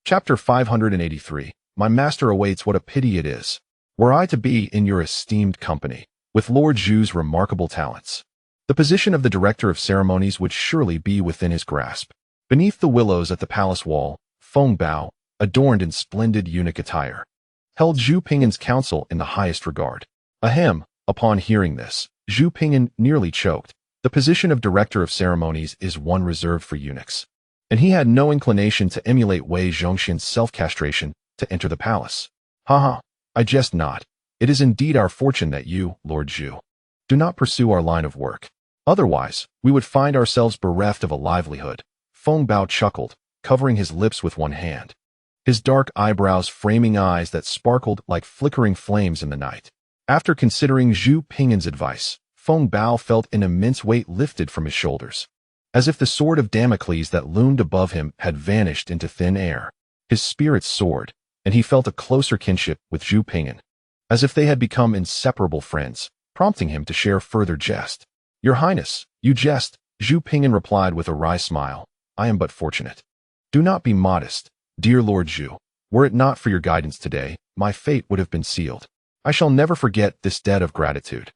Chapter 583. My master awaits. What a pity it is, were I to be in your esteemed company, with Lord Zhu's remarkable talents. The position of the Director of Ceremonies would surely be within his grasp. Beneath the willows at the palace wall, Feng Bao, adorned in splendid eunuch attire, held Zhu Ping'an's counsel in the highest regard. Ahem. Upon hearing this, Zhu Ping'an nearly choked. The position of Director of Ceremonies is one reserved for eunuchs, and he had no inclination to emulate Wei Zhongxian's self-castration to enter the palace. Haha, I jest not. It is indeed our fortune that you, Lord Zhu, do not pursue our line of work. Otherwise, we would find ourselves bereft of a livelihood. Feng Bao chuckled, covering his lips with one hand, his dark eyebrows framing eyes that sparkled like flickering flames in the night. After considering Zhu Ping'an's advice, Feng Bao felt an immense weight lifted from his shoulders, as if the sword of Damocles that loomed above him had vanished into thin air. His spirits soared, and he felt a closer kinship with Zhu Ping'an, as if they had become inseparable friends, prompting him to share further jest. Your Highness, you jest, Zhu Ping'an replied with a wry smile. I am but fortunate. Do not be modest, dear Lord Zhu. Were it not for your guidance today, my fate would have been sealed. I shall never forget this debt of gratitude.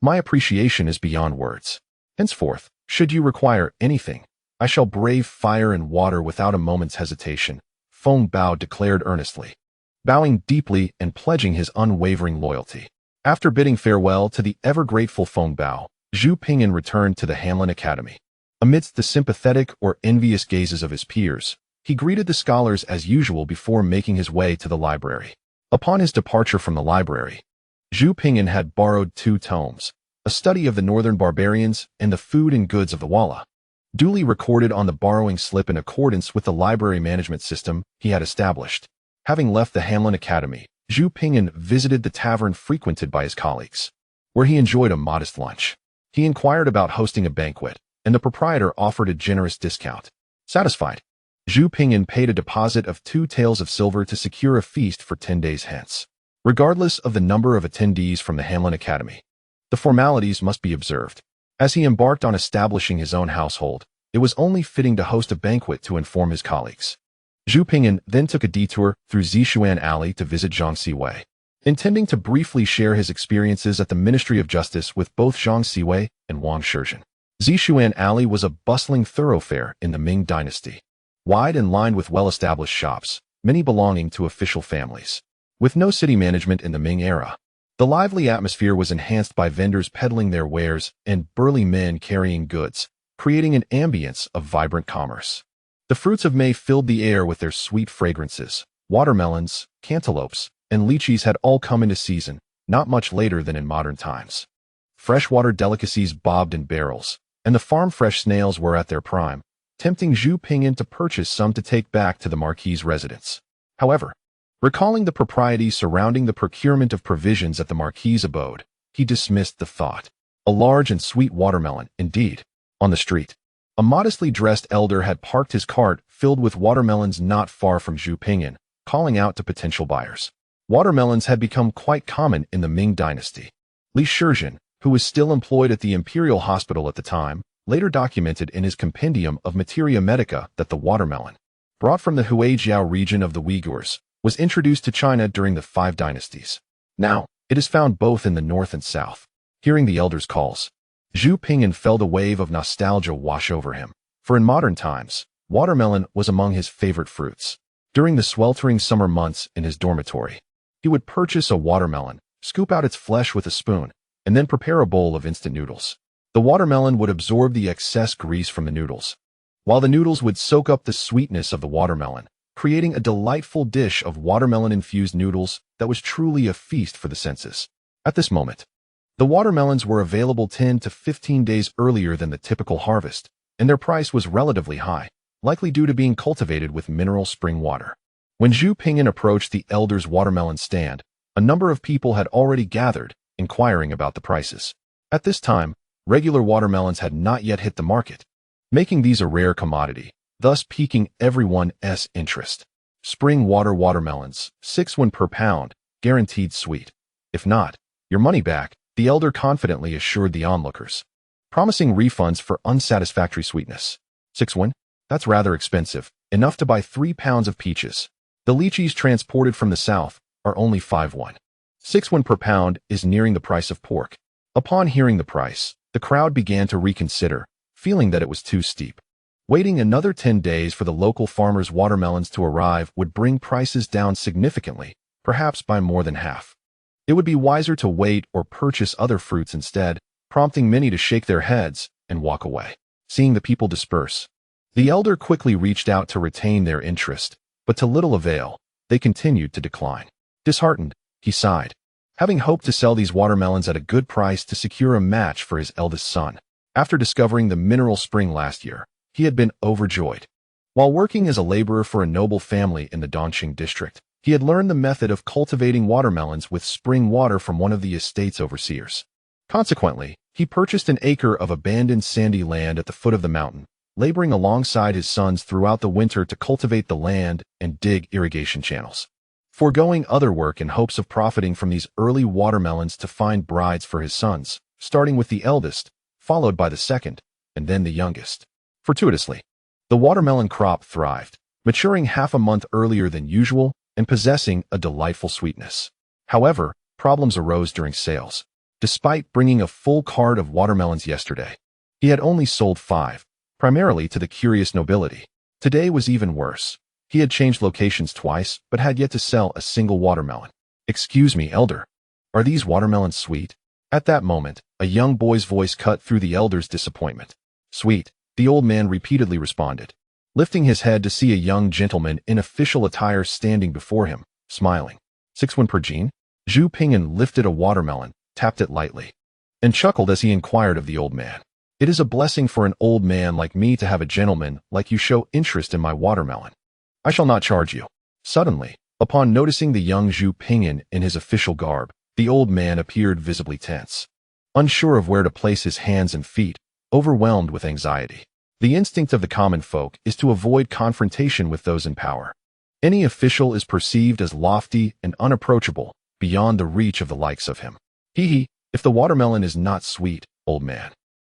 My appreciation is beyond words. Henceforth, should you require anything, I shall brave fire and water without a moment's hesitation, Feng Bao declared earnestly, bowing deeply and pledging his unwavering loyalty. After bidding farewell to the ever-grateful Feng Bao, Zhu Ping'an returned to the Hanlin Academy. Amidst the sympathetic or envious gazes of his peers, he greeted the scholars as usual before making his way to the library. Upon his departure from the library, Zhu Ping'an had borrowed 2 tomes, a study of the northern barbarians and the food and goods of the Walla, duly recorded on the borrowing slip in accordance with the library management system he had established. Having left the Hanlin Academy, Zhu Ping'an visited the tavern frequented by his colleagues, where he enjoyed a modest lunch. He inquired about hosting a banquet, and the proprietor offered a generous discount. Satisfied, Zhu Ping'an paid a deposit of 2 taels of silver to secure a feast for 10 days hence. Regardless of the number of attendees from the Hanlin Academy, the formalities must be observed. As he embarked on establishing his own household, it was only fitting to host a banquet to inform his colleagues. Zhu Ping'an then took a detour through Zishuan Alley to visit Zhongxi Wei, intending to briefly share his experiences at the Ministry of Justice with both Zhongxi Wei and Wang Shizhen. Zishuan Alley was a bustling thoroughfare in the Ming Dynasty, wide and lined with well-established shops, many belonging to official families. With no city management in the Ming era, the lively atmosphere was enhanced by vendors peddling their wares and burly men carrying goods, creating an ambience of vibrant commerce. The fruits of May filled the air with their sweet fragrances. Watermelons, cantaloupes, and lychees had all come into season, not much later than in modern times. Freshwater delicacies bobbed in barrels, and the farm-fresh snails were at their prime, tempting Zhu Ping'an to purchase some to take back to the Marquis's residence. However, recalling the proprieties surrounding the procurement of provisions at the Marquis's abode, he dismissed the thought. A large and sweet watermelon, indeed. On the street, a modestly dressed elder had parked his cart filled with watermelons not far from Zhu Ping'an, calling out to potential buyers. Watermelons had become quite common in the Ming Dynasty. Li Shizhen, who was still employed at the Imperial Hospital at the time, later documented in his Compendium of Materia Medica that the watermelon, brought from the Huijiao region of the Uyghurs, was introduced to China during the 5 dynasties. Now, it is found both in the north and south. Hearing the elder's calls, Zhu Ping'an felt a wave of nostalgia wash over him, for in modern times, watermelon was among his favorite fruits. During the sweltering summer months in his dormitory, he would purchase a watermelon, scoop out its flesh with a spoon, and then prepare a bowl of instant noodles. The watermelon would absorb the excess grease from the noodles, while the noodles would soak up the sweetness of the watermelon, creating a delightful dish of watermelon-infused noodles that was truly a feast for the senses. At this moment, the watermelons were available 10 to 15 days earlier than the typical harvest, and their price was relatively high, likely due to being cultivated with mineral spring water. When Zhu Ping'an approached the elder's watermelon stand, a number of people had already gathered, inquiring about the prices. At this time, regular watermelons had not yet hit the market, making these a rare commodity, thus piquing everyone's interest. Spring water watermelons, 6 won per pound, guaranteed sweet. If not, your money back, the elder confidently assured the onlookers, promising refunds for unsatisfactory sweetness. 6 won? That's rather expensive, enough to buy 3 pounds of peaches. The lychees transported from the south are only 5 6 per pound is nearing the price of pork. Upon hearing the price, the crowd began to reconsider, feeling that it was too steep. Waiting another 10 days for the local farmers' watermelons to arrive would bring prices down significantly, perhaps by more than half. It would be wiser to wait or purchase other fruits instead, prompting many to shake their heads and walk away. Seeing the people disperse, the elder quickly reached out to retain their interest, but to little avail. They continued to decline. Disheartened, he sighed, having hoped to sell these watermelons at a good price to secure a match for his eldest son. After discovering the mineral spring last year, he had been overjoyed. While working as a laborer for a noble family in the Dongqing district, he had learned the method of cultivating watermelons with spring water from one of the estate's overseers. Consequently, he purchased an acre of abandoned sandy land at the foot of the mountain, laboring alongside his sons throughout the winter to cultivate the land and dig irrigation channels. Foregoing other work in hopes of profiting from these early watermelons to find brides for his sons, starting with the eldest, followed by the second, and then the youngest. Fortuitously, the watermelon crop thrived, maturing half a month earlier than usual and possessing a delightful sweetness. However, problems arose during sales. Despite bringing a full cart of watermelons yesterday, he had only sold 5, primarily to the curious nobility. Today was even worse. He had changed locations twice, but had yet to sell a single watermelon. "Excuse me, elder. Are these watermelons sweet?" At that moment, a young boy's voice cut through the elder's disappointment. "Sweet," the old man repeatedly responded, lifting his head to see a young gentleman in official attire standing before him, smiling. 6 per jean? Zhu Ping'an lifted a watermelon, tapped it lightly, and chuckled as he inquired of the old man. "It is a blessing for an old man like me to have a gentleman like you show interest in my watermelon. I shall not charge you." Suddenly, upon noticing the young Zhu Ping'an in his official garb, the old man appeared visibly tense, unsure of where to place his hands and feet, overwhelmed with anxiety. The instinct of the common folk is to avoid confrontation with those in power. Any official is perceived as lofty and unapproachable, beyond the reach of the likes of him. If the watermelon is not sweet, old man,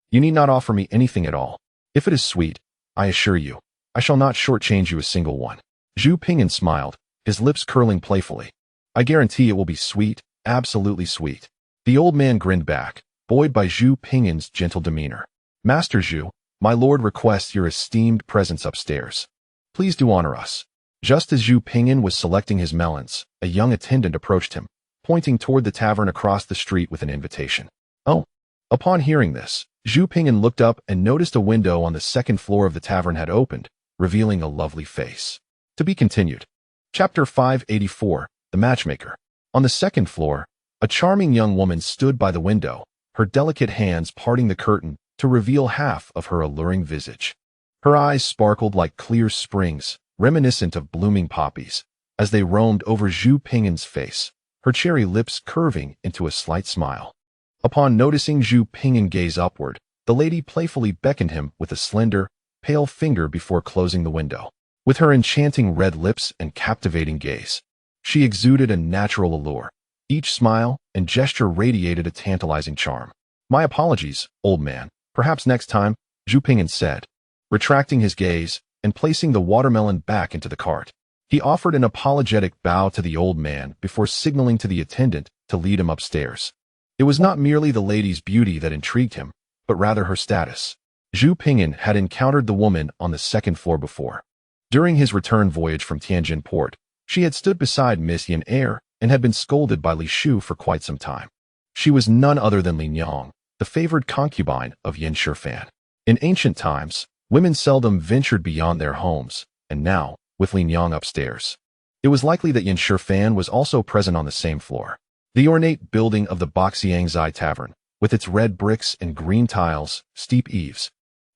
you need not offer me anything at all. If it is sweet, I assure you, I shall not shortchange you a single one." Zhu Ping'an smiled, his lips curling playfully. "I guarantee it will be sweet, absolutely sweet." The old man grinned back, buoyed by Zhu Ping'an's gentle demeanor. "Master Zhu, my lord requests your esteemed presence upstairs. Please do honor us." Just as Zhu Ping'an was selecting his melons, a young attendant approached him, pointing toward the tavern across the street with an invitation. "Oh." Upon hearing this, Zhu Ping'an looked up and noticed a window on the second floor of the tavern had opened, revealing a lovely face. To be continued. Chapter 584, The Matchmaker. On the second floor, a charming young woman stood by the window, her delicate hands parting the curtain to reveal half of her alluring visage. Her eyes sparkled like clear springs, reminiscent of blooming poppies, as they roamed over Zhu Ping'an's face, her cherry lips curving into a slight smile. Upon noticing Zhu Ping'an gaze upward, the lady playfully beckoned him with a slender, pale finger before closing the window. With her enchanting red lips and captivating gaze, she exuded a natural allure. Each smile and gesture radiated a tantalizing charm. "My apologies, old man. Perhaps next time," Zhu Ping'an said, retracting his gaze and placing the watermelon back into the cart. He offered an apologetic bow to the old man before signaling to the attendant to lead him upstairs. It was not merely the lady's beauty that intrigued him, but rather her status. Zhu Ping'an had encountered the woman on the second floor before. During his return voyage from Tianjin port, she had stood beside Miss Yan Er and had been scolded by Li Shu for quite some time. She was none other than Lin Yang, the favored concubine of Yan Shifan. In ancient times, women seldom ventured beyond their homes, and now, with Lin Yang upstairs, it was likely that Yan Shifan was also present on the same floor. The ornate building of the Boxiangzai Tavern, with its red bricks and green tiles, steep eaves,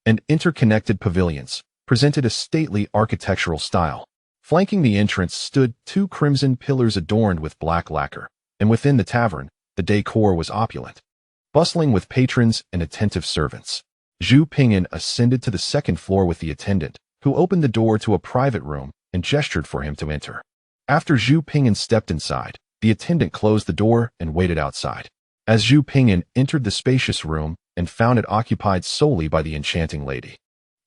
and interconnected pavilions, presented a stately architectural style. Flanking the entrance stood 2 crimson pillars adorned with black lacquer, and within the tavern, the decor was opulent, bustling with patrons and attentive servants. Zhu Ping'an ascended to the second floor with the attendant, who opened the door to a private room and gestured for him to enter. After Zhu Ping'an stepped inside, the attendant closed the door and waited outside. As Zhu Ping'an entered the spacious room and found it occupied solely by the enchanting lady,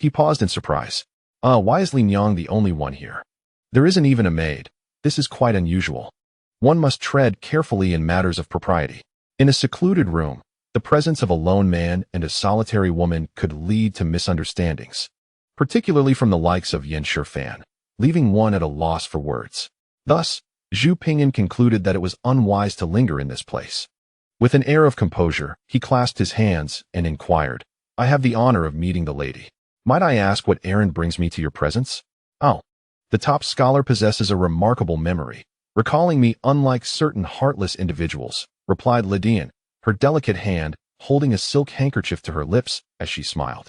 he paused in surprise. Why is Lin Yang the only one here? There isn't even a maid." This is quite unusual. One must tread carefully in matters of propriety. In a secluded room, the presence of a lone man and a solitary woman could lead to misunderstandings, particularly from the likes of Yan Shifan, leaving one at a loss for words. Thus, Zhu Ping'an concluded that it was unwise to linger in this place. With an air of composure, he clasped his hands and inquired, "I have the honor of meeting the lady. Might I ask what errand brings me to your presence?" "Oh, the top scholar possesses a remarkable memory, recalling me unlike certain heartless individuals," replied Lydian, her delicate hand holding a silk handkerchief to her lips as she smiled,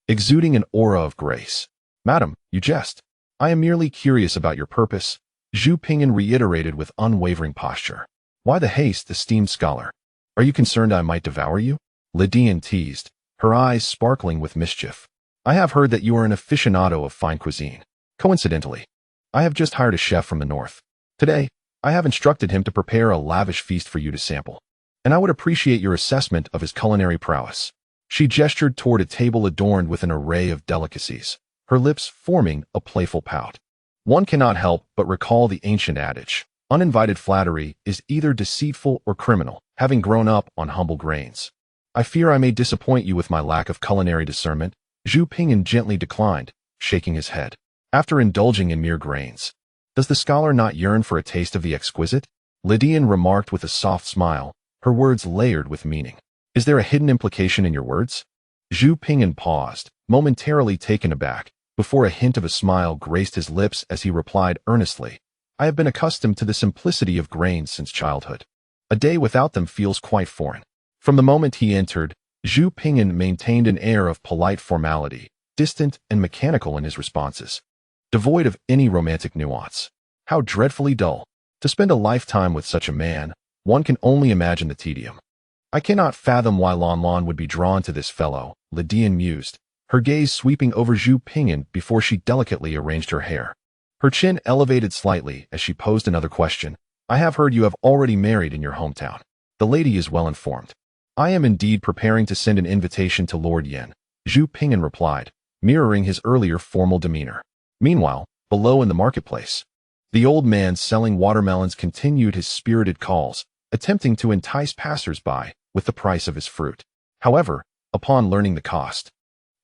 exuding an aura of grace. "Madam, you jest. I am merely curious about your purpose," Zhu Ping'an reiterated with unwavering posture. "Why the haste, esteemed scholar? Are you concerned I might devour you?" Lydian teased, her eyes sparkling with mischief. "I have heard that you are an aficionado of fine cuisine. Coincidentally, I have just hired a chef from the north. Today, I have instructed him to prepare a lavish feast for you to sample, and I would appreciate your assessment of his culinary prowess." She gestured toward a table adorned with an array of delicacies, her lips forming a playful pout. One cannot help but recall the ancient adage, "Uninvited flattery is either deceitful or criminal," having grown up on humble grains. "I fear I may disappoint you with my lack of culinary discernment," Zhu Ping'an gently declined, shaking his head. "After indulging in mere grains, does the scholar not yearn for a taste of the exquisite?" Lydian remarked with a soft smile, her words layered with meaning. "Is there a hidden implication in your words?" Zhu Ping'an paused, momentarily taken aback, before a hint of a smile graced his lips as he replied earnestly, "I have been accustomed to the simplicity of grains since childhood. A day without them feels quite foreign." From the moment he entered, Zhu Ping'an maintained an air of polite formality, distant and mechanical in his responses, devoid of any romantic nuance. How dreadfully dull. To spend a lifetime with such a man, one can only imagine the tedium. "I cannot fathom why Lan Lan would be drawn to this fellow," Lydian mused, her gaze sweeping over Zhu Ping'an before she delicately arranged her hair. Her chin elevated slightly as she posed another question. "I have heard you have already married in your hometown." The lady is well informed. "I am indeed preparing to send an invitation to Lord Yan," Zhu Ping'an replied, mirroring his earlier formal demeanor. Meanwhile, below in the marketplace, the old man selling watermelons continued his spirited calls, attempting to entice passers-by with the price of his fruit. However, upon learning the cost,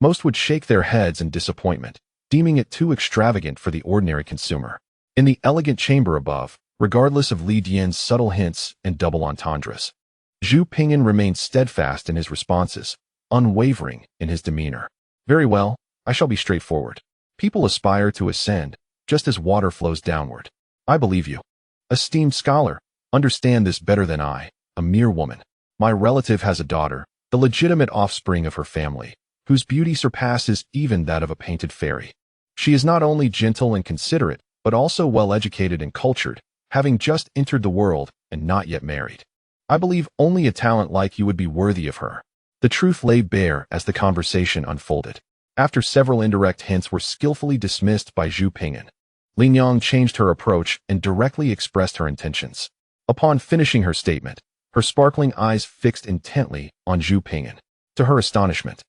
most would shake their heads in disappointment, deeming it too extravagant for the ordinary consumer. In the elegant chamber above, regardless of Li Dian's subtle hints and double entendres, Zhu Ping'an remained steadfast in his responses, unwavering in his demeanor. "Very well, I shall be straightforward. People aspire to ascend, just as water flows downward. I believe you. Esteemed scholar, understand this better than I, a mere woman. My relative has a daughter, the legitimate offspring of her family, whose beauty surpasses even that of a painted fairy. She is not only gentle and considerate, but also well-educated and cultured, having just entered the world and not yet married. I believe only a talent like you would be worthy of her." The truth lay bare as the conversation unfolded. After several indirect hints were skillfully dismissed by Zhu Ping'an, Lin Yang changed her approach and directly expressed her intentions. Upon finishing her statement, her sparkling eyes fixed intently on Zhu Ping'an. To her astonishment,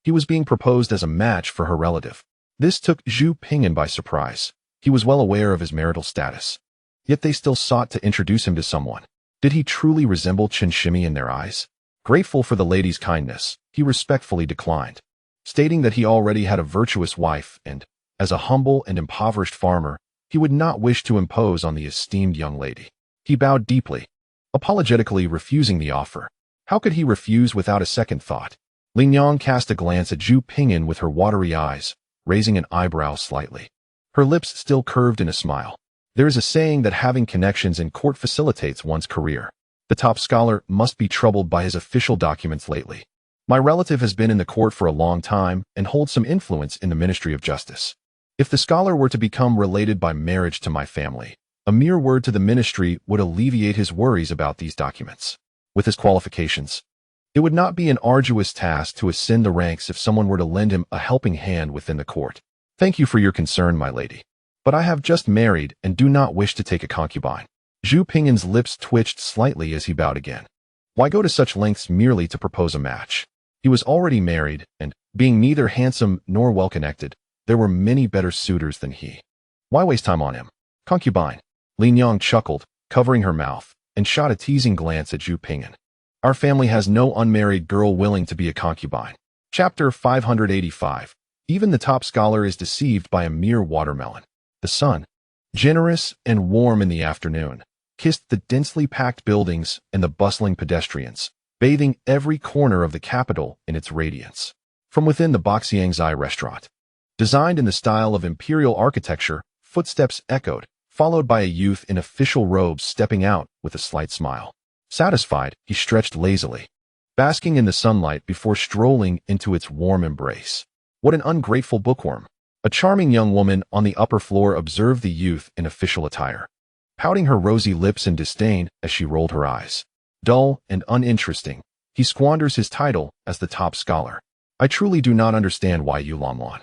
he was being proposed as a match for her relative. This took Zhu Ping'an by surprise. He was well aware of his marital status. Yet they still sought to introduce him to someone. Did he truly resemble Chen Shimi in their eyes? Grateful for the lady's kindness, he respectfully declined, stating that he already had a virtuous wife and, as a humble and impoverished farmer, he would not wish to impose on the esteemed young lady. He bowed deeply, apologetically refusing the offer. How could he refuse without a second thought? Lin Yang cast a glance at Zhu Ping'an with her watery eyes, raising an eyebrow slightly. Her lips still curved in a smile. There is a saying that having connections in court facilitates one's career. The top scholar must be troubled by his official documents lately. My relative has been in the court for a long time and holds some influence in the Ministry of Justice. If the scholar were to become related by marriage to my family, a mere word to the ministry would alleviate his worries about these documents. With his qualifications, it would not be an arduous task to ascend the ranks if someone were to lend him a helping hand within the court. Thank you for your concern, my lady. But I have just married and do not wish to take a concubine. Zhu Ping'an's lips twitched slightly as he bowed again. Why go to such lengths merely to propose a match? He was already married, and, being neither handsome nor well-connected, there were many better suitors than he. Why waste time on him? Concubine. Lin Yang chuckled, covering her mouth, and shot a teasing glance at Zhu Ping'an. Our family has no unmarried girl willing to be a concubine. Chapter 585. Even the top scholar is deceived by a mere watermelon. The sun, generous and warm in the afternoon, kissed the densely packed buildings and the bustling pedestrians, bathing every corner of the capital in its radiance. From within the Boxiang's restaurant, designed in the style of imperial architecture, footsteps echoed, followed by a youth in official robes stepping out with a slight smile. Satisfied, he stretched lazily, basking in the sunlight before strolling into its warm embrace. What an ungrateful bookworm! A charming young woman on the upper floor observed the youth in official attire, pouting her rosy lips in disdain as she rolled her eyes. Dull and uninteresting, he squanders his title as the top scholar. I truly do not understand why you Lanlan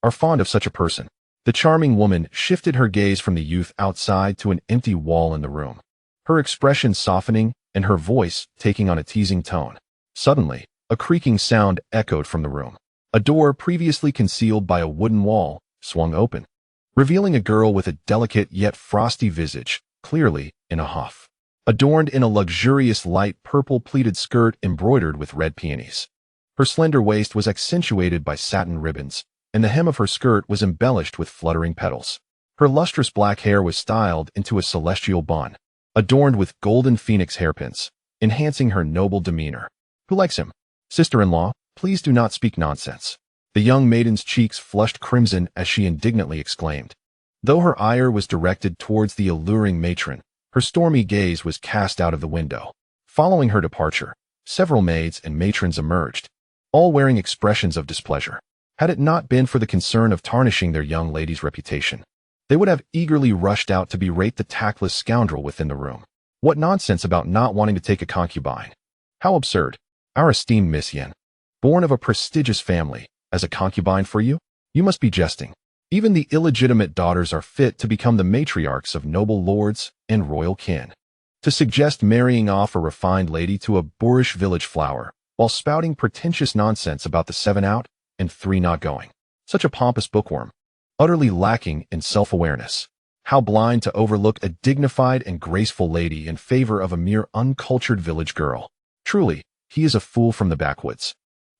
are fond of such a person. The charming woman shifted her gaze from the youth outside to an empty wall in the room, her expression softening and her voice taking on a teasing tone. Suddenly, a creaking sound echoed from the room. A door previously concealed by a wooden wall swung open, revealing a girl with a delicate yet frosty visage, clearly in a huff. Adorned in a luxurious light purple pleated skirt embroidered with red peonies. Her slender waist was accentuated by satin ribbons, and the hem of her skirt was embellished with fluttering petals. Her lustrous black hair was styled into a celestial bun, adorned with golden phoenix hairpins, enhancing her noble demeanor. Who likes him? Sister-in-law, please do not speak nonsense. The young maiden's cheeks flushed crimson as she indignantly exclaimed. Though her ire was directed towards the alluring matron, her stormy gaze was cast out of the window. Following her departure, several maids and matrons emerged, all wearing expressions of displeasure. Had it not been for the concern of tarnishing their young lady's reputation, they would have eagerly rushed out to berate the tactless scoundrel within the room. What nonsense about not wanting to take a concubine! How absurd! Our esteemed Miss Yen, born of a prestigious family, as a concubine for you? You must be jesting. Even the illegitimate daughters are fit to become the matriarchs of noble lords and royal kin. To suggest marrying off a refined lady to a boorish village flower, while spouting pretentious nonsense about the 7 out and 3 not going. Such a pompous bookworm, utterly lacking in self-awareness. How blind to overlook a dignified and graceful lady in favor of a mere uncultured village girl. Truly, he is a fool from the backwoods.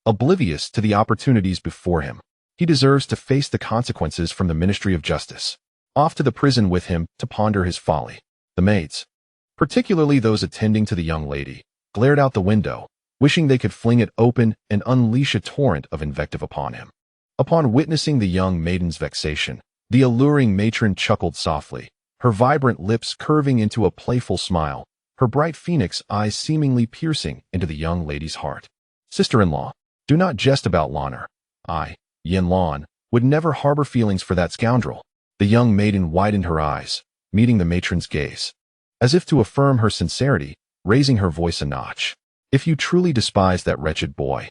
Oblivious to the opportunities before him, he deserves to face the consequences from the Ministry of Justice. Off to the prison with him to ponder his folly. The maids, particularly those attending to the young lady, glared out the window, wishing they could fling it open and unleash a torrent of invective upon him. Upon witnessing the young maiden's vexation, the alluring matron chuckled softly, her vibrant lips curving into a playful smile, her bright phoenix eyes seemingly piercing into the young lady's heart. Sister-in-law, do not jest about Lanner. I, Yin Lan, would never harbor feelings for that scoundrel. The young maiden widened her eyes, meeting the matron's gaze, as if to affirm her sincerity, raising her voice a notch. If you truly despise that wretched boy,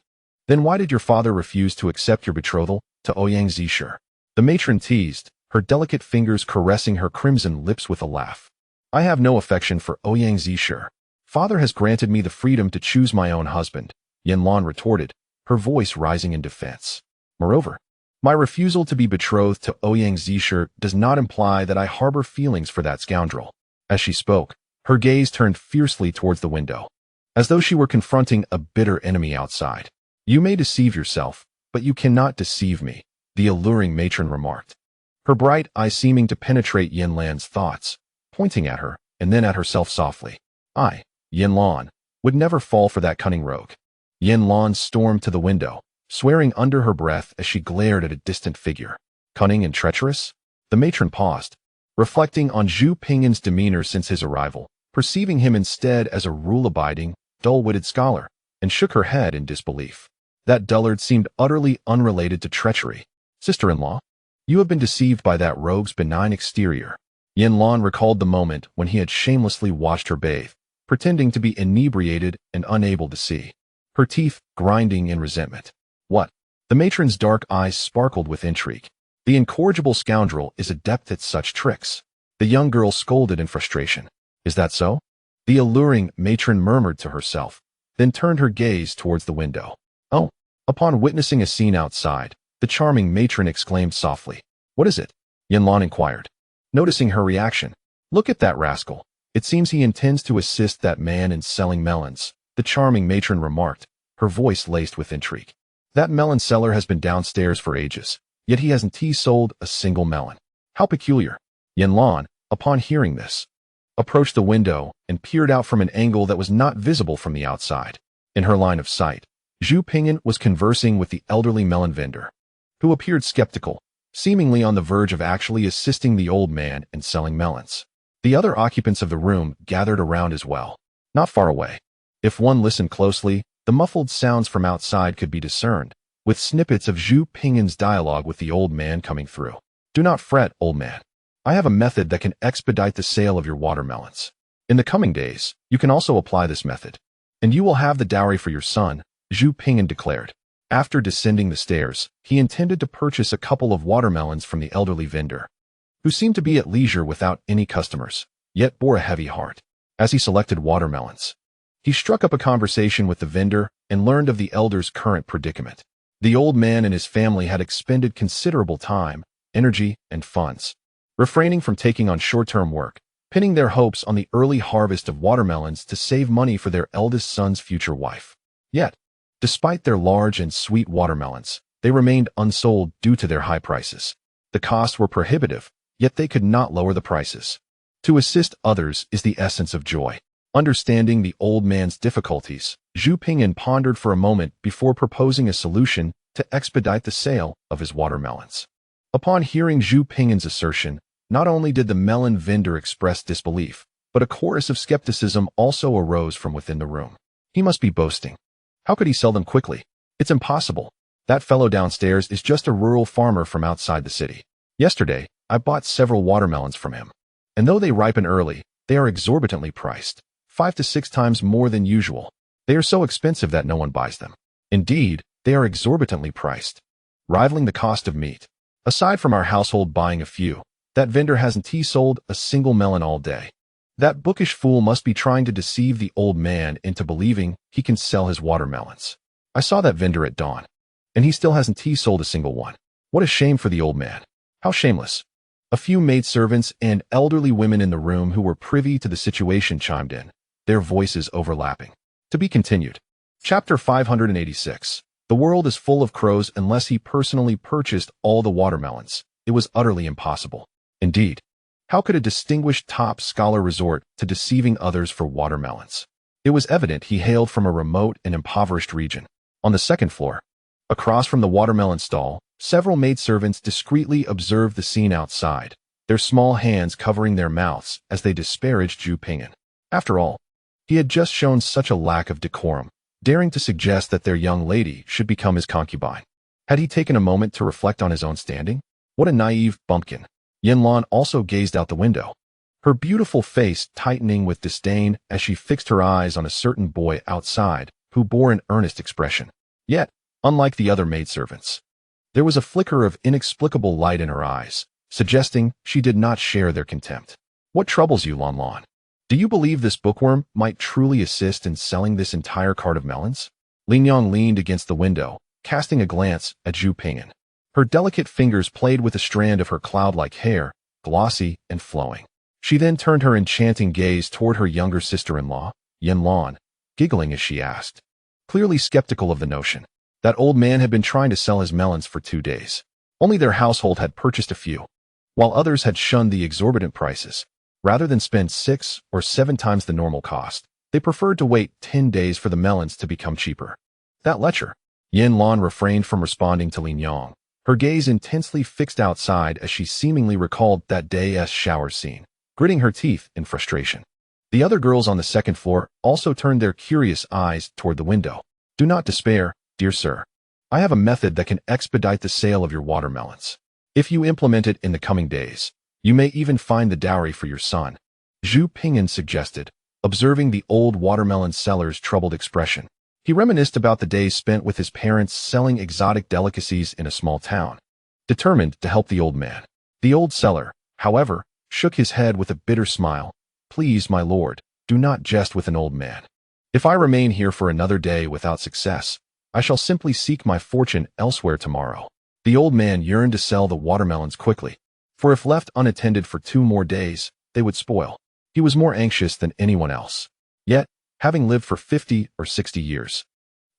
then why did your father refuse to accept your betrothal to Ouyang Zishur? The matron teased, her delicate fingers caressing her crimson lips with a laugh. I have no affection for Ouyang Zishur. Father has granted me the freedom to choose my own husband, Yin Lan retorted, her voice rising in defense. Moreover, my refusal to be betrothed to Ouyang Zishur does not imply that I harbor feelings for that scoundrel. As she spoke, her gaze turned fiercely towards the window, as though she were confronting a bitter enemy outside. You may deceive yourself, but you cannot deceive me, the alluring matron remarked, her bright eyes seeming to penetrate Yin Lan's thoughts, pointing at her and then at herself softly. I, Yin Lan, would never fall for that cunning rogue. Yin Lan stormed to the window, swearing under her breath as she glared at a distant figure. Cunning and treacherous? The matron paused, reflecting on Zhu Ping'an's demeanor since his arrival, perceiving him instead as a rule-abiding, dull-witted scholar, and shook her head in disbelief. That dullard seemed utterly unrelated to treachery. Sister-in-law, you have been deceived by that rogue's benign exterior. Yin Lan recalled the moment when he had shamelessly watched her bathe, pretending to be inebriated and unable to see, her teeth grinding in resentment. What? The matron's dark eyes sparkled with intrigue. The incorrigible scoundrel is adept at such tricks. The young girl scolded in frustration. Is that so? The alluring matron murmured to herself, then turned her gaze towards the window. Oh! Upon witnessing a scene outside, the charming matron exclaimed softly. What is it? Yin Lan inquired. Noticing her reaction, Look at that rascal. It seems he intends to assist that man in selling melons, the charming matron remarked, her voice laced with intrigue. That melon seller has been downstairs for ages, yet he hasn't sold a single melon. How peculiar. Yanlan, upon hearing this, approached the window and peered out from an angle that was not visible from the outside. In her line of sight, Zhu Ping'an was conversing with the elderly melon vendor, who appeared skeptical, seemingly on the verge of actually assisting the old man in selling melons. The other occupants of the room gathered around as well, not far away. If one listened closely, the muffled sounds from outside could be discerned, with snippets of Zhu Ping'an's dialogue with the old man coming through. Do not fret, old man. I have a method that can expedite the sale of your watermelons. In the coming days, you can also apply this method, and you will have the dowry for your son, Zhu Ping'an declared. After descending the stairs, he intended to purchase a couple of watermelons from the elderly vendor, who seemed to be at leisure without any customers, yet bore a heavy heart. As he selected watermelons, he struck up a conversation with the vendor and learned of the elder's current predicament. The old man and his family had expended considerable time, energy, and funds, refraining from taking on short-term work, pinning their hopes on the early harvest of watermelons to save money for their eldest son's future wife. Yet, despite their large and sweet watermelons, they remained unsold due to their high prices. The costs were prohibitive, yet they could not lower the prices. To assist others is the essence of joy. Understanding the old man's difficulties, Zhu Ping'an pondered for a moment before proposing a solution to expedite the sale of his watermelons. Upon hearing Zhu Ping'an's assertion, not only did the melon vendor express disbelief, but a chorus of skepticism also arose from within the room. He must be boasting. How could he sell them quickly? It's impossible. That fellow downstairs is just a rural farmer from outside the city. Yesterday, I bought several watermelons from him, and though they ripen early, they are exorbitantly priced, 5 to 6 times more than usual. They are so expensive that no one buys them. Indeed, they are exorbitantly priced, rivaling the cost of meat. Aside from our household buying a few, that vendor hasn't sold a single melon all day. That bookish fool must be trying to deceive the old man into believing he can sell his watermelons. I saw that vendor at dawn, and he still hasn't sold a single one. What a shame for the old man. How shameless. A few maidservants and elderly women in the room who were privy to the situation chimed in, their voices overlapping. To be continued. Chapter 586. The world is full of crows unless he personally purchased all the watermelons. It was utterly impossible. Indeed, how could a distinguished top scholar resort to deceiving others for watermelons? It was evident he hailed from a remote and impoverished region. On the second floor, across from the watermelon stall, several maidservants discreetly observed the scene outside, their small hands covering their mouths as they disparaged Zhu Ping'an. After all, he had just shown such a lack of decorum, daring to suggest that their young lady should become his concubine. Had he taken a moment to reflect on his own standing? What a naive bumpkin. Yanlan also gazed out the window, her beautiful face tightening with disdain as she fixed her eyes on a certain boy outside who bore an earnest expression. Yet, unlike the other maidservants, there was a flicker of inexplicable light in her eyes, suggesting she did not share their contempt. What troubles you, Lanlan? Do you believe this bookworm might truly assist in selling this entire cart of melons? Lin Yong leaned against the window, casting a glance at Zhu Ping'an. Her delicate fingers played with a strand of her cloud-like hair, glossy and flowing. She then turned her enchanting gaze toward her younger sister-in-law, Yanlan, giggling as she asked, clearly skeptical of the notion. That old man had been trying to sell his melons for 2 days. Only their household had purchased a few, while others had shunned the exorbitant prices. Rather than spend 6 or 7 times the normal cost, they preferred to wait 10 days for the melons to become cheaper. That lecher. Yanlan refrained from responding to Lin Yong, her gaze intensely fixed outside as she seemingly recalled that day's shower scene, gritting her teeth in frustration. The other girls on the second floor also turned their curious eyes toward the window. Do not despair, dear sir. I have a method that can expedite the sale of your watermelons. If you implement it in the coming days, you may even find the dowry for your son, Zhu Ping'an suggested, observing the old watermelon seller's troubled expression. He reminisced about the days spent with his parents selling exotic delicacies in a small town, determined to help the old man. The old seller, however, shook his head with a bitter smile. Please, my lord, do not jest with an old man. If I remain here for another day without success, I shall simply seek my fortune elsewhere tomorrow. The old man yearned to sell the watermelons quickly, for if left unattended for 2 more days, they would spoil. He was more anxious than anyone else. Yet, having lived for 50 or 60 years,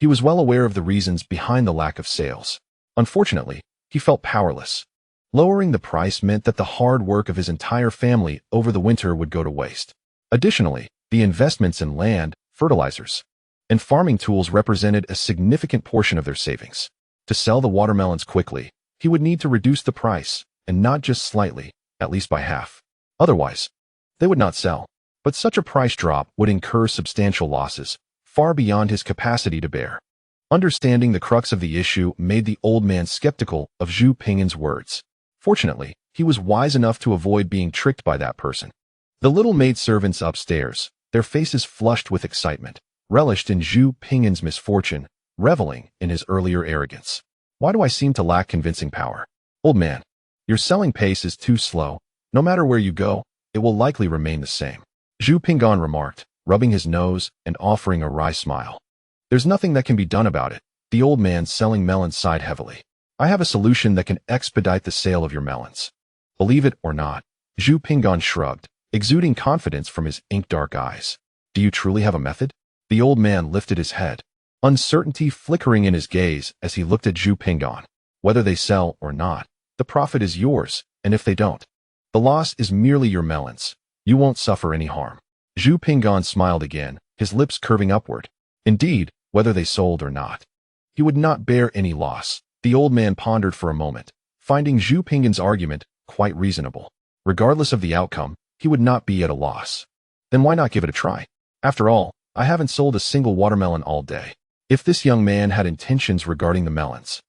he was well aware of the reasons behind the lack of sales. Unfortunately, he felt powerless. Lowering the price meant that the hard work of his entire family over the winter would go to waste. Additionally, the investments in land, fertilizers, and farming tools represented a significant portion of their savings. To sell the watermelons quickly, he would need to reduce the price, and not just slightly, at least by half. Otherwise, they would not sell. But such a price drop would incur substantial losses, far beyond his capacity to bear. Understanding the crux of the issue made the old man skeptical of Zhu Ping'an's words. Fortunately, he was wise enough to avoid being tricked by that person. The little maidservants upstairs, their faces flushed with excitement, relished in Zhu Ping'an's misfortune, reveling in his earlier arrogance. Why do I seem to lack convincing power? Old man, your selling pace is too slow. No matter where you go, it will likely remain the same. Zhu Ping'an remarked, rubbing his nose and offering a wry smile. There's nothing that can be done about it. The old man selling melons sighed heavily. I have a solution that can expedite the sale of your melons. Believe it or not, Zhu Ping'an shrugged, exuding confidence from his ink-dark eyes. Do you truly have a method? The old man lifted his head, uncertainty flickering in his gaze as he looked at Zhu Ping'an. Whether they sell or not, the profit is yours, and if they don't, the loss is merely your melons. You won't suffer any harm. Zhu Ping'an smiled again, his lips curving upward. Indeed, whether they sold or not, he would not bear any loss. The old man pondered for a moment, finding Zhu Ping'an's argument quite reasonable. Regardless of the outcome, he would not be at a loss. Then why not give it a try? After all, I haven't sold a single watermelon all day. If this young man had intentions regarding the melons,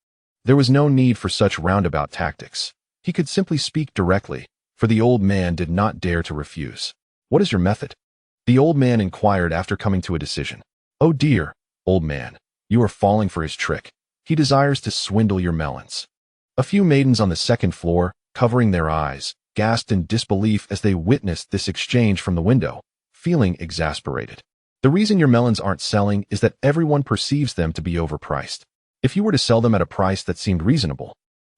there was no need for such roundabout tactics. He could simply speak directly, for the old man did not dare to refuse. What is your method? The old man inquired after coming to a decision. Oh dear, old man, you are falling for his trick. He desires to swindle your melons. A few maidens on the second floor, covering their eyes, gasped in disbelief as they witnessed this exchange from the window, feeling exasperated. The reason your melons aren't selling is that everyone perceives them to be overpriced. If you were to sell them at a price that seemed reasonable,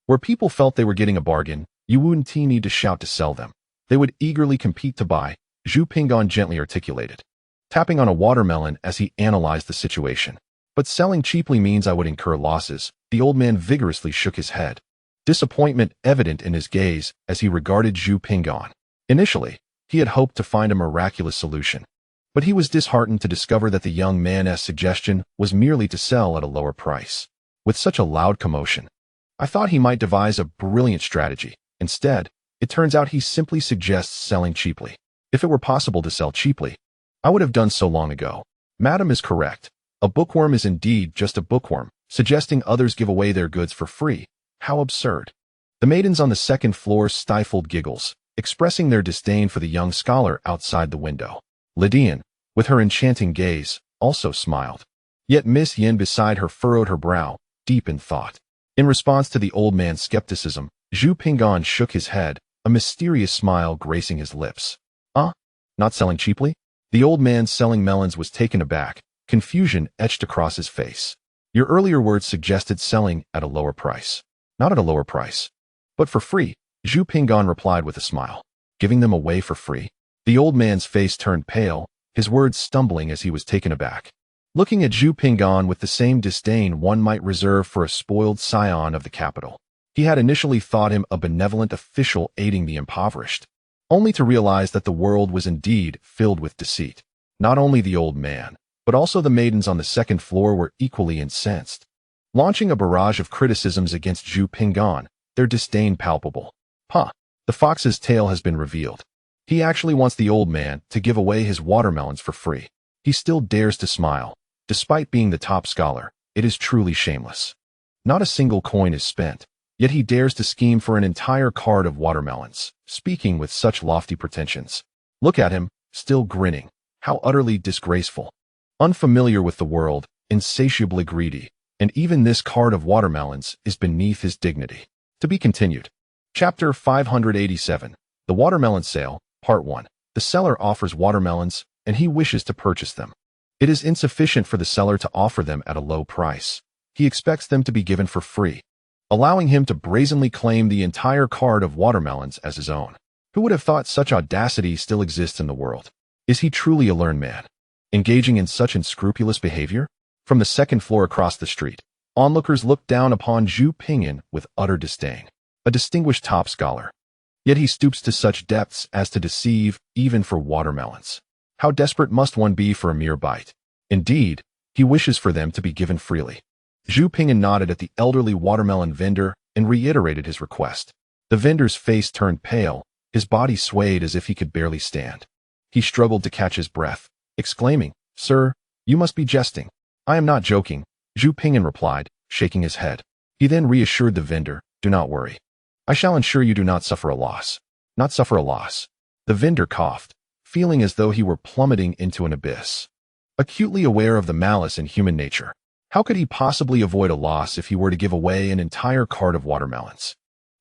where people felt they were getting a bargain, you wouldn't need to shout to sell them. They would eagerly compete to buy, Zhu Ping'an gently articulated, tapping on a watermelon as he analyzed the situation. But selling cheaply means I would incur losses. The old man vigorously shook his head, disappointment evident in his gaze as he regarded Zhu Ping'an. Initially, he had hoped to find a miraculous solution, but he was disheartened to discover that the young man's suggestion was merely to sell at a lower price. With such a loud commotion, I thought he might devise a brilliant strategy. Instead, it turns out he simply suggests selling cheaply. If it were possible to sell cheaply, I would have done so long ago. Madam is correct. A bookworm is indeed just a bookworm, suggesting others give away their goods for free. How absurd. The maidens on the second floor stifled giggles, expressing their disdain for the young scholar outside the window. Lydian, with her enchanting gaze, also smiled. Yet Miss Yin beside her furrowed her brow, deep in thought. In response to the old man's skepticism, Zhu Ping'an shook his head, a mysterious smile gracing his lips. Not selling cheaply? The old man selling melons was taken aback, confusion etched across his face. Your earlier words suggested selling at a lower price. Not at a lower price, but for free, Zhu Ping'an replied with a smile. Giving them away for free? The old man's face turned pale, his words stumbling as he was taken aback. Looking at Zhu Ping'an with the same disdain one might reserve for a spoiled scion of the capital. He had initially thought him a benevolent official aiding the impoverished, only to realize that the world was indeed filled with deceit. Not only the old man, but also the maidens on the second floor were equally incensed, launching a barrage of criticisms against Zhu Ping'an, their disdain palpable. The fox's tail has been revealed. He actually wants the old man to give away his watermelons for free. He still dares to smile. Despite being the top scholar, it is truly shameless. Not a single coin is spent, yet he dares to scheme for an entire cart of watermelons, speaking with such lofty pretensions. Look at him, still grinning. How utterly disgraceful. Unfamiliar with the world, insatiably greedy, and even this cart of watermelons is beneath his dignity. To be continued. Chapter 587. The Watermelon Sale, Part 1. The seller offers watermelons, and he wishes to purchase them. It is insufficient for the seller to offer them at a low price. He expects them to be given for free, allowing him to brazenly claim the entire cart of watermelons as his own. Who would have thought such audacity still exists in the world? Is he truly a learned man, engaging in such unscrupulous behavior? From the second floor across the street, onlookers looked down upon Zhu Ping'an with utter disdain. A distinguished top scholar. Yet he stoops to such depths as to deceive, even for watermelons. How desperate must one be for a mere bite? Indeed, he wishes for them to be given freely. Zhu Ping'an nodded at the elderly watermelon vendor and reiterated his request. The vendor's face turned pale, his body swayed as if he could barely stand. He struggled to catch his breath, exclaiming, "Sir, you must be jesting." "I am not joking," Zhu Ping'an replied, shaking his head. He then reassured the vendor, "Do not worry. I shall ensure you do not suffer a loss." Not suffer a loss. The vendor coughed, feeling as though he were plummeting into an abyss. Acutely aware of the malice in human nature, how could he possibly avoid a loss if he were to give away an entire cart of watermelons?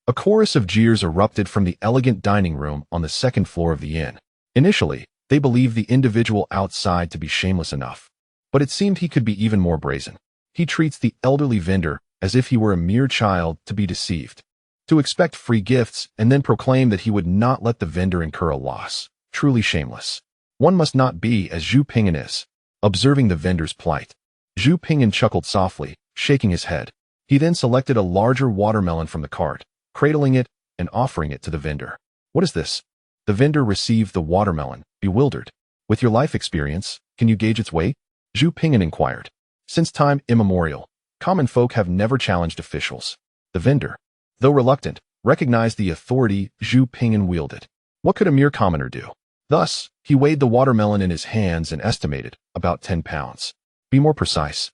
A chorus of jeers erupted from the elegant dining room on the second floor of the inn. Initially, they believed the individual outside to be shameless enough, but it seemed he could be even more brazen. He treats the elderly vendor as if he were a mere child to be deceived, to expect free gifts and then proclaim that he would not let the vendor incur a loss. Truly shameless. One must not be as Zhu Ping'an is. Observing the vendor's plight, Zhu Ping'an chuckled softly, shaking his head. He then selected a larger watermelon from the cart, cradling it and offering it to the vendor. "What is this?" The vendor received the watermelon, bewildered. "With your life experience, can you gauge its weight?" Zhu Ping'an inquired. Since time immemorial, common folk have never challenged officials. The vendor, though reluctant, recognized the authority Zhu Ping'an wielded. What could a mere commoner do? Thus, he weighed the watermelon in his hands and estimated about 10 pounds. "Be more precise."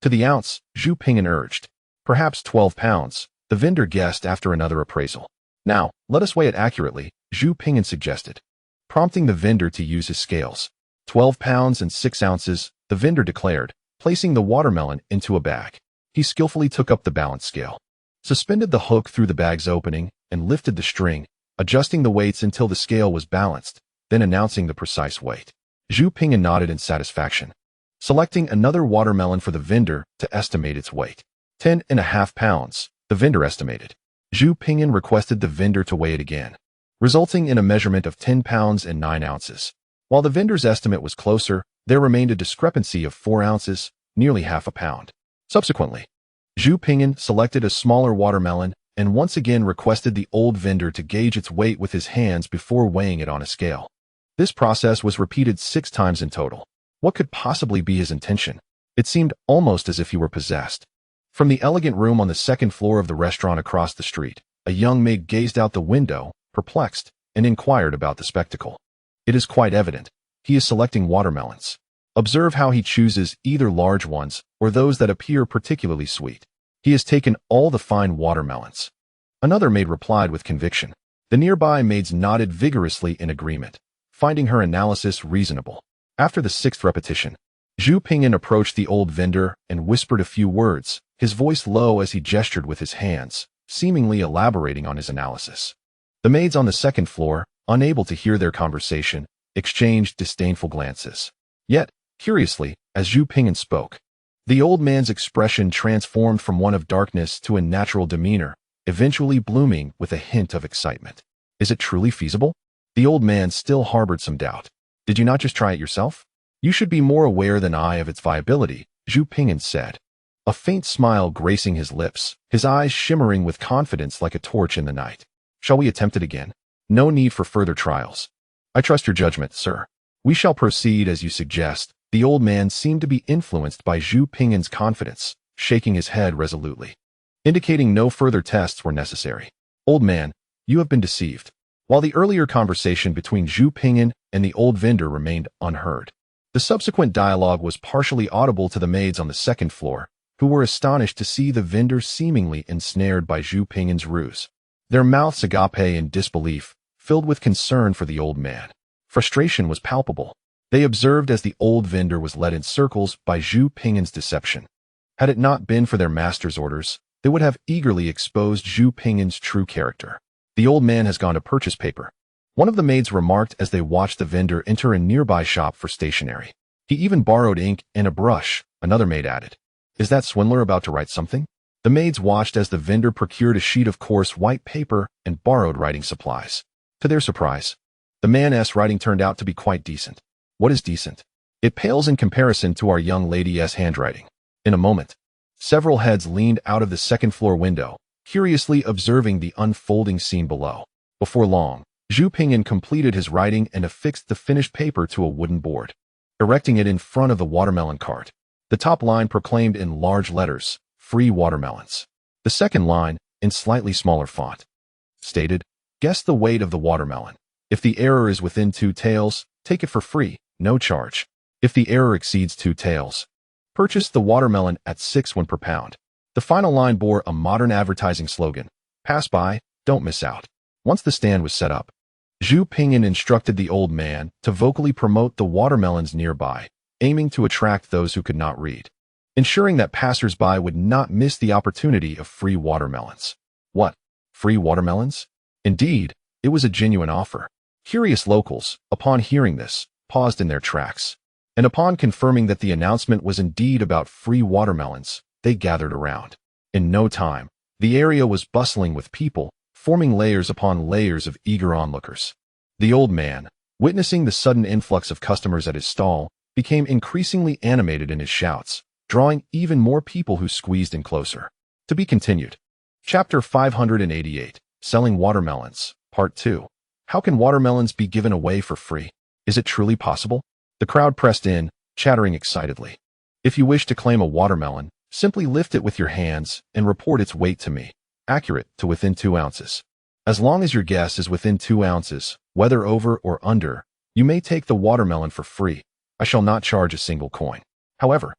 "To the ounce," Zhu Ping'an urged. "Perhaps 12 pounds, the vendor guessed after another appraisal. "Now, let us weigh it accurately," Zhu Ping'an suggested, prompting the vendor to use his scales. 12 pounds and 6 ounces, the vendor declared, placing the watermelon into a bag. He skillfully took up the balance scale, suspended the hook through the bag's opening, and lifted the string, adjusting the weights until the scale was balanced, then announcing the precise weight. Zhu Ping'an nodded in satisfaction, selecting another watermelon for the vendor to estimate its weight. 10.5 pounds, the vendor estimated. Zhu Ping'an requested the vendor to weigh it again, resulting in a measurement of 10 pounds and 9 ounces. While the vendor's estimate was closer, there remained a discrepancy of 4 ounces, nearly half a pound. Subsequently, Zhu Ping'an selected a smaller watermelon and once again requested the old vendor to gauge its weight with his hands before weighing it on a scale. This process was repeated 6 times in total. What could possibly be his intention? It seemed almost as if he were possessed. From the elegant room on the second floor of the restaurant across the street, a young maid gazed out the window, perplexed, and inquired about the spectacle. It is quite evident. He is selecting watermelons. Observe how he chooses either large ones or those that appear particularly sweet. He has taken all the fine watermelons. Another maid replied with conviction. The nearby maids nodded vigorously in agreement, finding her analysis reasonable. After the 6th repetition, Zhu Ping'an approached the old vendor and whispered a few words, his voice low as he gestured with his hands, seemingly elaborating on his analysis. The maids on the second floor, unable to hear their conversation, exchanged disdainful glances. Yet, curiously, as Zhu Ping'an spoke, the old man's expression transformed from one of darkness to a natural demeanor, eventually blooming with a hint of excitement. Is it truly feasible? The old man still harbored some doubt. Did you not just try it yourself? You should be more aware than I of its viability, Zhu Ping'an said, a faint smile gracing his lips, his eyes shimmering with confidence like a torch in the night. Shall we attempt it again? No need for further trials. I trust your judgment, sir. We shall proceed as you suggest. The old man seemed to be influenced by Zhu Ping'an's confidence, shaking his head resolutely, indicating no further tests were necessary. Old man, you have been deceived. While the earlier conversation between Zhu Ping'an and the old vendor remained unheard, the subsequent dialogue was partially audible to the maids on the second floor, who were astonished to see the vendor seemingly ensnared by Zhu Ping'an's ruse. Their mouths agape in disbelief, filled with concern for the old man. Frustration was palpable. They observed as the old vendor was led in circles by Zhu Ping'an's deception. Had it not been for their master's orders, they would have eagerly exposed Zhu Ping'an's true character. The old man has gone to purchase paper, one of the maids remarked as they watched the vendor enter a nearby shop for stationery. He even borrowed ink and a brush, another maid added. Is that swindler about to write something? The maids watched as the vendor procured a sheet of coarse white paper and borrowed writing supplies. To their surprise, the man's writing turned out to be quite decent. What is decent? It pales in comparison to our young lady's handwriting. In a moment, several heads leaned out of the second-floor window, curiously observing the unfolding scene below. Before long, Zhu Ping'an completed his writing and affixed the finished paper to a wooden board, erecting it in front of the watermelon cart. The top line proclaimed in large letters, "Free watermelons." The second line, in slightly smaller font, stated, "Guess the weight of the watermelon. If the error is within 2 taels, take it for free, no charge. If the error exceeds 2 taels, purchase the watermelon at 6 per pound." The final line bore a modern advertising slogan, "Pass by, don't miss out." Once the stand was set up, Zhu Ping'an instructed the old man to vocally promote the watermelons nearby, aiming to attract those who could not read, ensuring that passers-by would not miss the opportunity of free watermelons. What? Free watermelons? Indeed, it was a genuine offer. Curious locals, upon hearing this, paused in their tracks, and upon confirming that the announcement was indeed about free watermelons, they gathered around. In no time, the area was bustling with people, forming layers upon layers of eager onlookers. The old man, witnessing the sudden influx of customers at his stall, became increasingly animated in his shouts, drawing even more people who squeezed in closer. To be continued. Chapter 588, Selling Watermelons, Part 2. How can watermelons be given away for free? Is it truly possible? The crowd pressed in, chattering excitedly. If you wish to claim a watermelon, simply lift it with your hands and report its weight to me, accurate to within 2 ounces. As long as your guess is within 2 ounces, whether over or under, you may take the watermelon for free. I shall not charge a single coin. However,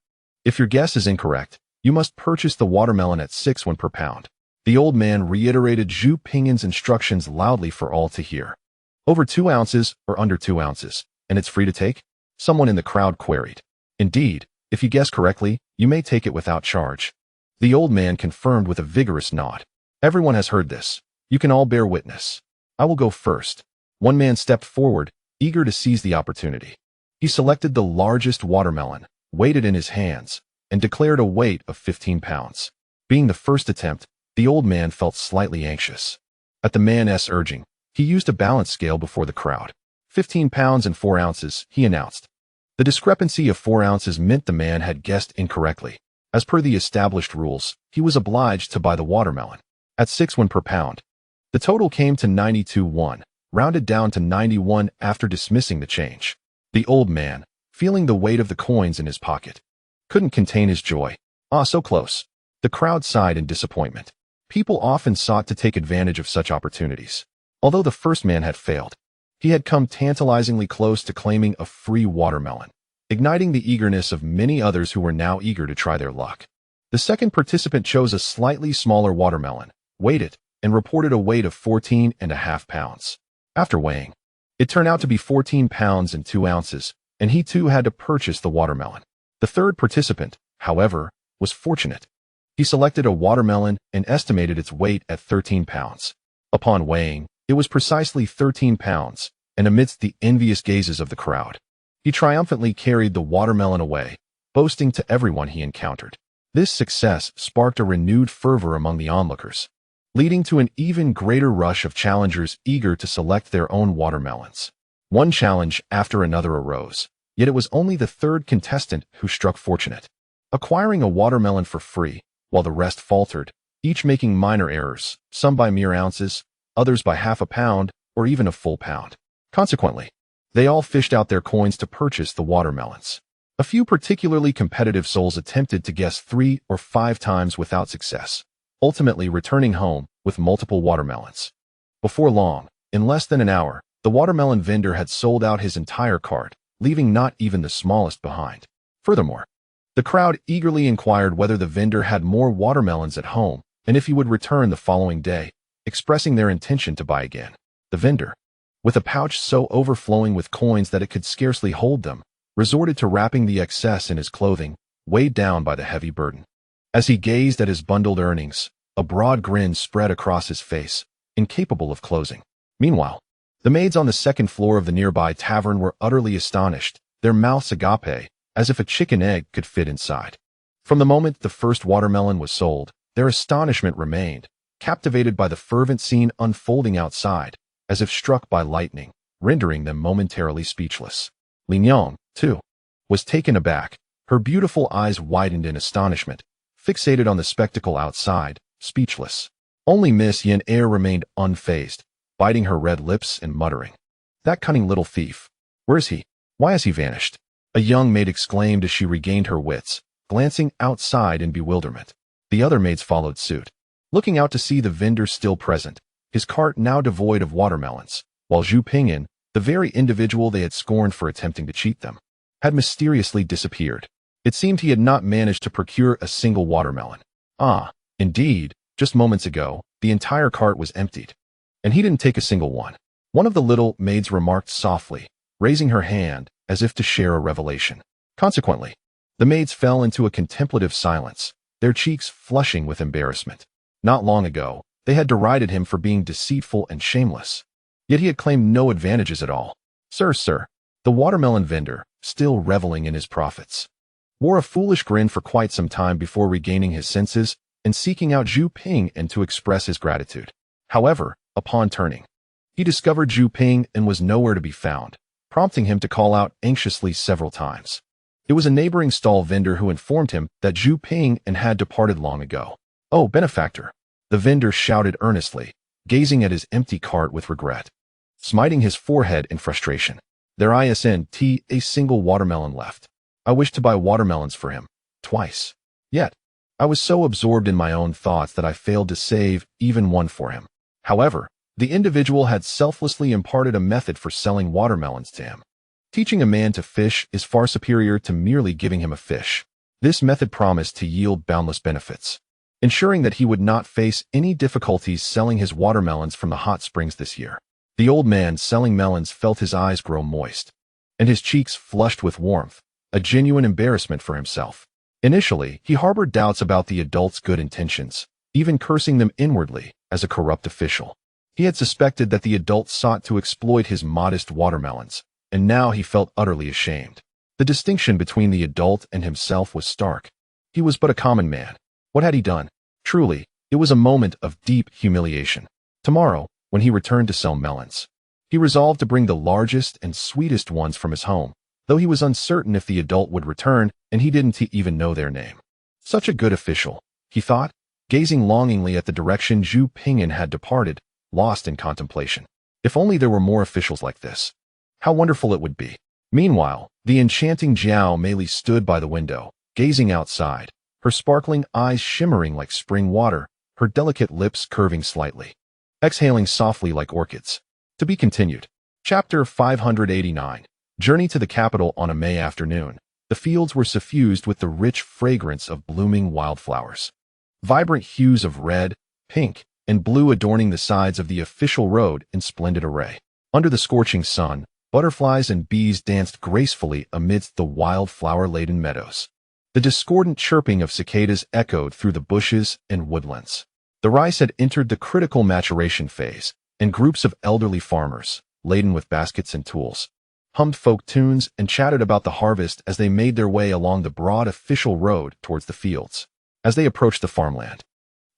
if your guess is incorrect, you must purchase the watermelon at 6 per pound. The old man reiterated Zhu Ping'an's instructions loudly for all to hear. Over 2 ounces or under 2 ounces, and it's free to take? Someone in the crowd queried. Indeed, if you guess correctly, you may take it without charge. The old man confirmed with a vigorous nod. Everyone has heard this. You can all bear witness. I will go first. One man stepped forward, eager to seize the opportunity. He selected the largest watermelon, weighed it in his hands, and declared a weight of 15 pounds. Being the first attempt, the old man felt slightly anxious. At the man's urging, he used a balance scale before the crowd. 15 pounds and 4 ounces, he announced. The discrepancy of 4 ounces meant the man had guessed incorrectly. As per the established rules, he was obliged to buy the watermelon at 6 per pound. The total came to 92 rounded down to 91 after dismissing the change. The old man, feeling the weight of the coins in his pocket, couldn't contain his joy. Ah, so close. The crowd sighed in disappointment. People often sought to take advantage of such opportunities. Although the first man had failed, he had come tantalizingly close to claiming a free watermelon, igniting the eagerness of many others who were now eager to try their luck. The second participant chose a slightly smaller watermelon, weighed it, and reported a weight of 14.5 pounds. After weighing, it turned out to be 14 pounds and 2 ounces, and he too had to purchase the watermelon. The third participant, however, was fortunate. He selected a watermelon and estimated its weight at 13 pounds. Upon weighing, it was precisely 13 pounds, and amidst the envious gazes of the crowd, he triumphantly carried the watermelon away, boasting to everyone he encountered. This success sparked a renewed fervor among the onlookers, leading to an even greater rush of challengers eager to select their own watermelons. One challenge after another arose, yet it was only the third contestant who struck fortunate, acquiring a watermelon for free, while the rest faltered, each making minor errors, some by mere ounces, others by half a pound, or even a full pound. Consequently, they all fished out their coins to purchase the watermelons. A few particularly competitive souls attempted to guess 3 or 5 times without success, ultimately returning home with multiple watermelons. Before long, in less than an hour, the watermelon vendor had sold out his entire cart, leaving not even the smallest behind. Furthermore, the crowd eagerly inquired whether the vendor had more watermelons at home and if he would return the following day, expressing their intention to buy again. The vendor, with a pouch so overflowing with coins that it could scarcely hold them, resorted to wrapping the excess in his clothing, weighed down by the heavy burden. As he gazed at his bundled earnings, a broad grin spread across his face, incapable of closing. Meanwhile, the maids on the second floor of the nearby tavern were utterly astonished, their mouths agape, as if a chicken egg could fit inside. From the moment the first watermelon was sold, their astonishment remained, captivated by the fervent scene unfolding outside, as if struck by lightning, rendering them momentarily speechless. Li Nyong, too, was taken aback. Her beautiful eyes widened in astonishment, fixated on the spectacle outside, speechless. Only Miss Yin Er remained unfazed, biting her red lips and muttering, "That cunning little thief. Where is he? Why has he vanished?" A young maid exclaimed as she regained her wits, glancing outside in bewilderment. The other maids followed suit, looking out to see the vendor still present, his cart now devoid of watermelons, while Zhu Ping'an, the very individual they had scorned for attempting to cheat them, had mysteriously disappeared. It seemed he had not managed to procure a single watermelon. Ah, indeed, just moments ago, the entire cart was emptied, and he didn't take a single one. One of the little maids remarked softly, raising her hand as if to share a revelation. Consequently, the maids fell into a contemplative silence, their cheeks flushing with embarrassment. Not long ago, they had derided him for being deceitful and shameless. Yet he had claimed no advantages at all. Sir, the watermelon vendor, still reveling in his profits, wore a foolish grin for quite some time before regaining his senses and seeking out Zhu Ping'an to express his gratitude. However, upon turning, he discovered Zhu Ping'an was nowhere to be found, prompting him to call out anxiously several times. It was a neighboring stall vendor who informed him that Zhu Ping'an had departed long ago. "Oh, benefactor," the vendor shouted earnestly, gazing at his empty cart with regret, smiting his forehead in frustration. "There isn't a single watermelon left. I wished to buy watermelons for him, twice. Yet, I was so absorbed in my own thoughts that I failed to save even one for him." However, the individual had selflessly imparted a method for selling watermelons to him. Teaching a man to fish is far superior to merely giving him a fish. This method promised to yield boundless benefits, ensuring that he would not face any difficulties selling his watermelons from the hot springs this year. The old man selling melons felt his eyes grow moist, and his cheeks flushed with warmth, a genuine embarrassment for himself. Initially, he harbored doubts about the adult's good intentions, even cursing them inwardly as a corrupt official. He had suspected that the adult sought to exploit his modest watermelons, and now he felt utterly ashamed. The distinction between the adult and himself was stark. He was but a common man. What had he done? Truly, it was a moment of deep humiliation. Tomorrow, when he returned to sell melons, he resolved to bring the largest and sweetest ones from his home, though he was uncertain if the adult would return, and he didn't even know their name. Such a good official, he thought, gazing longingly at the direction Zhu Ping'an had departed, lost in contemplation. If only there were more officials like this. How wonderful it would be. Meanwhile, the enchanting Jiao Meili stood by the window, gazing outside, her sparkling eyes shimmering like spring water, her delicate lips curving slightly, exhaling softly like orchids. To be continued. Chapter 589. Journey to the capital on a May afternoon. The fields were suffused with the rich fragrance of blooming wildflowers. Vibrant hues of red, pink, and blue adorning the sides of the official road in splendid array. Under the scorching sun, butterflies and bees danced gracefully amidst the wildflower-laden meadows. The discordant chirping of cicadas echoed through the bushes and woodlands. The rice had entered the critical maturation phase, and groups of elderly farmers, laden with baskets and tools, hummed folk tunes and chatted about the harvest as they made their way along the broad official road towards the fields. As they approached the farmland,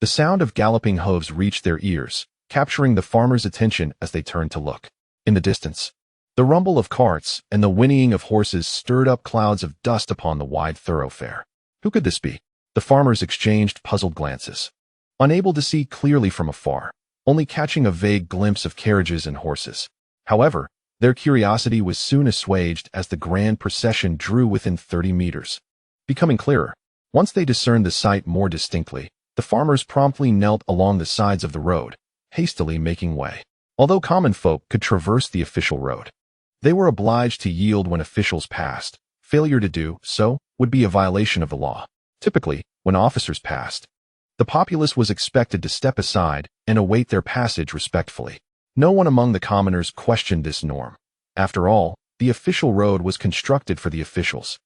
the sound of galloping hooves reached their ears, capturing the farmers' attention as they turned to look. In the distance, the rumble of carts and the whinnying of horses stirred up clouds of dust upon the wide thoroughfare. Who could this be? The farmers exchanged puzzled glances, unable to see clearly from afar, only catching a vague glimpse of carriages and horses. However, their curiosity was soon assuaged as the grand procession drew within 30 meters. Becoming clearer, once they discerned the sight more distinctly, the farmers promptly knelt along the sides of the road, hastily making way. Although common folk could traverse the official road, they were obliged to yield when officials passed. Failure to do so would be a violation of the law. Typically, when officers passed, the populace was expected to step aside and await their passage respectfully. No one among the commoners questioned this norm. After all, the official road was constructed for the officials,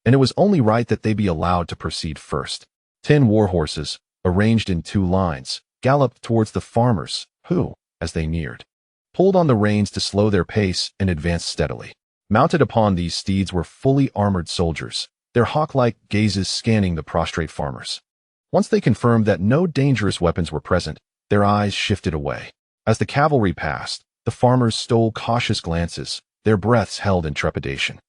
and it was only right that they be allowed to proceed first. 10 war horses, arranged in 2 lines, galloped towards the farmers, who, as they neared, pulled on the reins to slow their pace and advanced steadily. Mounted upon these steeds were fully armored soldiers, their hawk-like gazes scanning the prostrate farmers. Once they confirmed that no dangerous weapons were present, their eyes shifted away. As the cavalry passed, The farmers stole cautious glances, their breaths held in trepidation.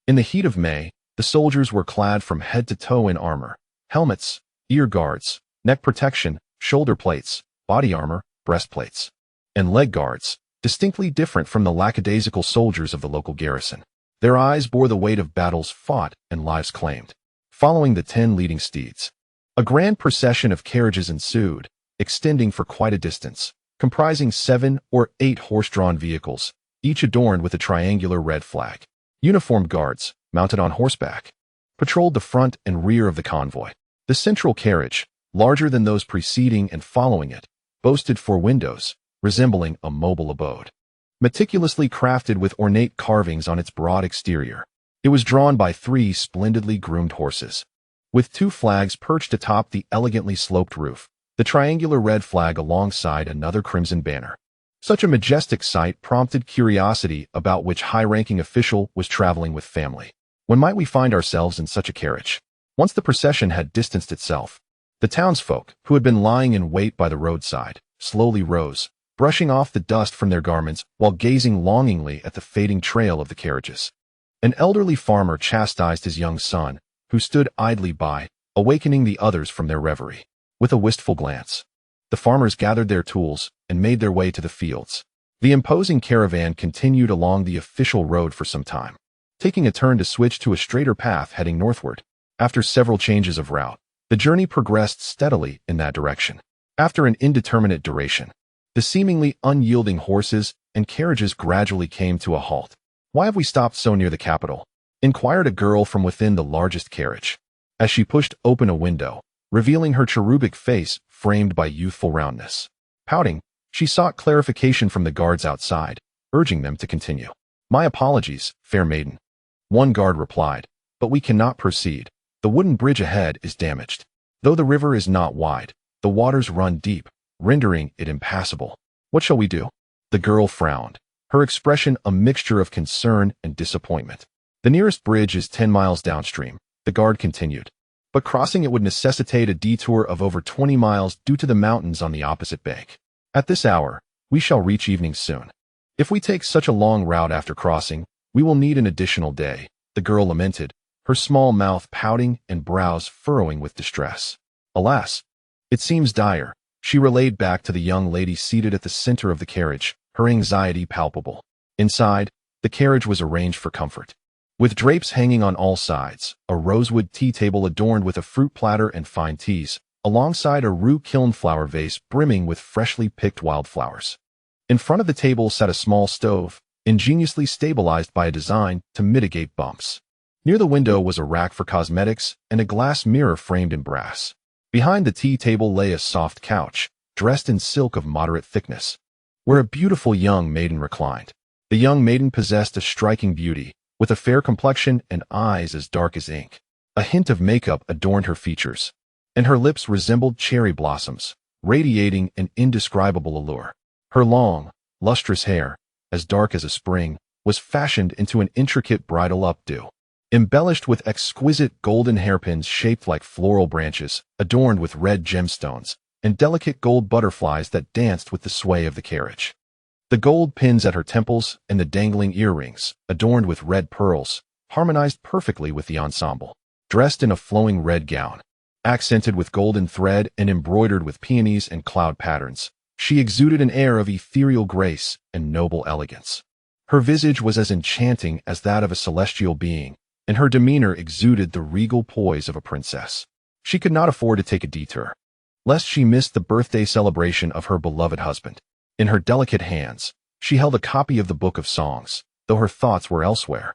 In the heat of May, the soldiers were clad from head to toe in armor, helmets, ear guards, neck protection, shoulder plates, body armor, breastplates, and leg guards, distinctly different from the lackadaisical soldiers of the local garrison. Their eyes bore the weight of battles fought and lives claimed. Following the 10 leading steeds, a grand procession of carriages ensued, extending for quite a distance, comprising 7 or 8 horse-drawn vehicles, each adorned with a triangular red flag. Uniformed guards, mounted on horseback, patrolled the front and rear of the convoy. The central carriage, larger than those preceding and following it, boasted 4 windows, resembling a mobile abode, meticulously crafted with ornate carvings on its broad exterior. It was drawn by 3 splendidly groomed horses, with 2 flags perched atop the elegantly sloped roof, the triangular red flag alongside another crimson banner. Such a majestic sight prompted curiosity about which high-ranking official was traveling with family. When might we find ourselves in such a carriage? Once the procession had distanced itself, the townsfolk, who had been lying in wait by the roadside, slowly rose, brushing off the dust from their garments while gazing longingly at the fading trail of the carriages. An elderly farmer chastised his young son, who stood idly by, awakening the others from their reverie. With a wistful glance, the farmers gathered their tools and made their way to the fields. The imposing caravan continued along the official road for some time, taking a turn to switch to a straighter path heading northward. After several changes of route, the journey progressed steadily in that direction. After an indeterminate duration, the seemingly unyielding horses and carriages gradually came to a halt. "Why have we stopped so near the capital?" inquired a girl from within the largest carriage, as she pushed open a window, revealing her cherubic face framed by youthful roundness. Pouting, she sought clarification from the guards outside, urging them to continue. "My apologies, fair maiden," one guard replied, "but we cannot proceed. The wooden bridge ahead is damaged. Though the river is not wide, the waters run deep, rendering it impassable. What shall we do?" The girl frowned, her expression a mixture of concern and disappointment. "The nearest bridge is 10 miles downstream," the guard continued, "but crossing it would necessitate a detour of over 20 miles due to the mountains on the opposite bank. At this hour, we shall reach evening soon. If we take such a long route after crossing, we will need an additional day," the girl lamented, her small mouth pouting and brows furrowing with distress. "Alas, it seems dire," she relayed back to the young lady seated at the center of the carriage, her anxiety palpable. Inside, the carriage was arranged for comfort, with drapes hanging on all sides, a rosewood tea table adorned with a fruit platter and fine teas, alongside a rue kiln flower vase brimming with freshly picked wildflowers. In front of the table sat a small stove, ingeniously stabilized by a design to mitigate bumps. Near the window was a rack for cosmetics and a glass mirror framed in brass. Behind the tea table lay a soft couch, dressed in silk of moderate thickness, where a beautiful young maiden reclined. The young maiden possessed a striking beauty, with a fair complexion and eyes as dark as ink. A hint of makeup adorned her features, and her lips resembled cherry blossoms, radiating an indescribable allure. Her long, lustrous hair, as dark as a spring, was fashioned into an intricate bridal updo, embellished with exquisite golden hairpins shaped like floral branches, adorned with red gemstones, and delicate gold butterflies that danced with the sway of the carriage. The gold pins at her temples and the dangling earrings, adorned with red pearls, harmonized perfectly with the ensemble. Dressed in a flowing red gown, accented with golden thread and embroidered with peonies and cloud patterns, she exuded an air of ethereal grace and noble elegance. Her visage was as enchanting as that of a celestial being, and her demeanor exuded the regal poise of a princess. She could not afford to take a detour, lest she missed the birthday celebration of her beloved husband. In her delicate hands, she held a copy of the Book of Songs, though her thoughts were elsewhere.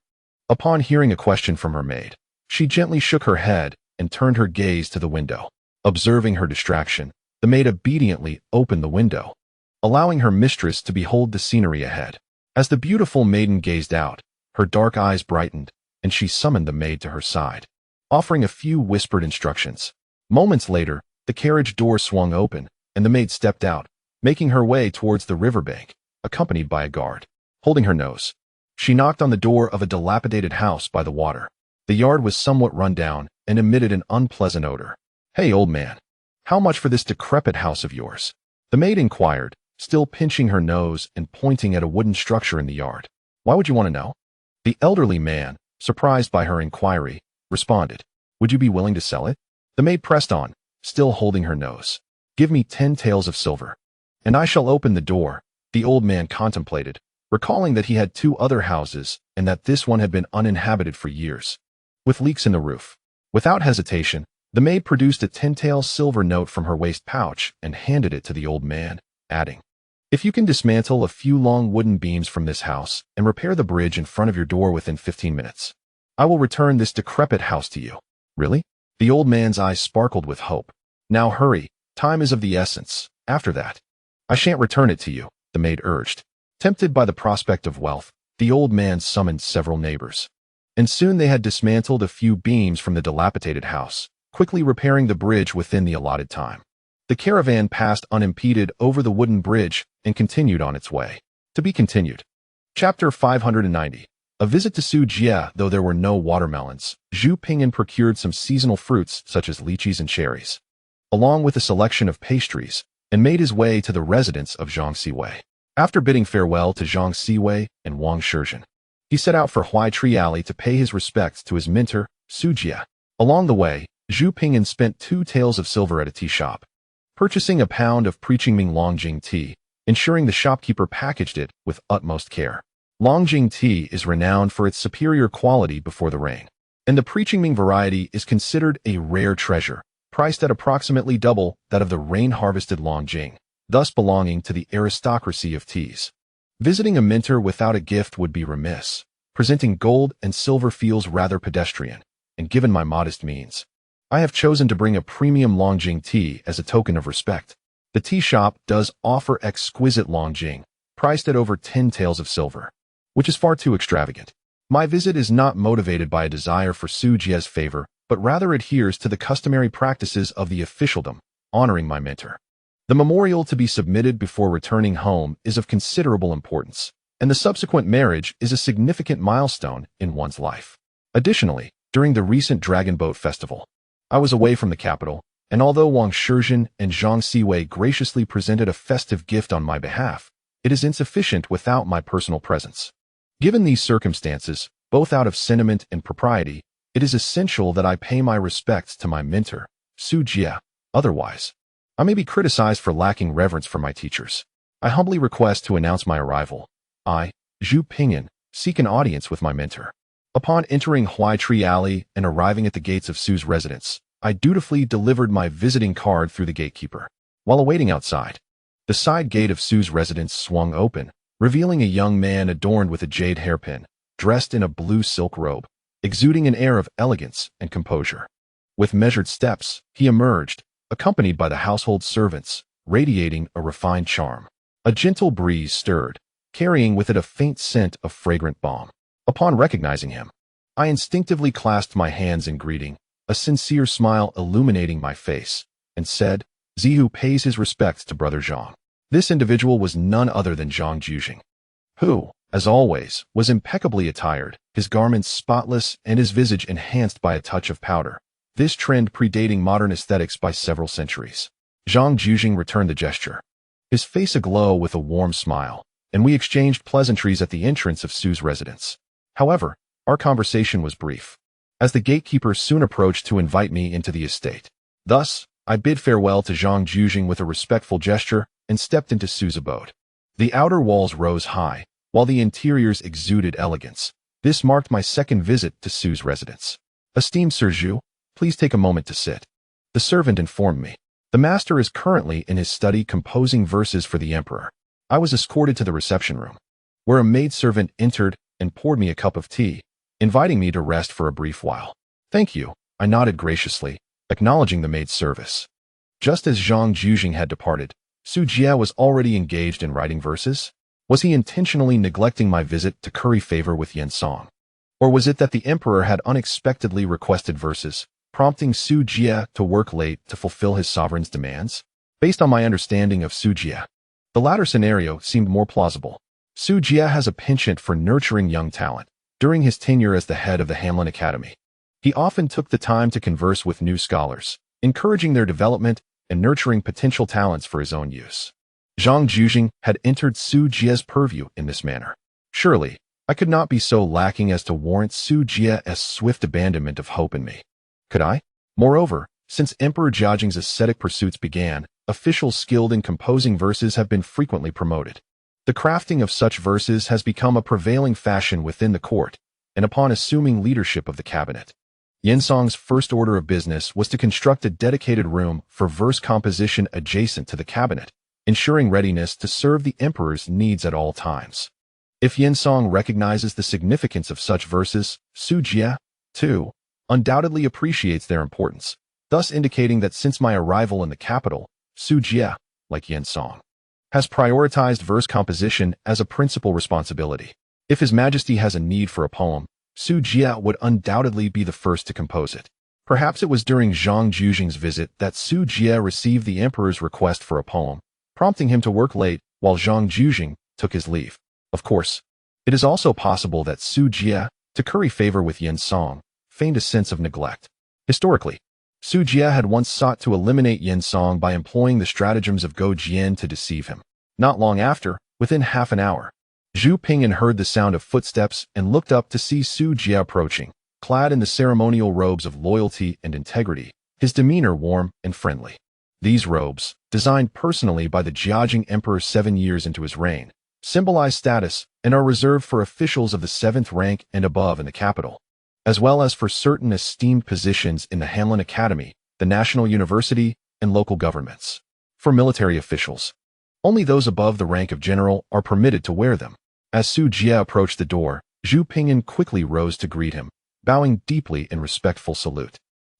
Upon hearing a question from her maid, she gently shook her head and turned her gaze to the window. Observing her distraction, the maid obediently opened the window, allowing her mistress to behold the scenery ahead. As the beautiful maiden gazed out, her dark eyes brightened, and she summoned the maid to her side, offering a few whispered instructions. Moments later, the carriage door swung open, and the maid stepped out, making her way towards the riverbank, accompanied by a guard. Holding her nose, she knocked on the door of a dilapidated house by the water. The yard was somewhat run down and emitted an unpleasant odor. "Hey, old man, how much for this decrepit house of yours?" the maid inquired, still pinching her nose and pointing at a wooden structure in the yard. Why would you want to know? The elderly man, surprised by her inquiry, responded, Would you be willing to sell it? The maid pressed on, still holding her nose. Give me 10 taels of silver, and I shall open the door. The old man contemplated, recalling that he had 2 other houses and that this one had been uninhabited for years, with leaks in the roof. Without hesitation, the maid produced a 10-tael silver note from her waist pouch and handed it to the old man, adding, If you can dismantle a few long wooden beams from this house and repair the bridge in front of your door within 15 minutes, I will return this decrepit house to you. Really? The old man's eyes sparkled with hope. Now hurry, time is of the essence. After that, I shan't return it to you, the maid urged. Tempted by the prospect of wealth, the old man summoned several neighbors. And soon they had dismantled a few beams from the dilapidated house, quickly repairing the bridge within the allotted time. The caravan passed unimpeded over the wooden bridge and continued on its way. To be continued. Chapter 590. A visit to Su Jie. Though there were no watermelons, Zhu Ping'an procured some seasonal fruits such as lychees and cherries, along with a selection of pastries, and made his way to the residence of Zhang Siwei. After bidding farewell to Zhang Siwei and Wang Shizhen, he set out for Huai Tree Alley to pay his respects to his mentor, Su Jie. Along the way, Zhu Ping'an spent 2 taels of silver at a tea shop, purchasing a pound of Preachingming Longjing tea, ensuring the shopkeeper packaged it with utmost care. Longjing tea is renowned for its superior quality before the rain, and the Preachingming variety is considered a rare treasure, priced at approximately double that of the rain-harvested Longjing, thus belonging to the aristocracy of teas. Visiting a mentor without a gift would be remiss. Presenting gold and silver feels rather pedestrian, and given my modest means, I have chosen to bring a premium Longjing tea as a token of respect. The tea shop does offer exquisite Longjing, priced at over 10 taels of silver, which is far too extravagant. My visit is not motivated by a desire for Su Jie's favor, but rather adheres to the customary practices of the officialdom, honoring my mentor. The memorial to be submitted before returning home is of considerable importance, and the subsequent marriage is a significant milestone in one's life. Additionally, during the recent Dragon Boat Festival, I was away from the capital, and although Wang Shizhen and Zhang Siwei graciously presented a festive gift on my behalf, it is insufficient without my personal presence. Given these circumstances, both out of sentiment and propriety, it is essential that I pay my respects to my mentor, Su Jie. Otherwise, I may be criticized for lacking reverence for my teachers. I humbly request to announce my arrival. I, Zhu Ping'an, seek an audience with my mentor. Upon entering Huai Tree Alley and arriving at the gates of Su's residence, I dutifully delivered my visiting card through the gatekeeper. While awaiting outside, the side gate of Su's residence swung open, revealing a young man adorned with a jade hairpin, dressed in a blue silk robe, exuding an air of elegance and composure. With measured steps, he emerged, accompanied by the household servants, radiating a refined charm. A gentle breeze stirred, carrying with it a faint scent of fragrant balm. Upon recognizing him, I instinctively clasped my hands in greeting, a sincere smile illuminating my face, and said, Zihu pays his respects to Brother Zhang. This individual was none other than Zhang Zhuxing, who, as always, was impeccably attired, his garments spotless and his visage enhanced by a touch of powder, this trend predating modern aesthetics by several centuries. Zhang Zhuxing returned the gesture, his face aglow with a warm smile, and we exchanged pleasantries at the entrance of Su's residence. However, our conversation was brief, as the gatekeeper soon approached to invite me into the estate. Thus, I bid farewell to Zhang Zhuxing with a respectful gesture and stepped into Su's abode. The outer walls rose high, while the interiors exuded elegance. This marked my second visit to Su's residence. Esteemed Sir Zhu, please take a moment to sit. The servant informed me. The master is currently in his study composing verses for the emperor. I was escorted to the reception room, where a maidservant entered and poured me a cup of tea, inviting me to rest for a brief while. Thank you, I nodded graciously, acknowledging the maid's service. Just as Zhang Zhuxing had departed, Su Jie was already engaged in writing verses. Was he intentionally neglecting my visit to curry favor with Yen Song? Or was it that the emperor had unexpectedly requested verses, prompting Su Jie to work late to fulfill his sovereign's demands? Based on my understanding of Su Jie, the latter scenario seemed more plausible. Su Jie has a penchant for nurturing young talent. During his tenure as the head of the Hanlin Academy, he often took the time to converse with new scholars, encouraging their development and nurturing potential talents for his own use. Zhang Zhuxing had entered Su Jie's purview in this manner. Surely, I could not be so lacking as to warrant Su Jie's swift abandonment of hope in me. Could I? Moreover, since Emperor Jiajing's ascetic pursuits began, officials skilled in composing verses have been frequently promoted. The crafting of such verses has become a prevailing fashion within the court, and upon assuming leadership of the cabinet, Yensong's first order of business was to construct a dedicated room for verse composition adjacent to the cabinet, ensuring readiness to serve the emperor's needs at all times. If Yensong recognizes the significance of such verses, Su Jie, too, undoubtedly appreciates their importance, thus indicating that since my arrival in the capital, Su Jie, like Yensong, has prioritized verse composition as a principal responsibility. If His Majesty has a need for a poem, Su Jie would undoubtedly be the first to compose it. Perhaps it was during Zhang Zhuxing's visit that Su Jie received the emperor's request for a poem, prompting him to work late while Zhang Zhuxing took his leave. Of course, it is also possible that Su Jie, to curry favor with Yensong, feigned a sense of neglect. Historically, Su Jie had once sought to eliminate Yensong by employing the stratagems of Go Jian to deceive him. Not long after, within half an hour, Zhu Ping'an heard the sound of footsteps and looked up to see Su Jie approaching, clad in the ceremonial robes of loyalty and integrity, his demeanor warm and friendly. These robes, designed personally by the Jiajing Emperor 7 years into his reign, symbolize status and are reserved for officials of the 7th rank and above in the capital, as well as for certain esteemed positions in the Hanlin Academy, the National University, and local governments. For military officials, only those above the rank of general are permitted to wear them. As Su Jie approached the door, Zhu Ping'an quickly rose to greet him, bowing deeply in respectful salute.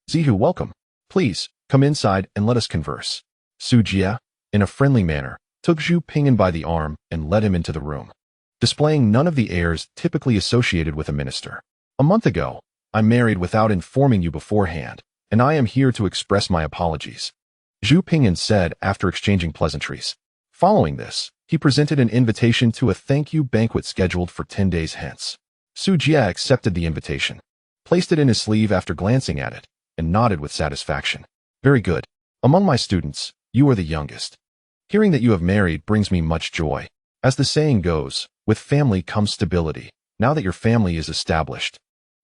"Zihu, welcome. Please, come inside and let us converse." Su Jie, in a friendly manner, took Zhu Ping'an by the arm and led him into the room, displaying none of the airs typically associated with a minister. "A month ago, I married without informing you beforehand, and I am here to express my apologies," Zhu Ping'an said after exchanging pleasantries. Following this, he presented an invitation to a thank-you banquet scheduled for 10 days hence. Su Jie accepted the invitation, placed it in his sleeve after glancing at it, and nodded with satisfaction. "Very good. Among my students, you are the youngest. Hearing that you have married brings me much joy. As the saying goes, with family comes stability. Now that your family is established,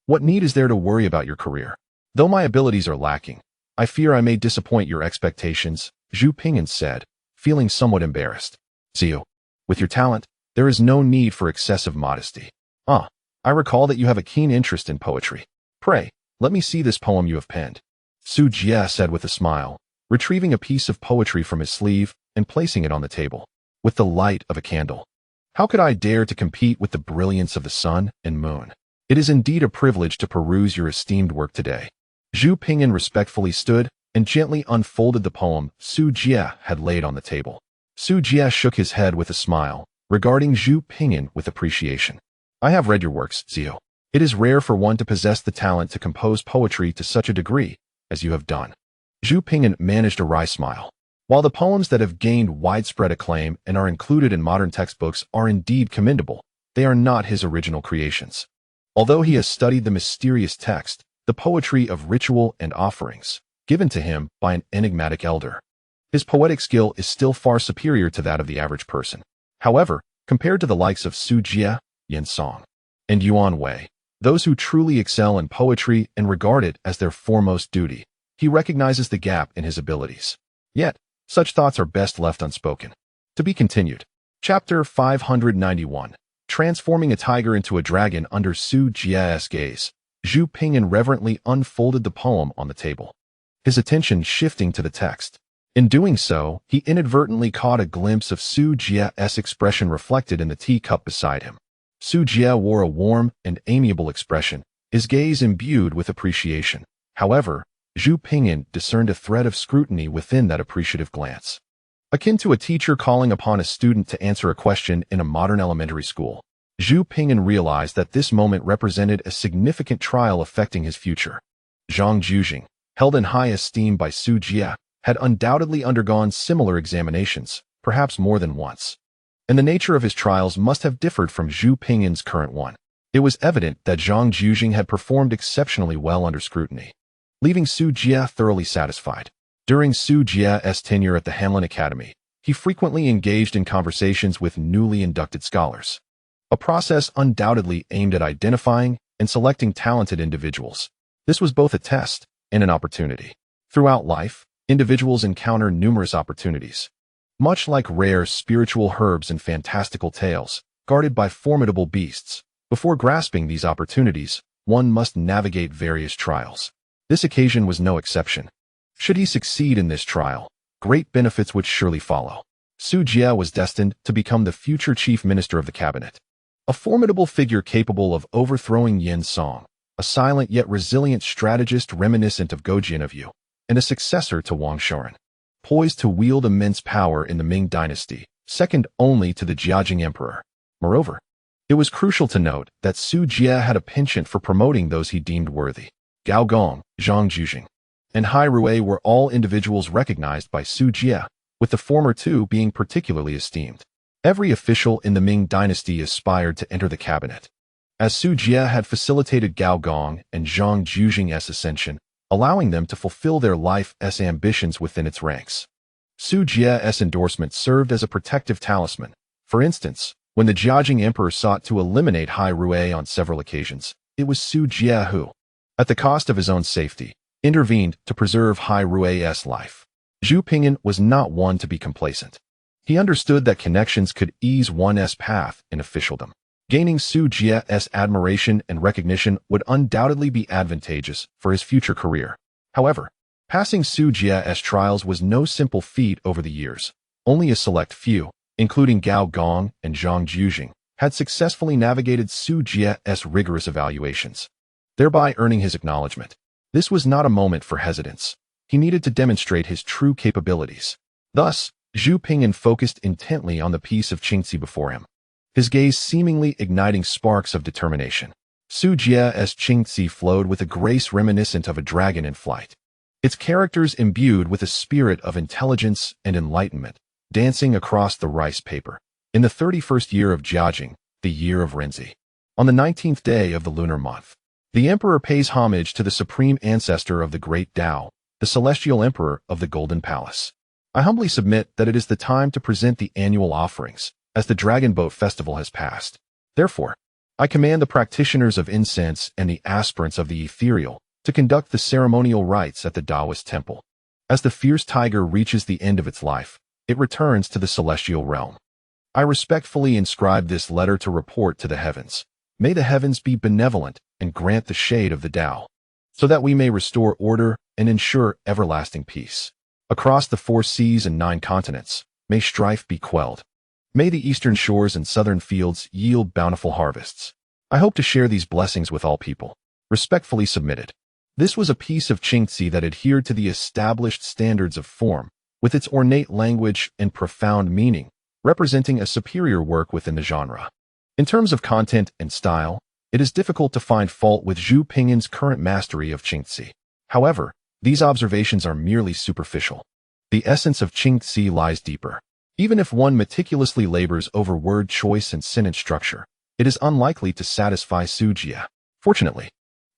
what need is there to worry about your career? Though my abilities are lacking, I fear I may disappoint your expectations," Zhu Ping'an said, feeling somewhat embarrassed. "Ziyu, with your talent, there is no need for excessive modesty. I recall that you have a keen interest in poetry. Pray, let me see this poem you have penned," Su Jie said with a smile, retrieving a piece of poetry from his sleeve and placing it on the table, with the light of a candle. "How could I dare to compete with the brilliance of the sun and moon? It is indeed a privilege to peruse your esteemed work today." Zhu Ping'an respectfully stood and gently unfolded the poem Su Jie had laid on the table. Su Jie shook his head with a smile, regarding Zhu Ping'an with appreciation. "I have read your works, Ziyu. It is rare for one to possess the talent to compose poetry to such a degree as you have done." Zhu Ping'an managed a wry smile. While the poems that have gained widespread acclaim and are included in modern textbooks are indeed commendable, they are not his original creations. Although he has studied the mysterious text, the poetry of ritual and offerings, given to him by an enigmatic elder, his poetic skill is still far superior to that of the average person. However, compared to the likes of Su Jie, Yensong, and Yuan Wei, those who truly excel in poetry and regard it as their foremost duty, he recognizes the gap in his abilities. Yet, such thoughts are best left unspoken. To be continued. Chapter 591. Transforming a tiger into a dragon under Su Jie's gaze, Zhu Ping'an reverently unfolded the poem on the table, his attention shifting to the text. In doing so, he inadvertently caught a glimpse of Su Jie's expression reflected in the teacup beside him. Su Jie wore a warm and amiable expression, his gaze imbued with appreciation. However, Zhu Ping'an discerned a thread of scrutiny within that appreciative glance, akin to a teacher calling upon a student to answer a question in a modern elementary school. Zhu Ping'an realized that this moment represented a significant trial affecting his future. Zhang Zhuxing, held in high esteem by Su Jie, had undoubtedly undergone similar examinations, perhaps more than once, and the nature of his trials must have differed from Zhu Ping'an's current one. It was evident that Zhang Zhuxing had performed exceptionally well under scrutiny, leaving Su Jie thoroughly satisfied. During Su Jie's tenure at the Hanlin Academy, he frequently engaged in conversations with newly inducted scholars, a process undoubtedly aimed at identifying and selecting talented individuals. This was both a test and an opportunity. Throughout life, individuals encounter numerous opportunities. Much like rare spiritual herbs and fantastical tales, guarded by formidable beasts, before grasping these opportunities, one must navigate various trials. This occasion was no exception. Should he succeed in this trial, great benefits would surely follow. Su Jie was destined to become the future chief minister of the cabinet, a formidable figure capable of overthrowing Yin Song, a silent yet resilient strategist reminiscent of Go Jianyu, and a successor to Wang Shuren, poised to wield immense power in the Ming dynasty, second only to the Jiajing emperor. Moreover, it was crucial to note that Su Jie had a penchant for promoting those he deemed worthy. Gao Gong, Zhang Juzheng, and Hai Rui were all individuals recognized by Su Jie, with the former two being particularly esteemed. Every official in the Ming dynasty aspired to enter the cabinet. As Su Jie had facilitated Gao Gong and Zhang Juzheng's ascension, allowing them to fulfill their life's ambitions within its ranks. Su Jie's endorsement served as a protective talisman. For instance, when the Jiajing emperor sought to eliminate Hai Rui on several occasions, it was Su Jie who, at the cost of his own safety, intervened to preserve Hai Rui's life. Zhu Ping'an was not one to be complacent. He understood that connections could ease one's path in officialdom. Gaining Su Jie's admiration and recognition would undoubtedly be advantageous for his future career. However, passing Su Jie's trials was no simple feat over the years. Only a select few, including Gao Gong and Zhang Juzheng, had successfully navigated Su Jie's rigorous evaluations, thereby earning his acknowledgement. This was not a moment for hesitance. He needed to demonstrate his true capabilities. Thus, Zhu Ping'an focused intently on the piece of Qingci before him, his gaze seemingly igniting sparks of determination. Su Jie's Qingci flowed with a grace reminiscent of a dragon in flight, its characters imbued with a spirit of intelligence and enlightenment, dancing across the rice paper. In the 31st year of Jiajing, the year of Renzi, on the 19th day of the lunar month, the emperor pays homage to the supreme ancestor of the great Tao, the celestial emperor of the Golden Palace. I humbly submit that it is the time to present the annual offerings, as the Dragon Boat Festival has passed. Therefore, I command the practitioners of incense and the aspirants of the ethereal to conduct the ceremonial rites at the Taoist temple. As the fierce tiger reaches the end of its life, it returns to the celestial realm. I respectfully inscribe this letter to report to the heavens. May the heavens be benevolent and grant the shade of the Tao, so that we may restore order and ensure everlasting peace. Across the 4 seas and 9 continents, may strife be quelled. May the eastern shores and southern fields yield bountiful harvests. I hope to share these blessings with all people. Respectfully submitted. This was a piece of Qingci that adhered to the established standards of form, with its ornate language and profound meaning, representing a superior work within the genre. In terms of content and style, it is difficult to find fault with Zhu Ping'an's current mastery of Qingci. However, these observations are merely superficial. The essence of Qingci lies deeper. Even if one meticulously labors over word choice and sentence structure, it is unlikely to satisfy Su Jie. Fortunately,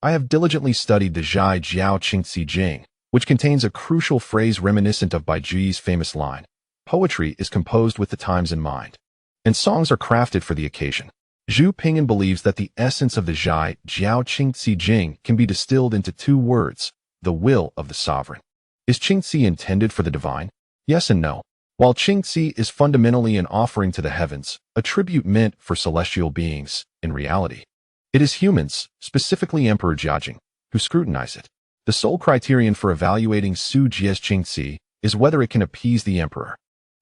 I have diligently studied the Zhai Jiao Qingci Jing, which contains a crucial phrase reminiscent of Bai Juyi's famous line, "Poetry is composed with the times in mind, and songs are crafted for the occasion." Zhu Ping'an believes that the essence of the Zhai Jiao Qingci Jing can be distilled into 2 words, the will of the sovereign. Is Qingci intended for the divine? Yes and no. While Qingci is fundamentally an offering to the heavens, a tribute meant for celestial beings, in reality, it is humans, specifically Emperor Jiajing, who scrutinize it. The sole criterion for evaluating Su Jie's Qingci is whether it can appease the emperor.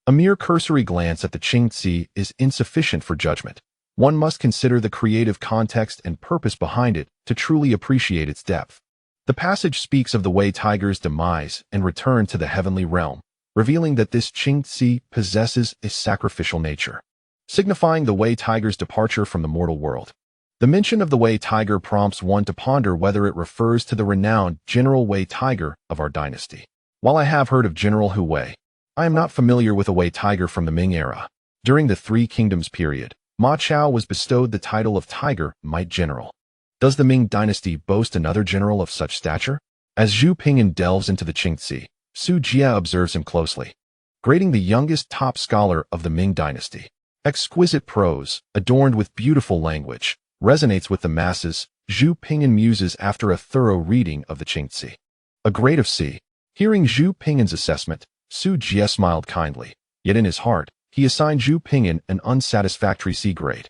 A mere cursory glance at the Qingci is insufficient for judgment. One must consider the creative context and purpose behind it to truly appreciate its depth. The passage speaks of the Wei tiger's demise and return to the heavenly realm, revealing that this Qingci possesses a sacrificial nature, signifying the Wei tiger's departure from the mortal world. The mention of the Wei tiger prompts one to ponder whether it refers to the renowned General Wei tiger of our dynasty. While I have heard of General Hu Wei, I am not familiar with a Wei tiger from the Ming era. During the 3 Kingdoms period, Ma Chao was bestowed the title of Tiger Might General. Does the Ming dynasty boast another general of such stature? As Zhu Ping'an delves into the Qingci, Su Jie observes him closely. grading the youngest top scholar of the Ming dynasty. Exquisite prose, adorned with beautiful language, resonates with the masses, Zhu Ping'an muses after a thorough reading of the Qingzi. A grade of C. Hearing Zhu Ping'an's assessment, Su Jie smiled kindly, yet in his heart, he assigned Zhu Ping'an an unsatisfactory C grade.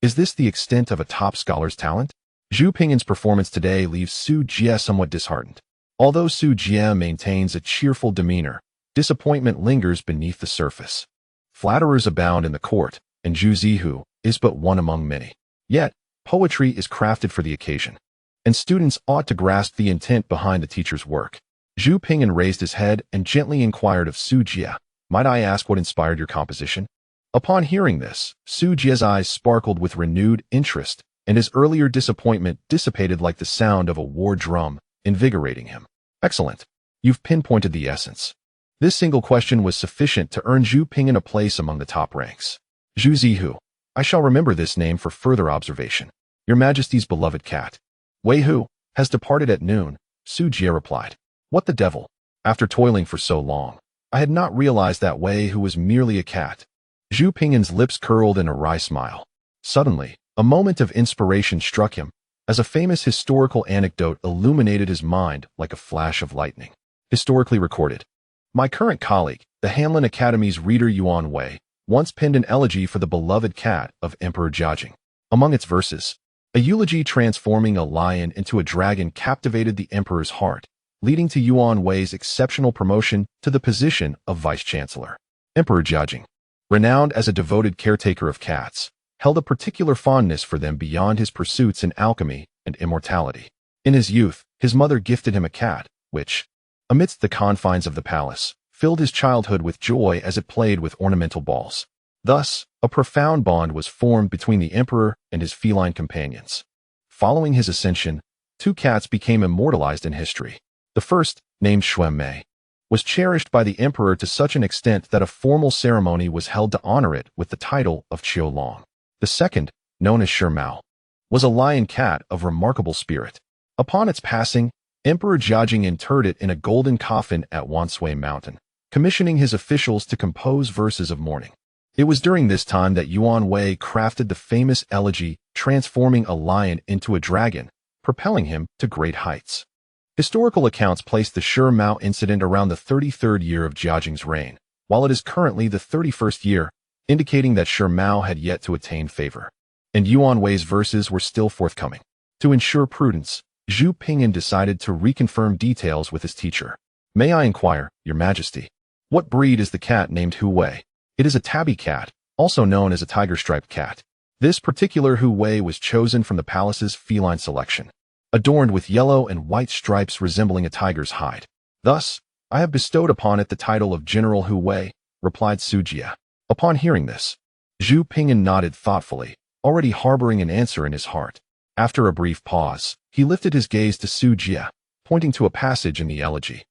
Is this the extent of a top scholar's talent? Zhu Ping'an's performance today leaves Su Jie somewhat disheartened. Although Su Jie maintains a cheerful demeanor, disappointment lingers beneath the surface. Flatterers abound in the court, and Zhu Zihu is but one among many. Yet, poetry is crafted for the occasion, and students ought to grasp the intent behind the teacher's work. Zhu Ping'an raised his head and gently inquired of Su Jie, "Might I ask what inspired your composition?" Upon hearing this, Su Jie's eyes sparkled with renewed interest, and his earlier disappointment dissipated like the sound of a war drum, invigorating him. "Excellent. You've pinpointed the essence." This single question was sufficient to earn Zhu Ping'an a place among the top ranks. "Zhu Zihu, I shall remember this name for further observation. Your Majesty's beloved cat, Wei Hu, has departed at noon," Su Jie replied. "What the devil? After toiling for so long, I had not realized that Wei Hu was merely a cat." Zhu Ping'an's lips curled in a wry smile. Suddenly, a moment of inspiration struck him, as a famous historical anecdote illuminated his mind like a flash of lightning. Historically recorded. My current colleague, the Hanlin Academy's reader Yuan Wei, once penned an elegy for the beloved cat of Emperor Jiajing. Among its verses, a eulogy transforming a lion into a dragon captivated the emperor's heart, leading to Yuan Wei's exceptional promotion to the position of vice-chancellor. Emperor Jiajing, renowned as a devoted caretaker of cats, held a particular fondness for them beyond his pursuits in alchemy and immortality. In his youth, his mother gifted him a cat, which, amidst the confines of the palace, filled his childhood with joy as it played with ornamental balls. Thus, a profound bond was formed between the emperor and his feline companions. Following his ascension, 2 cats became immortalized in history. The first, named Xuanmei, was cherished by the emperor to such an extent that a formal ceremony was held to honor it with the title of Qiulong. The second, known as Shimao, was a lion cat of remarkable spirit. Upon its passing, Emperor Jiajing interred it in a golden coffin at Wanshui Mountain, commissioning his officials to compose verses of mourning. It was during this time that Yuan Wei crafted the famous elegy transforming a lion into a dragon, propelling him to great heights. Historical accounts place the Shimao incident around the 33rd year of Jiajing's reign, while it is currently the 31st year, indicating that Shimao had yet to attain favor, and Yuan Wei's verses were still forthcoming. To ensure prudence, Zhu Ping'an decided to reconfirm details with his teacher. "May I inquire, Your Majesty, what breed is the cat named Hu Wei?" "It is a tabby cat, also known as a tiger-striped cat. This particular Hu Wei was chosen from the palace's feline selection, adorned with yellow and white stripes resembling a tiger's hide. Thus, I have bestowed upon it the title of General Hu Wei," replied Su Jie. Upon hearing this, Zhu Ping'an nodded thoughtfully, already harboring an answer in his heart. After a brief pause, he lifted his gaze to Su Jie, pointing to a passage in the elegy,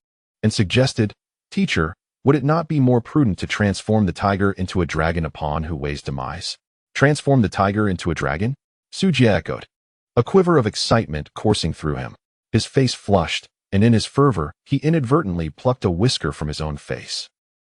and suggested, "Teacher, would it not be more prudent to transform the tiger into a dragon upon Hu Wei's demise?" "Transform the tiger into a dragon?" Su Jie echoed, a quiver of excitement coursing through him. His face flushed, and in his fervor, he inadvertently plucked a whisker from his own face.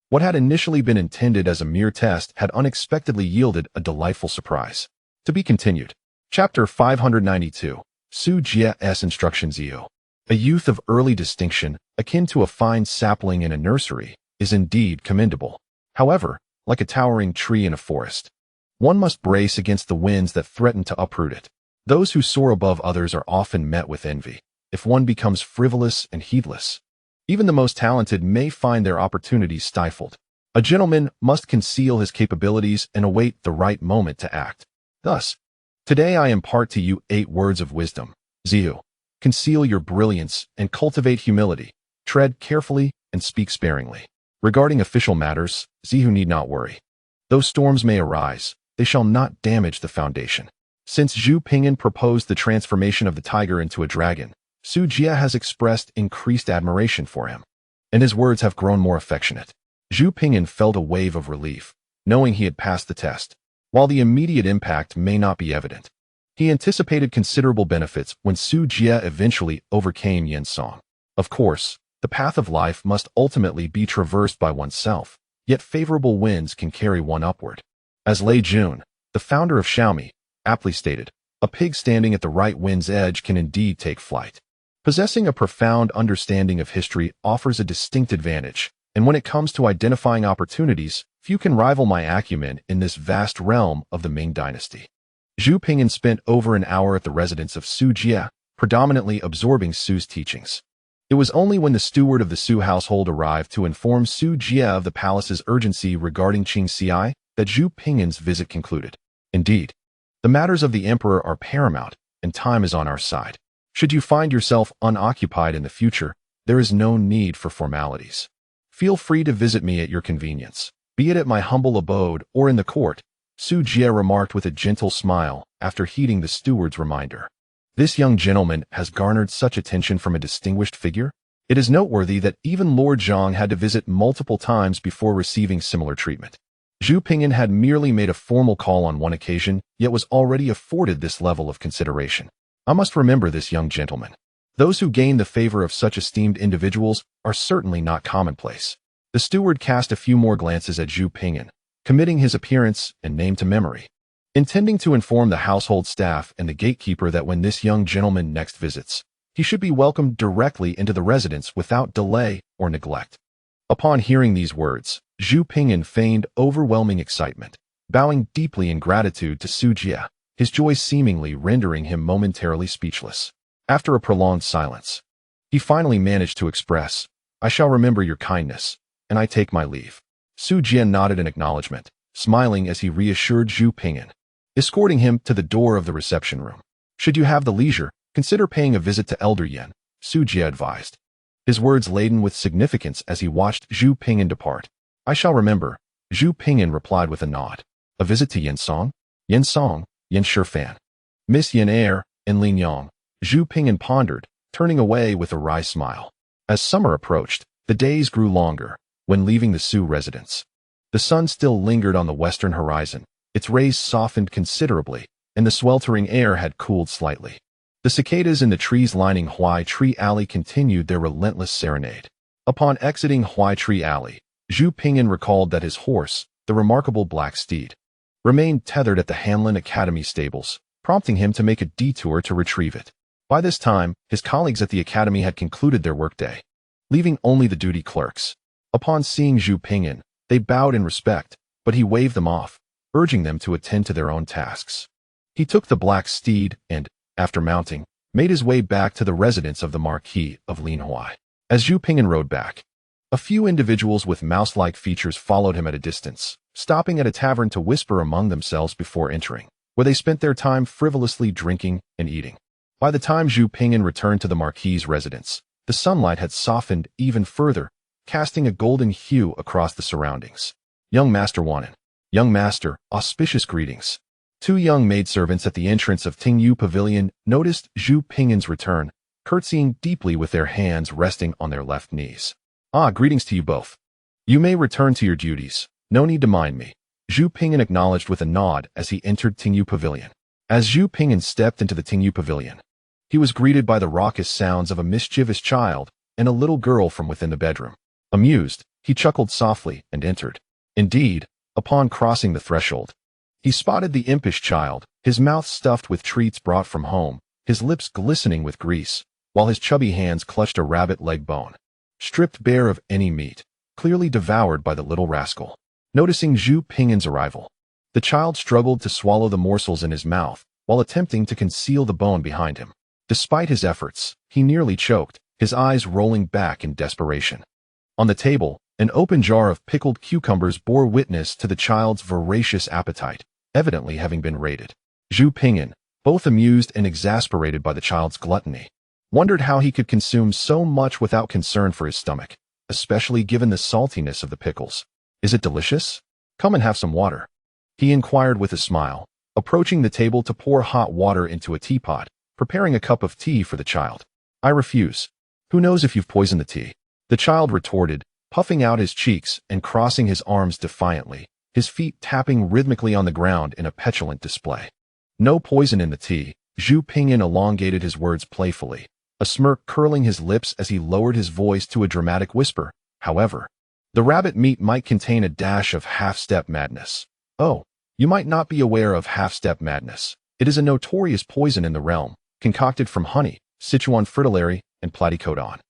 What had initially been intended as a mere test had unexpectedly yielded a delightful surprise. To be continued. Chapter 592. Su Jie's Instruction Ziyu. A youth of early distinction, akin to a fine sapling in a nursery, is indeed commendable. However, like a towering tree in a forest, one must brace against the winds that threaten to uproot it. Those who soar above others are often met with envy. If one becomes frivolous and heedless, even the most talented may find their opportunities stifled. A gentleman must conceal his capabilities and await the right moment to act. Thus, today I impart to you 8 words of wisdom. Ziyu, conceal your brilliance and cultivate humility. Tread carefully and speak sparingly. Regarding official matters, Ziyu need not worry. Though storms may arise, they shall not damage the foundation. Since Zhu Ping'an proposed the transformation of the tiger into a dragon, Su Jie has expressed increased admiration for him, and his words have grown more affectionate. Zhu Ping'an felt a wave of relief, knowing he had passed the test. While the immediate impact may not be evident, he anticipated considerable benefits when Su Jie eventually overcame Yen Song. Of course, the path of life must ultimately be traversed by oneself, yet favorable winds can carry one upward. As Lei Jun, the founder of Xiaomi, aptly stated, a pig standing at the right wind's edge can indeed take flight. Possessing a profound understanding of history offers a distinct advantage, and when it comes to identifying opportunities, few can rival my acumen in this vast realm of the Ming dynasty. Zhu Ping'an spent over an hour at the residence of Su Jie, predominantly absorbing Su's teachings. It was only when the steward of the Su household arrived to inform Su Jie of the palace's urgency regarding Qing Xi that Zhu Ping'an's visit concluded. Indeed, the matters of the emperor are paramount, and time is on our side. Should you find yourself unoccupied in the future, there is no need for formalities. Feel free to visit me at your convenience, be it at my humble abode or in the court, Su Jie remarked with a gentle smile after heeding the steward's reminder. This young gentleman has garnered such attention from a distinguished figure. It is noteworthy that even Lord Zhang had to visit multiple times before receiving similar treatment. Zhu Ping'an had merely made a formal call on one occasion, yet was already afforded this level of consideration. I must remember this young gentleman. Those who gain the favor of such esteemed individuals are certainly not commonplace. The steward cast a few more glances at Zhu Ping'an, committing his appearance and name to memory, intending to inform the household staff and the gatekeeper that when this young gentleman next visits, he should be welcomed directly into the residence without delay or neglect. Upon hearing these words, Zhu Ping'an feigned overwhelming excitement, bowing deeply in gratitude to Su Jie, his joy seemingly rendering him momentarily speechless. After a prolonged silence, he finally managed to express, "I shall remember your kindness, and I take my leave." Su Jie nodded in acknowledgement, smiling as he reassured Zhu Ping'an, escorting him to the door of the reception room. "Should you have the leisure, consider paying a visit to Elder Yan," Su Jie advised, his words laden with significance as he watched Zhu Ping'an depart. "I shall remember," Zhu Ping'an replied with a nod. "A visit to Yan Song?" "Yan Song, Yan Shifan, Miss Yan Er, and Lin Yong," Zhu Ping'an pondered, turning away with a wry smile. As summer approached, the days grew longer. When leaving the Su residence, the sun still lingered on the western horizon. Its rays softened considerably, and the sweltering air had cooled slightly. The cicadas in the trees lining Huai Tree Alley continued their relentless serenade. Upon exiting Huai Tree Alley, Zhu Ping'an recalled that his horse, the remarkable black steed, remained tethered at the Hanlin Academy stables, prompting him to make a detour to retrieve it. By this time, his colleagues at the academy had concluded their workday, leaving only the duty clerks. Upon seeing Zhu Ping'an, they bowed in respect, but he waved them off, urging them to attend to their own tasks. He took the black steed and, after mounting, made his way back to the residence of the Marquis of Linhuai. As Zhu Ping'an rode back, a few individuals with mouse-like features followed him at a distance, stopping at a tavern to whisper among themselves before entering, where they spent their time frivolously drinking and eating. By the time Zhu Ping'an returned to the Marquis's residence, the sunlight had softened even further, casting a golden hue across the surroundings. "Young Master Wanan." "Young Master, auspicious greetings." Two young maidservants at the entrance of Tingyu Pavilion noticed Zhu Ping'an's return, curtsying deeply with their hands resting on their left knees. "Ah, greetings to you both. You may return to your duties. No need to mind me," Zhu Ping'an acknowledged with a nod as he entered Tingyu Pavilion. As Zhu Ping'an stepped into the Tingyu Pavilion, he was greeted by the raucous sounds of a mischievous child and a little girl from within the bedroom. Amused, he chuckled softly and entered. Indeed, upon crossing the threshold, he spotted the impish child, his mouth stuffed with treats brought from home, his lips glistening with grease, while his chubby hands clutched a rabbit leg bone, stripped bare of any meat, clearly devoured by the little rascal. Noticing Zhu Ping'an's arrival, the child struggled to swallow the morsels in his mouth while attempting to conceal the bone behind him. Despite his efforts, he nearly choked, his eyes rolling back in desperation. On the table, an open jar of pickled cucumbers bore witness to the child's voracious appetite, evidently having been raided. Zhu Ping'an, both amused and exasperated by the child's gluttony, wondered how he could consume so much without concern for his stomach, especially given the saltiness of the pickles. "Is it delicious? Come and have some water," he inquired with a smile, approaching the table to pour hot water into a teapot, preparing a cup of tea for the child. "I refuse. Who knows if you've poisoned the tea?" the child retorted, puffing out his cheeks and crossing his arms defiantly, his feet tapping rhythmically on the ground in a petulant display. "No poison in the tea," Zhu Ping'an elongated his words playfully, a smirk curling his lips as he lowered his voice to a dramatic whisper. "However, The rabbit meat might contain a dash of half-step madness. Oh, you might not be aware of half-step madness. It is a notorious poison in the realm, concocted from honey, Sichuan fritillary, and platycodon,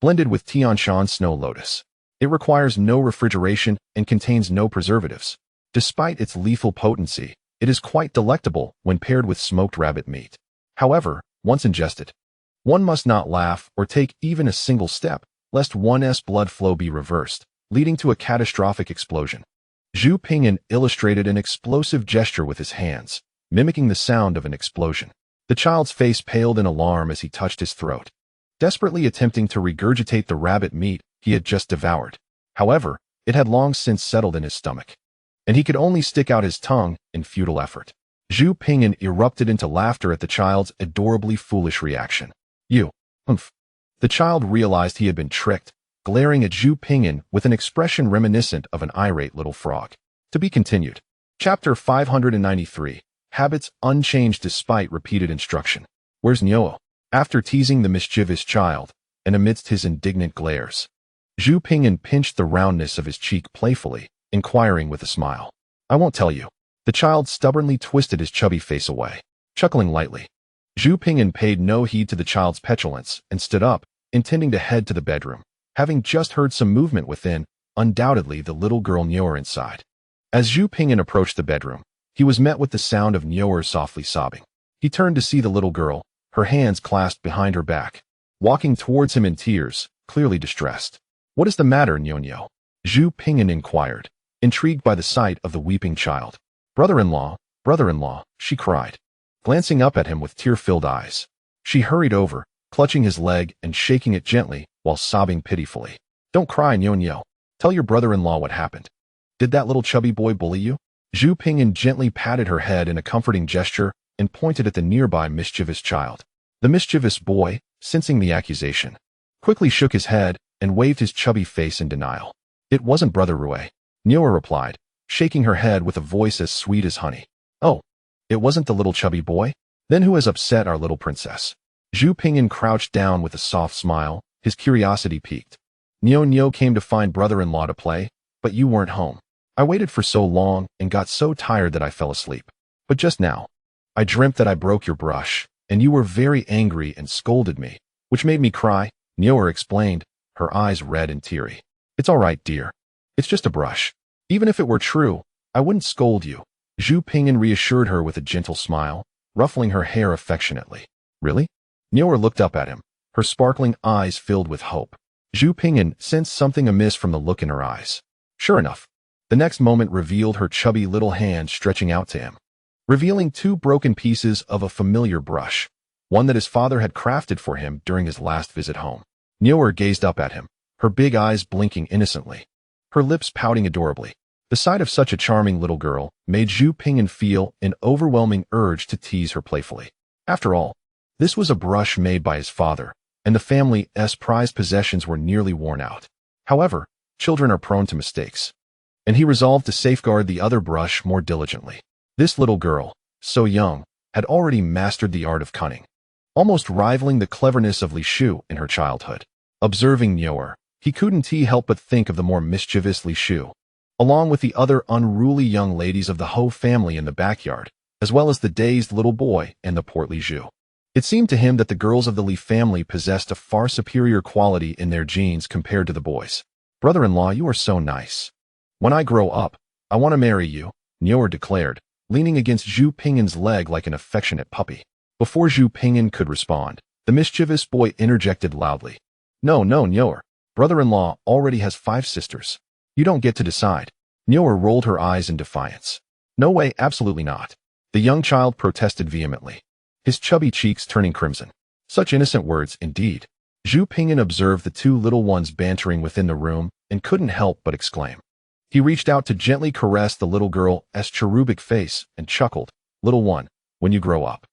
blended with Tianshan snow lotus. It requires no refrigeration and contains no preservatives. Despite its lethal potency, it is quite delectable when paired with smoked rabbit meat. However, once ingested, one must not laugh or take even a single step, lest one's blood flow be reversed, leading to a catastrophic explosion. Zhu Ping'an illustrated an explosive gesture with his hands, mimicking the sound of an explosion. The child's face paled in alarm as he touched his throat, desperately attempting to regurgitate the rabbit meat he had just devoured. However, it had long since settled in his stomach, and he could only stick out his tongue in futile effort. Zhu Ping'an erupted into laughter at the child's adorably foolish reaction. You, humph. The child realized he had been tricked, glaring at Zhu Ping'an with an expression reminiscent of an irate little frog. To be continued. Chapter 593. Habits unchanged despite repeated instruction. Where's Niao? After teasing the mischievous child, and amidst his indignant glares, Zhu Ping'an pinched the roundness of his cheek playfully, inquiring with a smile. I won't tell you. The child stubbornly twisted his chubby face away, chuckling lightly. Zhu Ping'an paid no heed to the child's petulance and stood up, intending to head to the bedroom, having just heard some movement within, undoubtedly the little girl Niao inside. As Zhu Ping'an approached the bedroom, he was met with the sound of Niao softly sobbing. He turned to see the little girl, her hands clasped behind her back, walking towards him in tears, clearly distressed. What is the matter, Niao? Zhu Ping'an inquired, intrigued by the sight of the weeping child. Brother-in-law, she cried, glancing up at him with tear-filled eyes. She hurried over, clutching his leg and shaking it gently while sobbing pitifully. Don't cry, Niao. Tell your brother-in-law what happened. Did that little chubby boy bully you? Zhu Ping'an gently patted her head in a comforting gesture and pointed at the nearby mischievous child. The mischievous boy, sensing the accusation, quickly shook his head and waved his chubby face in denial. It wasn't Brother Rui, Niao replied, shaking her head with a voice as sweet as honey. Oh, it wasn't the little chubby boy? Then who has upset our little princess? Zhu Ping'an crouched down with a soft smile, his curiosity piqued. Niao came to find brother-in-law to play, but you weren't home. I waited for so long and got so tired that I fell asleep. But just now, I dreamt that I broke your brush, and you were very angry and scolded me, which made me cry, Niao explained, her eyes red and teary. It's all right, dear. It's just a brush. Even if it were true, I wouldn't scold you. Zhu Ping'an reassured her with a gentle smile, ruffling her hair affectionately. Really? Niao looked up at him, her sparkling eyes filled with hope. Zhu Ping'an sensed something amiss from the look in her eyes. Sure enough, the next moment revealed her chubby little hand stretching out to him, revealing two broken pieces of a familiar brush, one that his father had crafted for him during his last visit home. Niao gazed up at him, her big eyes blinking innocently, her lips pouting adorably. The sight of such a charming little girl made Zhu Ping'an feel an overwhelming urge to tease her playfully. After all, this was a brush made by his father, and the family's prized possessions were nearly worn out. However, children are prone to mistakes, and he resolved to safeguard the other brush more diligently. This little girl, so young, had already mastered the art of cunning, almost rivaling the cleverness of Li Shu in her childhood. Observing Niao, he couldn't help but think of the more mischievous Li Shu, along with the other unruly young ladies of the Ho family in the backyard, as well as the dazed little boy and the portly Zhu. It seemed to him that the girls of the Li family possessed a far superior quality in their genes compared to the boys. Brother-in-law, you are so nice. When I grow up, I want to marry you, Niao declared, leaning against Zhu Ping'an's leg like an affectionate puppy. Before Zhu Ping'an could respond, the mischievous boy interjected loudly. No, Niao. Brother-in-law already has 5 sisters. You don't get to decide. Niao rolled her eyes in defiance. No way, absolutely not. The young child protested vehemently, his chubby cheeks turning crimson. Such innocent words, indeed. Zhu Ping'an observed the two little ones bantering within the room and couldn't help but exclaim. He reached out to gently caress the little girl's cherubic face and chuckled, Little one, when you grow up,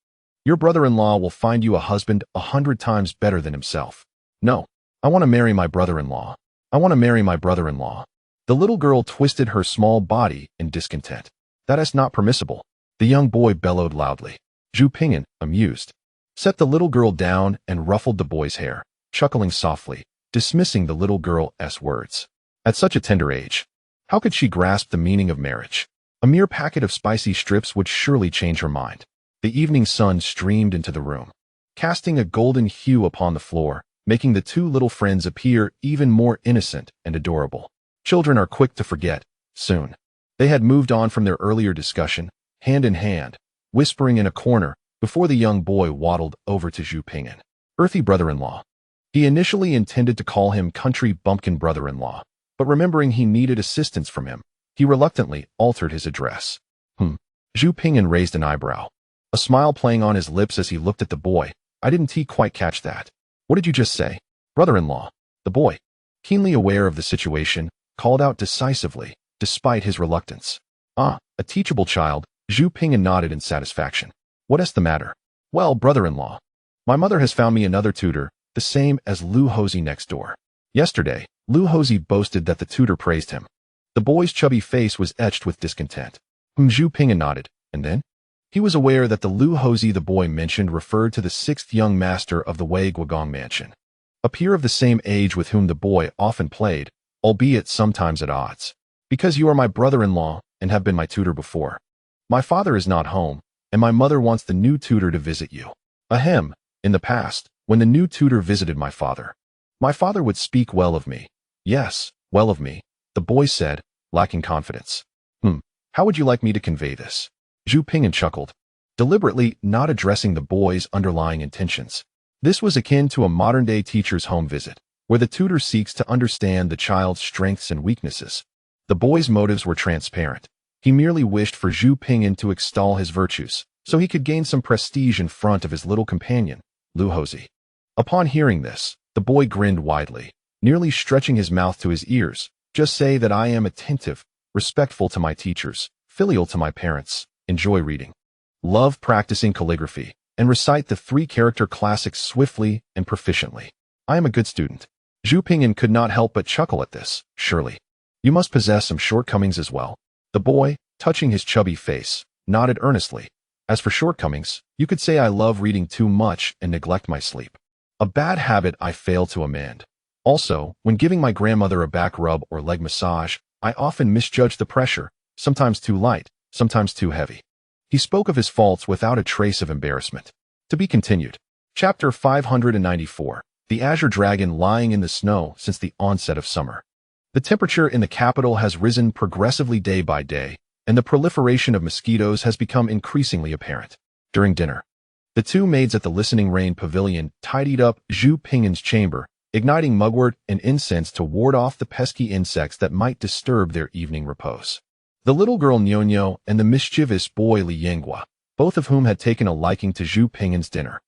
your brother-in-law will find you a husband 100 times better than himself. No, I want to marry my brother-in-law. I want to marry my brother-in-law. The little girl twisted her small body in discontent. That is not permissible, the young boy bellowed loudly. Zhu Ping'an, amused, set the little girl down and ruffled the boy's hair, chuckling softly, dismissing the little girl's words. At such a tender age, how could she grasp the meaning of marriage? A mere packet of spicy strips would surely change her mind. The evening sun streamed into the room, casting a golden hue upon the floor, making the two little friends appear even more innocent and adorable. Children are quick to forget. Soon, they had moved on from their earlier discussion, hand in hand, whispering in a corner, before the young boy waddled over to Zhu Ping'an. Earthy brother-in-law. He initially intended to call him country bumpkin brother-in-law, but remembering he needed assistance from him, he reluctantly altered his address. Zhu Ping'an raised an eyebrow, a smile playing on his lips as he looked at the boy. I didn't quite catch that. What did you just say? Brother-in-law. The boy, keenly aware of the situation, called out decisively, despite his reluctance. A teachable child. Zhu Ping'an nodded in satisfaction. What's the matter? Well, brother-in-law, my mother has found me another tutor, the same as Lu Hosey next door. Yesterday, Lu Hosey boasted that the tutor praised him. The boy's chubby face was etched with discontent. Zhu Ping'an nodded, and then? He was aware that the Lu Hosey the boy mentioned referred to the sixth young master of the Wei Zhongxian mansion, a peer of the same age with whom the boy often played, albeit sometimes at odds. Because you are my brother-in-law and have been my tutor before. My father is not home, and my mother wants the new tutor to visit you. Ahem. In the past, when the new tutor visited my father would speak well of me. Yes, well of me, the boy said, lacking confidence. How would you like me to convey this? Zhu Ping'an chuckled, deliberately not addressing the boy's underlying intentions. This was akin to a modern-day teacher's home visit, where the tutor seeks to understand the child's strengths and weaknesses. The boy's motives were transparent. He merely wished for Zhu Ping'an to extol his virtues, so he could gain some prestige in front of his little companion, Lu Hosey. Upon hearing this, the boy grinned widely, nearly stretching his mouth to his ears. Just say that I am attentive, respectful to my teachers, filial to my parents, enjoy reading, love practicing calligraphy, and recite the 3-character classics swiftly and proficiently. I am a good student. Zhu Ping'an could not help but chuckle at this. Surely, you must possess some shortcomings as well. The boy, touching his chubby face, nodded earnestly. As for shortcomings, you could say I love reading too much and neglect my sleep. A bad habit I fail to amend. Also, when giving my grandmother a back rub or leg massage, I often misjudge the pressure, sometimes too light, sometimes too heavy. He spoke of his faults without a trace of embarrassment. To be continued. Chapter 594. The Azure Dragon lying in the snow since the onset of summer. The temperature in the capital has risen progressively day by day, and the proliferation of mosquitoes has become increasingly apparent. During dinner, the two maids at the Listening Rain Pavilion tidied up Zhu Ping'an's chamber, igniting mugwort and incense to ward off the pesky insects that might disturb their evening repose. The little girl Nyonyo and the mischievous boy Li Yinghua, both of whom had taken a liking to Zhu Ping'an's dinner,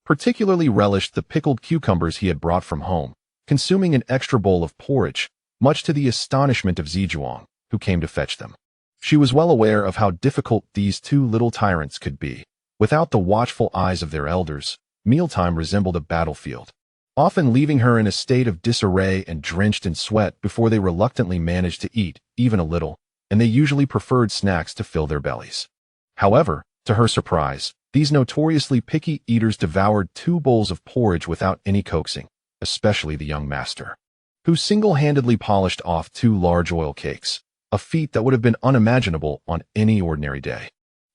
particularly relished the pickled cucumbers he had brought from home, consuming an extra bowl of porridge, much to the astonishment of Zizhuang, who came to fetch them. She was well aware of how difficult these two little tyrants could be. Without the watchful eyes of their elders, mealtime resembled a battlefield, often leaving her in a state of disarray and drenched in sweat before they reluctantly managed to eat, even a little, and they usually preferred snacks to fill their bellies. However, to her surprise, these notoriously picky eaters devoured 2 bowls of porridge without any coaxing, especially the young master, who single-handedly polished off 2 large oil cakes, a feat that would have been unimaginable on any ordinary day.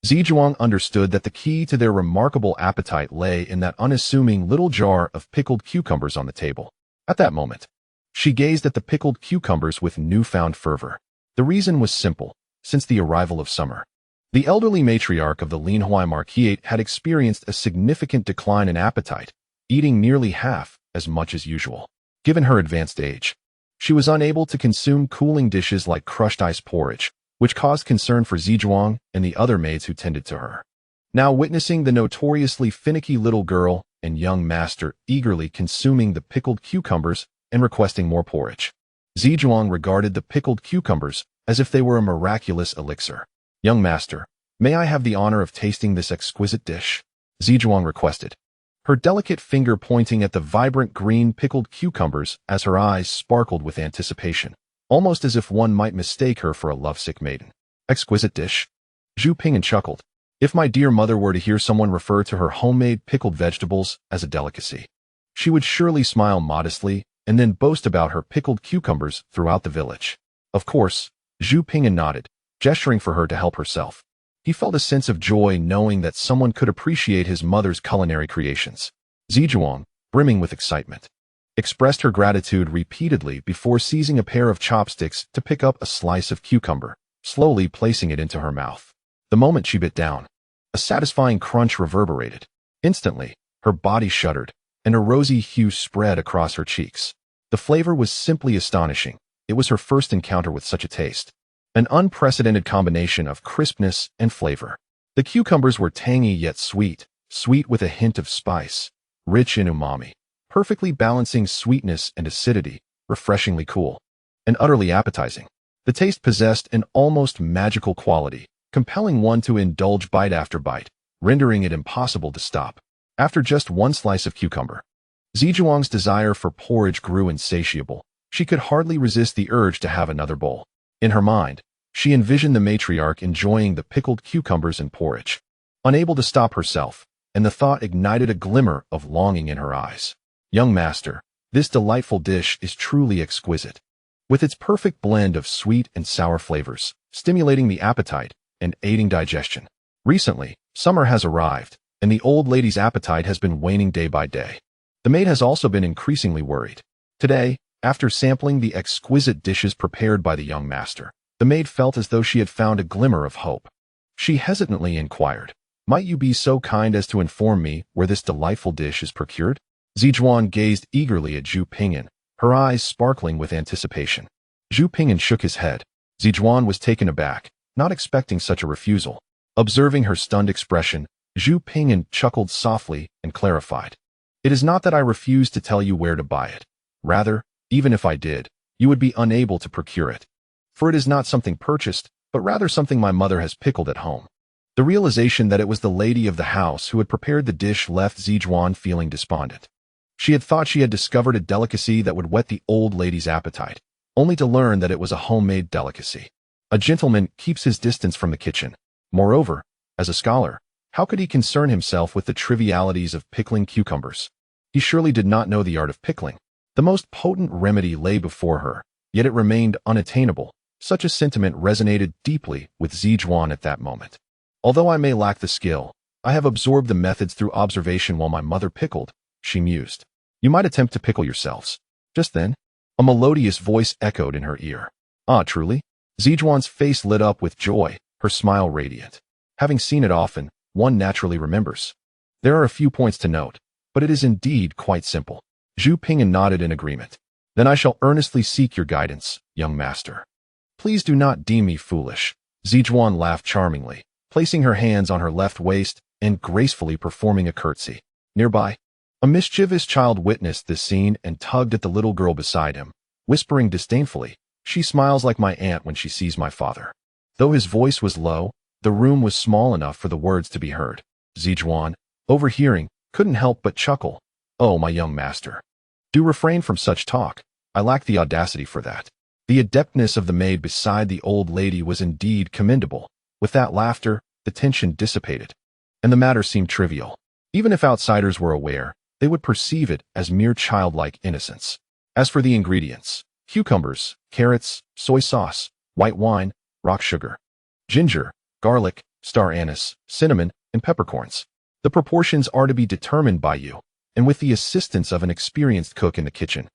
Zizhuang understood that the key to their remarkable appetite lay in that unassuming little jar of pickled cucumbers on the table. At that moment, she gazed at the pickled cucumbers with newfound fervor. The reason was simple. Since the arrival of summer, the elderly matriarch of the Linhuai Marquisate had experienced a significant decline in appetite, eating nearly half as much as usual. Given her advanced age, she was unable to consume cooling dishes like crushed ice porridge, which caused concern for Zizhuang and the other maids who tended to her. Now witnessing the notoriously finicky little girl and young master eagerly consuming the pickled cucumbers and requesting more porridge, Zizhuang regarded the pickled cucumbers as if they were a miraculous elixir. Young master, may I have the honor of tasting this exquisite dish? Zizhuang requested, her delicate finger pointing at the vibrant green pickled cucumbers as her eyes sparkled with anticipation, almost as if one might mistake her for a lovesick maiden. Exquisite dish? Zhu Ping'an chuckled. If my dear mother were to hear someone refer to her homemade pickled vegetables as a delicacy, she would surely smile modestly and then boast about her pickled cucumbers throughout the village. Of course, Zhu Ping'an nodded, gesturing for her to help herself. He felt a sense of joy knowing that someone could appreciate his mother's culinary creations. Zhuang, brimming with excitement, expressed her gratitude repeatedly before seizing a pair of chopsticks to pick up a slice of cucumber, slowly placing it into her mouth. The moment she bit down, a satisfying crunch reverberated. Instantly, her body shuddered, and a rosy hue spread across her cheeks. The flavor was simply astonishing. It was her first encounter with such a taste. An unprecedented combination of crispness and flavor. The cucumbers were tangy yet sweet, sweet with a hint of spice, rich in umami, perfectly balancing sweetness and acidity, refreshingly cool, and utterly appetizing. The taste possessed an almost magical quality, compelling one to indulge bite after bite, rendering it impossible to stop. After just one slice of cucumber, Zhuang's desire for porridge grew insatiable. She could hardly resist the urge to have another bowl. In her mind, she envisioned the matriarch enjoying the pickled cucumbers and porridge. Unable to stop herself, and the thought ignited a glimmer of longing in her eyes. Young master, this delightful dish is truly exquisite. With its perfect blend of sweet and sour flavors, stimulating the appetite and aiding digestion. Recently, summer has arrived, and the old lady's appetite has been waning day by day. The maid has also been increasingly worried. Today, after sampling the exquisite dishes prepared by the young master, the maid felt as though she had found a glimmer of hope. She hesitantly inquired, "Might you be so kind as to inform me where this delightful dish is procured?" Zhuang gazed eagerly at Zhu Ping'an, her eyes sparkling with anticipation. Zhu Ping'an shook his head. Zhuang was taken aback, not expecting such a refusal. Observing her stunned expression, Zhu Ping'an chuckled softly and clarified. "It is not that I refuse to tell you where to buy it. Rather, even if I did, you would be unable to procure it. For it is not something purchased, but rather something my mother has pickled at home." The realization that it was the lady of the house who had prepared the dish left Zhuang feeling despondent. She had thought she had discovered a delicacy that would whet the old lady's appetite, only to learn that it was a homemade delicacy. A gentleman keeps his distance from the kitchen. Moreover, as a scholar, how could he concern himself with the trivialities of pickling cucumbers? He surely did not know the art of pickling. The most potent remedy lay before her, yet it remained unattainable. Such a sentiment resonated deeply with Zhuang at that moment. "Although I may lack the skill, I have absorbed the methods through observation while my mother pickled," she mused. "You might attempt to pickle yourselves." Just then, a melodious voice echoed in her ear. "Ah, truly?" Zhuang's face lit up with joy, her smile radiant. Having seen it often, one naturally remembers. There are a few points to note, but it is indeed quite simple. Zhu Ping'an nodded in agreement. "Then I shall earnestly seek your guidance, young master." "Please do not deem me foolish." Zhuang laughed charmingly, placing her hands on her left waist and gracefully performing a curtsy. Nearby, a mischievous child witnessed this scene and tugged at the little girl beside him, whispering disdainfully, "She smiles like my aunt when she sees my father." Though his voice was low, the room was small enough for the words to be heard. Zhuang, overhearing, couldn't help but chuckle. "Oh, my young master. Do refrain from such talk. I lack the audacity for that." The adeptness of the maid beside the old lady was indeed commendable. With that laughter, the tension dissipated, and the matter seemed trivial. Even if outsiders were aware, they would perceive it as mere childlike innocence. As for the ingredients, cucumbers, carrots, soy sauce, white wine, rock sugar, ginger, garlic, star anise, cinnamon, and peppercorns. The proportions are to be determined by you, and with the assistance of an experienced cook in the kitchen.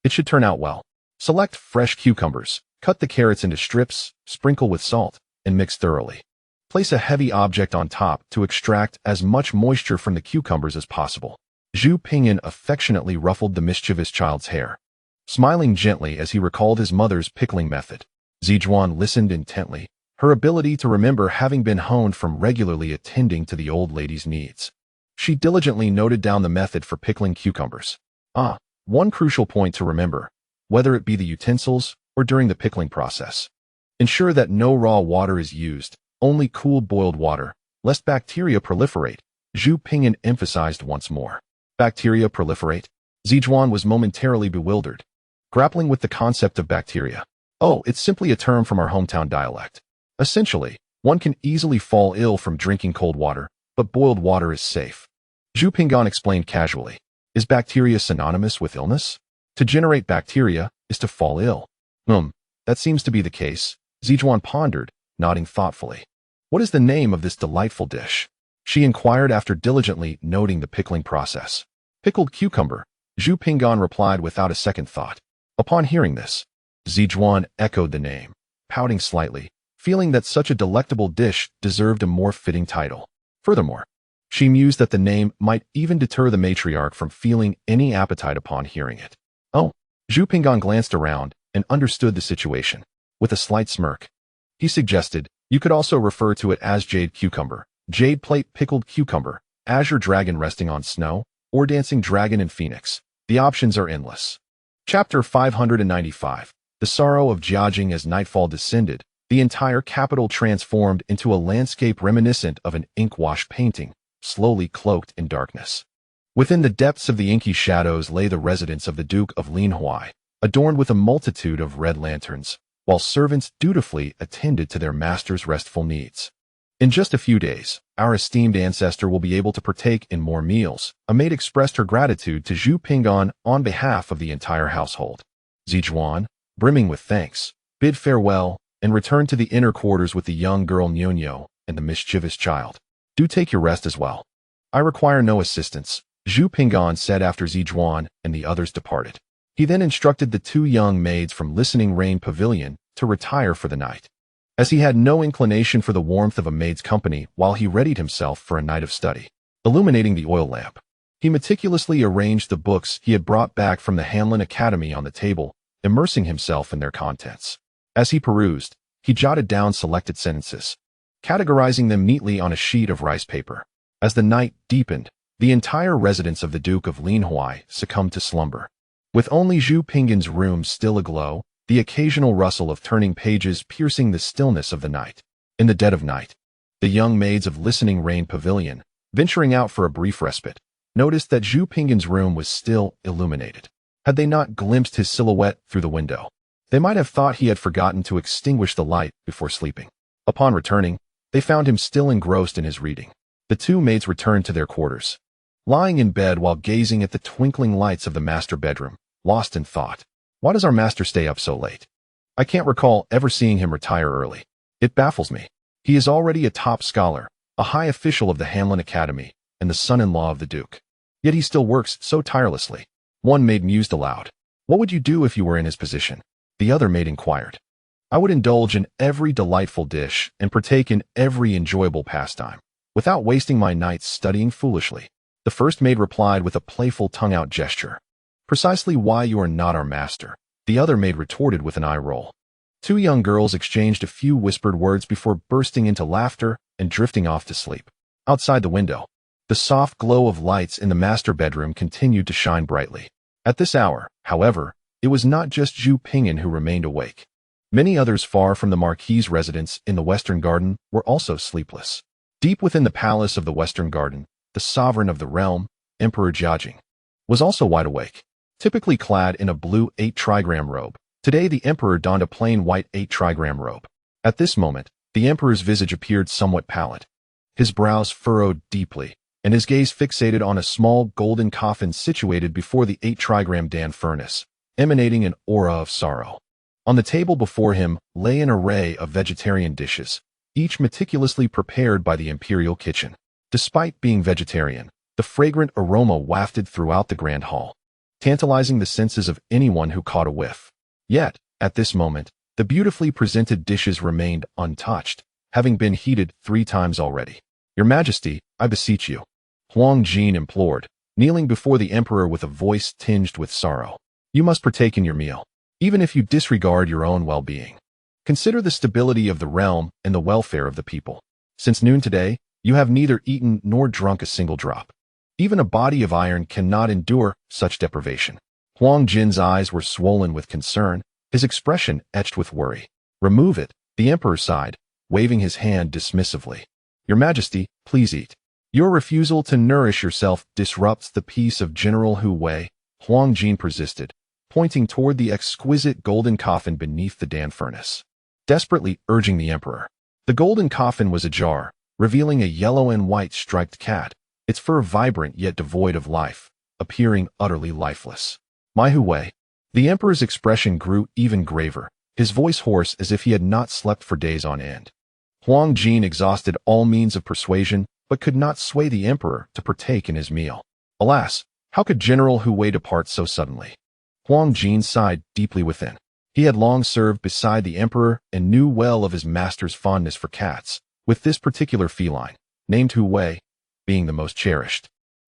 It should turn out well. Select fresh cucumbers, cut the carrots into strips, sprinkle with salt, and mix thoroughly. Place a heavy object on top to extract as much moisture from the cucumbers as possible. Zhu Ping'an affectionately ruffled the mischievous child's hair, smiling gently as he recalled his mother's pickling method. Zhuang listened intently, her ability to remember having been honed from regularly attending to the old lady's needs. She diligently noted down the method for pickling cucumbers. One crucial point to remember, whether it be the utensils or during the pickling process. Ensure that no raw water is used, only cool boiled water, lest bacteria proliferate. Zhu Ping'an emphasized once more. Bacteria proliferate? Zhuang was momentarily bewildered, grappling with the concept of bacteria. "Oh, it's simply a term from our hometown dialect. Essentially, one can easily fall ill from drinking cold water, but boiled water is safe." Zhu Ping'an explained casually. "Is bacteria synonymous with illness?" To generate bacteria is to fall ill. That seems to be the case, Zhijuan pondered, nodding thoughtfully. What is the name of this delightful dish? She inquired after diligently noting the pickling process. Pickled cucumber, Zhu Ping'an replied without a second thought. Upon hearing this, Zhijuan echoed the name, pouting slightly, feeling that such a delectable dish deserved a more fitting title. Furthermore, she mused that the name might even deter the matriarch from feeling any appetite upon hearing it. Oh, Zhu Ping'an glanced around and understood the situation. With a slight smirk, he suggested, you could also refer to it as jade cucumber, jade plate pickled cucumber, azure dragon resting on snow, or dancing dragon and phoenix. The options are endless. Chapter 595. The sorrow of Jiajing. As nightfall descended, the entire capital transformed into a landscape reminiscent of an ink-wash painting, slowly cloaked in darkness. Within the depths of the inky shadows lay the residence of the Duke of Linhuai, adorned with a multitude of red lanterns, while servants dutifully attended to their master's restful needs. In just a few days, our esteemed ancestor will be able to partake in more meals. A maid expressed her gratitude to Zhu Ping'an on behalf of the entire household. Zhijuan, brimming with thanks, bid farewell and returned to the inner quarters with the young girl Nyonyo and the mischievous child. Do take your rest as well. I require no assistance, Zhu Ping'an said after Zhijuan and the others departed. He then instructed the two young maids from Listening Rain Pavilion to retire for the night, as he had no inclination for the warmth of a maid's company while he readied himself for a night of study. Illuminating the oil lamp, he meticulously arranged the books he had brought back from the Hanlin Academy on the table, immersing himself in their contents. As he perused, he jotted down selected sentences, categorizing them neatly on a sheet of rice paper. As the night deepened, the entire residence of the Duke of Linhuai succumbed to slumber. With only Zhu Ping'an's room still aglow, the occasional rustle of turning pages piercing the stillness of the night. In the dead of night, the young maids of Listening Rain Pavilion, venturing out for a brief respite, noticed that Zhu Ping'an's room was still illuminated. Had they not glimpsed his silhouette through the window, they might have thought he had forgotten to extinguish the light before sleeping. Upon returning, they found him still engrossed in his reading. The two maids returned to their quarters, lying in bed while gazing at the twinkling lights of the master bedroom, lost in thought. Why does our master stay up so late? I can't recall ever seeing him retire early. It baffles me. He is already a top scholar, a high official of the Hanlin Academy, and the son-in-law of the Duke. Yet he still works so tirelessly. One maid mused aloud. What would you do if you were in his position? The other maid inquired. I would indulge in every delightful dish and partake in every enjoyable pastime, without wasting my nights studying foolishly. The first maid replied with a playful tongue-out gesture. Precisely why you are not our master, the other maid retorted with an eye roll. Two young girls exchanged a few whispered words before bursting into laughter and drifting off to sleep. Outside the window, the soft glow of lights in the master bedroom continued to shine brightly. At this hour, however, it was not just Zhu Ping'an who remained awake. Many others far from the Marquis's residence in the Western Garden were also sleepless. Deep within the palace of the Western Garden, the sovereign of the realm, Emperor Jiajing, was also wide awake. Typically clad in a blue 8-trigram robe, today the emperor donned a plain white 8-trigram robe. At this moment, the emperor's visage appeared somewhat pallid. His brows furrowed deeply, and his gaze fixated on a small golden coffin situated before the 8-trigram Dan furnace, emanating an aura of sorrow. On the table before him lay an array of vegetarian dishes, each meticulously prepared by the imperial kitchen. Despite being vegetarian, the fragrant aroma wafted throughout the grand hall, tantalizing the senses of anyone who caught a whiff. Yet, at this moment, the beautifully presented dishes remained untouched, having been heated 3 times already. Your Majesty, I beseech you, Huang Jin implored, kneeling before the emperor with a voice tinged with sorrow. You must partake in your meal, even if you disregard your own well-being. Consider the stability of the realm and the welfare of the people. Since noon today, you have neither eaten nor drunk a single drop. Even a body of iron cannot endure such deprivation. Huang Jin's eyes were swollen with concern, his expression etched with worry. Remove it, the emperor sighed, waving his hand dismissively. Your Majesty, please eat. Your refusal to nourish yourself disrupts the peace of General Hu Wei, Huang Jin persisted, pointing toward the exquisite golden coffin beneath the Dan furnace, desperately urging the emperor. The golden coffin was ajar, revealing a yellow and white striped cat, its fur vibrant yet devoid of life, appearing utterly lifeless. My Hu Wei, The emperor's expression grew even graver, his voice hoarse as if he had not slept for days on end. Huang Jin exhausted all means of persuasion, but could not sway the emperor to partake in his meal. Alas, how could General Hu Wei depart so suddenly? Huang Jin sighed deeply within. He had long served beside the emperor and knew well of his master's fondness for cats, with this particular feline, named Hu Wei, being the most cherished.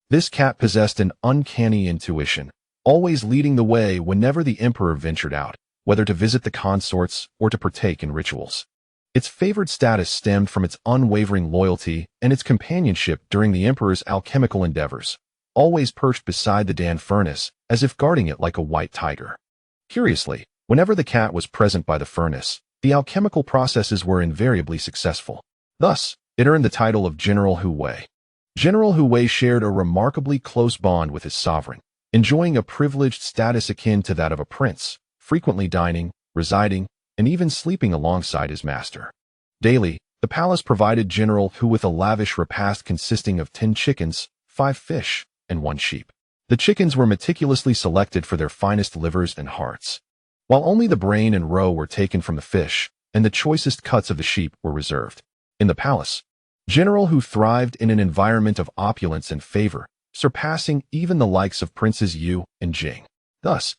This cat possessed an uncanny intuition, always leading the way whenever the emperor ventured out, whether to visit the consorts or to partake in rituals. Its favored status stemmed from its unwavering loyalty and its companionship during the emperor's alchemical endeavors, always perched beside the Dan furnace, as if guarding it like a white tiger. Curiously, whenever the cat was present by the furnace, the alchemical processes were invariably successful. Thus, it earned the title of General Hu Wei. General Hu Wei shared a remarkably close bond with his sovereign, enjoying a privileged status akin to that of a prince, frequently dining, residing, and even sleeping alongside his master. Daily, the palace provided General Hu with a lavish repast consisting of 10 chickens, 5 fish, and 1 sheep. The chickens were meticulously selected for their finest livers and hearts, while only the brain and roe were taken from the fish, and the choicest cuts of the sheep were reserved. In the palace, General Hu thrived in an environment of opulence and favor, surpassing even the likes of Princes Yu and Jing. Thus,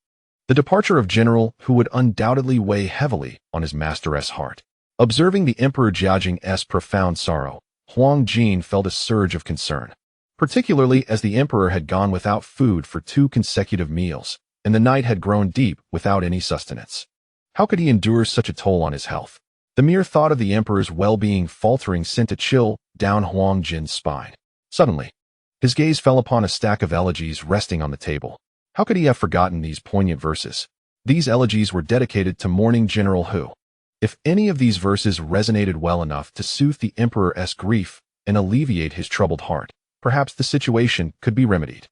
the departure of General Hu would undoubtedly weigh heavily on his master's heart. Observing the Emperor Jiajing's profound sorrow, Huang Jin felt a surge of concern, particularly as the emperor had gone without food for 2 consecutive meals, and the night had grown deep without any sustenance. How could he endure such a toll on his health? The mere thought of the emperor's well-being faltering sent a chill down Huang Jin's spine. Suddenly, his gaze fell upon a stack of elegies resting on the table. How could he have forgotten these poignant verses? These elegies were dedicated to mourning General Hu. If any of these verses resonated well enough to soothe the emperor's grief and alleviate his troubled heart, perhaps the situation could be remedied.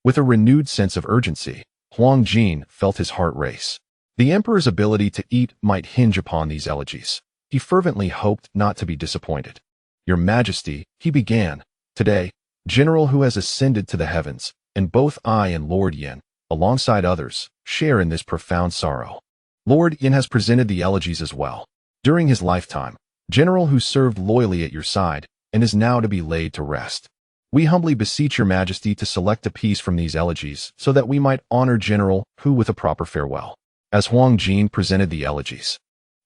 With a renewed sense of urgency, Huang Jin felt his heart race. The emperor's ability to eat might hinge upon these elegies. He fervently hoped not to be disappointed. Your Majesty, he began, today, General Hu has ascended to the heavens, and both I and Lord Yin, alongside others, share in this profound sorrow. Lord Yin has presented the elegies as well. During his lifetime, General Hu served loyally at your side and is now to be laid to rest. We humbly beseech your Majesty to select a piece from these elegies so that we might honor General Hu with a proper farewell. As Huang Jin presented the elegies,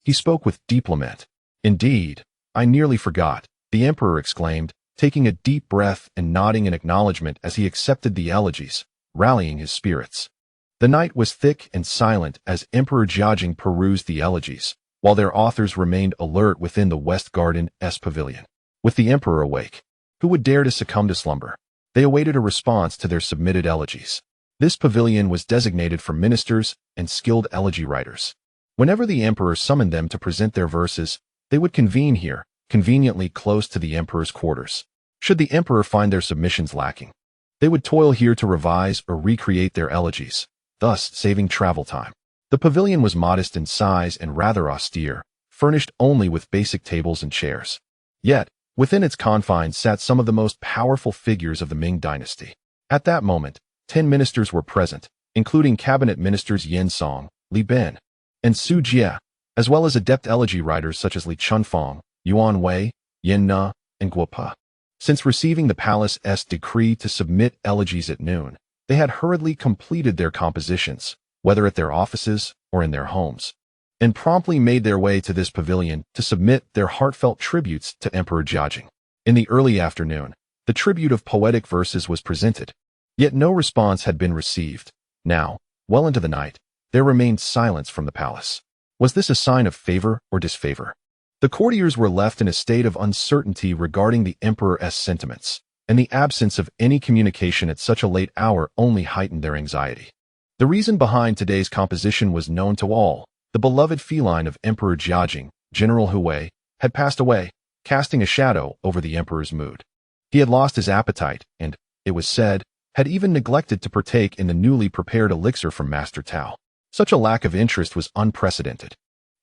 he spoke with deep lament. Indeed, I nearly forgot, the emperor exclaimed, taking a deep breath and nodding in acknowledgement as he accepted the elegies, rallying his spirits. The night was thick and silent as Emperor Jiajing perused the elegies, while their authors remained alert within the West Garden's pavilion. With the emperor awake, who would dare to succumb to slumber? They awaited a response to their submitted elegies. This pavilion was designated for ministers and skilled elegy writers. Whenever the emperor summoned them to present their verses, they would convene here, conveniently close to the emperor's quarters. Should the emperor find their submissions lacking, they would toil here to revise or recreate their elegies, thus saving travel time. The pavilion was modest in size and rather austere, furnished only with basic tables and chairs. Yet, within its confines sat some of the most powerful figures of the Ming dynasty. At that moment, 10 ministers were present, including cabinet ministers Yin Song, Li Ben, and Su Jie, as well as adept elegy writers such as Li Chunfeng, Yuan Wei, Yin Na, and Guo Pa. Since receiving the palace's decree to submit elegies at noon, they had hurriedly completed their compositions, whether at their offices or in their homes, and promptly made their way to this pavilion to submit their heartfelt tributes to Emperor Jiajing. In the early afternoon, the tribute of poetic verses was presented, yet no response had been received. Now, well into the night, there remained silence from the palace. Was this a sign of favor or disfavor? The courtiers were left in a state of uncertainty regarding the emperor's sentiments, and the absence of any communication at such a late hour only heightened their anxiety. The reason behind today's composition was known to all. The beloved feline of Emperor Jiajing, General Hu Wei, had passed away, casting a shadow over the emperor's mood. He had lost his appetite and, it was said, had even neglected to partake in the newly prepared elixir from Master Tao. Such a lack of interest was unprecedented,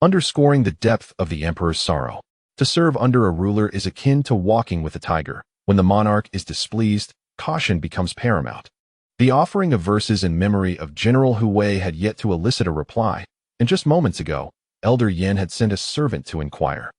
underscoring the depth of the emperor's sorrow. To serve under a ruler is akin to walking with a tiger. When the monarch is displeased, caution becomes paramount. The offering of verses in memory of General Hu Wei had yet to elicit a reply, and just moments ago, Elder Yin had sent a servant to inquire,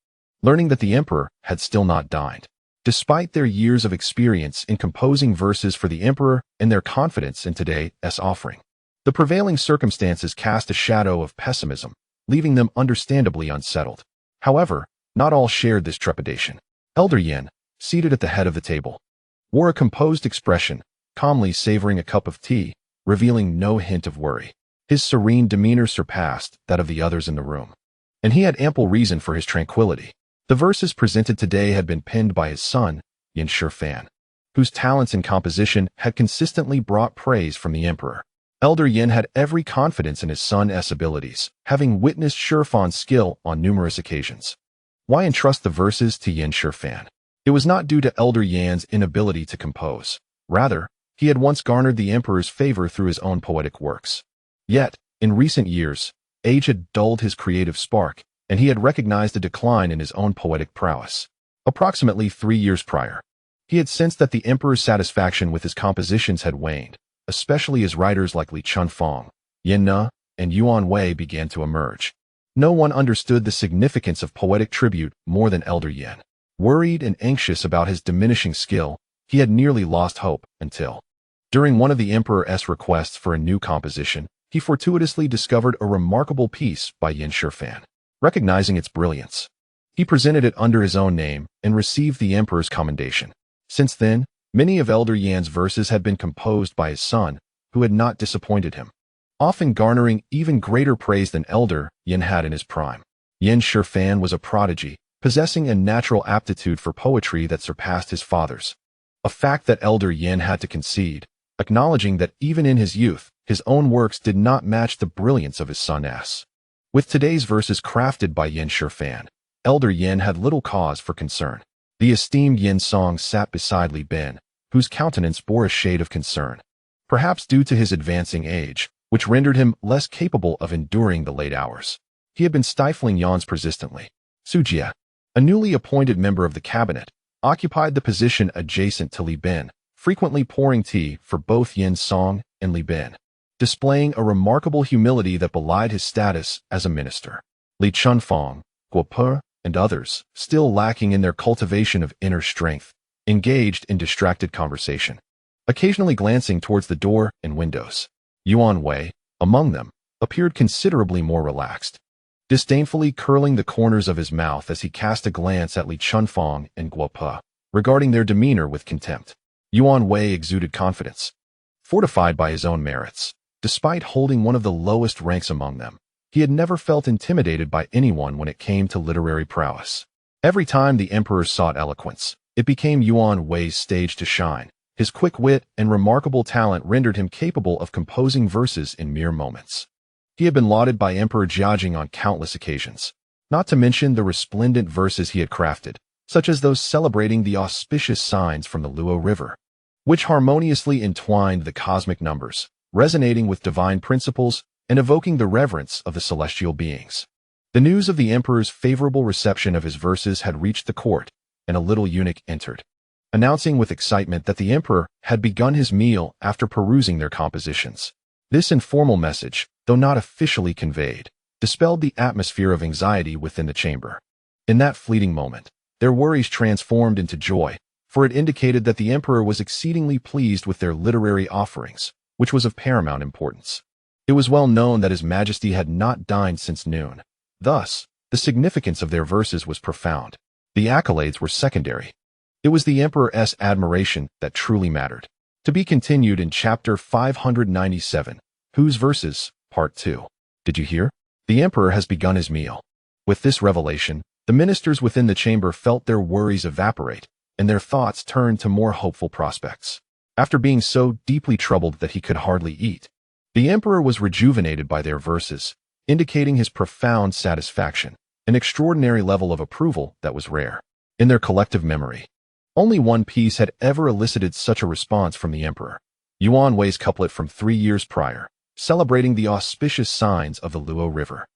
learning that the emperor had still not dined. Despite their years of experience in composing verses for the emperor and their confidence in today's offering, the prevailing circumstances cast a shadow of pessimism, leaving them understandably unsettled. However, not all shared this trepidation. Elder Yin, seated at the head of the table, wore a composed expression, calmly savoring a cup of tea, revealing no hint of worry. His serene demeanor surpassed that of the others in the room, and he had ample reason for his tranquility. The verses presented today had been penned by his son, Yin Shifan, whose talents in composition had consistently brought praise from the emperor. Elder Yin had every confidence in his son's abilities, having witnessed Shifan's skill on numerous occasions. Why entrust the verses to Yin Shifan? It was not due to Elder Yan's inability to compose. Rather, he had once garnered the emperor's favor through his own poetic works. Yet, in recent years, age had dulled his creative spark, and he had recognized a decline in his own poetic prowess. Approximately 3 years prior, he had sensed that the emperor's satisfaction with his compositions had waned, especially as writers like Li Chunfeng, Yin Ne, and Yuan Wei began to emerge. No one understood the significance of poetic tribute more than Elder Yin. Worried and anxious about his diminishing skill, he had nearly lost hope until, during one of the emperor's requests for a new composition, he fortuitously discovered a remarkable piece by Yin Shifan. Recognizing its brilliance, he presented it under his own name and received the emperor's commendation. Since then, many of Elder Yan's verses had been composed by his son, who had not disappointed him, often garnering even greater praise than Elder Yin had in his prime. Yin Shifan was a prodigy, possessing a natural aptitude for poetry that surpassed his father's, a fact that Elder Yin had to concede, acknowledging that even in his youth, his own works did not match the brilliance of his son's. With today's verses crafted by Yin Shifan, Elder Yin had little cause for concern. The esteemed Yin Song sat beside Li Bin, whose countenance bore a shade of concern, perhaps due to his advancing age, which rendered him less capable of enduring the late hours. He had been stifling yawns persistently. Su Jie, a newly appointed member of the cabinet, occupied the position adjacent to Li Bin, frequently pouring tea for both Yin Song and Li Bin, displaying a remarkable humility that belied his status as a minister. Li Chunfeng, Guo Pe, and others, still lacking in their cultivation of inner strength, engaged in distracted conversation, occasionally glancing towards the door and windows. Yuan Wei, among them, appeared considerably more relaxed, disdainfully curling the corners of his mouth as he cast a glance at Li Chunfeng and Guo Pe, regarding their demeanor with contempt. Yuan Wei exuded confidence, fortified by his own merits. Despite holding one of the lowest ranks among them, he had never felt intimidated by anyone when it came to literary prowess. Every time the emperor sought eloquence, it became Yuan Wei's stage to shine. His quick wit and remarkable talent rendered him capable of composing verses in mere moments. He had been lauded by Emperor Jiajing on countless occasions, not to mention the resplendent verses he had crafted, such as those celebrating the auspicious signs from the Luo River, which harmoniously entwined the cosmic numbers, resonating with divine principles and evoking the reverence of the celestial beings. The news of the emperor's favorable reception of his verses had reached the court, and a little eunuch entered, announcing with excitement that the emperor had begun his meal after perusing their compositions. This informal message, though not officially conveyed, dispelled the atmosphere of anxiety within the chamber. In that fleeting moment, their worries transformed into joy, for it indicated that the emperor was exceedingly pleased with their literary offerings, which was of paramount importance. It was well known that His Majesty had not dined since noon. Thus, the significance of their verses was profound. The accolades were secondary. It was the emperor's admiration that truly mattered. To be continued in chapter 597, Whose Verses, Part 2. Did you hear? The emperor has begun his meal. With this revelation, the ministers within the chamber felt their worries evaporate, and their thoughts turned to more hopeful prospects. After being so deeply troubled that he could hardly eat, the emperor was rejuvenated by their verses, indicating his profound satisfaction, an extraordinary level of approval that was rare. In their collective memory, only one piece had ever elicited such a response from the emperor: Yuan Wei's couplet from 3 years prior, celebrating the auspicious signs of the Luo River.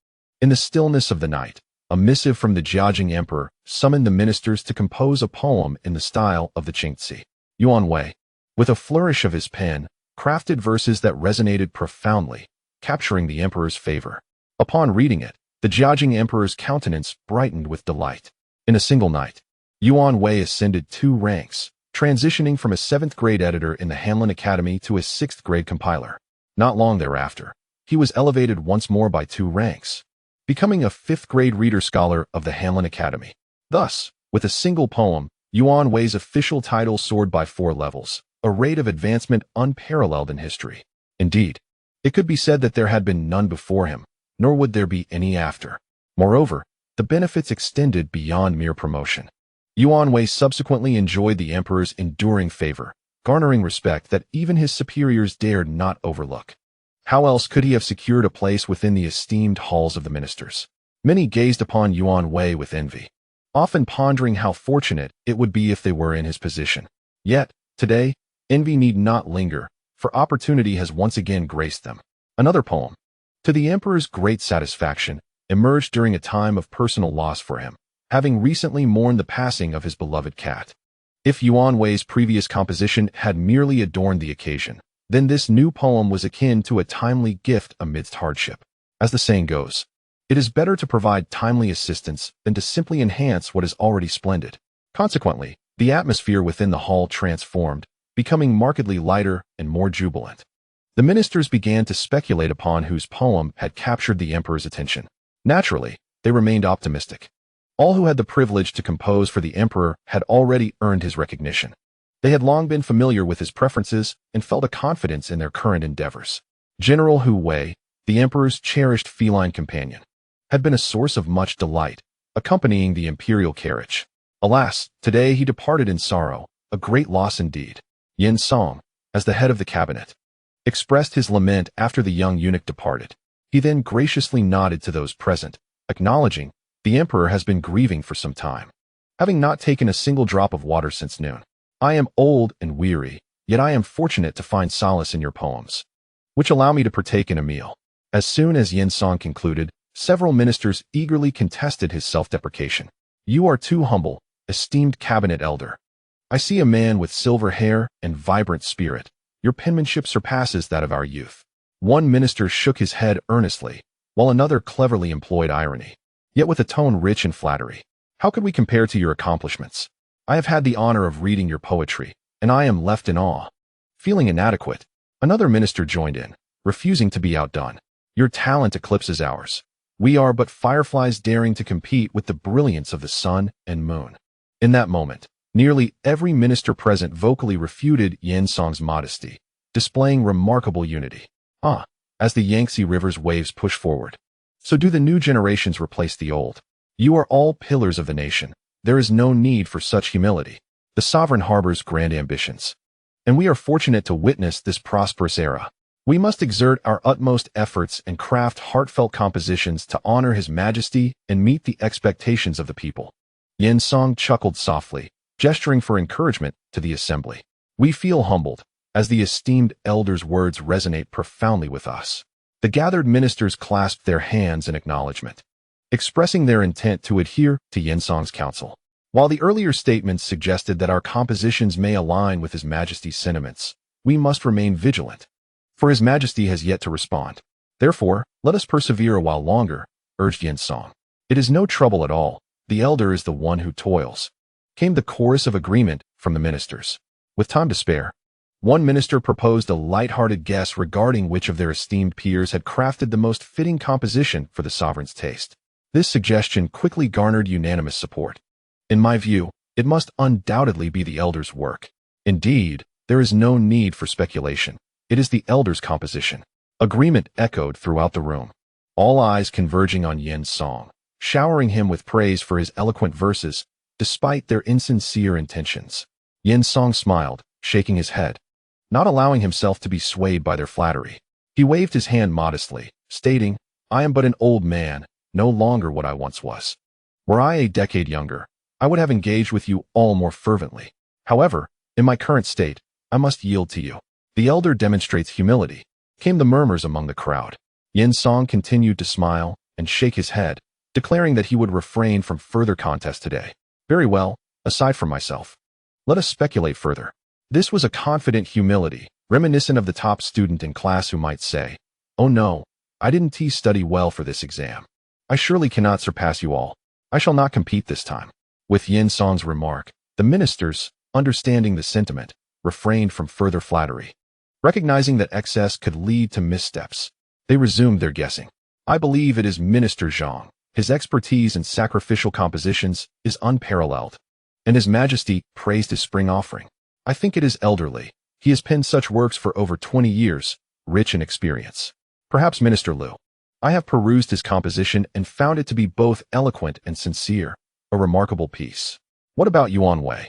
In the stillness of the night, a missive from the Jiajing emperor summoned the ministers to compose a poem in the style of the Qingzi. Yuan Wei, with a flourish of his pen, crafted verses that resonated profoundly, capturing the emperor's favor. Upon reading it, the Jiajing emperor's countenance brightened with delight. In a single night, Yuan Wei ascended 2 ranks, transitioning from a 7th-grade editor in the Hanlin Academy to a 6th-grade compiler. Not long thereafter, he was elevated once more by 2 ranks, becoming a 5th-grade reader scholar of the Hanlin Academy. Thus, with a single poem, Yuan Wei's official title soared by 4 levels, a rate of advancement unparalleled in history. Indeed, it could be said that there had been none before him, nor would there be any after. Moreover, the benefits extended beyond mere promotion. Yuan Wei subsequently enjoyed the emperor's enduring favor, garnering respect that even his superiors dared not overlook. How else could he have secured a place within the esteemed halls of the ministers? Many gazed upon Yuan Wei with envy, often pondering how fortunate it would be if they were in his position. Yet, today, envy need not linger, for opportunity has once again graced them. Another poem, to the emperor's great satisfaction, emerged during a time of personal loss for him, having recently mourned the passing of his beloved cat. If Yuan Wei's previous composition had merely adorned the occasion, then this new poem was akin to a timely gift amidst hardship. As the saying goes, it is better to provide timely assistance than to simply enhance what is already splendid. Consequently, the atmosphere within the hall transformed, becoming markedly lighter and more jubilant. The ministers began to speculate upon whose poem had captured the emperor's attention. Naturally, they remained optimistic. All who had the privilege to compose for the emperor had already earned his recognition. They had long been familiar with his preferences and felt a confidence in their current endeavors. General Hu Wei, the emperor's cherished feline companion, had been a source of much delight, accompanying the imperial carriage. Alas, today he departed in sorrow, a great loss indeed. Yin Song, as the head of the cabinet, expressed his lament after the young eunuch departed. He then graciously nodded to those present, acknowledging, the emperor has been grieving for some time, having not taken a single drop of water since noon. I am old and weary, yet I am fortunate to find solace in your poems, which allow me to partake in a meal. As soon as Yin Song concluded, several ministers eagerly contested his self-deprecation. You are too humble, esteemed cabinet elder. I see a man with silver hair and vibrant spirit. Your penmanship surpasses that of our youth. One minister shook his head earnestly, while another cleverly employed irony, yet with a tone rich in flattery. How could we compare to your accomplishments? I have had the honor of reading your poetry, and I am left in awe. Feeling inadequate, another minister joined in, refusing to be outdone. Your talent eclipses ours. We are but fireflies daring to compete with the brilliance of the sun and moon. In that moment, nearly every minister present vocally refuted Yin Song's modesty, displaying remarkable unity. As the Yangtze River's waves push forward, so do the new generations replace the old. You are all pillars of the nation. There is no need for such humility. The sovereign harbors grand ambitions, and we are fortunate to witness this prosperous era. We must exert our utmost efforts and craft heartfelt compositions to honor His Majesty and meet the expectations of the people. Yin Song chuckled softly, gesturing for encouragement to the assembly. We feel humbled, as the esteemed elder's words resonate profoundly with us. The gathered ministers clasped their hands in acknowledgement, expressing their intent to adhere to Yin Song's counsel. While the earlier statements suggested that our compositions may align with His Majesty's sentiments, we must remain vigilant, for His Majesty has yet to respond. Therefore, let us persevere a while longer, urged Yin Song. It is no trouble at all. The elder is the one who toils. Came the chorus of agreement from the ministers. With time to spare, one minister proposed a light-hearted guess regarding which of their esteemed peers had crafted the most fitting composition for the sovereign's taste. This suggestion quickly garnered unanimous support. In my view, it must undoubtedly be the elder's work. Indeed, there is no need for speculation. It is the elder's composition. Agreement echoed throughout the room, all eyes converging on Yin Song, showering him with praise for his eloquent verses, despite their insincere intentions. Yin Song smiled, shaking his head, not allowing himself to be swayed by their flattery. He waved his hand modestly, stating, I am but an old man, no longer what I once was. Were I a decade younger, I would have engaged with you all more fervently. However, in my current state, I must yield to you. The elder demonstrates humility, came the murmurs among the crowd. Yin Song continued to smile and shake his head, declaring that he would refrain from further contest today. Very well, aside from myself, let us speculate further. This was a confident humility, reminiscent of the top student in class who might say, "Oh no, I didn't study well for this exam. I surely cannot surpass you all. I shall not compete this time." With Yin Song's remark, the ministers, understanding the sentiment, refrained from further flattery. Recognizing that excess could lead to missteps, they resumed their guessing. "I believe it is Minister Zhang. His expertise in sacrificial compositions is unparalleled, and His Majesty praised his spring offering. I think it is elderly. He has penned such works for over 20 years, rich in experience. Perhaps Minister Liu. I have perused his composition and found it to be both eloquent and sincere, a remarkable piece. What about Yuan Wei?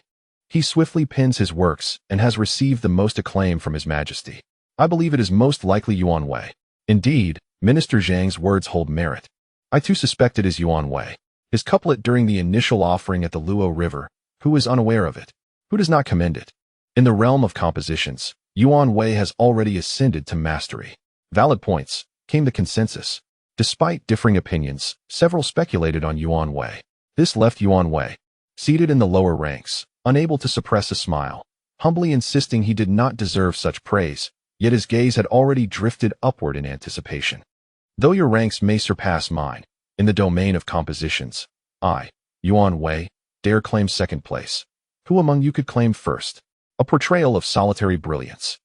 He swiftly pens his works and has received the most acclaim from His Majesty. I believe it is most likely Yuan Wei. Indeed, Minister Zhang's words hold merit. I too suspect it is Yuan Wei. His couplet during the initial offering at the Luo River, who is unaware of it? Who does not commend it? In the realm of compositions, Yuan Wei has already ascended to mastery. Valid points, came the consensus. Despite differing opinions, several speculated on Yuan Wei. This left Yuan Wei, seated in the lower ranks, unable to suppress a smile, humbly insisting he did not deserve such praise, yet his gaze had already drifted upward in anticipation. Though your ranks may surpass mine, in the domain of compositions, I, Yuan Wei, dare claim second place. Who among you could claim first? A portrayal of solitary brilliance.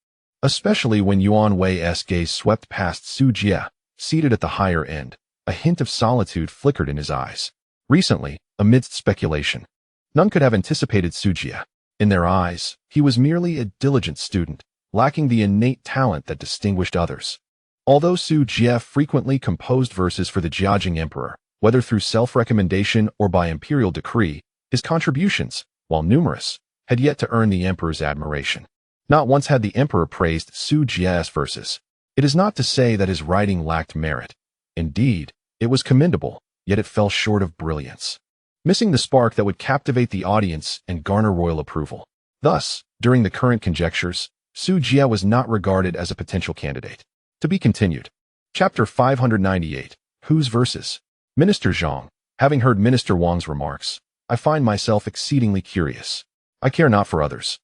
Especially when Yuan Wei's gaze swept past Su Jie, seated at the higher end, a hint of solitude flickered in his eyes. Recently, amidst speculation, none could have anticipated Su Jie. In their eyes, he was merely a diligent student, lacking the innate talent that distinguished others. Although Su Jie frequently composed verses for the Jiajing Emperor, whether through self-recommendation or by imperial decree, his contributions, while numerous, had yet to earn the emperor's admiration. Not once had the emperor praised Su Jie's verses. It is not to say that his writing lacked merit. Indeed, it was commendable, yet it fell short of brilliance, missing the spark that would captivate the audience and garner royal approval. Thus, during the current conjectures, Su Jie was not regarded as a potential candidate. To be continued. Chapter 598. Whose verses? Minister Zhang. Having heard Minister Wang's remarks, I find myself exceedingly curious. I care not for others.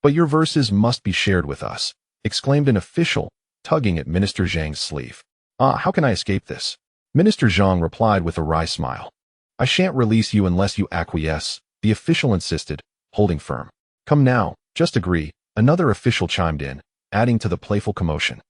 But your verses must be shared with us, exclaimed an official, tugging at Minister Zhang's sleeve. How can I escape this? Minister Zhang replied with a wry smile. I shan't release you unless you acquiesce, the official insisted, holding firm. Come now, just agree, another official chimed in, adding to the playful commotion.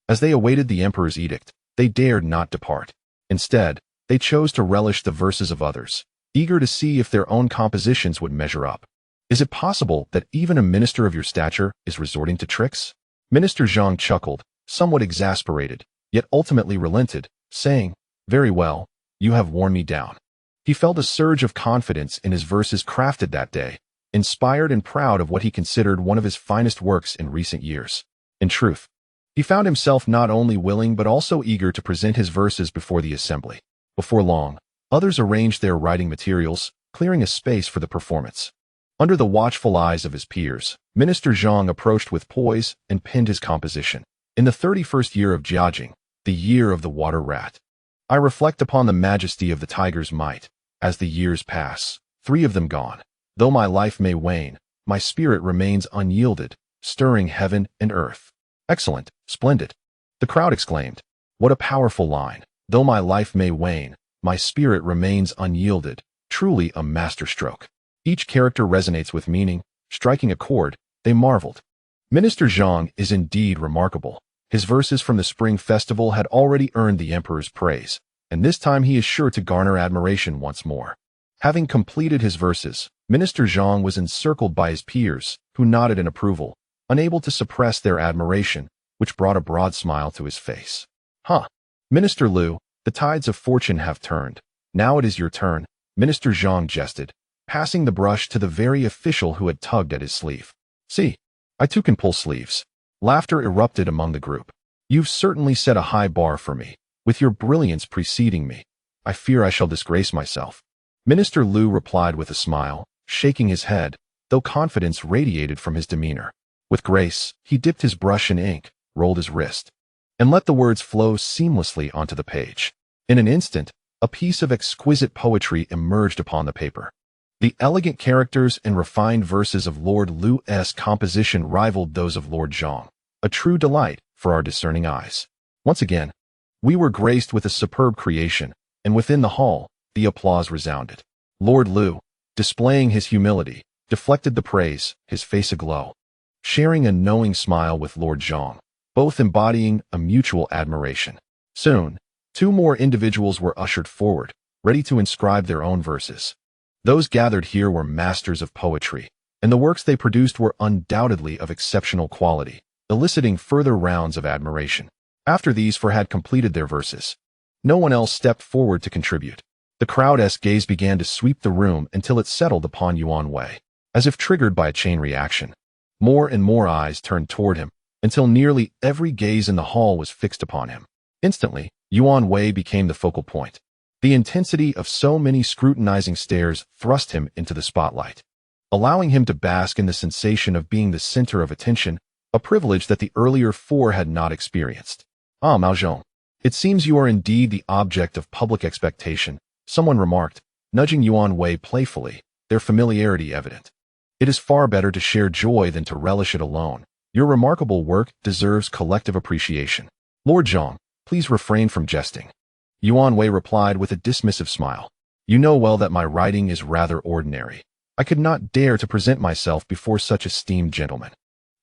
As they awaited the emperor's edict, they dared not depart. Instead, they chose to relish the verses of others, eager to see if their own compositions would measure up. Is it possible that even a minister of your stature is resorting to tricks? Minister Zhang chuckled, somewhat exasperated, yet ultimately relented, saying, Very well, you have worn me down. He felt a surge of confidence in his verses crafted that day, inspired and proud of what he considered one of his finest works in recent years. In truth, he found himself not only willing but also eager to present his verses before the assembly. Before long, others arranged their writing materials, clearing a space for the performance. Under the watchful eyes of his peers, Minister Zhang approached with poise and penned his composition. In the 31st year of Jiajing, the year of the water rat, I reflect upon the majesty of the tiger's might. As the years pass, 3 of them gone. Though my life may wane, my spirit remains unyielded, stirring heaven and earth. Excellent, splendid. The crowd exclaimed. What a powerful line. Though my life may wane, my spirit remains unyielded. Truly a masterstroke. Each character resonates with meaning, striking a chord, they marveled. Minister Zhang is indeed remarkable. His verses from the Spring Festival had already earned the emperor's praise, and this time he is sure to garner admiration once more. Having completed his verses, Minister Zhang was encircled by his peers, who nodded in approval, unable to suppress their admiration, which brought a broad smile to his face. Minister Liu, the tides of fortune have turned. Now it is your turn, Minister Zhang jested, passing the brush to the very official who had tugged at his sleeve. See, I too can pull sleeves. Laughter erupted among the group. You've certainly set a high bar for me, with your brilliance preceding me. I fear I shall disgrace myself. Minister Liu replied with a smile, shaking his head, though confidence radiated from his demeanor. With grace, he dipped his brush in ink, rolled his wrist, and let the words flow seamlessly onto the page. In an instant, a piece of exquisite poetry emerged upon the paper. The elegant characters and refined verses of Lord Lu's composition rivaled those of Lord Zhang. a true delight for our discerning eyes. Once again, we were graced with a superb creation, and within the hall, the applause resounded. Lord Zhu, displaying his humility, deflected the praise, his face aglow, sharing a knowing smile with Lord Zhong, both embodying a mutual admiration. Soon, two more individuals were ushered forward, ready to inscribe their own verses. Those gathered here were masters of poetry, and the works they produced were undoubtedly of exceptional quality, eliciting further rounds of admiration. After these four had completed their verses, no one else stepped forward to contribute. The crowd's gaze began to sweep the room until it settled upon Yuan Wei, as if triggered by a chain reaction. More and more eyes turned toward him, until nearly every gaze in the hall was fixed upon him. Instantly, Yuan Wei became the focal point. The intensity of so many scrutinizing stares thrust him into the spotlight, allowing him to bask in the sensation of being the center of attention, a privilege that the earlier four had not experienced. "Ah, Mao Zhong, it seems you are indeed the object of public expectation," someone remarked, nudging Yuan Wei playfully, their familiarity evident. "It is far better to share joy than to relish it alone. Your remarkable work deserves collective appreciation." "Lord Zhong, please refrain from jesting," Yuan Wei replied with a dismissive smile. "You know well that my writing is rather ordinary. I could not dare to present myself before such esteemed gentlemen.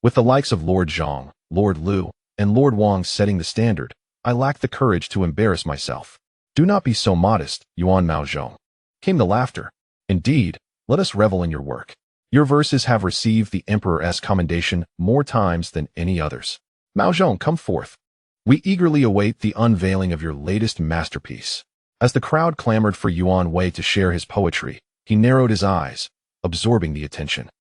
With the likes of Lord Zhong, Lord Zhu, and Lord Wang setting the standard, I lack the courage to embarrass myself." "Do not be so modest, Yuan Mao Zhong," came the laughter. "Indeed, let us revel in your work. Your verses have received the Emperor's commendation more times than any others. Mao Zhong, come forth. We eagerly await the unveiling of your latest masterpiece." As the crowd clamored for Yuan Wei to share his poetry, he narrowed his eyes, absorbing the attention.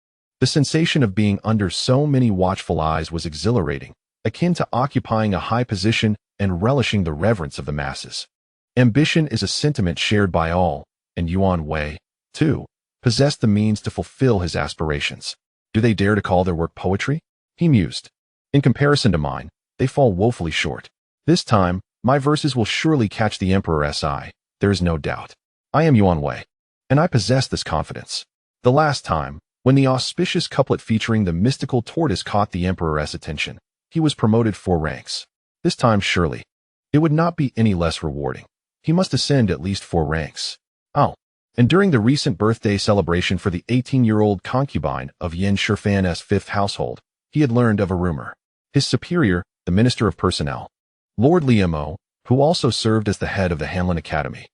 The sensation of being under so many watchful eyes was exhilarating, akin to occupying a high position and relishing the reverence of the masses. Ambition is a sentiment shared by all, and Yuan Wei, too, possessed the means to fulfill his aspirations. "Do they dare to call their work poetry?" he mused. "In comparison to mine, they fall woefully short. This time, my verses will surely catch the Emperor's eye, there is no doubt. I am Yuan Wei, and I possess this confidence. The last time, when the auspicious couplet featuring the mystical tortoise caught the Emperor's attention, he was promoted 4 ranks. This time, surely, it would not be any less rewarding. He must ascend at least 4 ranks. Oh, and during the recent birthday celebration for the 18-year-old concubine of Yin Shifan's 5th household, he had learned of a rumor. His superior, the Minister of Personnel, Lord Liemo, who also served as the head of the Hanlin Academy,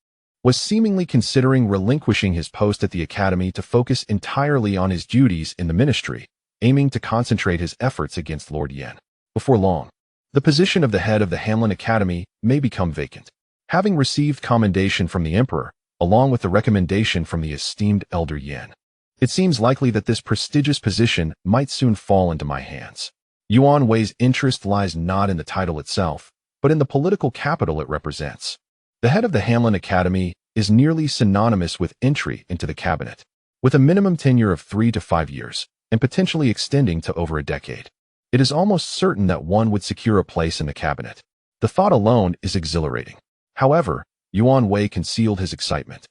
was seemingly considering relinquishing his post at the academy to focus entirely on his duties in the ministry, aiming to concentrate his efforts against Lord Yen. Before long, the position of the head of the Hanlin Academy may become vacant. Having received commendation from the Emperor, along with the recommendation from the esteemed Elder Yen, it seems likely that this prestigious position might soon fall into my hands. Yuan Wei's interest lies not in the title itself, but in the political capital it represents. The head of the Hanlin Academy is nearly synonymous with entry into the cabinet, with a minimum tenure of 3 to 5 years, and potentially extending to over a decade. It is almost certain that one would secure a place in the cabinet. The thought alone is exhilarating. However, Yuan Wei concealed his excitement.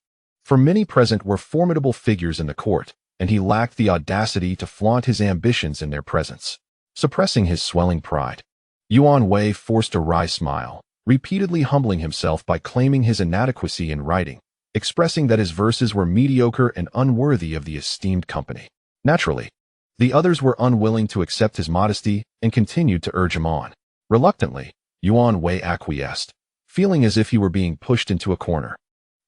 For many present were formidable figures in the court, and he lacked the audacity to flaunt his ambitions in their presence. Suppressing his swelling pride, Yuan Wei forced a wry smile, repeatedly humbling himself by claiming his inadequacy in writing, expressing that his verses were mediocre and unworthy of the esteemed company. Naturally, the others were unwilling to accept his modesty and continued to urge him on. Reluctantly, Yuan Wei acquiesced, feeling as if he were being pushed into a corner.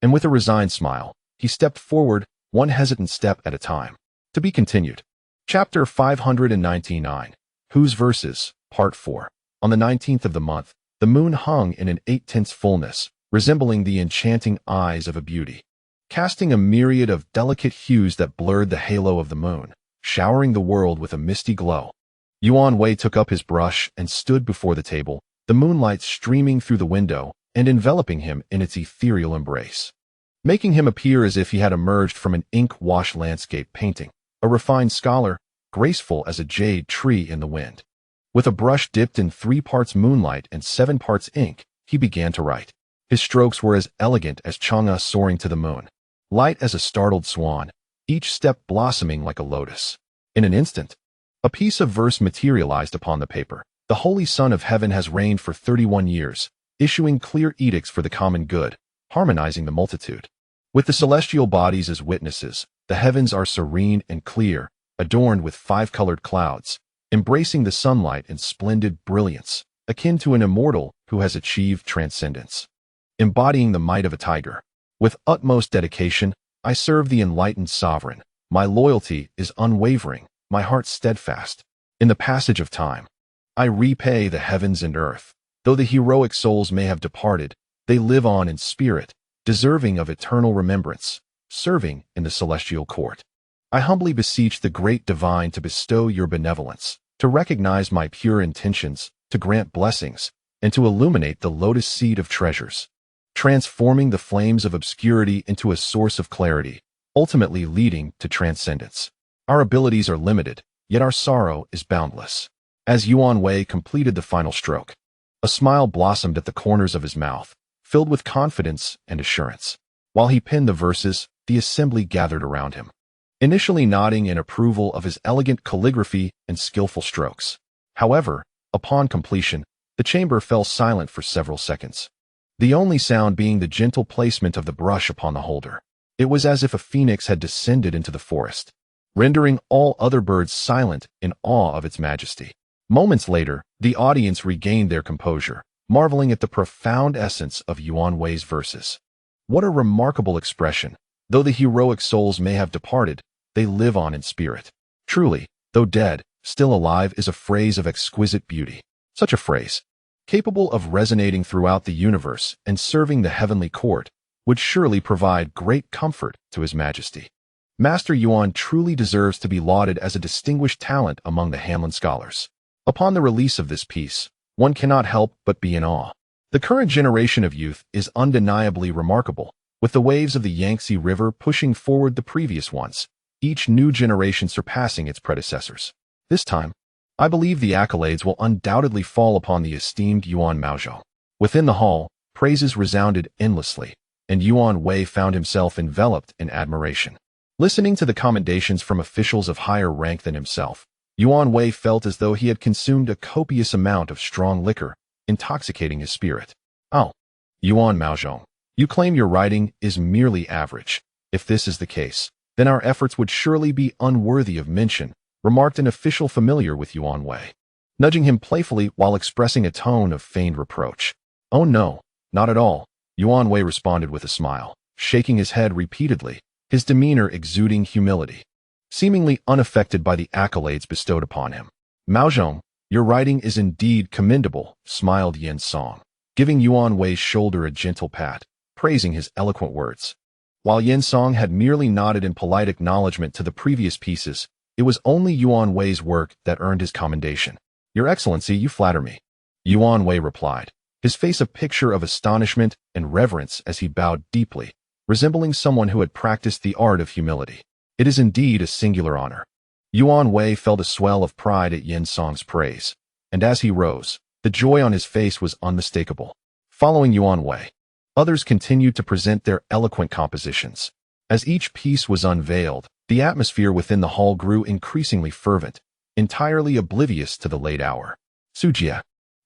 And with a resigned smile, he stepped forward, one hesitant step at a time. To be continued. Chapter 599. Whose Verses, Part 4. On the 19th of the month, the moon hung in an 8/10 fullness, resembling the enchanting eyes of a beauty, casting a myriad of delicate hues that blurred the halo of the moon, showering the world with a misty glow. Yuan Wei took up his brush and stood before the table, the moonlight streaming through the window and enveloping him in its ethereal embrace, making him appear as if he had emerged from an ink-wash landscape painting, a refined scholar, graceful as a jade tree in the wind. With a brush dipped in 3 parts moonlight and 7 parts ink, he began to write. His strokes were as elegant as Chang'e soaring to the moon, light as a startled swan, each step blossoming like a lotus. In an instant, a piece of verse materialized upon the paper, The Holy Son of Heaven has reigned for 31 years, issuing clear edicts for the common good, harmonizing the multitude. With the celestial bodies as witnesses, the heavens are serene and clear, adorned with 5-colored clouds, embracing the sunlight in splendid brilliance, akin to an immortal who has achieved transcendence. Embodying the might of a tiger. With utmost dedication, I serve the enlightened sovereign. My loyalty is unwavering, my heart steadfast. In the passage of time, I repay the heavens and earth. Though the heroic souls may have departed, they live on in spirit, deserving of eternal remembrance, serving in the celestial court. I humbly beseech the great divine to bestow your benevolence, to recognize my pure intentions, to grant blessings, and to illuminate the lotus seed of treasures, transforming the flames of obscurity into a source of clarity, ultimately leading to transcendence. Our abilities are limited, yet our sorrow is boundless. As Yuan Wei completed the final stroke, a smile blossomed at the corners of his mouth, filled with confidence and assurance. While he penned the verses, the assembly gathered around him, initially nodding in approval of his elegant calligraphy and skillful strokes. However, upon completion, the chamber fell silent for several seconds, the only sound being the gentle placement of the brush upon the holder. It was as if a phoenix had descended into the forest, rendering all other birds silent in awe of its majesty. Moments later, the audience regained their composure, marveling at the profound essence of Yuan Wei's verses. What a remarkable expression! Though the heroic souls may have departed, they live on in spirit. Truly, though dead, still alive is a phrase of exquisite beauty. Such a phrase, capable of resonating throughout the universe and serving the heavenly court, would surely provide great comfort to His Majesty. Master Yuan truly deserves to be lauded as a distinguished talent among the Hamlin scholars. Upon the release of this piece, one cannot help but be in awe. The current generation of youth is undeniably remarkable, with the waves of the Yangtze River pushing forward the previous ones, each new generation surpassing its predecessors. This time, I believe the accolades will undoubtedly fall upon the esteemed Yuan Maozhong. Within the hall, praises resounded endlessly, and Yuan Wei found himself enveloped in admiration. Listening to the commendations from officials of higher rank than himself, Yuan Wei felt as though he had consumed a copious amount of strong liquor, intoxicating his spirit. Oh, Yuan Maozhong, you claim your writing is merely average. If this is the case, then our efforts would surely be unworthy of mention, remarked an official familiar with Yuan Wei, nudging him playfully while expressing a tone of feigned reproach. Oh no, not at all, Yuan Wei responded with a smile, shaking his head repeatedly, his demeanor exuding humility, seemingly unaffected by the accolades bestowed upon him. Maozhong, your writing is indeed commendable, smiled Yen Song, giving Yuan Wei's shoulder a gentle pat, praising his eloquent words. While Yen Song had merely nodded in polite acknowledgement to the previous pieces, it was only Yuan Wei's work that earned his commendation. Your Excellency, you flatter me, Yuan Wei replied, his face a picture of astonishment and reverence as he bowed deeply, resembling someone who had practiced the art of humility. It is indeed a singular honor. Yuan Wei felt a swell of pride at Yen Song's praise, and as he rose, the joy on his face was unmistakable. Following Yuan Wei, others continued to present their eloquent compositions. As each piece was unveiled, the atmosphere within the hall grew increasingly fervent, entirely oblivious to the late hour. Su Jie,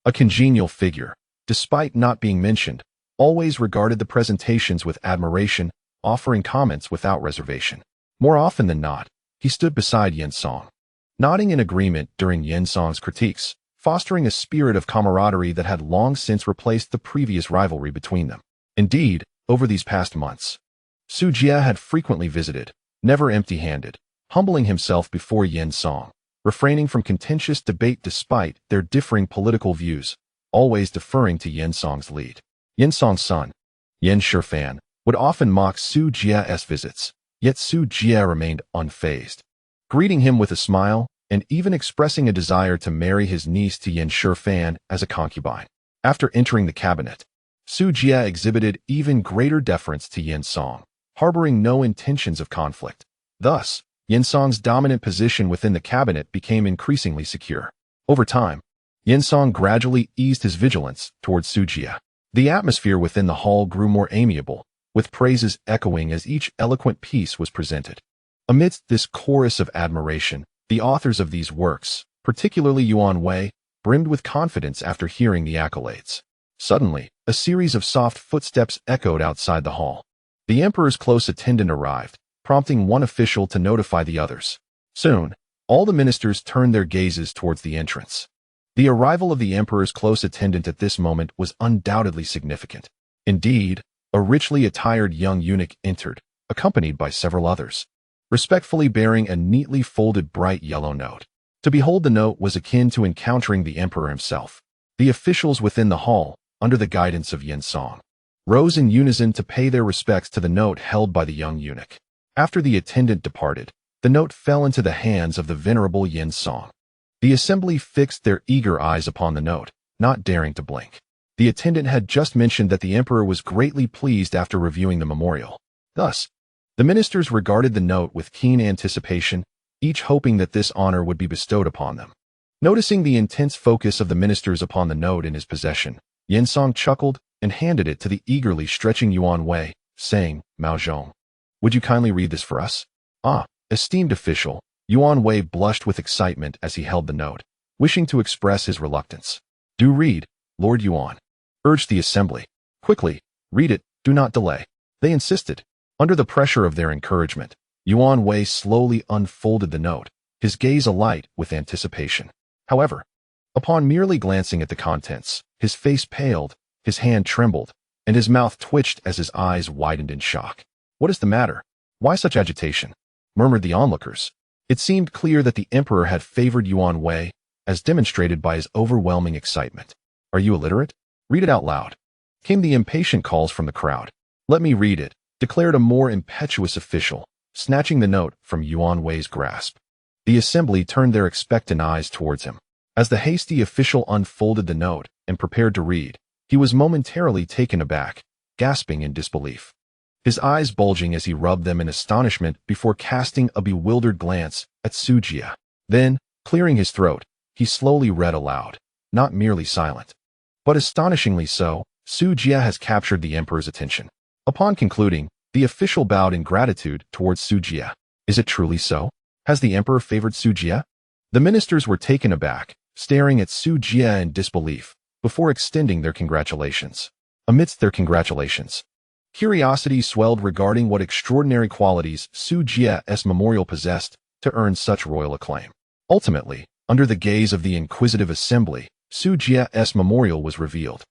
a congenial figure, despite not being mentioned, always regarded the presentations with admiration, offering comments without reservation. More often than not, he stood beside Yen Song, nodding in agreement during Yen Song's critiques, fostering a spirit of camaraderie that had long since replaced the previous rivalry between them. Indeed, over these past months, Su Jie had frequently visited, never empty-handed, humbling himself before Yen Song, refraining from contentious debate despite their differing political views, always deferring to Yen Song's lead. Yen Song's son, Yen Shifan, would often mock Su Jie's visits, yet Su Jie remained unfazed, greeting him with a smile and even expressing a desire to marry his niece to Yen Shifan as a concubine. After entering the cabinet, Su Jie exhibited even greater deference to Yen Song, harboring no intentions of conflict. Thus, Yen Song's dominant position within the cabinet became increasingly secure. Over time, Yen Song gradually eased his vigilance towards Su Jie. The atmosphere within the hall grew more amiable, with praises echoing as each eloquent piece was presented. Amidst this chorus of admiration, the authors of these works, particularly Yuan Wei, brimmed with confidence after hearing the accolades. Suddenly, a series of soft footsteps echoed outside the hall. The emperor's close attendant arrived, prompting one official to notify the others. Soon, all the ministers turned their gazes towards the entrance. The arrival of the emperor's close attendant at this moment was undoubtedly significant. Indeed, a richly attired young eunuch entered, accompanied by several others, respectfully bearing a neatly folded bright yellow note. To behold the note was akin to encountering the emperor himself. The officials within the hall, under the guidance of Yin Song, rose in unison to pay their respects to the note held by the young eunuch. After the attendant departed, the note fell into the hands of the venerable Yin Song. The assembly fixed their eager eyes upon the note, not daring to blink. The attendant had just mentioned that the emperor was greatly pleased after reviewing the memorial. Thus, the ministers regarded the note with keen anticipation, each hoping that this honor would be bestowed upon them. Noticing the intense focus of the ministers upon the note in his possession, Yin Song chuckled and handed it to the eagerly stretching Yuan Wei, saying, "Mao Zhong, would you kindly read this for us?" "Ah, esteemed official." Yuan Wei blushed with excitement as he held the note, wishing to express his reluctance. "Do read, Lord Yuan," urged the assembly. "Quickly, read it, do not delay." They insisted. Under the pressure of their encouragement, Yuan Wei slowly unfolded the note, his gaze alight with anticipation. However, upon merely glancing at the contents, his face paled, his hand trembled, and his mouth twitched as his eyes widened in shock. "What is the matter? Why such agitation?" murmured the onlookers. It seemed clear that the emperor had favored Yuan Wei, as demonstrated by his overwhelming excitement. "Are you illiterate? Read it out loud," came the impatient calls from the crowd. "Let me read it," declared a more impetuous official, snatching the note from Yuan Wei's grasp. The assembly turned their expectant eyes towards him. As the hasty official unfolded the note and prepared to read, he was momentarily taken aback, gasping in disbelief, his eyes bulging as he rubbed them in astonishment before casting a bewildered glance at Su Jia. Then, clearing his throat, he slowly read aloud, not merely silent, but astonishingly so. "Su Jia has captured the emperor's attention." Upon concluding, the official bowed in gratitude towards Su Jia. "Is it truly so? Has the emperor favored Su Jia?" The ministers were taken aback, staring at Su Jia in disbelief, before extending their congratulations. Amidst their congratulations, curiosity swelled regarding what extraordinary qualities Su Jia's memorial possessed to earn such royal acclaim. Ultimately, under the gaze of the inquisitive assembly, Su Jia's memorial was revealed,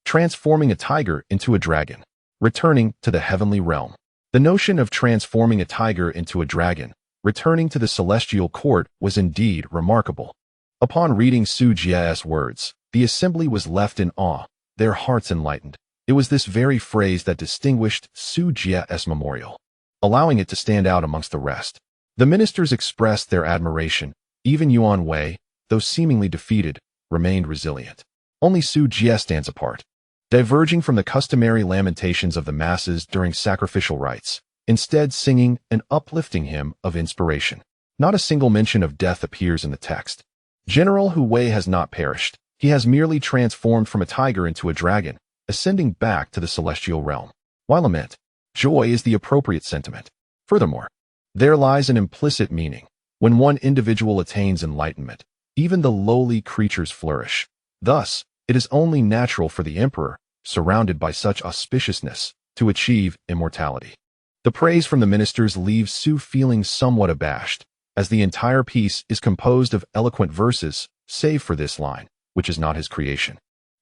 transforming a tiger into a dragon, returning to the heavenly realm. The notion of transforming a tiger into a dragon, returning to the celestial court, was indeed remarkable. Upon reading Su Jia's words, the assembly was left in awe, their hearts enlightened. It was this very phrase that distinguished Su Jia's memorial, allowing it to stand out amongst the rest. The ministers expressed their admiration. Even Yuan Wei, though seemingly defeated, remained resilient. Only Su Jia stands apart, diverging from the customary lamentations of the masses during sacrificial rites, instead singing an uplifting hymn of inspiration. Not a single mention of death appears in the text. General Hu Wei has not perished. He has merely transformed from a tiger into a dragon, ascending back to the celestial realm. While lament, joy is the appropriate sentiment. Furthermore, there lies an implicit meaning. When one individual attains enlightenment, even the lowly creatures flourish. Thus, it is only natural for the emperor, surrounded by such auspiciousness, to achieve immortality. The praise from the ministers leaves Su feeling somewhat abashed, as the entire piece is composed of eloquent verses, save for this line, which is not his creation.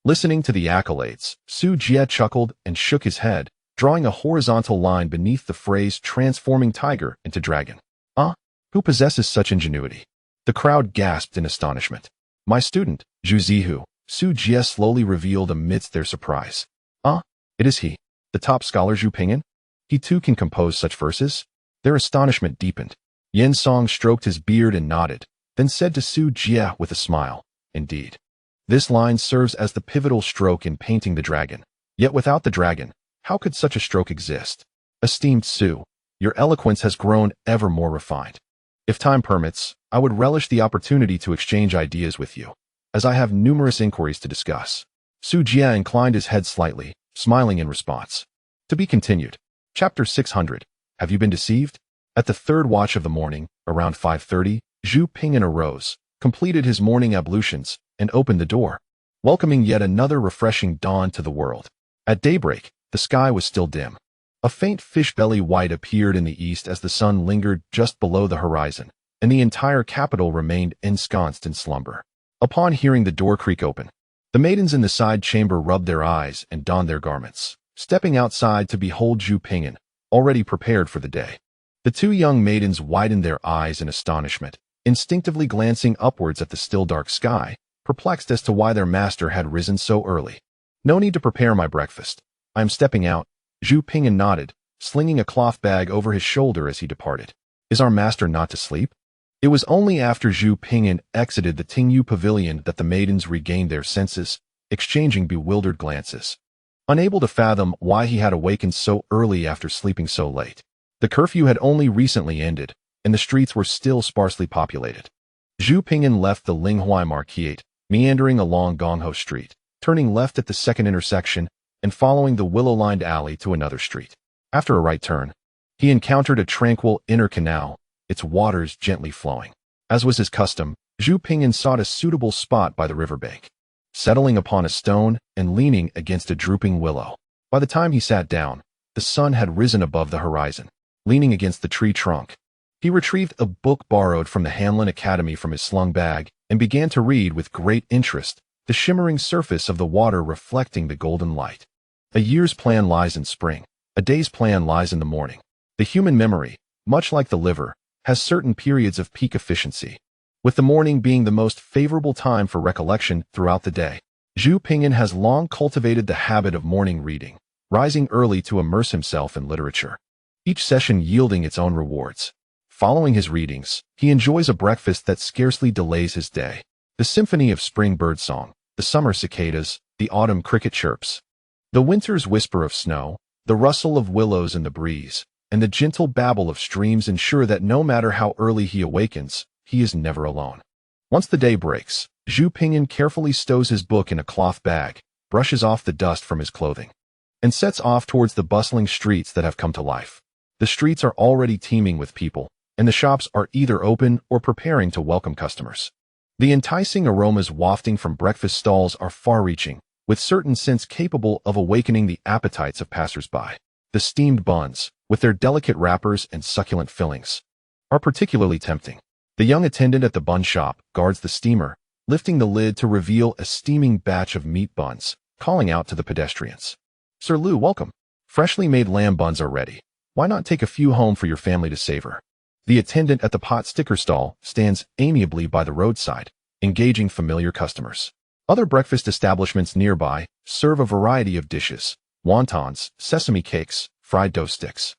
Listening to the accolades, Su Jia chuckled and shook his head, drawing a horizontal line beneath the phrase transforming tiger into dragon. "Ah, who possesses such ingenuity?" The crowd gasped in astonishment. "My student, Zhu Zihu," Su Jia slowly revealed amidst their surprise. "Ah, it is he, the top scholar Zhu Ping'an? He too can compose such verses?" Their astonishment deepened. Yin Song stroked his beard and nodded, then said to Su Jia with a smile, "Indeed. This line serves as the pivotal stroke in painting the dragon. Yet without the dragon, how could such a stroke exist? Esteemed Su, your eloquence has grown ever more refined. If time permits, I would relish the opportunity to exchange ideas with you, as I have numerous inquiries to discuss." Su Jia inclined his head slightly, smiling in response. To be continued. Chapter 600. Have you been deceived? At the third watch of the morning, around 5:30, Zhu Ping'an arose, completed his morning ablutions, and opened the door, welcoming yet another refreshing dawn to the world. At daybreak, the sky was still dim. A faint fish-belly white appeared in the east as the sun lingered just below the horizon, and the entire capital remained ensconced in slumber. Upon hearing the door creak open, the maidens in the side chamber rubbed their eyes and donned their garments, stepping outside to behold Zhu Ping'an, already prepared for the day. The two young maidens widened their eyes in astonishment, instinctively glancing upwards at the still dark sky, perplexed as to why their master had risen so early. "No need to prepare my breakfast. I am stepping out." Zhu Ping'an nodded, slinging a cloth bag over his shoulder as he departed. "Is our master not to sleep?" It was only after Zhu Ping'an exited the Tingyu pavilion that the maidens regained their senses, exchanging bewildered glances. Unable to fathom why he had awakened so early after sleeping so late. The curfew had only recently ended, and the streets were still sparsely populated. Zhu Ping'an left the Linghuai Marquette, meandering along Gongho Street, turning left at the second intersection, and following the willow-lined alley to another street. After a right turn, he encountered a tranquil inner canal, its waters gently flowing. As was his custom, Zhu Ping'an sought a suitable spot by the riverbank, settling upon a stone and leaning against a drooping willow. By the time he sat down, the sun had risen above the horizon. Leaning against the tree trunk, he retrieved a book borrowed from the Hanlin Academy from his slung bag and began to read with great interest, the shimmering surface of the water reflecting the golden light. A year's plan lies in spring. A day's plan lies in the morning. The human memory, much like the liver, has certain periods of peak efficiency, with the morning being the most favorable time for recollection throughout the day. Zhu Ping'an has long cultivated the habit of morning reading, rising early to immerse himself in literature, each session yielding its own rewards. Following his readings, he enjoys a breakfast that scarcely delays his day. The symphony of spring birdsong, the summer cicadas, the autumn cricket chirps, the winter's whisper of snow, the rustle of willows in the breeze, and the gentle babble of streams ensure that no matter how early he awakens, he is never alone. Once the day breaks, Zhu Ping'an carefully stows his book in a cloth bag, brushes off the dust from his clothing, and sets off towards the bustling streets that have come to life. The streets are already teeming with people, and the shops are either open or preparing to welcome customers. The enticing aromas wafting from breakfast stalls are far-reaching, with certain scents capable of awakening the appetites of passers-by. The steamed buns, with their delicate wrappers and succulent fillings, are particularly tempting. The young attendant at the bun shop guards the steamer, lifting the lid to reveal a steaming batch of meat buns, calling out to the pedestrians, "Sir Lu, welcome. Freshly made lamb buns are ready. Why not take a few home for your family to savor?" The attendant at the pot sticker stall stands amiably by the roadside, engaging familiar customers. Other breakfast establishments nearby serve a variety of dishes: wontons, sesame cakes, fried dough sticks,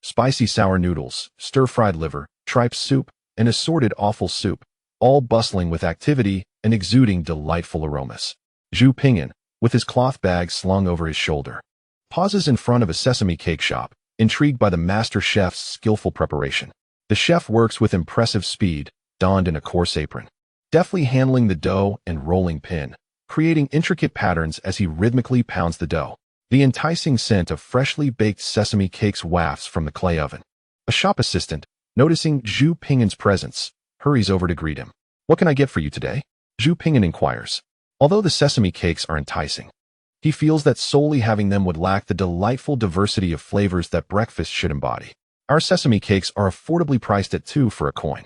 spicy sour noodles, stir-fried liver, tripe soup, and assorted offal soup, all bustling with activity and exuding delightful aromas. Zhu Ping'an, with his cloth bag slung over his shoulder, pauses in front of a sesame cake shop, intrigued by the master chef's skillful preparation. The chef works with impressive speed, donned in a coarse apron, deftly handling the dough and rolling pin, creating intricate patterns as he rhythmically pounds the dough. The enticing scent of freshly baked sesame cakes wafts from the clay oven. A shop assistant, noticing Zhu Ping'an's presence, hurries over to greet him. "What can I get for you today?" Zhu Ping'an inquires. Although the sesame cakes are enticing, he feels that solely having them would lack the delightful diversity of flavors that breakfast should embody. Our sesame cakes are affordably priced at 2 for a coin.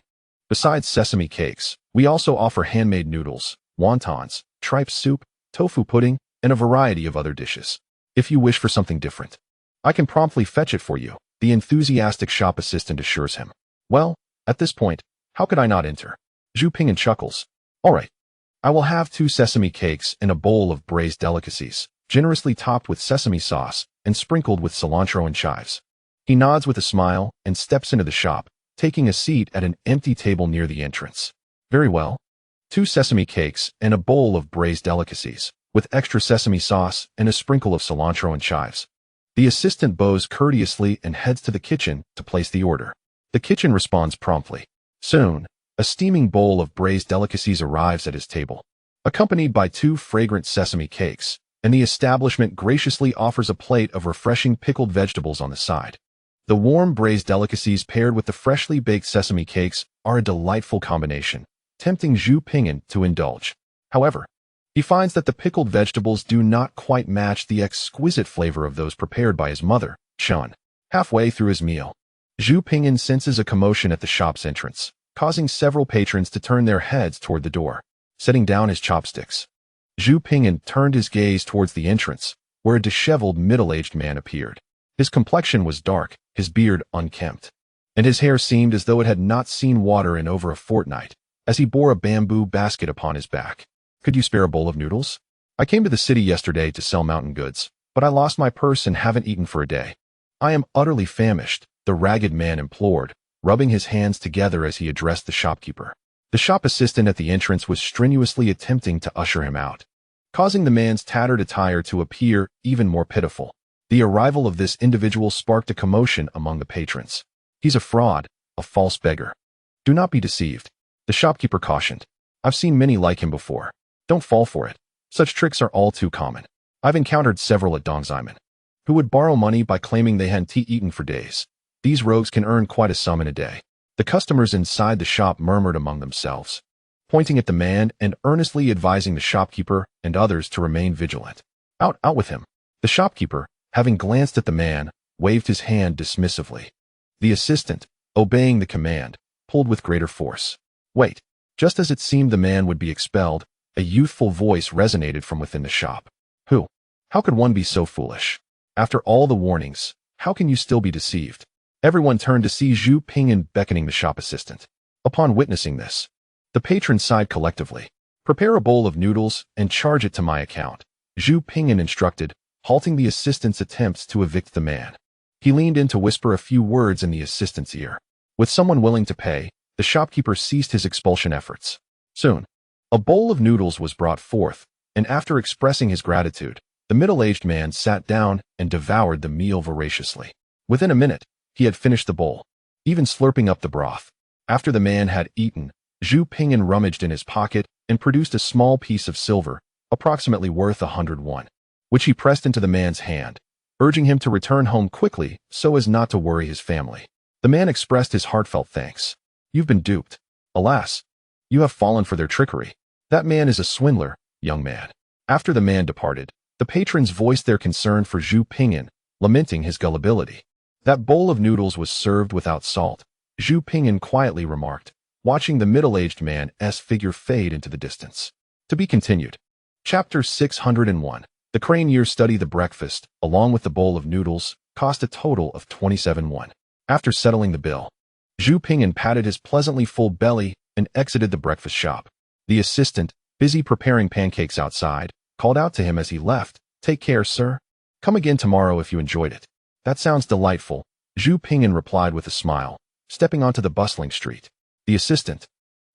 Besides sesame cakes, we also offer handmade noodles, wontons, tripe soup, tofu pudding, and a variety of other dishes. If you wish for something different, I can promptly fetch it for you, the enthusiastic shop assistant assures him. Well, at this point, how could I not enter? Zhu Ping'an chuckles. All right, I will have 2 sesame cakes and a bowl of braised delicacies, generously topped with sesame sauce and sprinkled with cilantro and chives. He nods with a smile and steps into the shop, taking a seat at an empty table near the entrance. Very well. 2 sesame cakes and a bowl of braised delicacies, with extra sesame sauce and a sprinkle of cilantro and chives. The assistant bows courteously and heads to the kitchen to place the order. The kitchen responds promptly. Soon, a steaming bowl of braised delicacies arrives at his table, accompanied by 2 fragrant sesame cakes, and the establishment graciously offers a plate of refreshing pickled vegetables on the side. The warm braised delicacies paired with the freshly baked sesame cakes are a delightful combination, tempting Zhu Ping'an to indulge. However, he finds that the pickled vegetables do not quite match the exquisite flavor of those prepared by his mother, Chun. Halfway through his meal, Zhu Ping'an senses a commotion at the shop's entrance, causing several patrons to turn their heads toward the door. Setting down his chopsticks, Zhu Ping'an turned his gaze towards the entrance, where a disheveled middle-aged man appeared. His complexion was dark, his beard unkempt, and his hair seemed as though it had not seen water in over a fortnight, as he bore a bamboo basket upon his back. "Could you spare a bowl of noodles? I came to the city yesterday to sell mountain goods, but I lost my purse and haven't eaten for a day. I am utterly famished," the ragged man implored, rubbing his hands together as he addressed the shopkeeper. The shop assistant at the entrance was strenuously attempting to usher him out, causing the man's tattered attire to appear even more pitiful. The arrival of this individual sparked a commotion among the patrons. "He's a fraud, a false beggar. Do not be deceived," the shopkeeper cautioned. "I've seen many like him before. Don't fall for it. Such tricks are all too common. I've encountered several at Dongzaimen who would borrow money by claiming they hadn't eaten for days. These rogues can earn quite a sum in a day." The customers inside the shop murmured among themselves, pointing at the man and earnestly advising the shopkeeper and others to remain vigilant. Out with him." The shopkeeper, having glanced at the man, waved his hand dismissively. The assistant, obeying the command, pulled with greater force. "Wait." Just as it seemed the man would be expelled, a youthful voice resonated from within the shop. "Who? How could one be so foolish? After all the warnings, how can you still be deceived?" Everyone turned to see Zhu Ping'an beckoning the shop assistant. Upon witnessing this, the patrons sighed collectively. "Prepare a bowl of noodles and charge it to my account," Zhu Ping'an instructed, halting the assistant's attempts to evict the man. He leaned in to whisper a few words in the assistant's ear. With someone willing to pay, the shopkeeper ceased his expulsion efforts. Soon, a bowl of noodles was brought forth, and after expressing his gratitude, the middle-aged man sat down and devoured the meal voraciously. Within a minute, he had finished the bowl, even slurping up the broth. After the man had eaten, Zhu Ping'an rummaged in his pocket and produced a small piece of silver, approximately worth 100 won, which he pressed into the man's hand, urging him to return home quickly so as not to worry his family. The man expressed his heartfelt thanks. "You've been duped. Alas, you have fallen for their trickery. That man is a swindler, young man." After the man departed, the patrons voiced their concern for Zhu Ping'an, lamenting his gullibility. "That bowl of noodles was served without salt," Zhu Ping'an quietly remarked, watching the middle-aged man's figure fade into the distance. To be continued. Chapter 601. The crane year study. The breakfast, along with the bowl of noodles, cost a total of 27 won. After settling the bill, Zhu Ping'an patted his pleasantly full belly and exited the breakfast shop. The assistant, busy preparing pancakes outside, called out to him as he left, "Take care, sir. Come again tomorrow if you enjoyed it." "That sounds delightful," Zhu Ping'an replied with a smile, stepping onto the bustling street. The assistant,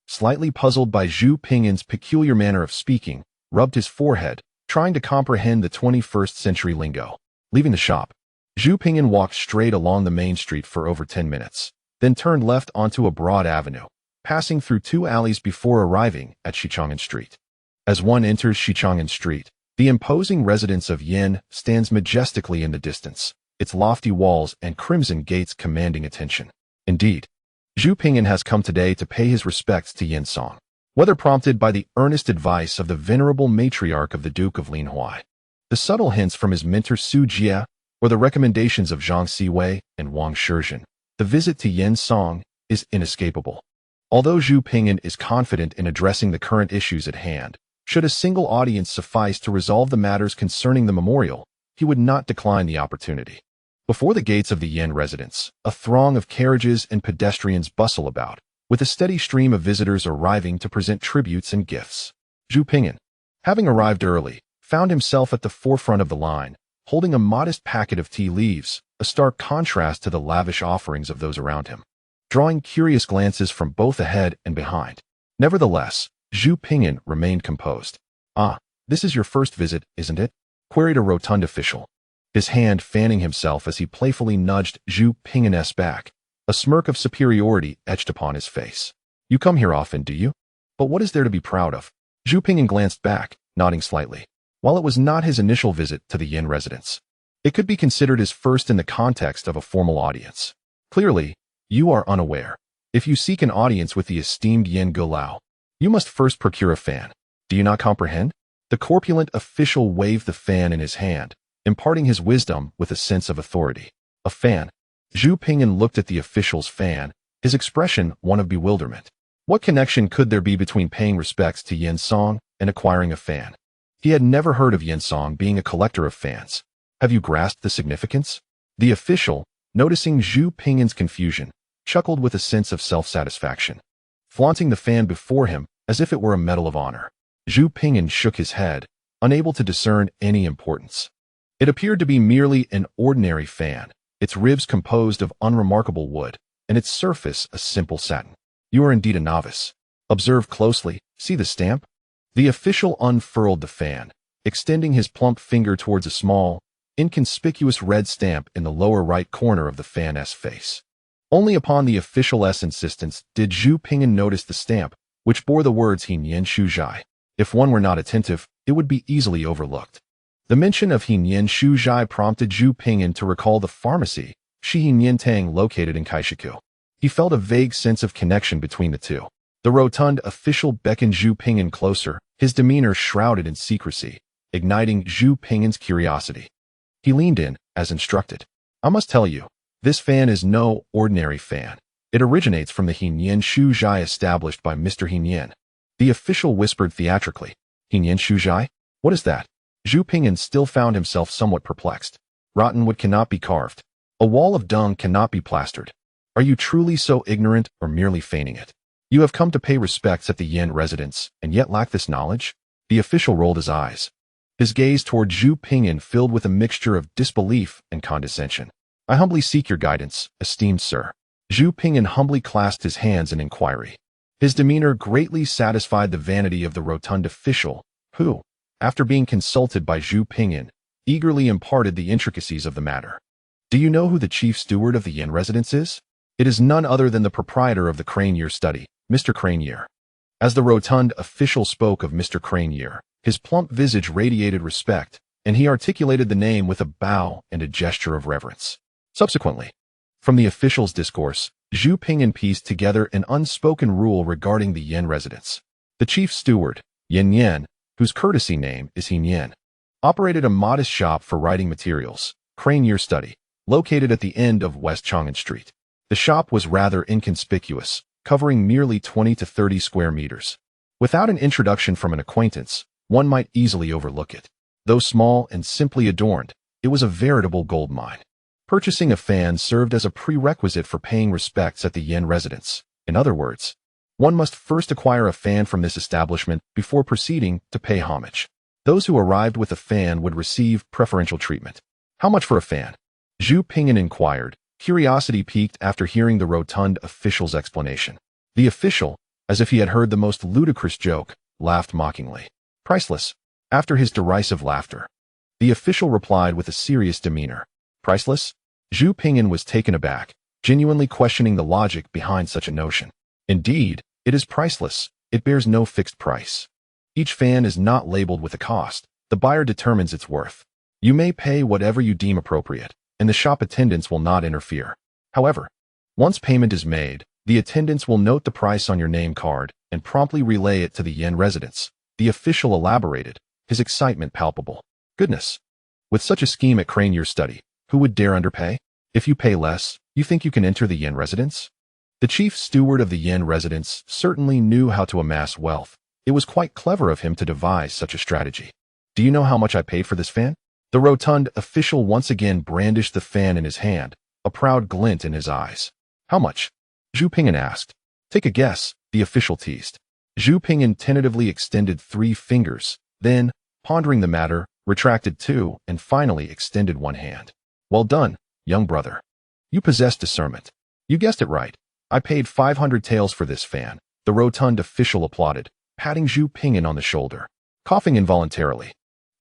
slightly puzzled by Zhu Ping'an's peculiar manner of speaking, rubbed his forehead, trying to comprehend the 21st century lingo. Leaving the shop, Zhu Ping'an walked straight along the main street for over 10 minutes, then turned left onto a broad avenue, passing through 2 alleys before arriving at Shichang'an Street. As one enters Shichang'an Street, the imposing residence of Yin stands majestically in the distance, its lofty walls and crimson gates commanding attention. Indeed, Zhu Ping'an has come today to pay his respects to Yin Song, whether prompted by the earnest advice of the venerable matriarch of the Duke of Linhuai, the subtle hints from his mentor Su Jie, or the recommendations of Zhang Siwei and Wang Shizhen. The visit to Yin Song is inescapable. Although Zhu Ping'an is confident in addressing the current issues at hand, should a single audience suffice to resolve the matters concerning the memorial, he would not decline the opportunity. Before the gates of the Yin residence, a throng of carriages and pedestrians bustle about, with a steady stream of visitors arriving to present tributes and gifts. Zhu Ping'an, having arrived early, found himself at the forefront of the line, holding a modest packet of tea leaves, a stark contrast to the lavish offerings of those around him, drawing curious glances from both ahead and behind. Nevertheless, Zhu Ping'an remained composed. "Ah, this is your first visit, isn't it?" queried a rotund official, his hand fanning himself as he playfully nudged Zhu Ping'an's back, a smirk of superiority etched upon his face. "You come here often, do you? But what is there to be proud of?" Zhu Ping'an glanced back, nodding slightly. While it was not his initial visit to the Yin residence, it could be considered his first in the context of a formal audience. "Clearly, you are unaware. If you seek an audience with the esteemed Yin Gulao, you must first procure a fan. Do you not comprehend? The corpulent official waved the fan in his hand, imparting his wisdom with a sense of authority. A fan. Zhu Ping'an looked at the official's fan, his expression one of bewilderment. What connection could there be between paying respects to Yin Song and acquiring a fan? He had never heard of Yin Song being a collector of fans. Have you grasped the significance? The official, noticing Zhu Ping'an's confusion, chuckled with a sense of self-satisfaction, flaunting the fan before him as if it were a medal of honor. Zhu Ping'an shook his head, unable to discern any importance. It appeared to be merely an ordinary fan, its ribs composed of unremarkable wood, and its surface a simple satin. You are indeed a novice. Observe closely, see the stamp? The official unfurled the fan, extending his plump finger towards a small, inconspicuous red stamp in the lower right corner of the fan's face. Only upon the official's insistence did Zhu Ping'an notice the stamp, which bore the words Hinian Shuzhai. If one were not attentive, it would be easily overlooked. The mention of Hinian Shuzhai prompted Zhu Ping'an to recall the pharmacy, Shihinian Tang, located in Kaishiku. He felt a vague sense of connection between the two. The rotund official beckoned Zhu Ping'an closer, his demeanor shrouded in secrecy, igniting Zhu Ping'an's curiosity. He leaned in, as instructed. I must tell you, this fan is no ordinary fan. It originates from the Hinian Shuzhai established by Mr. Hinian. The official whispered theatrically. Hinian Shuzhai? What is that? Zhu Ping'an still found himself somewhat perplexed. Rotten wood cannot be carved. A wall of dung cannot be plastered. Are you truly so ignorant or merely feigning it? You have come to pay respects at the Yin residence and yet lack this knowledge? The official rolled his eyes. His gaze toward Zhu Ping'an filled with a mixture of disbelief and condescension. I humbly seek your guidance, esteemed sir. Zhu Ping'an humbly clasped his hands in inquiry. His demeanor greatly satisfied the vanity of the rotund official, who, after being consulted by Zhu Ping'an, eagerly imparted the intricacies of the matter. Do you know who the chief steward of the Yin residence is? It is none other than the proprietor of the Cranier study, Mr. Cranier. As the rotund official spoke of Mr. Cranier, his plump visage radiated respect, and he articulated the name with a bow and a gesture of reverence. Subsequently, from the official's discourse, Zhu Ping'an pieced together an unspoken rule regarding the Yin residence. The chief steward, Yin Yen, whose courtesy name is Hinian, operated a modest shop for writing materials, Cranier Study, located at the end of West Chang'an Street. The shop was rather inconspicuous, covering merely 20 to 30 square meters. Without an introduction from an acquaintance, one might easily overlook it. Though small and simply adorned, it was a veritable gold mine. Purchasing a fan served as a prerequisite for paying respects at the Yin residence. In other words, one must first acquire a fan from this establishment before proceeding to pay homage. Those who arrived with a fan would receive preferential treatment. How much for a fan? Zhu Ping'an inquired, curiosity piqued after hearing the rotund official's explanation. The official, as if he had heard the most ludicrous joke, laughed mockingly. Priceless. After his derisive laughter, the official replied with a serious demeanor. Priceless? Zhu Ping'an was taken aback, genuinely questioning the logic behind such a notion. Indeed, it is priceless. It bears no fixed price. Each fan is not labeled with a cost. The buyer determines its worth. You may pay whatever you deem appropriate, and the shop attendants will not interfere. However, once payment is made, the attendants will note the price on your name card and promptly relay it to the Yin residence. The official elaborated, his excitement palpable. Goodness! With such a scheme at Cranier Study, who would dare underpay? If you pay less, you think you can enter the Yin residence? The chief steward of the Yin residence certainly knew how to amass wealth. It was quite clever of him to devise such a strategy. Do you know how much I paid for this fan? The rotund official once again brandished the fan in his hand, a proud glint in his eyes. How much? Zhu Ping'an asked. Take a guess, the official teased. Zhu Ping'an tentatively extended 3 fingers, then, pondering the matter, retracted 2 and finally extended 1 hand. Well done, young brother. You possess discernment. You guessed it right. I paid 500 taels for this fan. The rotund official applauded, patting Zhu Ping'an on the shoulder. Coughing involuntarily,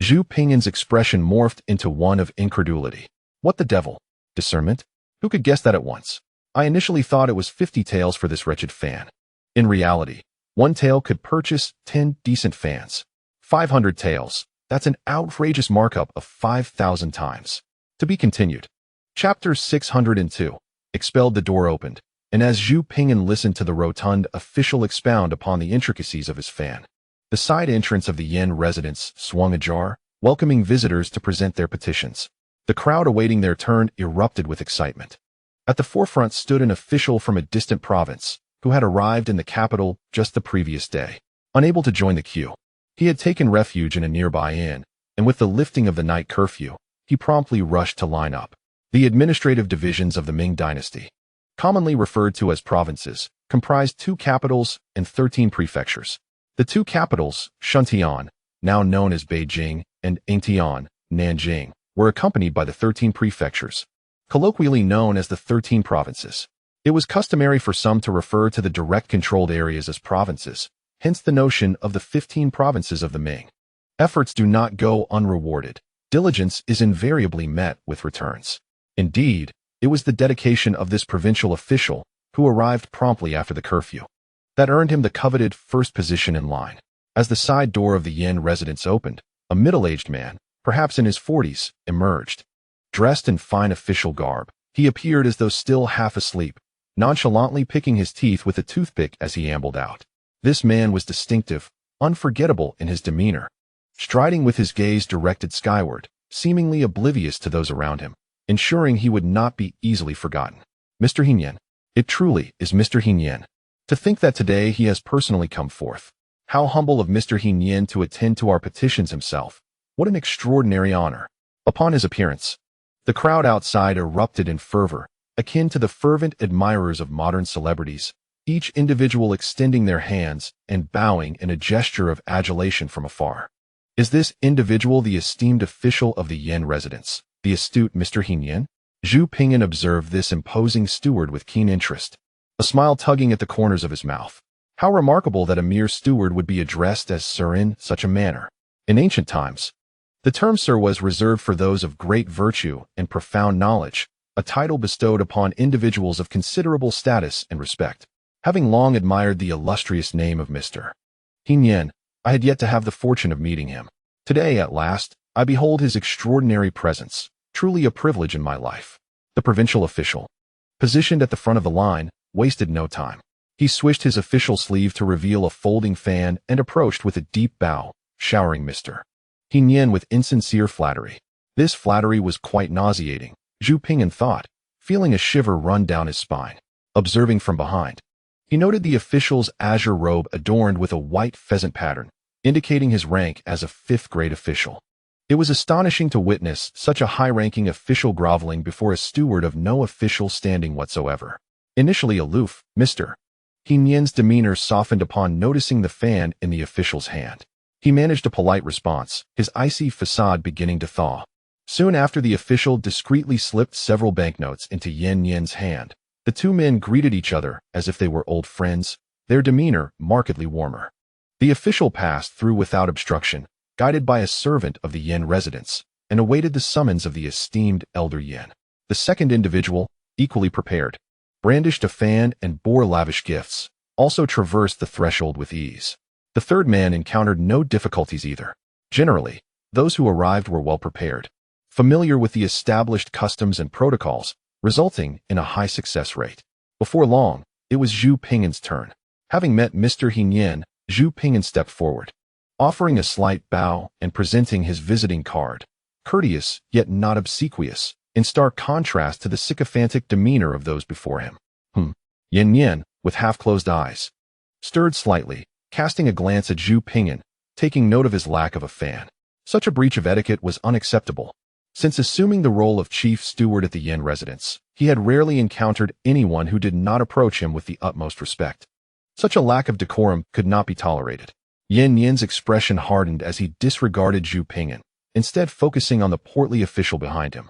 Zhu Ping'an's expression morphed into one of incredulity. What the devil? Discernment? Who could guess that at once? I initially thought it was 50 taels for this wretched fan. In reality, 1 tael could purchase 10 decent fans. 500 taels. That's an outrageous markup of 5,000 times. To be continued. Chapter 602. Expelled. The door opened, and as Zhu Ping'an listened to the rotund official expound upon the intricacies of his fan, The side entrance of the Yin residence swung ajar, welcoming visitors to present their petitions. The crowd awaiting their turn erupted with excitement. At the forefront stood an official from a distant province, who had arrived in the capital just the previous day. Unable to join the queue, he had taken refuge in a nearby inn, and with the lifting of the night curfew, he promptly rushed to line up. The administrative divisions of the Ming dynasty, commonly referred to as provinces, comprised 2 capitals and 13 prefectures. The 2 capitals, Shuntian, now known as Beijing, and Yingtian, Nanjing, were accompanied by the 13 prefectures, colloquially known as the 13 provinces. It was customary for some to refer to the direct controlled areas as provinces, hence the notion of the 15 provinces of the Ming. Efforts do not go unrewarded. Diligence is invariably met with returns. Indeed, it was the dedication of this provincial official, who arrived promptly after the curfew, that earned him the coveted first position in line. As the side door of the Yin residence opened, a middle-aged man, perhaps in his 40s, emerged. Dressed in fine official garb, he appeared as though still half asleep, nonchalantly picking his teeth with a toothpick as he ambled out. This man was distinctive, unforgettable in his demeanor, striding with his gaze directed skyward, seemingly oblivious to those around him, ensuring he would not be easily forgotten. Mr. Hingyan. It truly is Mr. Hingyan. To think that today he has personally come forth. How humble of Mr. Hingyan to attend to our petitions himself. What an extraordinary honor. Upon his appearance, the crowd outside erupted in fervor, akin to the fervent admirers of modern celebrities, each individual extending their hands and bowing in a gesture of adulation from afar. Is this individual the esteemed official of the Yin residence, the astute Mr. Hingyan? Zhu Ping'an observed this imposing steward with keen interest, a smile tugging at the corners of his mouth. How remarkable that a mere steward would be addressed as sir in such a manner. In ancient times, the term sir was reserved for those of great virtue and profound knowledge, a title bestowed upon individuals of considerable status and respect. Having long admired the illustrious name of Mr. Hingyan, I had yet to have the fortune of meeting him. Today, at last, I behold his extraordinary presence, truly a privilege in my life. The provincial official, positioned at the front of the line, wasted no time. He swished his official sleeve to reveal a folding fan and approached with a deep bow, showering Mr. Hingyan with insincere flattery. This flattery was quite nauseating, Zhu Ping'an thought, feeling a shiver run down his spine. Observing from behind, he noted the official's azure robe adorned with a white pheasant pattern, indicating his rank as a 5th-grade official. It was astonishing to witness such a high-ranking official groveling before a steward of no official standing whatsoever. Initially aloof, Mr. Hingyan's demeanor softened upon noticing the fan in the official's hand. He managed a polite response, his icy facade beginning to thaw. Soon after, the official discreetly slipped several banknotes into Yan's hand. The 2 men greeted each other as if they were old friends, their demeanor markedly warmer. The official passed through without obstruction, guided by a servant of the Yin residence, and awaited the summons of the esteemed elder Yin. The second individual, equally prepared, brandished a fan and bore lavish gifts, also traversed the threshold with ease. The third man encountered no difficulties either. Generally, those who arrived were well prepared, familiar with the established customs and protocols, resulting in a high success rate. Before long, it was Zhu Ping'an's turn. Having met Mr. Hingyan, Zhu Ping'an stepped forward, offering a slight bow and presenting his visiting card, courteous yet not obsequious, in stark contrast to the sycophantic demeanor of those before him. Yan, with half-closed eyes, stirred slightly, casting a glance at Zhu Ping'an, taking note of his lack of a fan. Such a breach of etiquette was unacceptable. Since assuming the role of chief steward at the Yin residence, he had rarely encountered anyone who did not approach him with the utmost respect. Such a lack of decorum could not be tolerated. Yan's expression hardened as he disregarded Zhu Ping'an, instead focusing on the portly official behind him,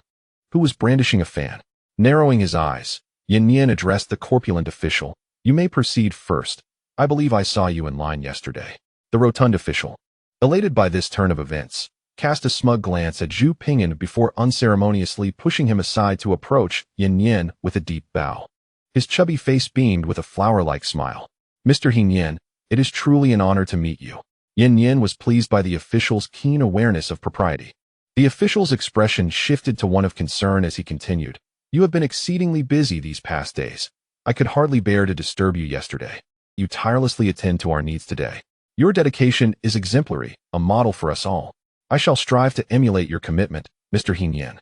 who was brandishing a fan. Narrowing his eyes, Yan addressed the corpulent official. "You may proceed first. I believe I saw you in line yesterday." The rotund official, elated by this turn of events, cast a smug glance at Zhu Ping'an before unceremoniously pushing him aside to approach Yan with a deep bow. His chubby face beamed with a flower-like smile. "Mr. Hingyan, it is truly an honor to meet you." Yan was pleased by the official's keen awareness of propriety. The official's expression shifted to one of concern as he continued. "You have been exceedingly busy these past days. I could hardly bear to disturb you yesterday. You tirelessly attend to our needs today." Your dedication is exemplary, a model for us all. I shall strive to emulate your commitment, Mr. Hingyan.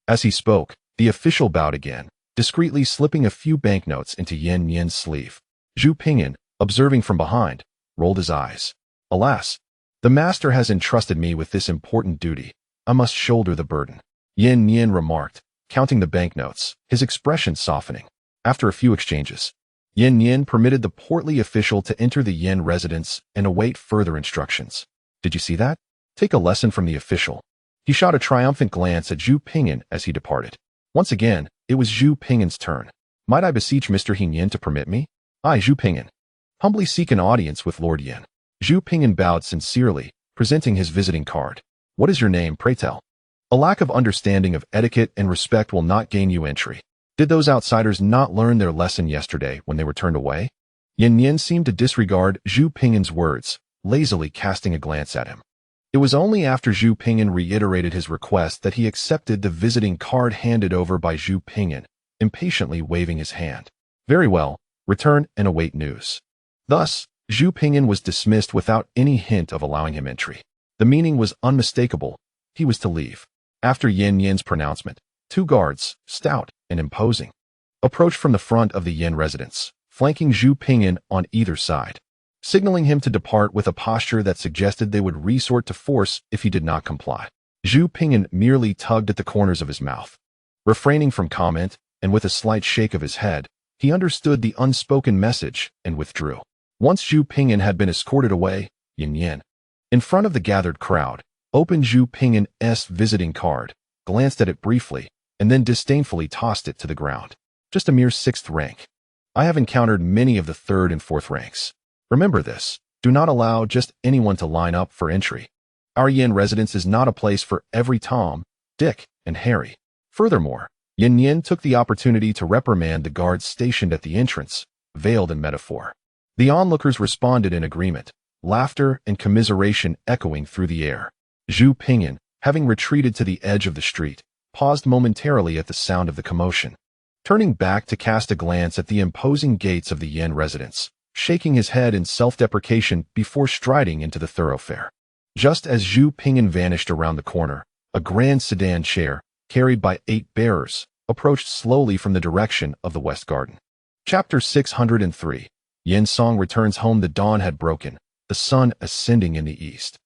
As he spoke, the official bowed again, discreetly slipping a few banknotes into Yan Yan's sleeve. Zhu Ping'an, observing from behind, rolled his eyes. Alas, the master has entrusted me with this important duty. I must shoulder the burden. Yan Yan remarked, counting the banknotes, his expression softening. After a few exchanges, Yan Yan permitted the portly official to enter the Yan residence and await further instructions. Did you see that? Take a lesson from the official. He shot a triumphant glance at Zhu Ping'an as he departed. Once again, it was Zhu Ping'an's turn. Might I beseech Mr. Hingyan to permit me? I, Zhu Ping'an, humbly seek an audience with Lord Yan. Zhu Ping'an bowed sincerely, presenting his visiting card. What is your name, pray tell? A lack of understanding of etiquette and respect will not gain you entry. Did those outsiders not learn their lesson yesterday when they were turned away? Yan Yan seemed to disregard Zhu Ping'an's words, lazily casting a glance at him. It was only after Zhu Ping'an reiterated his request that he accepted the visiting card handed over by Zhu Ping'an, impatiently waving his hand. Very well, return and await news. Thus, Zhu Ping'an was dismissed without any hint of allowing him entry. The meaning was unmistakable. He was to leave. After Yan Yan's pronouncement, 2 guards, stout and imposing, approached from the front of the Yan residence, flanking Zhu Ping'an on either side, signaling him to depart with a posture that suggested they would resort to force if he did not comply. Zhu Ping'an merely tugged at the corners of his mouth. Refraining from comment, and with a slight shake of his head, he understood the unspoken message and withdrew. Once Zhu Ping'an had been escorted away, Yan Yan, in front of the gathered crowd, opened Zhu Ping'an's visiting card, glanced at it briefly, and then disdainfully tossed it to the ground. Just a mere 6th rank. I have encountered many of the 3rd and 4th ranks. Remember this, do not allow just anyone to line up for entry. Our Yan residence is not a place for every Tom, Dick, and Harry. Furthermore, Yan Yan took the opportunity to reprimand the guards stationed at the entrance, veiled in metaphor. The onlookers responded in agreement, laughter and commiseration echoing through the air. Zhu Ping'an, having retreated to the edge of the street, paused momentarily at the sound of the commotion, turning back to cast a glance at the imposing gates of the Yan residence, shaking his head in self-deprecation before striding into the thoroughfare. Just as Zhu Ping'an vanished around the corner, a grand sedan chair, carried by 8 bearers, approached slowly from the direction of the West Garden. Chapter 603. Yan Song returns home. The dawn had broken, the sun ascending in the east,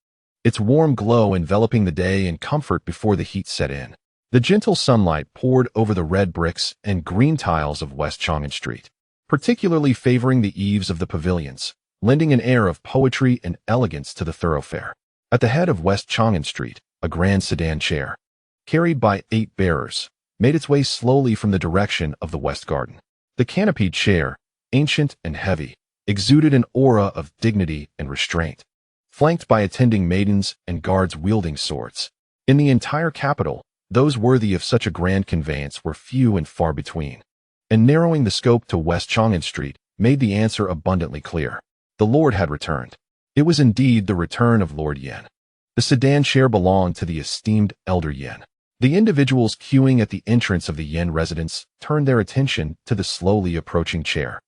its warm glow enveloping the day in comfort before the heat set in. The gentle sunlight poured over the red bricks and green tiles of West Chang'an Street, particularly favoring the eaves of the pavilions, lending an air of poetry and elegance to the thoroughfare. At the head of West Chang'an Street, a grand sedan chair, carried by 8 bearers, made its way slowly from the direction of the West Garden. The canopied chair, ancient and heavy, exuded an aura of dignity and restraint, flanked by attending maidens and guards wielding swords. In the entire capital, those worthy of such a grand conveyance were few and far between, and narrowing the scope to West Chang'an Street made the answer abundantly clear. The Lord had returned. It was indeed the return of Lord Yan. The sedan chair belonged to the esteemed elder Yan. The individuals queuing at the entrance of the Yan residence turned their attention to the slowly approaching chair,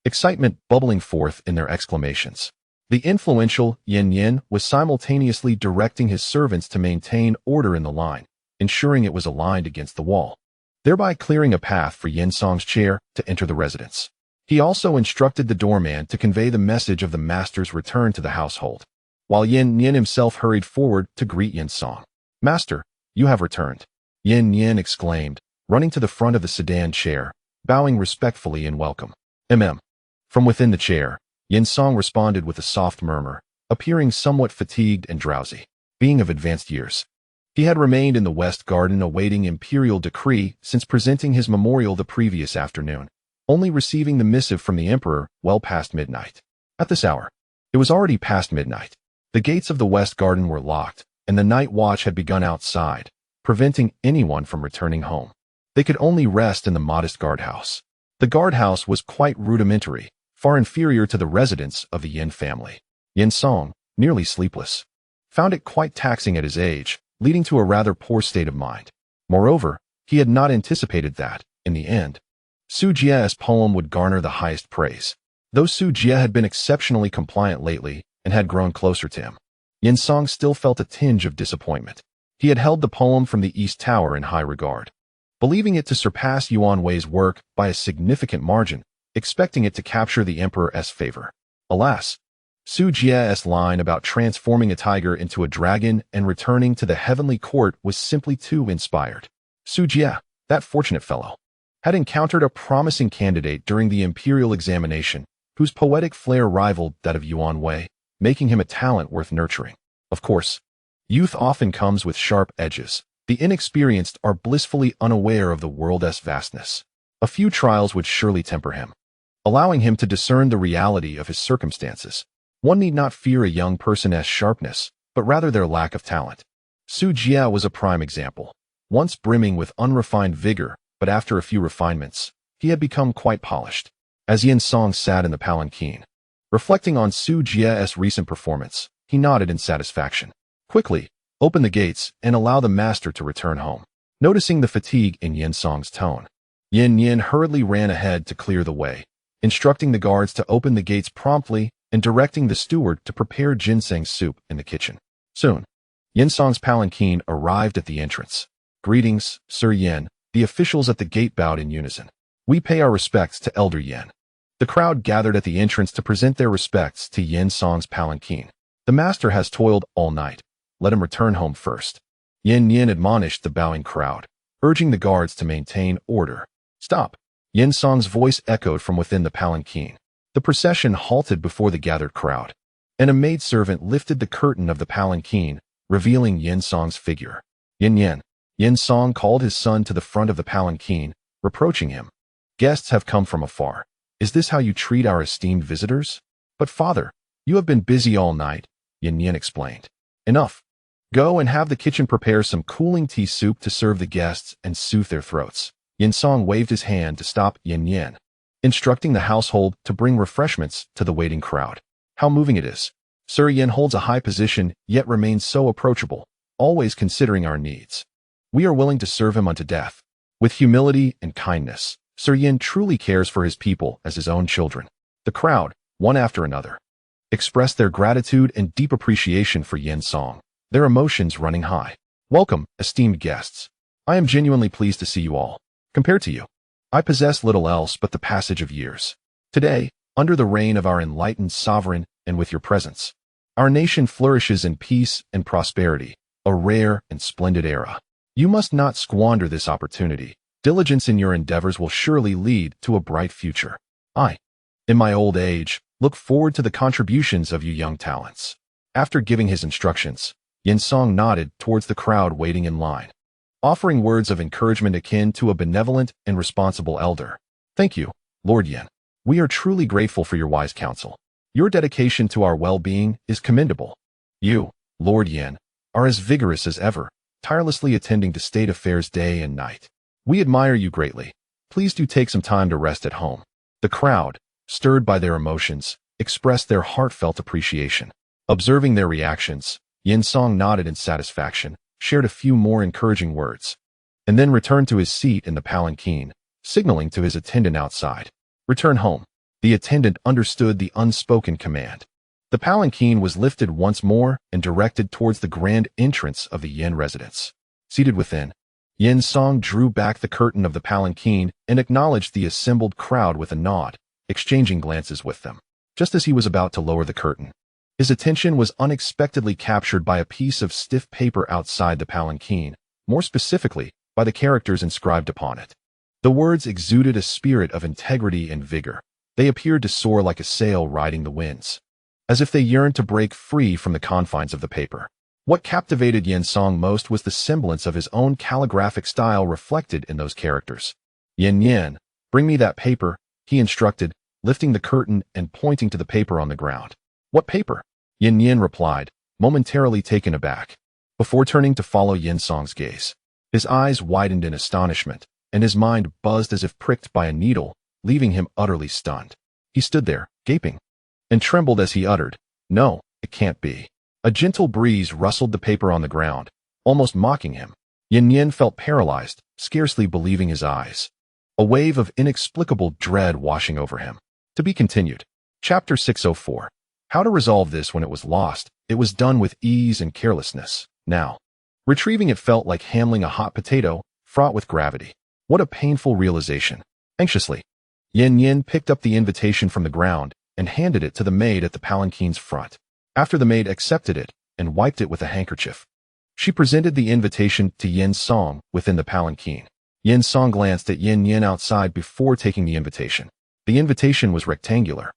excitement bubbling forth in their exclamations. The influential Yan Yan was simultaneously directing his servants to maintain order in the line, ensuring it was aligned against the wall, thereby clearing a path for Yan Song's chair to enter the residence. He also instructed the doorman to convey the message of the master's return to the household, while Yan Yan himself hurried forward to greet Yan Song. "Master, you have returned," Yan Yan exclaimed, running to the front of the sedan chair, bowing respectfully in welcome. From within the chair, Yan Song responded with a soft murmur, appearing somewhat fatigued and drowsy. Being of advanced years, he had remained in the West Garden awaiting imperial decree since presenting his memorial the previous afternoon, only receiving the missive from the emperor well past midnight. At this hour, it was already past midnight. The gates of the West Garden were locked, and the night watch had begun outside, preventing anyone from returning home. They could only rest in the modest guardhouse. The guardhouse was quite rudimentary, far inferior to the residence of the Yan family. Yan Song, nearly sleepless, found it quite taxing at his age, leading to a rather poor state of mind. Moreover, he had not anticipated that, in the end, Su Jie's poem would garner the highest praise. Though Su Jie had been exceptionally compliant lately and had grown closer to him. Yin Song still felt a tinge of disappointment. He had held the poem from the East Tower in high regard, believing it to surpass Yuan Wei's work by a significant margin, expecting it to capture the emperor's favor. Alas, Su Jie's line about transforming a tiger into a dragon and returning to the heavenly court was simply too inspired. Su Jie, that fortunate fellow, had encountered a promising candidate during the imperial examination, whose poetic flair rivaled that of Yuan Wei, making him a talent worth nurturing. Of course, youth often comes with sharp edges. The inexperienced are blissfully unaware of the world's vastness. A few trials would surely temper him, allowing him to discern the reality of his circumstances. One need not fear a young person's sharpness, but rather their lack of talent. Su Jie was a prime example. Once brimming with unrefined vigor, but after a few refinements, he had become quite polished. As Yin Song sat in the palanquin, reflecting on Su Jie's recent performance, he nodded in satisfaction. Quickly, open the gates and allow the master to return home. Noticing the fatigue in Yin Song's tone, Yin hurriedly ran ahead to clear the way, instructing the guards to open the gates promptly and directing the steward to prepare ginseng soup in the kitchen. Soon, Yin Song's palanquin arrived at the entrance. Greetings, Sir Yin. The officials at the gate bowed in unison. We pay our respects to Elder Yin. The crowd gathered at the entrance to present their respects to Yin Song's palanquin. The master has toiled all night. Let him return home first. Yin admonished the bowing crowd, urging the guards to maintain order. Stop! Yin Song's voice echoed from within the palanquin. The procession halted before the gathered crowd, and a maidservant lifted the curtain of the palanquin, revealing Yin Song's figure. Yin Song called his son to the front of the palanquin, reproaching him. Guests have come from afar. Is this how you treat our esteemed visitors? But father, you have been busy all night, Yin explained. Enough. Go and have the kitchen prepare some cooling tea soup to serve the guests and soothe their throats. Yin Song waved his hand to stop Yin, instructing the household to bring refreshments to the waiting crowd. How moving it is. Sir Yin holds a high position, yet remains so approachable, always considering our needs. We are willing to serve him unto death. With humility and kindness, Sir Yin truly cares for his people as his own children. The crowd, one after another, expressed their gratitude and deep appreciation for Yin Song, their emotions running high. Welcome, esteemed guests. I am genuinely pleased to see you all. Compared to you, I possess little else but the passage of years. Today, under the reign of our enlightened sovereign and with your presence, our nation flourishes in peace and prosperity, a rare and splendid era. You must not squander this opportunity. Diligence in your endeavors will surely lead to a bright future. I, in my old age, look forward to the contributions of you young talents. After giving his instructions, Yin Song nodded towards the crowd waiting in line, offering words of encouragement akin to a benevolent and responsible elder. Thank you, Lord Yin. We are truly grateful for your wise counsel. Your dedication to our well-being is commendable. You, Lord Yin, are as vigorous as ever, tirelessly attending to state affairs day and night. We admire you greatly. Please do take some time to rest at home. The crowd, stirred by their emotions, expressed their heartfelt appreciation. Observing their reactions, Yin Song nodded in satisfaction, shared a few more encouraging words, and then returned to his seat in the palanquin, signaling to his attendant outside. Return home. The attendant understood the unspoken command. The palanquin was lifted once more and directed towards the grand entrance of the Yin residence. Seated within, Yin Song drew back the curtain of the palanquin and acknowledged the assembled crowd with a nod, exchanging glances with them. Just as he was about to lower the curtain, his attention was unexpectedly captured by a piece of stiff paper outside the palanquin, more specifically, by the characters inscribed upon it. The words exuded a spirit of integrity and vigor. They appeared to soar like a sail riding the winds, as if they yearned to break free from the confines of the paper. What captivated Yin Song most was the semblance of his own calligraphic style reflected in those characters. Yin, bring me that paper, he instructed, lifting the curtain and pointing to the paper on the ground. What paper? Yin replied, momentarily taken aback, before turning to follow Yin Song's gaze. His eyes widened in astonishment, and his mind buzzed as if pricked by a needle, leaving him utterly stunned. He stood there, gaping, and trembled as he uttered, "No, it can't be." A gentle breeze rustled the paper on the ground, almost mocking him. Yin felt paralyzed, scarcely believing his eyes. A wave of inexplicable dread washing over him. To be continued. Chapter 604. How to resolve this when it was lost? It was done with ease and carelessness. Now, retrieving it felt like handling a hot potato, fraught with gravity. What a painful realization. Anxiously, Yin picked up the invitation from the ground and handed it to the maid at the palanquin's front. After the maid accepted it and wiped it with a handkerchief, she presented the invitation to Yin Song within the palanquin. Yin Song glanced at Yin outside before taking the invitation. The invitation was rectangular,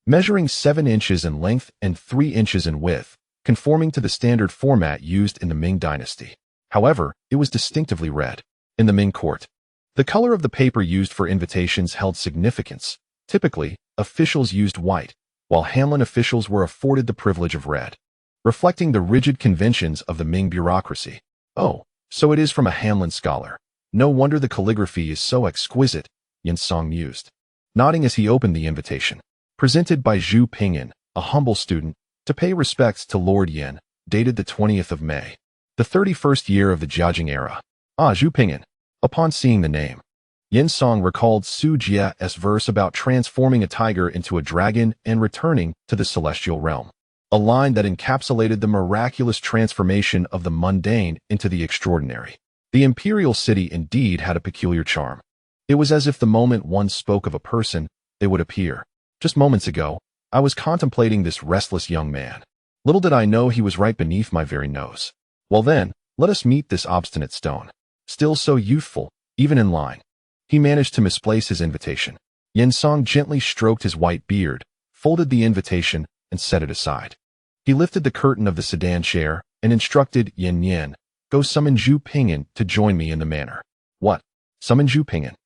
measuring 7 inches in length and 3 inches in width, conforming to the standard format used in the Ming Dynasty. However, it was distinctively red. In the Ming court, the color of the paper used for invitations held significance. Typically, officials used white, while Hanlin officials were afforded the privilege of red, reflecting the rigid conventions of the Ming bureaucracy. Oh, so it is from a Hanlin scholar. No wonder the calligraphy is so exquisite, Yin Song mused, nodding as he opened the invitation. Presented by Zhu Ping'an, a humble student, to pay respects to Lord Yin, dated the 20th of May, the 31st year of the Jiajing era. Ah, Zhu Ping'an. Upon seeing the name, Yin Song recalled Su Jie's verse about transforming a tiger into a dragon and returning to the celestial realm, a line that encapsulated the miraculous transformation of the mundane into the extraordinary. The imperial city indeed had a peculiar charm. It was as if the moment one spoke of a person, they would appear. Just moments ago, I was contemplating this restless young man. Little did I know he was right beneath my very nose. Well then, let us meet this obstinate stone. Still so youthful, even in line. He managed to misplace his invitation. Yin Song gently stroked his white beard, folded the invitation, and set it aside. He lifted the curtain of the sedan chair and instructed Yin, go summon Zhu Ping'an to join me in the manor. What? Summon Zhu Ping'an?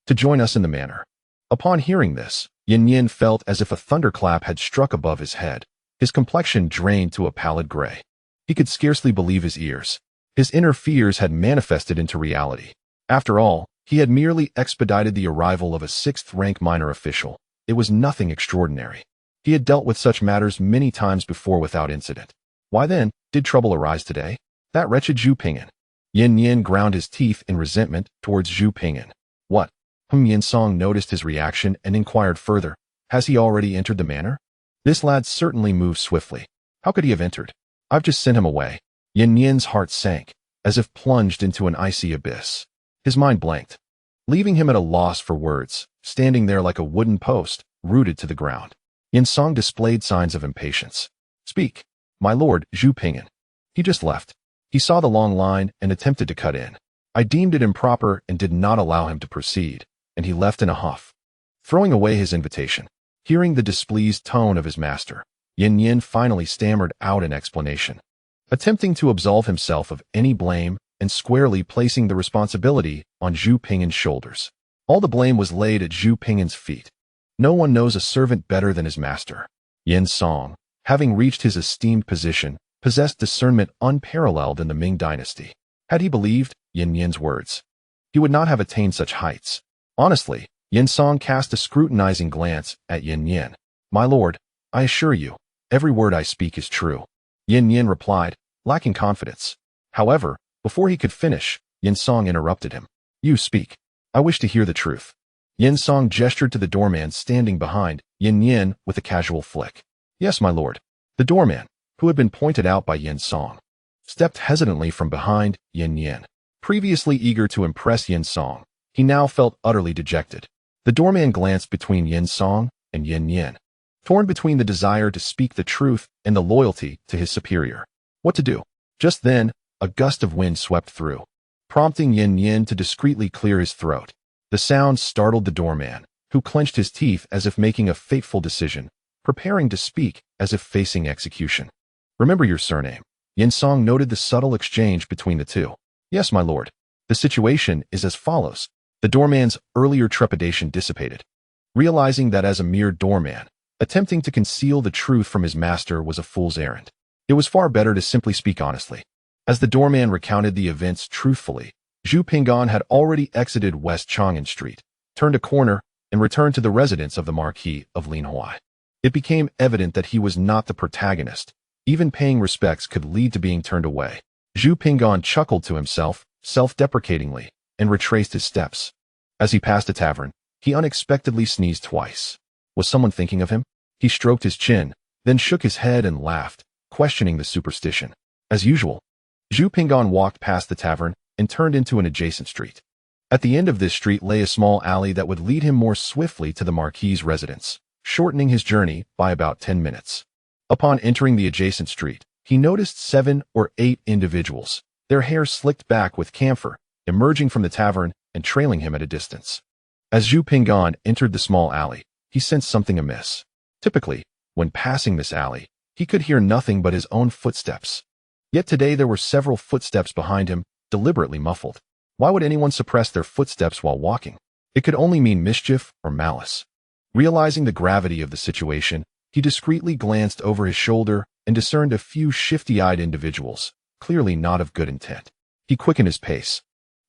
To join us in the manor? Upon hearing this, Yin felt as if a thunderclap had struck above his head. His complexion drained to a pallid gray. He could scarcely believe his ears. His inner fears had manifested into reality. After all, he had merely expedited the arrival of a 6th-rank minor official. It was nothing extraordinary. He had dealt with such matters many times before without incident. Why then did trouble arise today? That wretched Zhu Ping'an. Yin ground his teeth in resentment towards Zhu Ping'an. What? Yin Song noticed his reaction and inquired further. Has he already entered the manor? This lad certainly moves swiftly. How could he have entered? I've just sent him away. Yin's heart sank, as if plunged into an icy abyss. His mind blanked, leaving him at a loss for words, standing there like a wooden post, rooted to the ground. Yin Song displayed signs of impatience. Speak, my lord, Zhu Ping'an. He just left. He saw the long line and attempted to cut in. I deemed it improper and did not allow him to proceed, and he left in a huff, throwing away his invitation. Hearing the displeased tone of his master, Yin finally stammered out an explanation, attempting to absolve himself of any blame and squarely placing the responsibility on Zhu Ping'an's shoulders. All the blame was laid at Zhu Ping'an's feet. No one knows a servant better than his master. Yin Song, having reached his esteemed position, possessed discernment unparalleled in the Ming Dynasty. Had he believed Yin's words, he would not have attained such heights. Honestly, Yin Song cast a scrutinizing glance at Yin. My lord, I assure you, every word I speak is true. Yin replied, lacking confidence. However, before he could finish, Yin Song interrupted him. You speak. I wish to hear the truth. Yin Song gestured to the doorman standing behind Yin with a casual flick. Yes, my lord. The doorman, who had been pointed out by Yin Song, stepped hesitantly from behind Yin. Previously eager to impress Yin Song, he now felt utterly dejected. The doorman glanced between Yin Song and Yin, torn between the desire to speak the truth and the loyalty to his superior. What to do? Just then, a gust of wind swept through, prompting Yin to discreetly clear his throat. The sound startled the doorman, who clenched his teeth as if making a fateful decision, preparing to speak as if facing execution. Remember your surname. Yin Song noted the subtle exchange between the two. Yes, my lord. The situation is as follows. The doorman's earlier trepidation dissipated, realizing that as a mere doorman, attempting to conceal the truth from his master was a fool's errand. It was far better to simply speak honestly. As the doorman recounted the events truthfully, Zhu Ping'an had already exited West Chang'an Street, turned a corner, and returned to the residence of the Marquis of Linhuai. It became evident that he was not the protagonist. Even paying respects could lead to being turned away. Zhu Ping'an chuckled to himself, self-deprecatingly, and retraced his steps. As he passed a tavern, he unexpectedly sneezed twice. Was someone thinking of him? He stroked his chin, then shook his head and laughed, questioning the superstition. As usual, Zhu Ping'an walked past the tavern and turned into an adjacent street. At the end of this street lay a small alley that would lead him more swiftly to the Marquis's residence, shortening his journey by about 10 minutes. Upon entering the adjacent street, he noticed 7 or 8 individuals, their hair slicked back with camphor, emerging from the tavern and trailing him at a distance. As Zhu Ping'an entered the small alley, he sensed something amiss. Typically, when passing this alley, he could hear nothing but his own footsteps. Yet today there were several footsteps behind him, deliberately muffled. Why would anyone suppress their footsteps while walking? It could only mean mischief or malice. Realizing the gravity of the situation, he discreetly glanced over his shoulder and discerned a few shifty-eyed individuals, clearly not of good intent. He quickened his pace,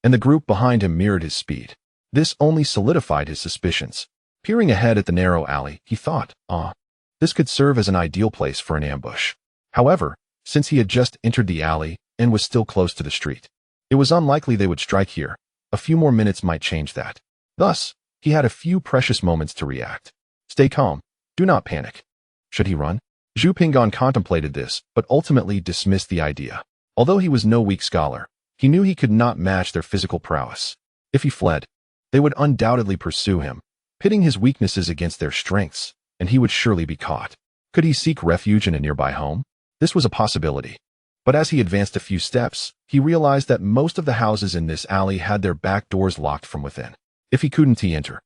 and the group behind him mirrored his speed. This only solidified his suspicions. Peering ahead at the narrow alley, he thought, this could serve as an ideal place for an ambush. However, since he had just entered the alley and was still close to the street, it was unlikely they would strike here. A few more minutes might change that. Thus, he had a few precious moments to react. Stay calm. Do not panic. Should he run? Zhu Ping'an contemplated this, but ultimately dismissed the idea. Although he was no weak scholar, he knew he could not match their physical prowess. If he fled, they would undoubtedly pursue him, pitting his weaknesses against their strengths, and he would surely be caught. Could he seek refuge in a nearby home? This was a possibility. But as he advanced a few steps, he realized that most of the houses in this alley had their back doors locked from within. If he couldn't enter,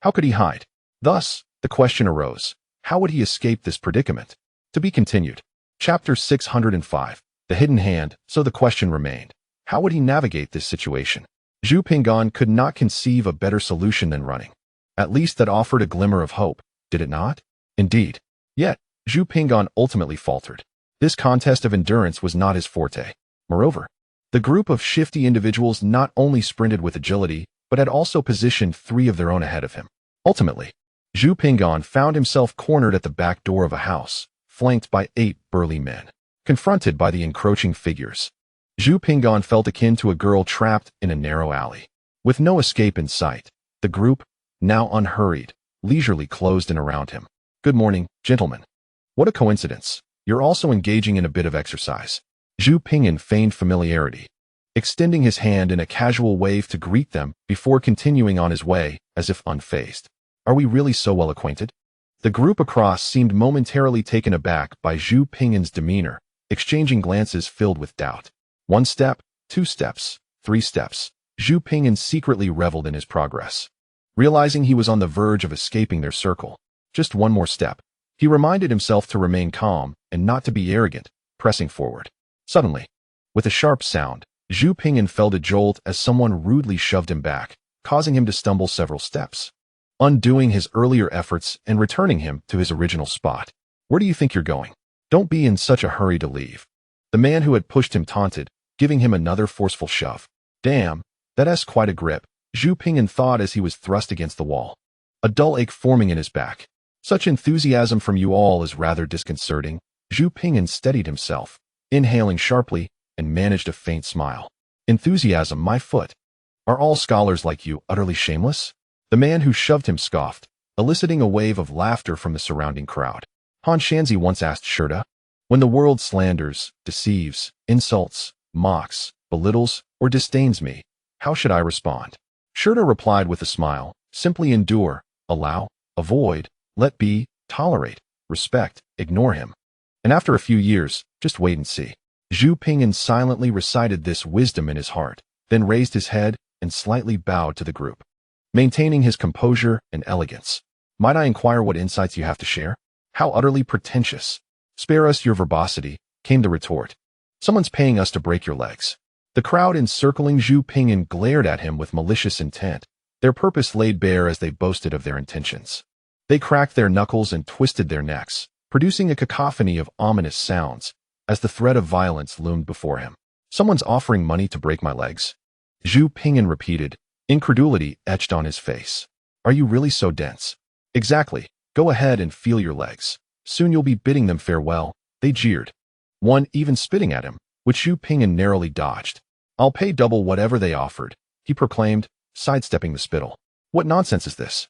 how could he hide? Thus, the question arose, how would he escape this predicament? To be continued. Chapter 605. The Hidden Hand. So the question remained, how would he navigate this situation? Zhu Ping'an could not conceive a better solution than running. At least that offered a glimmer of hope, did it not? Indeed. Yet, Zhu Ping'an ultimately faltered. This contest of endurance was not his forte. Moreover, the group of shifty individuals not only sprinted with agility, but had also positioned 3 of their own ahead of him. Ultimately, Zhu Ping'an found himself cornered at the back door of a house, flanked by 8 burly men. Confronted by the encroaching figures, Zhu Ping'an felt akin to a girl trapped in a narrow alley. With no escape in sight, the group, now unhurried, leisurely closed in around him. Good morning, gentlemen. What a coincidence. You're also engaging in a bit of exercise. Zhu Ping'an feigned familiarity, extending his hand in a casual wave to greet them before continuing on his way, as if unfazed. Are we really so well acquainted? The group across seemed momentarily taken aback by Zhu Ping'an's demeanor, exchanging glances filled with doubt. 1 step, 2 steps, 3 steps. Zhu Ping'an secretly reveled in his progress. Realizing he was on the verge of escaping their circle, just 1 more step, he reminded himself to remain calm and not to be arrogant, pressing forward. Suddenly, with a sharp sound, Zhu Ping'an felt a jolt as someone rudely shoved him back, causing him to stumble several steps, undoing his earlier efforts and returning him to his original spot. Where do you think you're going? Don't be in such a hurry to leave. The man who had pushed him taunted, giving him another forceful shove. Damn, that's quite a grip, Zhu Ping'an thought as he was thrust against the wall. A dull ache forming in his back. Such enthusiasm from you all is rather disconcerting. Zhu Ping'an steadied himself, inhaling sharply, and managed a faint smile. Enthusiasm, my foot. Are all scholars like you utterly shameless? The man who shoved him scoffed, eliciting a wave of laughter from the surrounding crowd. Han Shanzi once asked Shurta, when the world slanders, deceives, insults, mocks, belittles, or disdains me, how should I respond? Shurta replied with a smile, simply endure, allow, avoid, let be, tolerate, respect, ignore him. And after a few years, just wait and see. Zhu Ping'an silently recited this wisdom in his heart, then raised his head and slightly bowed to the group, maintaining his composure and elegance. Might I inquire what insights you have to share? How utterly pretentious. Spare us your verbosity, came the retort. Someone's paying us to break your legs. The crowd encircling Zhu Ping'an glared at him with malicious intent, their purpose laid bare as they boasted of their intentions. They cracked their knuckles and twisted their necks, producing a cacophony of ominous sounds, as the threat of violence loomed before him. Someone's offering money to break my legs? Zhu Ping'an repeated, incredulity etched on his face. Are you really so dense? Exactly. Go ahead and feel your legs. Soon you'll be bidding them farewell, they jeered. One even spitting at him, which Zhu Ping'an narrowly dodged. I'll pay double whatever they offered, he proclaimed, sidestepping the spittle. What nonsense is this?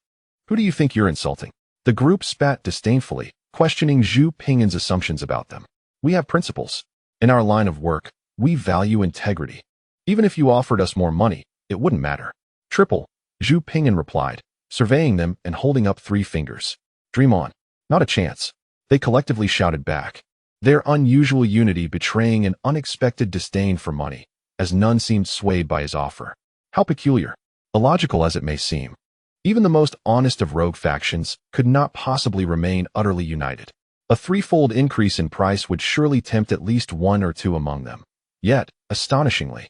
Who do you think you're insulting? The group spat disdainfully, questioning Zhu Ping'an's assumptions about them. We have principles. In our line of work, we value integrity. Even if you offered us more money, it wouldn't matter. Triple, Zhu Ping'an replied, surveying them and holding up 3 fingers. Dream on. Not a chance. They collectively shouted back, their unusual unity betraying an unexpected disdain for money, as none seemed swayed by his offer. How peculiar, illogical as it may seem. Even the most honest of rogue factions could not possibly remain utterly united. A 3-fold increase in price would surely tempt at least 1 or 2 among them. Yet, astonishingly,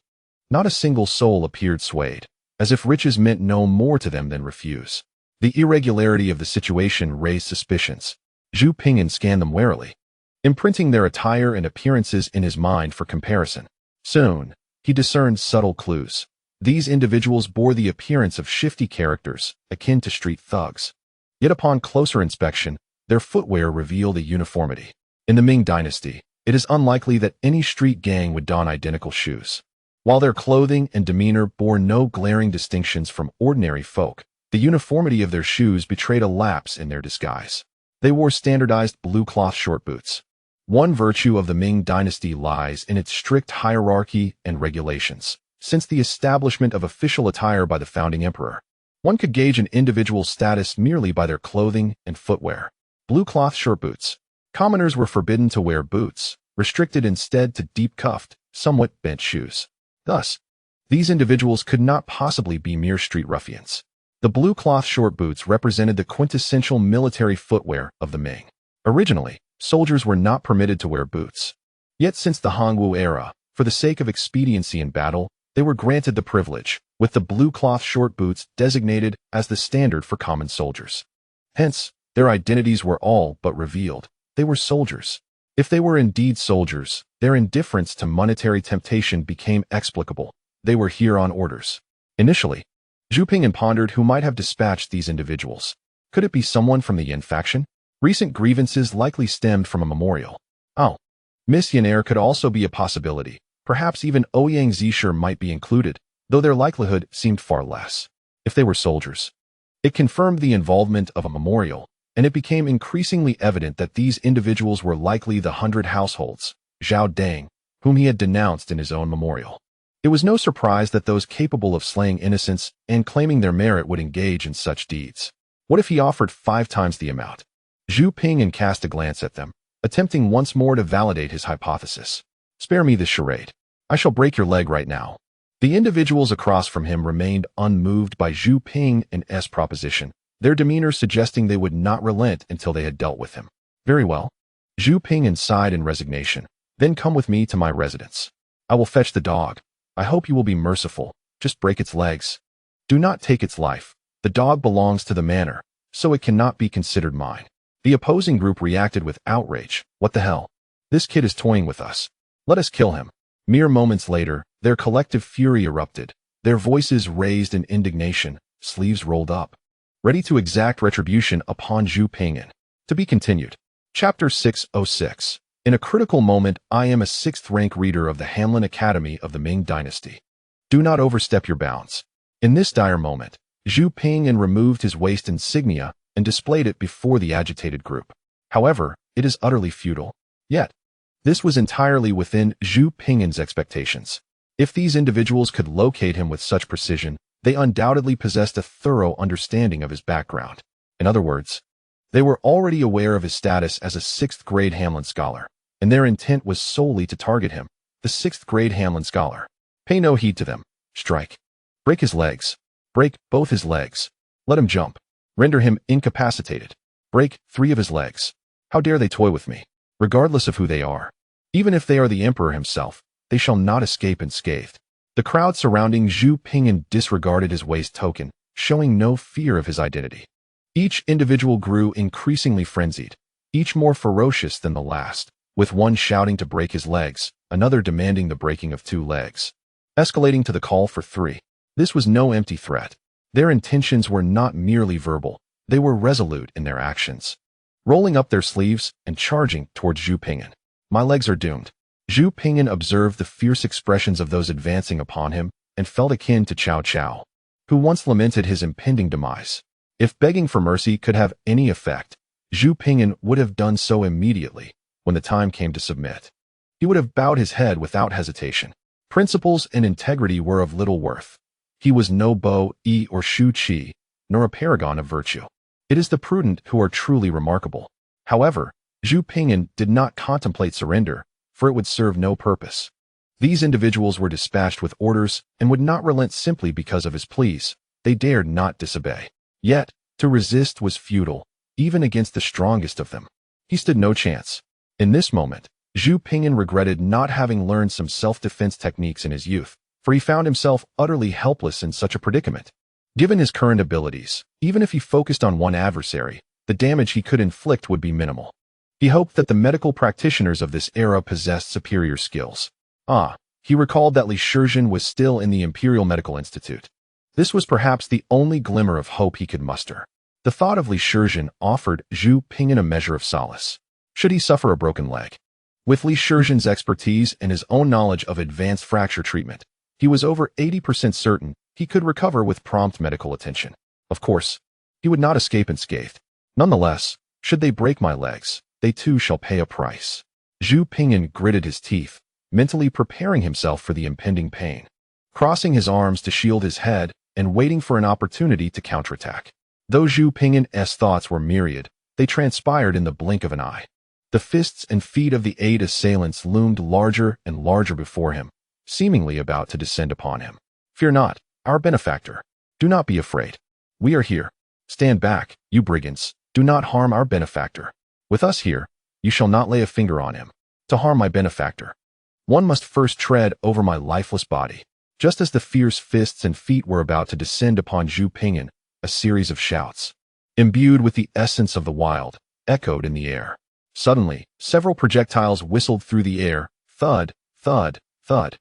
not a single soul appeared swayed, as if riches meant no more to them than refuse. The irregularity of the situation raised suspicions. Zhu Ping'an scanned them warily, imprinting their attire and appearances in his mind for comparison. Soon, he discerned subtle clues. These individuals bore the appearance of shifty characters, akin to street thugs. Yet upon closer inspection, their footwear revealed a uniformity. In the Ming dynasty, it is unlikely that any street gang would don identical shoes. While their clothing and demeanor bore no glaring distinctions from ordinary folk, the uniformity of their shoes betrayed a lapse in their disguise. They wore standardized blue cloth short boots. One virtue of the Ming dynasty lies in its strict hierarchy and regulations. Since the establishment of official attire by the founding emperor, one could gauge an individual's status merely by their clothing and footwear. Blue cloth short boots. Commoners were forbidden to wear boots, restricted instead to deep-cuffed, somewhat bent shoes. Thus, these individuals could not possibly be mere street ruffians. The blue cloth short boots represented the quintessential military footwear of the Ming. Originally, soldiers were not permitted to wear boots. Yet since the Hongwu era, for the sake of expediency in battle, they were granted the privilege, with the blue cloth short boots designated as the standard for common soldiers. Hence, their identities were all but revealed. They were soldiers. If they were indeed soldiers, their indifference to monetary temptation became explicable. They were here on orders. Initially, Zhu Ping'an pondered who might have dispatched these individuals. Could it be someone from the Yin faction? Recent grievances likely stemmed from a memorial. Oh, Miss Yin could also be a possibility. Perhaps even Ouyang Zishur might be included, though their likelihood seemed far less. If they were soldiers, it confirmed the involvement of a memorial, and it became increasingly evident that these individuals were likely the 100 households, Zhao Dang, whom he had denounced in his own memorial. It was no surprise that those capable of slaying innocents and claiming their merit would engage in such deeds. What if he offered 5 times the amount? Zhu Ping'an cast a glance at them, attempting once more to validate his hypothesis. Spare me this charade. I shall break your leg right now. The individuals across from him remained unmoved by Zhu Ping'an's proposition, their demeanor suggesting they would not relent until they had dealt with him. Very well. Zhu Ping'an sighed in resignation. Then come with me to my residence. I will fetch the dog. I hope you will be merciful. Just break its legs. Do not take its life. The dog belongs to the manor, so it cannot be considered mine. The opposing group reacted with outrage. What the hell? This kid is toying with us. Let us kill him. Mere moments later, their collective fury erupted, their voices raised in indignation, sleeves rolled up, ready to exact retribution upon Zhu Ping'an. To be continued. Chapter 606. In a critical moment, I am a 6th-rank reader of the Hanlin Academy of the Ming Dynasty. Do not overstep your bounds. In this dire moment, Zhu Ping'an removed his waist insignia and displayed it before the agitated group. However, it is utterly futile. Yet, this was entirely within Zhu Ping'an's expectations. If these individuals could locate him with such precision, they undoubtedly possessed a thorough understanding of his background. In other words, they were already aware of his status as a 6th-grade Hanlin scholar, and their intent was solely to target him, the 6th-grade Hanlin scholar. Pay no heed to them. Strike. Break his legs. Break both his legs. Let him jump. Render him incapacitated. Break 3 of his legs. How dare they toy with me? Regardless of who they are. Even if they are the emperor himself, they shall not escape unscathed. The crowd surrounding Zhu Ping'an disregarded his waist token, showing no fear of his identity. Each individual grew increasingly frenzied, each more ferocious than the last, with one shouting to break his legs, another demanding the breaking of 2 legs, escalating to the call for 3. This was no empty threat. Their intentions were not merely verbal, they were resolute in their actions. Rolling up their sleeves and charging towards Zhu Ping'an. My legs are doomed. Zhu Ping'an observed the fierce expressions of those advancing upon him and felt akin to Cao Cao, who once lamented his impending demise. If begging for mercy could have any effect, Zhu Ping'an would have done so immediately when the time came to submit. He would have bowed his head without hesitation. Principles and integrity were of little worth. He was no Bo, Yi, or Shu Qi, nor a paragon of virtue. It is the prudent who are truly remarkable. However, Zhu Ping'an did not contemplate surrender, for it would serve no purpose. These individuals were dispatched with orders and would not relent simply because of his pleas. They dared not disobey. Yet, to resist was futile, even against the strongest of them. He stood no chance. In this moment, Zhu Ping'an regretted not having learned some self-defense techniques in his youth, for he found himself utterly helpless in such a predicament. Given his current abilities, even if he focused on one adversary, the damage he could inflict would be minimal. He hoped that the medical practitioners of this era possessed superior skills. He recalled that Li Shizhen was still in the Imperial Medical Institute. This was perhaps the only glimmer of hope he could muster. The thought of Li Shizhen offered Zhu Ping'an a measure of solace. Should he suffer a broken leg? With Li Shizhen's expertise and his own knowledge of advanced fracture treatment, he was over 80% certain he could recover with prompt medical attention. Of course, he would not escape unscathed. Nonetheless, should they break my legs, they too shall pay a price. Zhu Ping'an gritted his teeth, mentally preparing himself for the impending pain, crossing his arms to shield his head and waiting for an opportunity to counterattack. Though Zhu Ping'an's thoughts were myriad, they transpired in the blink of an eye. The fists and feet of the 8 assailants loomed larger and larger before him, seemingly about to descend upon him. Fear not, our benefactor. Do not be afraid. We are here. Stand back, you brigands. Do not harm our benefactor. With us here, you shall not lay a finger on him. To harm my benefactor, one must first tread over my lifeless body. Just as the fierce fists and feet were about to descend upon Zhu Ping'an, a series of shouts, imbued with the essence of the wild, echoed in the air. Suddenly, several projectiles whistled through the air, thud, thud, thud.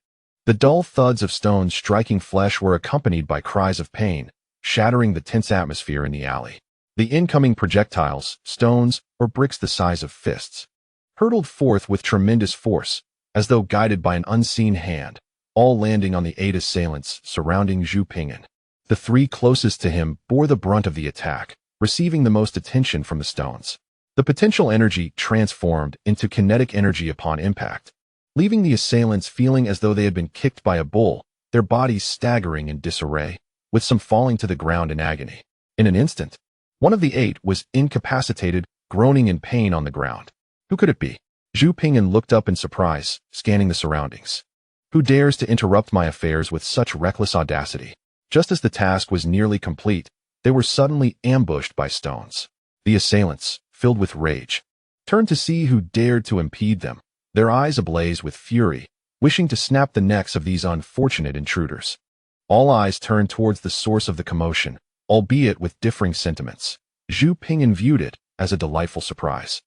The dull thuds of stones striking flesh were accompanied by cries of pain, shattering the tense atmosphere in the alley. The incoming projectiles, stones, or bricks the size of fists, hurtled forth with tremendous force, as though guided by an unseen hand, all landing on the 8 assailants surrounding Zhu Ping'an. The 3 closest to him bore the brunt of the attack, receiving the most attention from the stones. The potential energy transformed into kinetic energy upon impact, leaving the assailants feeling as though they had been kicked by a bull, their bodies staggering in disarray, with some falling to the ground in agony. In an instant, one of the 8 was incapacitated, groaning in pain on the ground. Who could it be? Zhu Ping'an looked up in surprise, scanning the surroundings. Who dares to interrupt my affairs with such reckless audacity? Just as the task was nearly complete, they were suddenly ambushed by stones. The assailants, filled with rage, turned to see who dared to impede them, their eyes ablaze with fury, wishing to snap the necks of these unfortunate intruders. All eyes turned towards the source of the commotion, albeit with differing sentiments. Zhu Ping'an viewed it as a delightful surprise,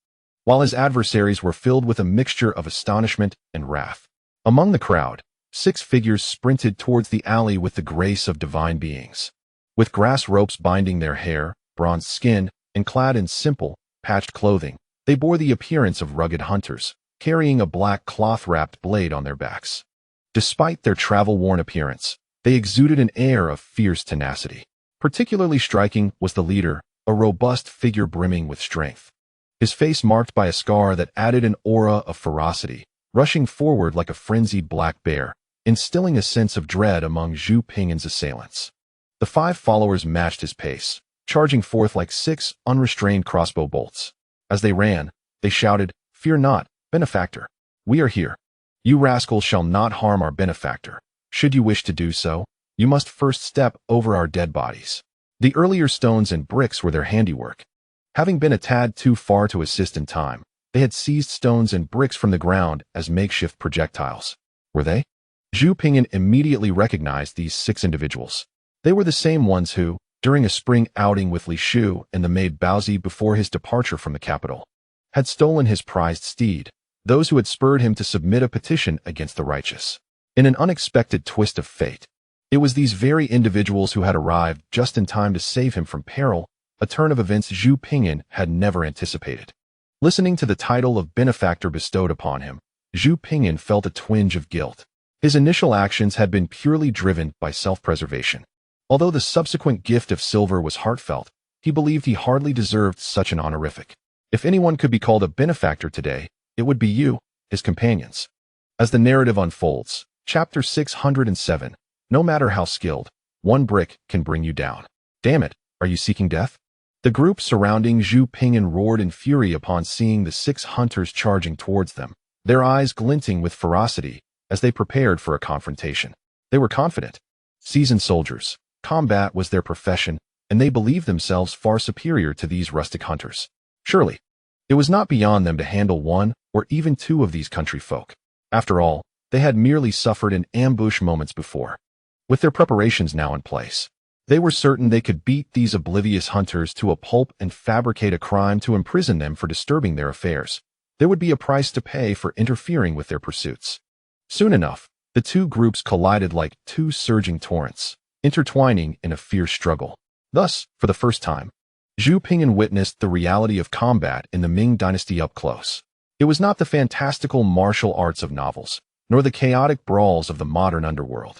while his adversaries were filled with a mixture of astonishment and wrath. Among the crowd, 6 figures sprinted towards the alley with the grace of divine beings. With grass ropes binding their hair, bronzed skin, and clad in simple, patched clothing, they bore the appearance of rugged hunters, carrying a black cloth-wrapped blade on their backs. Despite their travel-worn appearance, they exuded an air of fierce tenacity. Particularly striking was the leader, a robust figure brimming with strength. His face marked by a scar that added an aura of ferocity, rushing forward like a frenzied black bear, instilling a sense of dread among Zhu Ping'an's assailants. The 5 followers matched his pace, charging forth like 6 unrestrained crossbow bolts. As they ran, they shouted, "Fear not, benefactor. We are here. You rascals shall not harm our benefactor. Should you wish to do so, you must first step over our dead bodies." The earlier stones and bricks were their handiwork. Having been a tad too far to assist in time, they had seized stones and bricks from the ground as makeshift projectiles. Were they? Zhu Ping'an immediately recognized these 6 individuals. They were the same ones who, during a spring outing with Li Shu and the maid Baozi before his departure from the capital, had stolen his prized steed, those who had spurred him to submit a petition against the righteous. In an unexpected twist of fate, it was these very individuals who had arrived just in time to save him from peril, a turn of events Zhu Ping'an had never anticipated. Listening to the title of benefactor bestowed upon him, Zhu Ping'an felt a twinge of guilt. His initial actions had been purely driven by self-preservation. Although the subsequent gift of silver was heartfelt, he believed he hardly deserved such an honorific. If anyone could be called a benefactor today, it would be you, his companions. As the narrative unfolds, Chapter 607, no matter how skilled, one brick can bring you down. Damn it, are you seeking death? The group surrounding Zhu Ping'an roared in fury upon seeing the 6 hunters charging towards them, their eyes glinting with ferocity as they prepared for a confrontation. They were confident. Seasoned soldiers, combat was their profession, and they believed themselves far superior to these rustic hunters. Surely, it was not beyond them to handle 1 or even 2 of these country folk. After all, they had merely suffered an ambush moments before. With their preparations now in place, they were certain they could beat these oblivious hunters to a pulp and fabricate a crime to imprison them for disturbing their affairs. There would be a price to pay for interfering with their pursuits. Soon enough, the 2 groups collided like 2 surging torrents, intertwining in a fierce struggle. Thus, for the first time, Zhu Ping'an witnessed the reality of combat in the Ming dynasty up close. It was not the fantastical martial arts of novels, nor the chaotic brawls of the modern underworld.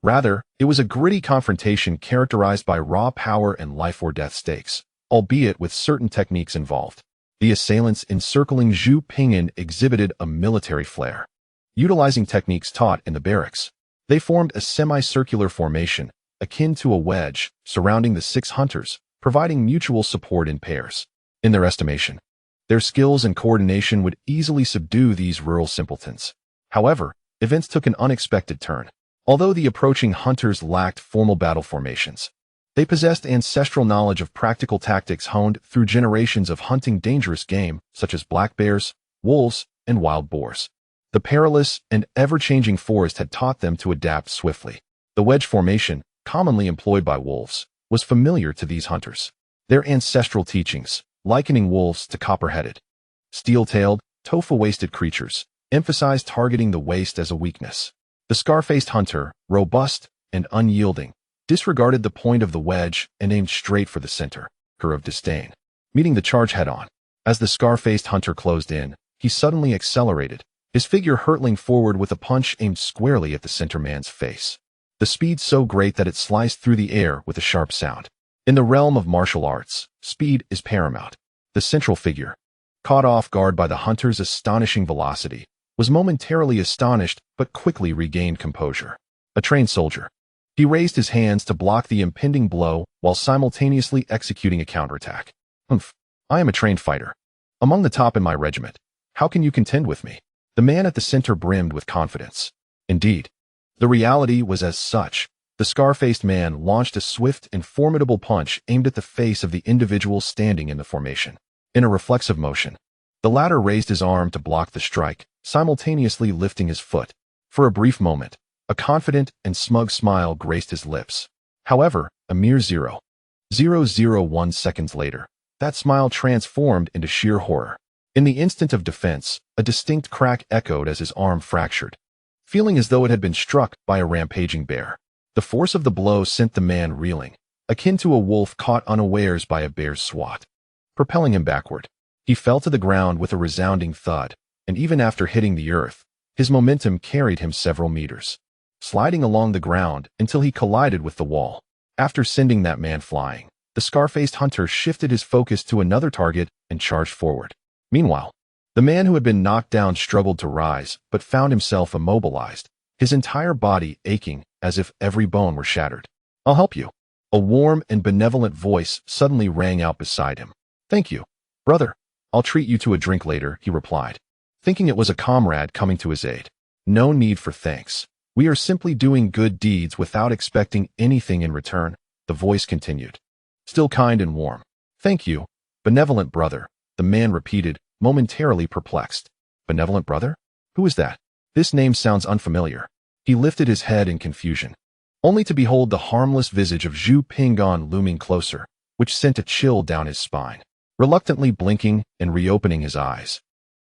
Rather, it was a gritty confrontation characterized by raw power and life-or-death stakes, albeit with certain techniques involved. The assailants encircling Zhu Ping'an exhibited a military flair. Utilizing techniques taught in the barracks, they formed a semicircular formation, akin to a wedge, surrounding the 6 hunters, providing mutual support in pairs. In their estimation, their skills and coordination would easily subdue these rural simpletons. However, events took an unexpected turn. Although the approaching hunters lacked formal battle formations, they possessed ancestral knowledge of practical tactics honed through generations of hunting dangerous game such as black bears, wolves, and wild boars. The perilous and ever-changing forest had taught them to adapt swiftly. The wedge formation, commonly employed by wolves, was familiar to these hunters. Their ancestral teachings, likening wolves to copper-headed, steel-tailed, tofu-waisted creatures, emphasized targeting the waist as a weakness. The scar-faced hunter, robust and unyielding, disregarded the point of the wedge and aimed straight for the center of disdain, meeting the charge head-on. As the scar-faced hunter closed in, he suddenly accelerated, his figure hurtling forward with a punch aimed squarely at the center man's face. The speed so great that it sliced through the air with a sharp sound. In the realm of martial arts, speed is paramount. The central figure, caught off guard by the hunter's astonishing velocity, was momentarily astonished but quickly regained composure. A trained soldier, he raised his hands to block the impending blow while simultaneously executing a counterattack. Humph, I am a trained fighter. Among the top in my regiment. How can you contend with me? The man at the center brimmed with confidence. Indeed, the reality was as such. The scar-faced man launched a swift and formidable punch aimed at the face of the individual standing in the formation. In a reflexive motion, the latter raised his arm to block the strike, simultaneously lifting his foot. For a brief moment, a confident and smug smile graced his lips. However, a mere 0.001 seconds later, that smile transformed into sheer horror. In the instant of defense, a distinct crack echoed as his arm fractured, feeling as though it had been struck by a rampaging bear. The force of the blow sent the man reeling, akin to a wolf caught unawares by a bear's swat, propelling him backward. He fell to the ground with a resounding thud, and even after hitting the earth, his momentum carried him several meters, sliding along the ground until he collided with the wall. After sending that man flying, the scar-faced hunter shifted his focus to another target and charged forward. Meanwhile, the man who had been knocked down struggled to rise, but found himself immobilized, his entire body aching as if every bone were shattered. I'll help you. A warm and benevolent voice suddenly rang out beside him. Thank you, brother. I'll treat you to a drink later, he replied, thinking it was a comrade coming to his aid. No need for thanks. We are simply doing good deeds without expecting anything in return, the voice continued. Still kind and warm. Thank you, benevolent brother, the man repeated, momentarily perplexed. Benevolent brother? Who is that? This name sounds unfamiliar. He lifted his head in confusion, only to behold the harmless visage of Zhu Ping'an looming closer, which sent a chill down his spine. Reluctantly blinking and reopening his eyes,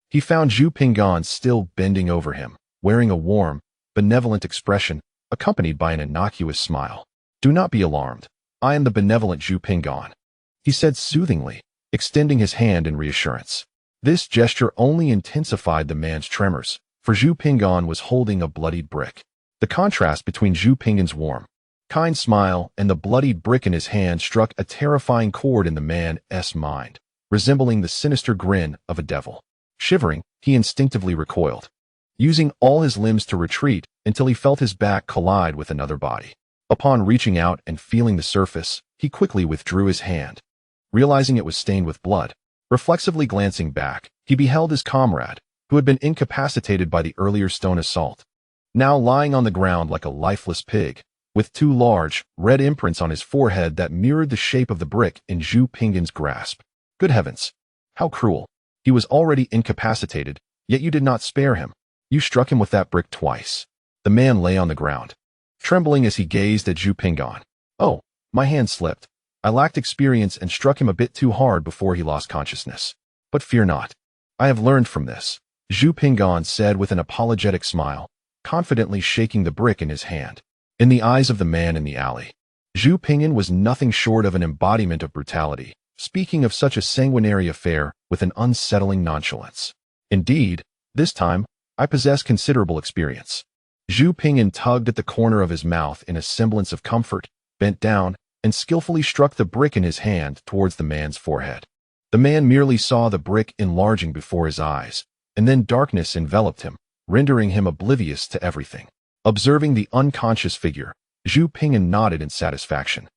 he found Zhu Ping'an still bending over him, wearing a warm, benevolent expression, accompanied by an innocuous smile. Do not be alarmed. I am the benevolent Zhu Ping'an, he said soothingly, extending his hand in reassurance. This gesture only intensified the man's tremors, for Zhu Ping'an was holding a bloodied brick. The contrast between Zhu Ping'an's warm, kind smile and the bloodied brick in his hand struck a terrifying chord in the man's mind. resembling the sinister grin of a devil. Shivering, he instinctively recoiled, using all his limbs to retreat until he felt his back collide with another body. Upon reaching out and feeling the surface, he quickly withdrew his hand, realizing it was stained with blood. Reflexively glancing back, he beheld his comrade, who had been incapacitated by the earlier stone assault, now lying on the ground like a lifeless pig, with two large, red imprints on his forehead that mirrored the shape of the brick in Zhu Ping'an's grasp. Good heavens! How cruel! He was already incapacitated, yet you did not spare him. You struck him with that brick twice. The man lay on the ground, trembling as he gazed at Zhu Ping'an. Oh, my hand slipped. I lacked experience and struck him a bit too hard before he lost consciousness. But fear not. I have learned from this, Zhu Ping'an said with an apologetic smile, confidently shaking the brick in his hand. In the eyes of the man in the alley, Zhu Ping'an was nothing short of an embodiment of brutality, speaking of such a sanguinary affair with an unsettling nonchalance. Indeed, this time, I possess considerable experience. Zhu Ping'an tugged at the corner of his mouth in a semblance of comfort, bent down, and skillfully struck the brick in his hand towards the man's forehead. The man merely saw the brick enlarging before his eyes, and then darkness enveloped him, rendering him oblivious to everything. Observing the unconscious figure, Zhu Ping'an nodded in satisfaction.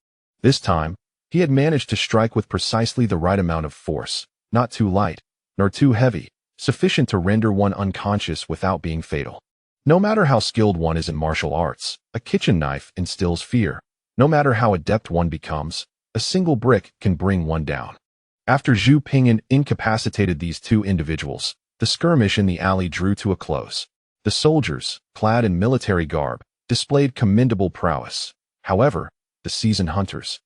This time, he had managed to strike with precisely the right amount of force, not too light, nor too heavy, sufficient to render one unconscious without being fatal. No matter how skilled one is in martial arts, a kitchen knife instills fear. No matter how adept one becomes, a single brick can bring one down. After Zhu Ping'an incapacitated these two individuals, the skirmish in the alley drew to a close. The soldiers, clad in military garb, displayed commendable prowess. However, the seasoned hunters,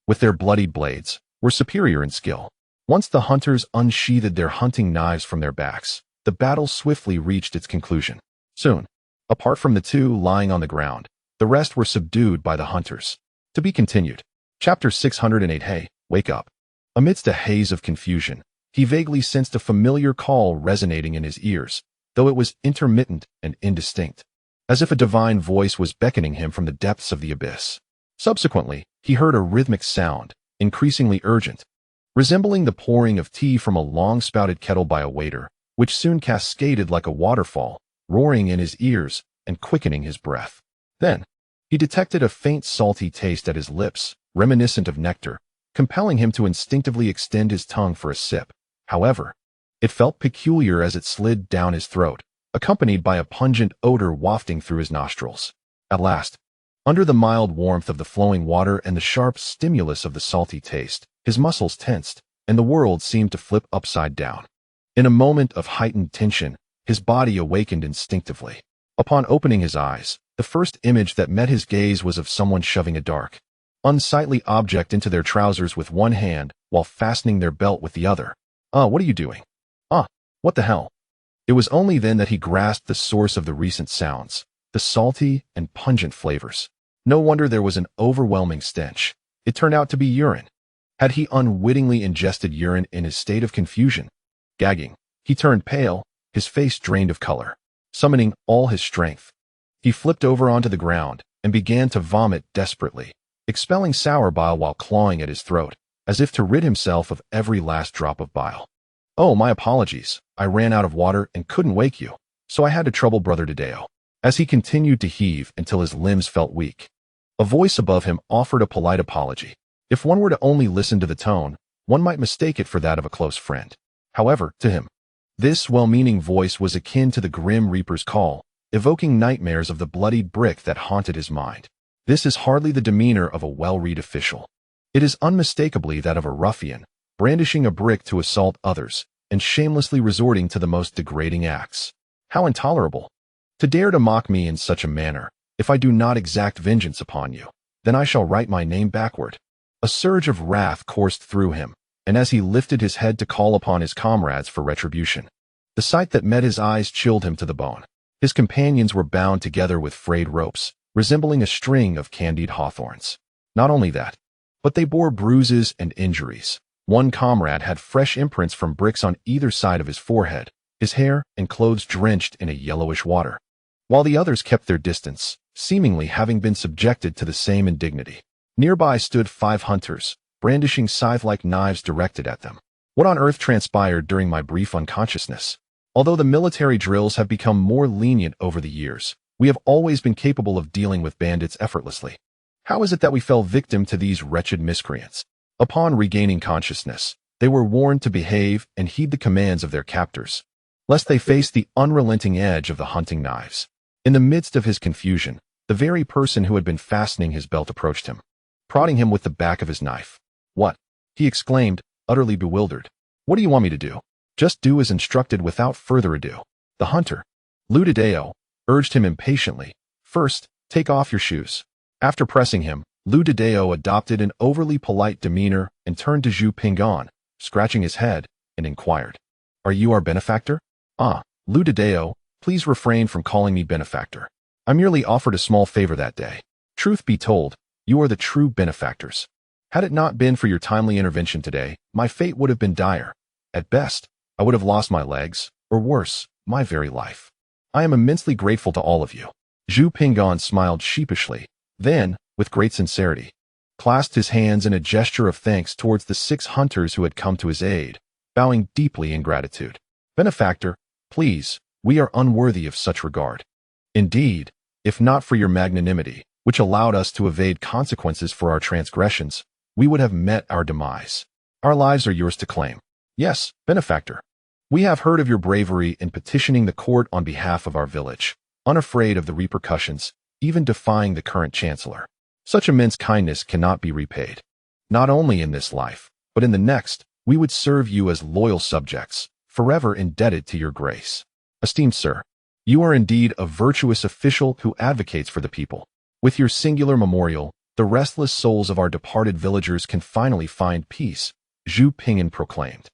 with their bloodied blades, were superior in skill. Once the hunters unsheathed their hunting knives from their backs, the battle swiftly reached its conclusion. Soon, apart from the two lying on the ground, the rest were subdued by the hunters. To be continued. Chapter 608. Hey, wake up. Amidst a haze of confusion, he vaguely sensed a familiar call resonating in his ears, though it was intermittent and indistinct, as if a divine voice was beckoning him from the depths of the abyss. Subsequently, he heard a rhythmic sound, increasingly urgent, resembling the pouring of tea from a long-spouted kettle by a waiter, which soon cascaded like a waterfall, roaring in his ears and quickening his breath. Then, he detected a faint salty taste at his lips, reminiscent of nectar, compelling him to instinctively extend his tongue for a sip. However, it felt peculiar as it slid down his throat, accompanied by a pungent odor wafting through his nostrils. At last, under the mild warmth of the flowing water and the sharp stimulus of the salty taste, his muscles tensed, and the world seemed to flip upside down. In a moment of heightened tension, his body awakened instinctively. Upon opening his eyes, the first image that met his gaze was of someone shoving a dark, unsightly object into their trousers with one hand while fastening their belt with the other. What are you doing? What the hell? It was only then that he grasped the source of the recent sounds, the salty and pungent flavors. No wonder there was an overwhelming stench. It turned out to be urine. Had he unwittingly ingested urine in his state of confusion? Gagging, he turned pale, his face drained of color. Summoning all his strength, he flipped over onto the ground and began to vomit desperately, expelling sour bile while clawing at his throat, as if to rid himself of every last drop of bile. Oh, my apologies. I ran out of water and couldn't wake you, so I had to trouble Brother Tadeo. As he continued to heave until his limbs felt weak, a voice above him offered a polite apology. If one were to only listen to the tone, one might mistake it for that of a close friend. However, to him, this well-meaning voice was akin to the Grim Reaper's call, evoking nightmares of the bloodied brick that haunted his mind. This is hardly the demeanor of a well-read official. It is unmistakably that of a ruffian, brandishing a brick to assault others, and shamelessly resorting to the most degrading acts. How intolerable! To dare to mock me in such a manner. If I do not exact vengeance upon you, then I shall write my name backward. A surge of wrath coursed through him, and as he lifted his head to call upon his comrades for retribution, the sight that met his eyes chilled him to the bone. His companions were bound together with frayed ropes, resembling a string of candied hawthorns. Not only that, but they bore bruises and injuries. One comrade had fresh imprints from bricks on either side of his forehead, his hair and clothes drenched in a yellowish water, while the others kept their distance, seemingly having been subjected to the same indignity. Nearby stood 5 hunters, brandishing scythe-like knives directed at them. What on earth transpired during my brief unconsciousness? Although the military drills have become more lenient over the years, we have always been capable of dealing with bandits effortlessly. How is it that we fell victim to these wretched miscreants? Upon regaining consciousness, they were warned to behave and heed the commands of their captors, lest they face the unrelenting edge of the hunting knives. In the midst of his confusion, the very person who had been fastening his belt approached him, prodding him with the back of his knife. "What?" he exclaimed, utterly bewildered. "What do you want me to do?" "Just do as instructed without further ado." The hunter, Lu Dedeo, urged him impatiently. "First, take off your shoes." After pressing him, Lu Dedeo adopted an overly polite demeanor and turned to Zhu Ping'an, scratching his head, and inquired, "Are you our benefactor?" "Ah, Lu Dedeo, please refrain from calling me benefactor. I merely offered a small favor that day. Truth be told, you are the true benefactors. Had it not been for your timely intervention today, my fate would have been dire. At best, I would have lost my legs, or worse, my very life. I am immensely grateful to all of you." Zhu Ping'an smiled sheepishly, then, with great sincerity, clasped his hands in a gesture of thanks towards the 6 hunters who had come to his aid, bowing deeply in gratitude. "Benefactor, please, we are unworthy of such regard. Indeed, if not for your magnanimity, which allowed us to evade consequences for our transgressions, we would have met our demise. Our lives are yours to claim." "Yes, benefactor. We have heard of your bravery in petitioning the court on behalf of our village, unafraid of the repercussions, even defying the current chancellor. Such immense kindness cannot be repaid. Not only in this life, but in the next, we would serve you as loyal subjects, forever indebted to your grace. Esteemed sir, you are indeed a virtuous official who advocates for the people. With your singular memorial, the restless souls of our departed villagers can finally find peace," Zhu Ping'an proclaimed.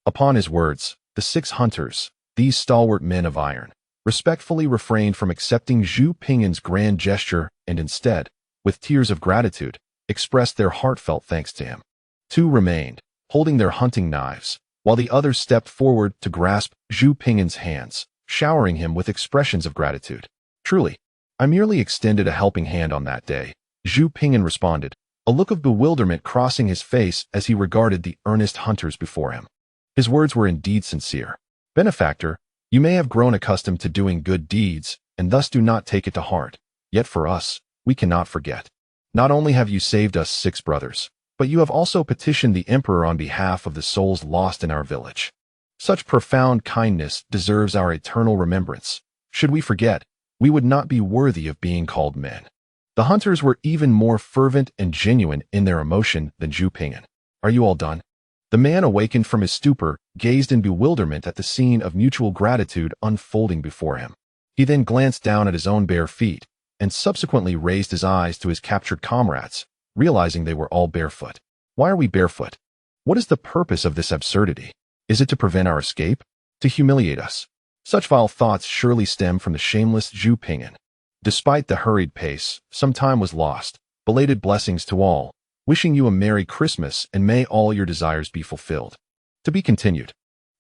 Upon his words, the 6 hunters, these stalwart men of iron, respectfully refrained from accepting Zhu Ping'an's grand gesture and instead, with tears of gratitude, expressed their heartfelt thanks to him. 2 remained, holding their hunting knives, while the others stepped forward to grasp Zhu Ping'an's hands, showering him with expressions of gratitude. "Truly, I merely extended a helping hand on that day," Zhu Ping'an responded, a look of bewilderment crossing his face as he regarded the earnest hunters before him. His words were indeed sincere. "Benefactor, you may have grown accustomed to doing good deeds, and thus do not take it to heart. Yet for us, we cannot forget. Not only have you saved us 6 brothers, but you have also petitioned the emperor on behalf of the souls lost in our village. Such profound kindness deserves our eternal remembrance. Should we forget, we would not be worthy of being called men." The hunters were even more fervent and genuine in their emotion than Zhu Ping'an. "Are you all done?" The man, awakened from his stupor, gazed in bewilderment at the scene of mutual gratitude unfolding before him. He then glanced down at his own bare feet, and subsequently raised his eyes to his captured comrades, realizing they were all barefoot. "Why are we barefoot? What is the purpose of this absurdity? Is it to prevent our escape? To humiliate us?" Such vile thoughts surely stem from the shameless Zhu Ping'an. Despite the hurried pace, some time was lost. Belated blessings to all. Wishing you a Merry Christmas and may all your desires be fulfilled. To be continued.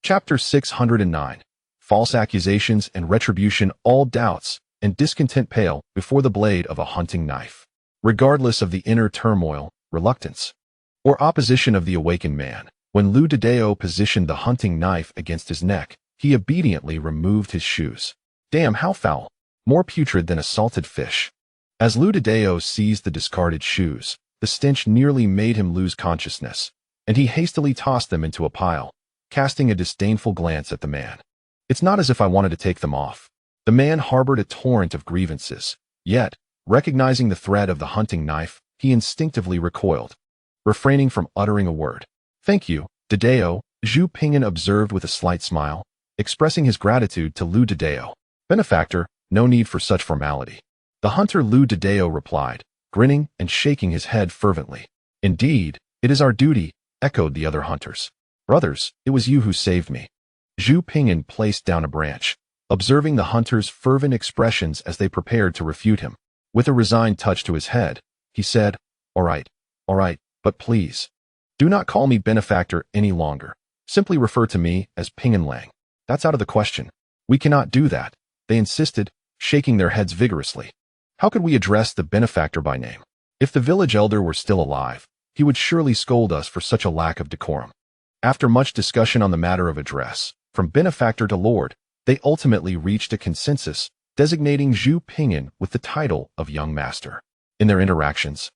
Chapter 609. False accusations and retribution. All doubts and discontent pale before the blade of a hunting knife. Regardless of the inner turmoil, reluctance, or opposition of the awakened man, when Lu Dedeo positioned the hunting knife against his neck, he obediently removed his shoes. Damn, how foul! More putrid than a salted fish. As Lu Dedeo seized the discarded shoes, the stench nearly made him lose consciousness, and he hastily tossed them into a pile, casting a disdainful glance at the man. "It's not as if I wanted to take them off." The man harbored a torrent of grievances, yet, recognizing the threat of the hunting knife, he instinctively recoiled, refraining from uttering a word. "Thank you, Dedeo," Zhu Ping'an observed with a slight smile, expressing his gratitude to Lu Dedeo. "Benefactor, no need for such formality." The hunter Lu Dedeo replied, grinning and shaking his head fervently. "Indeed, it is our duty," echoed the other hunters. "Brothers, it was you who saved me." Zhu Ping'an placed down a branch, observing the hunters' fervent expressions as they prepared to refute him. With a resigned touch to his head, he said, all right, but please, do not call me benefactor any longer. Simply refer to me as Ping'an Lang. That's out of the question. We cannot do that," they insisted, shaking their heads vigorously. "How could we address the benefactor by name? If the village elder were still alive, he would surely scold us for such a lack of decorum." After much discussion on the matter of address, from benefactor to lord, they ultimately reached a consensus, designating Zhu Ping'an with the title of young master. In their interactions,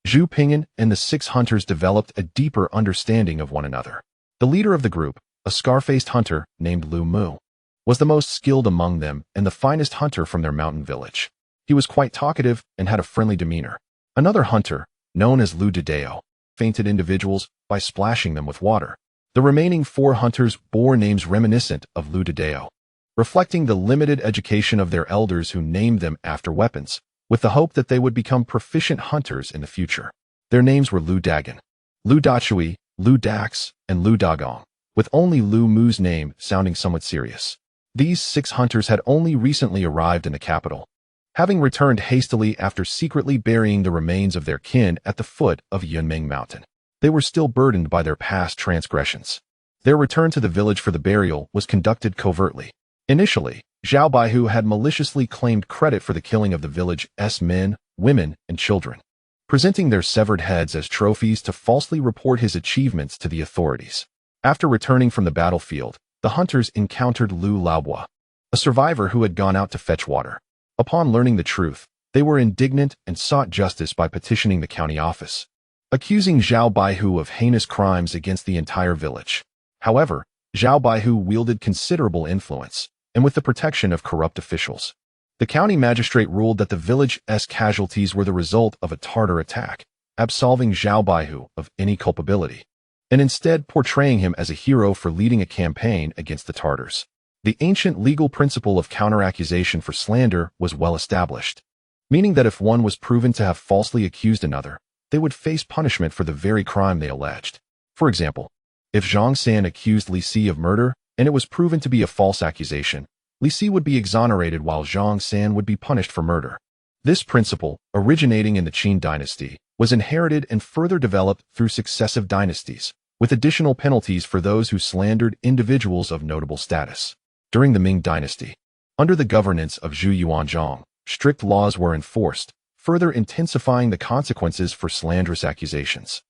Zhu Ping'an and the 6 hunters developed a deeper understanding of one another. The leader of the group, a scar-faced hunter named Lu Mu, was the most skilled among them and the finest hunter from their mountain village. He was quite talkative and had a friendly demeanor. Another hunter, known as Lu Dedeo, fainted individuals by splashing them with water. The remaining 4 hunters bore names reminiscent of Lu Dedeo, reflecting the limited education of their elders who named them after weapons, with the hope that they would become proficient hunters in the future. Their names were Lu Dagan, Lu Dachui, Lu Dax, and Lu Dagong, with only Lu Mu's name sounding somewhat serious. These 6 hunters had only recently arrived in the capital, having returned hastily after secretly burying the remains of their kin at the foot of Yunming Mountain. They were still burdened by their past transgressions. Their return to the village for the burial was conducted covertly. Initially, Zhao Baihu had maliciously claimed credit for the killing of the village's men, women, and children, presenting their severed heads as trophies to falsely report his achievements to the authorities. After returning from the battlefield, the hunters encountered Lu Laobua, a survivor who had gone out to fetch water. Upon learning the truth, they were indignant and sought justice by petitioning the county office, accusing Zhao Baihu of heinous crimes against the entire village. However, Zhao Baihu wielded considerable influence, and with the protection of corrupt officials, the county magistrate ruled that the village's casualties were the result of a Tartar attack, absolving Zhao Baihu of any culpability, and instead portraying him as a hero for leading a campaign against the Tartars. The ancient legal principle of counteraccusation for slander was well established, meaning that if one was proven to have falsely accused another, they would face punishment for the very crime they alleged. For example, if Zhongxian accused Li Si of murder and it was proven to be a false accusation, Li Si would be exonerated while Zhongxian would be punished for murder. This principle, originating in the Qin dynasty, was inherited and further developed through successive dynasties, with additional penalties for those who slandered individuals of notable status. During the Ming dynasty, under the governance of Zhu Yuanzhang, strict laws were enforced, further intensifying the consequences for slanderous accusations.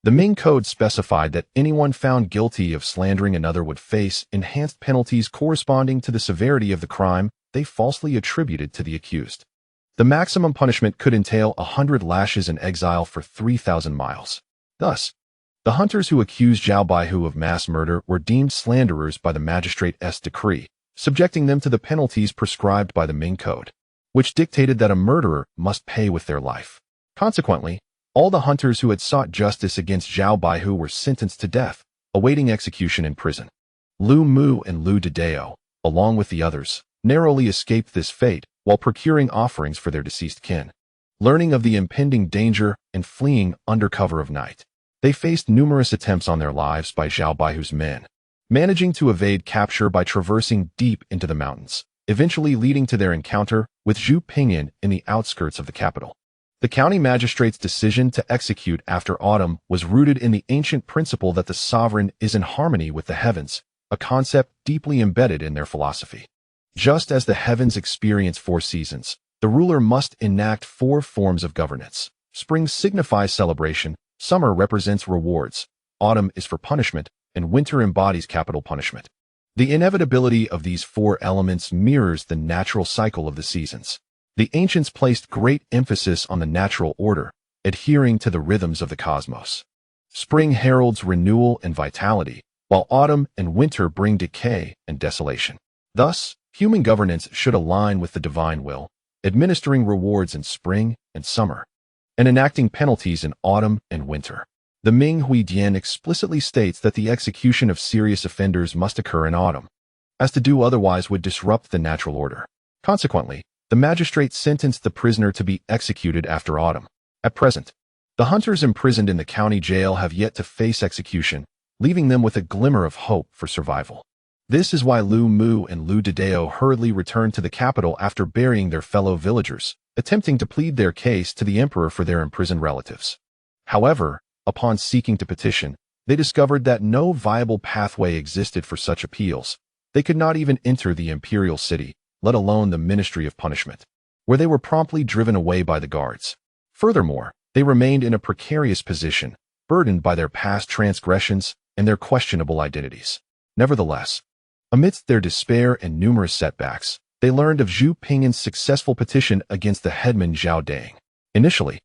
The Ming Code specified that anyone found guilty of slandering another would face enhanced penalties corresponding to the severity of the crime they falsely attributed to the accused. The maximum punishment could entail 100 lashes and exile for 3,000 miles. Thus, the hunters who accused Zhao Baihu of mass murder were deemed slanderers by the magistrate's decree, subjecting them to the penalties prescribed by the Ming Code, which dictated that a murderer must pay with their life. Consequently, all the hunters who had sought justice against Zhao Baihu were sentenced to death, awaiting execution in prison. Lu Mu and Lu Dedeo, along with the others, narrowly escaped this fate while procuring offerings for their deceased kin. Learning of the impending danger and fleeing under cover of night, they faced numerous attempts on their lives by Zhao Baihu's men, managing to evade capture by traversing deep into the mountains, eventually leading to their encounter with Zhu Ping'an in the outskirts of the capital. The county magistrate's decision to execute after autumn was rooted in the ancient principle that the sovereign is in harmony with the heavens, a concept deeply embedded in their philosophy. Just as the heavens experience 4 seasons, the ruler must enact 4 forms of governance. Spring signifies celebration, summer represents rewards, autumn is for punishment, and winter embodies capital punishment. The inevitability of these 4 elements mirrors the natural cycle of the seasons. The ancients placed great emphasis on the natural order, adhering to the rhythms of the cosmos. Spring heralds renewal and vitality, while autumn and winter bring decay and desolation. Thus, human governance should align with the divine will, administering rewards in spring and summer, and enacting penalties in autumn and winter. The Ming Huidian explicitly states that the execution of serious offenders must occur in autumn, as to do otherwise would disrupt the natural order. Consequently, the magistrate sentenced the prisoner to be executed after autumn. At present, the hunters imprisoned in the county jail have yet to face execution, leaving them with a glimmer of hope for survival. This is why Lu Mu and Lu Dedeo hurriedly returned to the capital after burying their fellow villagers, attempting to plead their case to the emperor for their imprisoned relatives. However, upon seeking to petition, they discovered that no viable pathway existed for such appeals. They could not even enter the imperial city, let alone the Ministry of Punishment, where they were promptly driven away by the guards. Furthermore, they remained in a precarious position, burdened by their past transgressions, and their questionable identities. Nevertheless, amidst their despair and numerous setbacks, they learned of Zhu Ping'an's successful petition against the headman Zhao Dang. Initially,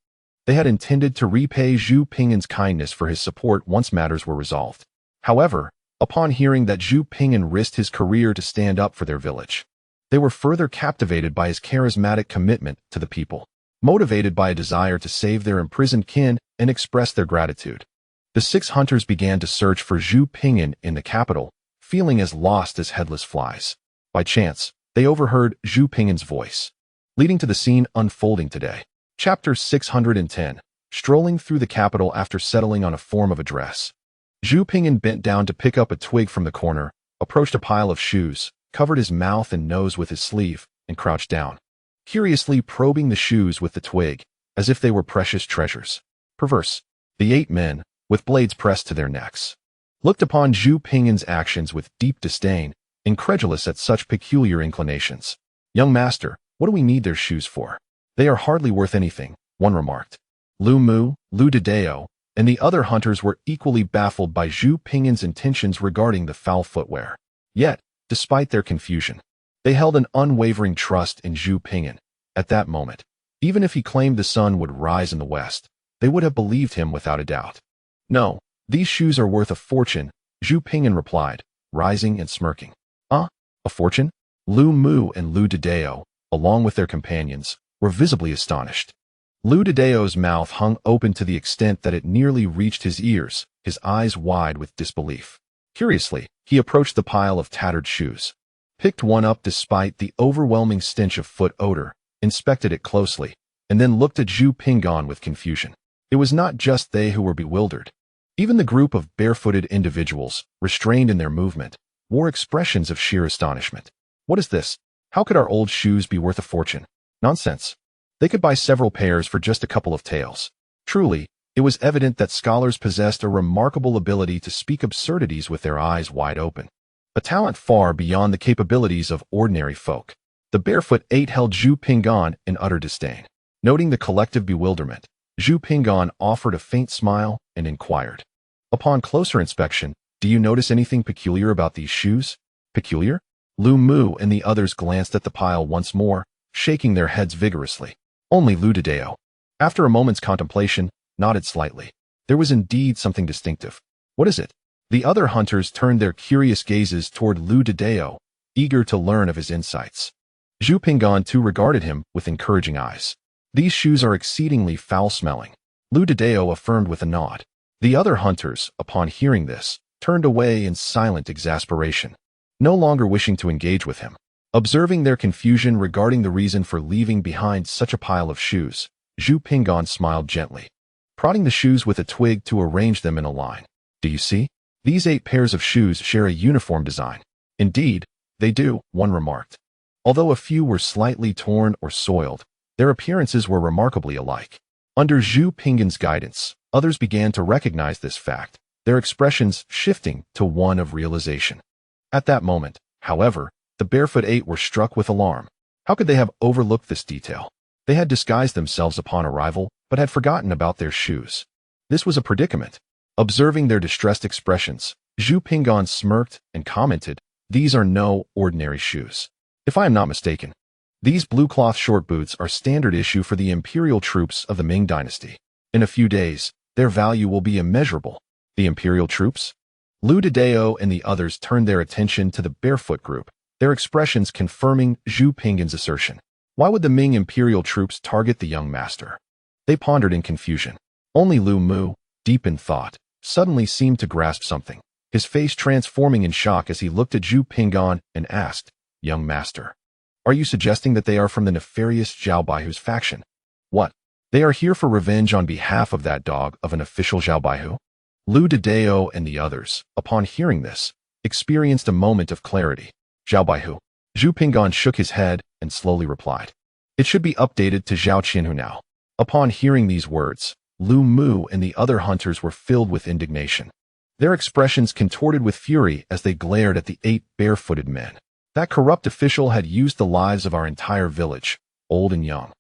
they had intended to repay Zhu Ping'an's kindness for his support once matters were resolved. However, upon hearing that Zhu Ping'an risked his career to stand up for their village, they were further captivated by his charismatic commitment to the people. Motivated by a desire to save their imprisoned kin and express their gratitude, the 6 hunters began to search for Zhu Ping'an in the capital, feeling as lost as headless flies. By chance, they overheard Zhu Ping'an's voice, leading to the scene unfolding today. Chapter 610. Strolling through the capital after settling on a form of address. Zhu Ping'an bent down to pick up a twig from the corner, approached a pile of shoes, covered his mouth and nose with his sleeve, and crouched down, curiously probing the shoes with the twig, as if they were precious treasures. Perverse. The 8 men, with blades pressed to their necks, looked upon Zhu Ping'an's actions with deep disdain, incredulous at such peculiar inclinations. "Young master, what do we need their shoes for? They are hardly worth anything," one remarked. Lu Mu, Lu Dedeo, and the other hunters were equally baffled by Zhu Ping'an's intentions regarding the foul footwear. Yet, despite their confusion, they held an unwavering trust in Zhu Ping'an. At that moment, even if he claimed the sun would rise in the west, they would have believed him without a doubt. "No, these shoes are worth a fortune," Zhu Ping'an replied, rising and smirking. A fortune?" Lu Mu and Lu Dedeo, along with their companions, were visibly astonished. Lu Dedeo's mouth hung open to the extent that it nearly reached his ears, his eyes wide with disbelief. Curiously, he approached the pile of tattered shoes, picked one up despite the overwhelming stench of foot odor, inspected it closely, and then looked at Zhu Ping'an with confusion. It was not just they who were bewildered. Even the group of barefooted individuals, restrained in their movement, wore expressions of sheer astonishment. "What is this? How could our old shoes be worth a fortune? Nonsense. They could buy several pairs for just a couple of taels." Truly, it was evident that scholars possessed a remarkable ability to speak absurdities with their eyes wide open, a talent far beyond the capabilities of ordinary folk. The barefoot 8 held Zhu Ping'an in utter disdain. Noting the collective bewilderment, Zhu Ping'an offered a faint smile and inquired, "Upon closer inspection, do you notice anything peculiar about these shoes?" "Peculiar?" Lu Mu and the others glanced at the pile once more, shaking their heads vigorously. Only Lu Dedeo, after a moment's contemplation, nodded slightly. There was indeed something distinctive. "What is it?" The other hunters turned their curious gazes toward Lu Dedeo, eager to learn of his insights. Zhu Ping'an too regarded him with encouraging eyes. "These shoes are exceedingly foul-smelling," Lu Dedeo affirmed with a nod. The other hunters, upon hearing this, turned away in silent exasperation, no longer wishing to engage with him. Observing their confusion regarding the reason for leaving behind such a pile of shoes, Zhu Ping'an smiled gently, prodding the shoes with a twig to arrange them in a line. "Do you see? These 8 pairs of shoes share a uniform design." "Indeed, they do," one remarked. Although a few were slightly torn or soiled, their appearances were remarkably alike. Under Zhu Ping'an's guidance, others began to recognize this fact, their expressions shifting to one of realization. At that moment, however, the barefoot 8 were struck with alarm. How could they have overlooked this detail? They had disguised themselves upon arrival, but had forgotten about their shoes. This was a predicament. Observing their distressed expressions, Zhu Ping'an smirked and commented, "These are no ordinary shoes. If I am not mistaken, these blue cloth short boots are standard issue for the imperial troops of the Ming dynasty. In a few days, their value will be immeasurable." "The imperial troops?" Lu Dedeo and the others turned their attention to the barefoot group, their expressions confirming Zhu Ping'an's assertion. Why would the Ming imperial troops target the young master? They pondered in confusion. Only Lu Mu, deep in thought, suddenly seemed to grasp something, his face transforming in shock as he looked at Zhu Ping'an and asked, "Young master, are you suggesting that they are from the nefarious Zhao Baihu's faction?" "What? They are here for revenge on behalf of that dog of an official Zhao Baihu?" Lu Dedeo and the others, upon hearing this, experienced a moment of clarity. "Zhao Baihu." Zhu Ping'an shook his head and slowly replied, "It should be updated to Zhao Qianhu now." Upon hearing these words, Lu Mu and the other hunters were filled with indignation. Their expressions contorted with fury as they glared at the 8 barefooted men. That corrupt official had used the lives of our entire village, old and young,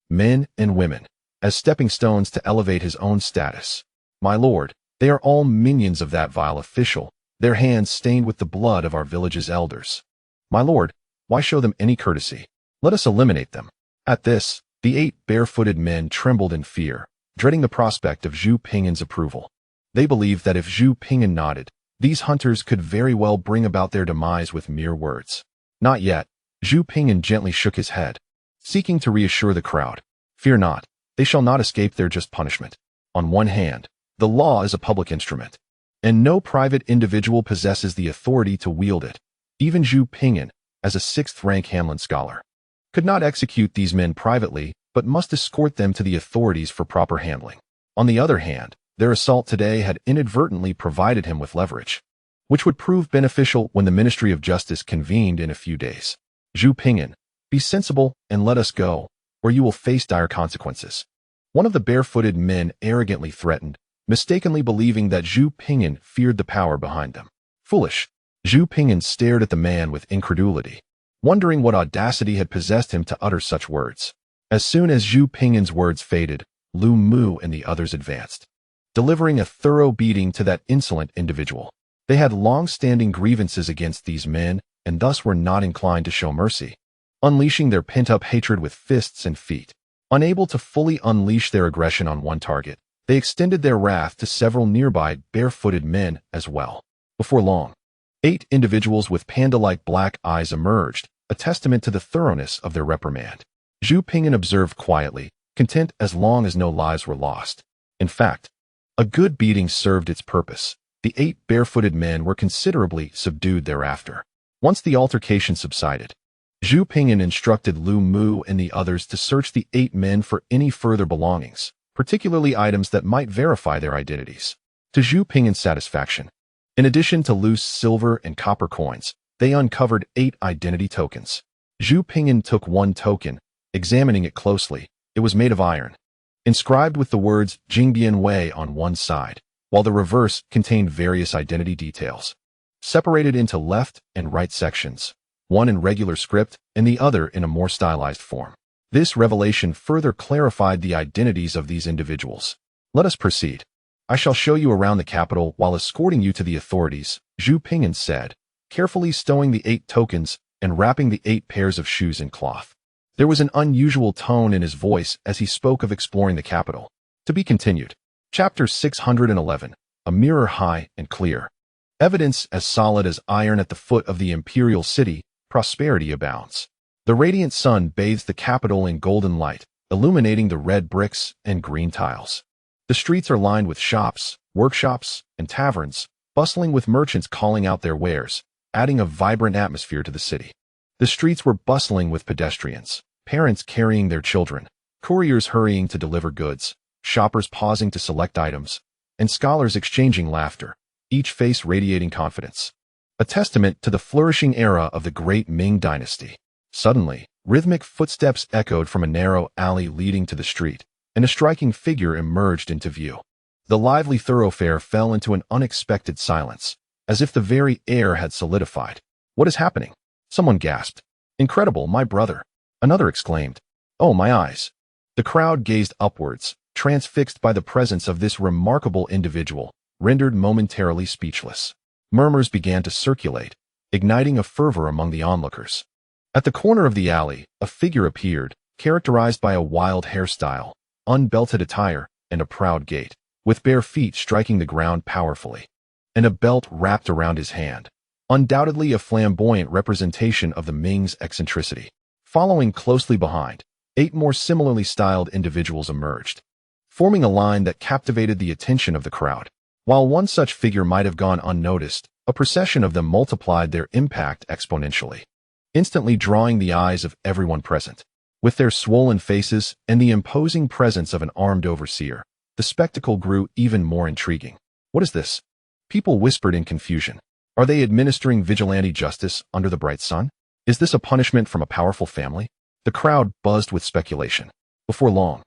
men and women, as stepping stones to elevate his own status. "My lord, They are all minions of that vile official, their hands stained with the blood of our village's elders. My lord, why show them any courtesy? Let us eliminate them. At this, the 8 barefooted men trembled in fear, dreading the prospect of Zhu Ping'an's approval. They believed that if Zhu Ping'an nodded, these hunters could very well bring about their demise with mere words. Not yet. Zhu Ping'an gently shook his head, seeking to reassure the crowd. Fear not, they shall not escape their just punishment. On one hand, the law is a public instrument, and no private individual possesses the authority to wield it. Even Zhu Ping'an, as a 6th-rank Hanlon scholar, could not execute these men privately, but must escort them to the authorities for proper handling. On the other hand, their assault today had inadvertently provided him with leverage, which would prove beneficial when the Ministry of Justice convened in a few days. Zhu Ping'an, be sensible and let us go, or you will face dire consequences. One of the barefooted men arrogantly threatened, mistakenly believing that Zhu Ping'an feared the power behind them. Foolish. Zhu Ping'an stared at the man with incredulity, wondering what audacity had possessed him to utter such words. As soon as Zhu Ping'an's words faded, Lu Mu and the others advanced, delivering a thorough beating to that insolent individual. They had long-standing grievances against these men, and thus were not inclined to show mercy, unleashing their pent-up hatred with fists and feet. Unable to fully unleash their aggression on one target, they extended their wrath to several nearby barefooted men as well. Before long, 8 individuals with panda-like black eyes emerged, a testament to the thoroughness of their reprimand. Zhu Ping'an observed quietly, content as long as no lives were lost. In fact, a good beating served its purpose. The 8 barefooted men were considerably subdued thereafter. Once the altercation subsided, Zhu Ping'an instructed Lu Mu and the others to search the 8 men for any further belongings, particularly items that might verify their identities. To Zhu Ping'an's satisfaction, in addition to loose silver and copper coins, they uncovered 8 identity tokens. Zhu Ping'an took one token, examining it closely. It was made of iron, inscribed with the words Jingbian Wei on one side, while the reverse contained various identity details, separated into left and right sections, one in regular script and the other in a more stylized form. This revelation further clarified the identities of these individuals. Let us proceed. I shall show you around the capital while escorting you to the authorities, Zhu Ping'an said, carefully stowing the 8 tokens and wrapping the 8 pairs of shoes in cloth. There was an unusual tone in his voice as he spoke of exploring the capital. To be continued. Chapter 611, a mirror high and clear. Evidence as solid as iron at the foot of the imperial city, prosperity abounds. The radiant sun bathes the capital in golden light, illuminating the red bricks and green tiles. The streets are lined with shops, workshops, and taverns, bustling with merchants calling out their wares, adding a vibrant atmosphere to the city. The streets were bustling with pedestrians, parents carrying their children, couriers hurrying to deliver goods, shoppers pausing to select items, and scholars exchanging laughter, each face radiating confidence. A testament to the flourishing era of the great Ming dynasty. Suddenly, rhythmic footsteps echoed from a narrow alley leading to the street, and a striking figure emerged into view. The lively thoroughfare fell into an unexpected silence, as if the very air had solidified. What is happening? Someone gasped. Incredible, my brother. Another exclaimed. Oh, my eyes. The crowd gazed upwards, transfixed by the presence of this remarkable individual, rendered momentarily speechless. Murmurs began to circulate, igniting a fervor among the onlookers. At the corner of the alley, a figure appeared, characterized by a wild hairstyle, unbelted attire, and a proud gait, with bare feet striking the ground powerfully, and a belt wrapped around his hand. Undoubtedly a flamboyant representation of the Ming's eccentricity. Following closely behind, 8 more similarly styled individuals emerged, forming a line that captivated the attention of the crowd. While one such figure might have gone unnoticed, a procession of them multiplied their impact exponentially, instantly drawing the eyes of everyone present. With their swollen faces and the imposing presence of an armed overseer, the spectacle grew even more intriguing. What is this? People whispered in confusion. Are they administering vigilante justice under the bright sun? Is this a punishment from a powerful family? The crowd buzzed with speculation. Before long,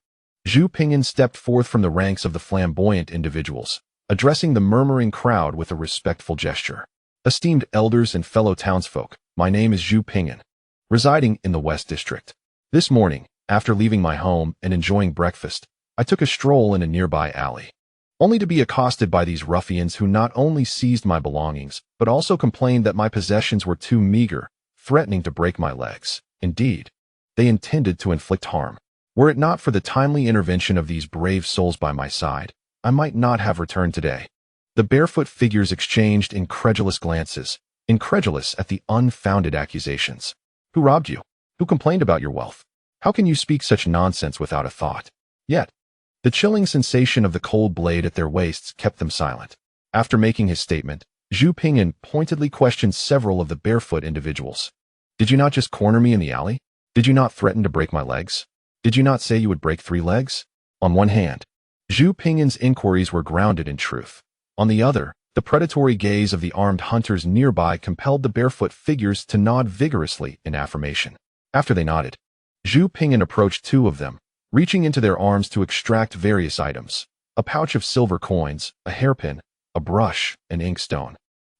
Zhu Ping'an stepped forth from the ranks of the flamboyant individuals, addressing the murmuring crowd with a respectful gesture. Esteemed elders and fellow townsfolk, my name is Zhu Ping'an, residing in the West District. This morning, after leaving my home and enjoying breakfast, I took a stroll in a nearby alley. only to be accosted by these ruffians who not only seized my belongings, but also complained that my possessions were too meager, threatening to break my legs. Indeed, they intended to inflict harm. Were it not for the timely intervention of these brave souls by my side, I might not have returned today. The barefoot figures exchanged incredulous glances, incredulous at the unfounded accusations. Who robbed you? Who complained about your wealth? How can you speak such nonsense without a thought? Yet, the chilling sensation of the cold blade at their waists kept them silent. After making his statement, Zhu Ping'an pointedly questioned several of the barefoot individuals. Did you not just corner me in the alley? Did you not threaten to break my legs? Did you not say you would break 3 legs? On one hand, Zhu Ping'an's inquiries were grounded in truth. On the other, the predatory gaze of the armed hunters nearby compelled the barefoot figures to nod vigorously in affirmation. After they nodded, Zhu Ping'an approached 2 of them, reaching into their arms to extract various items: a pouch of silver coins, a hairpin, a brush, an inkstone,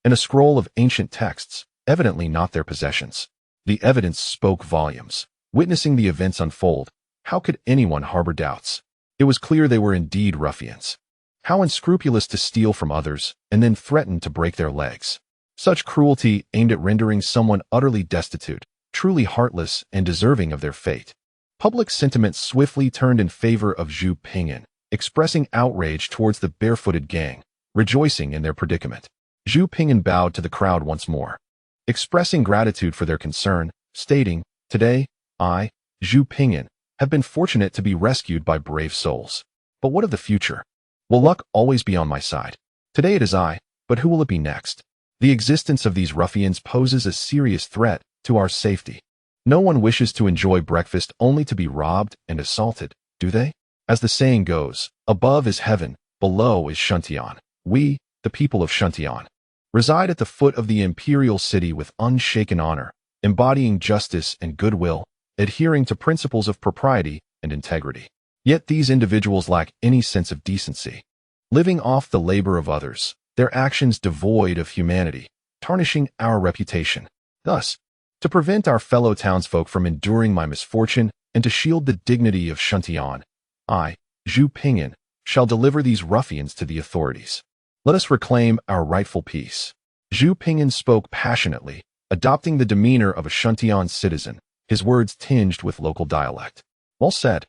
and a scroll of ancient texts, evidently not their possessions. The evidence spoke volumes. Witnessing the events unfold, how could anyone harbor doubts? It was clear they were indeed ruffians. How unscrupulous to steal from others and then threaten to break their legs. Such cruelty aimed at rendering someone utterly destitute, truly heartless and deserving of their fate. Public sentiment swiftly turned in favor of Zhu Ping'an, expressing outrage towards the barefooted gang, rejoicing in their predicament. Zhu Ping'an bowed to the crowd once more, expressing gratitude for their concern, stating, "Today, I, Zhu Ping'an, have been fortunate to be rescued by brave souls. But what of the future? Will luck always be on my side? Today it is I, but who will it be next? The existence of these ruffians poses a serious threat to our safety. No one wishes to enjoy breakfast only to be robbed and assaulted, do they? As the saying goes, above is heaven, below is Shuntian. We, the people of Shuntian, reside at the foot of the imperial city with unshaken honor, embodying justice and goodwill, adhering to principles of propriety and integrity. Yet these individuals lack any sense of decency, living off the labor of others, their actions devoid of humanity, tarnishing our reputation. Thus, to prevent our fellow townsfolk from enduring my misfortune and to shield the dignity of Shuntian, I, Zhu Ping'an, shall deliver these ruffians to the authorities. Let us reclaim our rightful peace." Zhu Ping'an spoke passionately, adopting the demeanor of a Shuntian citizen, his words tinged with local dialect. Well said.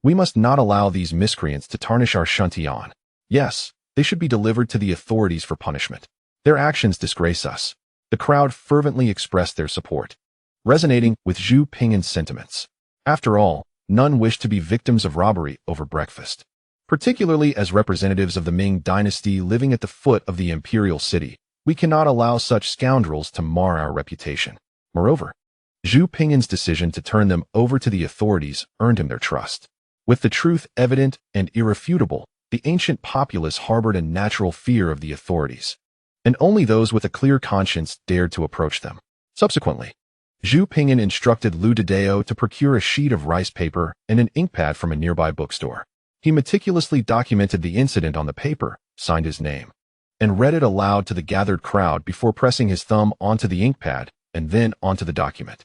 We must not allow these miscreants to tarnish our Shuntian. Yes, they should be delivered to the authorities for punishment. Their actions disgrace us. The crowd fervently expressed their support, resonating with Zhu Ping'an's sentiments. After all, none wish to be victims of robbery over breakfast, particularly as representatives of the Ming dynasty living at the foot of the imperial city. We cannot allow such scoundrels to mar our reputation. Moreover, Zhu Ping'an's decision to turn them over to the authorities earned him their trust. With the truth evident and irrefutable, the ancient populace harbored a natural fear of the authorities, and only those with a clear conscience dared to approach them. Subsequently, Zhu Ping'an instructed Lu Dedeo to procure a sheet of rice paper and an inkpad from a nearby bookstore. He meticulously documented the incident on the paper, signed his name, and read it aloud to the gathered crowd before pressing his thumb onto the inkpad and then onto the document.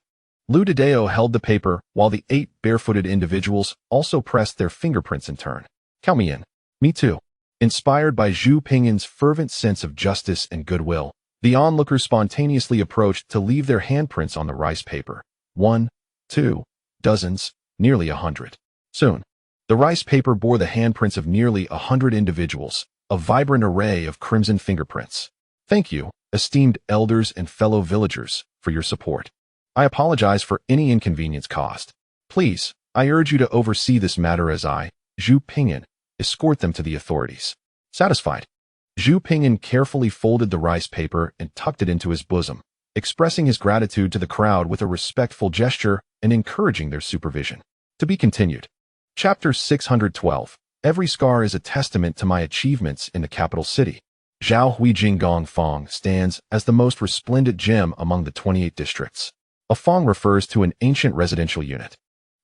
Lu Dedeo held the paper while the 8 barefooted individuals also pressed their fingerprints in turn. Count me in. Me too. Inspired by Zhu Ping'an's fervent sense of justice and goodwill, the onlookers spontaneously approached to leave their handprints on the rice paper. 1, 2, dozens, nearly 100. Soon, the rice paper bore the handprints of nearly 100 individuals, a vibrant array of crimson fingerprints. Thank you, esteemed elders and fellow villagers, for your support. I apologize for any inconvenience caused. Please, I urge you to oversee this matter as I, Zhu Ping'an, escort them to the authorities. Satisfied, Zhu Ping'an carefully folded the rice paper and tucked it into his bosom, expressing his gratitude to the crowd with a respectful gesture and encouraging their supervision. To be continued. Chapter 612. Every scar is a testament to my achievements in the capital city. Zhao Hui Jinggong Fong stands as the most resplendent gem among the 28 districts. A fong refers to an ancient residential unit,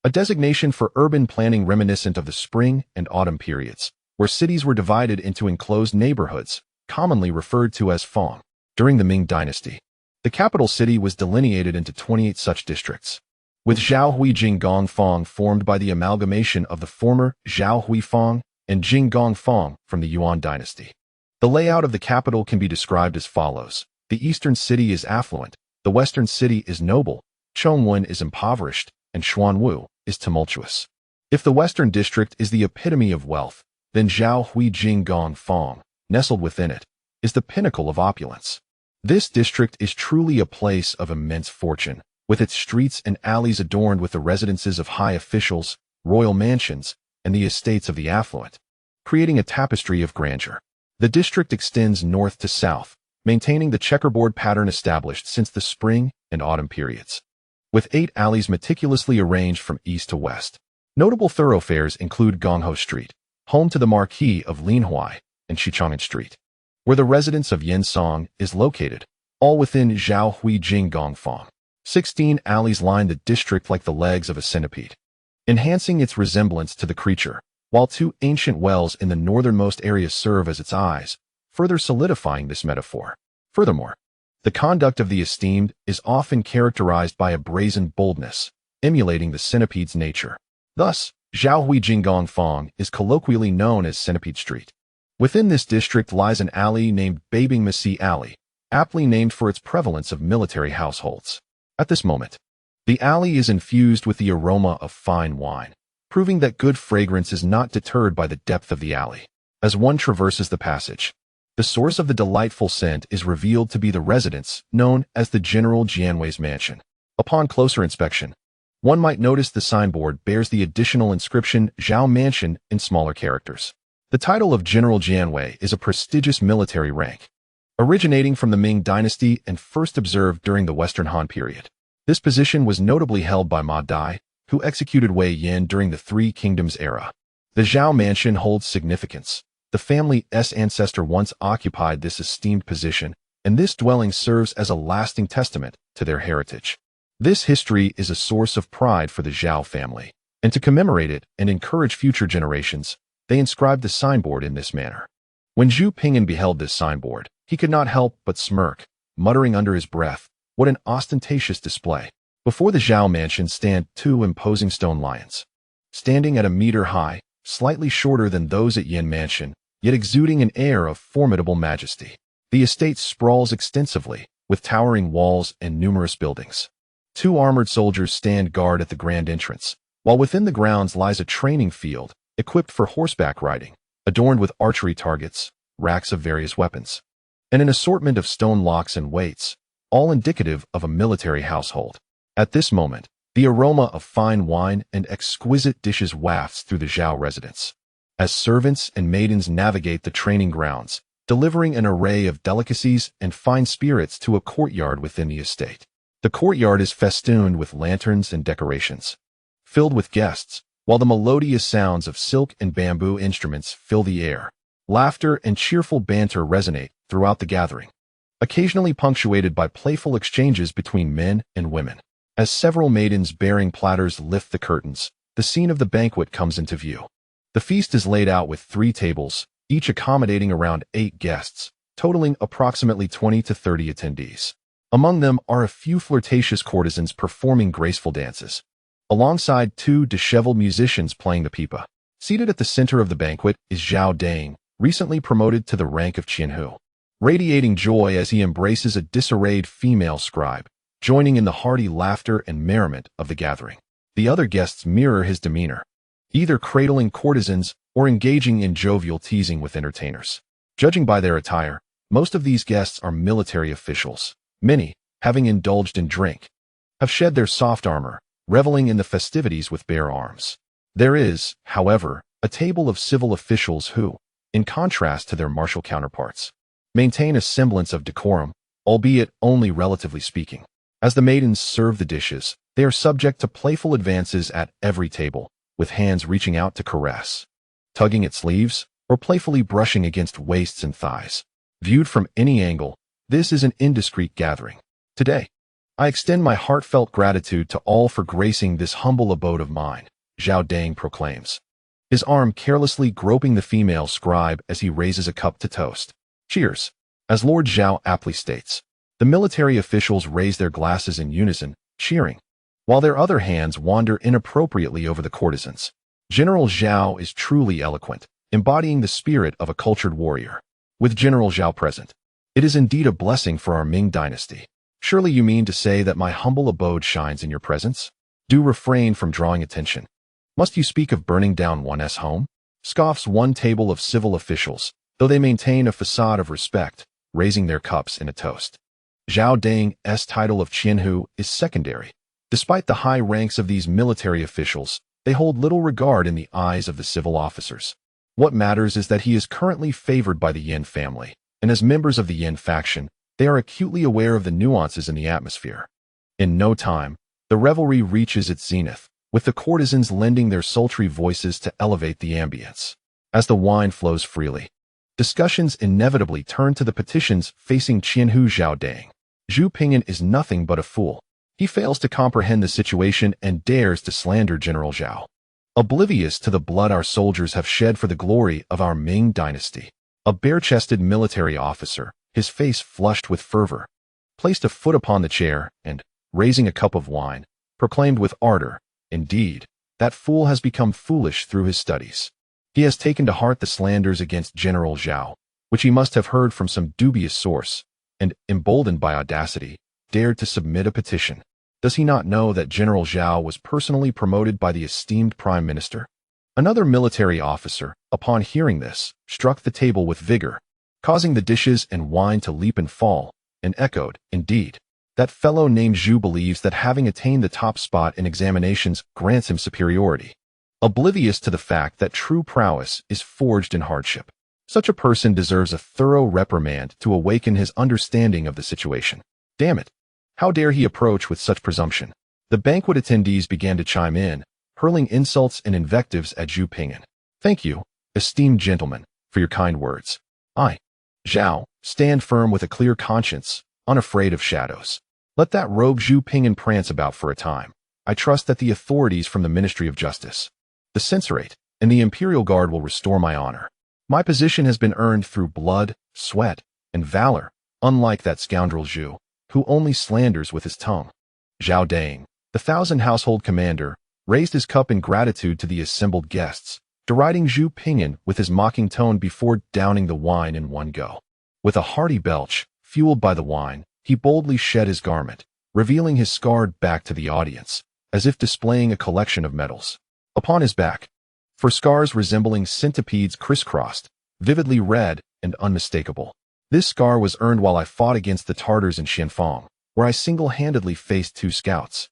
a designation for urban planning reminiscent of the spring and autumn periods, where cities were divided into enclosed neighborhoods, commonly referred to as fong. During the Ming dynasty, the capital city was delineated into 28 such districts, with Zhao Hui Jinggong Fong formed by the amalgamation of the former Zhao Hui Fong and Jing Gongfang from the Yuan dynasty. The layout of the capital can be described as follows. The eastern city is affluent, the western city is noble, Chongwen is impoverished, and Xuanwu is tumultuous. If the western district is the epitome of wealth, then Zhaohui Jing Gongfang, nestled within it, is the pinnacle of opulence. This district is truly a place of immense fortune, with its streets and alleys adorned with the residences of high officials, royal mansions, and the estates of the affluent, creating a tapestry of grandeur. The district extends north to south, maintaining the checkerboard pattern established since the spring and autumn periods, with 8 alleys meticulously arranged from east to west. Notable thoroughfares include Gongho Street, home to the Marquis of Linhuai, and Shichang'an Street, where the residence of Yensong is located, all within Zhaohui Jing Gongfang. 16 alleys line the district like the legs of a centipede, enhancing its resemblance to the creature, while 2 ancient wells in the northernmost area serve as its eyes, further solidifying this metaphor. Furthermore, the conduct of the esteemed is often characterized by a brazen boldness, emulating the centipede's nature. Thus, Zhaohui Jing Gongfang is colloquially known as Centipede Street. Within this district lies an alley named Babing Masi Alley, aptly named for its prevalence of military households. At this moment, the alley is infused with the aroma of fine wine, proving that good fragrance is not deterred by the depth of the alley. As one traverses the passage, the source of the delightful scent is revealed to be the residence known as the General Jianwei's mansion. Upon closer inspection, one might notice the signboard bears the additional inscription Zhao Mansion in smaller characters. The title of General Jianwei is a prestigious military rank, originating from the Ming dynasty and first observed during the Western Han period. This position was notably held by Ma Dai, who executed Wei Yin during the Three Kingdoms era. The Zhao Mansion holds significance. The family's ancestor once occupied this esteemed position, and this dwelling serves as a lasting testament to their heritage. This history is a source of pride for the Zhao family, and to commemorate it and encourage future generations, they inscribed the signboard in this manner. When Zhu Ping'an beheld this signboard, he could not help but smirk, muttering under his breath, "What an ostentatious display." Before the Zhao mansion stand 2 imposing stone lions, standing at a meter high, slightly shorter than those at Yin Mansion, yet exuding an air of formidable majesty. The estate sprawls extensively, with towering walls and numerous buildings. 2 armored soldiers stand guard at the grand entrance, while within the grounds lies a training field, equipped for horseback riding, adorned with archery targets, racks of various weapons, and an assortment of stone locks and weights, all indicative of a military household. At this moment, the aroma of fine wine and exquisite dishes wafts through the Zhao residence, as servants and maidens navigate the training grounds, delivering an array of delicacies and fine spirits to a courtyard within the estate. The courtyard is festooned with lanterns and decorations, filled with guests, while the melodious sounds of silk and bamboo instruments fill the air. Laughter and cheerful banter resonate throughout the gathering, occasionally punctuated by playful exchanges between men and women. As several maidens bearing platters lift the curtains, the scene of the banquet comes into view. The feast is laid out with 3 tables, each accommodating around 8 guests, totaling approximately 20 to 30 attendees. Among them are a few flirtatious courtesans performing graceful dances, alongside 2 disheveled musicians playing the pipa. Seated at the center of the banquet is Zhao Dang, recently promoted to the rank of Qianhu, radiating joy as he embraces a disarrayed female scribe, joining in the hearty laughter and merriment of the gathering. The other guests mirror his demeanor, either cradling courtesans or engaging in jovial teasing with entertainers. Judging by their attire, most of these guests are military officials. Many, having indulged in drink, have shed their soft armor, reveling in the festivities with bare arms. There is, however, a table of civil officials who, in contrast to their martial counterparts, maintain a semblance of decorum, albeit only relatively speaking. As the maidens serve the dishes, they are subject to playful advances at every table, with hands reaching out to caress, tugging at sleeves, or playfully brushing against waists and thighs. Viewed from any angle, this is an indiscreet gathering. Today, I extend my heartfelt gratitude to all for gracing this humble abode of mine, Zhao Dang proclaims, his arm carelessly groping the female scribe as he raises a cup to toast. Cheers. As Lord Zhao aptly states, the military officials raise their glasses in unison, cheering, while their other hands wander inappropriately over the courtesans. General Zhao is truly eloquent, embodying the spirit of a cultured warrior. With General Zhao present, it is indeed a blessing for our Ming dynasty. Surely you mean to say that my humble abode shines in your presence? Do refrain from drawing attention. Must you speak of burning down one's home? Scoffs one table of civil officials, though they maintain a facade of respect, raising their cups in a toast. Zhao Deng's title of Qianhu is secondary. Despite the high ranks of these military officials, they hold little regard in the eyes of the civil officers. What matters is that he is currently favored by the Yin family, and as members of the Yin faction, they are acutely aware of the nuances in the atmosphere. In no time, the revelry reaches its zenith, with the courtesans lending their sultry voices to elevate the ambience. As the wine flows freely, discussions inevitably turn to the petitions facing Qianhu Zhao Deng. Zhu Ping'an is nothing but a fool. He fails to comprehend the situation and dares to slander General Zhao. Oblivious to the blood our soldiers have shed for the glory of our Ming dynasty, a bare-chested military officer, his face flushed with fervor, placed a foot upon the chair and, raising a cup of wine, proclaimed with ardor, "Indeed, that fool has become foolish through his studies. He has taken to heart the slanders against General Zhao, which he must have heard from some dubious source, and, emboldened by audacity, dared to submit a petition. Does he not know that General Zhao was personally promoted by the esteemed Prime Minister?" Another military officer, upon hearing this, struck the table with vigor, causing the dishes and wine to leap and fall, and echoed, "Indeed, that fellow named Zhu believes that having attained the top spot in examinations grants him superiority, oblivious to the fact that true prowess is forged in hardship. Such a person deserves a thorough reprimand to awaken his understanding of the situation. Damn it! How dare he approach with such presumption?" The banquet attendees began to chime in, hurling insults and invectives at Zhu Ping'an. "Thank you, esteemed gentlemen, for your kind words. I, Zhao, stand firm with a clear conscience, unafraid of shadows. Let that rogue Zhu Ping'an prance about for a time. I trust that the authorities from the Ministry of Justice, the censorate, and the Imperial Guard will restore my honor. My position has been earned through blood, sweat, and valor, unlike that scoundrel Zhu, who only slanders with his tongue." Zhao Deng, the 1,000 household commander, raised his cup in gratitude to the assembled guests, deriding Zhu Ping'an with his mocking tone before downing the wine in one go. With a hearty belch, fueled by the wine, he boldly shed his garment, revealing his scarred back to the audience, as if displaying a collection of medals. Upon his back, for scars resembling centipedes crisscrossed, vividly red and unmistakable. This scar was earned while I fought against the Tartars in Xianfang, where I single-handedly faced 2 scouts,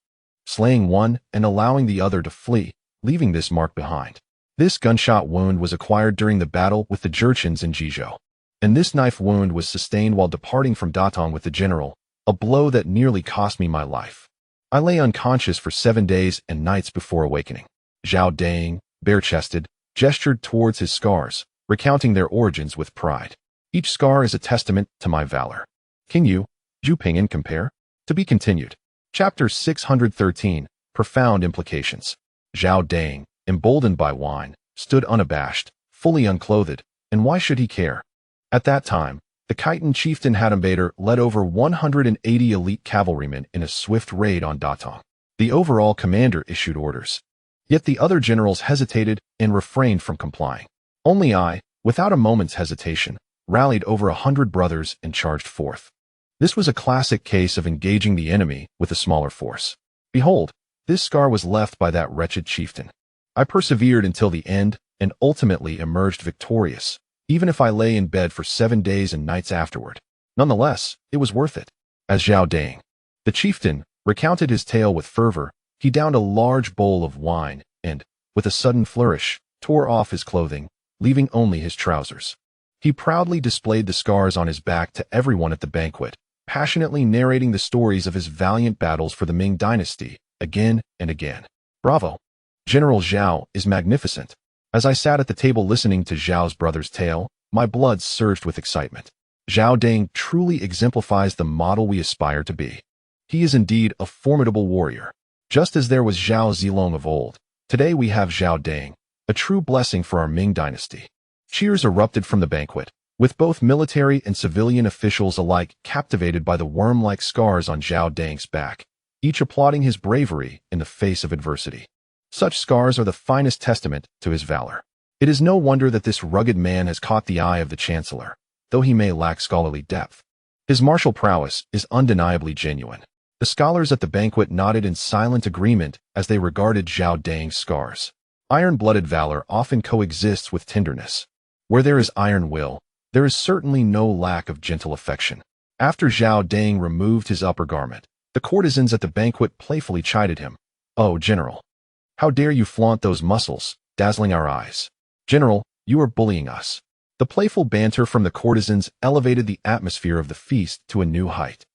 slaying one and allowing the other to flee, leaving this mark behind. This gunshot wound was acquired during the battle with the Jurchens in Jizhou, and this knife wound was sustained while departing from Datong with the general, a blow that nearly cost me my life. I lay unconscious for 7 days and nights before awakening. Zhao Deng, bare-chested, gestured towards his scars, recounting their origins with pride. "Each scar is a testament to my valor. Can you, Zhu Ping'an, compare?" To be continued. Chapter 613, Profound Implications. Zhao Deng, emboldened by wine, stood unabashed, fully unclothed, and why should he care? At that time, the Khitan chieftain Hadambader led over 180 elite cavalrymen in a swift raid on Datong. The overall commander issued orders. Yet the other generals hesitated and refrained from complying. Only I, without a moment's hesitation, rallied over 100 brothers and charged forth. This was a classic case of engaging the enemy with a smaller force. Behold, this scar was left by that wretched chieftain. I persevered until the end and ultimately emerged victorious, even if I lay in bed for 7 days and nights afterward. Nonetheless, it was worth it. As Zhao Deng, the chieftain, recounted his tale with fervor, he downed a large bowl of wine and, with a sudden flourish, tore off his clothing, leaving only his trousers. He proudly displayed the scars on his back to everyone at the banquet, passionately narrating the stories of his valiant battles for the Ming dynasty, again and again. Bravo! General Zhao is magnificent. As I sat at the table listening to Zhao's brother's tale, my blood surged with excitement. Zhao Deng truly exemplifies the model we aspire to be. He is indeed a formidable warrior. Just as there was Zhao Zilong of old, today we have Zhao Deng, a true blessing for our Ming dynasty. Cheers erupted from the banquet, with both military and civilian officials alike captivated by the worm-like scars on Zhao Deng's back, each applauding his bravery in the face of adversity. Such scars are the finest testament to his valor. It is no wonder that this rugged man has caught the eye of the chancellor, though he may lack scholarly depth. His martial prowess is undeniably genuine. The scholars at the banquet nodded in silent agreement as they regarded Zhao Dang's scars. Iron-blooded valor often coexists with tenderness. Where there is iron will, there is certainly no lack of gentle affection. After Zhao Dang removed his upper garment, the courtesans at the banquet playfully chided him. "Oh, General, how dare you flaunt those muscles, dazzling our eyes? General, you are bullying us." The playful banter from the courtesans elevated the atmosphere of the feast to a new height.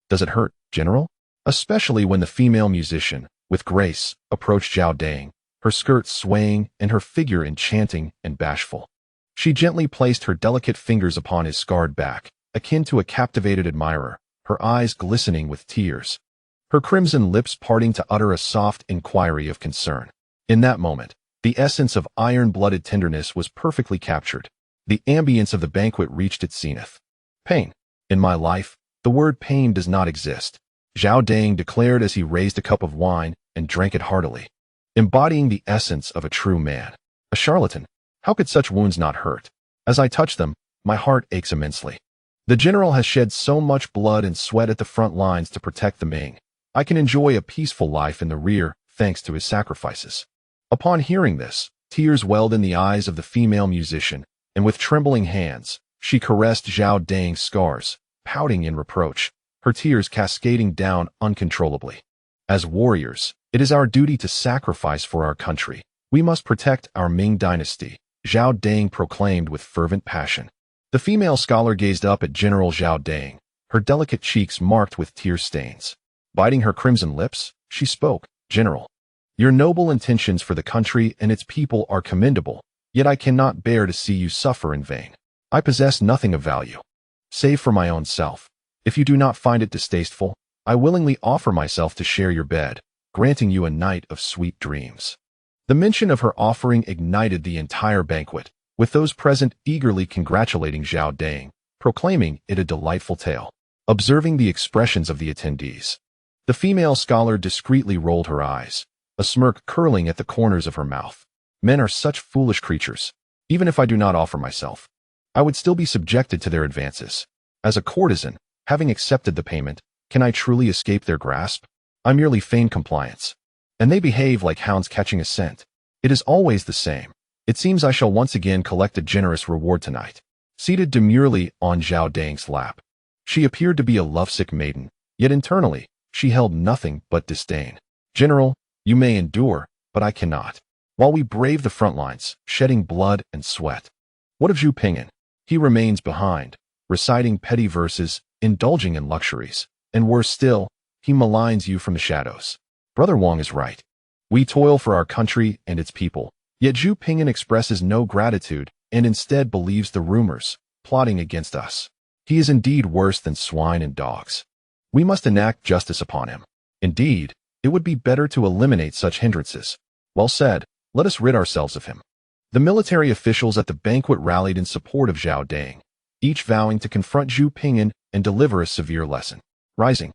"Does it hurt, General?" Especially when the female musician, with grace, approached Zhao Dang, her skirt swaying and her figure enchanting and bashful. She gently placed her delicate fingers upon his scarred back, akin to a captivated admirer, her eyes glistening with tears, her crimson lips parting to utter a soft inquiry of concern. In that moment, the essence of iron-blooded tenderness was perfectly captured. The ambience of the banquet reached its zenith. "Pain. In my life, the word pain does not exist," Zhao Dang declared as he raised a cup of wine and drank it heartily. Embodying the essence of a true man. "A charlatan. How could such wounds not hurt? As I touch them, my heart aches immensely. The general has shed so much blood and sweat at the front lines to protect the Ming. I can enjoy a peaceful life in the rear thanks to his sacrifices." Upon hearing this, tears welled in the eyes of the female musician, and with trembling hands, she caressed Zhao Dang's scars, pouting in reproach, her tears cascading down uncontrollably. "As warriors, it is our duty to sacrifice for our country. We must protect our Ming dynasty," Zhao Dang proclaimed with fervent passion. The female scholar gazed up at General Zhao Dang, her delicate cheeks marked with tear stains. Biting her crimson lips, she spoke. "General, your noble intentions for the country and its people are commendable, yet I cannot bear to see you suffer in vain. I possess nothing of value, save for my own self. If you do not find it distasteful, I willingly offer myself to share your bed, granting you a night of sweet dreams." The mention of her offering ignited the entire banquet, with those present eagerly congratulating Zhao Dang, proclaiming it a delightful tale. Observing the expressions of the attendees, the female scholar discreetly rolled her eyes, a smirk curling at the corners of her mouth. "Men are such foolish creatures. Even if I do not offer myself, I would still be subjected to their advances. As a courtesan, having accepted the payment, can I truly escape their grasp? I merely feign compliance. And they behave like hounds catching a scent. It is always the same. It seems I shall once again collect a generous reward tonight." Seated demurely on Zhao Dang's lap, she appeared to be a lovesick maiden, yet internally, she held nothing but disdain. "General, you may endure, but I cannot. While we brave the front lines, shedding blood and sweat. What of Zhu Ping'an? He remains behind, reciting petty verses, indulging in luxuries, and worse still, he maligns you from the shadows. Brother Wang is right. We toil for our country and its people, yet Zhu Ping'an expresses no gratitude and instead believes the rumors, plotting against us. He is indeed worse than swine and dogs. We must enact justice upon him. Indeed, it would be better to eliminate such hindrances. Well said, let us rid ourselves of him." The military officials at the banquet rallied in support of Zhao Dang, each vowing to confront Zhu Ping'an and deliver a severe lesson. Rising,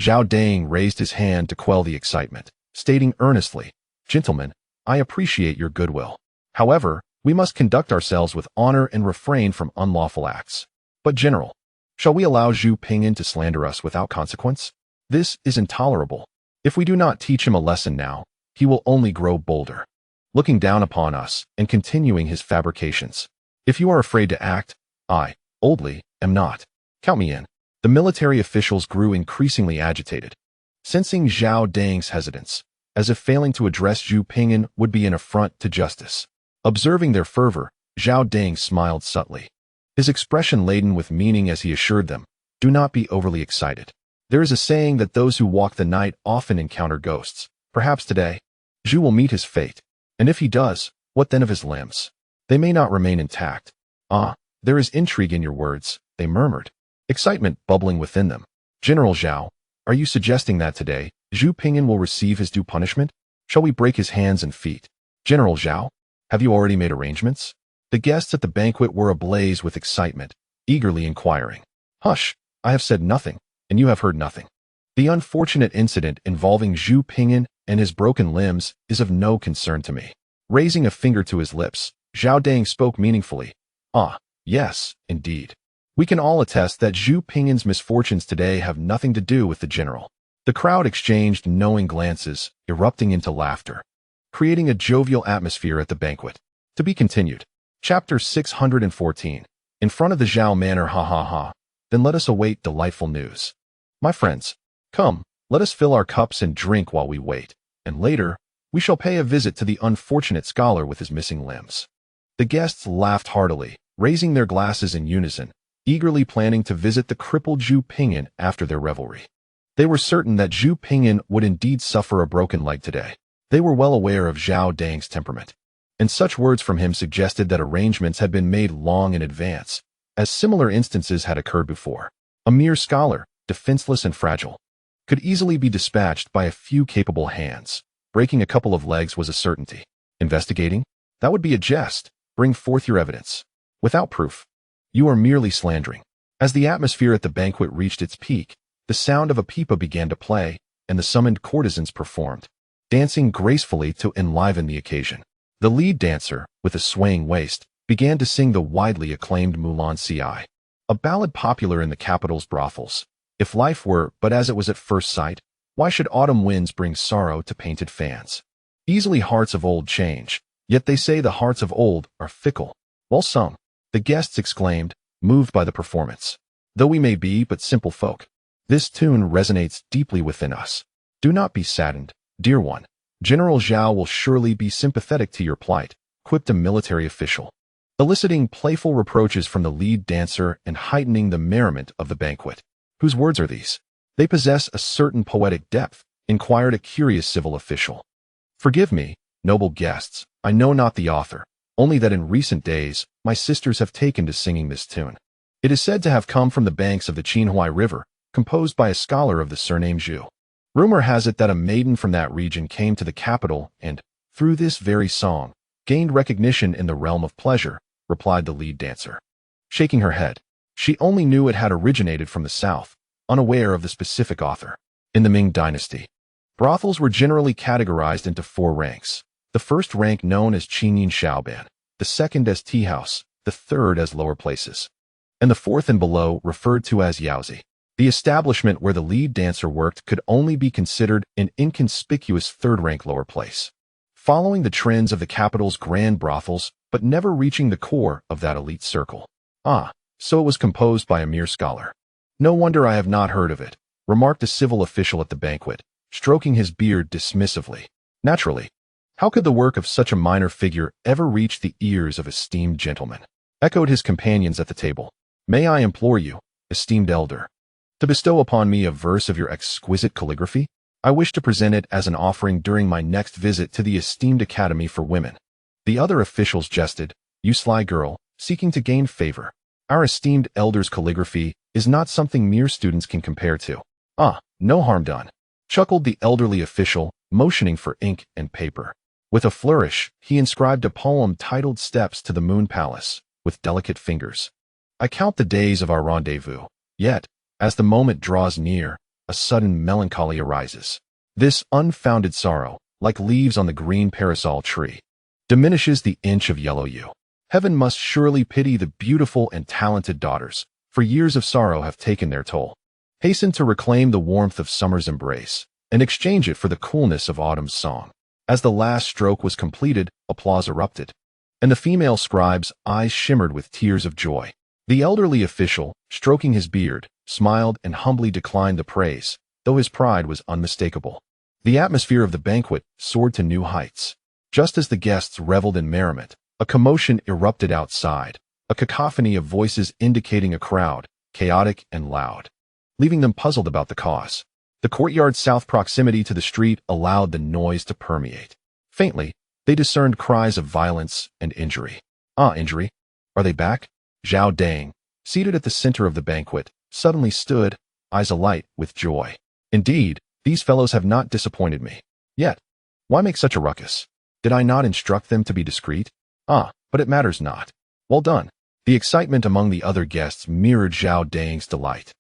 Zhao Dang raised his hand to quell the excitement, stating earnestly, "Gentlemen, I appreciate your goodwill. However, we must conduct ourselves with honor and refrain from unlawful acts. But General, shall we allow Zhu Ping'an to slander us without consequence? This is intolerable. If we do not teach him a lesson now, he will only grow bolder, looking down upon us and continuing his fabrications. If you are afraid to act, I, oldly, am not. Count me in." The military officials grew increasingly agitated, sensing Zhao Dang's hesitance, as if failing to address Zhu Ping'an would be an affront to justice. Observing their fervor, Zhao Dang smiled subtly, his expression laden with meaning as he assured them, "Do not be overly excited. There is a saying that those who walk the night often encounter ghosts. Perhaps today, Zhu will meet his fate. And if he does, what then of his limbs? They may not remain intact." "Ah, there is intrigue in your words," they murmured, excitement bubbling within them. "General Zhao, are you suggesting that today, Zhu Ping'an will receive his due punishment? Shall we break his hands and feet? General Zhao, have you already made arrangements?" The guests at the banquet were ablaze with excitement, eagerly inquiring. "Hush, I have said nothing, and you have heard nothing. The unfortunate incident involving Zhu Ping'an and his broken limbs is of no concern to me." Raising a finger to his lips, Zhao Dang spoke meaningfully. Ah, yes, indeed. We can all attest that Zhu Ping'an's misfortunes today have nothing to do with the general. The crowd exchanged knowing glances, erupting into laughter, creating a jovial atmosphere at the banquet. To be continued. Chapter 614. In front of the Zhao Manor, ha ha ha. Then let us await delightful news. My friends, come, let us fill our cups and drink while we wait, and later, we shall pay a visit to the unfortunate scholar with his missing limbs. The guests laughed heartily, raising their glasses in unison, eagerly planning to visit the crippled Zhu Ping'an after their revelry. They were certain that Zhu Ping'an would indeed suffer a broken leg today. They were well aware of Zhao Dang's temperament, and such words from him suggested that arrangements had been made long in advance, as similar instances had occurred before. A mere scholar, defenseless and fragile, could easily be dispatched by a few capable hands. Breaking a couple of legs was a certainty. Investigating? That would be a jest. Bring forth your evidence. Without proof, you are merely slandering. As the atmosphere at the banquet reached its peak, the sound of a pipa began to play, and the summoned courtesans performed, dancing gracefully to enliven the occasion. The lead dancer, with a swaying waist, began to sing the widely acclaimed Mulan Ci, a ballad popular in the capital's brothels. If life were but as it was at first sight, why should autumn winds bring sorrow to painted fans? Easily hearts of old change, yet they say the hearts of old are fickle. Well sung, the guests exclaimed, moved by the performance. Though we may be but simple folk, this tune resonates deeply within us. Do not be saddened, dear one. General Zhao will surely be sympathetic to your plight, quipped a military official, eliciting playful reproaches from the lead dancer and heightening the merriment of the banquet. Whose words are these? They possess a certain poetic depth, inquired a curious civil official. Forgive me, noble guests, I know not the author, only that in recent days, my sisters have taken to singing this tune. It is said to have come from the banks of the Qinhuai River, composed by a scholar of the surname Zhu. Rumor has it that a maiden from that region came to the capital and, through this very song, gained recognition in the realm of pleasure, replied the lead dancer. Shaking her head, she only knew it had originated from the south, unaware of the specific author. In the Ming Dynasty, brothels were generally categorized into 4 ranks. The first rank known as Qinyin Shaoban, the second as tea house, the third as lower places, and the fourth and below referred to as yaozi. The establishment where the lead dancer worked could only be considered an inconspicuous third-rank lower place, following the trends of the capital's grand brothels, but never reaching the core of that elite circle. Ah, so it was composed by a mere scholar. No wonder I have not heard of it, remarked a civil official at the banquet, stroking his beard dismissively. Naturally. How could the work of such a minor figure ever reach the ears of esteemed gentlemen? Echoed his companions at the table. May I implore you, esteemed elder, to bestow upon me a verse of your exquisite calligraphy? I wish to present it as an offering during my next visit to the esteemed Academy for Women. The other officials jested. You sly girl, seeking to gain favor. Our esteemed elder's calligraphy is not something mere students can compare to. Ah, no harm done, chuckled the elderly official, motioning for ink and paper. With a flourish, he inscribed a poem titled Steps to the Moon Palace, with delicate fingers. I count the days of our rendezvous, yet, as the moment draws near, a sudden melancholy arises. This unfounded sorrow, like leaves on the green parasol tree, diminishes the inch of yellow hue. Heaven must surely pity the beautiful and talented daughters, for years of sorrow have taken their toll. Hasten to reclaim the warmth of summer's embrace, and exchange it for the coolness of autumn's song. As the last stroke was completed, applause erupted, and the female scribe's eyes shimmered with tears of joy. The elderly official, stroking his beard, smiled and humbly declined the praise, though his pride was unmistakable. The atmosphere of the banquet soared to new heights. Just as the guests reveled in merriment, a commotion erupted outside, a cacophony of voices indicating a crowd, chaotic and loud, leaving them puzzled about the cause. The courtyard's south proximity to the street allowed the noise to permeate. Faintly, they discerned cries of violence and injury. Ah, injury? Are they back? Zhao Dang, seated at the center of the banquet, suddenly stood, eyes alight with joy. Indeed, these fellows have not disappointed me. Yet, why make such a ruckus? Did I not instruct them to be discreet? Ah, but it matters not. Well done. The excitement among the other guests mirrored Zhao Dang's delight.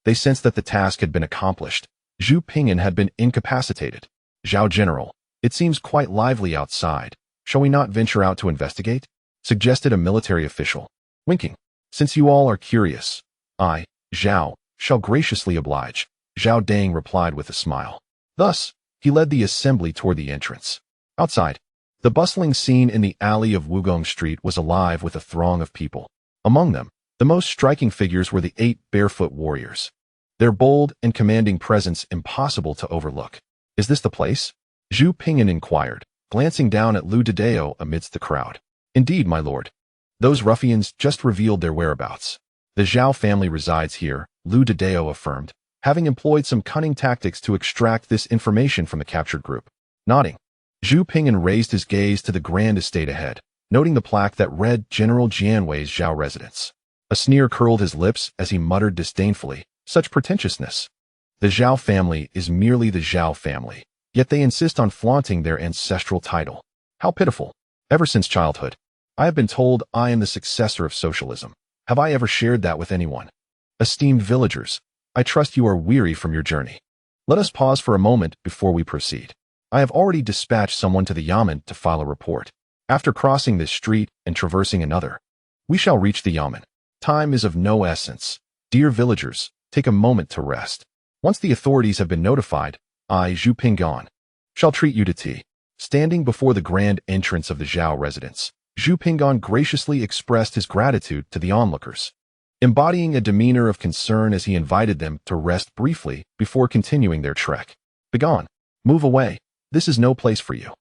They sensed that the task had been accomplished. Zhu Ping'an had been incapacitated. Zhao General, it seems quite lively outside. Shall we not venture out to investigate? suggested a military official. Winking. Since you all are curious, I, Zhao, shall graciously oblige, Zhao Dang replied with a smile. Thus, he led the assembly toward the entrance. Outside, the bustling scene in the alley of Wugong Street was alive with a throng of people. Among them, the most striking figures were the 8 barefoot warriors. Their bold and commanding presence impossible to overlook. Is this the place? Zhu Ping'an inquired, glancing down at Lu Dedeo amidst the crowd. Indeed, my lord. Those ruffians just revealed their whereabouts. The Zhao family resides here, Lu Dedeo affirmed, having employed some cunning tactics to extract this information from the captured group. Nodding, Zhu Ping'an raised his gaze to the grand estate ahead, noting the plaque that read General Jianwei's Zhao residence. A sneer curled his lips as he muttered disdainfully, such pretentiousness. The Zhao family is merely the Zhao family, yet they insist on flaunting their ancestral title. How pitiful. Ever since childhood, I have been told I am the successor of socialism. Have I ever shared that with anyone? Esteemed villagers, I trust you are weary from your journey. Let us pause for a moment before we proceed. I have already dispatched someone to the Yamen to file a report. After crossing this street and traversing another, we shall reach the Yamen. Time is of no essence. Dear villagers, take a moment to rest. Once the authorities have been notified, I, Zhu Ping'an, shall treat you to tea. Standing before the grand entrance of the Zhao residence, Zhu Ping'an graciously expressed his gratitude to the onlookers, embodying a demeanor of concern as he invited them to rest briefly before continuing their trek. Begone. Move away. This is no place for you,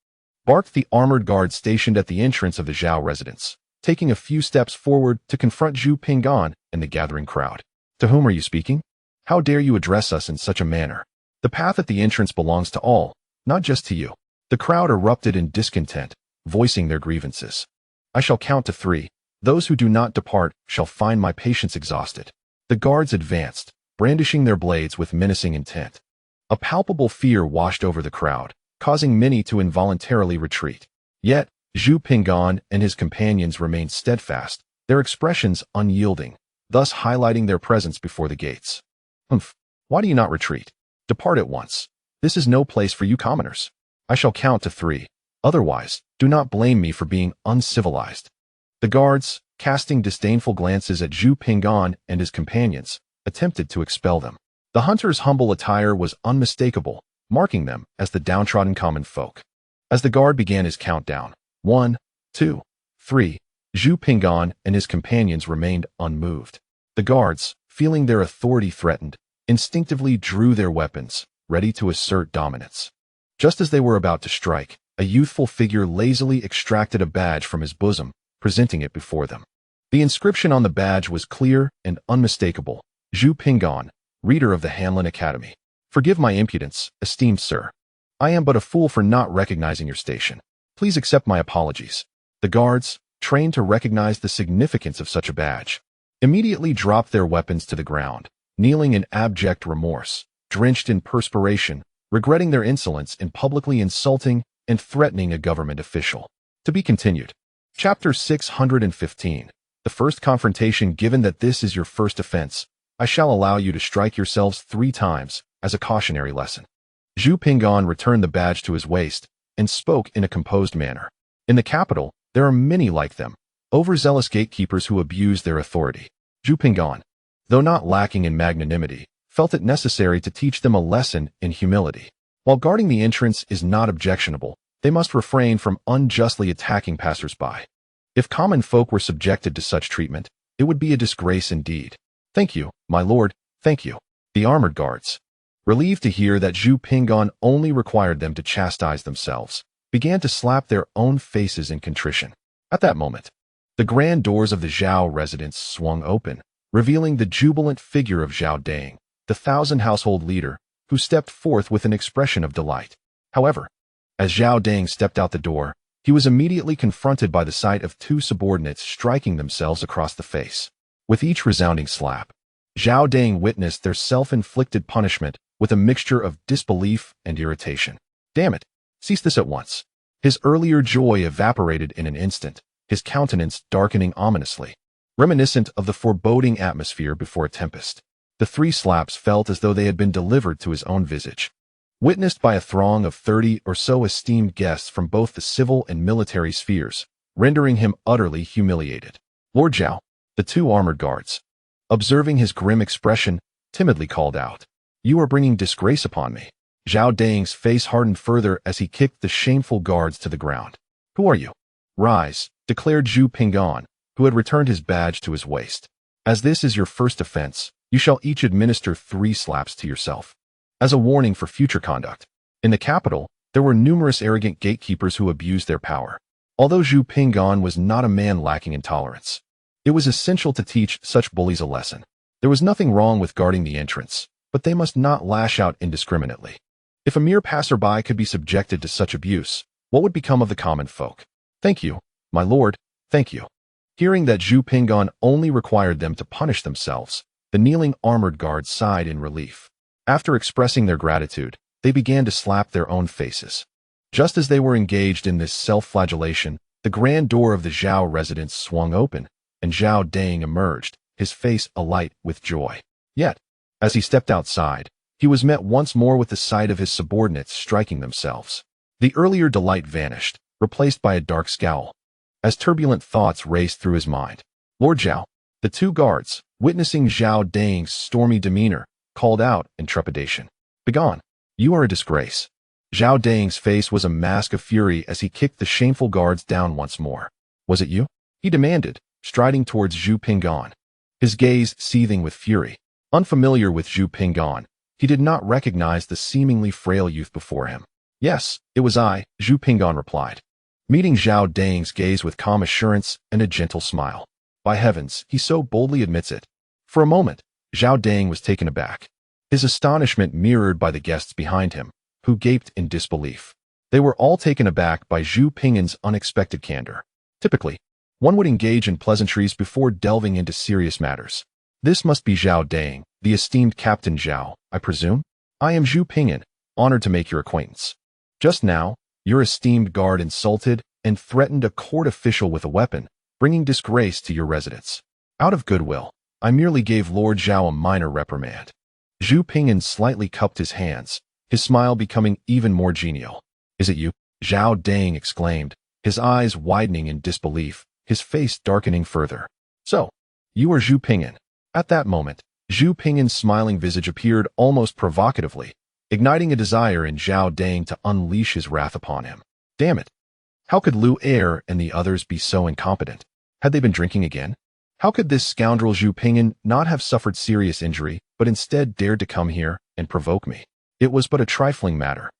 barked the armored guard stationed at the entrance of the Zhao residence, taking a few steps forward to confront Zhu Ping'an and the gathering crowd. To whom are you speaking? How dare you address us in such a manner? The path at the entrance belongs to all, not just to you. The crowd erupted in discontent, voicing their grievances. I shall count to 3. Those who do not depart shall find my patience exhausted. The guards advanced, brandishing their blades with menacing intent. A palpable fear washed over the crowd, causing many to involuntarily retreat. Yet, Zhu Ping'an and his companions remained steadfast, their expressions unyielding, thus highlighting their presence before the gates. Humph! Why do you not retreat? Depart at once. This is no place for you commoners. I shall count to 3. Otherwise, do not blame me for being uncivilized. The guards, casting disdainful glances at Zhu Ping'an and his companions, attempted to expel them. The hunter's humble attire was unmistakable, marking them as the downtrodden common folk. As the guard began his countdown, 1, 2, 3, Zhu Ping'an and his companions remained unmoved. The guards, feeling their authority threatened, instinctively drew their weapons, ready to assert dominance. Just as they were about to strike, a youthful figure lazily extracted a badge from his bosom, presenting it before them. The inscription on the badge was clear and unmistakable. Zhu Ping'an, reader of the Hanlin Academy. Forgive my impudence, esteemed sir. I am but a fool for not recognizing your station. Please accept my apologies. The guards, trained to recognize the significance of such a badge, immediately dropped their weapons to the ground, kneeling in abject remorse, drenched in perspiration, regretting their insolence in publicly insulting and threatening a government official. To be continued. Chapter 615. The first confrontation. Given that this is your first offense, I shall allow you to strike yourselves 3 times, as a cautionary lesson. Zhu Ping'an returned the badge to his waist and spoke in a composed manner. In the capital, there are many like them, overzealous gatekeepers who abuse their authority. Zhu Ping'an, though not lacking in magnanimity, felt it necessary to teach them a lesson in humility. While guarding the entrance is not objectionable, they must refrain from unjustly attacking passers-by. If common folk were subjected to such treatment, it would be a disgrace indeed. Thank you, my lord, thank you. The armored guards, relieved to hear that Zhu Ping'an only required them to chastise themselves, began to slap their own faces in contrition. At that moment, the grand doors of the Zhao residence swung open, revealing the jubilant figure of Zhao Dang, the 1,000 household leader, who stepped forth with an expression of delight. However, as Zhao Dang stepped out the door, he was immediately confronted by the sight of 2 subordinates striking themselves across the face. With each resounding slap, Zhao Dang witnessed their self-inflicted punishment with a mixture of disbelief and irritation. Damn it! Cease this at once. His earlier joy evaporated in an instant, his countenance darkening ominously, reminiscent of the foreboding atmosphere before a tempest. The 3 slaps felt as though they had been delivered to his own visage. Witnessed by a throng of 30 or so esteemed guests from both the civil and military spheres, rendering him utterly humiliated. Lord Zhao, the two armored guards, observing his grim expression, timidly called out, "You are bringing disgrace upon me." Zhao Dang's face hardened further as he kicked the shameful guards to the ground. "Who are you?" "Rise," declared Zhu Ping'an, who had returned his badge to his waist. "As this is your first offense, you shall each administer 3 slaps to yourself, as a warning for future conduct." In the capital, there were numerous arrogant gatekeepers who abused their power. Although Zhu Ping'an was not a man lacking in tolerance, it was essential to teach such bullies a lesson. There was nothing wrong with guarding the entrance, but they must not lash out indiscriminately. If a mere passerby could be subjected to such abuse, what would become of the common folk? "Thank you, my lord, thank you." Hearing that Zhu Ping'an only required them to punish themselves, the kneeling armored guards sighed in relief. After expressing their gratitude, they began to slap their own faces. Just as they were engaged in this self-flagellation, the grand door of the Zhao residence swung open, and Zhao Dang emerged, his face alight with joy. Yet, as he stepped outside, he was met once more with the sight of his subordinates striking themselves. The earlier delight vanished, replaced by a dark scowl, as turbulent thoughts raced through his mind. Lord Zhao, the two guards, witnessing Zhao Dang's stormy demeanor, called out in trepidation, "Begone! You are a disgrace." Zhao Dang's face was a mask of fury as he kicked the shameful guards down once more. "Was it you?" he demanded, striding towards Zhu Ping'an, his gaze seething with fury. Unfamiliar with Zhu Ping'an, he did not recognize the seemingly frail youth before him. "Yes, it was I," Zhu Ping'an replied, meeting Zhao Dang's gaze with calm assurance and a gentle smile. "By heavens, he so boldly admits it." For a moment, Zhao Dang was taken aback, his astonishment mirrored by the guests behind him, who gaped in disbelief. They were all taken aback by Zhu Ping'an's unexpected candor. Typically, one would engage in pleasantries before delving into serious matters. "This must be Zhao Dang, the esteemed Captain Zhao, I presume? I am Zhu Ping'an, honored to make your acquaintance. Just now, your esteemed guard insulted and threatened a court official with a weapon, bringing disgrace to your residence. Out of goodwill, I merely gave Lord Zhao a minor reprimand." Zhu Ping'an slightly cupped his hands, his smile becoming even more genial. "Is it you?" Zhao Dang exclaimed, his eyes widening in disbelief, his face darkening further. "So, you are Zhu Ping'an." At that moment, Zhu Ping'an's smiling visage appeared almost provocatively, igniting a desire in Zhao Dang to unleash his wrath upon him. Damn it! How could Lu Er and the others be so incompetent? Had they been drinking again? How could this scoundrel Zhu Ping'an not have suffered serious injury, but instead dared to come here and provoke me? It was but a trifling matter.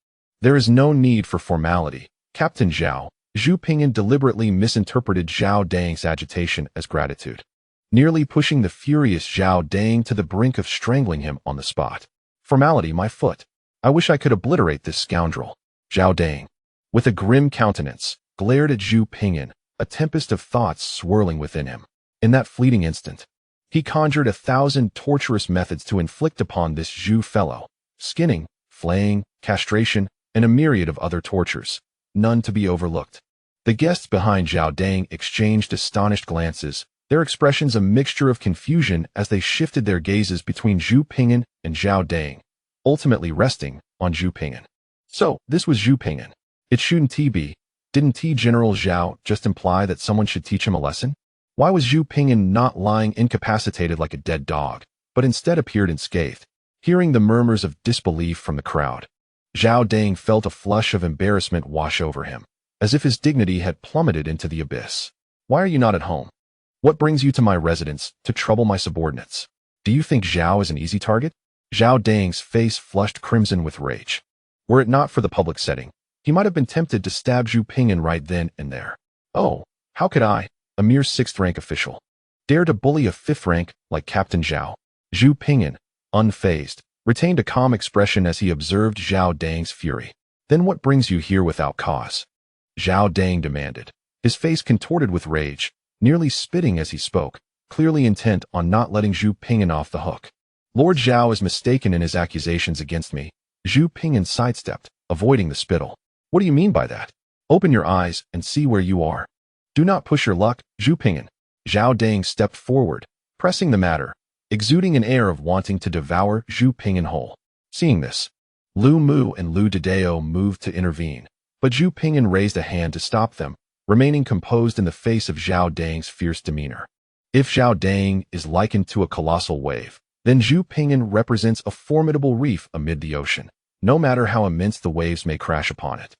"There is no need for formality, Captain Zhao." Zhu Ping'an deliberately misinterpreted Zhao Dang's agitation as gratitude, nearly pushing the furious Zhao Dang to the brink of strangling him on the spot. "Formality, my foot. I wish I could obliterate this scoundrel." Zhao Dang, with a grim countenance, glared at Zhu Ping'an, a tempest of thoughts swirling within him. In that fleeting instant, he conjured 1,000 torturous methods to inflict upon this Zhu fellow: skinning, flaying, castration, and a myriad of other tortures, none to be overlooked. The guests behind Zhao Dang exchanged astonished glances, their expressions a mixture of confusion as they shifted their gazes between Zhu Ping'an and Zhao Dang, ultimately resting on Zhu Ping'an. So, this was Zhu Ping'an. It shouldn't be. Didn't General Zhao just imply that someone should teach him a lesson? Why was Zhu Ping'an not lying incapacitated like a dead dog, but instead appeared unscathed? Hearing the murmurs of disbelief from the crowd, Zhao Dang felt a flush of embarrassment wash over him, as if his dignity had plummeted into the abyss. "Why are you not at home? What brings you to my residence to trouble my subordinates? Do you think Zhao is an easy target?" Zhao Dang's face flushed crimson with rage. Were it not for the public setting, he might have been tempted to stab Zhu Ping'an right then and there. "Oh, how could I, a mere 6th-rank official, dare to bully a 5th rank like Captain Zhao?" Zhu Ping'an, unfazed, retained a calm expression as he observed Zhao Dang's fury. "Then what brings you here without cause?" Zhao Dang demanded, his face contorted with rage, nearly spitting as he spoke, clearly intent on not letting Zhu Ping'an off the hook. "Lord Zhao is mistaken in his accusations against me." Zhu Ping'an sidestepped, avoiding the spittle. "What do you mean by that? Open your eyes and see where you are. Do not push your luck, Zhu Ping'an." Zhao Dang stepped forward, pressing the matter, exuding an air of wanting to devour Zhu Ping'an whole. Seeing this, Lu Mu and Lu Dideo moved to intervene, but Zhu Ping'an raised a hand to stop them, remaining composed in the face of Zhao Dang's fierce demeanor. If Zhao Dang is likened to a colossal wave, then Zhu Ping'an represents a formidable reef amid the ocean. No matter how immense the waves may crash upon it,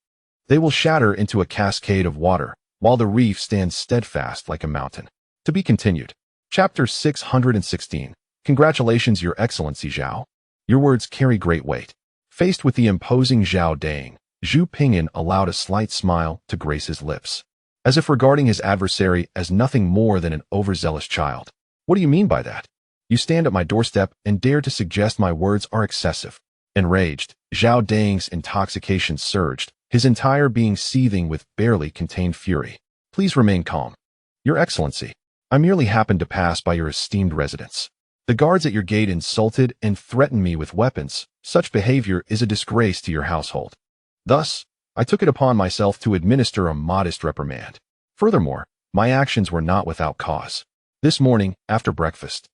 they will shatter into a cascade of water, while the reef stands steadfast like a mountain. To be continued. Chapter 616. Congratulations, Your Excellency Zhao. Your words carry great weight. Faced with the imposing Zhao Dang, Zhu Ping'an allowed a slight smile to grace his lips, as if regarding his adversary as nothing more than an overzealous child. What do you mean by that? You stand at my doorstep and dare to suggest my words are excessive. Enraged, Zhao Dang's intoxication surged, his entire being seething with barely contained fury. Please remain calm. Your Excellency, I merely happened to pass by your esteemed residence. The guards at your gate insulted and threatened me with weapons. Such behavior is a disgrace to your household. Thus, I took it upon myself to administer a modest reprimand. Furthermore, my actions were not without cause. This morning, after breakfast,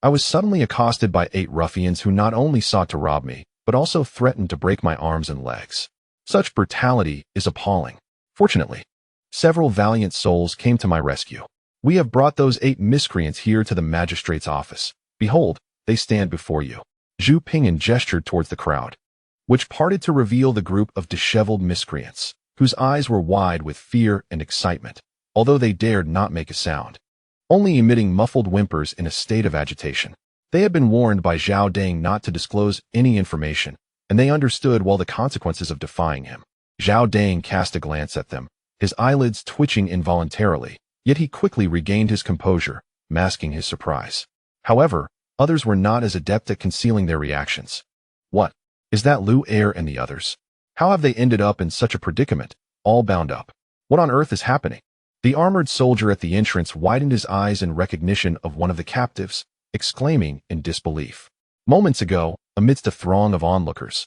I was suddenly accosted by 8 ruffians who not only sought to rob me, but also threatened to break my arms and legs. Such brutality is appalling. Fortunately, several valiant souls came to my rescue. We have brought those 8 miscreants here to the magistrate's office. Behold, they stand before you. Zhu Ping'an gestured towards the crowd, which parted to reveal the group of disheveled miscreants, whose eyes were wide with fear and excitement, although they dared not make a sound, only emitting muffled whimpers in a state of agitation. They had been warned by Zhao Dang not to disclose any information, and they understood well the consequences of defying him. Zhao Dang cast a glance at them, his eyelids twitching involuntarily, yet he quickly regained his composure, masking his surprise. However, others were not as adept at concealing their reactions. What? Is that Lu Er and the others? How have they ended up in such a predicament, all bound up? What on earth is happening? The armored soldier at the entrance widened his eyes in recognition of one of the captives, exclaiming in disbelief. Moments ago, amidst a throng of onlookers,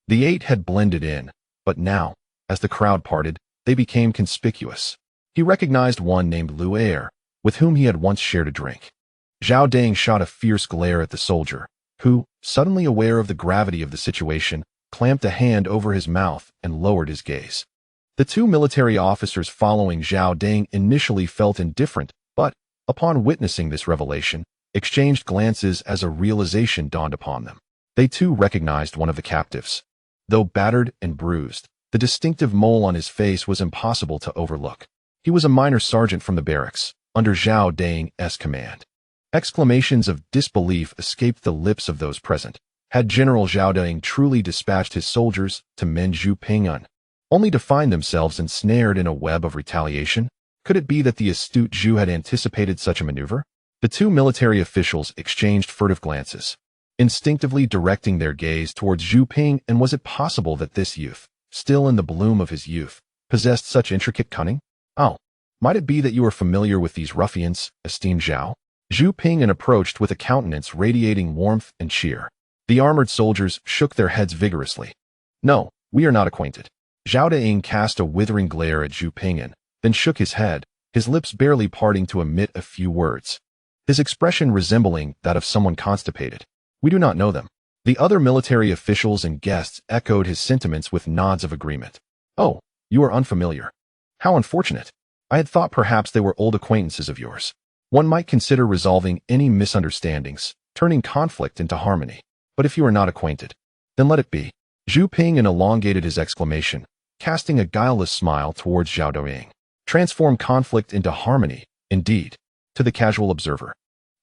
the 8 had blended in, but now, as the crowd parted, they became conspicuous. He recognized one named Lu Er, with whom he had once shared a drink. Zhao Dang shot a fierce glare at the soldier, who, suddenly aware of the gravity of the situation, clamped a hand over his mouth and lowered his gaze. The 2 military officers following Zhao Dang initially felt indifferent, but, upon witnessing this revelation, exchanged glances as a realization dawned upon them. They too recognized one of the captives. Though battered and bruised, the distinctive mole on his face was impossible to overlook. He was a minor sergeant from the barracks, under Zhao Dang's command. Exclamations of disbelief escaped the lips of those present. Had General Zhao Dang truly dispatched his soldiers to mend Zhu Ping'an, only to find themselves ensnared in a web of retaliation? Could it be that the astute Zhu had anticipated such a maneuver? The 2 military officials exchanged furtive glances, instinctively directing their gaze towards Zhu Ping, and was it possible that this youth, still in the bloom of his youth, possessed such intricate cunning? Oh, might it be that you are familiar with these ruffians, esteemed Zhao? Zhu Ping'an approached with a countenance radiating warmth and cheer. The armored soldiers shook their heads vigorously. No, we are not acquainted. Zhao Dang cast a withering glare at Zhu Ping'an, then shook his head, his lips barely parting to emit a few words, his expression resembling that of someone constipated. We do not know them. The other military officials and guests echoed his sentiments with nods of agreement. Oh, you are unfamiliar. How unfortunate. I had thought perhaps they were old acquaintances of yours. One might consider resolving any misunderstandings, turning conflict into harmony. But if you are not acquainted, then let it be. Zhu Ping'an elongated his exclamation, casting a guileless smile towards Zhao Dang. Transform conflict into harmony, indeed. To the casual observer,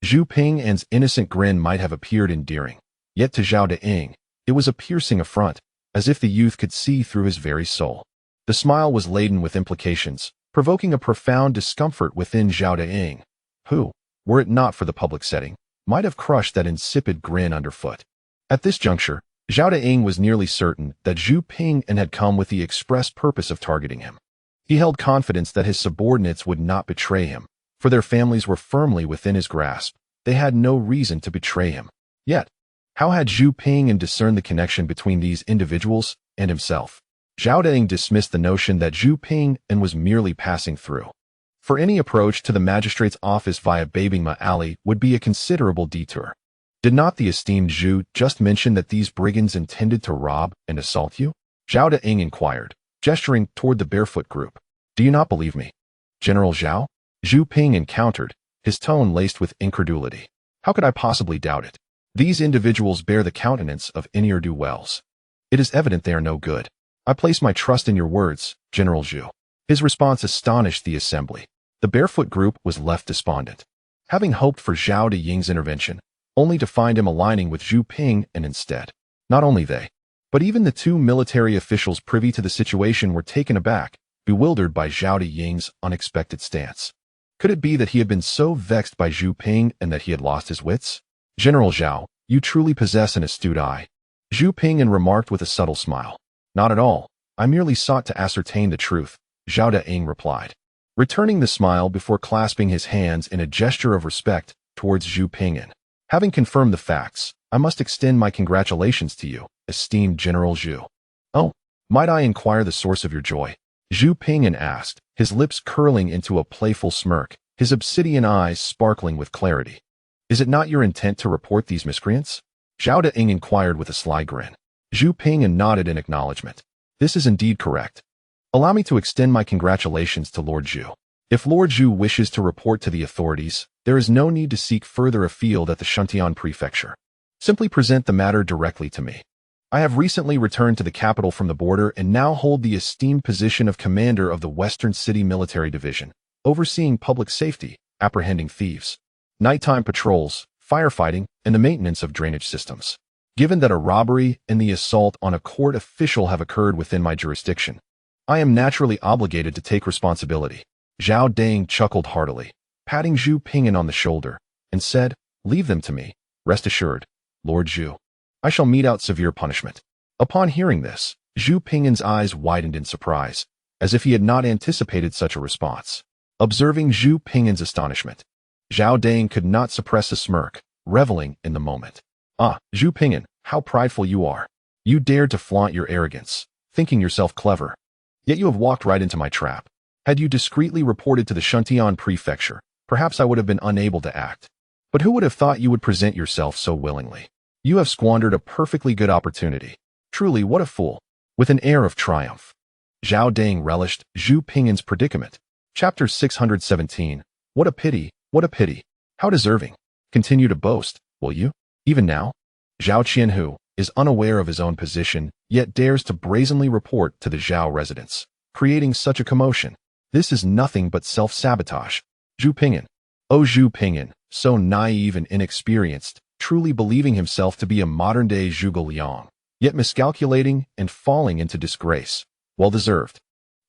Zhu Ping'an's innocent grin might have appeared endearing, yet to Zhao Dang, it was a piercing affront, as if the youth could see through his very soul. The smile was laden with implications, provoking a profound discomfort within Zhao Dang, who, were it not for the public setting, might have crushed that insipid grin underfoot. At this juncture, Zhao Dang was nearly certain that Zhu Ping'an had come with the express purpose of targeting him. He held confidence that his subordinates would not betray him, for their families were firmly within his grasp. They had no reason to betray him. Yet, how had Zhu Ping'an discerned the connection between these individuals and himself? Zhao Dang dismissed the notion that Zhu Ping'an was merely passing through. For any approach to the magistrate's office via Babingma Alley would be a considerable detour. Did not the esteemed Zhu just mention that these brigands intended to rob and assault you? Zhao Dang inquired, gesturing toward the barefoot group. Do you not believe me? General Zhao? Zhu Ping'an countered, his tone laced with incredulity. How could I possibly doubt it? These individuals bear the countenance of ne'er-do-wells. It is evident they are no good. I place my trust in your words, General Zhu. His response astonished the assembly. The barefoot group was left despondent, having hoped for Zhao Deying's intervention, only to find him aligning with Zhu Ping'an instead. Not only they, but even the two military officials privy to the situation were taken aback, bewildered by Zhao Deying's unexpected stance. Could it be that he had been so vexed by Zhu Ping'an that he had lost his wits? General Zhao, you truly possess an astute eye. Zhu Ping'an remarked with a subtle smile. Not at all. I merely sought to ascertain the truth, Zhao Deying replied, returning the smile before clasping his hands in a gesture of respect towards Zhu Ping'an. Having confirmed the facts, I must extend my congratulations to you, esteemed General Zhu. Oh, might I inquire the source of your joy? Zhu Ping'an asked, his lips curling into a playful smirk, his obsidian eyes sparkling with clarity. Is it not your intent to report these miscreants? Zhao Deying inquired with a sly grin. Zhu Ping'an nodded in acknowledgement. This is indeed correct. Allow me to extend my congratulations to Lord Zhu. If Lord Zhu wishes to report to the authorities, there is no need to seek further afield at the Shuntian Prefecture. Simply present the matter directly to me. I have recently returned to the capital from the border and now hold the esteemed position of commander of the Western City Military Division, overseeing public safety, apprehending thieves, nighttime patrols, firefighting, and the maintenance of drainage systems. Given that a robbery and the assault on a court official have occurred within my jurisdiction, I am naturally obligated to take responsibility. Zhao Deying chuckled heartily, patting Zhu Ping'an on the shoulder, and said, Leave them to me. Rest assured, Lord Zhu. I shall mete out severe punishment. Upon hearing this, Zhu Ping'an's eyes widened in surprise, as if he had not anticipated such a response. Observing Zhu Ping'an's astonishment, Zhao Deying could not suppress a smirk, reveling in the moment. Ah, Zhu Ping'an, how prideful you are. You dared to flaunt your arrogance, thinking yourself clever. Yet you have walked right into my trap. Had you discreetly reported to the Shuntian Prefecture, perhaps I would have been unable to act. But who would have thought you would present yourself so willingly? You have squandered a perfectly good opportunity. Truly, what a fool. With an air of triumph, Zhao Deying relished Zhu Ping'an's predicament. Chapter 617. What a pity, what a pity. How deserving. Continue to boast, will you? Even now? Zhao Qianhu is unaware of his own position, yet dares to brazenly report to the Zhao residents, creating such a commotion. This is nothing but self-sabotage. Zhu Ping'an. Oh, Zhu Ping'an, so naive and inexperienced, truly believing himself to be a modern-day Zhuge Liang, yet miscalculating and falling into disgrace. Well deserved.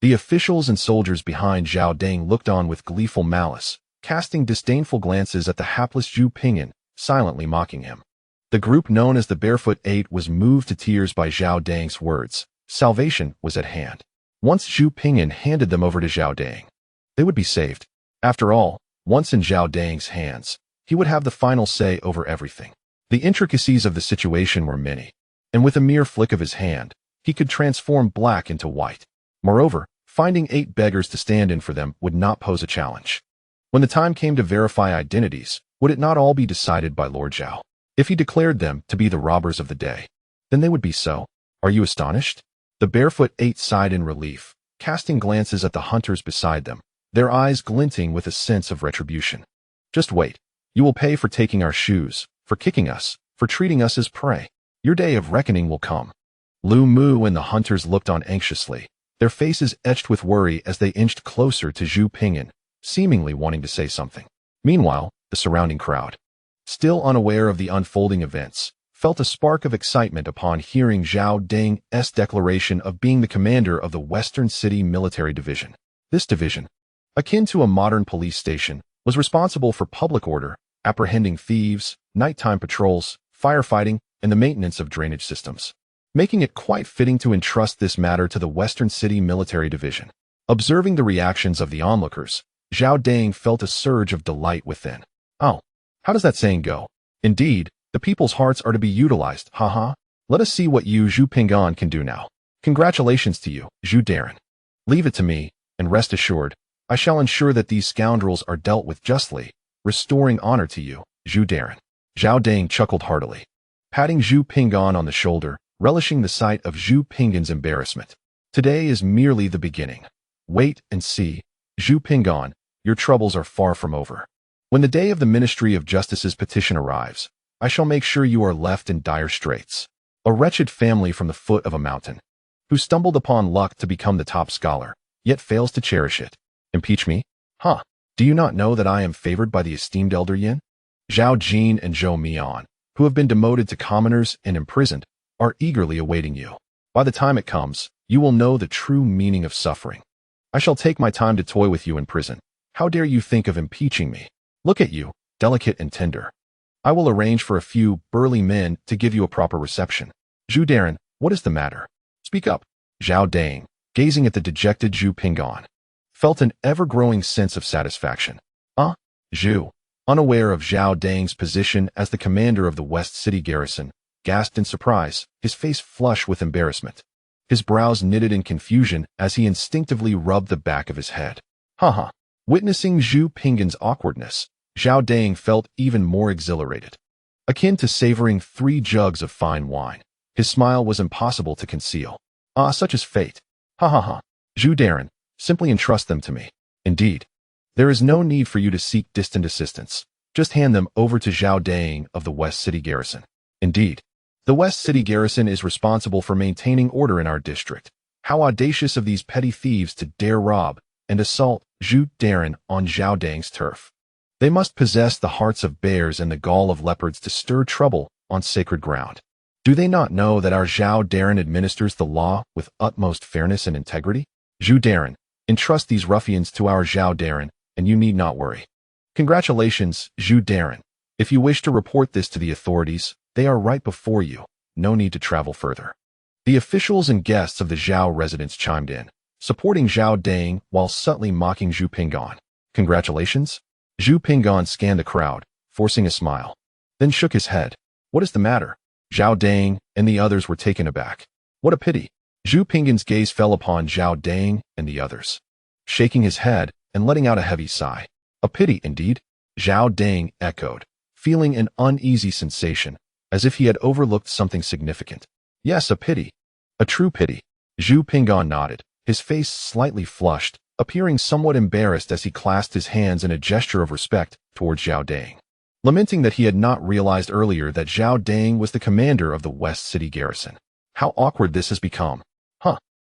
The officials and soldiers behind Zhao Deying looked on with gleeful malice, casting disdainful glances at the hapless Zhu Ping'an, silently mocking him. The group known as the Barefoot Eight was moved to tears by Zhao Deying's words. Salvation was at hand. Once Zhu Ping'an handed them over to Zhao Deying, they would be saved. After all, once in Zhao Deying's hands, he would have the final say over everything. The intricacies of the situation were many, and with a mere flick of his hand, he could transform black into white. Moreover, finding 8 beggars to stand in for them would not pose a challenge. When the time came to verify identities, would it not all be decided by Lord Zhao? If he declared them to be the robbers of the day, then they would be so. Are you astonished? The Barefoot Eight sighed in relief, casting glances at the hunters beside them, their eyes glinting with a sense of retribution. Just wait. You will pay for taking our shoes, for kicking us, for treating us as prey. Your day of reckoning will come. Lu Mu and the hunters looked on anxiously, their faces etched with worry as they inched closer to Zhu Ping'an, seemingly wanting to say something. Meanwhile, the surrounding crowd, still unaware of the unfolding events, felt a spark of excitement upon hearing Zhao Deying's declaration of being the commander of the Western City Military Division. This division, akin to a modern police station, was responsible for public order, apprehending thieves, nighttime patrols, firefighting, and the maintenance of drainage systems, making it quite fitting to entrust this matter to the Western City Military Division. Observing the reactions of the onlookers, Zhao Deying felt a surge of delight within. Oh, how does that saying go? Indeed, the people's hearts are to be utilized, haha. Let us see what you, Zhu Ping'an, can do now. Congratulations to you, Zhu Deying. Leave it to me, and rest assured, I shall ensure that these scoundrels are dealt with justly, restoring honor to you, Zhu Deying. Zhao Deying chuckled heartily, patting Zhu Ping'an on the shoulder, relishing the sight of Zhu Ping'an's embarrassment. Today is merely the beginning. Wait and see. Zhu Ping'an, your troubles are far from over. When the day of the Ministry of Justice's petition arrives, I shall make sure you are left in dire straits. A wretched family from the foot of a mountain, who stumbled upon luck to become the top scholar, yet fails to cherish it. Impeach me? Huh? Do you not know that I am favored by the esteemed elder Yin? Zhao Jin and Zhou Mian, who have been demoted to commoners and imprisoned, are eagerly awaiting you. By the time it comes, you will know the true meaning of suffering. I shall take my time to toy with you in prison. How dare you think of impeaching me? Look at you, delicate and tender. I will arrange for a few burly men to give you a proper reception. Zhu Daren, what is the matter? Speak up. Zhao Dang, gazing at the dejected Zhu Ping'an, felt an ever-growing sense of satisfaction. Zhu, unaware of Zhao Dang's position as the commander of the West City garrison, gasped in surprise, his face flushed with embarrassment. His brows knitted in confusion as he instinctively rubbed the back of his head. Witnessing Zhu Ping'an's awkwardness, Zhao Dang felt even more exhilarated. Akin to savoring 3 jugs of fine wine, his smile was impossible to conceal. Such is fate. Zhu Daren, simply entrust them to me. Indeed, there is no need for you to seek distant assistance. Just hand them over to Zhao Dang of the West City garrison. Indeed, the West City garrison is responsible for maintaining order in our district. How audacious of these petty thieves to dare rob and assault Zhu Daren on Zhao Dang's turf. They must possess the hearts of bears and the gall of leopards to stir trouble on sacred ground. Do they not know that our Zhao Daren administers the law with utmost fairness and integrity? Zhu Daren, entrust these ruffians to our Zhao Daren, and you need not worry. Congratulations, Zhu Daren. If you wish to report this to the authorities, they are right before you. No need to travel further. The officials and guests of the Zhao residence chimed in, supporting Zhao Dang while subtly mocking Zhu Ping'an. Congratulations? Zhu Ping'an scanned the crowd, forcing a smile, then shook his head. What is the matter? Zhao Dang and the others were taken aback. What a pity. Zhu Ping'an's gaze fell upon Zhao Dang and the others, shaking his head and letting out a heavy sigh. A pity indeed, Zhao Dang echoed, feeling an uneasy sensation, as if he had overlooked something significant. Yes, a pity. A true pity. Zhu Ping'an nodded, his face slightly flushed, appearing somewhat embarrassed as he clasped his hands in a gesture of respect towards Zhao Dang, lamenting that he had not realized earlier that Zhao Dang was the commander of the West City garrison. How awkward this has become.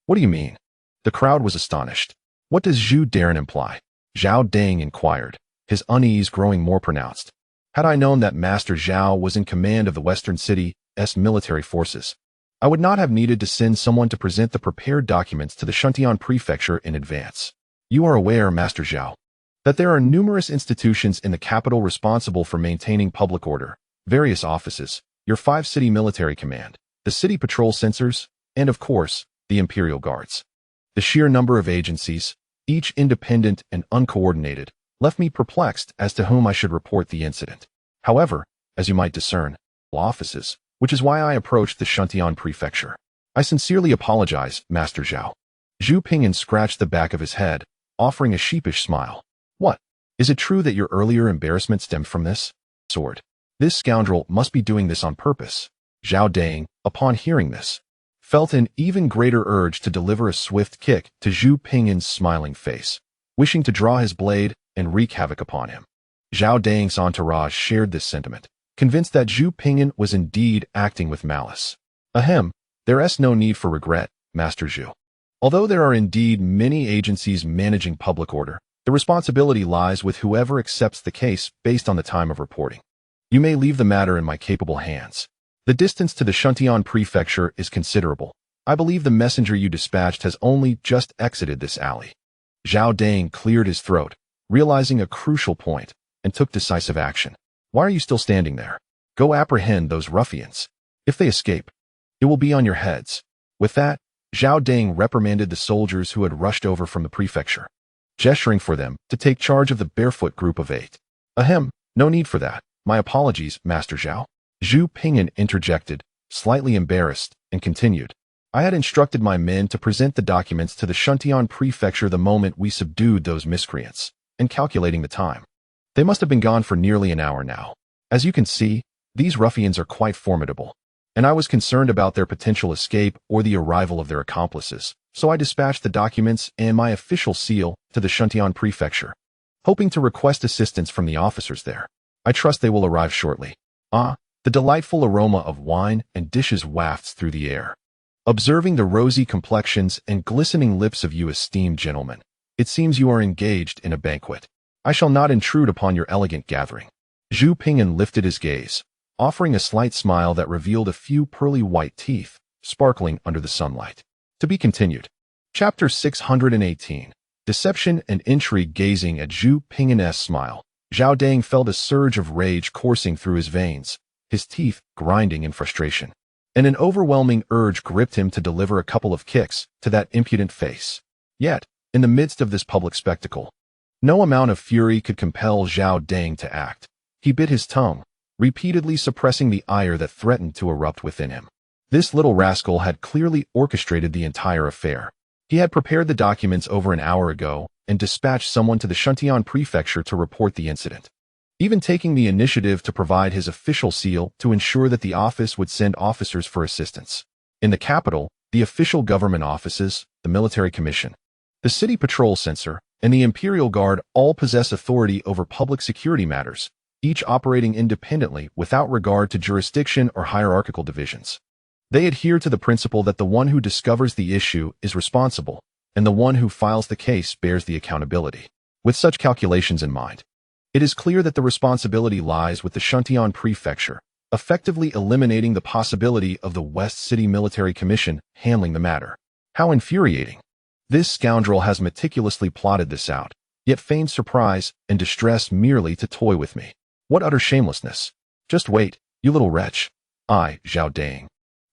What do you mean? The crowd was astonished. What does Zhu Daren imply? Zhao Dang inquired, his unease growing more pronounced. Had I known that Master Zhao was in command of the Western City's military forces, I would not have needed to send someone to present the prepared documents to the Shuntian Prefecture in advance. You are aware, Master Zhao, that there are numerous institutions in the capital responsible for maintaining public order, various offices, your 5-city military command, the city patrol censors, and of course, the Imperial Guards. The sheer number of agencies, each independent and uncoordinated, left me perplexed as to whom I should report the incident. However, as you might discern, offices, which is why I approached the Shuntian Prefecture. I sincerely apologize, Master Zhao. Zhu Ping'an scratched the back of his head, offering a sheepish smile. What? Is it true that your earlier embarrassment stemmed from this? Sword. This scoundrel must be doing this on purpose. Zhao Dang, upon hearing this, felt an even greater urge to deliver a swift kick to Zhu Ping'an's smiling face, wishing to draw his blade and wreak havoc upon him. Zhao Dang's entourage shared this sentiment, convinced that Zhu Ping'an was indeed acting with malice. Ahem, there is no need for regret, Master Zhu. Although there are indeed many agencies managing public order, the responsibility lies with whoever accepts the case based on the time of reporting. You may leave the matter in my capable hands. The distance to the Shuntian Prefecture is considerable. I believe the messenger you dispatched has only just exited this alley. Zhao Dang cleared his throat, realizing a crucial point, and took decisive action. Why are you still standing there? Go apprehend those ruffians. If they escape, it will be on your heads. With that, Zhao Dang reprimanded the soldiers who had rushed over from the prefecture, gesturing for them to take charge of the barefoot group of 8. Ahem, no need for that. My apologies, Master Zhao. Zhu Ping'an interjected, slightly embarrassed, and continued. I had instructed my men to present the documents to the Shuntian Prefecture the moment we subdued those miscreants, and calculating the time. They must have been gone for nearly an hour now. As you can see, these ruffians are quite formidable. and I was concerned about their potential escape or the arrival of their accomplices, so I dispatched the documents and my official seal to the Shuntian prefecture, hoping to request assistance from the officers there. I trust they will arrive shortly. Ah, the delightful aroma of wine and dishes wafts through the air. Observing the rosy complexions and glistening lips of you esteemed gentlemen, it seems you are engaged in a banquet. I shall not intrude upon your elegant gathering. Zhu Ping'an lifted his gaze, offering a slight smile that revealed a few pearly white teeth, sparkling under the sunlight. To be continued. Chapter 618. Deception and intrigue. Gazing at Zhu Ping'an's smile, Zhao Dang felt a surge of rage coursing through his veins, his teeth grinding in frustration. And an overwhelming urge gripped him to deliver a couple of kicks to that impudent face. Yet, in the midst of this public spectacle, no amount of fury could compel Zhao Dang to act. He bit his tongue, repeatedly suppressing the ire that threatened to erupt within him. This little rascal had clearly orchestrated the entire affair. He had prepared the documents over an hour ago and dispatched someone to the Shuntian prefecture to report the incident, even taking the initiative to provide his official seal to ensure that the office would send officers for assistance. In the capital, the official government offices, the military commission, the city patrol censor, and the Imperial Guard all possess authority over public security matters, each operating independently without regard to jurisdiction or hierarchical divisions. They adhere to the principle that the one who discovers the issue is responsible, and the one who files the case bears the accountability. With such calculations in mind, it is clear that the responsibility lies with the Shuntian prefecture, effectively eliminating the possibility of the West City Military Commission handling the matter. How infuriating! This scoundrel has meticulously plotted this out, yet feigned surprise and distress merely to toy with me. What utter shamelessness! Just wait, you little wretch. I, Zhao Dang,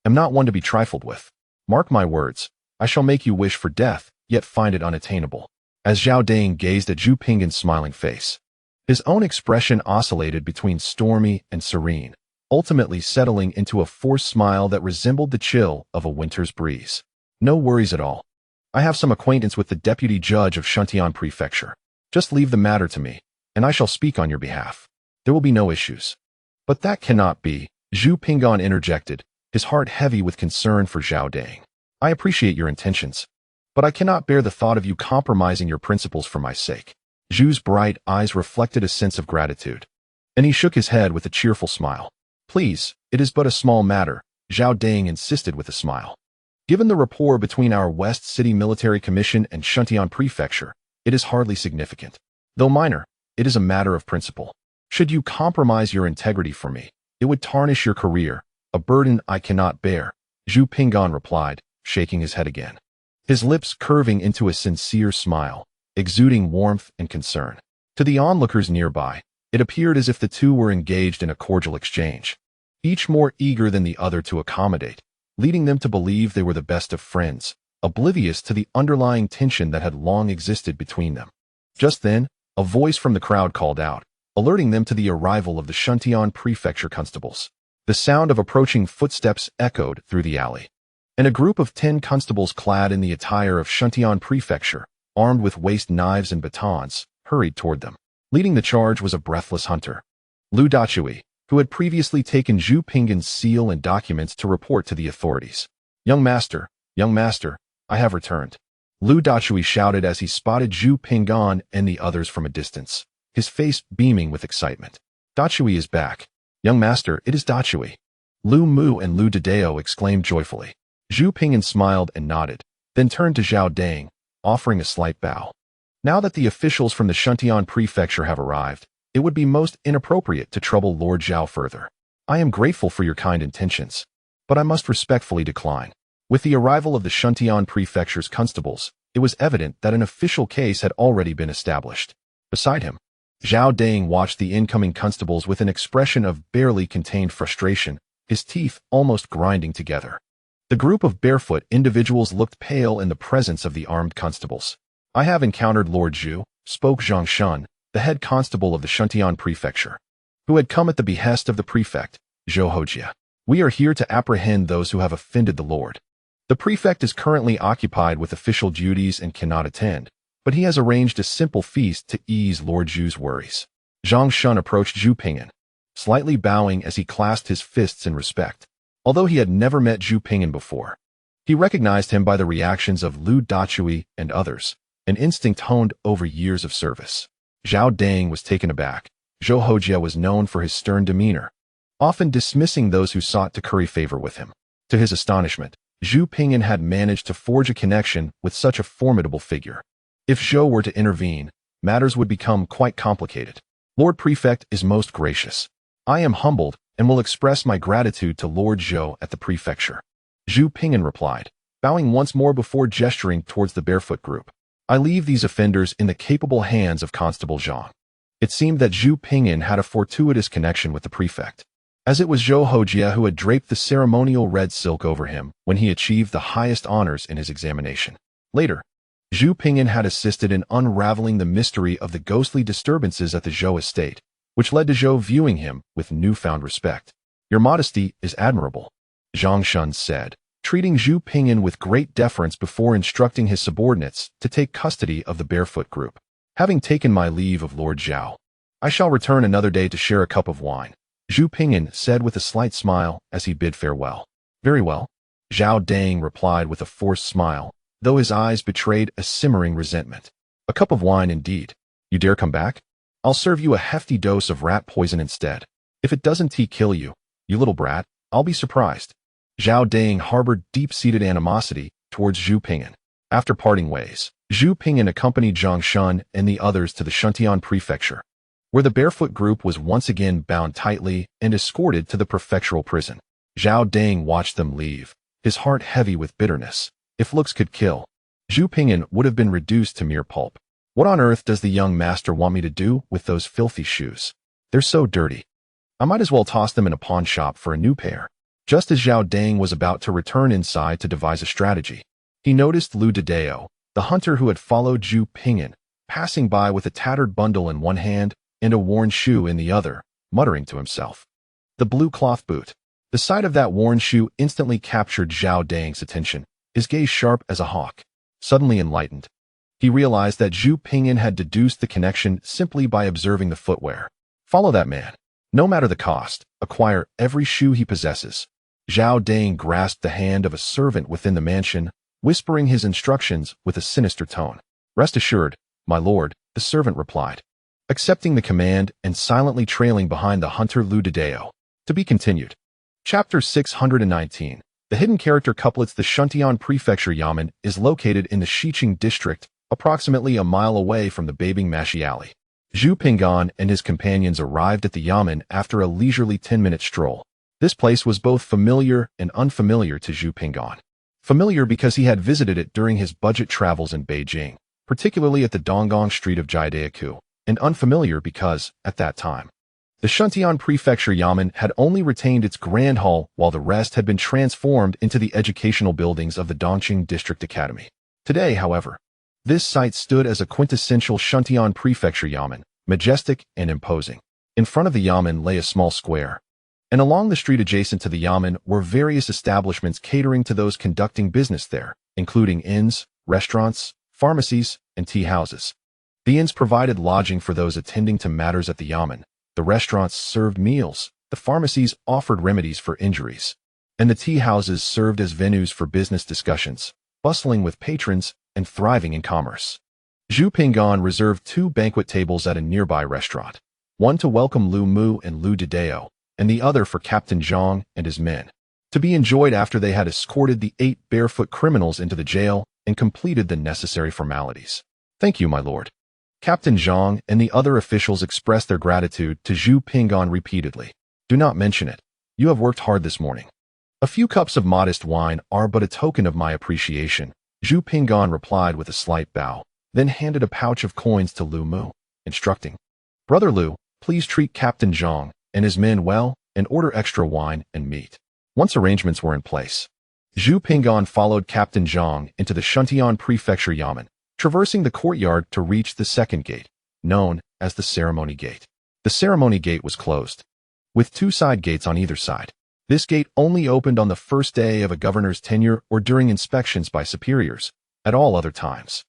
am not one to be trifled with. Mark my words, I shall make you wish for death, yet find it unattainable. As Zhao Dang gazed at Zhu Ping'an's smiling face, his own expression oscillated between stormy and serene, ultimately settling into a forced smile that resembled the chill of a winter's breeze. No worries at all. I have some acquaintance with the deputy judge of Shuntian prefecture. Just leave the matter to me, and I shall speak on your behalf. There will be no issues. But that cannot be, Zhu Ping'an interjected, his heart heavy with concern for Zhao Dang. I appreciate your intentions, but I cannot bear the thought of you compromising your principles for my sake. Zhu's bright eyes reflected a sense of gratitude, and he shook his head with a cheerful smile. Please, it is but a small matter, Zhao Dang insisted with a smile. Given the rapport between our West City Military Commission and Shuntian Prefecture, it is hardly significant. Though minor, it is a matter of principle. Should you compromise your integrity for me, it would tarnish your career, a burden I cannot bear, Zhu Ping'an replied, shaking his head again, his lips curving into a sincere smile, exuding warmth and concern. To the onlookers nearby, it appeared as if the two were engaged in a cordial exchange, each more eager than the other to accommodate, leading them to believe they were the best of friends, oblivious to the underlying tension that had long existed between them. Just then, a voice from the crowd called out, alerting them to the arrival of the Shuntian prefecture constables. The sound of approaching footsteps echoed through the alley, and a group of 10 constables clad in the attire of Shuntian prefecture, armed with waist knives and batons, hurried toward them. Leading the charge was a breathless hunter, Lu Dachui, who had previously taken Zhu Ping'an's seal and documents to report to the authorities. Young master, I have returned," Lu Dachui shouted as he spotted Zhu Ping'an and the others from a distance, his face beaming with excitement. "Dachui is back. Young master, it is Dachui." Lu Mu and Lu Dedeo exclaimed joyfully. Zhu Ping'an smiled and nodded, then turned to Zhao Dang, offering a slight bow. Now that the officials from the Shuntian prefecture have arrived, it would be most inappropriate to trouble Lord Zhao further. I am grateful for your kind intentions, but I must respectfully decline. With the arrival of the Shuntian prefecture's constables, it was evident that an official case had already been established. Beside him, Zhao Dang watched the incoming constables with an expression of barely contained frustration, his teeth almost grinding together. The group of barefoot individuals looked pale in the presence of the armed constables. "I have encountered Lord Zhu," spoke Zhongxian, the head constable of the Shuntian prefecture, who had come at the behest of the prefect, Zhou Hojia. "We are here to apprehend those who have offended the Lord. The prefect is currently occupied with official duties and cannot attend, but he has arranged a simple feast to ease Lord Zhu's worries." Zhongxian approached Zhu Ping'an, slightly bowing as he clasped his fists in respect. Although he had never met Zhu Ping'an before, he recognized him by the reactions of Lu Dachui and others, an instinct honed over years of service. Zhao Dang was taken aback. Zhou Hojie was known for his stern demeanor, often dismissing those who sought to curry favor with him. To his astonishment, Zhu Ping'an had managed to forge a connection with such a formidable figure. If Zhou were to intervene, matters would become quite complicated. Lord Prefect is most gracious. I am humbled and will express my gratitude to Lord Zhou at the prefecture. Zhu Ping'an replied, bowing once more before gesturing towards the barefoot group. I leave these offenders in the capable hands of Constable Zhang. It seemed that Zhu Ping'an had a fortuitous connection with the prefect, as it was Zhou Hojie who had draped the ceremonial red silk over him when he achieved the highest honors in his examination. Later, Zhu Ping'an had assisted in unraveling the mystery of the ghostly disturbances at the Zhou estate, which led to Zhou viewing him with newfound respect. Your modesty is admirable, Zhongxian said, treating Zhu Ping'an with great deference before instructing his subordinates to take custody of the barefoot group. Having taken my leave of Lord Zhao, I shall return another day to share a cup of wine, Zhu Ping'an said with a slight smile as he bid farewell. Very well, Zhao Dang replied with a forced smile, though his eyes betrayed a simmering resentment. A cup of wine indeed. You dare come back? I'll serve you a hefty dose of rat poison instead. If it doesn't kill you, you little brat, I'll be surprised. Zhao Dang harbored deep-seated animosity towards Zhu Ping'an. After parting ways, Zhu Ping'an accompanied Zhongxian and the others to the Shuntian prefecture, where the barefoot group was once again bound tightly and escorted to the prefectural prison. Zhao Dang watched them leave, his heart heavy with bitterness. If looks could kill, Zhu Ping'an would have been reduced to mere pulp. What on earth does the young master want me to do with those filthy shoes? They're so dirty. I might as well toss them in a pawn shop for a new pair. Just as Zhao Dang was about to return inside to devise a strategy, he noticed Lu Dedeo, the hunter who had followed Zhu Ping'an, passing by with a tattered bundle in one hand and a worn shoe in the other, muttering to himself. The blue cloth boot. The sight of that worn shoe instantly captured Zhao Dang's attention, his gaze sharp as a hawk. Suddenly enlightened, he realized that Zhu Ping'an had deduced the connection simply by observing the footwear. Follow that man. No matter the cost, acquire every shoe he possesses. Zhao Dang grasped the hand of a servant within the mansion, whispering his instructions with a sinister tone. Rest assured, my lord, the servant replied, accepting the command and silently trailing behind the hunter Lu Dedeo. To be continued. Chapter 619. The hidden character couplets. The Shuntian Prefecture Yamen is located in the Xiqing district, approximately a mile away from the Babing Mashi Alley. Zhu Ping'an and his companions arrived at the Yamen after a leisurely 10-minute stroll. This place was both familiar and unfamiliar to Zhu Ping'an. Familiar because he had visited it during his budget travels in Beijing, particularly at the Donggong Street of Jidaeku, and unfamiliar because, at that time, the Shuntian Prefecture Yamen had only retained its Grand Hall while the rest had been transformed into the educational buildings of the Dongqing District Academy. Today, however, this site stood as a quintessential Shuntian Prefecture Yamen, majestic and imposing. In front of the Yamen lay a small square, and along the street adjacent to the Yamen were various establishments catering to those conducting business there, including inns, restaurants, pharmacies, and tea houses. The inns provided lodging for those attending to matters at the Yamen, the restaurants served meals, the pharmacies offered remedies for injuries, and the tea houses served as venues for business discussions, bustling with patrons and thriving in commerce. Zhu Ping'an reserved 2 banquet tables at a nearby restaurant, one to welcome Lu Mu and Lu Dedeo, and the other for Captain Zhang and his men, to be enjoyed after they had escorted the 8 barefoot criminals into the jail and completed the necessary formalities. Thank you, my lord. Captain Zhang and the other officials expressed their gratitude to Zhu Ping'an repeatedly. Do not mention it. You have worked hard this morning. A few cups of modest wine are but a token of my appreciation, Zhu Ping'an replied with a slight bow, then handed a pouch of coins to Lu Mu, instructing, Brother Lu, please treat Captain Zhang and his men well and order extra wine and meat. Once arrangements were in place, Zhu Ping'an followed Captain Zhang into the Shuntian Prefecture Yamen, traversing the courtyard to reach the second gate, known as the Ceremony Gate. The Ceremony Gate was closed, with 2 side gates on either side. This gate only opened on the first day of a governor's tenure or during inspections by superiors. At all other times,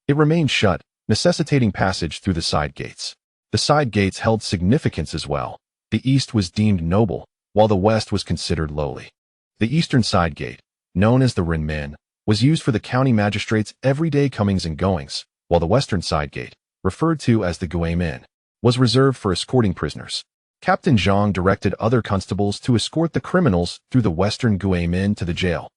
it remained shut, necessitating passage through the side gates. The side gates held significance as well. The east was deemed noble, while the west was considered lowly. The eastern side gate, known as the Renmin, was used for the county magistrates' everyday comings and goings, while the western side gate, referred to as the Guimin, was reserved for escorting prisoners. Captain Zhang directed other constables to escort the criminals through the western Guimin to the jail,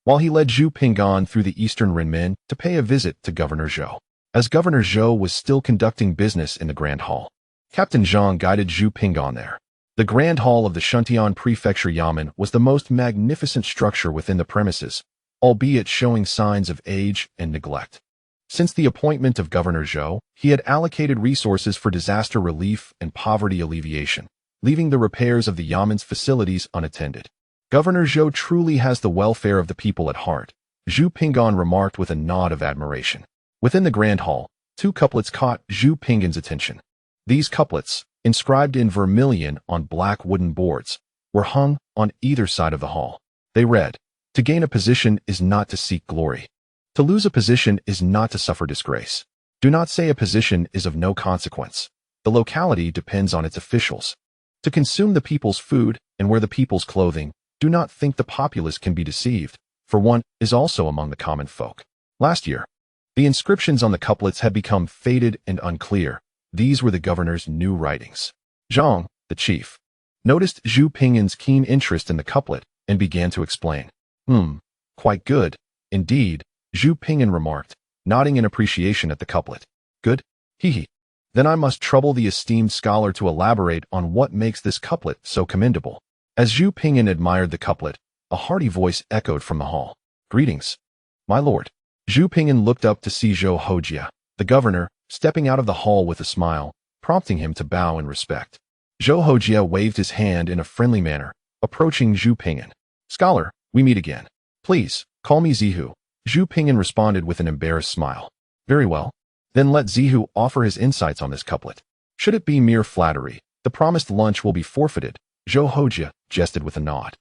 while he led Zhu Ping'an through the eastern Renmin to pay a visit to Governor Zhou. As Governor Zhou was still conducting business in the Grand Hall, Captain Zhang guided Zhu Ping'an there. The Grand Hall of the Shuntian Prefecture Yamen was the most magnificent structure within the premises, albeit showing signs of age and neglect. Since the appointment of Governor Zhou, he had allocated resources for disaster relief and poverty alleviation, leaving the repairs of the Yamen's facilities unattended. Governor Zhou truly has the welfare of the people at heart, Zhu Ping'an remarked with a nod of admiration. Within the Grand Hall, 2 couplets caught Zhu Ping'an's attention. These couplets, inscribed in vermilion on black wooden boards, were hung on either side of the hall. They read, "To gain a position is not to seek glory. To lose a position is not to suffer disgrace. Do not say a position is of no consequence. The locality depends on its officials. To consume the people's food and wear the people's clothing, do not think the populace can be deceived, for one is also among the common folk." Last year, the inscriptions on the couplets had become faded and unclear. These were the governor's new writings. Zhang, the chief, noticed Zhu Ping'an's keen interest in the couplet and began to explain. Quite good, indeed, Zhu Ping'an remarked, nodding in appreciation at the couplet. Good? Hee. Then I must trouble the esteemed scholar to elaborate on what makes this couplet so commendable. As Zhu Ping'an admired the couplet, a hearty voice echoed from the hall. Greetings, my lord. Zhu Ping'an looked up to see Zhou Hojia, the governor, stepping out of the hall with a smile, prompting him to bow in respect. Zhou Hojia waved his hand in a friendly manner, approaching Zhu Ping'an. Scholar, we meet again. Please, call me Zihu. Zhu Ping'an responded with an embarrassed smile. Very well. Then let Zihu offer his insights on this couplet. Should it be mere flattery, the promised lunch will be forfeited, Zhou Hojia jested with a nod.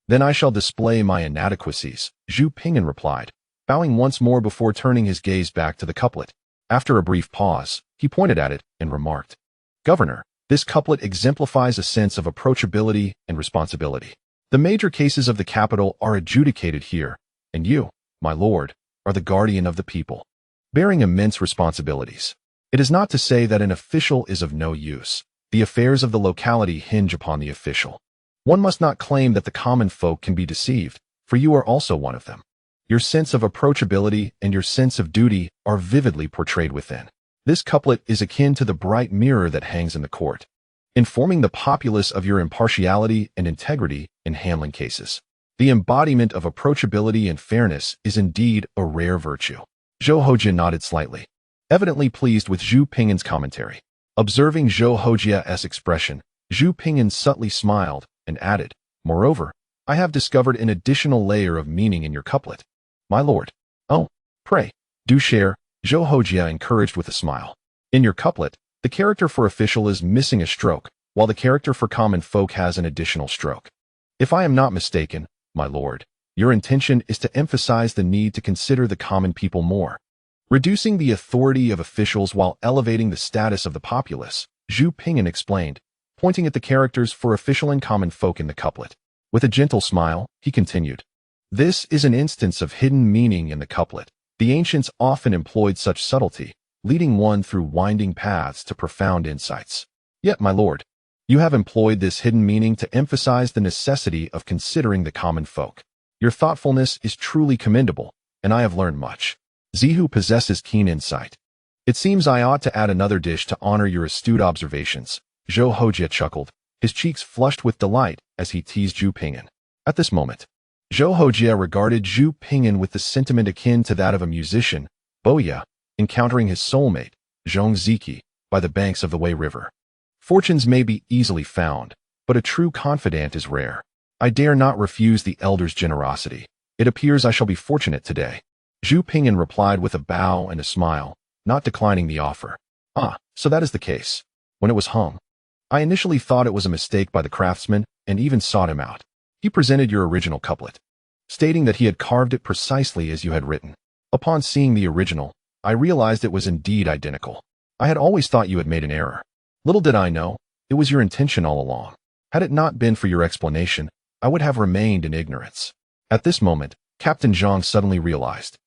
Then I shall display my inadequacies, Zhu Ping'an replied, bowing once more before turning his gaze back to the couplet. After a brief pause, he pointed at it and remarked, Governor, this couplet exemplifies a sense of approachability and responsibility. The major cases of the capital are adjudicated here, and you, my lord, are the guardian of the people, bearing immense responsibilities. It is not to say that an official is of no use. The affairs of the locality hinge upon the official. One must not claim that the common folk can be deceived, for you are also one of them. Your sense of approachability and your sense of duty are vividly portrayed within. This couplet is akin to the bright mirror that hangs in the court, informing the populace of your impartiality and integrity in handling cases. The embodiment of approachability and fairness is indeed a rare virtue. Zhou Hojia nodded slightly, evidently pleased with Zhu Ping'an's commentary. Observing Zhou Hojia's expression, Zhu Ping'an subtly smiled and added, Moreover, I have discovered an additional layer of meaning in your couplet. My lord. Oh, pray, do share, Zhou Hojia encouraged with a smile. In your couplet, the character for official is missing a stroke, while the character for common folk has an additional stroke. If I am not mistaken, my lord, your intention is to emphasize the need to consider the common people more, reducing the authority of officials while elevating the status of the populace, Zhu Ping'an explained, pointing at the characters for official and common folk in the couplet. With a gentle smile, he continued, This is an instance of hidden meaning in the couplet. The ancients often employed such subtlety, leading one through winding paths to profound insights. Yet, my lord, you have employed this hidden meaning to emphasize the necessity of considering the common folk. Your thoughtfulness is truly commendable, and I have learned much. Zihu possesses keen insight. It seems I ought to add another dish to honor your astute observations. Zhou Hojia chuckled, his cheeks flushed with delight as he teased Zhu Ping'an. At this moment, Zhou Hojia regarded Zhu Ping'an with the sentiment akin to that of a musician, Boya, encountering his soulmate, Zhongziki, by the banks of the Wei River. Fortunes may be easily found, but a true confidant is rare. I dare not refuse the elder's generosity. It appears I shall be fortunate today. Zhu Ping'an replied with a bow and a smile, not declining the offer. Ah, so that is the case. When it was hung, I initially thought it was a mistake by the craftsman and even sought him out. He presented your original couplet, stating that he had carved it precisely as you had written. Upon seeing the original, I realized it was indeed identical. I had always thought you had made an error. Little did I know, it was your intention all along. Had it not been for your explanation, I would have remained in ignorance. At this moment, Captain Zhang suddenly realized,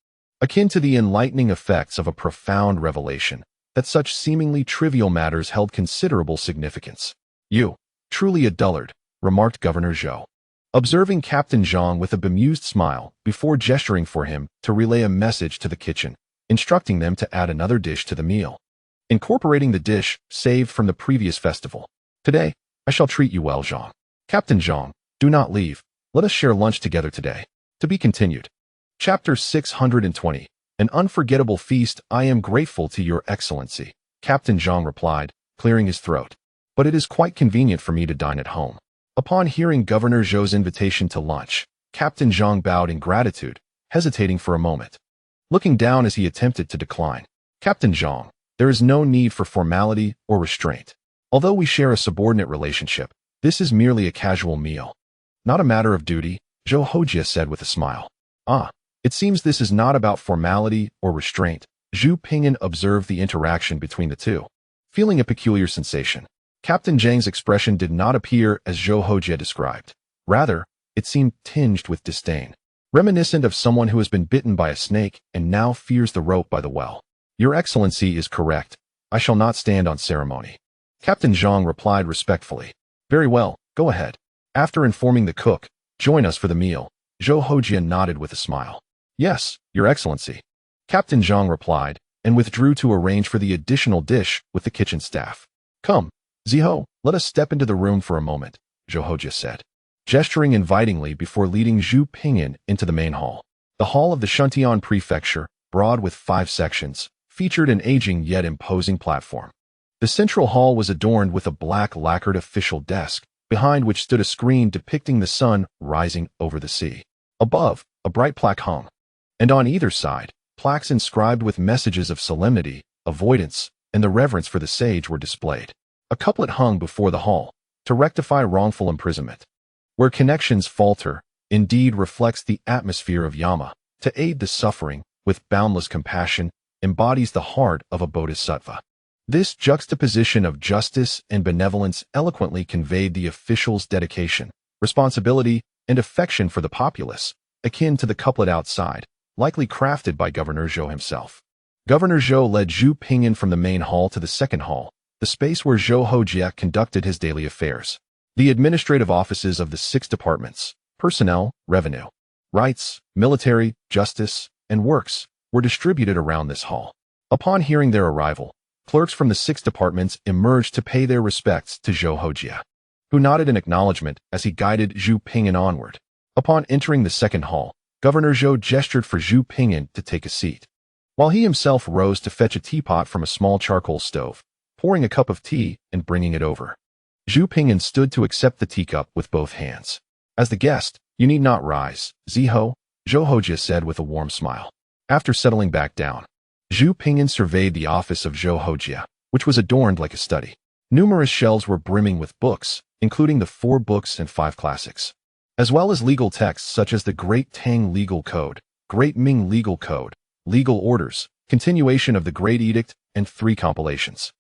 akin to the enlightening effects of a profound revelation, that such seemingly trivial matters held considerable significance. You, truly a dullard, remarked Governor Zhou, observing Captain Zhang with a bemused smile before gesturing for him to relay a message to the kitchen, instructing them to add another dish to the meal, incorporating the dish saved from the previous festival. Today, I shall treat you well, Zhang. Captain Zhang, do not leave. Let us share lunch together today. To be continued. Chapter 620. An unforgettable feast. I am grateful to your excellency, Captain Zhang replied, clearing his throat. But it is quite convenient for me to dine at home. Upon hearing Governor Zhou's invitation to lunch, Captain Zhang bowed in gratitude, hesitating for a moment. Looking down as he attempted to decline. Captain Zhang, there is no need for formality or restraint. Although we share a subordinate relationship, this is merely a casual meal. Not a matter of duty, Zhou Hojie said with a smile. Ah, it seems this is not about formality or restraint. Zhu Ping'an observed the interaction between the two, feeling a peculiar sensation. Captain Zhang's expression did not appear as Zhou Hojie described. Rather, it seemed tinged with disdain, reminiscent of someone who has been bitten by a snake and now fears the rope by the well. Your Excellency is correct. I shall not stand on ceremony. Captain Zhang replied respectfully. Very well, go ahead. After informing the cook, join us for the meal. Zhou Hojie nodded with a smile. Yes, Your Excellency. Captain Zhang replied, and withdrew to arrange for the additional dish with the kitchen staff. Come, Ziho, let us step into the room for a moment, Zhou Hojie said, gesturing invitingly before leading Zhu Ping'an into the main hall. The hall of the Shuntian Prefecture, broad with 5 sections, featured an aging yet imposing platform. The central hall was adorned with a black lacquered official desk, behind which stood a screen depicting the sun rising over the sea. Above, a bright plaque hung, and on either side, plaques inscribed with messages of solemnity, avoidance, and the reverence for the sage were displayed. A couplet hung before the hall, to rectify wrongful imprisonment. Where connections falter, indeed reflects the atmosphere of Yama, to aid the suffering, with boundless compassion, embodies the heart of a bodhisattva. This juxtaposition of justice and benevolence eloquently conveyed the official's dedication, responsibility, and affection for the populace, akin to the couplet outside, likely crafted by Governor Zhou himself. Governor Zhou led Zhu Ping'an from the main hall to the second hall, the space where Zhou Hojie conducted his daily affairs. The administrative offices of the 6 departments, personnel, revenue, rights, military, justice, and works, were distributed around this hall. Upon hearing their arrival, clerks from the 6 departments emerged to pay their respects to Zhou Hojie, who nodded in acknowledgement as he guided Zhu Ping'an onward. Upon entering the second hall, Governor Zhou gestured for Zhu Ping'an to take a seat, while he himself rose to fetch a teapot from a small charcoal stove, pouring a cup of tea and bringing it over. Zhu Ping'an stood to accept the teacup with both hands. As the guest, you need not rise, Ziho, Zhou Hojie said with a warm smile. After settling back down, Zhu Ping'an surveyed the office of Zhou Hojie, which was adorned like a study. Numerous shelves were brimming with books, including the 4 books and 5 classics, as well as legal texts such as the Great Tang Legal Code, Great Ming Legal Code, Legal Orders, Continuation of the Great Edict, and 3 compilations.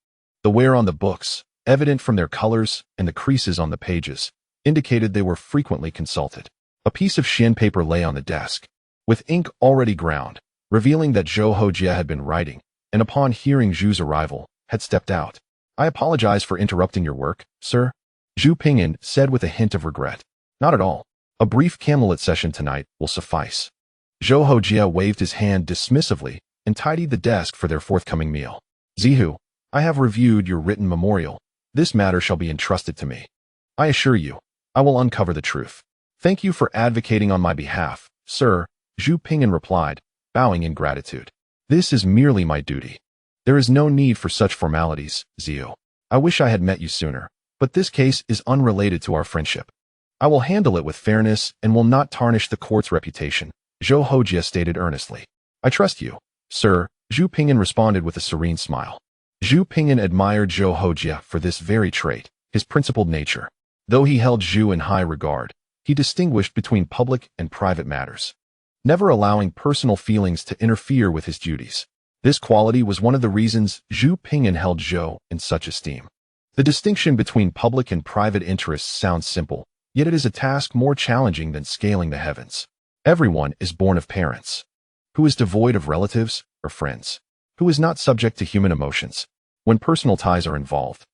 The wear on the books, evident from their colors and the creases on the pages, indicated they were frequently consulted. A piece of shin paper lay on the desk, with ink already ground, revealing that Zhou Hojie had been writing, and upon hearing Zhu's arrival, had stepped out. I apologize for interrupting your work, sir, Zhu Ping'an said with a hint of regret. Not at all. A brief candlelit session tonight will suffice. Zhou Hojie waved his hand dismissively and tidied the desk for their forthcoming meal. Zihu, I have reviewed your written memorial. This matter shall be entrusted to me. I assure you, I will uncover the truth. Thank you for advocating on my behalf, sir, Zhu Ping'an replied, bowing in gratitude. This is merely my duty. There is no need for such formalities, Zihu. I wish I had met you sooner, but this case is unrelated to our friendship. I will handle it with fairness and will not tarnish the court's reputation, Zhou Hojie stated earnestly. I trust you, sir, Zhu Ping'an responded with a serene smile. Zhu Ping'an admired Zhou Hojie for this very trait, his principled nature. Though he held Zhu in high regard, he distinguished between public and private matters, never allowing personal feelings to interfere with his duties. This quality was one of the reasons Zhu Ping'an held Zhou in such esteem. The distinction between public and private interests sounds simple, Yet it is a task more challenging than scaling the heavens. Everyone is born of parents. Who is devoid of relatives or friends? Who is not subject to human emotions when personal ties are involved?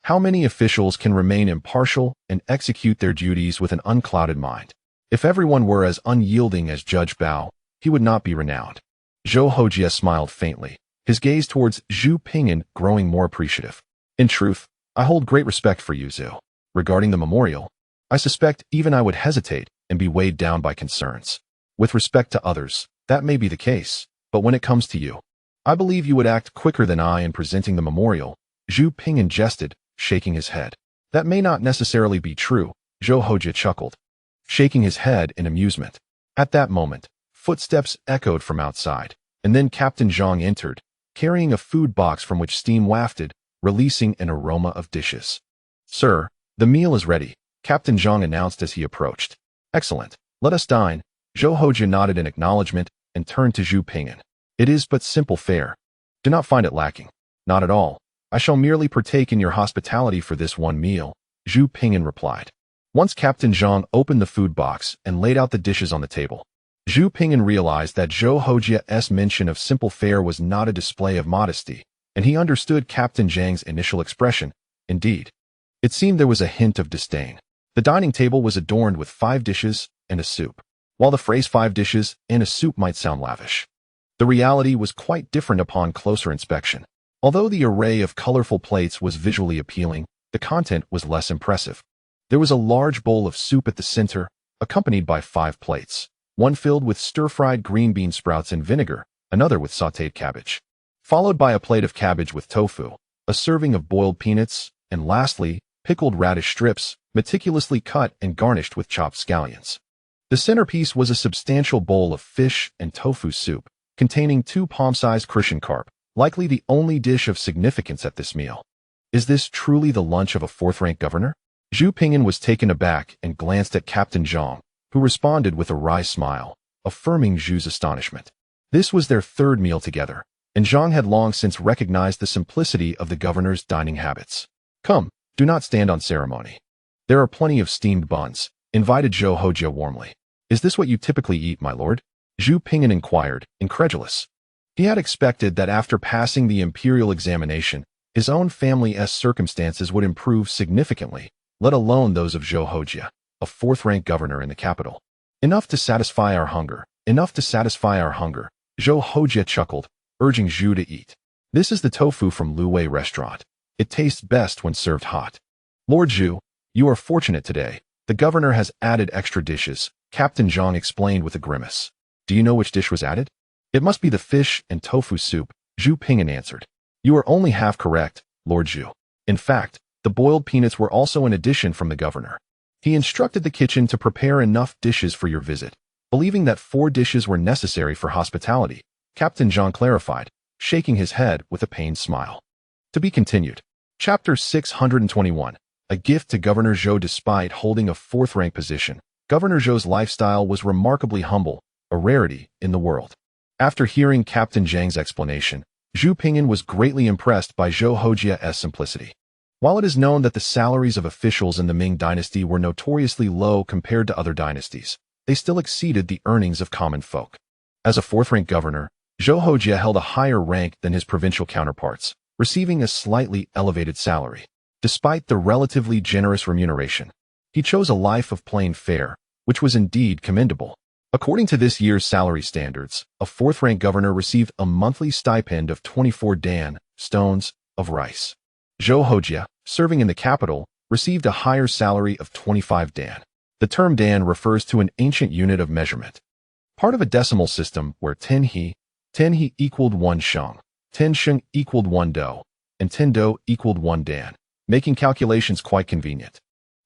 How many officials can remain impartial and execute their duties with an unclouded mind? If everyone were as unyielding as Judge Bao, he would not be renowned. Zhou Hojie smiled faintly, his gaze towards Zhu Ping'an growing more appreciative. In truth, I hold great respect for you, Zhu. Regarding the memorial, I suspect even I would hesitate and be weighed down by concerns. With respect to others, that may be the case, but when it comes to you, I believe you would act quicker than I in presenting the memorial. Zhu Ping'an jested, shaking his head. That may not necessarily be true, Zhou Hojie chuckled, shaking his head in amusement. At that moment, footsteps echoed from outside, and then Captain Zhang entered, carrying a food box from which steam wafted, releasing an aroma of dishes. Sir, the meal is ready, Captain Zhang announced as he approached. Excellent, let us dine. Zhou Hojie nodded in acknowledgement and turned to Zhu Ping'an. It is but simple fare. Do not find it lacking. Not at all. I shall merely partake in your hospitality for this one meal, Zhu Ping'an replied. Once Captain Zhang opened the food box and laid out the dishes on the table, Zhu Ping'an realized that Zhou Hojie's mention of simple fare was not a display of modesty, and he understood Captain Zhang's initial expression. Indeed, it seemed there was a hint of disdain. The dining table was adorned with 5 dishes and a soup. While the phrase 5 dishes and a soup might sound lavish, the reality was quite different upon closer inspection. Although the array of colorful plates was visually appealing, the content was less impressive. There was a large bowl of soup at the center, accompanied by 5 plates, one filled with stir-fried green bean sprouts in vinegar, another with sautéed cabbage, followed by a plate of cabbage with tofu, a serving of boiled peanuts, and lastly, pickled radish strips, meticulously cut and garnished with chopped scallions. The centerpiece was a substantial bowl of fish and tofu soup, containing 2 palm-sized Crucian carp, likely the only dish of significance at this meal. Is this truly the lunch of a 4th-rank governor? Zhu Ping'an was taken aback and glanced at Captain Zhang, who responded with a wry smile, affirming Zhu's astonishment. This was their 3rd meal together, and Zhang had long since recognized the simplicity of the governor's dining habits. Come, do not stand on ceremony. There are plenty of steamed buns, invited Zhou Hojie warmly. Is this what you typically eat, my lord? Zhu Ping'an inquired, incredulous. He had expected that after passing the imperial examination, his own family's circumstances would improve significantly, let alone those of Zhou Hojie, a 4th-rank governor in the capital. Enough to satisfy our hunger, enough to satisfy our hunger, Zhou Hojie chuckled, urging Zhu to eat. This is the tofu from Lu Wei restaurant. It tastes best when served hot. Lord Zhu, you are fortunate today. The governor has added extra dishes, Captain Zhang explained with a grimace. Do you know which dish was added? It must be the fish and tofu soup, Zhu Ping'an answered. You are only half correct, Lord Zhu. In fact, the boiled peanuts were also an addition from the governor. He instructed the kitchen to prepare enough dishes for your visit. Believing that 4 dishes were necessary for hospitality, Captain Zhang clarified, shaking his head with a pained smile. To be continued. Chapter 621. A gift to Governor Zhou. Despite holding a 4th-rank position, Governor Zhou's lifestyle was remarkably humble, a rarity in the world. After hearing Captain Zhang's explanation, Zhu Ping'an was greatly impressed by Zhou Hojie's simplicity. While it is known that the salaries of officials in the Ming dynasty were notoriously low compared to other dynasties, they still exceeded the earnings of common folk. As a 4th-rank governor, Zhou Hojie held a higher rank than his provincial counterparts, receiving a slightly elevated salary. Despite the relatively generous remuneration, he chose a life of plain fare, which was indeed commendable. According to this year's salary standards, a 4th-rank governor received a monthly stipend of 24 dan stones of rice. Zhou Hojie, serving in the capital, received a higher salary of 25 dan. The term dan refers to an ancient unit of measurement, part of a decimal system where 10 he equaled 1 sheng, 10 sheng equaled 1 do, and 10 do equaled 1 dan, making calculations quite convenient.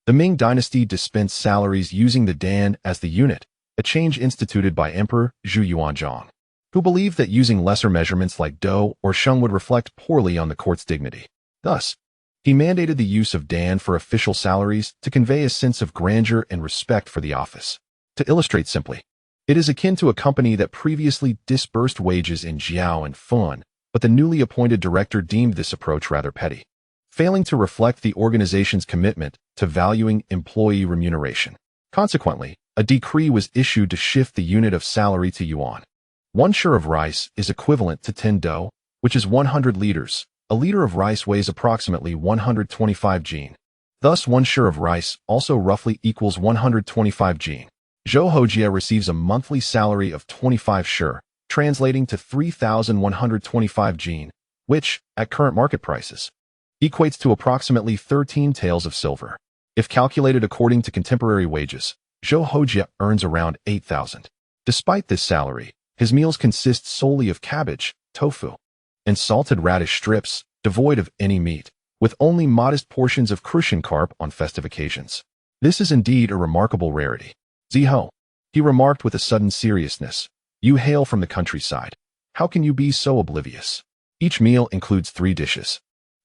The Ming dynasty dispensed salaries using the dan as the unit, a change instituted by Emperor Zhu Yuanzhang, who believed that using lesser measurements like do or sheng would reflect poorly on the court's dignity. Thus, he mandated the use of dan for official salaries to convey a sense of grandeur and respect for the office. To illustrate simply, it is akin to a company that previously disbursed wages in jiao and fun, but the newly appointed director deemed this approach rather petty, failing to reflect the organization's commitment to valuing employee remuneration. Consequently, a decree was issued to shift the unit of salary to yuan. 1 share of rice is equivalent to 10 dough, which is 100 liters. A liter of rice weighs approximately 125 jin. Thus, 1 share of rice also roughly equals 125 jin. Zhou Hojie receives a monthly salary of 25 share, translating to 3,125 jin, which, at current market prices, equates to approximately 13 taels of silver. If calculated according to contemporary wages, Zhou Hojie earns around 8,000. Despite this salary, his meals consist solely of cabbage, tofu, and salted radish strips, devoid of any meat, with only modest portions of crucian carp on festive occasions. This is indeed a remarkable rarity. Ziho, he remarked with a sudden seriousness, you hail from the countryside. How can you be so oblivious? Each meal includes 3 dishes,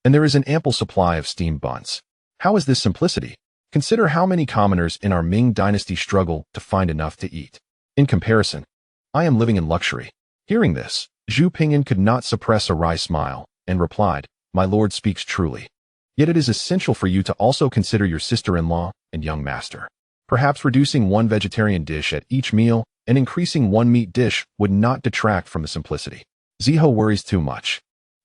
and there is an ample supply of steamed buns. How is this simplicity? Consider how many commoners in our Ming dynasty struggle to find enough to eat. In comparison, I am living in luxury. Hearing this, Zhu Ping'an could not suppress a wry smile, and replied, my lord speaks truly. Yet it is essential for you to also consider your sister-in-law and young master. Perhaps reducing 1 vegetarian dish at each meal and increasing 1 meat dish would not detract from the simplicity. Ziho worries too much.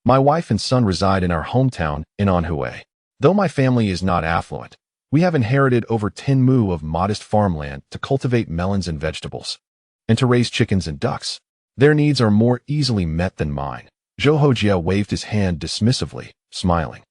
My wife and son reside in our hometown in Anhui. Though my family is not affluent, we have inherited over 10 mu of modest farmland to cultivate melons and vegetables, and to raise chickens and ducks. Their needs are more easily met than mine. Zhou Hojie waved his hand dismissively, smiling.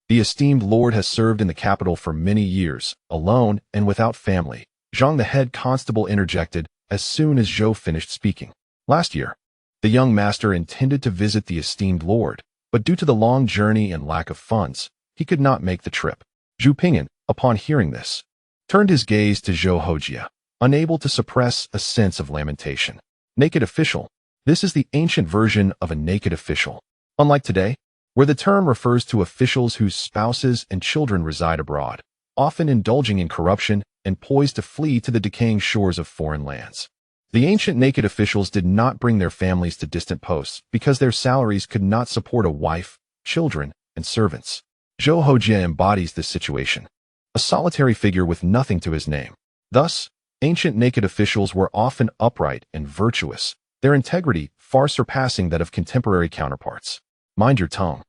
The esteemed lord has served in the capital for many years, alone and without family. Zhang the head constable interjected as soon as Zhou finished speaking. Last year, the young master intended to visit the esteemed lord, but due to the long journey and lack of funds, he could not make the trip. Zhu Ping'an, upon hearing this, turned his gaze to Zhou Hojie, unable to suppress a sense of lamentation. Naked official. This is the ancient version of a naked official. Unlike today, where the term refers to officials whose spouses and children reside abroad, often indulging in corruption and poised to flee to the decaying shores of foreign lands. The ancient naked officials did not bring their families to distant posts because their salaries could not support a wife, children, and servants. Zhou Hojie embodies this situation, a solitary figure with nothing to his name. Thus, ancient naked officials were often upright and virtuous, their integrity far surpassing that of contemporary counterparts. Mind your tongue.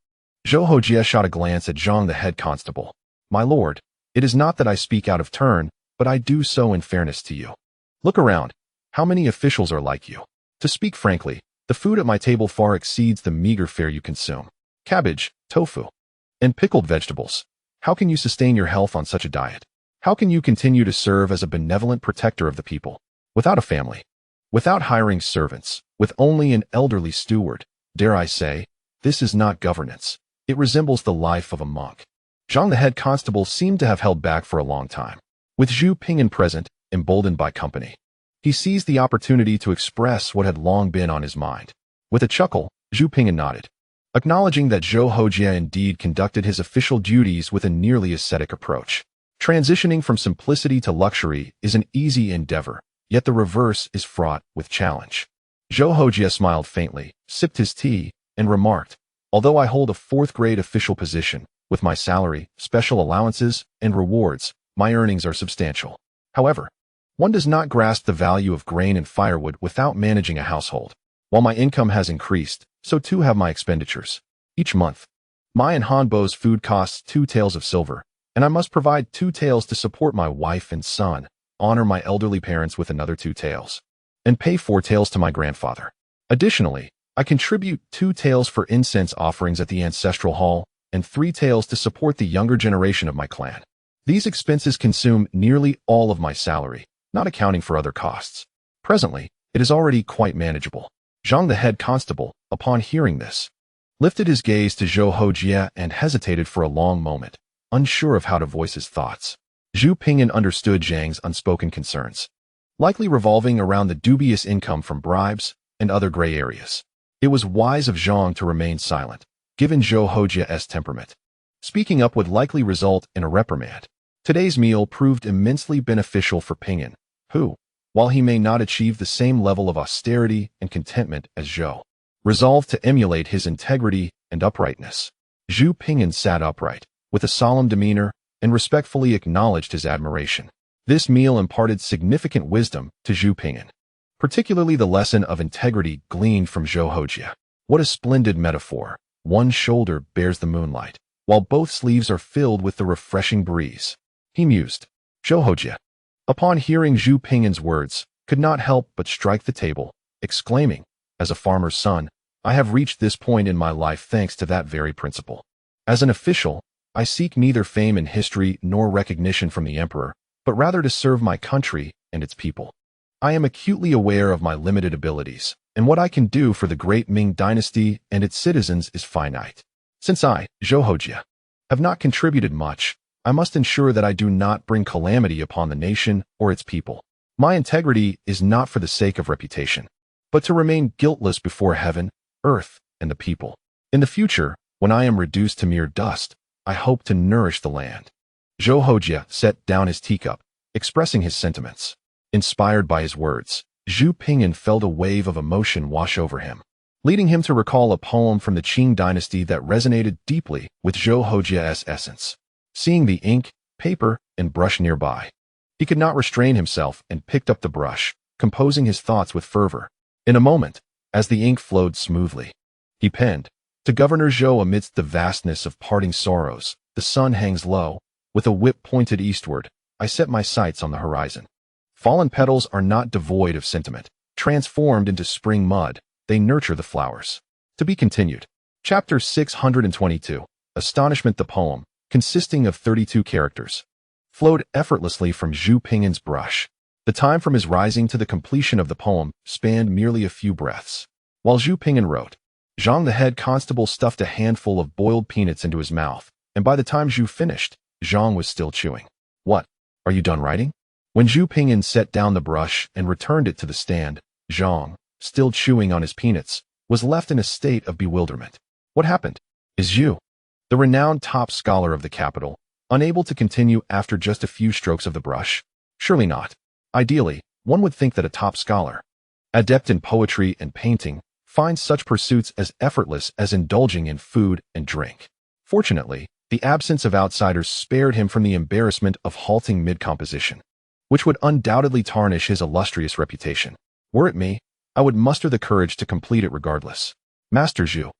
Zhou Hojie shot a glance at Zhang the head constable. My lord, it is not that I speak out of turn, but I do so in fairness to you. Look around. How many officials are like you? To speak frankly, the food at my table far exceeds the meager fare you consume. Cabbage, tofu, and pickled vegetables. How can you sustain your health on such a diet? How can you continue to serve as a benevolent protector of the people? Without a family, without hiring servants, with only an elderly steward, dare I say, this is not governance. It resembles the life of a monk. Zhang the head constable seemed to have held back for a long time. With Zhu Ping'an present, emboldened by company, he seized the opportunity to express what had long been on his mind. With a chuckle, Zhu Ping'an nodded, acknowledging that Zhou Hojie indeed conducted his official duties with a nearly ascetic approach. Transitioning from simplicity to luxury is an easy endeavor, yet the reverse is fraught with challenge. Zhou Hojie smiled faintly, sipped his tea, and remarked, although I hold a 4th-grade official position, with my salary, special allowances, and rewards, my earnings are substantial. However, one does not grasp the value of grain and firewood without managing a household. While my income has increased, so too have my expenditures. Each month, my and Hanbo's food costs 2 taels of silver, and I must provide 2 taels to support my wife and son, honor my elderly parents with another 2 taels, and pay 4 taels to my grandfather. Additionally, I contribute 2 taels for incense offerings at the ancestral hall, and 3 taels to support the younger generation of my clan. These expenses consume nearly all of my salary, not accounting for other costs. Presently, it is already quite manageable. Zhang the head constable, upon hearing this, lifted his gaze to Zhou Hojie and hesitated for a long moment, unsure of how to voice his thoughts. Zhu Ping'an understood Zhang's unspoken concerns, likely revolving around the dubious income from bribes and other gray areas. It was wise of Zhang to remain silent, given Zhou Hojie's temperament. Speaking up would likely result in a reprimand. Today's meal proved immensely beneficial for Ping'an, who, while he may not achieve the same level of austerity and contentment as Zhou, resolved to emulate his integrity and uprightness. Zhu Ping'an sat upright, with a solemn demeanor, and respectfully acknowledged his admiration. This meal imparted significant wisdom to Zhu Ping'an, particularly the lesson of integrity gleaned from Zhou Hojia. What a splendid metaphor. One shoulder bears the moonlight, while both sleeves are filled with the refreshing breeze. He mused. Zhou Hojia, upon hearing Zhu Ping'an's words, could not help but strike the table, exclaiming, as a farmer's son, I have reached this point in my life thanks to that very principle. As an official, I seek neither fame in history nor recognition from the emperor, but rather to serve my country and its people. I am acutely aware of my limited abilities, and what I can do for the great Ming dynasty and its citizens is finite. Since I, Zhou Hojia, have not contributed much, I must ensure that I do not bring calamity upon the nation or its people. My integrity is not for the sake of reputation, but to remain guiltless before heaven, earth, and the people. In the future, when I am reduced to mere dust, I hope to nourish the land. Zhou Hojia set down his teacup, expressing his sentiments. Inspired by his words, Zhu Ping'an felt a wave of emotion wash over him, leading him to recall a poem from the Qing dynasty that resonated deeply with Zhou Hojia's essence. Seeing the ink, paper, and brush nearby, he could not restrain himself and picked up the brush, composing his thoughts with fervor. In a moment, as the ink flowed smoothly, he penned, To Governor Zhou amidst the vastness of parting sorrows, the sun hangs low, with a whip pointed eastward, I set my sights on the horizon. Fallen petals are not devoid of sentiment. Transformed into spring mud, they nurture the flowers. To be continued. Chapter 622. Astonishment. The poem, consisting of 32 characters, flowed effortlessly from Zhu Ping'an's brush. The time from his rising to the completion of the poem spanned merely a few breaths. While Zhu Ping'an wrote, Zhang the head constable stuffed a handful of boiled peanuts into his mouth, and by the time Zhu finished, Zhang was still chewing. What? Are you done writing? When Zhu Ping'an set down the brush and returned it to the stand, Zhang, still chewing on his peanuts, was left in a state of bewilderment. What happened? Is Zhu, the renowned top scholar of the capital, unable to continue after just a few strokes of the brush? Surely not. Ideally, one would think that a top scholar, adept in poetry and painting, finds such pursuits as effortless as indulging in food and drink. Fortunately, the absence of outsiders spared him from the embarrassment of halting mid-composition, which would undoubtedly tarnish his illustrious reputation. Were it me, I would muster the courage to complete it regardless. Master Zhu,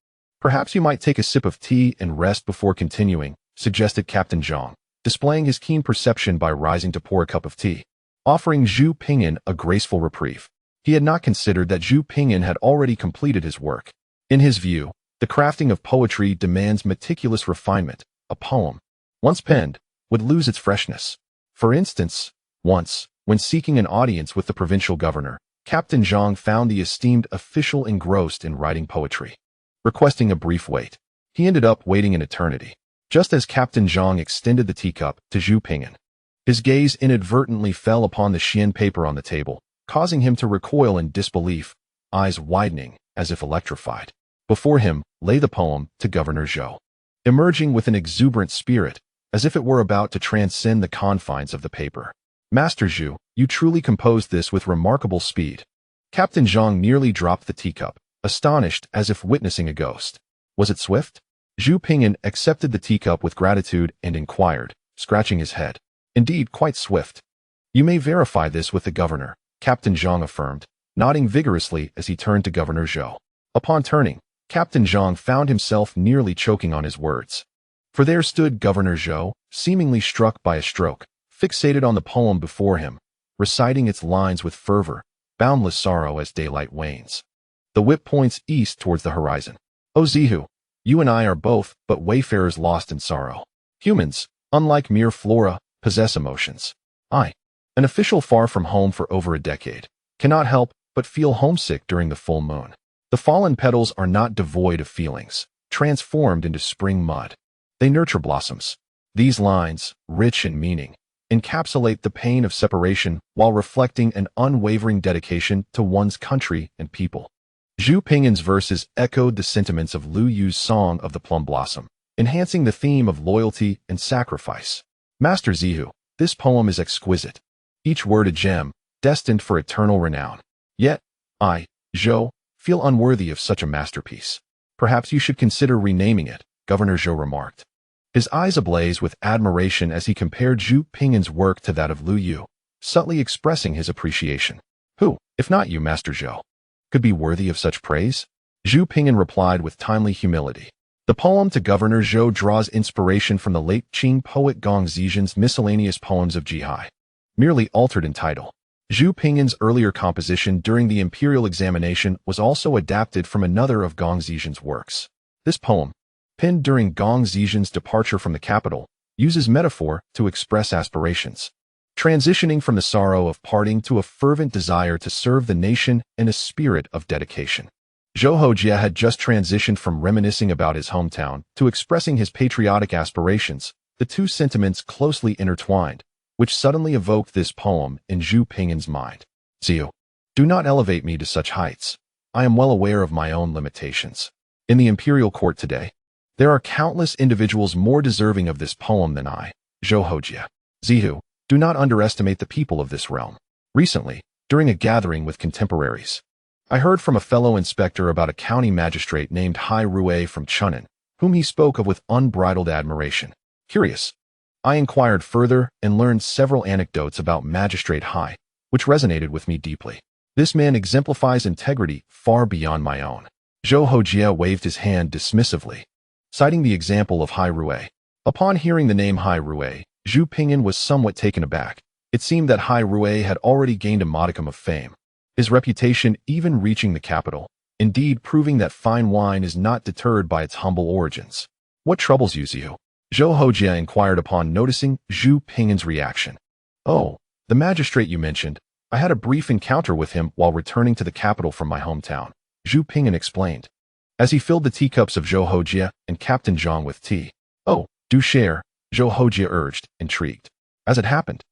perhaps you might take a sip of tea and rest before continuing, suggested Captain Zhang, displaying his keen perception by rising to pour a cup of tea, offering Zhu Ping'an a graceful reprieve. He had not considered that Zhu Ping'an had already completed his work. In his view, the crafting of poetry demands meticulous refinement. A poem, once penned, would lose its freshness. For instance, once, when seeking an audience with the provincial governor, Captain Zhang found the esteemed official engrossed in writing poetry. Requesting a brief wait, he ended up waiting an eternity. Just as Captain Zhang extended the teacup to Zhu Ping'an, his gaze inadvertently fell upon the Xian paper on the table, causing him to recoil in disbelief, eyes widening as if electrified. Before him lay the poem To Governor Zhou, emerging with an exuberant spirit, as if it were about to transcend the confines of the paper. Master Zhu, you truly composed this with remarkable speed. Captain Zhang nearly dropped the teacup, astonished as if witnessing a ghost. Was it swift? Zhu Ping'an accepted the teacup with gratitude and inquired, scratching his head. Indeed, quite swift. You may verify this with the governor, Captain Zhang affirmed, nodding vigorously as he turned to Governor Zhou. Upon turning, Captain Zhang found himself nearly choking on his words. For there stood Governor Zhou, seemingly struck by a stroke, fixated on the poem before him, reciting its lines with fervor, boundless sorrow as daylight wanes. The whip points east towards the horizon. O Zhu, you and I are both but wayfarers lost in sorrow. Humans, unlike mere flora, possess emotions. I, an official far from home for over a decade, cannot help but feel homesick during the full moon. The fallen petals are not devoid of feelings, transformed into spring mud. They nurture blossoms. These lines, rich in meaning, encapsulate the pain of separation while reflecting an unwavering dedication to one's country and people. Zhu Ping'an's verses echoed the sentiments of Lu Yu's Song of the Plum Blossom, enhancing the theme of loyalty and sacrifice. Master Zhu, this poem is exquisite. Each word a gem, destined for eternal renown. Yet, I, Zhou, feel unworthy of such a masterpiece. Perhaps you should consider renaming it, Governor Zhou remarked. his eyes ablaze with admiration as he compared Zhu Ping'an's work to that of Lu Yu, subtly expressing his appreciation. Who, if not you, Master Zhou, could be worthy of such praise? Zhu Ping'an replied with timely humility. The poem to Governor Zhou draws inspiration from the late Qing poet Gong Zixian's miscellaneous poems of Jihai, merely altered in title. Zhu Ping'an's earlier composition during the imperial examination was also adapted from another of Gong Zixian's works. This poem, penned during Gong Zixian's departure from the capital, uses metaphor to express aspirations, transitioning from the sorrow of parting to a fervent desire to serve the nation and a spirit of dedication. Zhou Hojie had just transitioned from reminiscing about his hometown to expressing his patriotic aspirations, the two sentiments closely intertwined, which suddenly evoked this poem in Zhu Ping'an's mind. Zhu, do not elevate me to such heights. I am well aware of my own limitations. In the imperial court today, there are countless individuals more deserving of this poem than I, Zhou Hojie. Zhu, do not underestimate the people of this realm. Recently, during a gathering with contemporaries, I heard from a fellow inspector about a county magistrate named Hai Rui from Chunnan, whom he spoke of with unbridled admiration. Curious, I inquired further and learned several anecdotes about Magistrate Hai, which resonated with me deeply. This man exemplifies integrity far beyond my own. Zhou Hojie waved his hand dismissively, citing the example of Hai Rui. Upon hearing the name Hai Rui, Zhu Ping'an was somewhat taken aback. It seemed that Hai Rui had already gained a modicum of fame, his reputation even reaching the capital, indeed proving that fine wine is not deterred by its humble origins. What troubles you, Zhu? Zhou Hojie inquired upon noticing Zhu Ping'an's reaction. Oh, the magistrate you mentioned. I had a brief encounter with him while returning to the capital from my hometown, Zhu Ping'an explained, as he filled the teacups of Zhou Hojie and Captain Zhang with tea. Oh, do share, Zhou Hojie urged, intrigued. As it happened,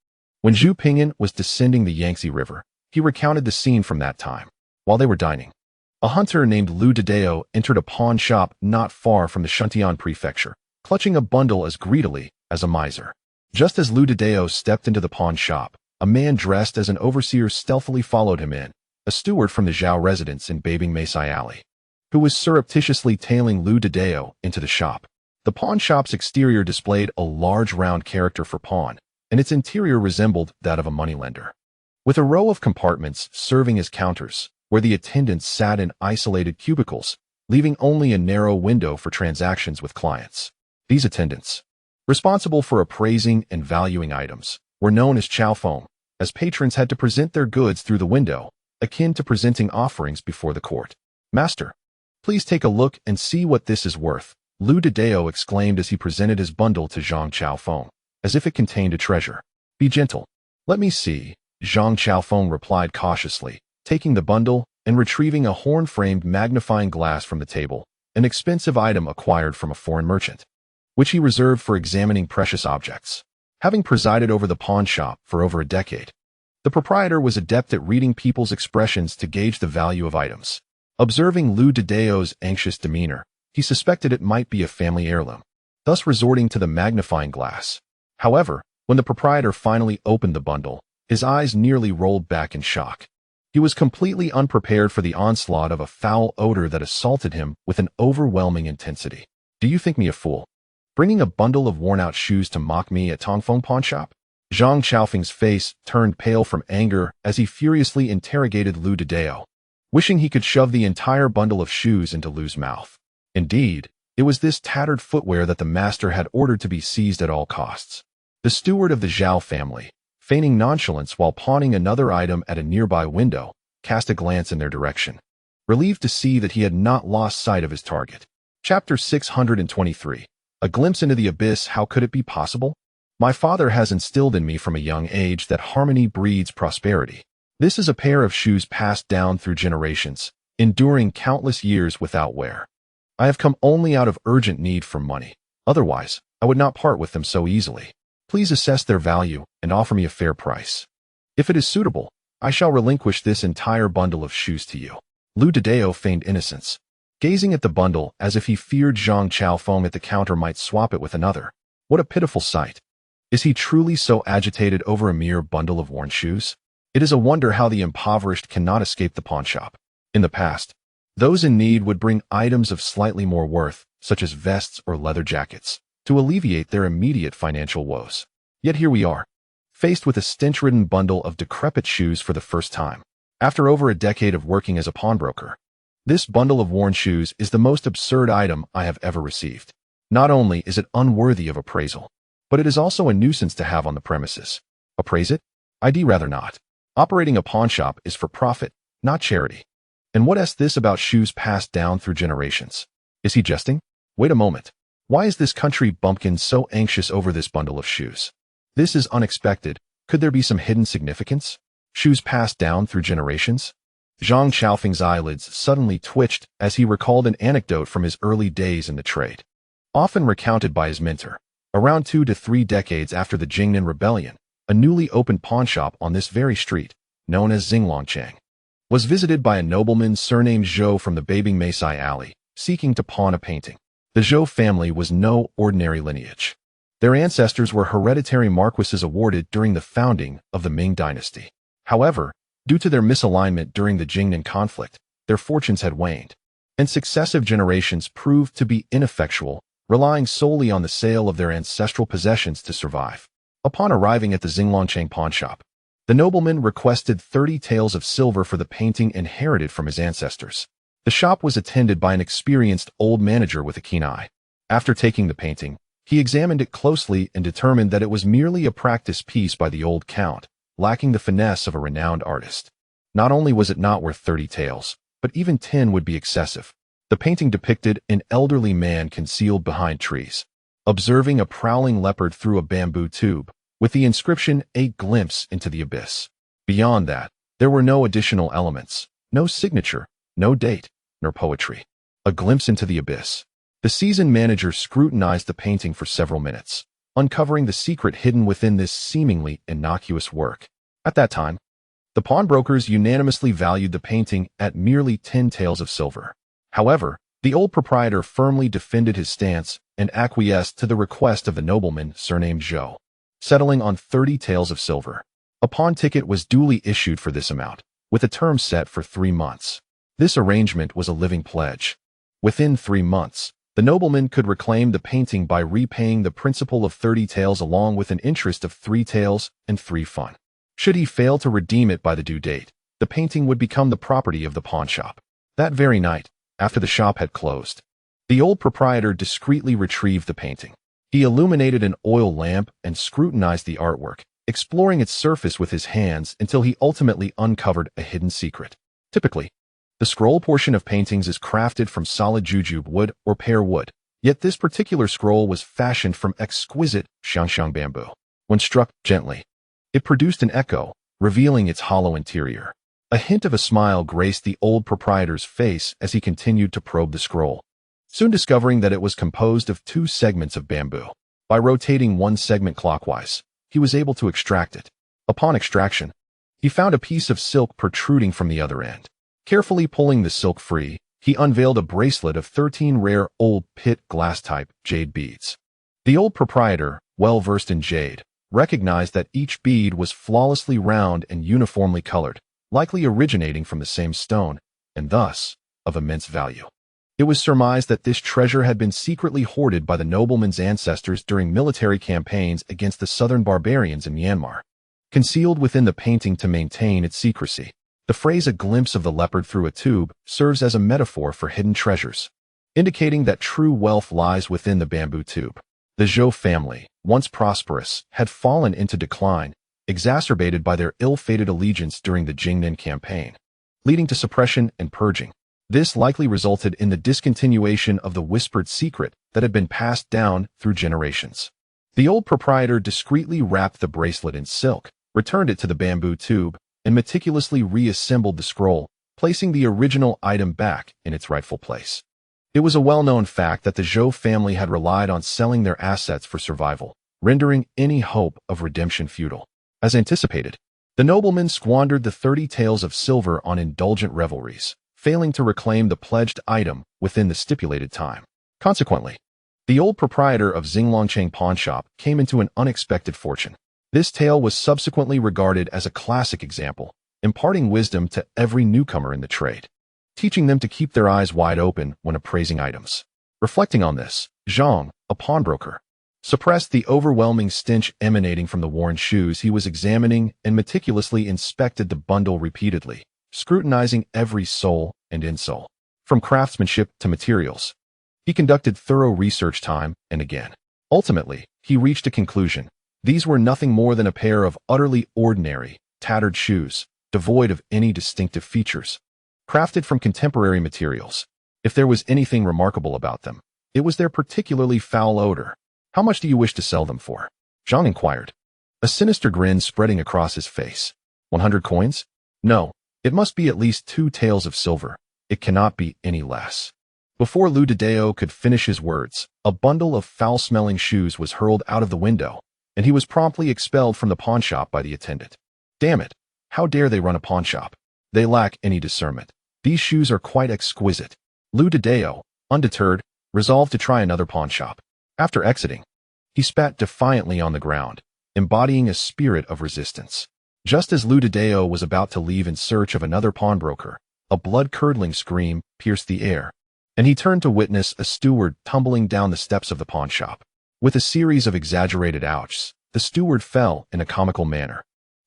when Zhu Ping'an was descending the Yangtze River, he recounted the scene from that time. While they were dining, a hunter named Lu Dedeo entered a pawn shop not far from the Shuntian prefecture, clutching a bundle as greedily as a miser. Just as Lu Dedeo stepped into the pawn shop, a man dressed as an overseer stealthily followed him in, a steward from the Zhao residence in Babing Meisai Alley, who was surreptitiously tailing Lu Dedeo into the shop. The pawn shop's exterior displayed a large round character for pawn, and its interior resembled that of a moneylender, with a row of compartments serving as counters, where the attendants sat in isolated cubicles, leaving only a narrow window for transactions with clients. These attendants, responsible for appraising and valuing items, were known as chow feng, as patrons had to present their goods through the window, akin to presenting offerings before the court. Master, please take a look and see what this is worth, Lu Dedeo exclaimed as he presented his bundle to Zhang Chaofeng, as if it contained a treasure. Be gentle. Let me see, Zhang Chaofeng replied cautiously, taking the bundle and retrieving a horn-framed magnifying glass from the table, an expensive item acquired from a foreign merchant, which he reserved for examining precious objects. Having presided over the pawn shop for over a decade, the proprietor was adept at reading people's expressions to gauge the value of items. Observing Lu Dedeo's anxious demeanor, he suspected it might be a family heirloom, thus resorting to the magnifying glass. However, when the proprietor finally opened the bundle, his eyes nearly rolled back in shock. He was completely unprepared for the onslaught of a foul odor that assaulted him with an overwhelming intensity. Do you think me a fool, bringing a bundle of worn-out shoes to mock me at Tongfeng pawn shop? Zhang Chaofeng's face turned pale from anger as he furiously interrogated Lu Dedeo, wishing he could shove the entire bundle of shoes into Lu's mouth. Indeed, it was this tattered footwear that the master had ordered to be seized at all costs. The steward of the Zhao family, feigning nonchalance while pawning another item at a nearby window, cast a glance in their direction, relieved to see that he had not lost sight of his target. Chapter 623. A glimpse into the abyss. How could it be possible? My father has instilled in me from a young age that harmony breeds prosperity. This is a pair of shoes passed down through generations, enduring countless years without wear. I have come only out of urgent need for money. Otherwise, I would not part with them so easily. Please assess their value and offer me a fair price. If it is suitable, I shall relinquish this entire bundle of shoes to you. Lu Dedeo feigned innocence, gazing at the bundle as if he feared Zhang Chaofeng at the counter might swap it with another. What a pitiful sight. Is he truly so agitated over a mere bundle of worn shoes? It is a wonder how the impoverished cannot escape the pawnshop. In the past, those in need would bring items of slightly more worth, such as vests or leather jackets. to alleviate their immediate financial woes. Yet here we are, faced with a stench-ridden bundle of decrepit shoes for the first time. After over a decade of working as a pawnbroker, this bundle of worn shoes is the most absurd item I have ever received. Not only is it unworthy of appraisal, but it is also a nuisance to have on the premises. Appraise it? I'd rather not. Operating a pawnshop is for profit, not charity. And what is this about shoes passed down through generations? Is he jesting? Wait a moment. Why is this country bumpkin so anxious over this bundle of shoes? This is unexpected. Could there be some hidden significance? Shoes passed down through generations? Zhang Xiaofeng's eyelids suddenly twitched as he recalled an anecdote from his early days in the trade. Often recounted by his mentor, around 2 to 3 decades after the Jingnan Rebellion, a newly opened pawnshop on this very street, known as Xinglongchang, was visited by a nobleman surnamed Zhou from the Babing Meisai Alley, seeking to pawn a painting. The Zhou family was no ordinary lineage. Their ancestors were hereditary marquises awarded during the founding of the Ming dynasty. However, due to their misalignment during the Jingnan conflict, their fortunes had waned, and successive generations proved to be ineffectual, relying solely on the sale of their ancestral possessions to survive. Upon arriving at the Xinglongchang pawnshop, the nobleman requested 30 taels of silver for the painting inherited from his ancestors. The shop was attended by an experienced old manager with a keen eye. After taking the painting, he examined it closely and determined that it was merely a practice piece by the old count, lacking the finesse of a renowned artist. Not only was it not worth 30 taels, but even 10 would be excessive. The painting depicted an elderly man concealed behind trees, observing a prowling leopard through a bamboo tube, with the inscription, "A glimpse into the abyss." Beyond that, there were no additional elements, no signature, no date, nor poetry. A glimpse into the abyss. The seasoned manager scrutinized the painting for several minutes, uncovering the secret hidden within this seemingly innocuous work. At that time, the pawnbrokers unanimously valued the painting at merely 10 taels of silver. However, the old proprietor firmly defended his stance and acquiesced to the request of the nobleman surnamed Zhou, settling on 30 taels of silver. A pawn ticket was duly issued for this amount, with a term set for 3 months. This arrangement was a living pledge. Within 3 months, the nobleman could reclaim the painting by repaying the principal of 30 taels along with an interest of 3 taels and 3 fun. Should he fail to redeem it by the due date, the painting would become the property of the pawnshop. That very night, after the shop had closed, the old proprietor discreetly retrieved the painting. He illuminated an oil lamp and scrutinized the artwork, exploring its surface with his hands until he ultimately uncovered a hidden secret. Typically, the scroll portion of paintings is crafted from solid jujube wood or pear wood, yet this particular scroll was fashioned from exquisite xiangxiang bamboo. When struck gently, it produced an echo, revealing its hollow interior. A hint of a smile graced the old proprietor's face as he continued to probe the scroll, soon discovering that it was composed of 2 segments of bamboo. By rotating one segment clockwise, he was able to extract it. Upon extraction, he found a piece of silk protruding from the other end. Carefully pulling the silk free, he unveiled a bracelet of 13 rare old pit glass-type jade beads. The old proprietor, well versed in jade, recognized that each bead was flawlessly round and uniformly colored, likely originating from the same stone, and thus, of immense value. It was surmised that this treasure had been secretly hoarded by the nobleman's ancestors during military campaigns against the southern barbarians in Myanmar. Concealed within the painting to maintain its secrecy, the phrase "a glimpse of the leopard through a tube" serves as a metaphor for hidden treasures, indicating that true wealth lies within the bamboo tube. The Zhou family, once prosperous, had fallen into decline, exacerbated by their ill-fated allegiance during the Jingnan campaign, leading to suppression and purging. This likely resulted in the discontinuation of the whispered secret that had been passed down through generations. The old proprietor discreetly wrapped the bracelet in silk, returned it to the bamboo tube, and meticulously reassembled the scroll, placing the original item back in its rightful place. It was a well-known fact that the Zhou family had relied on selling their assets for survival, rendering any hope of redemption futile. As anticipated, the nobleman squandered the 30 taels of silver on indulgent revelries, failing to reclaim the pledged item within the stipulated time. Consequently, the old proprietor of Xinglongchang pawnshop came into an unexpected fortune. This tale was subsequently regarded as a classic example, imparting wisdom to every newcomer in the trade, teaching them to keep their eyes wide open when appraising items. Reflecting on this, Zhang, a pawnbroker, suppressed the overwhelming stench emanating from the worn shoes he was examining and meticulously inspected the bundle repeatedly, scrutinizing every sole and insole. From craftsmanship to materials, he conducted thorough research time and again. Ultimately, he reached a conclusion. These were nothing more than a pair of utterly ordinary, tattered shoes, devoid of any distinctive features, crafted from contemporary materials. If there was anything remarkable about them, it was their particularly foul odor. How much do you wish to sell them for? Zhang inquired, a sinister grin spreading across his face. 100 coins? No, it must be at least 2 taels of silver. It cannot be any less. Before Lu Dideo could finish his words, a bundle of foul-smelling shoes was hurled out of the window, and he was promptly expelled from the pawnshop by the attendant. Damn it! How dare they run a pawnshop? They lack any discernment. These shoes are quite exquisite. Lu Dideo, undeterred, resolved to try another pawnshop. After exiting, he spat defiantly on the ground, embodying a spirit of resistance. Just as Lu Dideo was about to leave in search of another pawnbroker, a blood-curdling scream pierced the air, and he turned to witness a steward tumbling down the steps of the pawnshop. With a series of exaggerated ouchs, the steward fell in a comical manner,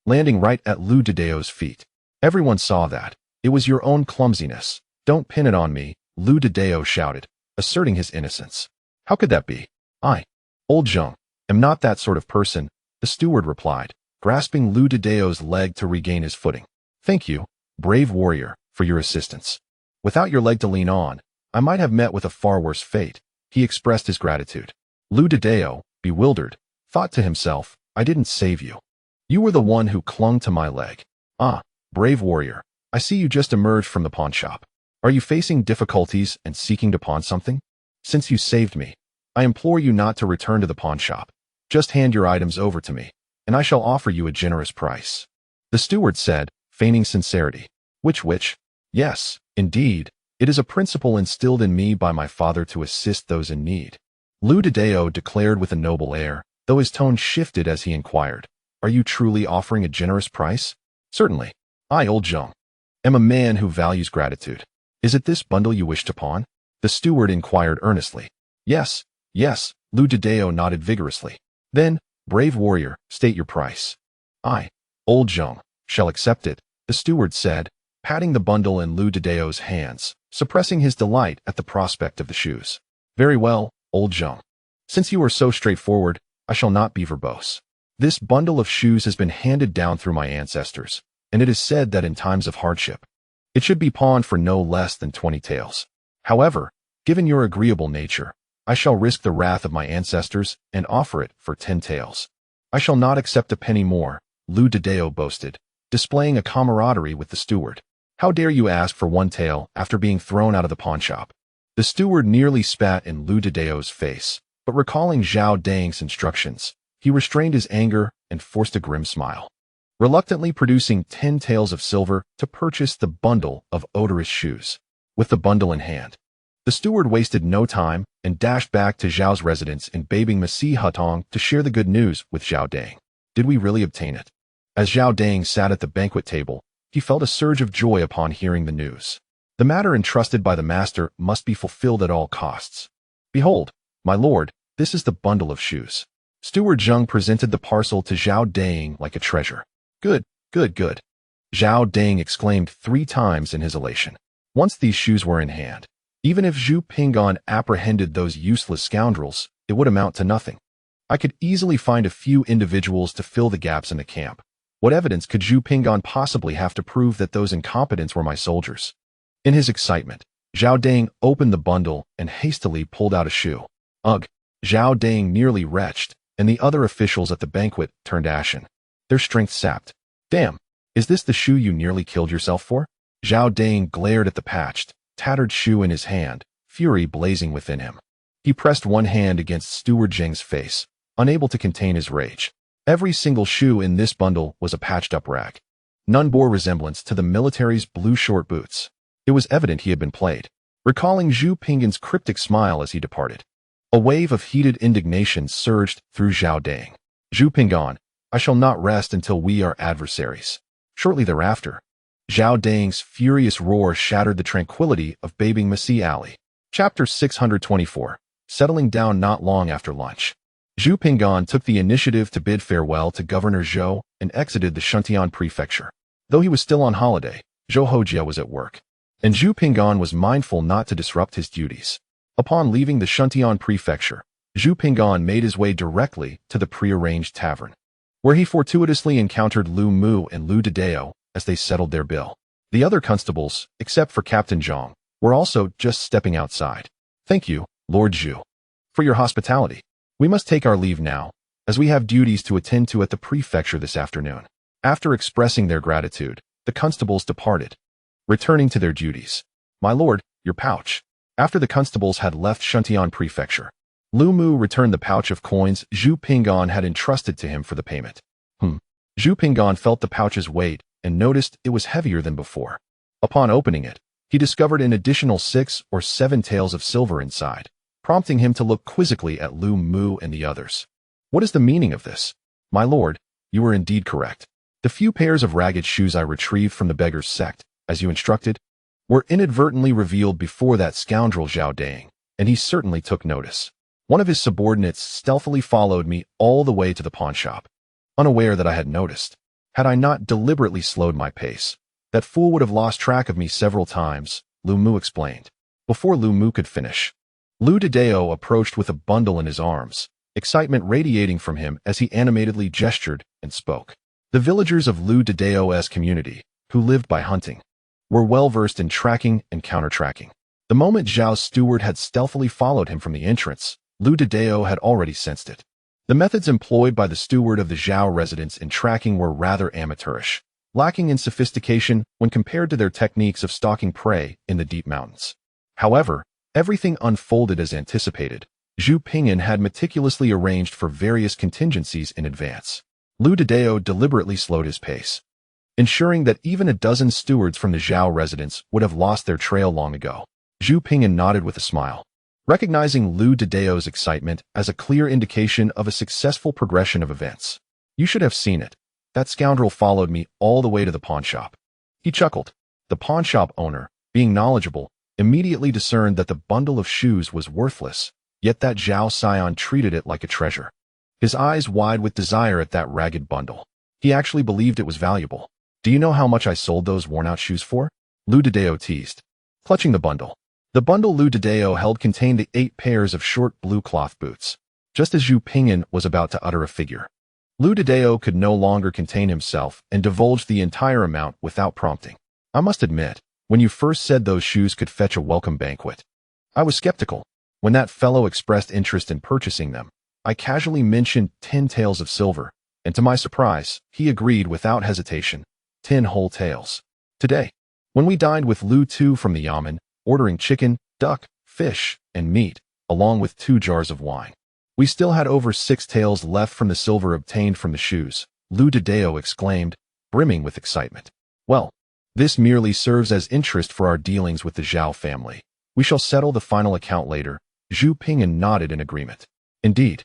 landing right at Lu Dideo's feet. Everyone saw that. It was your own clumsiness. Don't pin it on me, Lu Dideo shouted, asserting his innocence. How could that be? I, old Zhong, am not that sort of person, the steward replied, grasping Lu Dideo's leg to regain his footing. Thank you, brave warrior, for your assistance. Without your leg to lean on, I might have met with a far worse fate. He expressed his gratitude. Lu Dideo, bewildered, thought to himself, I didn't save you. You were the one who clung to my leg. Ah, brave warrior, I see you just emerged from the pawnshop. Are you facing difficulties and seeking to pawn something? Since you saved me, I implore you not to return to the pawnshop. Just hand your items over to me, and I shall offer you a generous price. The steward said, feigning sincerity. Which? Yes, indeed, it is a principle instilled in me by my father to assist those in need. Lu Dideo declared with a noble air, though his tone shifted as he inquired, Are you truly offering a generous price? Certainly. I, old Zhong, am a man who values gratitude. Is it this bundle you wish to pawn? The steward inquired earnestly. Yes, Lu Dideo nodded vigorously. Then, brave warrior, state your price. I, old Zhong, shall accept it, the steward said, patting the bundle in Lu Dideo's hands, suppressing his delight at the prospect of the shoes. Very well, old Zhong. Since you are so straightforward, I shall not be verbose. This bundle of shoes has been handed down through my ancestors, and it is said that in times of hardship, it should be pawned for no less than 20 taels. However, given your agreeable nature, I shall risk the wrath of my ancestors and offer it for 10 taels. I shall not accept a penny more, Lu Dideo boasted, displaying a camaraderie with the steward. How dare you ask for 1 tael after being thrown out of the pawnshop? The steward nearly spat in Lu Dideo's face, but recalling Zhao Dang's instructions, he restrained his anger and forced a grim smile, reluctantly producing 10 taels of silver to purchase the bundle of odorous shoes. With the bundle in hand, the steward wasted no time and dashed back to Zhao's residence in Beibing Masi Hutong to share the good news with Zhao Dang. Did we really obtain it? As Zhao Dang sat at the banquet table, he felt a surge of joy upon hearing the news. The matter entrusted by the master must be fulfilled at all costs. Behold, my lord, this is the bundle of shoes. Steward Zheng presented the parcel to Zhao Dang like a treasure. Good. Zhao Dang exclaimed 3 times in his elation. Once these shoes were in hand, even if Zhu Ping'an apprehended those useless scoundrels, it would amount to nothing. I could easily find a few individuals to fill the gaps in the camp. What evidence could Zhu Ping'an possibly have to prove that those incompetents were my soldiers? In his excitement, Zhao Dang opened the bundle and hastily pulled out a shoe. Ugh! Zhao Dang nearly retched, and the other officials at the banquet turned ashen, their strength sapped. Damn! Is this the shoe you nearly killed yourself for? Zhao Dang glared at the patched, tattered shoe in his hand, fury blazing within him. He pressed one hand against Steward Zheng's face, unable to contain his rage. Every single shoe in this bundle was a patched-up rag. None bore resemblance to the military's blue short boots. It was evident he had been played, recalling Zhu Ping'an's cryptic smile as he departed. A wave of heated indignation surged through Zhao Dang. Zhu Ping'an, I shall not rest until we are adversaries. Shortly thereafter, Zhao Dang's furious roar shattered the tranquility of Beibing Masi Alley. Chapter 624, settling down not long after lunch. Zhu Ping'an took the initiative to bid farewell to Governor Zhou and exited the Shuntian prefecture. Though he was still on holiday, Zhou Hojia was at work, and Zhu Ping'an was mindful not to disrupt his duties. Upon leaving the Shuntian prefecture, Zhu Ping'an made his way directly to the prearranged tavern, where he fortuitously encountered Lu Mu and Lu Dedeo as they settled their bill. The other constables, except for Captain Zhang, were also just stepping outside. "Thank you, Lord Zhu, for your hospitality. We must take our leave now, as we have duties to attend to at the prefecture this afternoon." After expressing their gratitude, the constables departed, returning to their duties. "My lord, your pouch." After the constables had left Shuntian prefecture, Lu Mu returned the pouch of coins Zhu Ping'an had entrusted to him for the payment. Zhu Ping'an felt the pouch's weight and noticed it was heavier than before. Upon opening it, he discovered an additional 6 or 7 taels of silver inside, prompting him to look quizzically at Lu Mu and the others. "What is the meaning of this?" "My lord, you were indeed correct. The few pairs of ragged shoes I retrieved from the beggar's sect, as you instructed, were inadvertently revealed before that scoundrel Zhao Dang, and he certainly took notice. One of his subordinates stealthily followed me all the way to the pawnshop, unaware that I had noticed. Had I not deliberately slowed my pace, that fool would have lost track of me several times," Lu Mu explained. Before Lu Mu could finish, Lu Dedeo approached with a bundle in his arms, excitement radiating from him as he animatedly gestured and spoke. The villagers of Lu Dedeo's community, who lived by hunting, were well versed in tracking and counter-tracking. The moment Zhao's steward had stealthily followed him from the entrance, Lu Dedeo had already sensed it. The methods employed by the steward of the Zhao residence in tracking were rather amateurish, lacking in sophistication when compared to their techniques of stalking prey in the deep mountains. However, everything unfolded as anticipated. Zhu Ping'an had meticulously arranged for various contingencies in advance. Lu Dedeo deliberately slowed his pace, ensuring that even a dozen stewards from the Zhao residence would have lost their trail long ago. Zhu Ping'an nodded with a smile, recognizing Lu Dedeo's excitement as a clear indication of a successful progression of events. "You should have seen it. That scoundrel followed me all the way to the pawnshop." He chuckled. The pawnshop owner, being knowledgeable, immediately discerned that the bundle of shoes was worthless, yet that Zhao scion treated it like a treasure. His eyes wide with desire at that ragged bundle. He actually believed it was valuable. "Do you know how much I sold those worn-out shoes for?" Lu Dedeo teased, clutching the bundle. The bundle Lu Dedeo held contained the 8 pairs of short blue cloth boots. Just as Zhu Ping'an was about to utter a figure, Lu Dedeo could no longer contain himself and divulged the entire amount without prompting. "I must admit, when you first said those shoes could fetch a welcome banquet, I was skeptical. When that fellow expressed interest in purchasing them, I casually mentioned 10 taels of silver, and to my surprise, he agreed without hesitation, 10 whole taels. Today, when we dined with Lu Tu from the Yamen, ordering chicken, duck, fish, and meat, along with 2 jars of wine, we still had over 6 taels left from the silver obtained from the shoes," Lu Dedeo exclaimed, brimming with excitement. "Well, this merely serves as interest for our dealings with the Zhao family. We shall settle the final account later." Zhu Ping'an nodded in agreement. Indeed,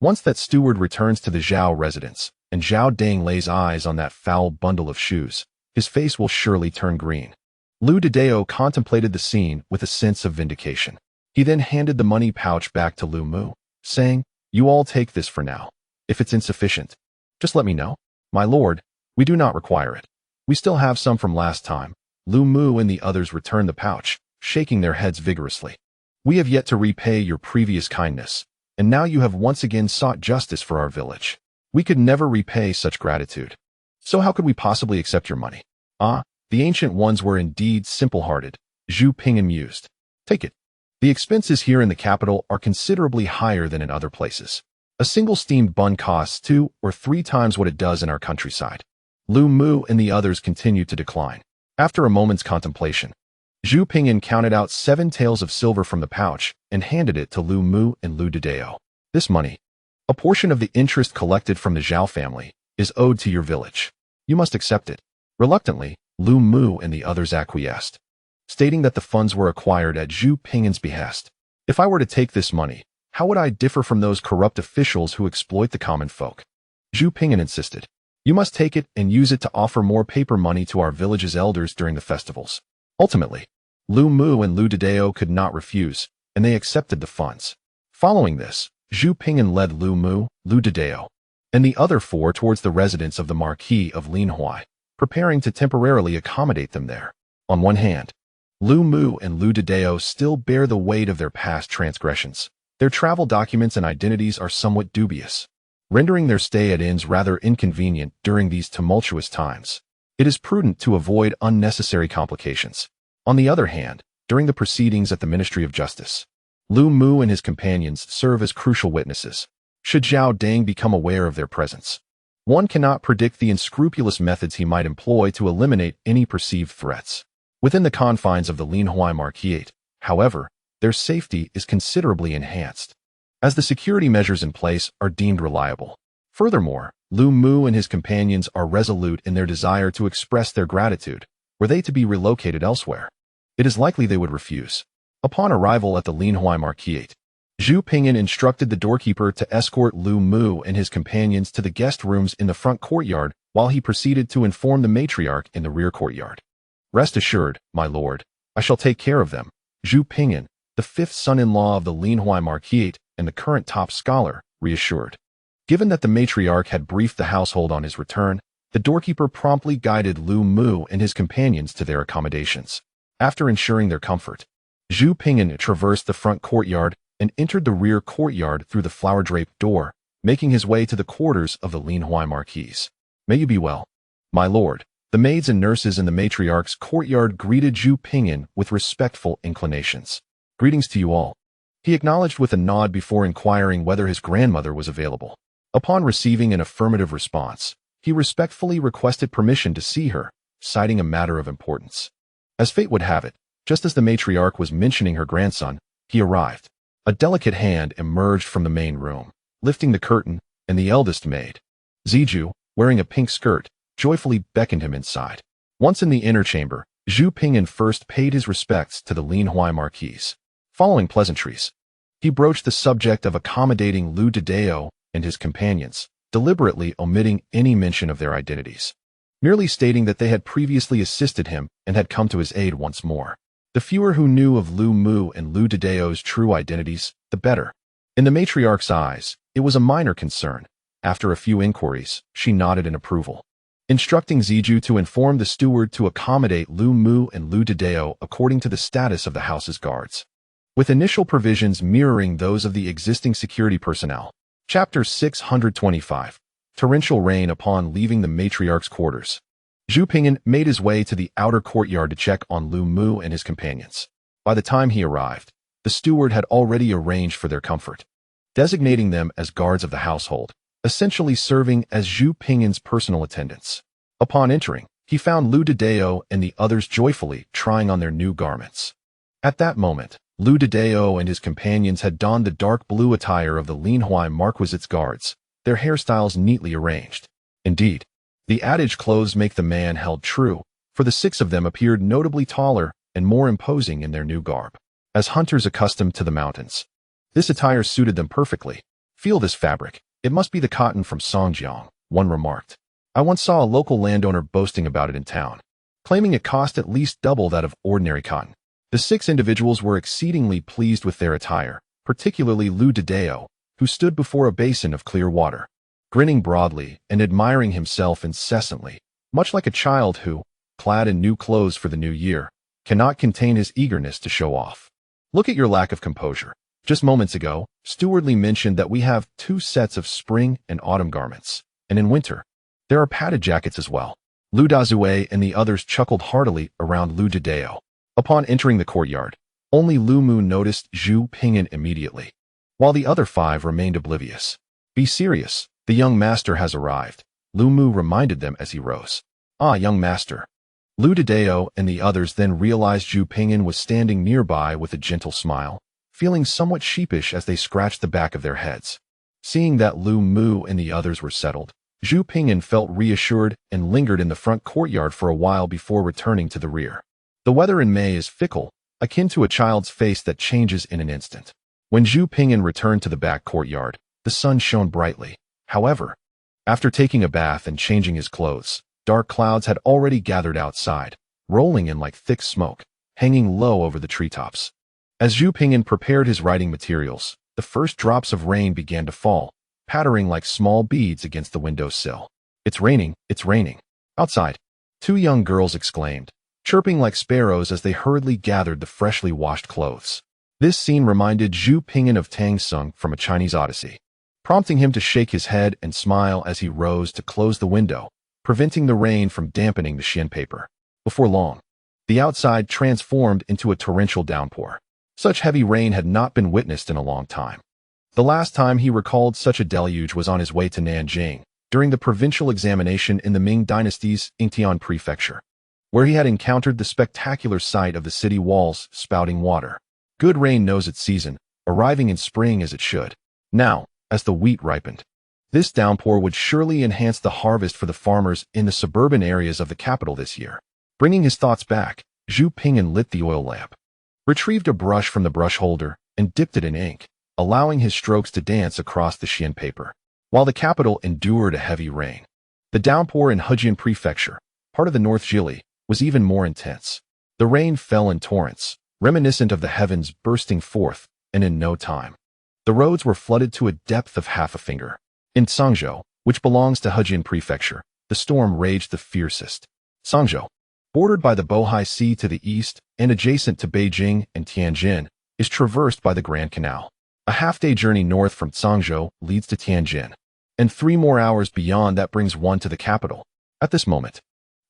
once that steward returns to the Zhao residence, and Zhao Dang lays eyes on that foul bundle of shoes, his face will surely turn green. Lu Dedeo contemplated the scene with a sense of vindication. He then handed the money pouch back to Lu Mu, saying, "You all take this for now. If it's insufficient, just let me know." "My lord, we do not require it. We still have some from last time." Lu Mu and the others returned the pouch, shaking their heads vigorously. "We have yet to repay your previous kindness, and now you have once again sought justice for our village. We could never repay such gratitude. So how could we possibly accept your money?" "Ah, the ancient ones were indeed simple-hearted," Zhu Ping'an mused. "Take it. The expenses here in the capital are considerably higher than in other places. A single steamed bun costs 2 or 3 times what it does in our countryside." Lu Mu and the others continued to decline. After a moment's contemplation, Zhu Ping'an counted out 7 taels of silver from the pouch and handed it to Lu Mu and Lu Dedeo. "This money, a portion of the interest collected from the Zhao family, is owed to your village. You must accept it." Reluctantly, Lu Mu and the others acquiesced, stating that the funds were acquired at Zhu Ping'an's behest. "If I were to take this money, how would I differ from those corrupt officials who exploit the common folk?" Zhu Ping'an insisted. "You must take it and use it to offer more paper money to our village's elders during the festivals." Ultimately, Lu Mu and Lu Dedeo could not refuse, and they accepted the funds. Following this, Zhu Ping'an led Lu Mu, Lu Dedeo, and the other four towards the residence of the Marquis of Linhuai, preparing to temporarily accommodate them there. On one hand, Lu Mu and Lu Dedeo still bear the weight of their past transgressions. Their travel documents and identities are somewhat dubious, rendering their stay at inns rather inconvenient during these tumultuous times. It is prudent to avoid unnecessary complications. On the other hand, during the proceedings at the Ministry of Justice, Lu Mu and his companions serve as crucial witnesses, should Zhao Deng become aware of their presence. One cannot predict the unscrupulous methods he might employ to eliminate any perceived threats. Within the confines of the Linhuai Marquisate, however, their safety is considerably enhanced, as the security measures in place are deemed reliable. Furthermore, Lu Mu and his companions are resolute in their desire to express their gratitude, were they to be relocated elsewhere. It is likely they would refuse. Upon arrival at the Linhuai Marquisate, Zhu Ping'an instructed the doorkeeper to escort Lu Mu and his companions to the guest rooms in the front courtyard while he proceeded to inform the matriarch in the rear courtyard. Rest assured, my lord, I shall take care of them. Zhu Ping'an, the fifth son-in-law of the Linhuai Marquisate and the current top scholar, reassured. Given that the matriarch had briefed the household on his return, the doorkeeper promptly guided Lu Mu and his companions to their accommodations. After ensuring their comfort, Zhu Ping'an traversed the front courtyard and entered the rear courtyard through the flower-draped door, making his way to the quarters of the Linhuai Marquis. May you be well, my lord. The maids and nurses in the matriarch's courtyard greeted Zhu Ping'an with respectful inclinations. Greetings to you all, he acknowledged with a nod before inquiring whether his grandmother was available. Upon receiving an affirmative response, he respectfully requested permission to see her, citing a matter of importance. As fate would have it, just as the matriarch was mentioning her grandson, he arrived. A delicate hand emerged from the main room, lifting the curtain, and the eldest maid, Ziju, wearing a pink skirt, joyfully beckoned him inside. Once in the inner chamber, Zhu Ping'an first paid his respects to the Linhuai Marquis. Following pleasantries, he broached the subject of accommodating Lu Dedeo and his companions, deliberately omitting any mention of their identities, merely stating that they had previously assisted him and had come to his aid once more. The fewer who knew of Lu Mu and Lu Dedeo's true identities, the better. In the matriarch's eyes, it was a minor concern. After a few inquiries, she nodded in approval, instructing Ziju to inform the steward to accommodate Lu Mu and Lu Dedeo according to the status of the house's guards, with initial provisions mirroring those of the existing security personnel. Chapter 625. Torrential rain. Upon leaving the matriarch's quarters, Zhu Ping'an made his way to the outer courtyard to check on Lu Mu and his companions. By the time he arrived, the steward had already arranged for their comfort, designating them as guards of the household, essentially serving as Zhu Ping'an's personal attendants. Upon entering, he found Lu Dedeo and the others joyfully trying on their new garments. At that moment, Lu Dedeo and his companions had donned the dark blue attire of the Linhuai Marquisate's guards, their hairstyles neatly arranged. Indeed, the adage clothes make the man held true, for the six of them appeared notably taller and more imposing in their new garb. As hunters accustomed to the mountains, this attire suited them perfectly. Feel this fabric. It must be the cotton from Songjiang, one remarked. I once saw a local landowner boasting about it in town, claiming it cost at least double that of ordinary cotton. The six individuals were exceedingly pleased with their attire, particularly Lu Dedeo, who stood before a basin of clear water, grinning broadly and admiring himself incessantly, much like a child who, clad in new clothes for the new year, cannot contain his eagerness to show off. Look at your lack of composure. Just moments ago, Stewardly mentioned that we have 2 sets of spring and autumn garments, and in winter, there are padded jackets as well. Lu Dazue and the others chuckled heartily around Lu Dedeo. Upon entering the courtyard, only Lu Mu noticed Zhu Ping'an immediately, while the other 5 remained oblivious. Be serious, the young master has arrived, Lu Mu reminded them as he rose. Ah, young master. Lu Dedeo and the others then realized Zhu Ping'an was standing nearby with a gentle smile, feeling somewhat sheepish as they scratched the back of their heads. Seeing that Lu Mu and the others were settled, Zhu Ping'an felt reassured and lingered in the front courtyard for a while before returning to the rear. The weather in May is fickle, akin to a child's face that changes in an instant. When Zhu Ping'an returned to the back courtyard, the sun shone brightly. However, after taking a bath and changing his clothes, dark clouds had already gathered outside, rolling in like thick smoke, hanging low over the treetops. As Zhu Ping'an prepared his writing materials, the first drops of rain began to fall, pattering like small beads against the windowsill. It's raining, it's raining. Outside, two young girls exclaimed, chirping like sparrows as they hurriedly gathered the freshly washed clothes. This scene reminded Zhu Ping'an of Tang Sung from a Chinese Odyssey, prompting him to shake his head and smile as he rose to close the window, preventing the rain from dampening the xian paper. Before long, the outside transformed into a torrential downpour. Such heavy rain had not been witnessed in a long time. The last time he recalled such a deluge was on his way to Nanjing, during the provincial examination in the Ming Dynasty's Yingtian prefecture, where he had encountered the spectacular sight of the city walls spouting water. Good rain knows its season, arriving in spring as it should. Now, as the wheat ripened, this downpour would surely enhance the harvest for the farmers in the suburban areas of the capital this year. Bringing his thoughts back, Zhu Ping'an lit the oil lamp, retrieved a brush from the brush holder, and dipped it in ink, allowing his strokes to dance across the xian paper. While the capital endured a heavy rain, the downpour in Hejian Prefecture, part of the North Jili, was even more intense. The rain fell in torrents, reminiscent of the heavens bursting forth, and in no time, the roads were flooded to a depth of half a finger. In Cangzhou, which belongs to Hejian Prefecture, the storm raged the fiercest. Cangzhou, bordered by the Bohai Sea to the east and adjacent to Beijing and Tianjin, is traversed by the Grand Canal. A half-day journey north from Cangzhou leads to Tianjin, and 3 more hours beyond that brings one to the capital. At this moment,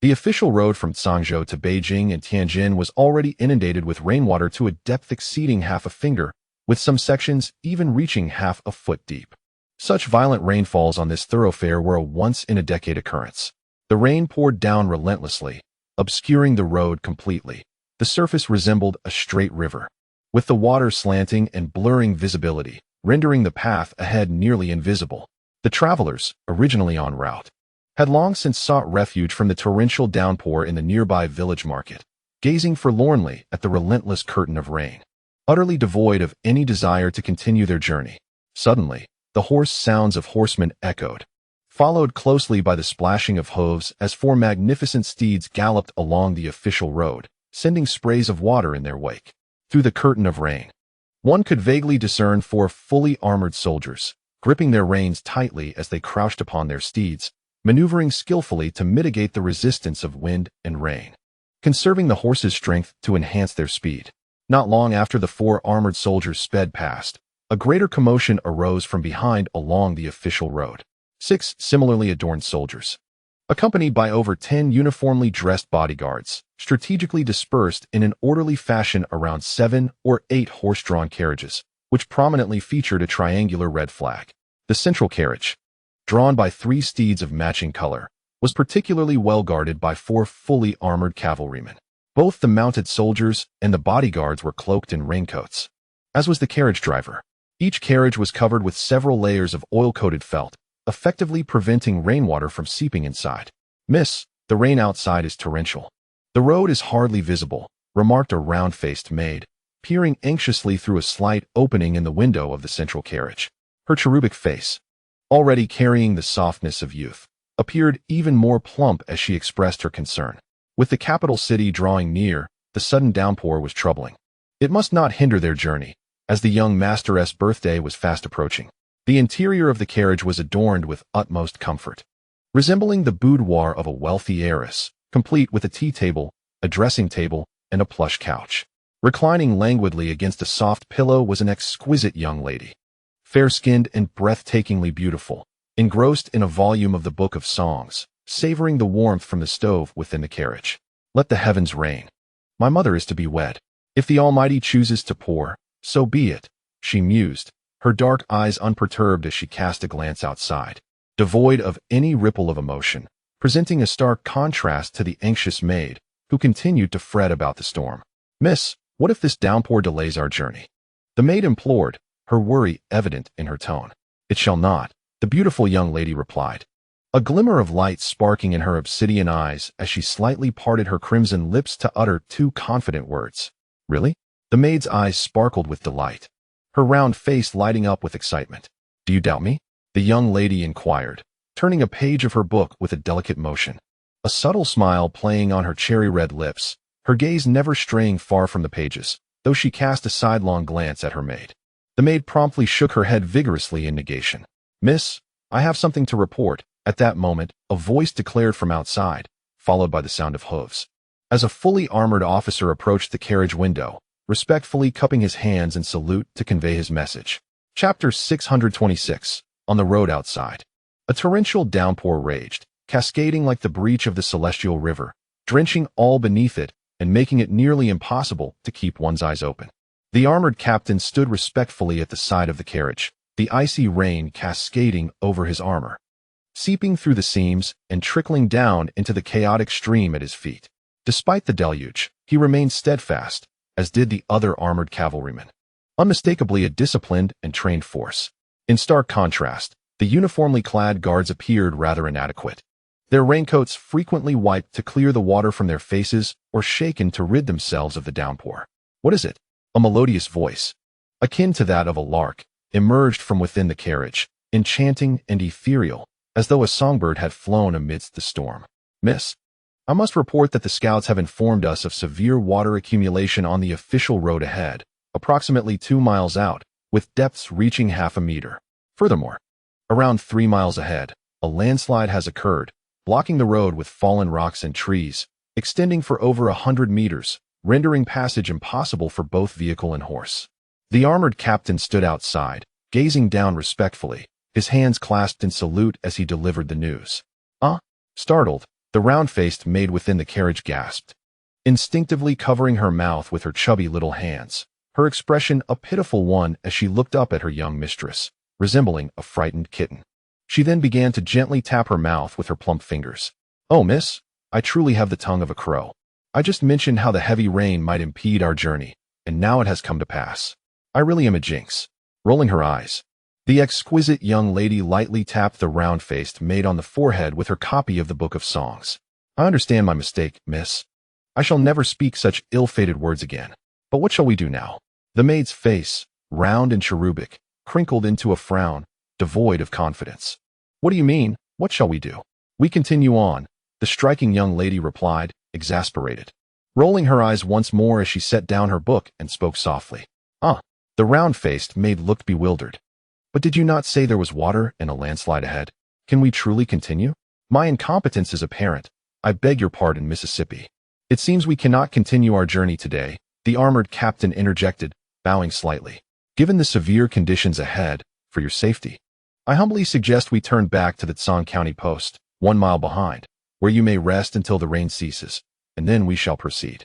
the official road from Cangzhou to Beijing and Tianjin was already inundated with rainwater to a depth exceeding half a finger, with some sections even reaching half a foot deep. Such violent rainfalls on this thoroughfare were a once-in-a-decade occurrence. The rain poured down relentlessly, obscuring the road completely. The surface resembled a straight river, with the water slanting and blurring visibility, rendering the path ahead nearly invisible. The travelers, originally en route, had long since sought refuge from the torrential downpour in the nearby village market, gazing forlornly at the relentless curtain of rain, utterly devoid of any desire to continue their journey. Suddenly, the hoarse sounds of horsemen echoed, followed closely by the splashing of hooves as 4 magnificent steeds galloped along the official road, sending sprays of water in their wake. Through the curtain of rain, one could vaguely discern 4 fully armored soldiers, gripping their reins tightly as they crouched upon their steeds, maneuvering skillfully to mitigate the resistance of wind and rain, conserving the horses' strength to enhance their speed. Not long after the 4 armored soldiers sped past, a greater commotion arose from behind along the official road. 6 similarly adorned soldiers, accompanied by over 10 uniformly dressed bodyguards, strategically dispersed in an orderly fashion around 7 or 8 horse-drawn carriages, which prominently featured a triangular red flag. The central carriage, drawn by 3 steeds of matching color, was particularly well guarded by 4 fully armored cavalrymen. Both the mounted soldiers and the bodyguards were cloaked in raincoats, as was the carriage driver. Each carriage was covered with several layers of oil-coated felt, effectively preventing rainwater from seeping inside. "Miss, the rain outside is torrential. The road is hardly visible," remarked a round-faced maid, peering anxiously through a slight opening in the window of the central carriage. Her cherubic face, already carrying the softness of youth, appeared even more plump as she expressed her concern. With the capital city drawing near, the sudden downpour was troubling. It must not hinder their journey, as the young masteress' birthday was fast approaching. The interior of the carriage was adorned with utmost comfort, resembling the boudoir of a wealthy heiress, complete with a tea table, a dressing table, and a plush couch. Reclining languidly against a soft pillow was an exquisite young lady, fair-skinned and breathtakingly beautiful, engrossed in a volume of the Book of Songs, savoring the warmth from the stove within the carriage. "Let the heavens rain. My mother is to be wed. If the Almighty chooses to pour, so be it," she mused, her dark eyes unperturbed as she cast a glance outside, devoid of any ripple of emotion, presenting a stark contrast to the anxious maid, who continued to fret about the storm. "Miss, what if this downpour delays our journey?" the maid implored, her worry evident in her tone. "It shall not," the beautiful young lady replied, a glimmer of light sparking in her obsidian eyes as she slightly parted her crimson lips to utter 2 confident words. "Really?" The maid's eyes sparkled with delight, her round face lighting up with excitement. "Do you doubt me?" the young lady inquired, turning a page of her book with a delicate motion, a subtle smile playing on her cherry-red lips, her gaze never straying far from the pages, though she cast a sidelong glance at her maid. The maid promptly shook her head vigorously in negation. "Miss, I have something to report." At that moment, a voice declared from outside, followed by the sound of hooves. As a fully armored officer approached the carriage window, respectfully cupping his hands in salute to convey his message. Chapter 626. On the road outside. A torrential downpour raged, cascading like the breach of the celestial river, drenching all beneath it and making it nearly impossible to keep one's eyes open. The armored captain stood respectfully at the side of the carriage, the icy rain cascading over his armor, seeping through the seams and trickling down into the chaotic stream at his feet. Despite the deluge, he remained steadfast, as did the other armored cavalrymen. Unmistakably a disciplined and trained force. In stark contrast, the uniformly clad guards appeared rather inadequate. Their raincoats frequently wiped to clear the water from their faces or shaken to rid themselves of the downpour. "What is it?" A melodious voice, akin to that of a lark, emerged from within the carriage, enchanting and ethereal, as though a songbird had flown amidst the storm. "Miss, I must report that the scouts have informed us of severe water accumulation on the official road ahead, approximately 2 miles out, with depths reaching half a meter. Furthermore, around 3 miles ahead, a landslide has occurred, blocking the road with fallen rocks and trees, extending for over 100 meters, rendering passage impossible for both vehicle and horse." The armored captain stood outside, gazing down respectfully, his hands clasped in salute as he delivered the news. Startled, the round-faced maid within the carriage gasped, instinctively covering her mouth with her chubby little hands, her expression a pitiful one as she looked up at her young mistress, resembling a frightened kitten. She then began to gently tap her mouth with her plump fingers. "Oh, miss, I truly have the tongue of a crow. I just mentioned how the heavy rain might impede our journey, and now it has come to pass. I really am a jinx." Rolling her eyes, the exquisite young lady lightly tapped the round-faced maid on the forehead with her copy of the Book of Songs. "I understand my mistake, miss. I shall never speak such ill-fated words again. But what shall we do now?" The maid's face, round and cherubic, crinkled into a frown, devoid of confidence. "What do you mean, what shall we do?" "We continue on," the striking young lady replied, exasperated, rolling her eyes once more as she set down her book and spoke softly. The round-faced maid looked bewildered. "But did you not say there was water and a landslide ahead? Can we truly continue?" "My incompetence is apparent. I beg your pardon, Mississippi. It seems we cannot continue our journey today," the armored captain interjected, bowing slightly. "Given the severe conditions ahead, for your safety, I humbly suggest we turn back to the Tsang County post, 1 mile behind, where you may rest until the rain ceases, and then we shall proceed."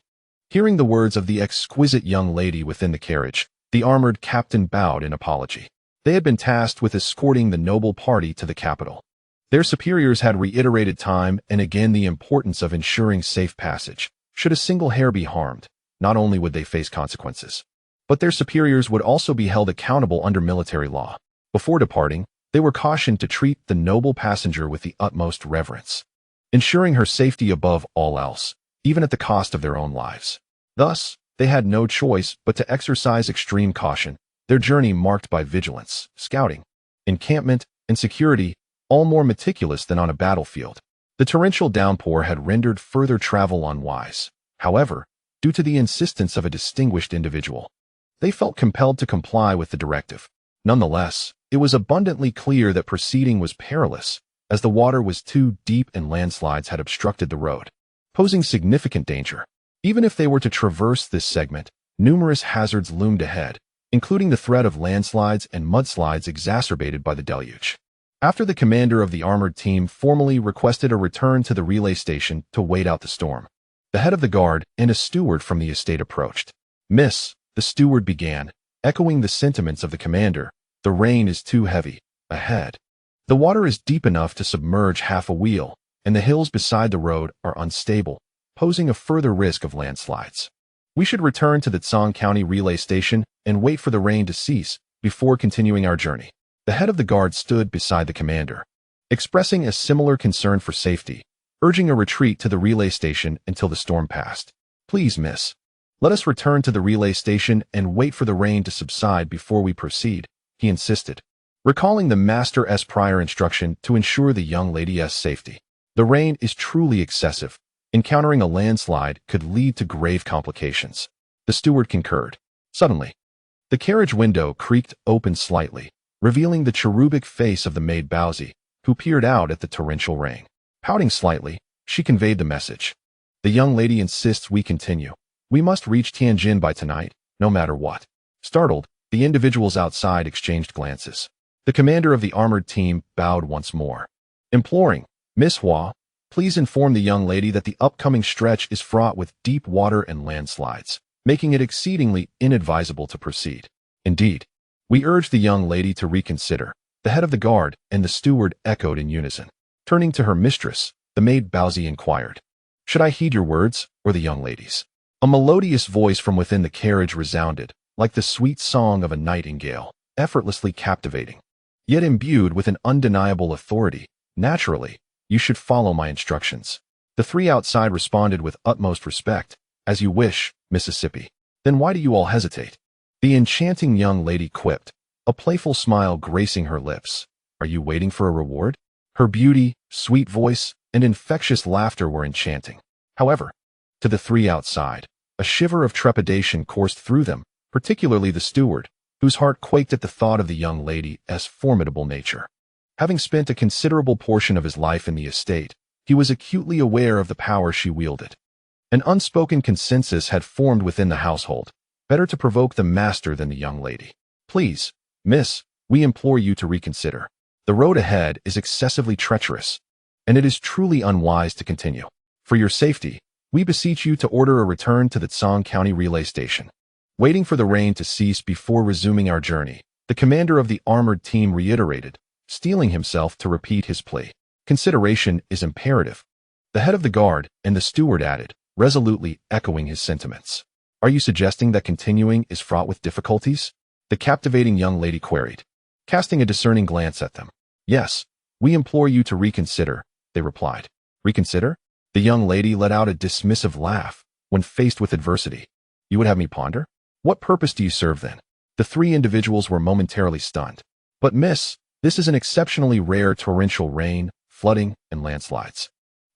Hearing the words of the exquisite young lady within the carriage, the armored captain bowed in apology. They had been tasked with escorting the noble party to the capital. Their superiors had reiterated time and again the importance of ensuring safe passage. Should a single hair be harmed, not only would they face consequences, but their superiors would also be held accountable under military law. Before departing, they were cautioned to treat the noble passenger with the utmost reverence, ensuring her safety above all else, even at the cost of their own lives. Thus, they had no choice but to exercise extreme caution, their journey marked by vigilance, scouting, encampment, and security, all more meticulous than on a battlefield. The torrential downpour had rendered further travel unwise. However, due to the insistence of a distinguished individual, they felt compelled to comply with the directive. Nonetheless, it was abundantly clear that proceeding was perilous, as the water was too deep and landslides had obstructed the road, posing significant danger. Even if they were to traverse this segment, numerous hazards loomed ahead, including the threat of landslides and mudslides exacerbated by the deluge. After the commander of the armored team formally requested a return to the relay station to wait out the storm, the head of the guard and a steward from the estate approached. "Miss," the steward began, echoing the sentiments of the commander, "the rain is too heavy ahead. The water is deep enough to submerge half a wheel, and the hills beside the road are unstable, posing a further risk of landslides. We should return to the Tsang County relay station and wait for the rain to cease before continuing our journey." The head of the guard stood beside the commander, expressing a similar concern for safety, urging a retreat to the relay station until the storm passed. "Please, miss, let us return to the relay station and wait for the rain to subside before we proceed," he insisted, recalling the master's prior instruction to ensure the young lady's safety. "The rain is truly excessive. Encountering a landslide could lead to grave complications." The steward concurred. Suddenly, The carriage window creaked open slightly, revealing the cherubic face of the maid Baozi, who peered out at the torrential rain. Pouting slightly, she conveyed the message. The young lady insists we continue. We must reach Tianjin by tonight, no matter what. Startled, the individuals outside exchanged glances. The commander of the armored team bowed once more. Imploring, Miss Hua, please inform the young lady that the upcoming stretch is fraught with deep water and landslides, making it exceedingly inadvisable to proceed. Indeed, we urge the young lady to reconsider. The head of the guard and the steward echoed in unison. Turning to her mistress, the maid Baozi inquired, should I heed your words, or the young lady's? A melodious voice from within the carriage resounded, like the sweet song of a nightingale, effortlessly captivating, yet imbued with an undeniable authority. Naturally, you should follow my instructions. The three outside responded with utmost respect. As you wish, Mississippi. Then why do you all hesitate? The enchanting young lady quipped, a playful smile gracing her lips. Are you waiting for a reward? Her beauty, sweet voice, and infectious laughter were enchanting. However, to the three outside, a shiver of trepidation coursed through them, particularly the steward, whose heart quaked at the thought of the young lady's formidable nature. Having spent a considerable portion of his life in the estate, he was acutely aware of the power she wielded. An unspoken consensus had formed within the household. Better to provoke the master than the young lady. Please, miss, we implore you to reconsider. The road ahead is excessively treacherous, and it is truly unwise to continue. For your safety, we beseech you to order a return to the Tsang County relay station. Waiting for the rain to cease before resuming our journey, the commander of the armored team reiterated, steeling himself to repeat his plea. Consideration is imperative. The head of the guard and the steward added, resolutely echoing his sentiments. Are you suggesting that continuing is fraught with difficulties? The captivating young lady queried, casting a discerning glance at them. Yes, we implore you to reconsider, they replied. Reconsider? The young lady let out a dismissive laugh when faced with adversity. You would have me ponder? What purpose do you serve then? The three individuals were momentarily stunned. But miss, this is an exceptionally rare torrential rain, flooding, and landslides.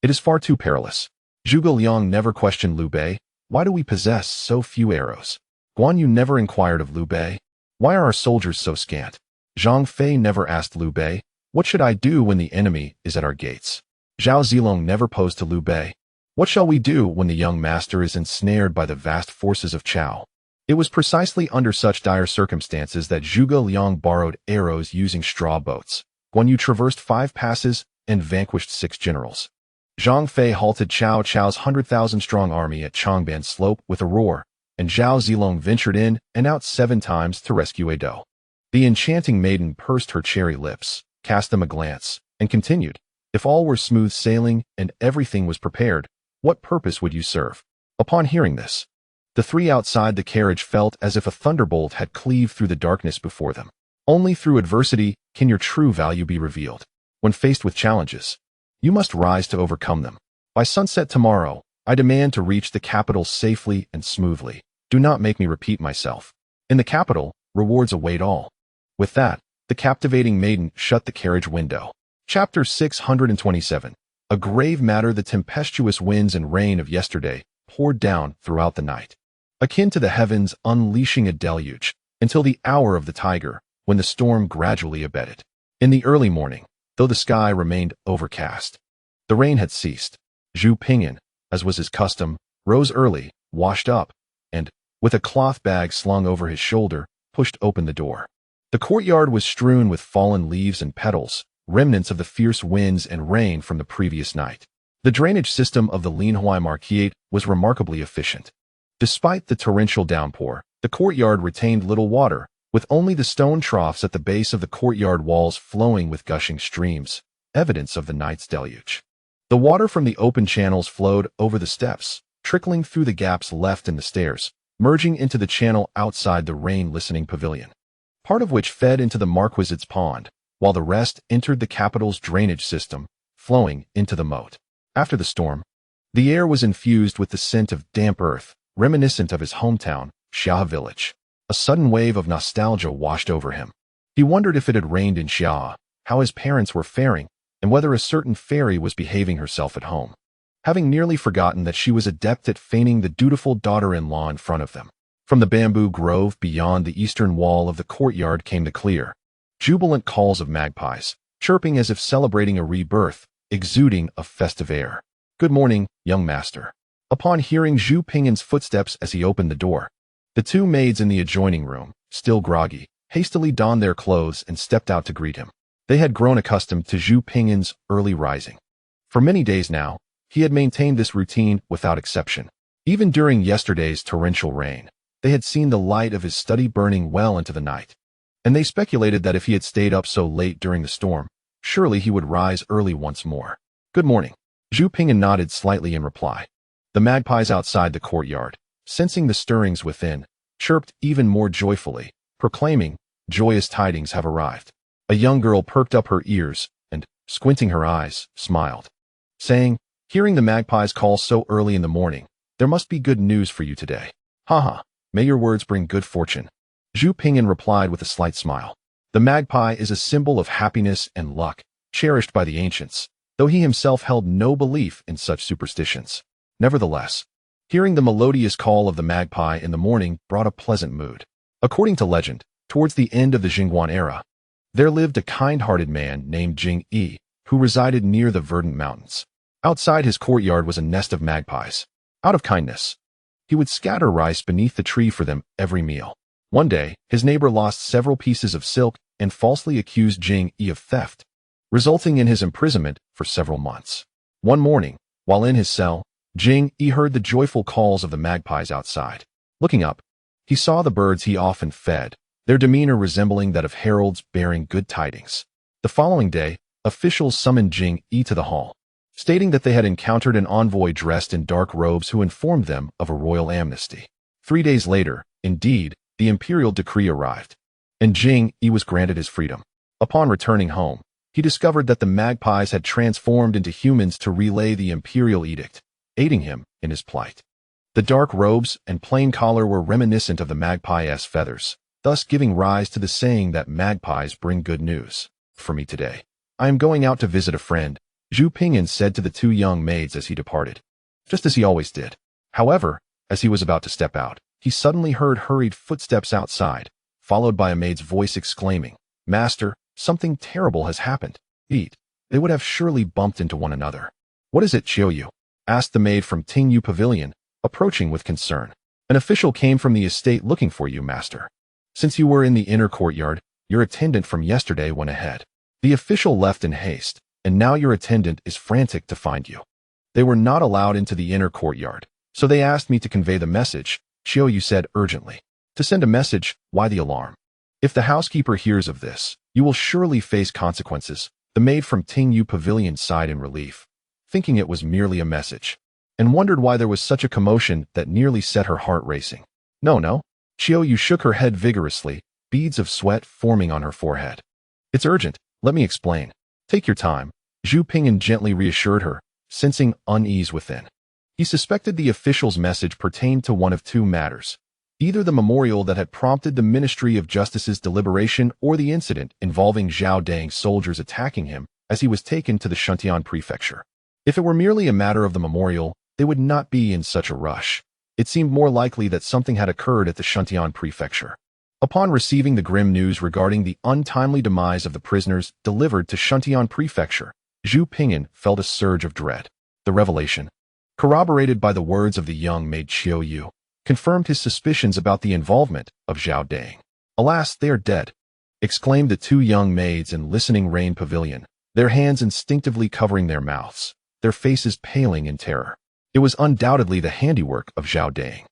It is far too perilous. Zhuge Liang never questioned Liu Bei. Why do we possess so few arrows? Guan Yu never inquired of Liu Bei. Why are our soldiers so scant? Zhang Fei never asked Liu Bei, what should I do when the enemy is at our gates? Zhao Zilong never posed to Liu Bei, what shall we do when the young master is ensnared by the vast forces of Chao? It was precisely under such dire circumstances that Zhuge Liang borrowed arrows using straw boats. Guan Yu traversed 5 passes and vanquished 6 generals. Zhang Fei halted Cao Cao's 100,000-strong army at Changban Slope with a roar, and Zhao Zilong ventured in and out 7 times to rescue Edo. The enchanting maiden pursed her cherry lips, cast them a glance, and continued, if all were smooth sailing and everything was prepared, what purpose would you serve? Upon hearing this, the three outside the carriage felt as if a thunderbolt had cleaved through the darkness before them. Only through adversity can your true value be revealed. When faced with challenges, you must rise to overcome them. By sunset tomorrow, I demand to reach the capital safely and smoothly. Do not make me repeat myself. In the capital, rewards await all. With that, the captivating maiden shut the carriage window. Chapter 627. A grave matter. The tempestuous winds and rain of yesterday poured down throughout the night, akin to the heavens unleashing a deluge, until the hour of the tiger, when the storm gradually abated. In the early morning, though the sky remained overcast, the rain had ceased. Zhu Ping'an, as was his custom, rose early, washed up, and, with a cloth bag slung over his shoulder, pushed open the door. The courtyard was strewn with fallen leaves and petals, remnants of the fierce winds and rain from the previous night. The drainage system of the Linhuai Marquiate was remarkably efficient. Despite the torrential downpour, the courtyard retained little water, with only the stone troughs at the base of the courtyard walls flowing with gushing streams, evidence of the night's deluge. The water from the open channels flowed over the steps, trickling through the gaps left in the stairs, merging into the channel outside the rain-listening pavilion, part of which fed into the Marquisate's pond, while the rest entered the capital's drainage system, flowing into the moat. After the storm, the air was infused with the scent of damp earth, reminiscent of his hometown, Xia village. A sudden wave of nostalgia washed over him. He wondered if it had rained in Xia, how his parents were faring, and whether a certain fairy was behaving herself at home. Having nearly forgotten that she was adept at feigning the dutiful daughter-in-law in front of them, From the bamboo grove beyond the eastern wall of the courtyard came the clear, jubilant calls of magpies, chirping as if celebrating a rebirth, exuding a festive air. "Good morning, young master." Upon hearing Zhu Ping'an's footsteps as he opened the door, the two maids in the adjoining room, still groggy, hastily donned their clothes and stepped out to greet him. They had grown accustomed to Zhu Ping'an's early rising. For many days now, he had maintained this routine without exception. Even during yesterday's torrential rain, they had seen the light of his study burning well into the night, and they speculated that if he had stayed up so late during the storm, surely he would rise early once more. "Good morning." Zhu Ping'an nodded slightly in reply. The magpies outside the courtyard, sensing the stirrings within, chirped even more joyfully, proclaiming, "Joyous tidings have arrived." A young girl perked up her ears and, squinting her eyes, smiled, saying, "Hearing the magpies call so early in the morning, there must be good news for you today." "Haha, may your words bring good fortune." Zhu Ping'an replied with a slight smile. The magpie is a symbol of happiness and luck, cherished by the ancients, though he himself held no belief in such superstitions. Nevertheless, hearing the melodious call of the magpie in the morning brought a pleasant mood. According to legend, towards the end of the Jingguan era, there lived a kind-hearted man named Jing Yi, who resided near the verdant mountains. Outside his courtyard was a nest of magpies. Out of kindness, he would scatter rice beneath the tree for them every meal. One day, his neighbor lost several pieces of silk and falsely accused Jing Yi of theft, resulting in his imprisonment for several months. One morning, while in his cell, Jing Yi heard the joyful calls of the magpies outside. Looking up, he saw the birds he often fed, their demeanor resembling that of heralds bearing good tidings. The following day, officials summoned Jing Yi to the hall, stating that they had encountered an envoy dressed in dark robes who informed them of a royal amnesty. 3 days later, indeed, the imperial decree arrived, and Jing Yi was granted his freedom. Upon returning home, he discovered that the magpies had transformed into humans to relay the imperial edict, aiding him in his plight. The dark robes and plain collar were reminiscent of the magpie's feathers, thus giving rise to the saying that magpies bring good news. "For me today, I am going out to visit a friend," Zhu Ping'an said to the two young maids as he departed, just as he always did. However, as he was about to step out, he suddenly heard hurried footsteps outside, followed by a maid's voice exclaiming, "Master, something terrible has happened." Eat. They would have surely bumped into one another. "What is it, Qiu?" asked the maid from Tingyu Pavilion, approaching with concern. "An official came from the estate looking for you, master. Since you were in the inner courtyard, your attendant from yesterday went ahead. The official left in haste, and now your attendant is frantic to find you. They were not allowed into the inner courtyard, so they asked me to convey the message," Qiu said urgently. "To send a message, why the alarm? If the housekeeper hears of this, you will surely face consequences." The maid from Tingyu Pavilion sighed in relief, thinking it was merely a message, and wondered why there was such a commotion that nearly set her heart racing. No. Qiu shook her head vigorously, beads of sweat forming on her forehead. "It's urgent, let me explain. Take your time," Zhu Ping'an gently reassured her, sensing unease within. He suspected the official's message pertained to one of two matters: either the memorial that had prompted the Ministry of Justice's deliberation or the incident involving Zhao Dang's soldiers attacking him as he was taken to the Shuntian prefecture. If it were merely a matter of the memorial, they would not be in such a rush. It seemed more likely that something had occurred at the Shuntian prefecture. Upon receiving the grim news regarding the untimely demise of the prisoners delivered to Shuntian prefecture, Zhu Ping'an felt a surge of dread. The revelation, corroborated by the words of the young maid Qiu, confirmed his suspicions about the involvement of Zhao Dang. "Alas, they are dead," exclaimed the two young maids in Listening Rain Pavilion, their hands instinctively covering their mouths, their faces paling in terror. It was undoubtedly the handiwork of Zhao Dang.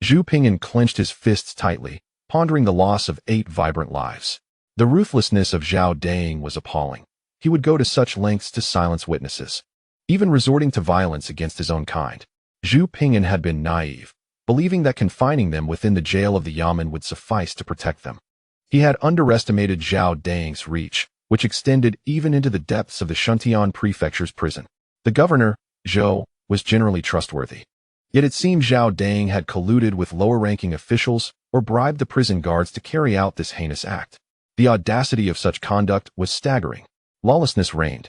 Zhu Ping'an clenched his fists tightly, pondering the loss of 8 vibrant lives. The ruthlessness of Zhao Dang was appalling. He would go to such lengths to silence witnesses, even resorting to violence against his own kind. Zhu Ping'an had been naive, believing that confining them within the jail of the Yamen would suffice to protect them. He had underestimated Zhao Dang's reach, which extended even into the depths of the Shuntian prefecture's prison. The governor, Zhou, was generally trustworthy. Yet it seemed Zhao Dang had colluded with lower-ranking officials or bribed the prison guards to carry out this heinous act. The audacity of such conduct was staggering. Lawlessness reigned.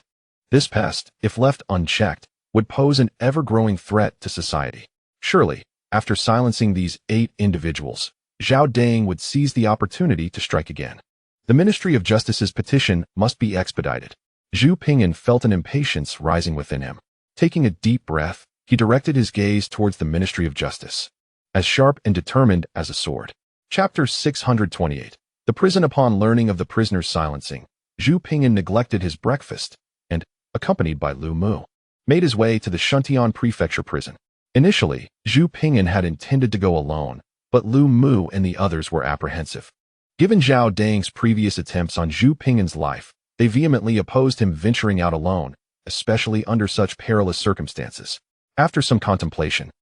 This pest, if left unchecked, would pose an ever-growing threat to society. Surely, After silencing these 8 individuals, Zhao Dang would seize the opportunity to strike again. The Ministry of Justice's petition must be expedited. Zhu Ping'an felt an impatience rising within him. Taking a deep breath, he directed his gaze towards the Ministry of Justice, as sharp and determined as a sword. Chapter 628. The prison. Upon learning of the prisoner's silencing, Zhu Ping'an neglected his breakfast and, accompanied by Lu Mu, made his way to the Shuntian Prefecture prison. Initially, Zhu Ping'an had intended to go alone, but Lu Mu and the others were apprehensive. Given Zhao Dang's previous attempts on Zhu Ping'an's life, they vehemently opposed him venturing out alone, especially under such perilous circumstances. After some contemplation,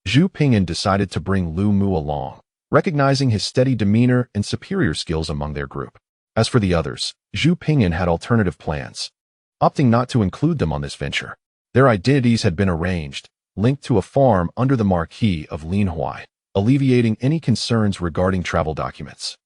Zhu Ping'an decided to bring Lu Mu along, recognizing his steady demeanor and superior skills among their group. As for the others, Zhu Ping'an had alternative plans, opting not to include them on this venture. Their identities had been arranged, linked to a farm under the Marquis of Linhuai, alleviating any concerns regarding travel documents.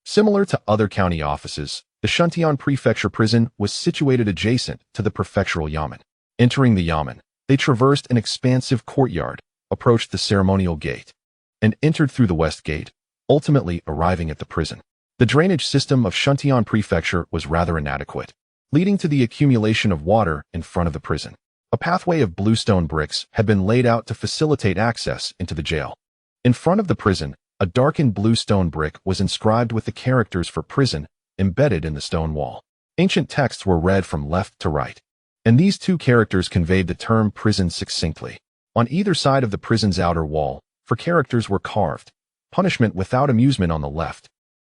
Similar to other county offices, the Shuntian Prefecture prison was situated adjacent to the prefectural yamen. Entering the yamen, they traversed an expansive courtyard, approached the ceremonial gate, and entered through the west gate, ultimately arriving at the prison. The drainage system of Shuntian Prefecture was rather inadequate, leading to the accumulation of water in front of the prison. A pathway of bluestone bricks had been laid out to facilitate access into the jail. In front of the prison, a darkened bluestone brick was inscribed with the characters for prison embedded in the stone wall. Ancient texts were read from left to right, and these 2 characters conveyed the term prison succinctly. On either side of the prison's outer wall, 4 characters were carved: punishment without amusement on the left,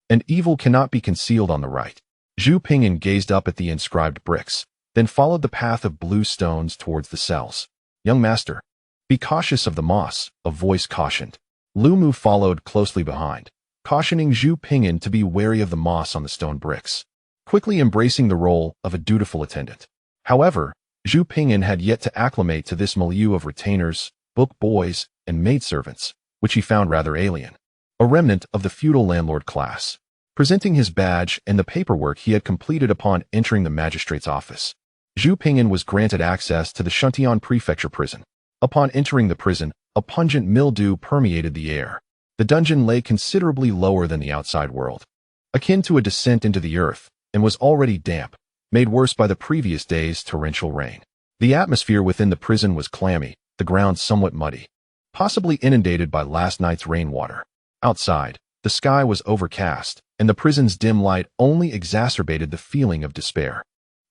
and evil cannot be concealed on the right. Zhu Ping'an gazed up at the inscribed bricks, then followed the path of blue stones towards the cells. "Young master, be cautious of the moss," a voice cautioned. Lu Mu followed closely behind, cautioning Zhu Ping'an to be wary of the moss on the stone bricks, quickly embracing the role of a dutiful attendant. However, Zhu Ping'an had yet to acclimate to this milieu of retainers, book boys, and maidservants, which he found rather alien. A remnant of the feudal landlord class. Presenting his badge and the paperwork he had completed upon entering the magistrate's office, Zhu Ping'an was granted access to the Shuntian Prefecture prison. Upon entering the prison, a pungent mildew permeated the air. The dungeon lay considerably lower than the outside world, akin to a descent into the earth, and was already damp, made worse by the previous day's torrential rain. The atmosphere within the prison was clammy, the ground somewhat muddy, possibly inundated by last night's rainwater. Outside, the sky was overcast, and the prison's dim light only exacerbated the feeling of despair.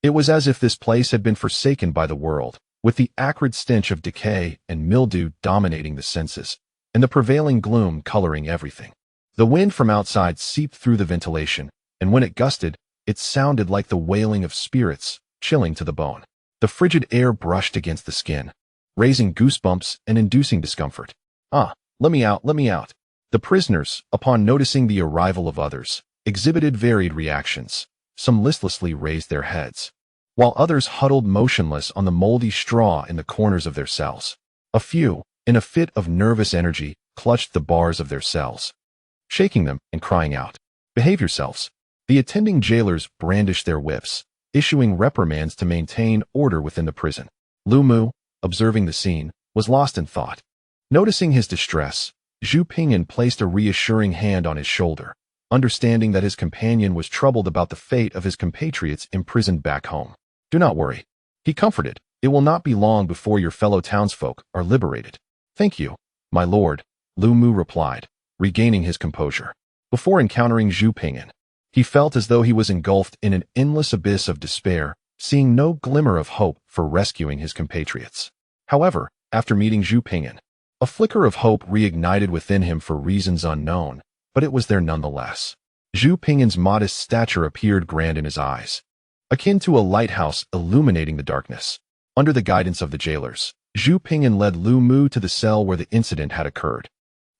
It was as if this place had been forsaken by the world, with the acrid stench of decay and mildew dominating the senses, and the prevailing gloom coloring everything. The wind from outside seeped through the ventilation, and when it gusted, it sounded like the wailing of spirits, chilling to the bone. The frigid air brushed against the skin, raising goosebumps and inducing discomfort. "Ah, let me out, let me out." The prisoners, upon noticing the arrival of others, exhibited varied reactions. Some listlessly raised their heads, while others huddled motionless on the moldy straw in the corners of their cells. A few, in a fit of nervous energy, clutched the bars of their cells, shaking them and crying out, "Behave yourselves." The attending jailers brandished their whips, issuing reprimands to maintain order within the prison. Lu Mu, observing the scene, was lost in thought. Noticing his distress, Zhu Ping'an placed a reassuring hand on his shoulder, understanding that his companion was troubled about the fate of his compatriots imprisoned back home. "Do not worry," he comforted. "It will not be long before your fellow townsfolk are liberated." "Thank you, my lord," Lu Mu replied, regaining his composure. Before encountering Zhu Ping'an, he felt as though he was engulfed in an endless abyss of despair, seeing no glimmer of hope for rescuing his compatriots. However, after meeting Zhu Ping'an, a flicker of hope reignited within him for reasons unknown, but it was there nonetheless. Zhu Ping'an's modest stature appeared grand in his eyes, akin to a lighthouse illuminating the darkness. Under the guidance of the jailers, Zhu Ping'an led Lu Mu to the cell where the incident had occurred.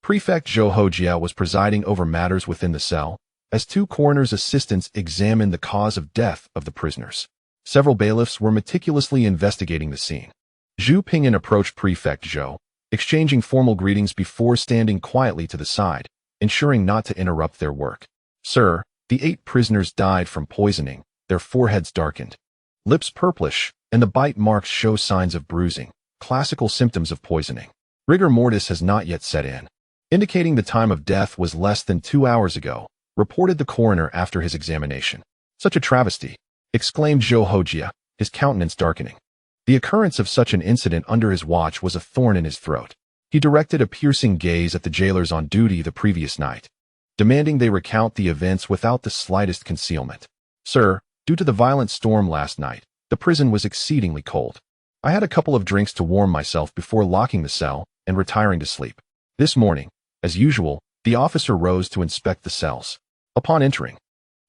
Prefect Zhou Hojia was presiding over matters within the cell, as 2 coroner's assistants examined the cause of death of the prisoners. Several bailiffs were meticulously investigating the scene. Zhu Ping'an approached Prefect Zhou, exchanging formal greetings before standing quietly to the side, ensuring not to interrupt their work. "Sir, the 8 prisoners died from poisoning, their foreheads darkened, lips purplish, and the bite marks show signs of bruising, classical symptoms of poisoning. Rigor mortis has not yet set in, indicating the time of death was less than 2 hours ago, reported the coroner after his examination. Such a travesty, exclaimed Zhou Hojia, his countenance darkening. The occurrence of such an incident under his watch was a thorn in his throat. He directed a piercing gaze at the jailers on duty the previous night, demanding they recount the events without the slightest concealment. Sir, due to the violent storm last night, the prison was exceedingly cold. I had a couple of drinks to warm myself before locking the cell and retiring to sleep. This morning, as usual, the officer rose to inspect the cells. Upon entering,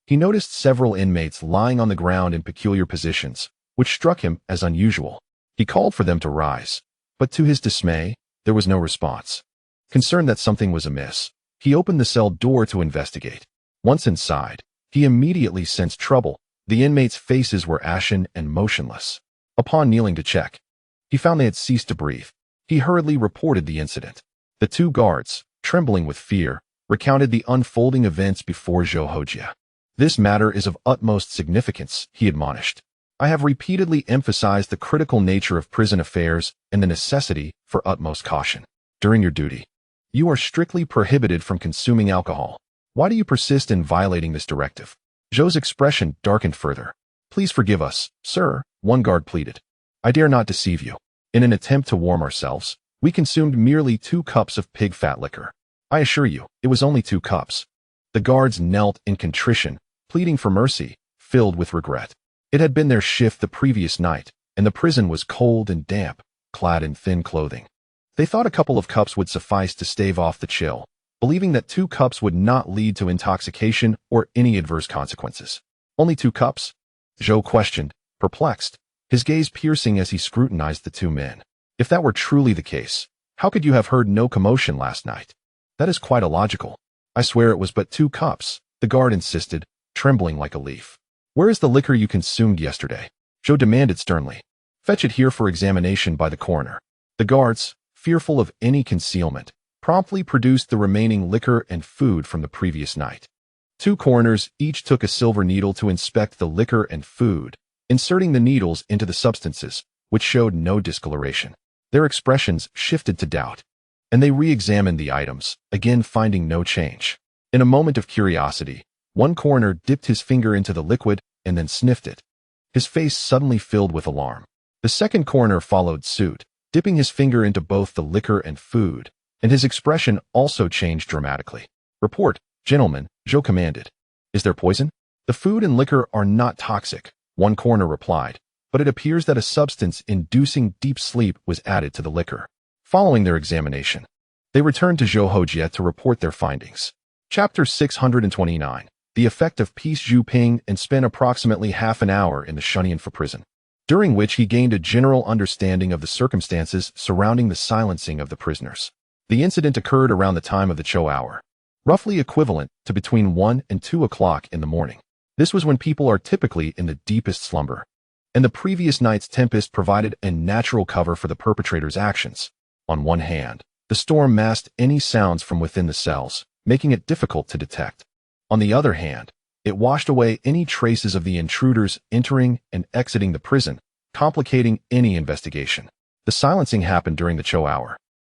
he noticed several inmates lying on the ground in peculiar positions, which struck him as unusual. He called for them to rise, but to his dismay, there was no response. Concerned that something was amiss, he opened the cell door to investigate. Once inside, he immediately sensed trouble. The inmates' faces were ashen and motionless. Upon kneeling to check, he found they had ceased to breathe. He hurriedly reported the incident. The 2 guards, trembling with fear, recounted the unfolding events before Zhou Hojia. This matter is of utmost significance, he admonished. I have repeatedly emphasized the critical nature of prison affairs and the necessity for utmost caution. During your duty, you are strictly prohibited from consuming alcohol. Why do you persist in violating this directive? Zhou's expression darkened further. Please forgive us, sir, one guard pleaded. I dare not deceive you. In an attempt to warm ourselves, we consumed merely 2 cups of pig fat liquor. I assure you, it was only 2 cups. The guards knelt in contrition, pleading for mercy, filled with regret. It had been their shift the previous night, and the prison was cold and damp, clad in thin clothing. They thought a couple of cups would suffice to stave off the chill, believing that 2 cups would not lead to intoxication or any adverse consequences. Only 2 cups? Zhou questioned, perplexed, his gaze piercing as he scrutinized the 2 men. If that were truly the case, how could you have heard no commotion last night? That is quite illogical. I swear it was but 2 cups, the guard insisted, trembling like a leaf. Where is the liquor you consumed yesterday? Zhou demanded sternly. Fetch it here for examination by the coroner. The guards, fearful of any concealment, promptly produced the remaining liquor and food from the previous night. 2 coroners each took a silver needle to inspect the liquor and food, inserting the needles into the substances, which showed no discoloration. Their expressions shifted to doubt, and they re-examined the items, again finding no change. In a moment of curiosity, one coroner dipped his finger into the liquid and then sniffed it. His face suddenly filled with alarm. The second coroner followed suit, dipping his finger into both the liquor and food, and his expression also changed dramatically. Report, gentlemen, Zhou commanded. Is there poison? The food and liquor are not toxic, one coroner replied, but it appears that a substance inducing deep sleep was added to the liquor. Following their examination, they returned to Zhou Hojia to report their findings. Chapter 629. The effect of peace. Zhu Ping'an spent approximately half an hour in the Shunyanfa prison, during which he gained a general understanding of the circumstances surrounding the silencing of the prisoners. The incident occurred around the time of the Cho hour, roughly equivalent to between 1 and 2 o'clock in the morning. This was when people are typically in the deepest slumber, and the previous night's tempest provided a natural cover for the perpetrator's actions. On one hand, the storm masked any sounds from within the cells, making it difficult to detect. On the other hand, it washed away any traces of the intruders entering and exiting the prison, complicating any investigation. The silencing happened during the Cho hour,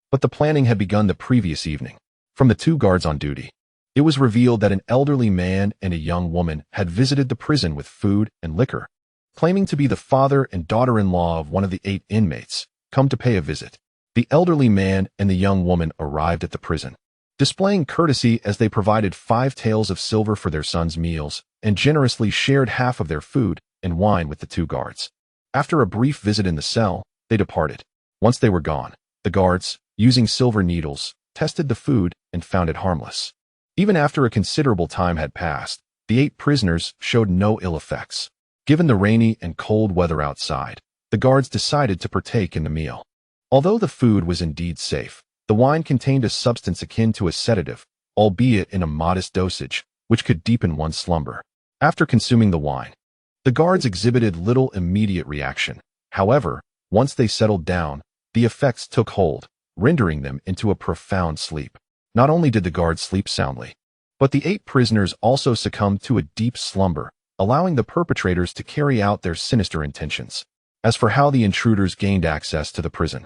but the planning had begun the previous evening. From the 2 guards on duty, it was revealed that an elderly man and a young woman had visited the prison with food and liquor, claiming to be the father and daughter-in-law of one of the 8 inmates, come to pay a visit. The elderly man and the young woman arrived at the prison, displaying courtesy as they provided 5 taels of silver for their son's meals and generously shared half of their food and wine with the 2 guards. After a brief visit in the cell, they departed. Once they were gone, the guards, using silver needles, tested the food and found it harmless. Even after a considerable time had passed, the 8 prisoners showed no ill effects. Given the rainy and cold weather outside, the guards decided to partake in the meal. Although the food was indeed safe, the wine contained a substance akin to a sedative, albeit in a modest dosage, which could deepen one's slumber. After consuming the wine, the guards exhibited little immediate reaction. However, once they settled down, the effects took hold, rendering them into a profound sleep. Not only did the guards sleep soundly, but the 8 prisoners also succumbed to a deep slumber, allowing the perpetrators to carry out their sinister intentions. As for how the intruders gained access to the prison,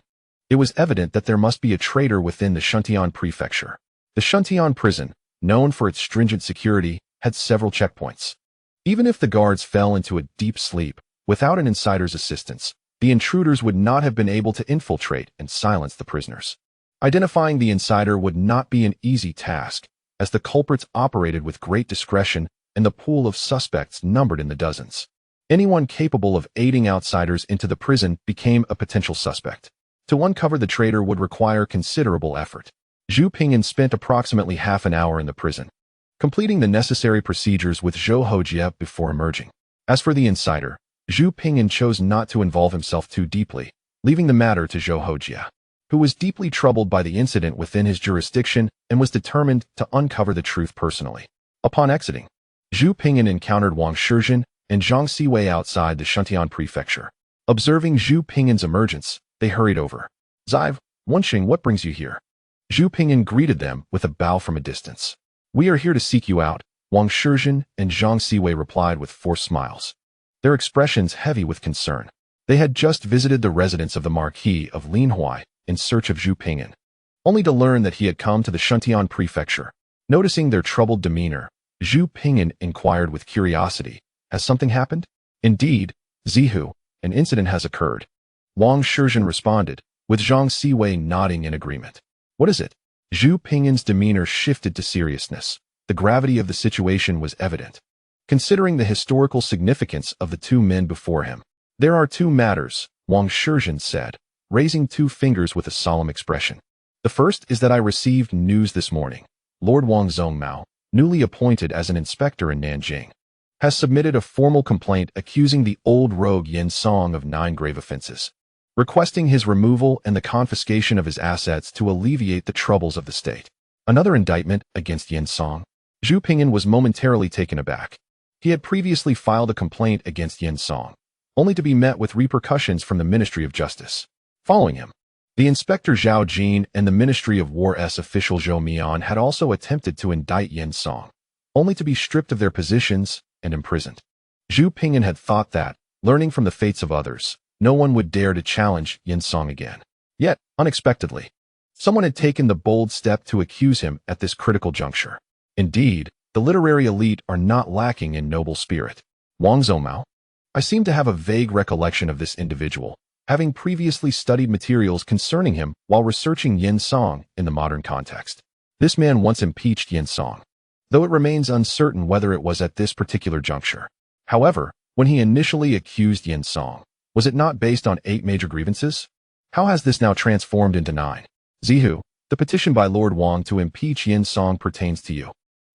It was evident that there must be a traitor within the Shuntian prefecture. The Shuntian prison, known for its stringent security, had several checkpoints. Even if the guards fell into a deep sleep, without an insider's assistance, the intruders would not have been able to infiltrate and silence the prisoners. Identifying the insider would not be an easy task, as the culprits operated with great discretion and the pool of suspects numbered in the dozens. Anyone capable of aiding outsiders into the prison became a potential suspect. To uncover the traitor would require considerable effort. Zhu Ping'an spent approximately half an hour in the prison, completing the necessary procedures with Zhou Hojie before emerging. As for the insider, Zhu Ping'an chose not to involve himself too deeply, leaving the matter to Zhou Hojie, who was deeply troubled by the incident within his jurisdiction and was determined to uncover the truth personally. Upon exiting, Zhu Ping'an encountered Wang Shizhen and Zhang Siwei outside the Shuntian prefecture. Observing Zhu Ping'an's emergence, they hurried over. "Zive, Wenxing, what brings you here?" Zhu Ping'an greeted them with a bow from a distance. "We are here to seek you out," Wang Shizhen and Zhang Siwei replied with forced smiles, their expressions heavy with concern. They had just visited the residence of the Marquis of Linhuai in search of Zhu Ping'an, only to learn that he had come to the Shuntian prefecture. Noticing their troubled demeanor, Zhu Ping'an inquired with curiosity, "Has something happened?" "Indeed, Zihu, an incident has occurred," Wang Shizhen responded, with Zhang Siwei nodding in agreement. "What is it?" Zhu Ping'an's demeanor shifted to seriousness. The gravity of the situation was evident, considering the historical significance of the two men before him. "There are two matters," Wang Shizhen said, raising two fingers with a solemn expression. "The first is that I received news this morning. Lord Wang Zhongmao, newly appointed as an inspector in Nanjing, has submitted a formal complaint accusing the old rogue Yin Song of 9 grave offenses, requesting his removal and the confiscation of his assets to alleviate the troubles of the state." Another indictment against Yin Song? Zhu Ping'an was momentarily taken aback. He had previously filed a complaint against Yin Song, only to be met with repercussions from the Ministry of Justice. Following him, the Inspector Zhao Jin and the Ministry of War's official Zhou Mian had also attempted to indict Yin Song, only to be stripped of their positions and imprisoned. Zhu Ping'an had thought that, learning from the fates of others, no one would dare to challenge Yin Song again. Yet, unexpectedly, someone had taken the bold step to accuse him at this critical juncture. Indeed, the literary elite are not lacking in noble spirit. Wang Zhongmao? I seem to have a vague recollection of this individual, having previously studied materials concerning him while researching Yin Song in the modern context. This man once impeached Yin Song, though it remains uncertain whether it was at this particular juncture. However, when he initially accused Yin Song, was it not based on 8 major grievances? How has this now transformed into 9? Zihu, the petition by Lord Wang to impeach Yin Song pertains to you.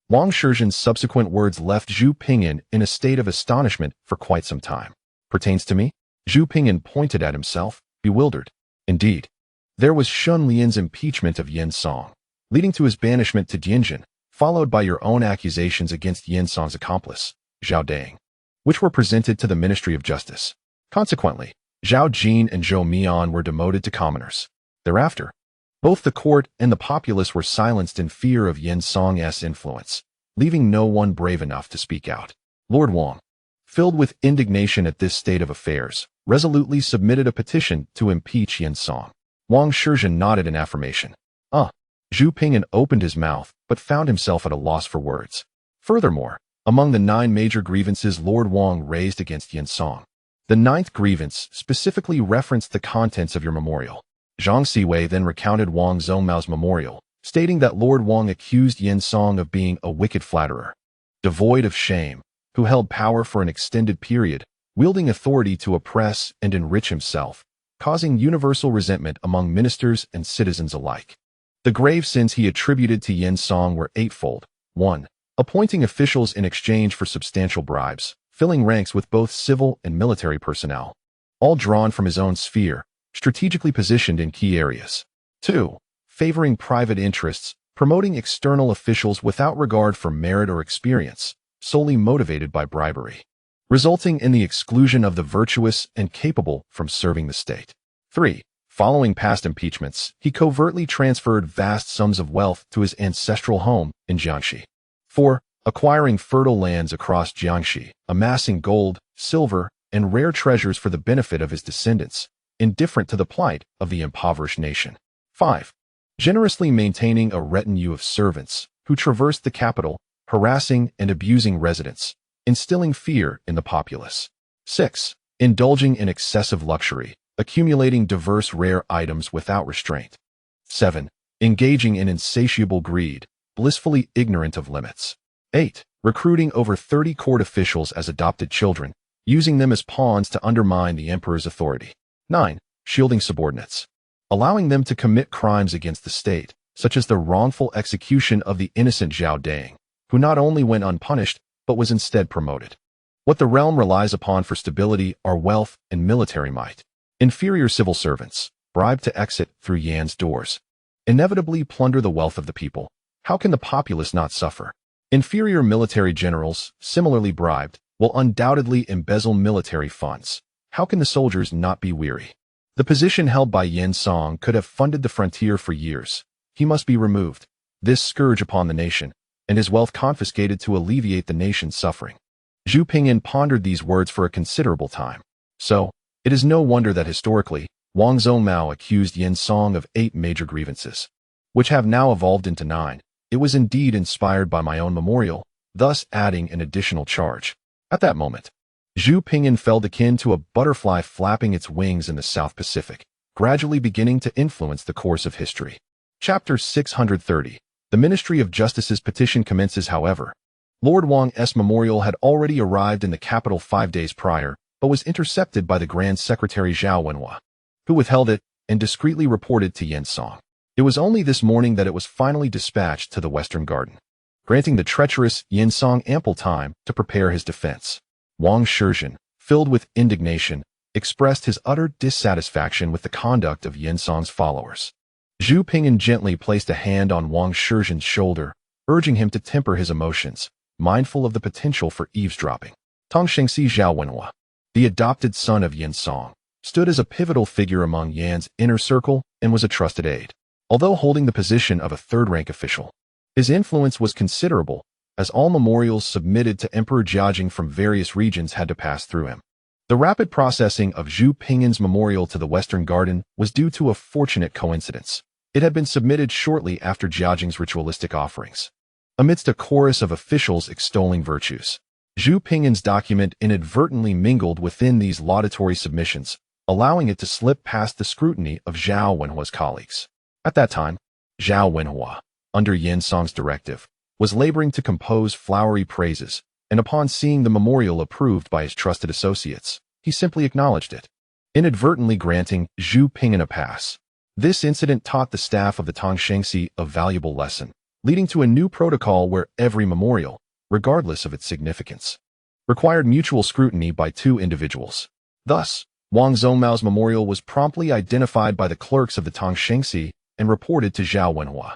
Wang Shizhen's subsequent words left Zhu Ping'an in a state of astonishment for quite some time. Pertains to me? Zhu Ping'an pointed at himself, bewildered. Indeed, there was Shun Lian's impeachment of Yin Song, leading to his banishment to Dianjin, followed by your own accusations against Yin Song's accomplice, Zhao Dang, which were presented to the Ministry of Justice. Consequently, Zhao Jin and Zhou Mian were demoted to commoners. Thereafter, both the court and the populace were silenced in fear of Yin Song's influence, leaving no one brave enough to speak out. Lord Wang, filled with indignation at this state of affairs, resolutely submitted a petition to impeach Yin Song. Wang Shizhen nodded in affirmation. Zhu Ping'an opened his mouth, but found himself at a loss for words. Furthermore, among the 9 major grievances Lord Wang raised against Yin Song, the 9th grievance specifically referenced the contents of your memorial. Zhang Siwei then recounted Wang Zhongmao's memorial, stating that Lord Wang accused Yin Song of being a wicked flatterer, devoid of shame, who held power for an extended period, wielding authority to oppress and enrich himself, causing universal resentment among ministers and citizens alike. The grave sins he attributed to Yin Song were 8-fold. 1. Appointing officials in exchange for substantial bribes, filling ranks with both civil and military personnel, all drawn from his own sphere, strategically positioned in key areas. 2. Favoring private interests, promoting external officials without regard for merit or experience, solely motivated by bribery, resulting in the exclusion of the virtuous and capable from serving the state. 3. Following past impeachments, he covertly transferred vast sums of wealth to his ancestral home in Jiangxi. 4. Acquiring fertile lands across Jiangxi, amassing gold, silver, and rare treasures for the benefit of his descendants, indifferent to the plight of the impoverished nation. 5. Generously maintaining a retinue of servants who traversed the capital, harassing and abusing residents, instilling fear in the populace. 6. Indulging in excessive luxury, accumulating diverse rare items without restraint. 7. Engaging in insatiable greed, blissfully ignorant of limits. 8. Recruiting over 30 court officials as adopted children, using them as pawns to undermine the emperor's authority. 9. Shielding subordinates, allowing them to commit crimes against the state, such as the wrongful execution of the innocent Zhao Dang, who not only went unpunished, but was instead promoted. What the realm relies upon for stability are wealth and military might. Inferior civil servants, bribed to exit through Yan's doors, inevitably plunder the wealth of the people. How can the populace not suffer? Inferior military generals, similarly bribed, will undoubtedly embezzle military funds. How can the soldiers not be weary? The position held by Yen Song could have funded the frontier for years. He must be removed, this scourge upon the nation, and his wealth confiscated to alleviate the nation's suffering. Zhu Ping'an pondered these words for a considerable time. So, it is no wonder that historically, Wang Zhongmao accused Yen Song of 8 major grievances, which have now evolved into 9. It was indeed inspired by my own memorial, thus adding an additional charge. At that moment, Zhu Ping'an felt akin to a butterfly flapping its wings in the South Pacific, gradually beginning to influence the course of history. Chapter 630. The Ministry of Justice's petition commences. However, Lord Wang's memorial had already arrived in the capital 5 days prior, but was intercepted by the Grand Secretary Zhao Wenhua, who withheld it and discreetly reported to Yen Song. It was only this morning that it was finally dispatched to the Western Garden, granting the treacherous Yen Song ample time to prepare his defense. Wang Shirzhen, filled with indignation, expressed his utter dissatisfaction with the conduct of Yen Song's followers. Zhu Ping'an gently placed a hand on Wang Shirzhen's shoulder, urging him to temper his emotions, mindful of the potential for eavesdropping. Tong Shengxi Zhao Wenhua, the adopted son of Yen Song, stood as a pivotal figure among Yan's inner circle and was a trusted aide. Although holding the position of a third-rank official, his influence was considerable, as all memorials submitted to Emperor Jiajing from various regions had to pass through him. The rapid processing of Zhu Ping'an's memorial to the Western Garden was due to a fortunate coincidence. It had been submitted shortly after Jiajing's ritualistic offerings. Amidst a chorus of officials extolling virtues, Zhu Ping'an's document inadvertently mingled within these laudatory submissions, allowing it to slip past the scrutiny of Zhao Wenhua's colleagues. At that time, Zhao Wenhua, under Yen Song's directive, was laboring to compose flowery praises, and upon seeing the memorial approved by his trusted associates, he simply acknowledged it, inadvertently granting Zhu Ping'an a pass. This incident taught the staff of the Tongshengxi a valuable lesson, leading to a new protocol where every memorial, regardless of its significance, required mutual scrutiny by 2 individuals. Thus, Wang Zhongmao's memorial was promptly identified by the clerks of the Tongshengxi and reported to Zhao Wenhua,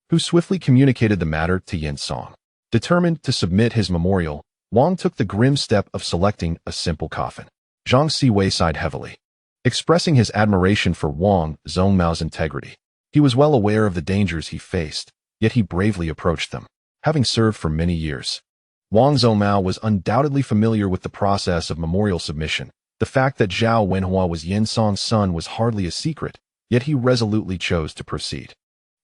who swiftly communicated the matter to Yen Song. Determined to submit his memorial, Wang took the grim step of selecting a simple coffin. Zhang Siwei sighed heavily, expressing his admiration for Wang Zhongmao's integrity. He was well aware of the dangers he faced, yet he bravely approached them. Having served for many years, Wang Zhongmao was undoubtedly familiar with the process of memorial submission. The fact that Zhao Wenhua was Yen Song's son was hardly a secret, yet he resolutely chose to proceed.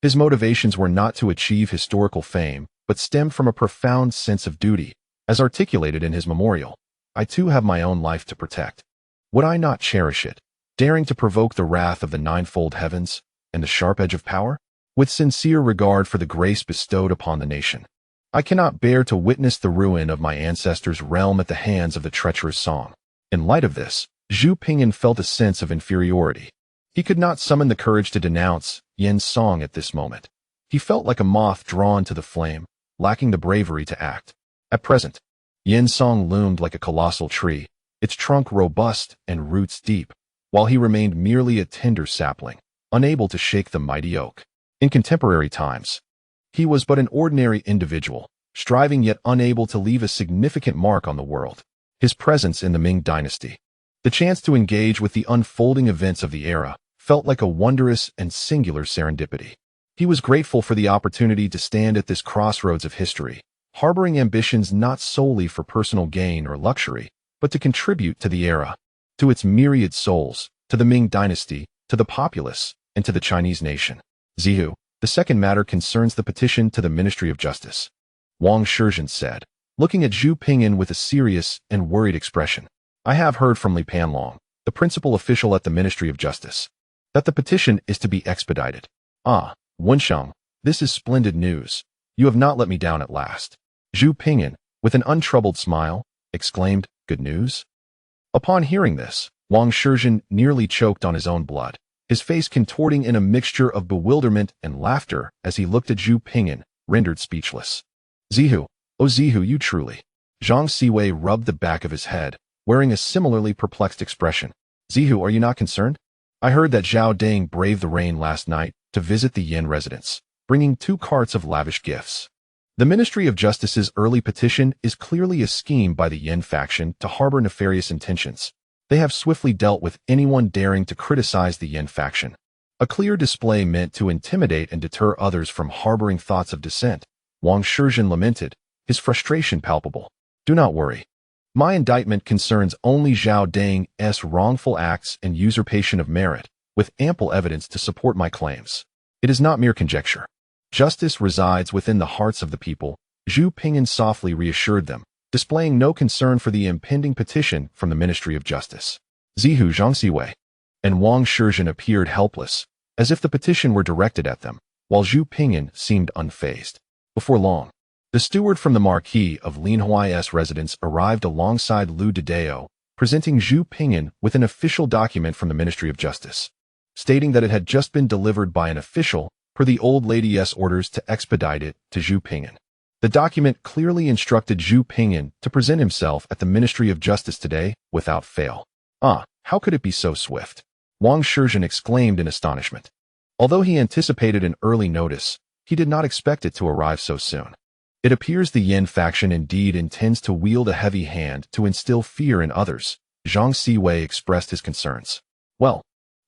His motivations were not to achieve historical fame, but stemmed from a profound sense of duty, as articulated in his memorial. I too have my own life to protect. Would I not cherish it, daring to provoke the wrath of the ninefold heavens and the sharp edge of power? With sincere regard for the grace bestowed upon the nation, I cannot bear to witness the ruin of my ancestors' realm at the hands of the treacherous Song. In light of this, Zhu Ping'an felt a sense of inferiority. He could not summon the courage to denounce Yen Song at this moment. He felt like a moth drawn to the flame, lacking the bravery to act. At present, Yen Song loomed like a colossal tree, its trunk robust and roots deep, while he remained merely a tender sapling, unable to shake the mighty oak. In contemporary times, he was but an ordinary individual, striving yet unable to leave a significant mark on the world. His presence in the Ming dynasty, the chance to engage with the unfolding events of the era, felt like a wondrous and singular serendipity. He was grateful for the opportunity to stand at this crossroads of history, harboring ambitions not solely for personal gain or luxury, but to contribute to the era, to its myriad souls, to the Ming dynasty, to the populace, and to the Chinese nation. Zhu, the second matter concerns the petition to the Ministry of Justice. Wang Shizhen said, looking at Zhu Ping'an with a serious and worried expression. I have heard from Li Panlong, the principal official at the Ministry of Justice, that the petition is to be expedited. Ah, Wensheng, this is splendid news. You have not let me down at last. Zhu Ping'an, with an untroubled smile, exclaimed, good news? Upon hearing this, Wang Shizhen nearly choked on his own blood, his face contorting in a mixture of bewilderment and laughter as he looked at Zhu Ping'an, rendered speechless. Zhu, oh Zhu, you truly. Zhang Siwei rubbed the back of his head, wearing a similarly perplexed expression. Zhu, are you not concerned? I heard that Zhao Deng braved the rain last night to visit the Yin residence, bringing 2 carts of lavish gifts. The Ministry of Justice's early petition is clearly a scheme by the Yin faction to harbor nefarious intentions. They have swiftly dealt with anyone daring to criticize the Yin faction. A clear display meant to intimidate and deter others from harboring thoughts of dissent. Wang Shizhen lamented, his frustration palpable. Do not worry. My indictment concerns only Zhao Deng's wrongful acts and usurpation of merit, with ample evidence to support my claims. It is not mere conjecture. Justice resides within the hearts of the people, Zhu Ping'an softly reassured them, displaying no concern for the impending petition from the Ministry of Justice. Zhu Zhongxiwei and Wang Shizhen appeared helpless, as if the petition were directed at them, while Zhu Ping'an seemed unfazed. Before long, the steward from the Marquis of Linhuai's residence arrived alongside Lu Dedeo, presenting Zhu Ping'an with an official document from the Ministry of Justice, stating that it had just been delivered by an official per the old lady's orders to expedite it to Zhu Ping'an. The document clearly instructed Zhu Ping'an to present himself at the Ministry of Justice today without fail. Ah, how could it be so swift? Wang Shizhen exclaimed in astonishment. Although he anticipated an early notice, he did not expect it to arrive so soon. It appears the Yin faction indeed intends to wield a heavy hand to instill fear in others. Zhang Siwei expressed his concerns. Well,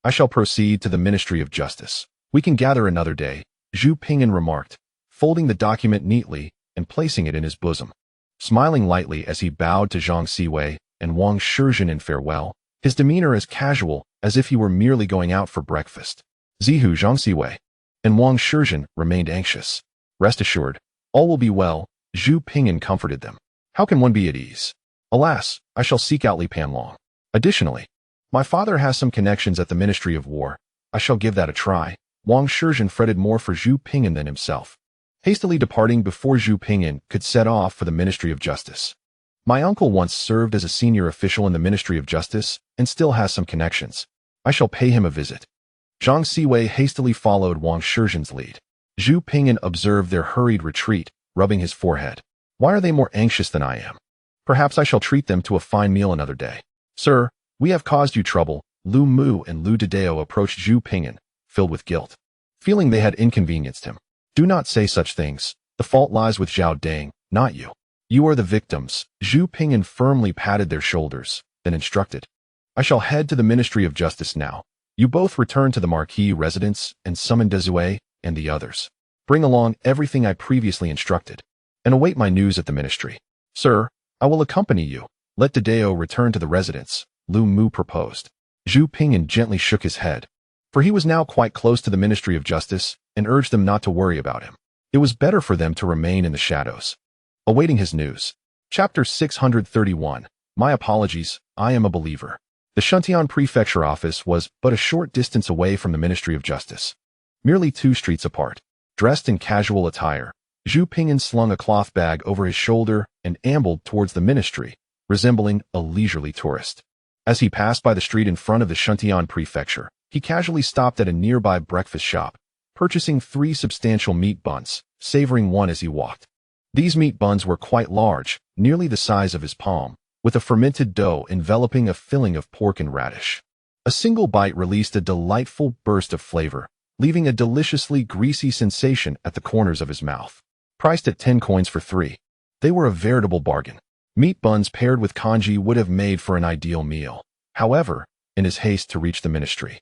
I shall proceed to the Ministry of Justice. We can gather another day, Zhu Ping'an remarked, folding the document neatly and placing it in his bosom. Smiling lightly as he bowed to Zhang Siwei and Wang Shizhen in farewell, his demeanor as casual as if he were merely going out for breakfast. Zhu Zhongxiwei and Wang Shizhen remained anxious. Rest assured, all will be well, Zhu Ping'an comforted them. How can one be at ease? Alas, I shall seek out Li Panlong. Additionally, my father has some connections at the Ministry of War. I shall give that a try. Wang Shizhen fretted more for Zhu Ping'an than himself, hastily departing before Zhu Ping'an could set off for the Ministry of Justice. My uncle once served as a senior official in the Ministry of Justice and still has some connections. I shall pay him a visit. Zhang Siwei hastily followed Wang Shizhen's lead. Zhu Ping'an observed their hurried retreat, rubbing his forehead. Why are they more anxious than I am? Perhaps I shall treat them to a fine meal another day. Sir, we have caused you trouble. Lu Mu and Lu Dedeo approached Zhu Ping'an, filled with guilt, feeling they had inconvenienced him. Do not say such things. The fault lies with Zhao Deng, not you. You are the victims. Zhu Ping'an firmly patted their shoulders, then instructed. I shall head to the Ministry of Justice now. You both return to the Marquis residence and summon Dezue and the others. Bring along everything I previously instructed, and await my news at the ministry. Sir, I will accompany you. Let Dedeo return to the residence, Lu Mu proposed. Zhu Ping'an gently shook his head, for he was now quite close to the Ministry of Justice and urged them not to worry about him. It was better for them to remain in the shadows, awaiting his news. Chapter 631. My apologies, I am a believer. The Shuntian Prefecture office was but a short distance away from the Ministry of Justice, merely 2 streets apart. Dressed in casual attire, Zhu Ping'an slung a cloth bag over his shoulder and ambled towards the ministry, resembling a leisurely tourist. As he passed by the street in front of the Shuntian Prefecture, he casually stopped at a nearby breakfast shop, purchasing 3 substantial meat buns, savoring one as he walked. These meat buns were quite large, nearly the size of his palm, with a fermented dough enveloping a filling of pork and radish. A single bite released a delightful burst of flavor, leaving a deliciously greasy sensation at the corners of his mouth. Priced at 10 coins for 3, they were a veritable bargain. Meat buns paired with congee would have made for an ideal meal. However, in his haste to reach the ministry,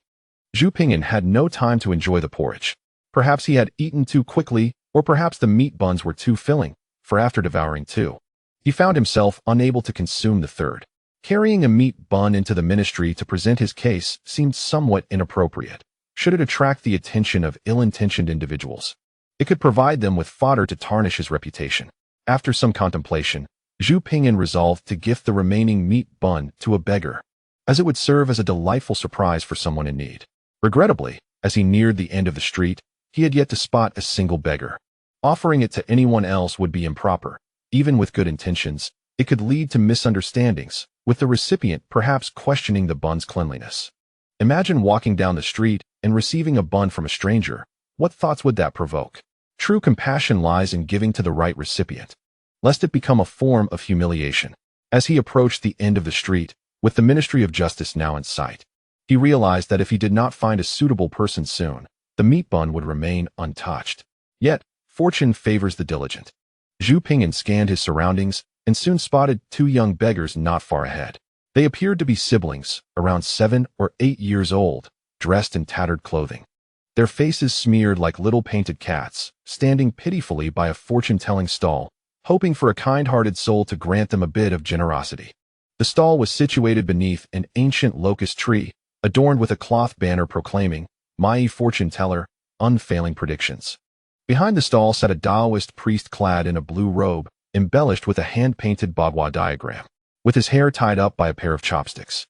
Zhu Ping'an had no time to enjoy the porridge. Perhaps he had eaten too quickly, or perhaps the meat buns were too filling, for after devouring 2, he found himself unable to consume the third. Carrying a meat bun into the ministry to present his case seemed somewhat inappropriate. Should it attract the attention of ill-intentioned individuals, it could provide them with fodder to tarnish his reputation. After some contemplation, Zhu Ping'an resolved to gift the remaining meat bun to a beggar, as it would serve as a delightful surprise for someone in need. Regrettably, as he neared the end of the street, he had yet to spot a single beggar. Offering it to anyone else would be improper. Even with good intentions, it could lead to misunderstandings, with the recipient perhaps questioning the bun's cleanliness. Imagine walking down the street and receiving a bun from a stranger. What thoughts would that provoke? True compassion lies in giving to the right recipient, lest it become a form of humiliation. As he approached the end of the street, with the Ministry of Justice now in sight, he realized that if he did not find a suitable person soon, the meat bun would remain untouched. Yet, fortune favors the diligent. Zhu Ping'an scanned his surroundings and soon spotted two young beggars not far ahead. They appeared to be siblings, around 7 or 8 years old, dressed in tattered clothing. Their faces smeared like little painted cats, standing pitifully by a fortune-telling stall, hoping for a kind-hearted soul to grant them a bit of generosity. The stall was situated beneath an ancient locust tree, adorned with a cloth banner proclaiming, "My fortune teller, unfailing predictions." Behind the stall sat a Taoist priest clad in a blue robe, embellished with a hand-painted Bagua diagram, with his hair tied up by a pair of chopsticks.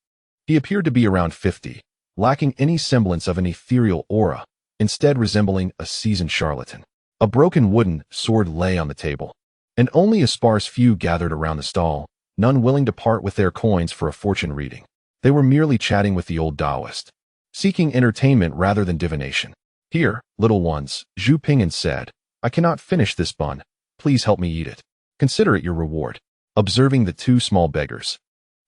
He appeared to be around 50, lacking any semblance of an ethereal aura, instead resembling a seasoned charlatan. A broken wooden sword lay on the table, and only a sparse few gathered around the stall, none willing to part with their coins for a fortune reading. They were merely chatting with the old Taoist, seeking entertainment rather than divination. "Here, little ones," Zhu Ping'an said, "I cannot finish this bun. Please help me eat it. Consider it your reward." Observing the two small beggars,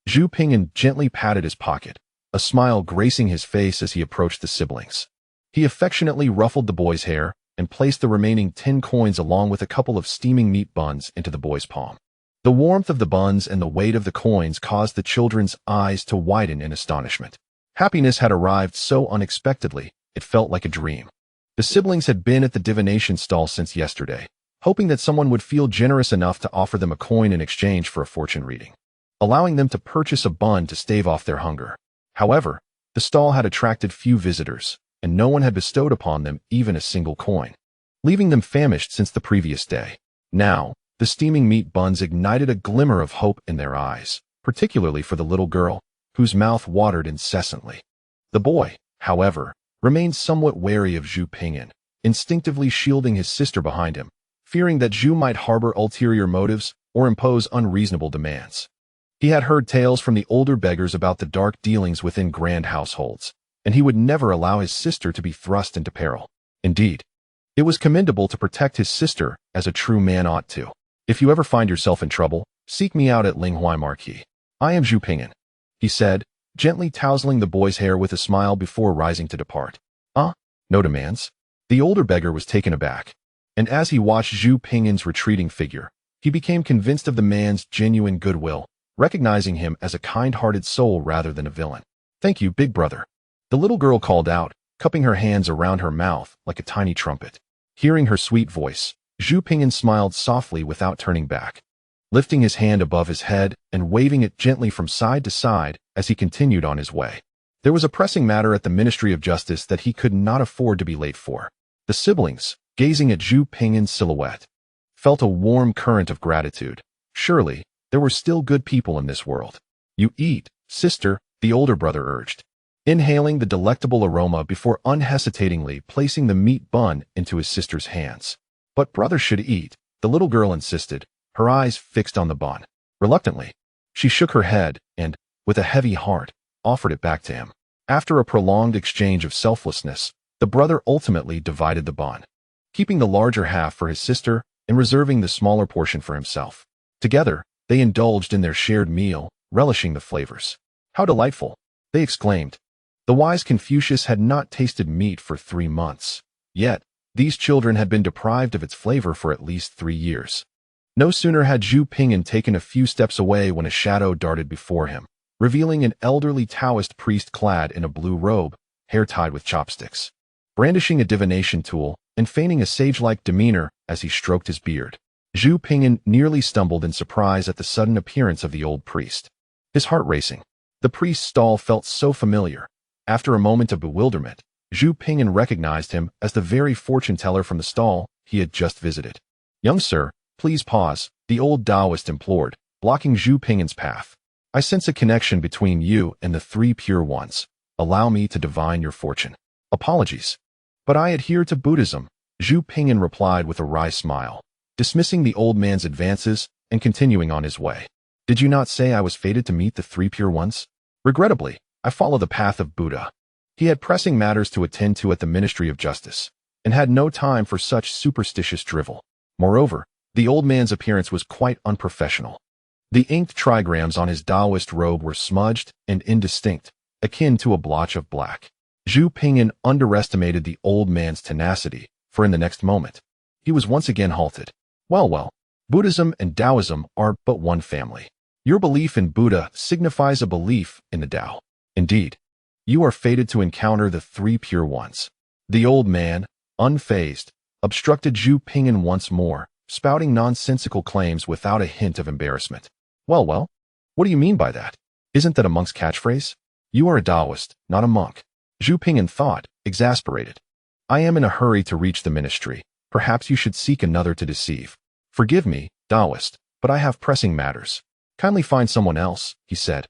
Zhu Ping'an gently patted his pocket, a smile gracing his face as he approached the siblings. He affectionately ruffled the boy's hair and placed the remaining 10 coins along with a couple of steaming meat buns into the boy's palm. The warmth of the buns and the weight of the coins caused the children's eyes to widen in astonishment. Happiness had arrived so unexpectedly, it felt like a dream. The siblings had been at the divination stall since yesterday, hoping that someone would feel generous enough to offer them a coin in exchange for a fortune reading, allowing them to purchase a bun to stave off their hunger. However, the stall had attracted few visitors, and no one had bestowed upon them even a single coin, leaving them famished since the previous day. Now, the steaming meat buns ignited a glimmer of hope in their eyes, particularly for the little girl, whose mouth watered incessantly. The boy, however, remained somewhat wary of Zhu Ping'an, instinctively shielding his sister behind him, fearing that Zhu might harbor ulterior motives or impose unreasonable demands. He had heard tales from the older beggars about the dark dealings within grand households, and he would never allow his sister to be thrust into peril. Indeed, it was commendable to protect his sister as a true man ought to. "If you ever find yourself in trouble, seek me out at Linghuai Marquee. I am Zhu Ping'an," he said, gently tousling the boy's hair with a smile before rising to depart. No demands?" The older beggar was taken aback, and as he watched Zhu Ping'an's retreating figure, he became convinced of the man's genuine goodwill, recognizing him as a kind-hearted soul rather than a villain. "Thank you, big brother," the little girl called out, cupping her hands around her mouth like a tiny trumpet. Hearing her sweet voice, Zhu Ping'an smiled softly without turning back, lifting his hand above his head and waving it gently from side to side as he continued on his way. There was a pressing matter at the Ministry of Justice that he could not afford to be late for. The siblings, gazing at Zhu Ping'an's silhouette, felt a warm current of gratitude. Surely, there were still good people in this world. "You eat, sister," the older brother urged, inhaling the delectable aroma before unhesitatingly placing the meat bun into his sister's hands. "But brother should eat," the little girl insisted, her eyes fixed on the bun. Reluctantly, she shook her head and, with a heavy heart, offered it back to him. After a prolonged exchange of selflessness, the brother ultimately divided the bun, keeping the larger half for his sister and reserving the smaller portion for himself. Together, they indulged in their shared meal, relishing the flavors. "How delightful!" they exclaimed. The wise Confucius had not tasted meat for 3 months. Yet, these children had been deprived of its flavor for at least 3 years. No sooner had Zhu Ping'an taken a few steps away when a shadow darted before him, revealing an elderly Taoist priest clad in a blue robe, hair tied with chopsticks, brandishing a divination tool and feigning a sage-like demeanor as he stroked his beard. Zhu Ping'an nearly stumbled in surprise at the sudden appearance of the old priest. his heart racing. The priest's stall felt so familiar. After a moment of bewilderment, Zhu Ping'an recognized him as the very fortune-teller from the stall he had just visited. "Young sir, please pause," the old Taoist implored, blocking Zhu Ping'an's path. "I sense a connection between you and the three pure ones. Allow me to divine your fortune." "Apologies, but I adhere to Buddhism," Zhu Ping'an replied with a wry smile, dismissing the old man's advances and continuing on his way. "Did you not say I was fated to meet the three pure ones? Regrettably, I follow the path of Buddha." He had pressing matters to attend to at the Ministry of Justice, and had no time for such superstitious drivel. Moreover, the old man's appearance was quite unprofessional. The inked trigrams on his Taoist robe were smudged and indistinct, akin to a blotch of black. Zhu Ping'an underestimated the old man's tenacity, for in the next moment, he was once again halted. Well, Buddhism and Taoism are but one family. Your belief in Buddha signifies a belief in the Tao. Indeed, you are fated to encounter the three pure ones." The old man, unfazed, obstructed Zhu Ping'an once more, spouting nonsensical claims without a hint of embarrassment. Well, what do you mean by that? Isn't that a monk's catchphrase? You are a Taoist, not a monk." Zhu Ping'an thought, exasperated. "I am in a hurry to reach the ministry. Perhaps you should seek another to deceive." "Forgive me, Taoist, but I have pressing matters. Kindly find someone else," he said,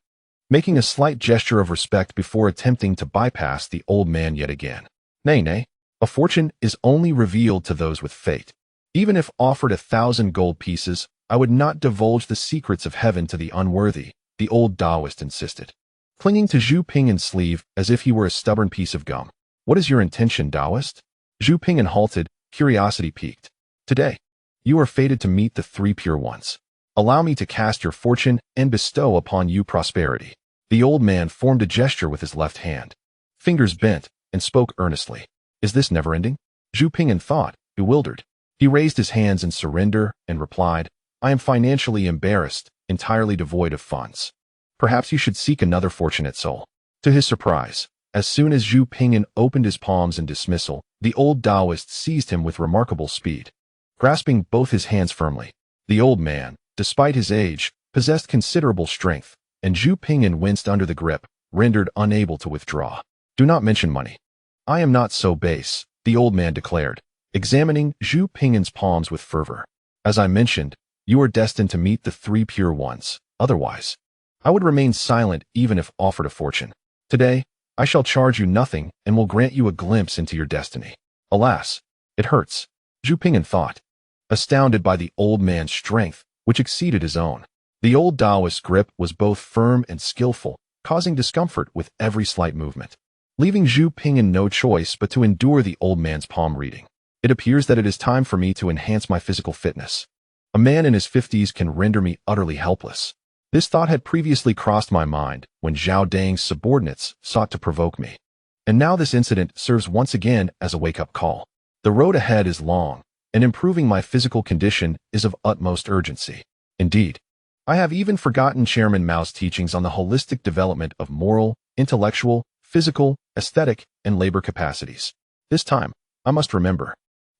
making a slight gesture of respect before attempting to bypass the old man yet again. Nay, a fortune is only revealed to those with fate. Even if offered 1,000 gold pieces, I would not divulge the secrets of heaven to the unworthy, the old Taoist insisted, clinging to Zhu Ping'an's sleeve as if he were a stubborn piece of gum. "What is your intention, Taoist?" Zhu Ping'an halted, curiosity piqued. "Today, you are fated to meet the three pure ones. Allow me to cast your fortune and bestow upon you prosperity." The old man formed a gesture with his left hand, fingers bent, and spoke earnestly. "Is this never-ending?" Zhu Ping'an thought, bewildered. He raised his hands in surrender and replied, "I am financially embarrassed, entirely devoid of funds. Perhaps you should seek another fortunate soul." To his surprise, as soon as Zhu Ping'an opened his palms in dismissal, the old Taoist seized him with remarkable speed, grasping both his hands firmly. The old man, despite his age, possessed considerable strength, and Zhu Ping'an winced under the grip, rendered unable to withdraw. "Do not mention money. I am not so base," the old man declared, examining Zhu Ping'an's palms with fervor. "As I mentioned, you are destined to meet the three pure ones. Otherwise, I would remain silent even if offered a fortune. Today, I shall charge you nothing and will grant you a glimpse into your destiny." Alas, it hurts, Zhu Ping'an thought, astounded by the old man's strength, which exceeded his own. The old Taoist's grip was both firm and skillful, causing discomfort with every slight movement, leaving Zhu Ping'an no choice but to endure the old man's palm reading. "It appears that it is time for me to enhance my physical fitness. A man in his 50s can render me utterly helpless." This thought had previously crossed my mind when Zhao Dang's subordinates sought to provoke me. And now this incident serves once again as a wake-up call. The road ahead is long, and improving my physical condition is of utmost urgency. Indeed, I have even forgotten Chairman Mao's teachings on the holistic development of moral, intellectual, physical, aesthetic, and labor capacities. This time, I must remember.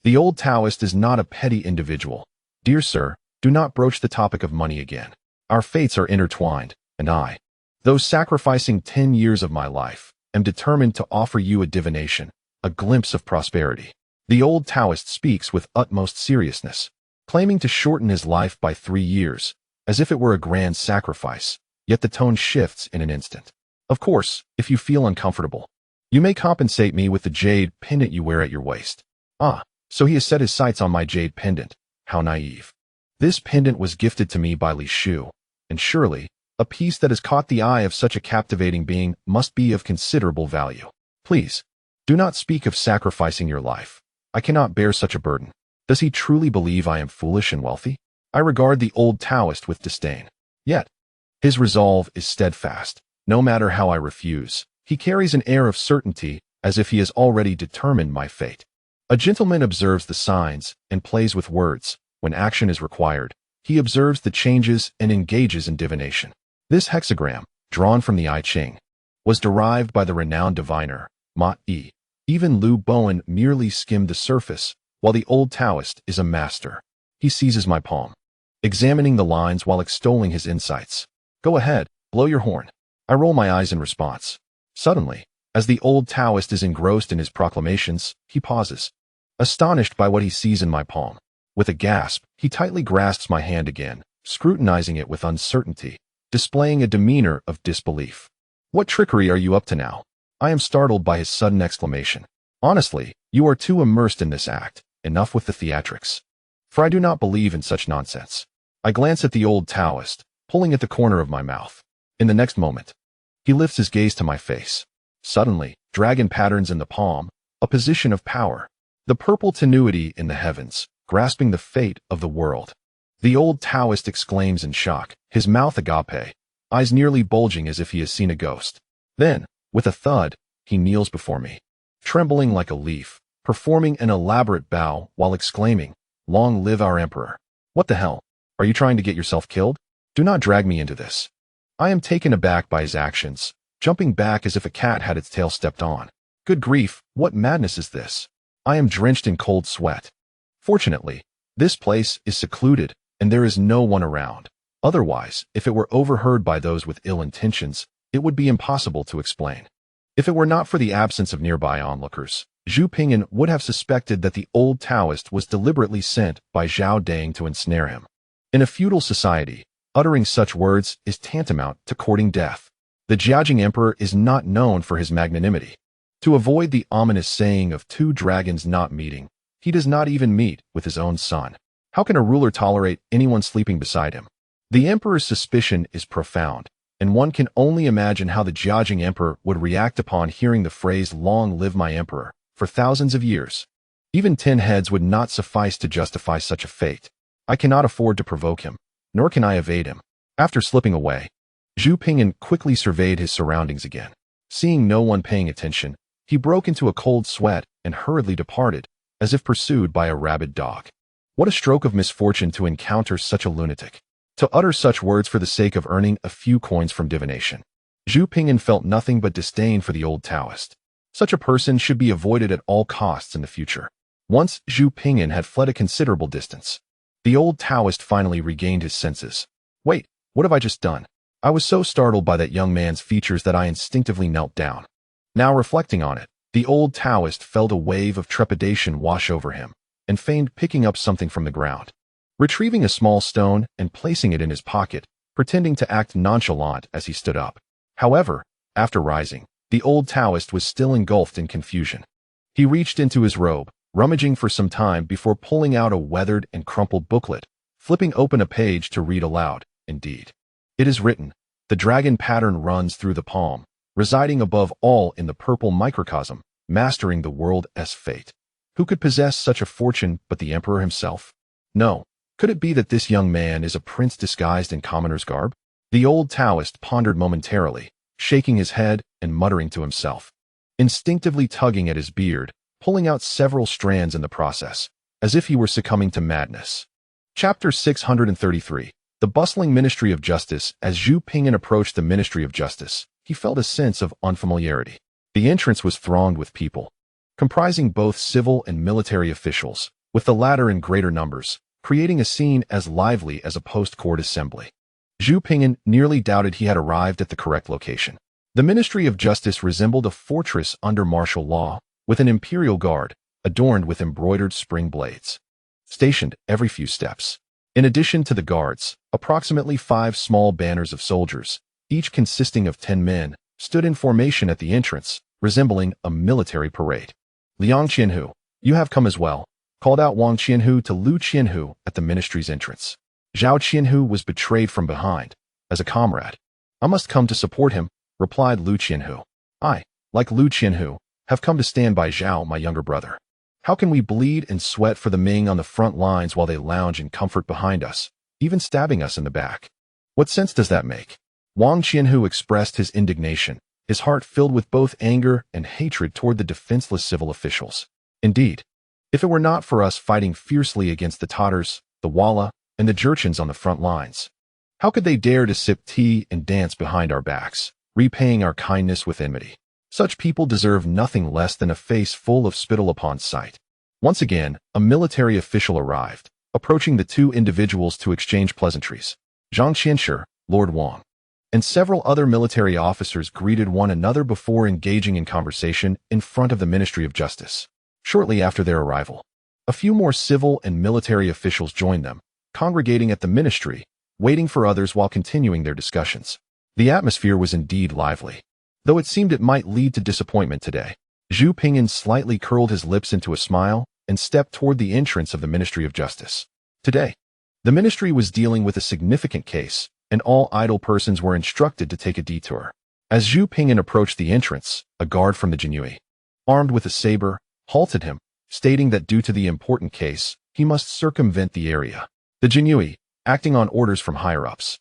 The old Taoist is not a petty individual. Dear sir, do not broach the topic of money again. Our fates are intertwined, and I, though sacrificing 10 years of my life, am determined to offer you a divination, a glimpse of prosperity. The old Taoist speaks with utmost seriousness, claiming to shorten his life by 3 years, as if it were a grand sacrifice, yet the tone shifts in an instant. "Of course, if you feel uncomfortable, you may compensate me with the jade pendant you wear at your waist." Ah, so he has set his sights on my jade pendant. How naive. This pendant was gifted to me by Li Shu, and surely, a piece that has caught the eye of such a captivating being must be of considerable value. "Please, do not speak of sacrificing your life. I cannot bear such a burden." Does he truly believe I am foolish and wealthy? I regard the old Taoist with disdain. Yet, his resolve is steadfast. No matter how I refuse, he carries an air of certainty as if he has already determined my fate. A gentleman observes the signs and plays with words. When action is required, he observes the changes and engages in divination. This hexagram, drawn from the I Ching, was derived by the renowned diviner, Ma Yi. Even Liu Bowen merely skimmed the surface, while the old Taoist is a master. He seizes my palm, examining the lines while extolling his insights. "Go ahead, Blow your horn. I roll my eyes in response. Suddenly, as the old Taoist is engrossed in his proclamations, he pauses, astonished by what he sees in my palm. With a gasp, he tightly grasps my hand again, scrutinizing it with uncertainty, displaying a demeanor of disbelief. What trickery are you up to now? I am startled by his sudden exclamation. Honestly, you are too immersed in this act. Enough with the theatrics. For I do not believe in such nonsense. I glance at the old Taoist, pulling at the corner of my mouth. In the next moment, he lifts his gaze to my face. Suddenly, dragon patterns in the palm, a position of power. The purple tenuity in the heavens, grasping the fate of the world. The old Taoist exclaims in shock, his mouth agape, eyes nearly bulging as if he has seen a ghost. Then, with a thud, he kneels before me, trembling like a leaf, performing an elaborate bow while exclaiming, "Long live our emperor." What the hell? Are you trying to get yourself killed? Do not drag me into this. I am taken aback by his actions, jumping back as if a cat had its tail stepped on. Good grief, what madness is this? I am drenched in cold sweat. Fortunately, this place is secluded, and there is no one around. Otherwise, if it were overheard by those with ill intentions, it would be impossible to explain. If it were not for the absence of nearby onlookers, Zhu Ping'an would have suspected that the old Taoist was deliberately sent by Zhao Dang to ensnare him. In a feudal society, uttering such words is tantamount to courting death. The Jiajing emperor is not known for his magnanimity. To avoid the ominous saying of two dragons not meeting, he does not even meet with his own son. How can a ruler tolerate anyone sleeping beside him? The emperor's suspicion is profound, and one can only imagine how the Jiajing emperor would react upon hearing the phrase "Long live my emperor" for thousands of years. Even 10 heads would not suffice to justify such a fate. I cannot afford to provoke him, nor can I evade him. After slipping away, Zhu Ping'an quickly surveyed his surroundings again. Seeing no one paying attention, he broke into a cold sweat and hurriedly departed, as if pursued by a rabid dog. What a stroke of misfortune to encounter such a lunatic. To utter such words for the sake of earning a few coins from divination. Zhu Ping'an felt nothing but disdain for the old Taoist. Such a person should be avoided at all costs in the future. Once Zhu Ping'an had fled a considerable distance, the old Taoist finally regained his senses. Wait, what have I just done? I was so startled by that young man's features that I instinctively knelt down. Now reflecting on it, the old Taoist felt a wave of trepidation wash over him, and feigned picking up something from the ground. Retrieving a small stone and placing it in his pocket, pretending to act nonchalant as he stood up. However, after rising, the old Taoist was still engulfed in confusion. He reached into his robe, rummaging for some time before pulling out a weathered and crumpled booklet, flipping open a page to read aloud. Indeed, it is written, "The dragon pattern runs through the palm, residing above all in the purple microcosm, mastering the world's fate." Who could possess such a fortune but the emperor himself? No. Could it be that this young man is a prince disguised in commoner's garb? The old Taoist pondered momentarily, shaking his head and muttering to himself, instinctively tugging at his beard, pulling out several strands in the process, as if he were succumbing to madness. Chapter 633. The bustling Ministry of Justice. As Zhu Ping'an approached the Ministry of Justice, he felt a sense of unfamiliarity. The entrance was thronged with people, comprising both civil and military officials, with the latter in greater numbers, creating a scene as lively as a post-court assembly. Zhu Ping'an nearly doubted he had arrived at the correct location. The Ministry of Justice resembled a fortress under martial law, with an imperial guard, adorned with embroidered spring blades, stationed every few steps. In addition to the guards, approximately 5 small banners of soldiers, each consisting of 10 men, stood in formation at the entrance, resembling a military parade. "Liang Qianhu, you have come as well," called out Wang Qianhu to Lu Qianhu at the ministry's entrance. Zhao Qianhu was betrayed from behind, as a comrade. "I must come to support him," replied Lu Qianhu. "I, like Lu Qianhu, have come to stand by Zhao, my younger brother. How can we bleed and sweat for the Ming on the front lines while they lounge in comfort behind us, even stabbing us in the back? What sense does that make?" Wang Qianhu expressed his indignation, his heart filled with both anger and hatred toward the defenseless civil officials. Indeed, if it were not for us fighting fiercely against the Tatars, the Walla, and the Jurchens on the front lines, how could they dare to sip tea and dance behind our backs, repaying our kindness with enmity? Such people deserve nothing less than a face full of spittle upon sight. Once again, a military official arrived, approaching the two individuals to exchange pleasantries. "Zhongxian, Lord Wang." and several other military officers greeted one another before engaging in conversation in front of the Ministry of Justice. Shortly after their arrival, a few more civil and military officials joined them, congregating at the ministry, waiting for others while continuing their discussions. The atmosphere was indeed lively, though it seemed it might lead to disappointment today. Zhu Ping'an slightly curled his lips into a smile and stepped toward the entrance of the Ministry of Justice. Today, the ministry was dealing with a significant case, and all idle persons were instructed to take a detour. As Zhu Ping'an approached the entrance, a guard from the Jinui, armed with a saber, halted him, stating that due to the important case, he must circumvent the area. The Jinui, acting on orders from higher-ups,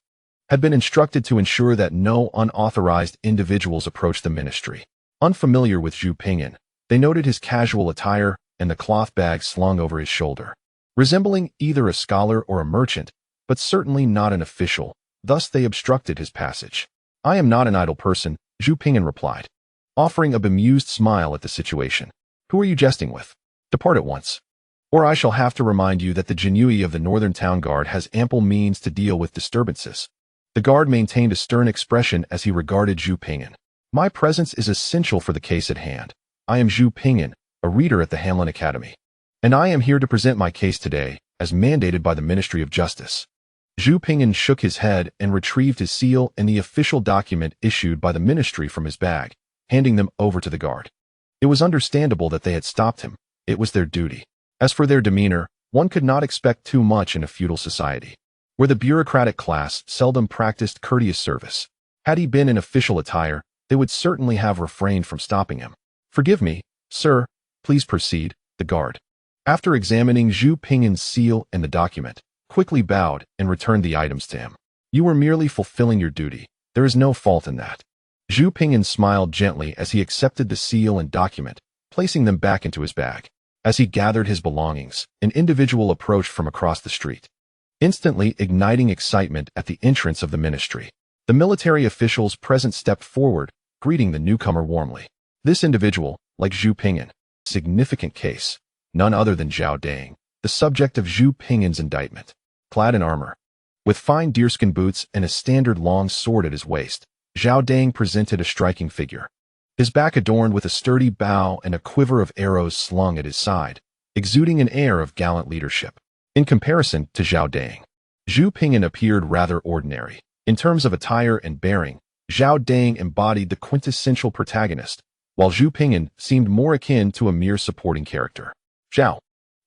had been instructed to ensure that no unauthorized individuals approached the ministry. Unfamiliar with Zhu Ping'an, they noted his casual attire and the cloth bag slung over his shoulder, resembling either a scholar or a merchant, but certainly not an official. Thus they obstructed his passage. "I am not an idle person," Zhu Ping'an replied, offering a bemused smile at the situation. "Who are you jesting with? Depart at once, or I shall have to remind you that the Jinui of the Northern Town Guard has ample means to deal with disturbances." The guard maintained a stern expression as he regarded Zhu Ping'an. "My presence is essential for the case at hand. I am Zhu Ping'an, a reader at the Hanlin Academy, and I am here to present my case today, as mandated by the Ministry of Justice." Zhu Ping'an shook his head and retrieved his seal and the official document issued by the ministry from his bag, handing them over to the guard. It was understandable that they had stopped him. It was their duty. As for their demeanor, one could not expect too much in a feudal society, where the bureaucratic class seldom practiced courteous service. Had he been in official attire, they would certainly have refrained from stopping him. "Forgive me, sir. Please proceed," the guard, after examining Zhu Ping'an's seal and the document, quickly bowed and returned the items to him. "You were merely fulfilling your duty. There is no fault in that." Zhu Ping'an smiled gently as he accepted the seal and document, placing them back into his bag. As he gathered his belongings, an individual approached from across the street, instantly igniting excitement at the entrance of the ministry. The military officials present stepped forward, greeting the newcomer warmly. This individual, like Zhu Ping'an, significant case, none other than Zhao Dang, the subject of Zhu Ping'an's indictment. Clad in armor, with fine deerskin boots and a standard long sword at his waist, Zhao Dang presented a striking figure. His back adorned with a sturdy bow and a quiver of arrows slung at his side, exuding an air of gallant leadership. In comparison to Zhao Dang, Zhu Ping'an appeared rather ordinary. In terms of attire and bearing, Zhao Dang embodied the quintessential protagonist, while Zhu Ping'an seemed more akin to a mere supporting character. "Zhao,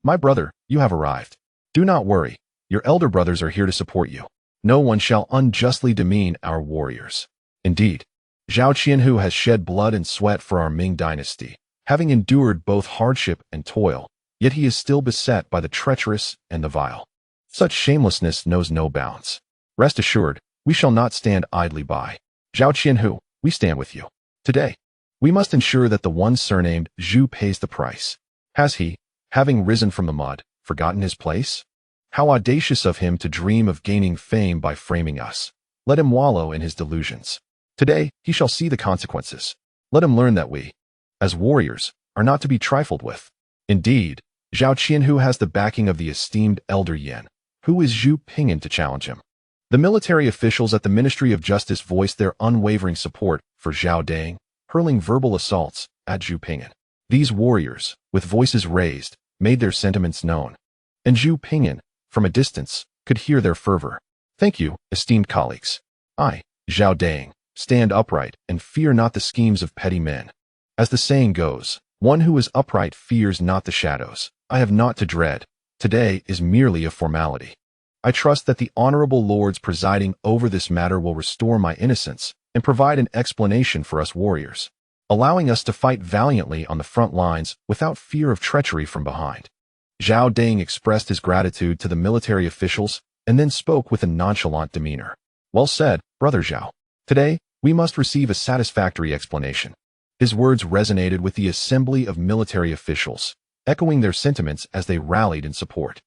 my brother, you have arrived. Do not worry, your elder brothers are here to support you. No one shall unjustly demean our warriors." Indeed, Zhao Qianhu has shed blood and sweat for our Ming dynasty, having endured both hardship and toil, yet he is still beset by the treacherous and the vile. Such shamelessness knows no bounds. Rest assured, we shall not stand idly by. Zhao Qianhu, we stand with you. Today, we must ensure that the one surnamed Zhu pays the price. Has he, having risen from the mud, forgotten his place? How audacious of him to dream of gaining fame by framing us. Let him wallow in his delusions. Today, he shall see the consequences. Let him learn that we, as warriors, are not to be trifled with. Indeed, Zhao Qianhu has the backing of the esteemed Elder Yan. Who is Zhu Ping'an to challenge him? The military officials at the Ministry of Justice voiced their unwavering support for Zhao Dang, hurling verbal assaults at Zhu Ping'an. These warriors, with voices raised, made their sentiments known, and Zhu Ping'an, from a distance, could hear their fervor. "Thank you, esteemed colleagues. I, Zhao Dang, stand upright and fear not the schemes of petty men. As the saying goes, one who is upright fears not the shadows. I have naught to dread. Today is merely a formality. I trust that the honorable lords presiding over this matter will restore my innocence and provide an explanation for us warriors, allowing us to fight valiantly on the front lines without fear of treachery from behind." Zhao Dang expressed his gratitude to the military officials and then spoke with a nonchalant demeanor. "Well said, Brother Zhao. Today, we must receive a satisfactory explanation." His words resonated with the assembly of military officials, echoing their sentiments as they rallied in support.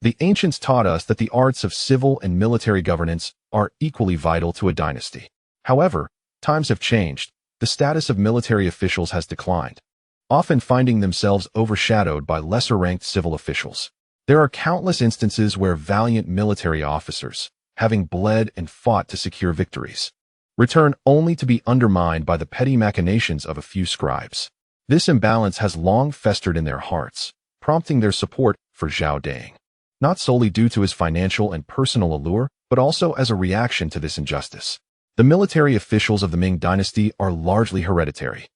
The ancients taught us that the arts of civil and military governance are equally vital to a dynasty. However, times have changed. The status of military officials has declined, often finding themselves overshadowed by lesser-ranked civil officials. There are countless instances where valiant military officers, having bled and fought to secure victories, return only to be undermined by the petty machinations of a few scribes. This imbalance has long festered in their hearts, prompting their support for Zhao Dang, not solely due to his financial and personal allure, but also as a reaction to this injustice. The military officials of the Ming dynasty are largely hereditary,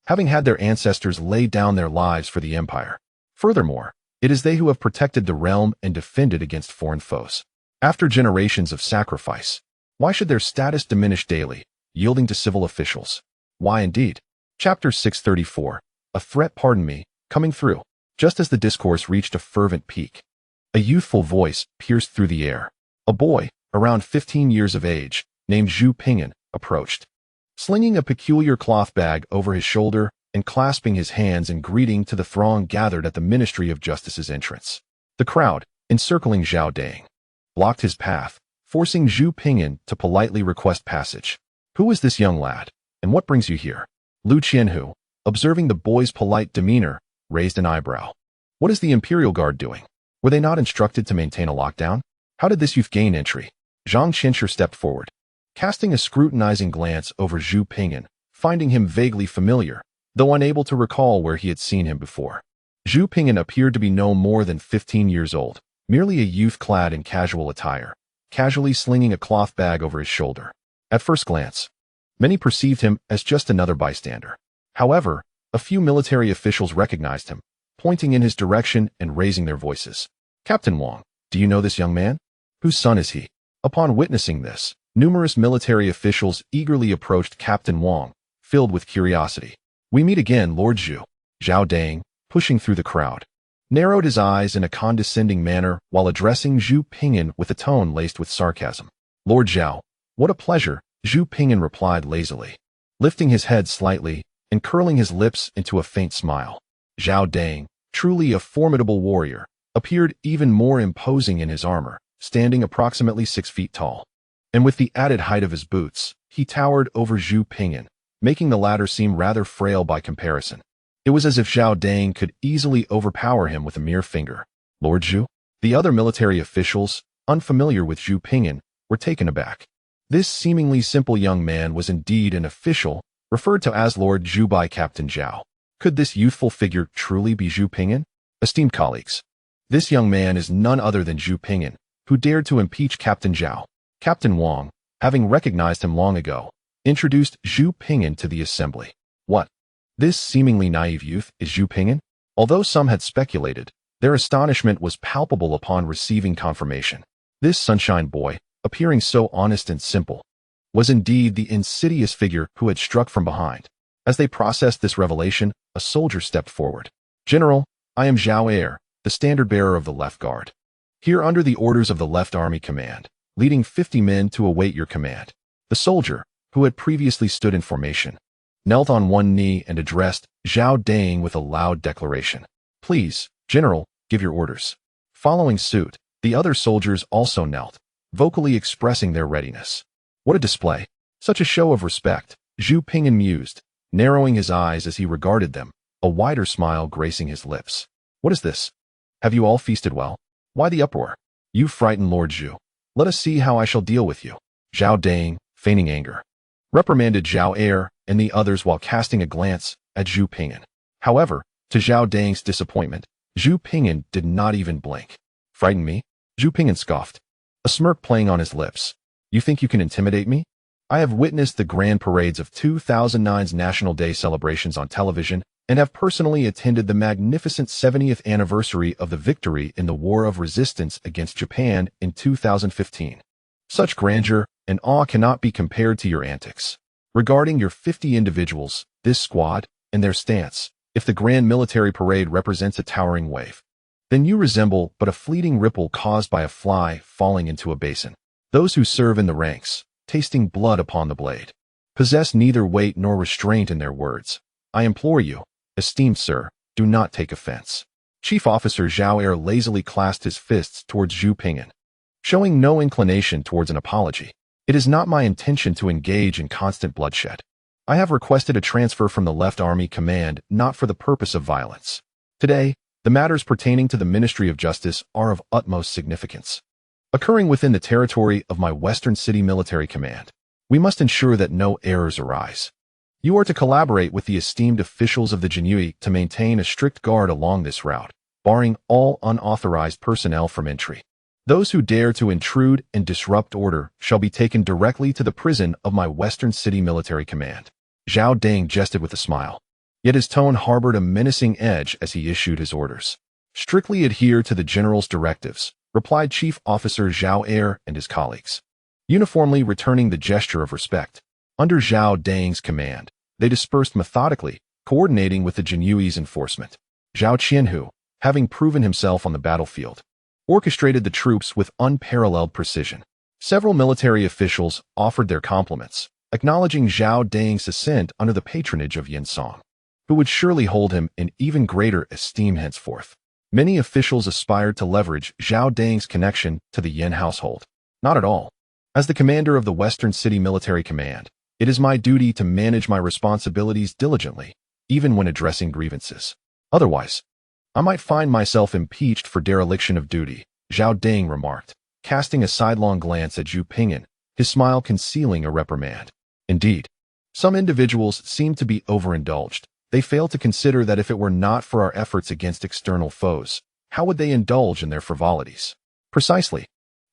having had their ancestors lay down their lives for the empire. Furthermore, it is they who have protected the realm and defended against foreign foes. After generations of sacrifice, why should their status diminish daily, yielding to civil officials? Why indeed? Chapter 634. A threat, pardon me, coming through. Just as the discourse reached a fervent peak, a youthful voice pierced through the air. A boy, around 15 years of age, named Zhu Ping'an, approached, slinging a peculiar cloth bag over his shoulder and clasping his hands in greeting to the throng gathered at the Ministry of Justice's entrance. The crowd, encircling Zhao Dang, blocked his path, forcing Zhu Ping'an to politely request passage. Who is this young lad, and what brings you here? Lu Qianhu, observing the boy's polite demeanor, raised an eyebrow. What is the Imperial Guard doing? Were they not instructed to maintain a lockdown? How did this youth gain entry? Zhang Qianshi stepped forward, casting a scrutinizing glance over Zhu Ping'an, finding him vaguely familiar, though unable to recall where he had seen him before. Zhu Ping'an appeared to be no more than 15 years old, merely a youth clad in casual attire, casually slinging a cloth bag over his shoulder. At first glance, many perceived him as just another bystander. However, a few military officials recognized him, pointing in his direction and raising their voices. Captain Wang, do you know this young man? Whose son is he? Upon witnessing this, numerous military officials eagerly approached Captain Wang, filled with curiosity. We meet again, Lord Zhu. Zhao Dang, pushing through the crowd, narrowed his eyes in a condescending manner while addressing Zhu Ping'an with a tone laced with sarcasm. Lord Zhao, what a pleasure, Zhu Ping'an replied lazily, lifting his head slightly and curling his lips into a faint smile. Zhao Dang, truly a formidable warrior, appeared even more imposing in his armor, standing approximately 6 feet tall. And with the added height of his boots, he towered over Zhu Ping'an, making the latter seem rather frail by comparison. It was as if Zhao Dang could easily overpower him with a mere finger. Lord Zhu? The other military officials, unfamiliar with Zhu Ping'an, were taken aback. This seemingly simple young man was indeed an official, referred to as Lord Zhu by Captain Zhao. Could this youthful figure truly be Zhu Ping'an? Esteemed colleagues, this young man is none other than Zhu Ping'an, who dared to impeach Captain Zhao. Captain Wang, having recognized him long ago, introduced Zhu Ping'an to the assembly. What? This seemingly naive youth is Zhu Ping'an? Although some had speculated, their astonishment was palpable upon receiving confirmation. This sunshine boy, appearing so honest and simple, was indeed the insidious figure who had struck from behind. As they processed this revelation, a soldier stepped forward. General, I am Zhao Air, the standard-bearer of the Left Guard. Here under the orders of the Left Army Command, leading 50 men to await your command. The soldier, who had previously stood in formation, knelt on one knee and addressed Zhao Dang with a loud declaration. Please, General, give your orders. Following suit, the other soldiers also knelt, vocally expressing their readiness. What a display! Such a show of respect, Zhu Ping'an mused, narrowing his eyes as he regarded them, a wider smile gracing his lips. What is this? Have you all feasted well? Why the uproar? You frightened Lord Zhu. Let us see how I shall deal with you. Zhao Dang, feigning anger, reprimanded Zhao Air and the others while casting a glance at Zhu Ping'an. However, to Zhao Dang's disappointment, Zhu Ping'an did not even blink. Frighten me? Zhu Ping'an scoffed, a smirk playing on his lips. You think you can intimidate me? I have witnessed the grand parades of 2009's National Day celebrations on television and have personally attended the magnificent 70th anniversary of the victory in the War of Resistance against Japan in 2015. Such grandeur and awe cannot be compared to your antics. Regarding your 50 individuals, this squad, and their stance, if the grand military parade represents a towering wave, then you resemble but a fleeting ripple caused by a fly falling into a basin. Those who serve in the ranks, tasting blood upon the blade, possess neither weight nor restraint in their words. I implore you, esteemed sir, do not take offense. Chief Officer Zhao Air lazily clasped his fists towards Zhu Ping'an, showing no inclination towards an apology. It is not my intention to engage in constant bloodshed. I have requested a transfer from the Left Army Command not for the purpose of violence. Today, the matters pertaining to the Ministry of Justice are of utmost significance, occurring within the territory of my Western City Military Command. We must ensure that no errors arise. You are to collaborate with the esteemed officials of the Jinui to maintain a strict guard along this route, barring all unauthorized personnel from entry. Those who dare to intrude and disrupt order shall be taken directly to the prison of my Western City Military Command. Zhao Dang jested with a smile, yet his tone harbored a menacing edge as he issued his orders. Strictly adhere to the general's directives, replied Chief Officer Zhao Er and his colleagues, uniformly returning the gesture of respect. Under Zhao Dang's command, they dispersed methodically, coordinating with the Jinyui's enforcement. Zhao Qianhu, having proven himself on the battlefield, orchestrated the troops with unparalleled precision. Several military officials offered their compliments, acknowledging Zhao Dang's ascent under the patronage of Yin Song, who would surely hold him in even greater esteem henceforth. Many officials aspired to leverage Zhao Dang's connection to the Yin household. Not at all. As the commander of the Western City Military Command, it is my duty to manage my responsibilities diligently, even when addressing grievances. Otherwise, I might find myself impeached for dereliction of duty, Zhao Dang remarked, casting a sidelong glance at Zhu Ping'an, his smile concealing a reprimand. Indeed, some individuals seem to be overindulged. They fail to consider that if it were not for our efforts against external foes, how would they indulge in their frivolities? Precisely.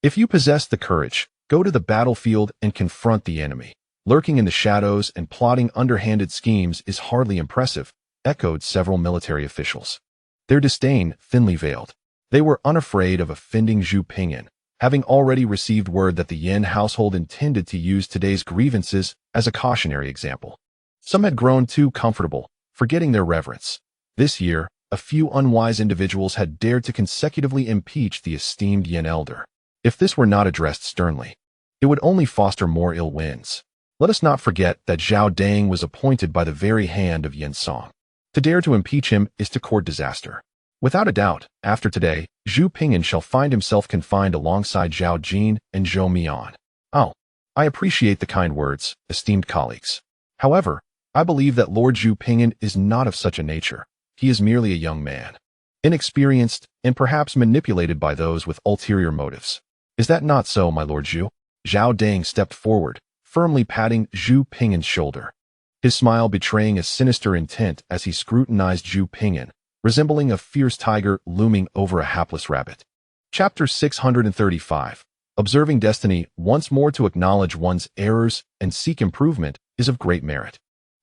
If you possess the courage, go to the battlefield and confront the enemy. Lurking in the shadows and plotting underhanded schemes is hardly impressive, echoed several military officials, their disdain thinly veiled. They were unafraid of offending Zhu Ping'an, having already received word that the Yin household intended to use today's grievances as a cautionary example. Some had grown too comfortable, forgetting their reverence. This year, a few unwise individuals had dared to consecutively impeach the esteemed Yin elder. If this were not addressed sternly, it would only foster more ill winds. Let us not forget that Zhao Dang was appointed by the very hand of Yin Song. To dare to impeach him is to court disaster. Without a doubt, after today, Zhu Ping'an shall find himself confined alongside Zhao Jin and Zhou Mian. Oh, I appreciate the kind words, esteemed colleagues. However, I believe that Lord Zhu Ping'an is not of such a nature. He is merely a young man, inexperienced and perhaps manipulated by those with ulterior motives. Is that not so, my Lord Zhu? Zhao Dang stepped forward, firmly patting Zhu Ping'an's shoulder, his smile betraying a sinister intent as he scrutinized Zhu Ping'an, resembling a fierce tiger looming over a hapless rabbit. Chapter 635. Observing destiny. Once more, to acknowledge one's errors and seek improvement is of great merit.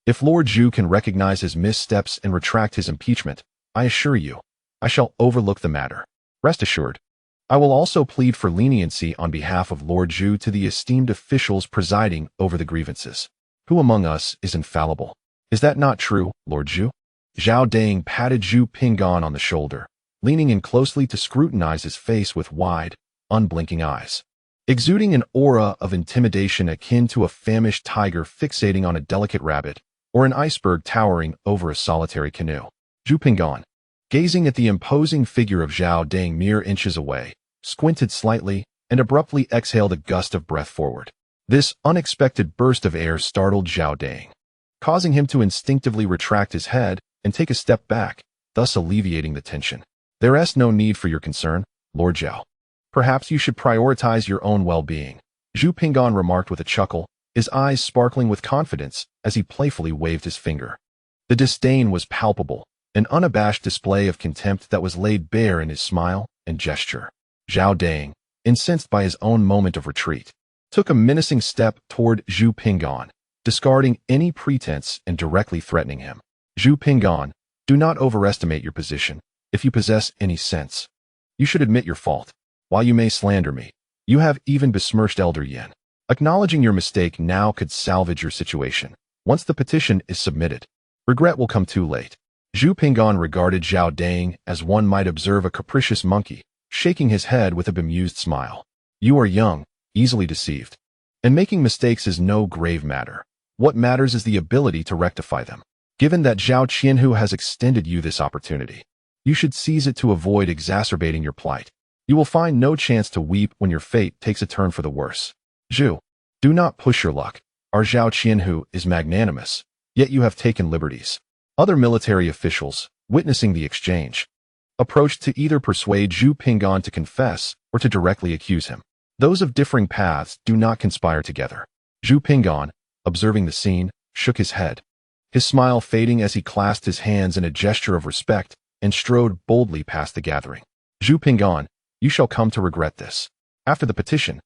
If Lord Zhu can recognize his missteps and retract his impeachment, I assure you, I shall overlook the matter. Rest assured, I will also plead for leniency on behalf of Lord Zhu to the esteemed officials presiding over the grievances. Who among us is infallible? Is that not true, Lord Zhu? Zhao Dang patted Zhu Ping'an on the shoulder, leaning in closely to scrutinize his face with wide, unblinking eyes, exuding an aura of intimidation akin to a famished tiger fixating on a delicate rabbit, or an iceberg towering over a solitary canoe. Zhu Ping'an, gazing at the imposing figure of Zhao Dang mere inches away, squinted slightly and abruptly exhaled a gust of breath forward. This unexpected burst of air startled Zhao Dang, causing him to instinctively retract his head and take a step back, thus alleviating the tension. There is no need for your concern, Lord Zhao. Perhaps you should prioritize your own well-being, Zhu Ping'an remarked with a chuckle, his eyes sparkling with confidence as he playfully waved his finger. The disdain was palpable, an unabashed display of contempt that was laid bare in his smile and gesture. Zhao Dang, incensed by his own moment of retreat, took a menacing step toward Zhu Ping'an, discarding any pretense and directly threatening him. Zhu Ping'an, do not overestimate your position. If you possess any sense, you should admit your fault. While you may slander me, you have even besmirched Elder Yin. Acknowledging your mistake now could salvage your situation. Once the petition is submitted, regret will come too late. Zhu Ping'an regarded Zhao Dang as one might observe a capricious monkey, shaking his head with a bemused smile. You are young, easily deceived, and making mistakes is no grave matter. What matters is the ability to rectify them. Given that Zhao Qianhu has extended you this opportunity, you should seize it to avoid exacerbating your plight. You will find no chance to weep when your fate takes a turn for the worse. Zhu, do not push your luck. Our Zhao Qianhu is magnanimous, yet you have taken liberties. Other military officials, witnessing the exchange, approached to either persuade Zhu Ping'an to confess or to directly accuse him. Those of differing paths do not conspire together. Zhu Ping'an, observing the scene, shook his head, his smile fading as he clasped his hands in a gesture of respect and strode boldly past the gathering. Zhu Ping'an, you shall come to regret this. After the petition,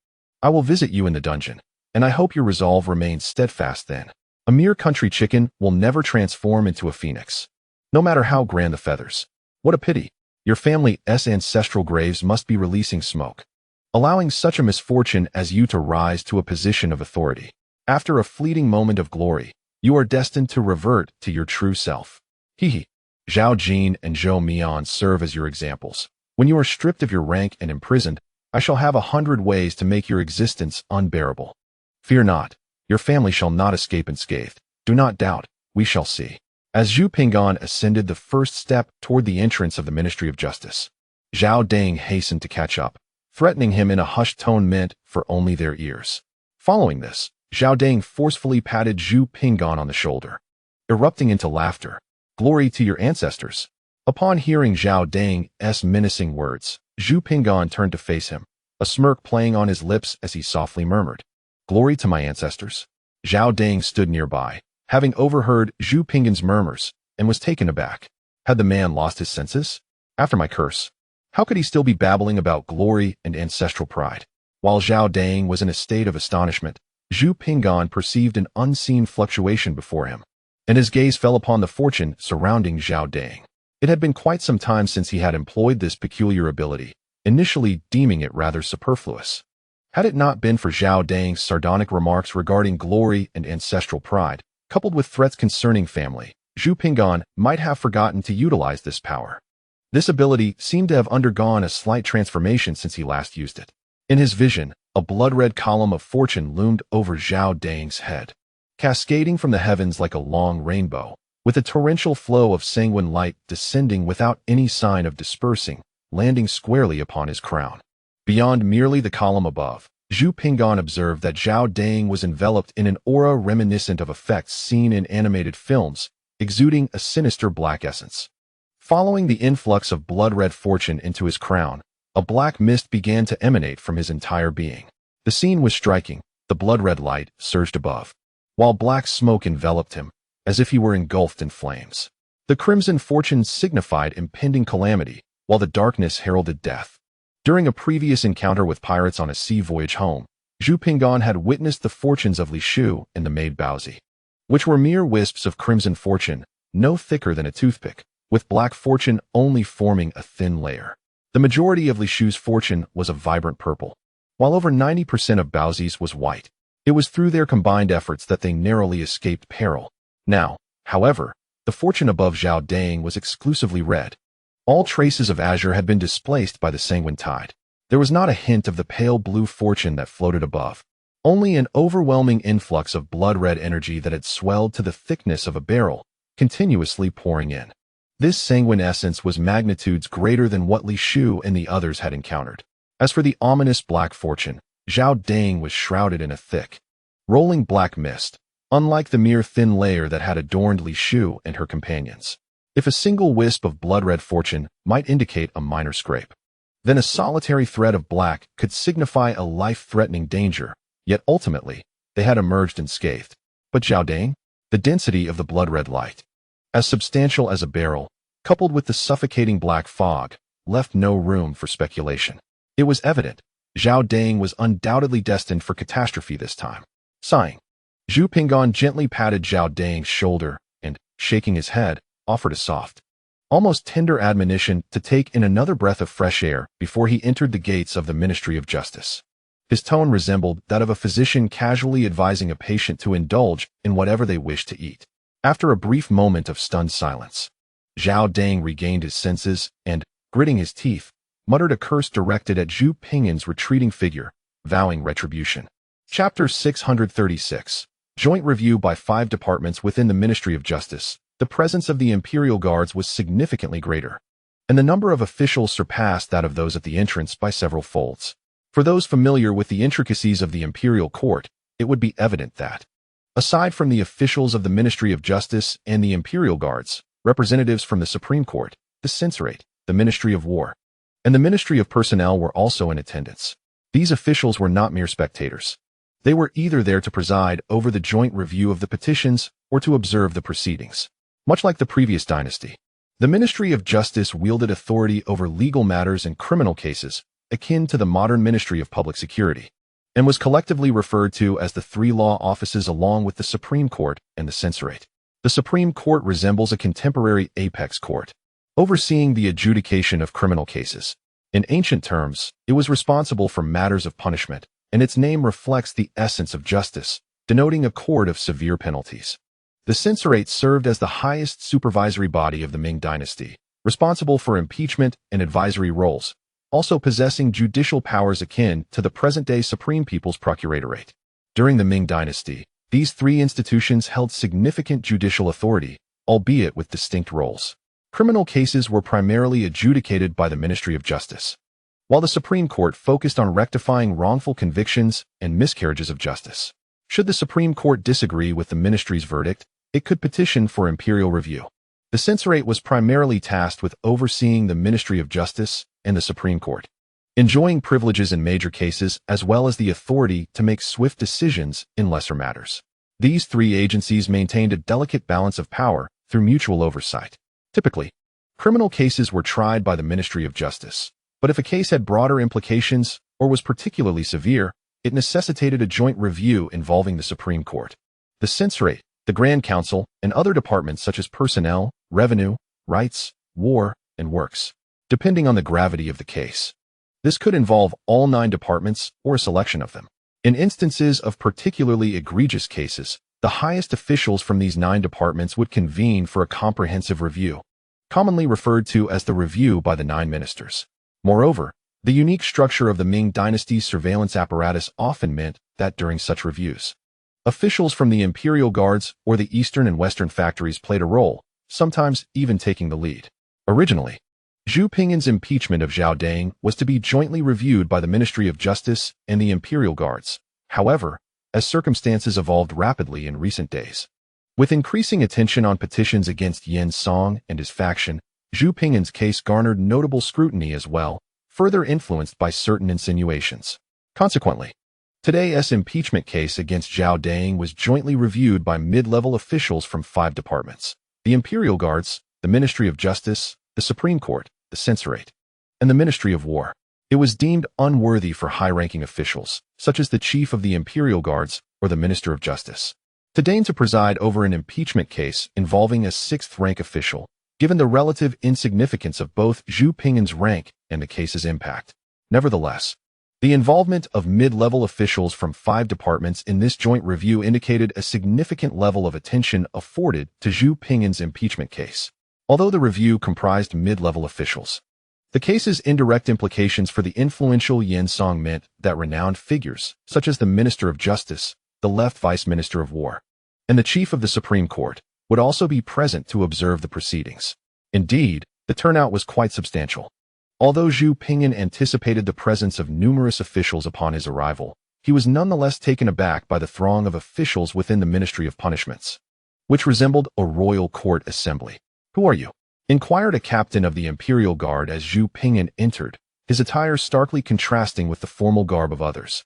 I will visit you in the dungeon, and I hope your resolve remains steadfast then. A mere country chicken will never transform into a phoenix, no matter how grand the feathers. What a pity. Your family's ancestral graves must be releasing smoke, allowing such a misfortune as you to rise to a position of authority. After a fleeting moment of glory, you are destined to revert to your true self. Hehe. Zhao Jin and Zhou Mian serve as your examples. When you are stripped of your rank and imprisoned, I shall have 100 ways to make your existence unbearable. Fear not, your family shall not escape unscathed. Do not doubt, we shall see. As Zhu Ping'an ascended the first step toward the entrance of the Ministry of Justice, Zhao Dang hastened to catch up, threatening him in a hushed tone meant for only their ears. Following this, Zhao Dang forcefully patted Zhu Ping'an on the shoulder, erupting into laughter. Glory to your ancestors. Upon hearing Zhao Dang's menacing words, Zhu Ping'an turned to face him, a smirk playing on his lips as he softly murmured, Glory to my ancestors. Zhao Dang stood nearby, having overheard Zhu Ping'an's murmurs, and was taken aback. Had the man lost his senses? After my curse, how could he still be babbling about glory and ancestral pride? While Zhao Dang was in a state of astonishment, Zhu Ping'an perceived an unseen fluctuation before him, and his gaze fell upon the fortune surrounding Zhao Dang. It had been quite some time since he had employed this peculiar ability, initially deeming it rather superfluous. Had it not been for Zhao Dang's sardonic remarks regarding glory and ancestral pride, coupled with threats concerning family, Zhu Ping'an might have forgotten to utilize this power. This ability seemed to have undergone a slight transformation since he last used it. In his vision, a blood-red column of fortune loomed over Zhao Dang's head, cascading from the heavens like a long rainbow, with a torrential flow of sanguine light descending without any sign of dispersing, landing squarely upon his crown. Beyond merely the column above, Zhu Ping'an observed that Zhao Dang was enveloped in an aura reminiscent of effects seen in animated films, exuding a sinister black essence. Following the influx of blood-red fortune into his crown, a black mist began to emanate from his entire being. The scene was striking. The blood-red light surged above, while black smoke enveloped him, as if he were engulfed in flames. The crimson fortune signified impending calamity, while the darkness heralded death. During a previous encounter with pirates on a sea voyage home, Zhu Ping'an had witnessed the fortunes of Li Shu and the maid Baozi, which were mere wisps of crimson fortune, no thicker than a toothpick, with black fortune only forming a thin layer. The majority of Li Shu's fortune was a vibrant purple, while over 90% of Baozi's was white. It was through their combined efforts that they narrowly escaped peril. Now, however, the fortune above Zhao Dang was exclusively red. All traces of azure had been displaced by the sanguine tide. There was not a hint of the pale blue fortune that floated above, only an overwhelming influx of blood-red energy that had swelled to the thickness of a barrel, continuously pouring in. This sanguine essence was magnitudes greater than what Li Shu and the others had encountered. As for the ominous black fortune, Zhao Dang was shrouded in a thick, rolling black mist, unlike the mere thin layer that had adorned Li Shu and her companions. If a single wisp of blood-red fortune might indicate a minor scrape, then a solitary thread of black could signify a life-threatening danger, yet ultimately, they had emerged unscathed. But Zhao Dang? The density of the blood-red light, as substantial as a barrel, coupled with the suffocating black fog, left no room for speculation. It was evident, Zhao Dang was undoubtedly destined for catastrophe this time. Sighing, Zhu Ping'an gently patted Zhao Dang's shoulder and, shaking his head, offered a soft, almost tender admonition to take in another breath of fresh air before he entered the gates of the Ministry of Justice. His tone resembled that of a physician casually advising a patient to indulge in whatever they wish to eat. After a brief moment of stunned silence, Zhao Dang regained his senses and, gritting his teeth, muttered a curse directed at Zhu Ping'an's retreating figure, vowing retribution. Chapter 636. Joint review by 5 departments within the Ministry of Justice. The presence of the Imperial Guards was significantly greater, and the number of officials surpassed that of those at the entrance by several folds. For those familiar with the intricacies of the Imperial Court, it would be evident that, aside from the officials of the Ministry of Justice and the Imperial Guards, representatives from the Supreme Court, the Censorate, the Ministry of War, and the Ministry of Personnel were also in attendance. These officials were not mere spectators. They were either there to preside over the joint review of the petitions or to observe the proceedings. Much like the previous dynasty, the Ministry of Justice wielded authority over legal matters and criminal cases, akin to the modern Ministry of Public Security, and was collectively referred to as the three law offices along with the Supreme Court and the Censorate. The Supreme Court resembles a contemporary apex court, overseeing the adjudication of criminal cases. In ancient terms, it was responsible for matters of punishment, and its name reflects the essence of justice, denoting a court of severe penalties. The Censorate served as the highest supervisory body of the Ming dynasty, responsible for impeachment and advisory roles, also possessing judicial powers akin to the present-day Supreme People's Procuratorate. During the Ming dynasty, these three institutions held significant judicial authority, albeit with distinct roles. Criminal cases were primarily adjudicated by the Ministry of Justice, while the Supreme Court focused on rectifying wrongful convictions and miscarriages of justice. Should the Supreme Court disagree with the ministry's verdict, it could petition for imperial review. The Censorate was primarily tasked with overseeing the Ministry of Justice and the Supreme Court, enjoying privileges in major cases as well as the authority to make swift decisions in lesser matters. These three agencies maintained a delicate balance of power through mutual oversight. Typically, criminal cases were tried by the Ministry of Justice, but if a case had broader implications or was particularly severe, it necessitated a joint review involving the Supreme Court. The Censorate, the Grand Council, and other departments such as personnel, revenue, rights, war, and works, depending on the gravity of the case. This could involve all 9 departments or a selection of them. In instances of particularly egregious cases, the highest officials from these 9 departments would convene for a comprehensive review, commonly referred to as the review by the 9 ministers. Moreover, the unique structure of the Ming dynasty's surveillance apparatus often meant that during such reviews, officials from the imperial guards or the eastern and western factories played a role, sometimes even taking the lead. Originally, Zhu Ping'an's impeachment of Zhao Dang was to be jointly reviewed by the Ministry of Justice and the imperial guards. However, as circumstances evolved rapidly in recent days, with increasing attention on petitions against Yen Song and his faction, Zhu Ping'an's case garnered notable scrutiny as well, further influenced by certain insinuations. Consequently, today's impeachment case against Zhao Dang was jointly reviewed by mid-level officials from 5 departments: the Imperial Guards, the Ministry of Justice, the Supreme Court, the Censorate, and the Ministry of War. It was deemed unworthy for high-ranking officials, such as the Chief of the Imperial Guards or the Minister of Justice, to deign to preside over an impeachment case involving a 6th-rank official, given the relative insignificance of both Zhu Ping'an's rank and the case's impact. Nevertheless, the involvement of mid-level officials from 5 departments in this joint review indicated a significant level of attention afforded to Zhu Ping'an's impeachment case. Although the review comprised mid-level officials, the case's indirect implications for the influential Yen Song meant that renowned figures, such as the Minister of Justice, the Left Vice Minister of War, and the Chief of the Supreme Court, would also be present to observe the proceedings. Indeed, the turnout was quite substantial. Although Zhu Ping'an anticipated the presence of numerous officials upon his arrival, he was nonetheless taken aback by the throng of officials within the Ministry of Punishments, which resembled a royal court assembly. "Who are you?" inquired a captain of the Imperial Guard as Zhu Ping'an entered, his attire starkly contrasting with the formal garb of others.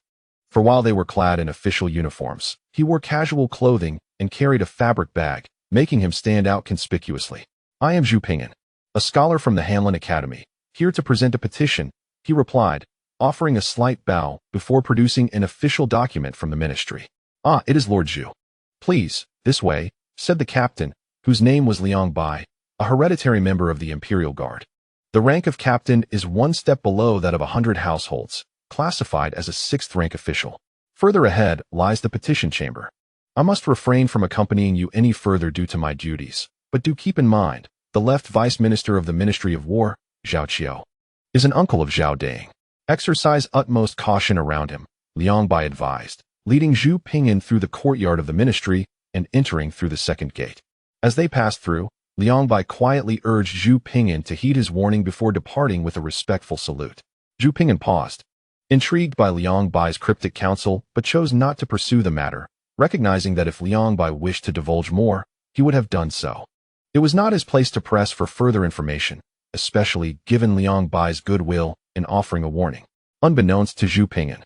For while they were clad in official uniforms, he wore casual clothing and carried a fabric bag, making him stand out conspicuously. "I am Zhu Ping'an, a scholar from the Hanlin Academy, here to present a petition," he replied, offering a slight bow before producing an official document from the ministry. "Ah, it is Lord Zhu. Please, this way," said the captain, whose name was Liang Bai, a hereditary member of the Imperial Guard. The rank of captain is 1 step below that of 100 households, classified as a 6th-rank official. Further ahead lies the petition chamber. "I must refrain from accompanying you any further due to my duties, but do keep in mind, the Left Vice Minister of the Ministry of War, Zhao Qiu, is an uncle of Zhao Dang. Exercise utmost caution around him," Liang Bai advised, leading Zhu Ping'an through the courtyard of the ministry and entering through the 2nd gate. As they passed through, Liang Bai quietly urged Zhu Ping'an to heed his warning before departing with a respectful salute. Zhu Ping'an paused, intrigued by Liang Bai's cryptic counsel, but chose not to pursue the matter, recognizing that if Liang Bai wished to divulge more, he would have done so. It was not his place to press for further information, especially given Liang Bai's goodwill in offering a warning. Unbeknownst to Zhu Ping'an,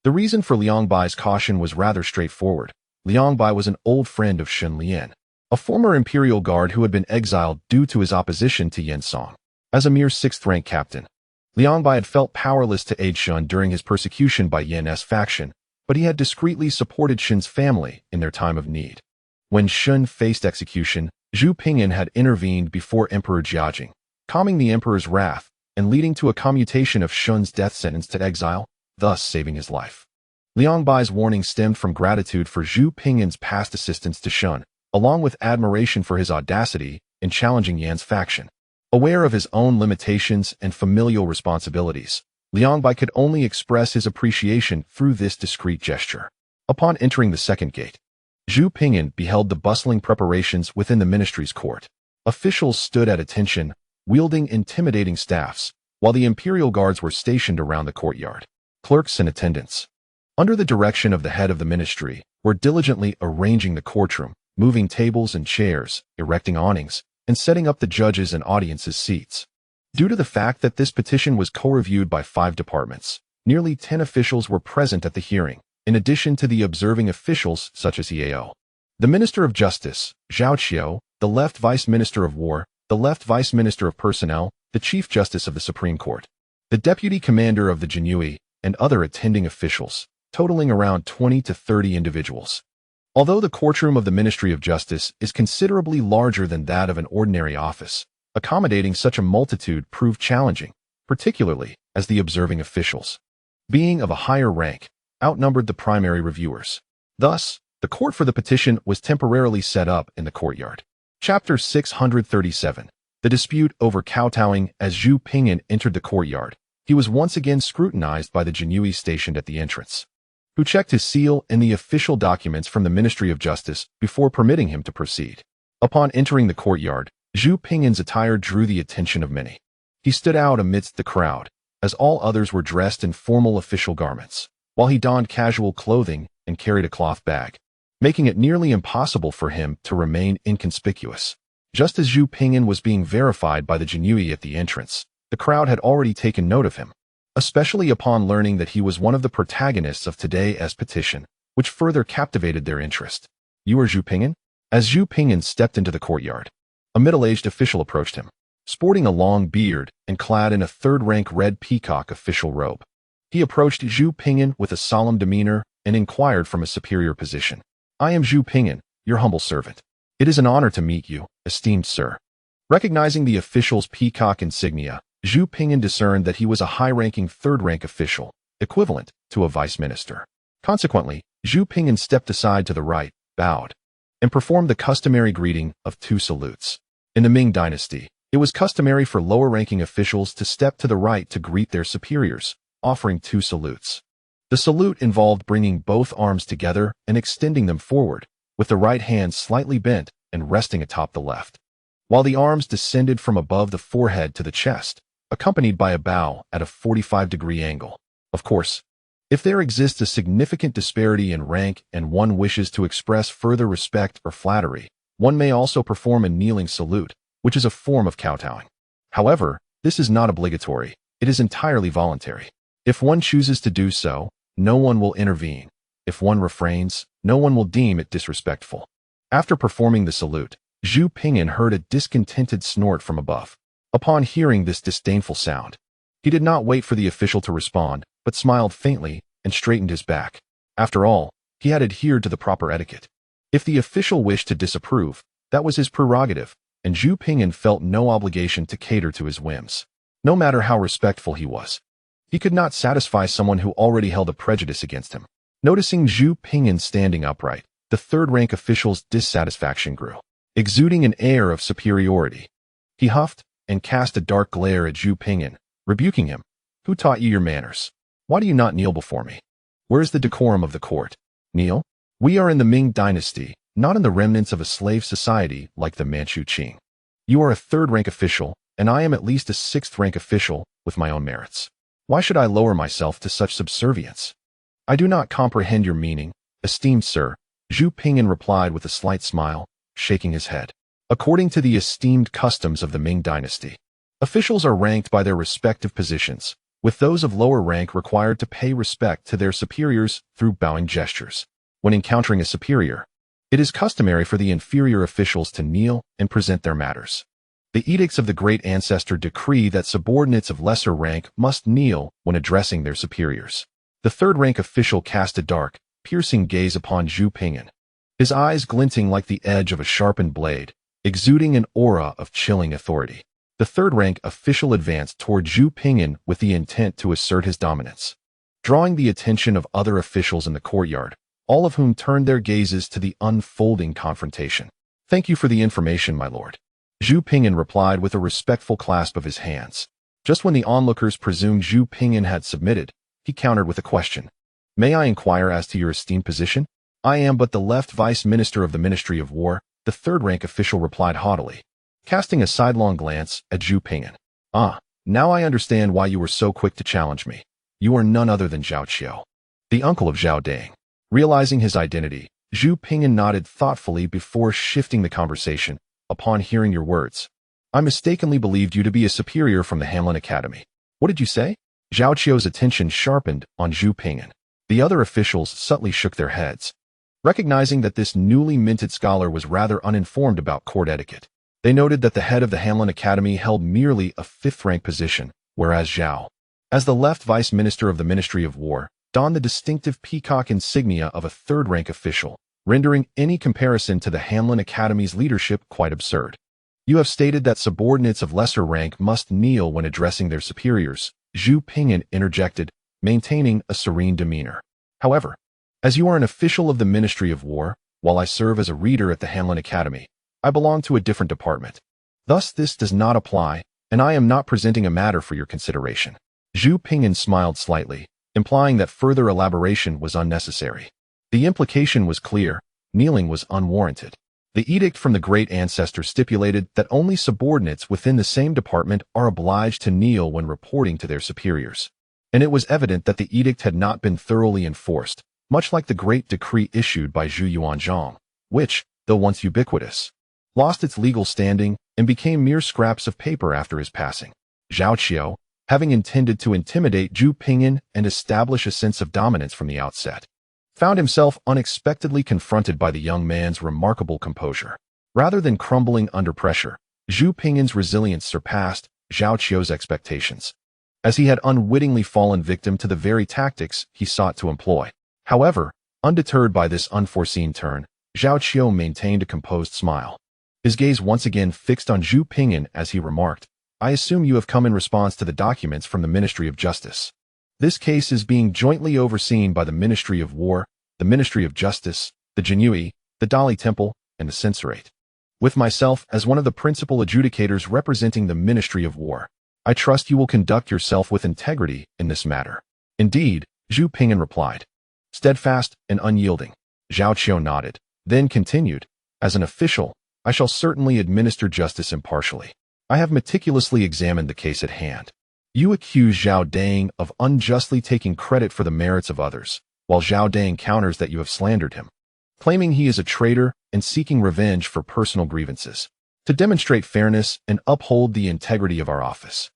The reason for Liang Bai's caution was rather straightforward. Liang Bai was an old friend of Shun Lian, a former imperial guard who had been exiled due to his opposition to Yen Song. As a mere 6th-rank captain, Liang Bai had felt powerless to aid Shun during his persecution by Yan's faction, but he had discreetly supported Shun's family in their time of need. When Shun faced execution, Zhu Ping'an had intervened before Emperor Jiajing, calming the emperor's wrath and leading to a commutation of Shun's death sentence to exile, thus saving his life. Liang Bai's warning stemmed from gratitude for Zhu Ping'an's past assistance to Shun, along with admiration for his audacity in challenging Yan's faction. Aware of his own limitations and familial responsibilities, Liang Bai could only express his appreciation through this discreet gesture. Upon entering the second gate, Zhu Ping'an beheld the bustling preparations within the ministry's court. Officials stood at attention, wielding intimidating staffs, while the imperial guards were stationed around the courtyard. Clerks and attendants, under the direction of the head of the ministry, were diligently arranging the courtroom, moving tables and chairs, erecting awnings, and setting up the judges' and audiences' seats. Due to the fact that this petition was co-reviewed by 5 departments, nearly 10 officials were present at the hearing, in addition to the observing officials such as EAO, the Minister of Justice, Zhao Qiu, the Left Vice Minister of War, the Left Vice Minister of Personnel, the Chief Justice of the Supreme Court, the Deputy Commander of the Jinyue, and other attending officials, totaling around 20 to 30 individuals. Although the courtroom of the Ministry of Justice is considerably larger than that of an ordinary office, accommodating such a multitude proved challenging, particularly as the observing officials, being of a higher rank, outnumbered the primary reviewers. Thus, the court for the petition was temporarily set up in the courtyard. Chapter 637. The dispute over kowtowing. As Zhu Ping'an entered the courtyard, he was once again scrutinized by the Jinyue stationed at the entrance, who checked his seal and the official documents from the Ministry of Justice before permitting him to proceed. Upon entering the courtyard, Zhu Ping'an's attire drew the attention of many. He stood out amidst the crowd, as all others were dressed in formal official garments, while he donned casual clothing and carried a cloth bag, making it nearly impossible for him to remain inconspicuous. Just as Zhu Ping'an was being verified by the Jinyue at the entrance, the crowd had already taken note of him, especially upon learning that he was one of the protagonists of today's petition, which further captivated their interest. "You are Zhu Ping'an?" As Zhu Ping'an stepped into the courtyard, a middle-aged official approached him, sporting a long beard and clad in a 3rd-rank red peacock official robe. He approached Zhu Ping'an with a solemn demeanor and inquired from a superior position. "I am Zhu Ping'an, your humble servant. It is an honor to meet you, esteemed sir." Recognizing the official's peacock insignia, Zhu Ping'an discerned that he was a high-ranking 3rd-rank official, equivalent to a vice minister. Consequently, Zhu Ping'an stepped aside to the right, bowed, and performed the customary greeting of 2 salutes. In the Ming Dynasty, it was customary for lower-ranking officials to step to the right to greet their superiors, offering 2 salutes. The salute involved bringing both arms together and extending them forward, with the right hand slightly bent and resting atop the left, while the arms descended from above the forehead to the chest, accompanied by a bow at a 45-degree angle. Of course, if there exists a significant disparity in rank and one wishes to express further respect or flattery, one may also perform a kneeling salute, which is a form of kowtowing. However, this is not obligatory, it is entirely voluntary. If one chooses to do so, no one will intervene. If one refrains, no one will deem it disrespectful. After performing the salute, Zhu Ping'an heard a discontented snort from above. Upon hearing this disdainful sound, he did not wait for the official to respond, but smiled faintly and straightened his back. After all, he had adhered to the proper etiquette. If the official wished to disapprove, that was his prerogative, and Zhu Ping'an felt no obligation to cater to his whims. No matter how respectful he was, he could not satisfy someone who already held a prejudice against him. Noticing Zhu Ping'an standing upright, the 3rd-rank official's dissatisfaction grew, exuding an air of superiority. He huffed and cast a dark glare at Zhu Ping'an, rebuking him. "Who taught you your manners? Why do you not kneel before me? Where is the decorum of the court? Kneel? We are in the Ming Dynasty, not in the remnants of a slave society like the Manchu Qing. You are a 3rd-rank official, and I am at least a 6th-rank official with my own merits. Why should I lower myself to such subservience?" "I do not comprehend your meaning, esteemed sir," Zhu Ping'an replied with a slight smile, shaking his head. According to the esteemed customs of the Ming Dynasty, officials are ranked by their respective positions, with those of lower rank required to pay respect to their superiors through bowing gestures. When encountering a superior, it is customary for the inferior officials to kneel and present their matters. The edicts of the great ancestor decree that subordinates of lesser rank must kneel when addressing their superiors. The third-rank official cast a dark, piercing gaze upon Zhu Ping'an, his eyes glinting like the edge of a sharpened blade, exuding an aura of chilling authority. The third-rank official advanced toward Zhu Ping'an with the intent to assert his dominance, drawing the attention of other officials in the courtyard, all of whom turned their gazes to the unfolding confrontation. "Thank you for the information, my lord," Zhu Ping'an replied with a respectful clasp of his hands. Just when the onlookers presumed Zhu Ping'an had submitted, he countered with a question. "May I inquire as to your esteemed position?" "I am but the left vice minister of the Ministry of War," the third-rank official replied haughtily, casting a sidelong glance at Zhu Ping'an. "Ah, now I understand why you were so quick to challenge me. You are none other than Zhao Qiu, the uncle of Zhao Dang." Realizing his identity, Zhu Ping'an nodded thoughtfully before shifting the conversation. "Upon hearing your words, I mistakenly believed you to be a superior from the Hanlin Academy." "What did you say?" Zhao Qiu's attention sharpened on Zhu Ping'an. The other officials subtly shook their heads, recognizing that this newly minted scholar was rather uninformed about court etiquette. They noted that the head of the Hanlin Academy held merely a fifth-rank position, whereas Zhao, as the left vice minister of the Ministry of War, donned the distinctive peacock insignia of a third-rank official, rendering any comparison to the Hanlin Academy's leadership quite absurd. "You have stated that subordinates of lesser rank must kneel when addressing their superiors," Zhu Ping'an interjected, maintaining a serene demeanor. "However, as you are an official of the Ministry of War, while I serve as a reader at the Hanlin Academy, I belong to a different department. Thus this does not apply, and I am not presenting a matter for your consideration." Zhu Ping'an smiled slightly, implying that further elaboration was unnecessary. The implication was clear: kneeling was unwarranted. The edict from the great ancestor stipulated that only subordinates within the same department are obliged to kneel when reporting to their superiors. And it was evident that the edict had not been thoroughly enforced, much like the great decree issued by Zhu Yuanzhang, which, though once ubiquitous, lost its legal standing and became mere scraps of paper after his passing. Zhao Qiu, having intended to intimidate Zhu Ping'an and establish a sense of dominance from the outset, found himself unexpectedly confronted by the young man's remarkable composure. Rather than crumbling under pressure, Zhu Ping'an's resilience surpassed Zhao Qiu's expectations, as he had unwittingly fallen victim to the very tactics he sought to employ. However, undeterred by this unforeseen turn, Zhao Qiu maintained a composed smile, his gaze once again fixed on Zhu Ping'an as he remarked, "I assume you have come in response to the documents from the Ministry of Justice. This case is being jointly overseen by the Ministry of War, the Ministry of Justice, the Jinyue, the Dali Temple, and the Censorate, with myself as one of the principal adjudicators representing the Ministry of War. I trust you will conduct yourself with integrity in this matter." "Indeed," Zhu Ping'an replied, steadfast and unyielding. Zhao Qiu nodded, then continued, "As an official, I shall certainly administer justice impartially. I have meticulously examined the case at hand. You accuse Zhao Dang of unjustly taking credit for the merits of others, while Zhao Dang counters that you have slandered him, claiming he is a traitor and seeking revenge for personal grievances. To demonstrate fairness and uphold the integrity of our office,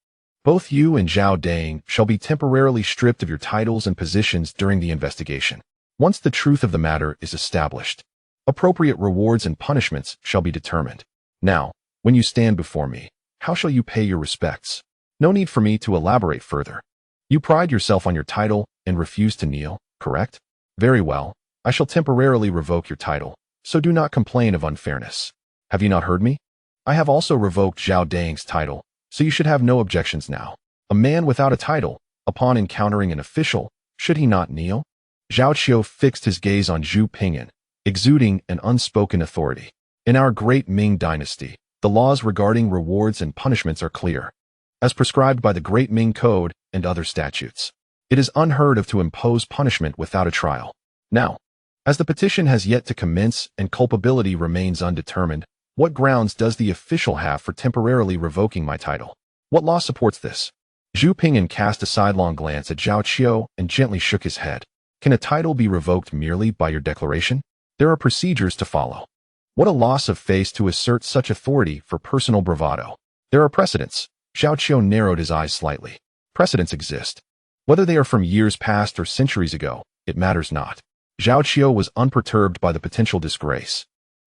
both you and Zhao Dang shall be temporarily stripped of your titles and positions during the investigation. Once the truth of the matter is established, appropriate rewards and punishments shall be determined. Now, when you stand before me, how shall you pay your respects? No need for me to elaborate further. You pride yourself on your title and refuse to kneel, correct? Very well, I shall temporarily revoke your title, so do not complain of unfairness. Have you not heard me? I have also revoked Zhao Dang's title, so you should have no objections now. A man without a title, upon encountering an official, should he not kneel?" Zhao Qiu fixed his gaze on Zhu Ping'an, exuding an unspoken authority. "In our great Ming dynasty, the laws regarding rewards and punishments are clear, as prescribed by the Great Ming Code and other statutes. It is unheard of to impose punishment without a trial. Now, as the petition has yet to commence and culpability remains undetermined, what grounds does the official have for temporarily revoking my title? What law supports this?" Zhu Ping'an cast a sidelong glance at Zhao Qiu and gently shook his head. "Can a title be revoked merely by your declaration? There are procedures to follow. What a loss of face to assert such authority for personal bravado. There are precedents." Zhao Qiu narrowed his eyes slightly. Precedents exist. Whether they are from years past or centuries ago, it matters not. Zhao Qiu was unperturbed by the potential disgrace,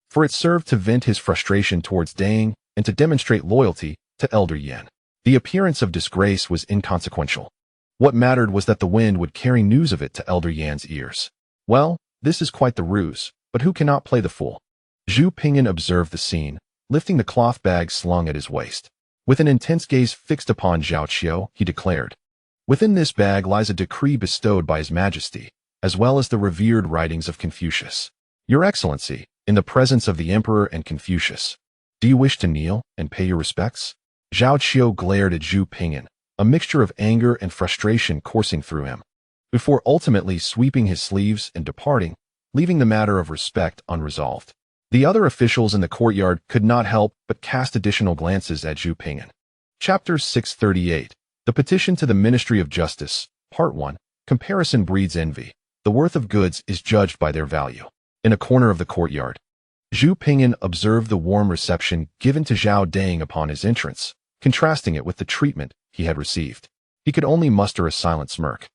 for it served to vent his frustration towards Deng and to demonstrate loyalty to Elder Yan. The appearance of disgrace was inconsequential. What mattered was that the wind would carry news of it to Elder Yan's ears. Well, this is quite the ruse, but who cannot play the fool? Zhu Ping'an observed the scene, lifting the cloth bag slung at his waist. With an intense gaze fixed upon Zhao Qiu, he declared, "Within this bag lies a decree bestowed by His Majesty, as well as the revered writings of Confucius. Your Excellency, in the presence of the Emperor and Confucius, do you wish to kneel and pay your respects?" Zhao Qiu glared at Zhu Ping'an, a mixture of anger and frustration coursing through him, before ultimately sweeping his sleeves and departing, leaving the matter of respect unresolved. The other officials in the courtyard could not help but cast additional glances at Zhu Ping'an. Chapter 638. The Petition to the Ministry of Justice, Part 1. Comparison breeds envy. The worth of goods is judged by their value. In a corner of the courtyard, Zhu Ping'an observed the warm reception given to Zhao Deng upon his entrance, contrasting it with the treatment he had received. He could only muster a silent smirk.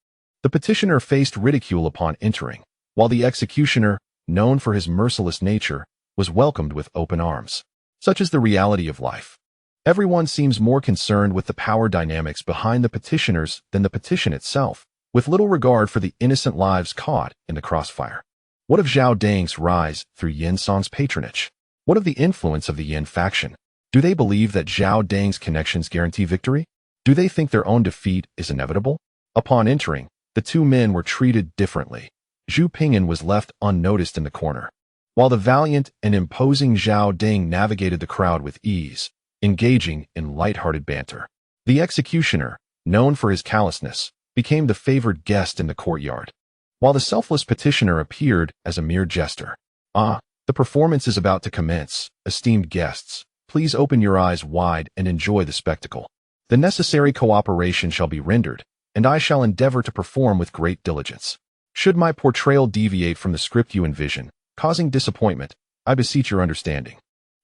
The petitioner faced ridicule upon entering, while the executioner, known for his merciless nature, was welcomed with open arms. Such is the reality of life. Everyone seems more concerned with the power dynamics behind the petitioners than the petition itself, with little regard for the innocent lives caught in the crossfire. What of Zhao Deng's rise through Yin Song's patronage? What of the influence of the Yin faction? Do they believe that Zhao Deng's connections guarantee victory? Do they think their own defeat is inevitable? Upon entering, the two men were treated differently. Zhu Ping'an was left unnoticed in the corner, while the valiant and imposing Zhao Deng navigated the crowd with ease, engaging in light-hearted banter. The executioner, known for his callousness, became the favored guest in the courtyard, while the selfless petitioner appeared as a mere jester. "Ah, the performance is about to commence. Esteemed guests, please open your eyes wide and enjoy the spectacle. The necessary cooperation shall be rendered, and I shall endeavor to perform with great diligence. Should my portrayal deviate from the script you envision, causing disappointment, I beseech your understanding.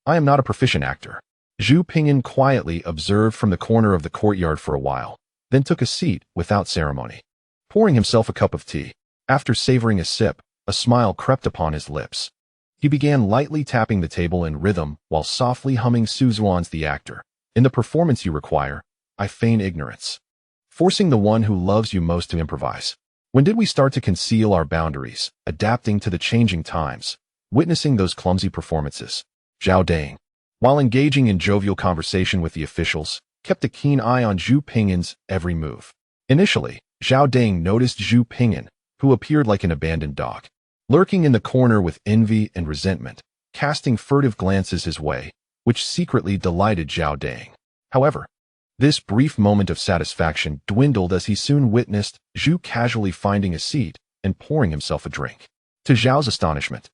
I am not a proficient actor." Zhu Ping'an quietly observed from the corner of the courtyard for a while, then took a seat without ceremony, pouring himself a cup of tea. After savoring a sip, a smile crept upon his lips. He began lightly tapping the table in rhythm while softly humming Suzhuan's The Actor. "In the performance you require, I feign ignorance, forcing the one who loves you most to improvise. When did we start to conceal our boundaries, adapting to the changing times, witnessing those clumsy performances?" Zhao Deng, while engaging in jovial conversation with the officials, kept a keen eye on Zhu Ping'an's every move. Initially, Zhao Deng noticed Zhu Ping'an, who appeared like an abandoned dog, lurking in the corner with envy and resentment, casting furtive glances his way, which secretly delighted Zhao Deng. However, this brief moment of satisfaction dwindled as he soon witnessed Zhu casually finding a seat and pouring himself a drink. To Zhao's astonishment,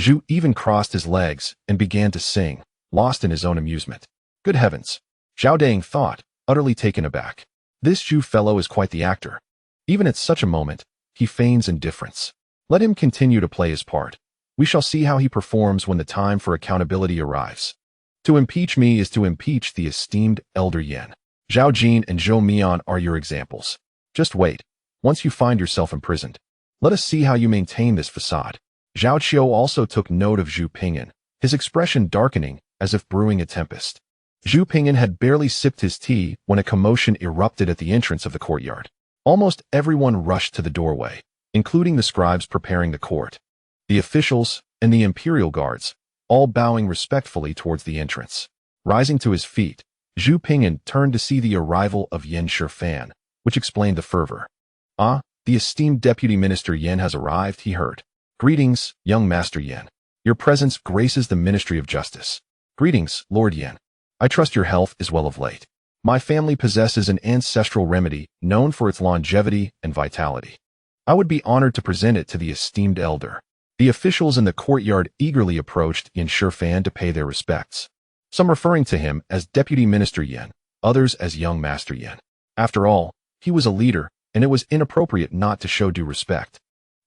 Zhu even crossed his legs and began to sing, lost in his own amusement. Good heavens, Zhao Deng thought, utterly taken aback. This Zhu fellow is quite the actor. Even at such a moment, he feigns indifference. Let him continue to play his part. We shall see how he performs when the time for accountability arrives. To impeach me is to impeach the esteemed Elder Yan. Zhao Jin and Zhou Mian are your examples. Just wait. Once you find yourself imprisoned, let us see how you maintain this facade. Zhao Qiu also took note of Zhu Ping'an, his expression darkening as if brewing a tempest. Zhu Ping'an had barely sipped his tea when a commotion erupted at the entrance of the courtyard. Almost everyone rushed to the doorway, including the scribes preparing the court, the officials, and the imperial guards, all bowing respectfully towards the entrance. Rising to his feet, Zhu Ping'an turned to see the arrival of Yan Shifan, which explained the fervor. "Ah, the esteemed Deputy Minister Yan has arrived," he heard. "Greetings, young Master Yan. Your presence graces the Ministry of Justice." "Greetings, Lord Yan. I trust your health is well of late. My family possesses an ancestral remedy known for its longevity and vitality. I would be honored to present it to the esteemed elder." The officials in the courtyard eagerly approached Yan Shifan to pay their respects, some referring to him as Deputy Minister Yan, others as Young Master Yan. After all, he was a leader, and it was inappropriate not to show due respect.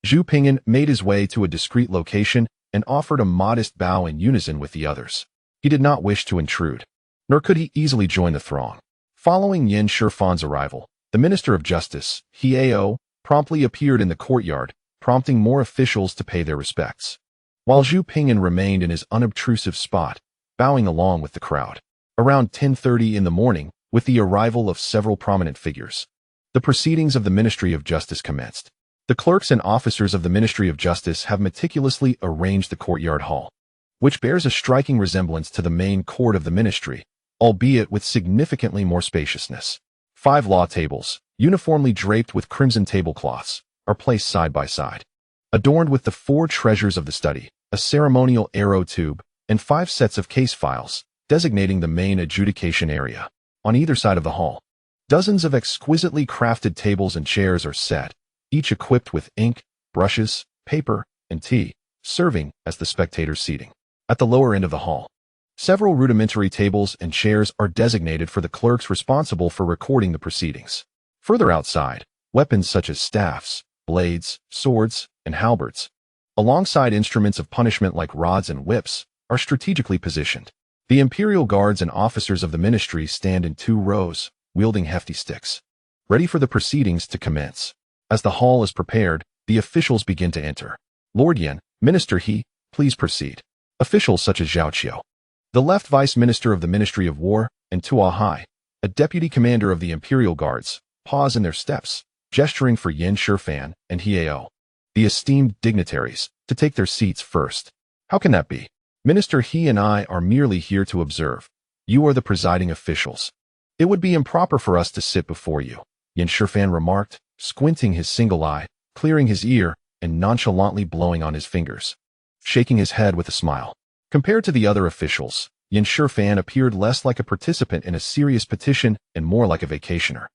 Zhu Ping'an made his way to a discreet location and offered a modest bow in unison with the others. He did not wish to intrude, nor could he easily join the throng. Following Yan Shifan's arrival, The Minister of Justice, Hiao, promptly appeared in the courtyard, prompting more officials to pay their respects, while Zhu Ping'an remained in his unobtrusive spot, bowing along with the crowd. Around 10:30 in the morning, with the arrival of several prominent figures, the proceedings of the Ministry of Justice commenced. The clerks and officers of the Ministry of Justice have meticulously arranged the courtyard hall, which bears a striking resemblance to the main court of the ministry, albeit with significantly more spaciousness. 5 law tables, uniformly draped with crimson tablecloths, are placed side by side, adorned with the 4 treasures of the study, a ceremonial arrow tube, and 5 sets of case files, designating the main adjudication area. On either side of the hall, dozens of exquisitely crafted tables and chairs are set, each equipped with ink, brushes, paper, and tea, serving as the spectators' seating. At the lower end of the hall, several rudimentary tables and chairs are designated for the clerks responsible for recording the proceedings. Further outside, weapons such as staffs, blades, swords, and halberds, alongside instruments of punishment like rods and whips, are strategically positioned. The imperial guards and officers of the ministry stand in 2 rows, wielding hefty sticks, ready for the proceedings to commence. As the hall is prepared, the officials begin to enter. Lord Yan, Minister He, please proceed. Officials such as Zhao Qiu, the left Vice Minister of the Ministry of War, and Tua Hai, a Deputy Commander of the Imperial Guards, pause in their steps, gesturing for Yan Shifan and Hiao, the esteemed dignitaries, to take their seats first. How can that be? Minister He and I are merely here to observe. You are the presiding officials. It would be improper for us to sit before you, Yan Shifan remarked, squinting his single eye, clearing his ear, and nonchalantly blowing on his fingers, shaking his head with a smile. Compared to the other officials, Yan Shifan appeared less like a participant in a serious petition and more like a vacationer,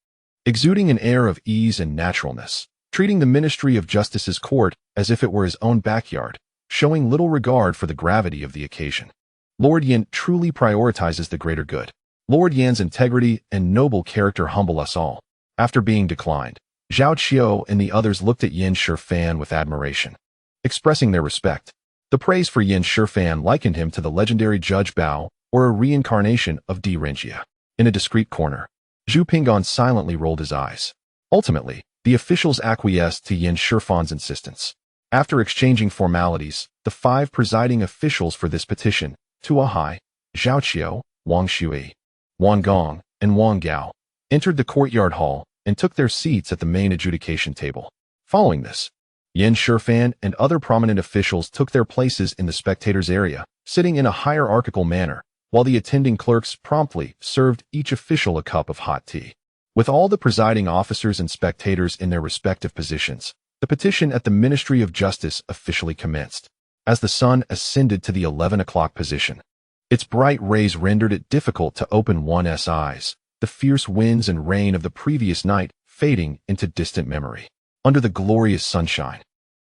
exuding an air of ease and naturalness, treating the Ministry of Justice's court as if it were his own backyard, showing little regard for the gravity of the occasion. Lord Yan truly prioritizes the greater good. Lord Yan's integrity and noble character humble us all. After being declined, Zhao Qiu and the others looked at Yan Shifan with admiration, expressing their respect. The praise for Yan Shifan likened him to the legendary Judge Bao, or a reincarnation of Di Renjia. In a discreet corner, Zhu Ping'an silently rolled his eyes. Ultimately, the officials acquiesced to Yan Shifan's insistence. After exchanging formalities, the 5 presiding officials for this petition, Tua Hai, Zhao Qiu, Wang Shui, Wang Gong, and Wang Gao, entered the courtyard hall and took their seats at the main adjudication table. Following this, Yan Shifan and other prominent officials took their places in the spectators' area, sitting in a hierarchical manner, while the attending clerks promptly served each official a cup of hot tea. With all the presiding officers and spectators in their respective positions, the petition at the Ministry of Justice officially commenced. As the sun ascended to the 11 o'clock position, its bright rays rendered it difficult to open one's eyes, the fierce winds and rain of the previous night fading into distant memory. Under the glorious sunshine,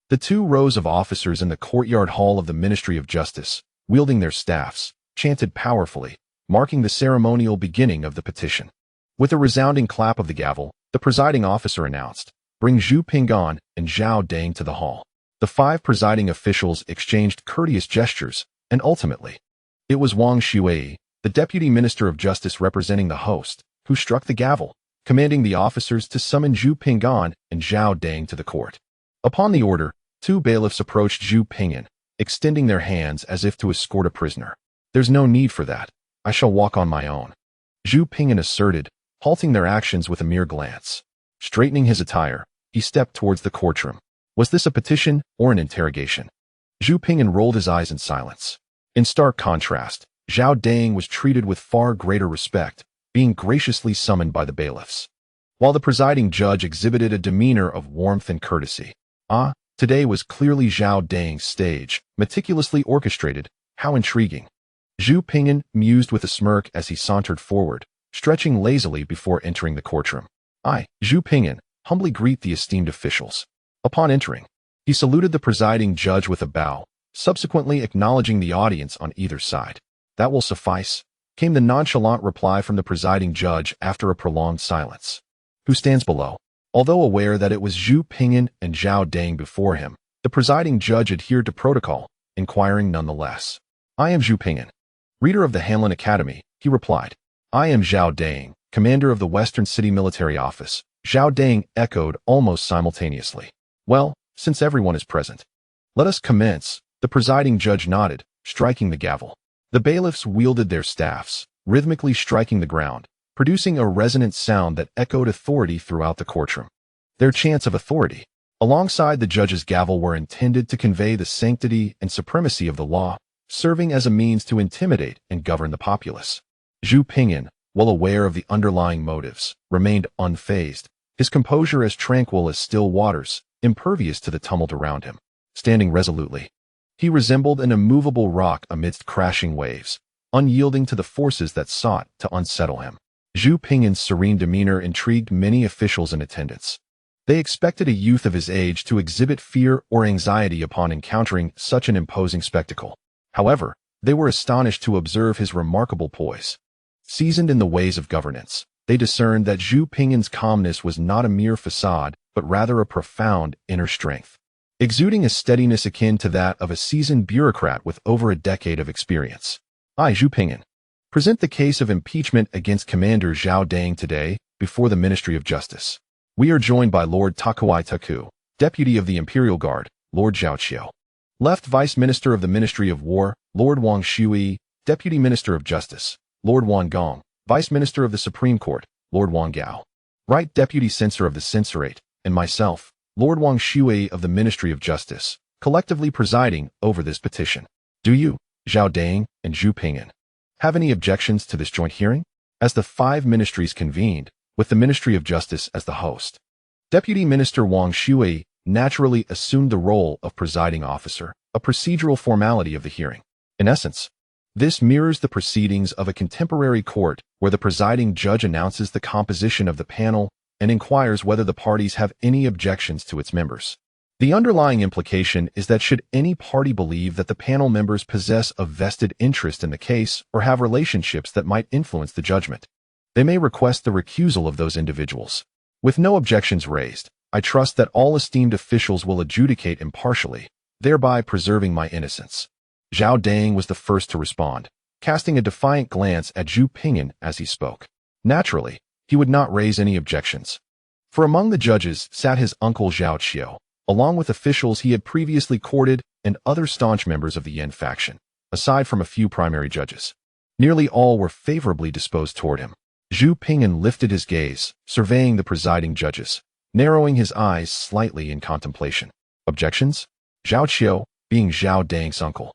the 2 rows of officers in the courtyard hall of the Ministry of Justice, wielding their staffs, chanted powerfully, marking the ceremonial beginning of the petition. With a resounding clap of the gavel, the presiding officer announced, "Bring Zhu Ping'an and Zhao Dang to the hall." The 5 presiding officials exchanged courteous gestures, and ultimately, it was Wang Shui, the Deputy Minister of Justice representing the host, who struck the gavel, commanding the officers to summon Zhu Ping'an and Zhao Dang to the court. Upon the order, 2 bailiffs approached Zhu Ping'an, extending their hands as if to escort a prisoner. "There's no need for that. I shall walk on my own," Zhu Ping'an asserted, halting their actions with a mere glance. Straightening his attire, he stepped towards the courtroom. Was this a petition or an interrogation? Zhu Ping'an rolled his eyes in silence. In stark contrast, Zhao Dang was treated with far greater respect, being graciously summoned by the bailiffs, while the presiding judge exhibited a demeanor of warmth and courtesy. Today was clearly Zhao Dang's stage, meticulously orchestrated. How intriguing. Zhu Ping'an mused with a smirk as he sauntered forward, stretching lazily before entering the courtroom. I, Zhu Ping'an, humbly greet the esteemed officials. Upon entering, he saluted the presiding judge with a bow, subsequently acknowledging the audience on either side. "That will suffice," came the nonchalant reply from the presiding judge after a prolonged silence. "Who stands below?" Although aware that it was Zhu Ping'an and Zhao Dang before him, the presiding judge adhered to protocol, inquiring nonetheless. "I am Zhu Ping'an, reader of the Hanlin Academy," he replied. "I am Zhao Dang, commander of the Western City Military Office, Zhao Dang echoed almost simultaneously. Well, since everyone is present, let us commence. The presiding judge nodded, striking the gavel. The bailiffs wielded their staffs, rhythmically striking the ground, producing a resonant sound that echoed authority throughout the courtroom. Their chants of authority, alongside the judge's gavel, were intended to convey the sanctity and supremacy of the law, serving as a means to intimidate and govern the populace. Zhu Ping'an, well aware of the underlying motives, remained unfazed, his composure as tranquil as still waters, impervious to the tumult around him. Standing resolutely, he resembled an immovable rock amidst crashing waves, unyielding to the forces that sought to unsettle him. Zhu Ping'an's serene demeanor intrigued many officials in attendance. They expected a youth of his age to exhibit fear or anxiety upon encountering such an imposing spectacle. However, they were astonished to observe his remarkable poise. Seasoned in the ways of governance, they discerned that Zhu Ping'an's calmness was not a mere facade, but rather a profound inner strength, exuding a steadiness akin to that of a seasoned bureaucrat with over a decade of experience. I, Zhu Ping'an, present the case of impeachment against Commander Zhao Dang today before the Ministry of Justice. We are joined by Lord Takuai Taku, Deputy of the Imperial Guard, Lord Zhao Qiu, Left Vice Minister of the Ministry of War, Lord Wang Shui, Deputy Minister of Justice, Lord Wan Gong, Vice Minister of the Supreme Court, Lord Wang Gao, Right Deputy Censor of the Censorate, and myself, Lord Wang Shui of the Ministry of Justice, collectively presiding over this petition. Do you, Zhao Dang and Zhu Ping'an, have any objections to this joint hearing? As the 5 ministries convened, with the Ministry of Justice as the host, Deputy Minister Wang Shui naturally assumed the role of presiding officer, a procedural formality of the hearing. In essence, this mirrors the proceedings of a contemporary court where the presiding judge announces the composition of the panel and inquires whether the parties have any objections to its members. The underlying implication is that should any party believe that the panel members possess a vested interest in the case or have relationships that might influence the judgment, they may request the recusal of those individuals. With no objections raised, I trust that all esteemed officials will adjudicate impartially, thereby preserving my innocence. Zhao Dang was the first to respond, casting a defiant glance at Zhu Ping'an as he spoke. Naturally, he would not raise any objections. For among the judges sat his uncle Zhao Qiu, along with officials he had previously courted and other staunch members of the Yin faction, aside from a few primary judges. Nearly all were favorably disposed toward him. Zhu Ping'an lifted his gaze, surveying the presiding judges, narrowing his eyes slightly in contemplation. Objections? Zhao Qiu, being Zhao Dang's uncle,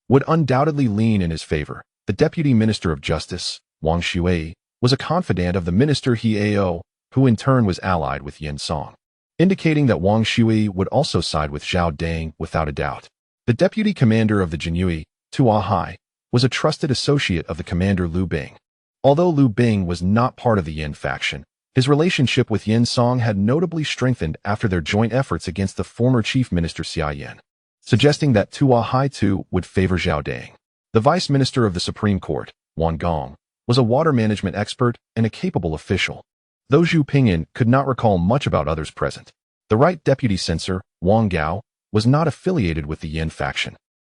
would undoubtedly lean in his favor. The Deputy Minister of Justice, Wang Shui, was a confidant of the Minister Heao, who in turn was allied with Yin Song, indicating that Wang Shui would also side with Zhao Dang without a doubt. The Deputy Commander of the Jinyue, Tua Hai, was a trusted associate of the Commander Liu Bing. Although Liu Bing was not part of the Yin faction, his relationship with Yin Song had notably strengthened after their joint efforts against the former Chief Minister Xia Yan, suggesting that Tua Hai too would favor Zhao Dang. The Vice Minister of the Supreme Court, Wan Gong, was a water management expert and a capable official. Though Zhu Ping'an could not recall much about others present, the Right Deputy Censor, Wang Gao, was not affiliated with the Yin faction.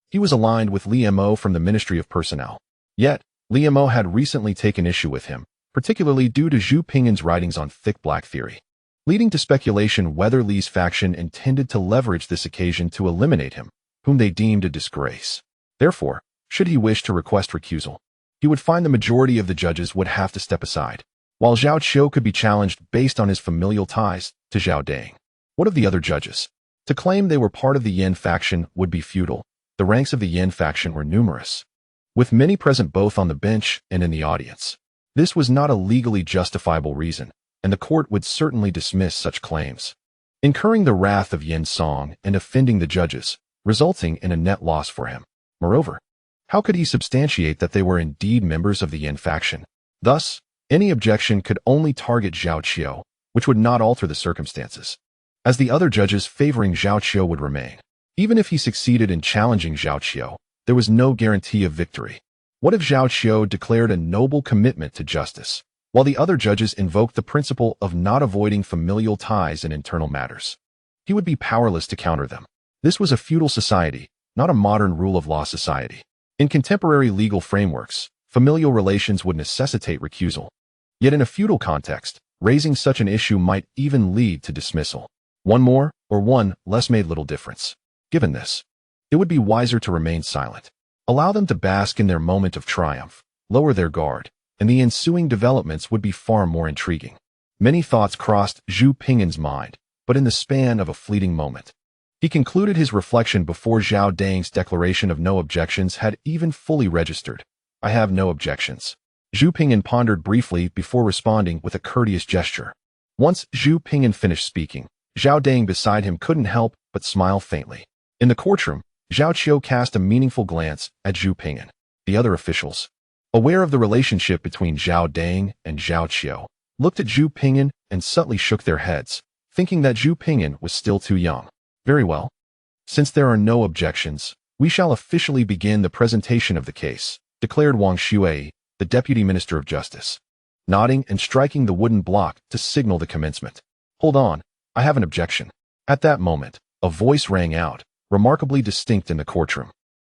He was aligned with Li Mo from the Ministry of Personnel. Yet, Li Mo had recently taken issue with him, particularly due to Zhu Ping'an's writings on thick black theory, leading to speculation whether Li's faction intended to leverage this occasion to eliminate him, whom they deemed a disgrace. Therefore, should he wish to request recusal, he would find the majority of the judges would have to step aside, while Zhao Qiu could be challenged based on his familial ties to Zhao Dang. What of the other judges? To claim they were part of the Yin faction would be futile. The ranks of the Yin faction were numerous, with many present both on the bench and in the audience. This was not a legally justifiable reason, and the court would certainly dismiss such claims, incurring the wrath of Yin Song and offending the judges, resulting in a net loss for him. Moreover, how could he substantiate that they were indeed members of the Yin faction? Thus, any objection could only target Zhao Qiu, which would not alter the circumstances, as the other judges favoring Zhao Qiu would remain. Even if he succeeded in challenging Zhao Qiu, there was no guarantee of victory. What if Zhao Qiu declared a noble commitment to justice, while the other judges invoked the principle of not avoiding familial ties in internal matters? He would be powerless to counter them. This was a feudal society, not a modern rule of law society. In contemporary legal frameworks, familial relations would necessitate recusal. Yet in a feudal context, Raising such an issue might even lead to dismissal. One more or one less made little difference. Given this, it would be wiser to remain silent. Allow them to bask in their moment of triumph, lower their guard, and the ensuing developments would be far more intriguing. Many thoughts crossed Zhu Ping'an's mind, but in the span of a fleeting moment. He concluded his reflection before Zhao Dang's declaration of no objections had even fully registered. I have no objections. Zhu Ping'an pondered briefly before responding with a courteous gesture. Once Zhu Ping'an finished speaking, Zhao Dang beside him couldn't help but smile faintly. In the courtroom, Zhao Qiu cast a meaningful glance at Zhu Ping'an. The other officials, aware of the relationship between Zhao Dang and Zhao Qiu, looked at Zhu Ping'an and subtly shook their heads, thinking that Zhu Ping'an was still too young. Very well. Since there are no objections, we shall officially begin the presentation of the case, declared Wang Xue, the Deputy Minister of Justice, nodding and striking the wooden block to signal the commencement. Hold on, I have an objection. At that moment, a voice rang out, remarkably distinct in the courtroom.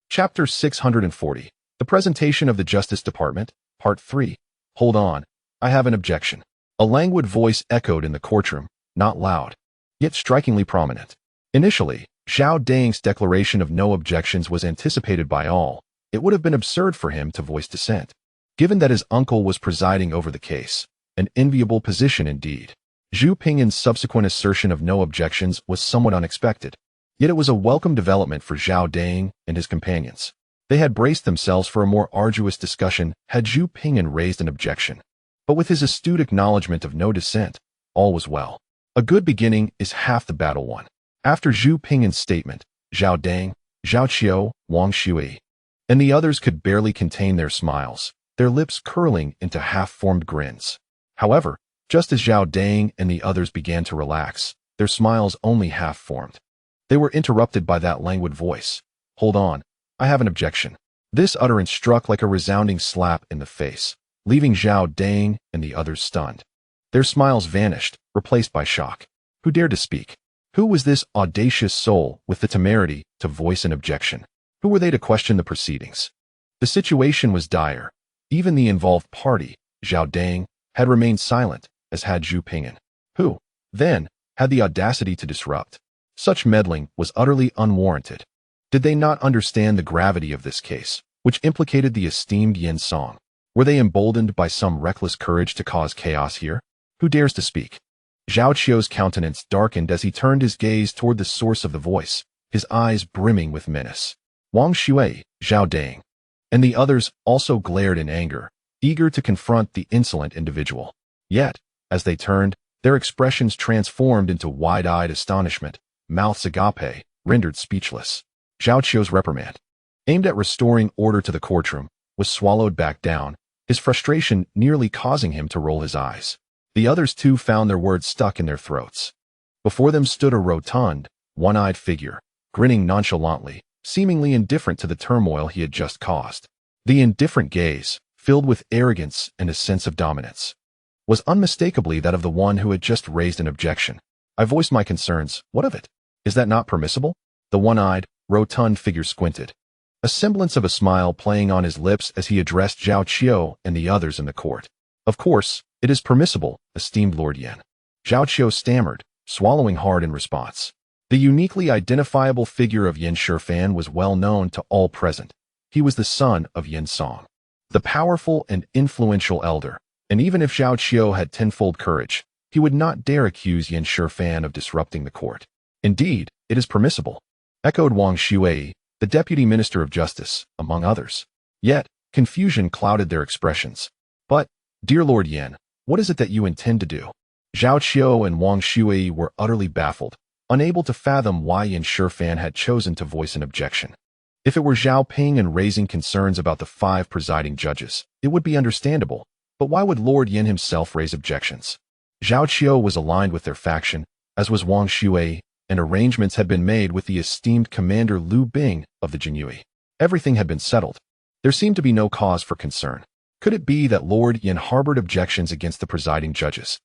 Chapter 640. The Presentation of the Justice Department, Part 3. Hold on, I have an objection. A languid voice echoed in the courtroom, not loud, yet strikingly prominent. Initially, Zhao Dang's declaration of no objections was anticipated by all. It would have been absurd for him to voice dissent, given that his uncle was presiding over the case, an enviable position indeed. Zhu Ping'an's subsequent assertion of no objections was somewhat unexpected, yet it was a welcome development for Zhao Dang and his companions. They had braced themselves for a more arduous discussion had Zhu Ping'an raised an objection. But with his astute acknowledgement of no dissent, all was well. A good beginning is half the battle won. After Zhu Ping'an's statement, Zhao Dang, Zhao Qiu, Wang Xue, and the others could barely contain their smiles, their lips curling into half-formed grins. However, just as Zhao Dang and the others began to relax, their smiles only half-formed. They were interrupted by that languid voice. Hold on, I have an objection. This utterance struck like a resounding slap in the face, leaving Zhao Dang and the others stunned. Their smiles vanished, replaced by shock. Who dared to speak? Who was this audacious soul with the temerity to voice an objection? Who were they to question the proceedings? The situation was dire. Even the involved party, Zhao Dang, had remained silent, as had Zhu Ping'an, who, then, had the audacity to disrupt. Such meddling was utterly unwarranted. Did they not understand the gravity of this case, which implicated the esteemed Yin Song? Were they emboldened by some reckless courage to cause chaos here? Who dares to speak? Zhao Qiu's countenance darkened as he turned his gaze toward the source of the voice, his eyes brimming with menace. Wang Xue, Zhao Dang, and the others also glared in anger, eager to confront the insolent individual. Yet, as they turned, their expressions transformed into wide-eyed astonishment, mouths agape, rendered speechless. Zhao Qiu's reprimand, aimed at restoring order to the courtroom, was swallowed back down, his frustration nearly causing him to roll his eyes. The others too found their words stuck in their throats. Before them stood a rotund, one-eyed figure, grinning nonchalantly, seemingly indifferent to the turmoil he had just caused. The indifferent gaze, filled with arrogance and a sense of dominance, was unmistakably that of the one who had just raised an objection. I voiced my concerns. What of it? Is that not permissible? The one-eyed, rotund figure squinted, a semblance of a smile playing on his lips as he addressed Zhao Qiu and the others in the court. Of course, it is permissible, esteemed Lord Yin. Zhao Qiu stammered, swallowing hard in response. The uniquely identifiable figure of Yin Shifan was well known to all present. He was the son of Yin Song, the powerful and influential elder, and even if Zhao Qiu had tenfold courage, he would not dare accuse Yin Shifan of disrupting the court. Indeed, it is permissible, echoed Wang Xue, the Deputy Minister of Justice, among others. Yet, confusion clouded their expressions. But, dear Lord Yin, what is it that you intend to do? Zhao Qiu and Wang Xue were utterly baffled, unable to fathom why Yin Shifan had chosen to voice an objection. If it were Zhao Ping'an raising concerns about the 5 presiding judges, it would be understandable, but why would Lord Yin himself raise objections? Zhao Qiu was aligned with their faction, as was Wang Xue, and arrangements had been made with the esteemed Commander Liu Bing of the Jinyue. Everything had been settled. There seemed to be no cause for concern. Could it be that Lord Yin harbored objections against the presiding judges?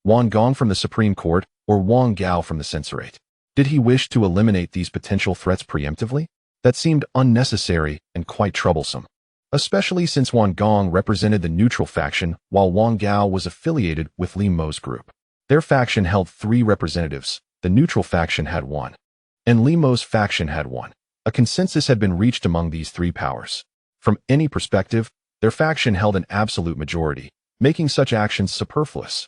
Wang Gong from the Supreme Court, or Wang Gao from the Censorate? Did he wish to eliminate these potential threats preemptively? That seemed unnecessary and quite troublesome. especially since Wang Gong represented the neutral faction while Wang Gao was affiliated with Li Mo's group. Their faction held 3 representatives, the neutral faction had 1, and Li Mo's faction had 1. A consensus had been reached among these 3 powers. From any perspective, their faction held an absolute majority, making such actions superfluous.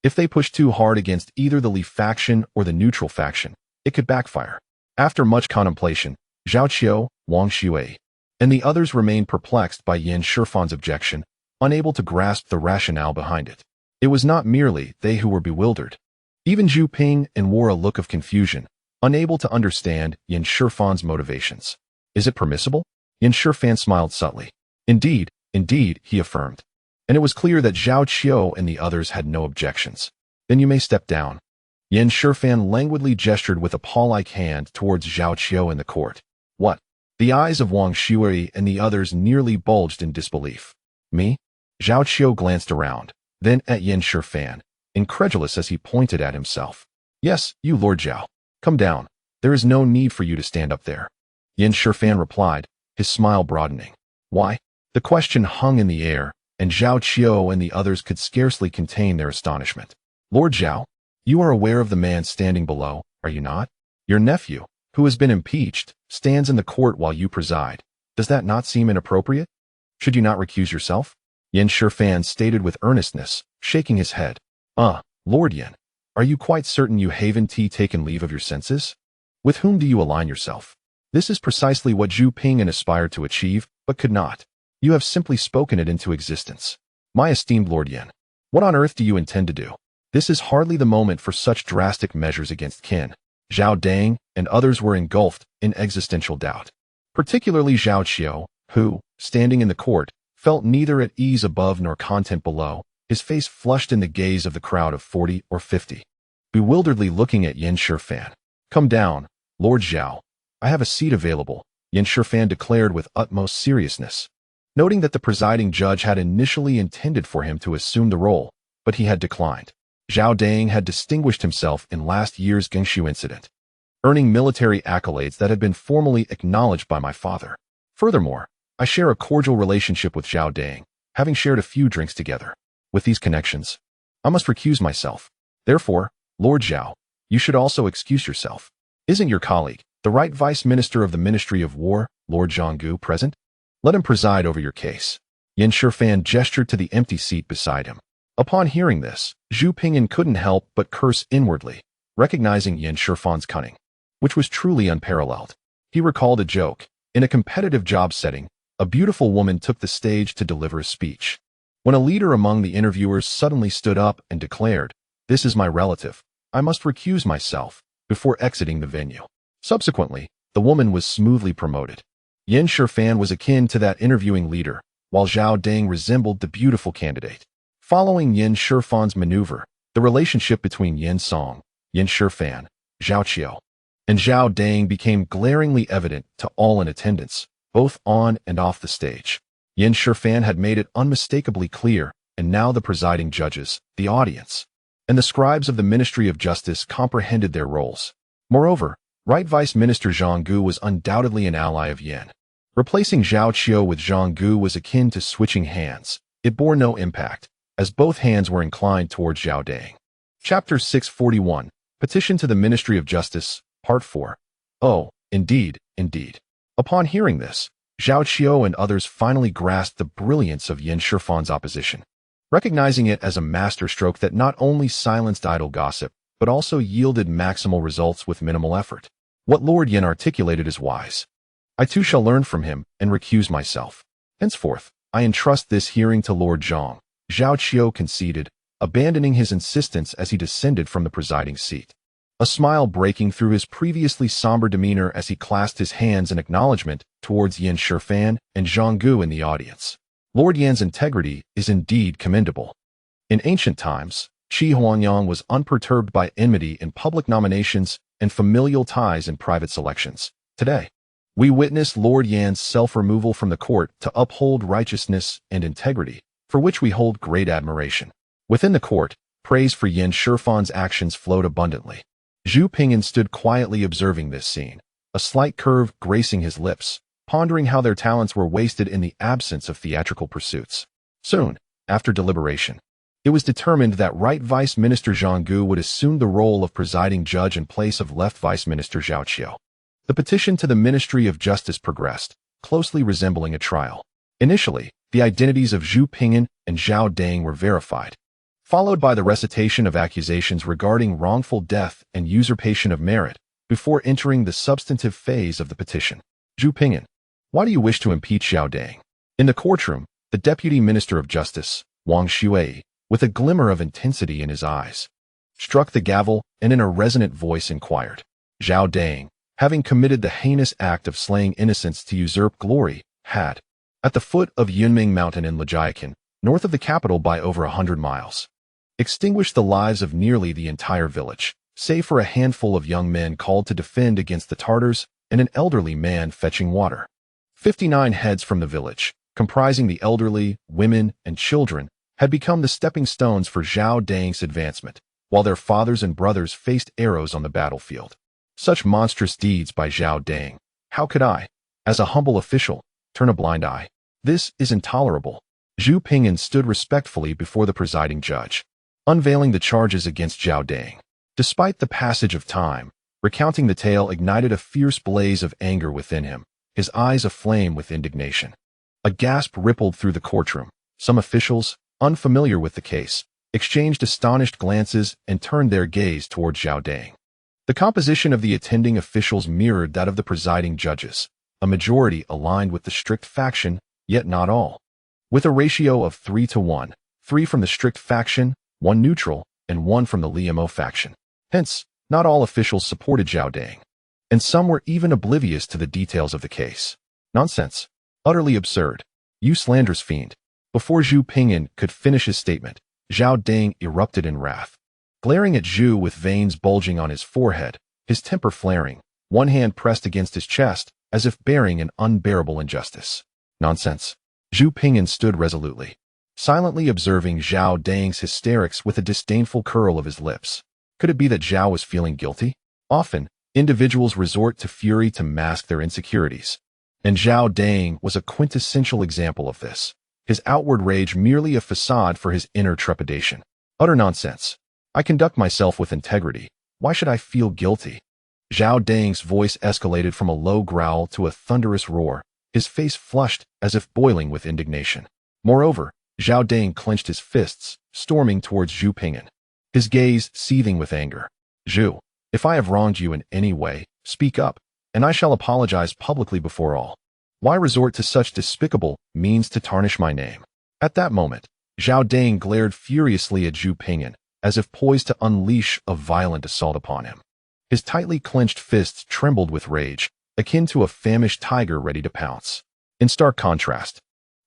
If they pushed too hard against either the Li faction or the neutral faction, it could backfire. After much contemplation, Zhao Qiu, Wang Xue, and the others remained perplexed by Yin Shifan's objection, unable to grasp the rationale behind it. It was not merely they who were bewildered. Even Zhu Ping'an wore a look of confusion, unable to understand Yin Shifan's motivations. Is it permissible? Yin Shifan smiled subtly. Indeed, he affirmed. And it was clear that Zhao Qiu and the others had no objections. Then you may step down. Yin Shifan languidly gestured with a paw-like hand towards Zhao Qiu in the court. What? The eyes of Wang Xue and the others nearly bulged in disbelief. Me? Zhao Qiu glanced around, then at Yin Shifan, incredulous as he pointed at himself. Yes, you Lord Zhao. Come down. There is no need for you to stand up there. Yin Shifan replied, his smile broadening. Why? The question hung in the air, and Zhao Qiu and the others could scarcely contain their astonishment. Lord Zhao, you are aware of the man standing below, are you not? Your nephew, who has been impeached, stands in the court while you preside. Does that not seem inappropriate? Should you not recuse yourself? Yin Shifan stated with earnestness, shaking his head. Lord Yin, are you quite certain you haven't taken leave of your senses? With whom do you align yourself? This is precisely what Zhu Ping'an aspired to achieve, but could not. You have simply spoken it into existence. My esteemed Lord Yin, what on earth do you intend to do? This is hardly the moment for such drastic measures against Qin. Zhao Dang and others were engulfed in existential doubt. Particularly Zhao Qiu, who, standing in the court, felt neither at ease above nor content below, his face flushed in the gaze of the crowd of 40 or 50. Bewilderedly looking at Yin Shifan. Come down, Lord Zhao. I have a seat available, Yin Shifan declared with utmost seriousness. Noting that the presiding judge had initially intended for him to assume the role, but he had declined. Zhao Dang had distinguished himself in last year's Gengshu incident, earning military accolades that had been formally acknowledged by my father. Furthermore, I share a cordial relationship with Zhao Dang, having shared a few drinks together. With these connections, I must recuse myself. Therefore, Lord Zhao, you should also excuse yourself. Isn't your colleague, the right Vice Minister of the Ministry of War, Lord Zhonggu, present? Let him preside over your case. Yin Shifan gestured to the empty seat beside him. Upon hearing this, Zhu Ping'an couldn't help but curse inwardly, recognizing Yin Shifan's cunning, which was truly unparalleled. He recalled a joke. In a competitive job setting, a beautiful woman took the stage to deliver a speech. When a leader among the interviewers suddenly stood up and declared, "This is my relative, I must recuse myself," before exiting the venue. Subsequently, the woman was smoothly promoted. Yin Shifan was akin to that interviewing leader, while Zhao Dang resembled the beautiful candidate. Following Yin Shifan's maneuver, the relationship between Yin Song, Yin Shifan, Zhao Qiu, and Zhao Dang became glaringly evident to all in attendance, both on and off the stage. Yin Shifan had made it unmistakably clear, and now the presiding judges, the audience, and the scribes of the Ministry of Justice comprehended their roles. Moreover, Right Vice Minister Zhonggu was undoubtedly an ally of Yin. Replacing Zhao Qiu with Zhonggu was akin to switching hands. It bore no impact, as both hands were inclined towards Zhao Dang. Chapter 641, Petition to the Ministry of Justice, Part 4. Oh, indeed. Upon hearing this, Zhao Qiu and others finally grasped the brilliance of Yin Shifan's opposition, recognizing it as a masterstroke that not only silenced idle gossip, but also yielded maximal results with minimal effort. What Lord Yin articulated is wise. I too shall learn from him and recuse myself. Henceforth, I entrust this hearing to Lord Zhang, Zhao Qiu conceded, abandoning his insistence as he descended from the presiding seat. A smile breaking through his previously somber demeanor as he clasped his hands in acknowledgement towards Yin Shifan and Zhonggu in the audience. Lord Yan's integrity is indeed commendable. In ancient times, Qi Huangyang was unperturbed by enmity in public nominations and familial ties in private selections. Today, we witness Lord Yan's self-removal from the court to uphold righteousness and integrity, for which we hold great admiration. Within the court, praise for Yin Shifan's actions flowed abundantly. Zhu Ping'an stood quietly observing this scene, a slight curve gracing his lips, pondering how their talents were wasted in the absence of theatrical pursuits. Soon, after deliberation, it was determined that Right Vice Minister Zhang Gu would assume the role of presiding judge in place of Left Vice Minister Zhao Qiu. The petition to the Ministry of Justice progressed, closely resembling a trial. Initially, the identities of Zhu Ping'an and Zhao Dang were verified, followed by the recitation of accusations regarding wrongful death and usurpation of merit, before entering the substantive phase of the petition. Zhu Ping'an, why do you wish to impeach Zhao Dang? In the courtroom, the Deputy Minister of Justice, Wang Shui, with a glimmer of intensity in his eyes, struck the gavel and in a resonant voice inquired. Zhao Dang, having committed the heinous act of slaying innocents to usurp glory, had, at the foot of Yunming Mountain in Lijiakan, north of the capital by over 100 miles, extinguished the lives of nearly the entire village, save for a handful of young men called to defend against the Tartars and an elderly man fetching water. 59 heads from the village, comprising the elderly, women, and children, had become the stepping stones for Zhao Dang's advancement, while their fathers and brothers faced arrows on the battlefield. Such monstrous deeds by Zhao Dang. How could I, as a humble official, turn a blind eye? This is intolerable. Zhu Ping'an stood respectfully before the presiding judge, unveiling the charges against Zhao Dang. Despite the passage of time, recounting the tale ignited a fierce blaze of anger within him, his eyes aflame with indignation. A gasp rippled through the courtroom. Some officials, unfamiliar with the case, exchanged astonished glances and turned their gaze toward Zhao Dang. The composition of the attending officials mirrored that of the presiding judges, a majority aligned with the strict faction, yet not all. With a ratio of 3-1, 3 from the strict faction, 1 neutral, and 1 from the Liemo faction. Hence, not all officials supported Zhao Dang, and some were even oblivious to the details of the case. Nonsense. Utterly absurd. You slanderous fiend. Before Zhu Ping'an could finish his statement, Zhao Dang erupted in wrath. Glaring at Zhu with veins bulging on his forehead, his temper flaring, one hand pressed against his chest, as if bearing an unbearable injustice. Nonsense. Zhu Ping'an stood resolutely, silently observing Zhao Dang's hysterics with a disdainful curl of his lips. Could it be that Zhao was feeling guilty? Often, individuals resort to fury to mask their insecurities, and Zhao Dang was a quintessential example of this. His outward rage merely a facade for his inner trepidation. Utter nonsense. I conduct myself with integrity. Why should I feel guilty? Zhao Dang's voice escalated from a low growl to a thunderous roar, his face flushed as if boiling with indignation. Moreover, Zhao Dang clenched his fists, storming towards Zhu Ping'an, his gaze seething with anger. Zhu, if I have wronged you in any way, speak up, and I shall apologize publicly before all. Why resort to such despicable means to tarnish my name? At that moment, Zhao Dang glared furiously at Zhu Ping'an, as if poised to unleash a violent assault upon him. His tightly clenched fists trembled with rage, akin to a famished tiger ready to pounce. In stark contrast,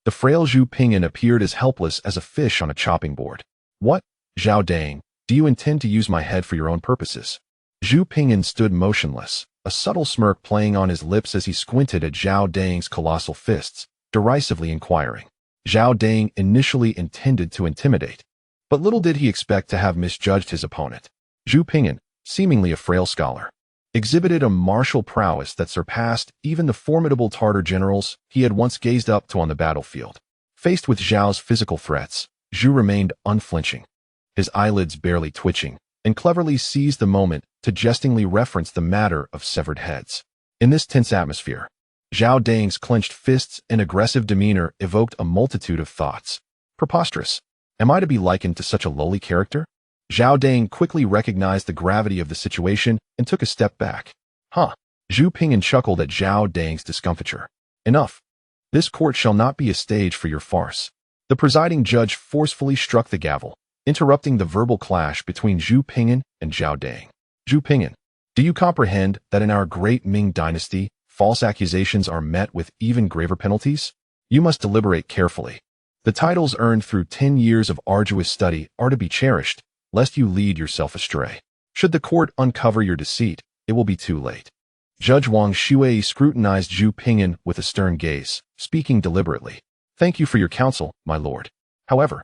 the frail Zhu Ping'an appeared as helpless as a fish on a chopping board. What, Zhao Dang, do you intend to use my head for your own purposes? Zhu Ping'an stood motionless, a subtle smirk playing on his lips as he squinted at Zhao Dang's colossal fists, derisively inquiring. Zhao Dang initially intended to intimidate, but little did he expect to have misjudged his opponent. Zhu Ping'an, seemingly a frail scholar, exhibited a martial prowess that surpassed even the formidable Tartar generals he had once gazed up to on the battlefield. Faced with Zhao's physical threats, Zhu remained unflinching, his eyelids barely twitching, and cleverly seized the moment to jestingly reference the matter of severed heads. In this tense atmosphere, Zhao Dang's clenched fists and aggressive demeanor evoked a multitude of thoughts. Preposterous. Am I to be likened to such a lowly character? Zhao Dang quickly recognized the gravity of the situation and took a step back. Zhu Ping'an chuckled at Zhao Dang's discomfiture. Enough. This court shall not be a stage for your farce. The presiding judge forcefully struck the gavel, interrupting the verbal clash between Zhu Ping'an and Zhao Dang. Zhu Ping'an, do you comprehend that in our great Ming dynasty, false accusations are met with even graver penalties? You must deliberate carefully. The titles earned through 10 years of arduous study are to be cherished, lest you lead yourself astray. Should the court uncover your deceit, it will be too late. Judge Wang Shui scrutinized Zhu Ping'an with a stern gaze, speaking deliberately. Thank you for your counsel, my lord. However,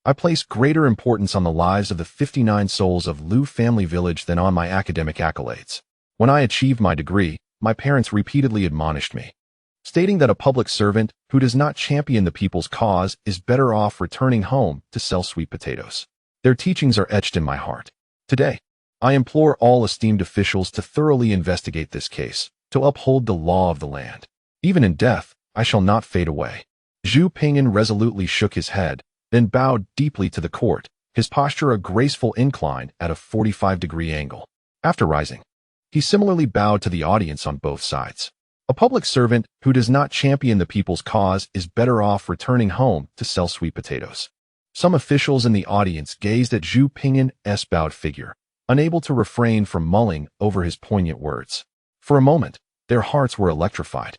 I place greater importance on the lives of the 59 souls of Liu family village than on my academic accolades. When I achieved my degree, my parents repeatedly admonished me. stating that a public servant who does not champion the people's cause is better off returning home to sell sweet potatoes. Their teachings are etched in my heart. Today, I implore all esteemed officials to thoroughly investigate this case, to uphold the law of the land. Even in death, I shall not fade away. Zhu Ping'an resolutely shook his head, then bowed deeply to the court, his posture a graceful incline at a 45-degree angle. After rising, he similarly bowed to the audience on both sides. A public servant who does not champion the people's cause is better off returning home to sell sweet potatoes. Some officials in the audience gazed at Zhu Ping'an's bowed figure, unable to refrain from mulling over his poignant words. For a moment, their hearts were electrified.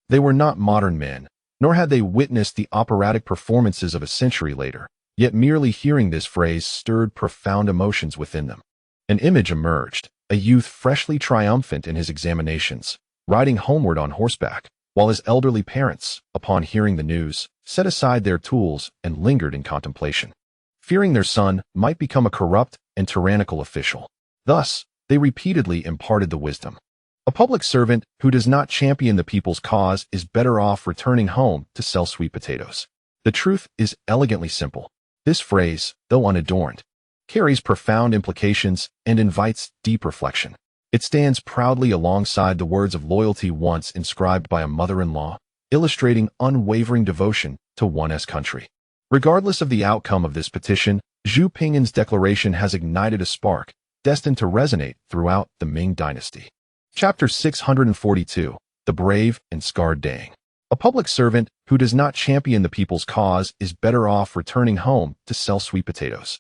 They were not modern men, nor had they witnessed the operatic performances of a century later, yet merely hearing this phrase stirred profound emotions within them. An image emerged, a youth freshly triumphant in his examinations, riding homeward on horseback, while his elderly parents, upon hearing the news, set aside their tools and lingered in contemplation, fearing their son might become a corrupt and tyrannical official. Thus, they repeatedly imparted the wisdom. A public servant who does not champion the people's cause is better off returning home to sell sweet potatoes. The truth is elegantly simple. This phrase, though unadorned, carries profound implications and invites deep reflection. It stands proudly alongside the words of loyalty once inscribed by a mother-in-law, illustrating unwavering devotion to one's country. Regardless of the outcome of this petition, Zhu Ping'an's declaration has ignited a spark, destined to resonate throughout the Ming dynasty. Chapter 642, The Brave and Scarred Dang. A public servant who does not champion the people's cause is better off returning home to sell sweet potatoes.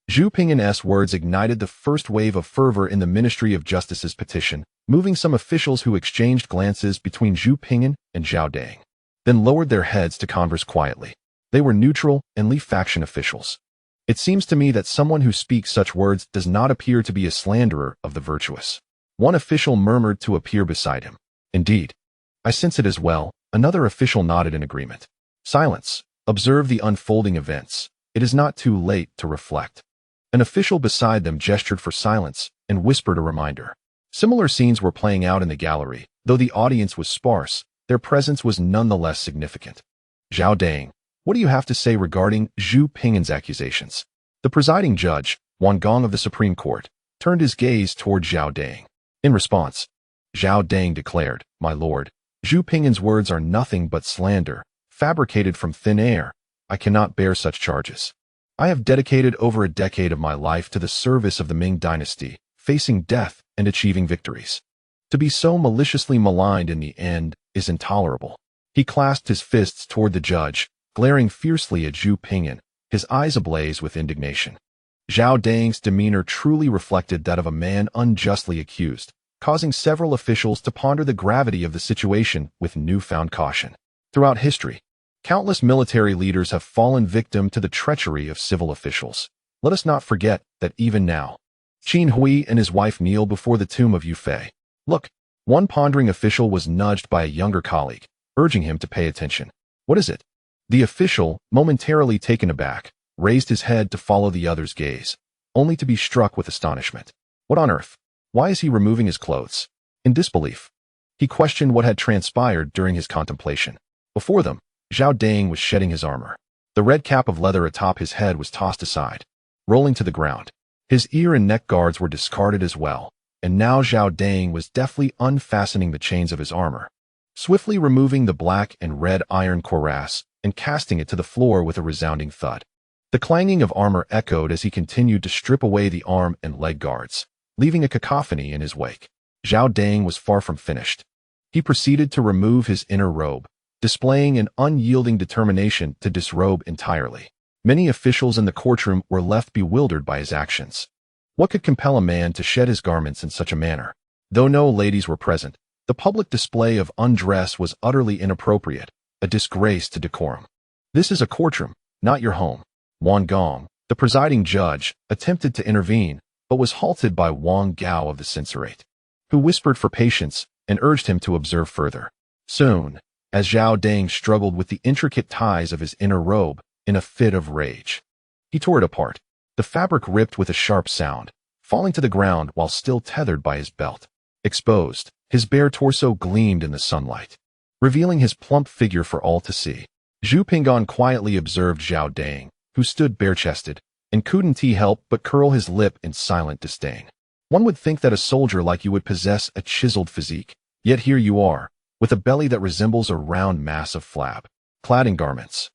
Zhu Ping'an's words ignited the first wave of fervor in the Ministry of Justice's petition, moving some officials who exchanged glances between Zhu Ping'an and Zhao Dang, then lowered their heads to converse quietly. They were neutral and Li faction officials. It seems to me that someone who speaks such words does not appear to be a slanderer of the virtuous. One official murmured to appear beside him. Indeed, I sense it as well. Another official nodded in agreement. Silence. Observe the unfolding events. It is not too late to reflect. An official beside them gestured for silence and whispered a reminder. Similar scenes were playing out in the gallery. Though the audience was sparse, their presence was nonetheless significant. Zhao Dang, what do you have to say regarding Zhu Ping'an's accusations? The presiding judge, Wang Gong of the Supreme Court, turned his gaze toward Zhao Dang. In response, Zhao Dang declared, "My lord, Zhu Ping'an's words are nothing but slander, fabricated from thin air. I cannot bear such charges. I have dedicated over a decade of my life to the service of the Ming dynasty, facing death and achieving victories. To be so maliciously maligned in the end is intolerable." He clasped his fists toward the judge, glaring fiercely at Zhu Ping'an, his eyes ablaze with indignation. Zhao Dang's demeanor truly reflected that of a man unjustly accused, causing several officials to ponder the gravity of the situation with newfound caution. Throughout history, countless military leaders have fallen victim to the treachery of civil officials. Let us not forget that even now, Qin Hui and his wife kneel before the tomb of Yu Fei. Look, one pondering official was nudged by a younger colleague, urging him to pay attention. What is it? The official, momentarily taken aback, raised his head to follow the other's gaze, only to be struck with astonishment. What on earth? Why is he removing his clothes? In disbelief, he questioned what had transpired during his contemplation. Before them, Zhao Dang was shedding his armor. The red cap of leather atop his head was tossed aside, rolling to the ground. His ear and neck guards were discarded as well, and now Zhao Dang was deftly unfastening the chains of his armor, swiftly removing the black and red iron cuirass and casting it to the floor with a resounding thud. The clanging of armor echoed as he continued to strip away the arm and leg guards, leaving a cacophony in his wake. Zhao Dang was far from finished. He proceeded to remove his inner robe, displaying an unyielding determination to disrobe entirely. Many officials in the courtroom were left bewildered by his actions. What could compel a man to shed his garments in such a manner? Though no ladies were present, the public display of undress was utterly inappropriate, a disgrace to decorum. This is a courtroom, not your home. Wang Gong, the presiding judge, attempted to intervene, but was halted by Wang Gao of the censorate, who whispered for patience and urged him to observe further. Soon, as Zhao Dang struggled with the intricate ties of his inner robe in a fit of rage, he tore it apart. The fabric ripped with a sharp sound, falling to the ground while still tethered by his belt. Exposed, his bare torso gleamed in the sunlight. revealing his plump figure for all to see. Zhu Ping'an quietly observed Zhao Dang, who stood bare-chested, and couldn't he help but curl his lip in silent disdain. One would think that a soldier like you would possess a chiseled physique, yet here you are, with a belly that resembles a round mass of flab, clad in garments.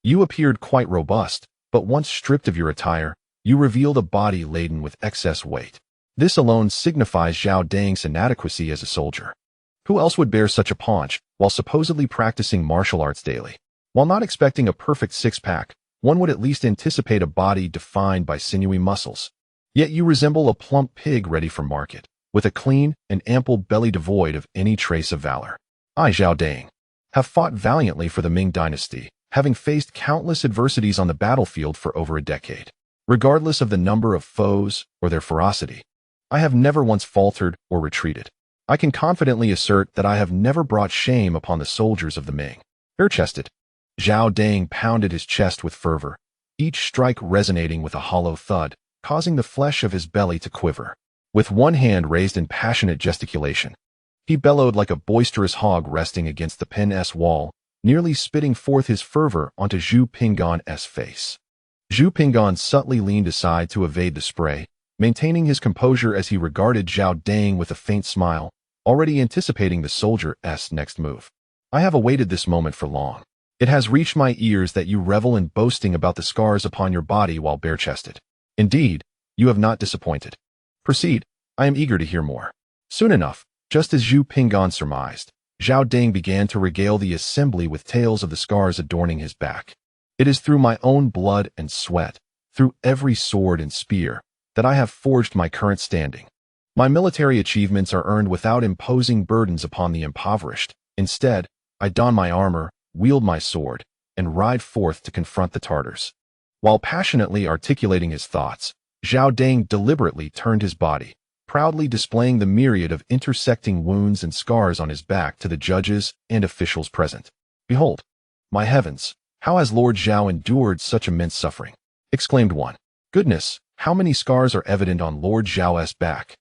You appeared quite robust, but once stripped of your attire, you revealed a body laden with excess weight. This alone signifies Zhao Dang's inadequacy as a soldier. Who else would bear such a paunch while supposedly practicing martial arts daily? While not expecting a perfect six-pack, one would at least anticipate a body defined by sinewy muscles. Yet you resemble a plump pig ready for market, with a clean and ample belly devoid of any trace of valor. I, Zhao Dang, have fought valiantly for the Ming dynasty, having faced countless adversities on the battlefield for over a decade. Regardless of the number of foes or their ferocity, I have never once faltered or retreated. I can confidently assert that I have never brought shame upon the soldiers of the Ming. Bare-chested, Zhao Dang pounded his chest with fervor, each strike resonating with a hollow thud, causing the flesh of his belly to quiver. With one hand raised in passionate gesticulation, he bellowed like a boisterous hog resting against the pen-s wall, nearly spitting forth his fervor onto Zhu Ping'an's face. Zhu Ping'an subtly leaned aside to evade the spray, maintaining his composure as he regarded Zhao Dang with a faint smile, already anticipating the soldier's next move. I have awaited this moment for long. It has reached my ears that you revel in boasting about the scars upon your body while bare-chested. Indeed, you have not disappointed. Proceed, I am eager to hear more. Soon enough, just as Zhu Ping'an surmised, Zhao Dang began to regale the assembly with tales of the scars adorning his back. It is through my own blood and sweat, through every sword and spear, that I have forged my current standing. My military achievements are earned without imposing burdens upon the impoverished. Instead, I don my armor, wield my sword, and ride forth to confront the Tartars. While passionately articulating his thoughts, Zhao Dang deliberately turned his body, proudly displaying the myriad of intersecting wounds and scars on his back to the judges and officials present. Behold, my heavens, how has Lord Zhao endured such immense suffering? Exclaimed one. Goodness, how many scars are evident on Lord Zhao's back?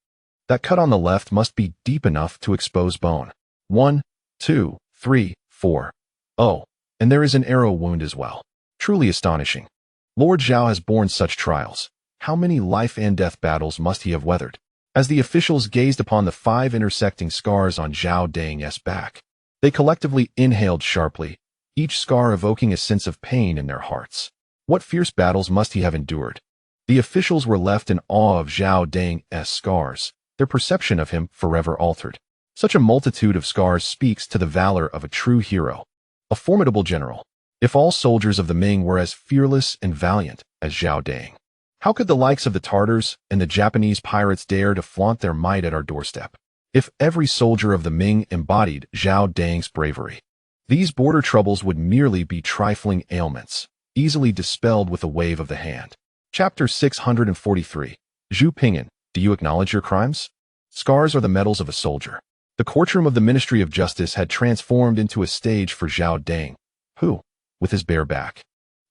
That cut on the left must be deep enough to expose bone. 1, 2, 3, 4. Oh, and there is an arrow wound as well. Truly astonishing. Lord Zhao has borne such trials. How many life and death battles must he have weathered? As the officials gazed upon the 5 intersecting scars on Zhao Dang's back, they collectively inhaled sharply, each scar evoking a sense of pain in their hearts. What fierce battles must he have endured? The officials were left in awe of Zhao Dang's scars, their perception of him forever altered. Such a multitude of scars speaks to the valor of a true hero, a formidable general. If all soldiers of the Ming were as fearless and valiant as Zhao Dang, how could the likes of the Tartars and the Japanese pirates dare to flaunt their might at our doorstep? If every soldier of the Ming embodied Zhao Dang's bravery, these border troubles would merely be trifling ailments, easily dispelled with a wave of the hand. Chapter 643. Zhu Ping'an, do you acknowledge your crimes? Scars are the medals of a soldier. The courtroom of the Ministry of Justice had transformed into a stage for Zhao Dang, who, with his bare back,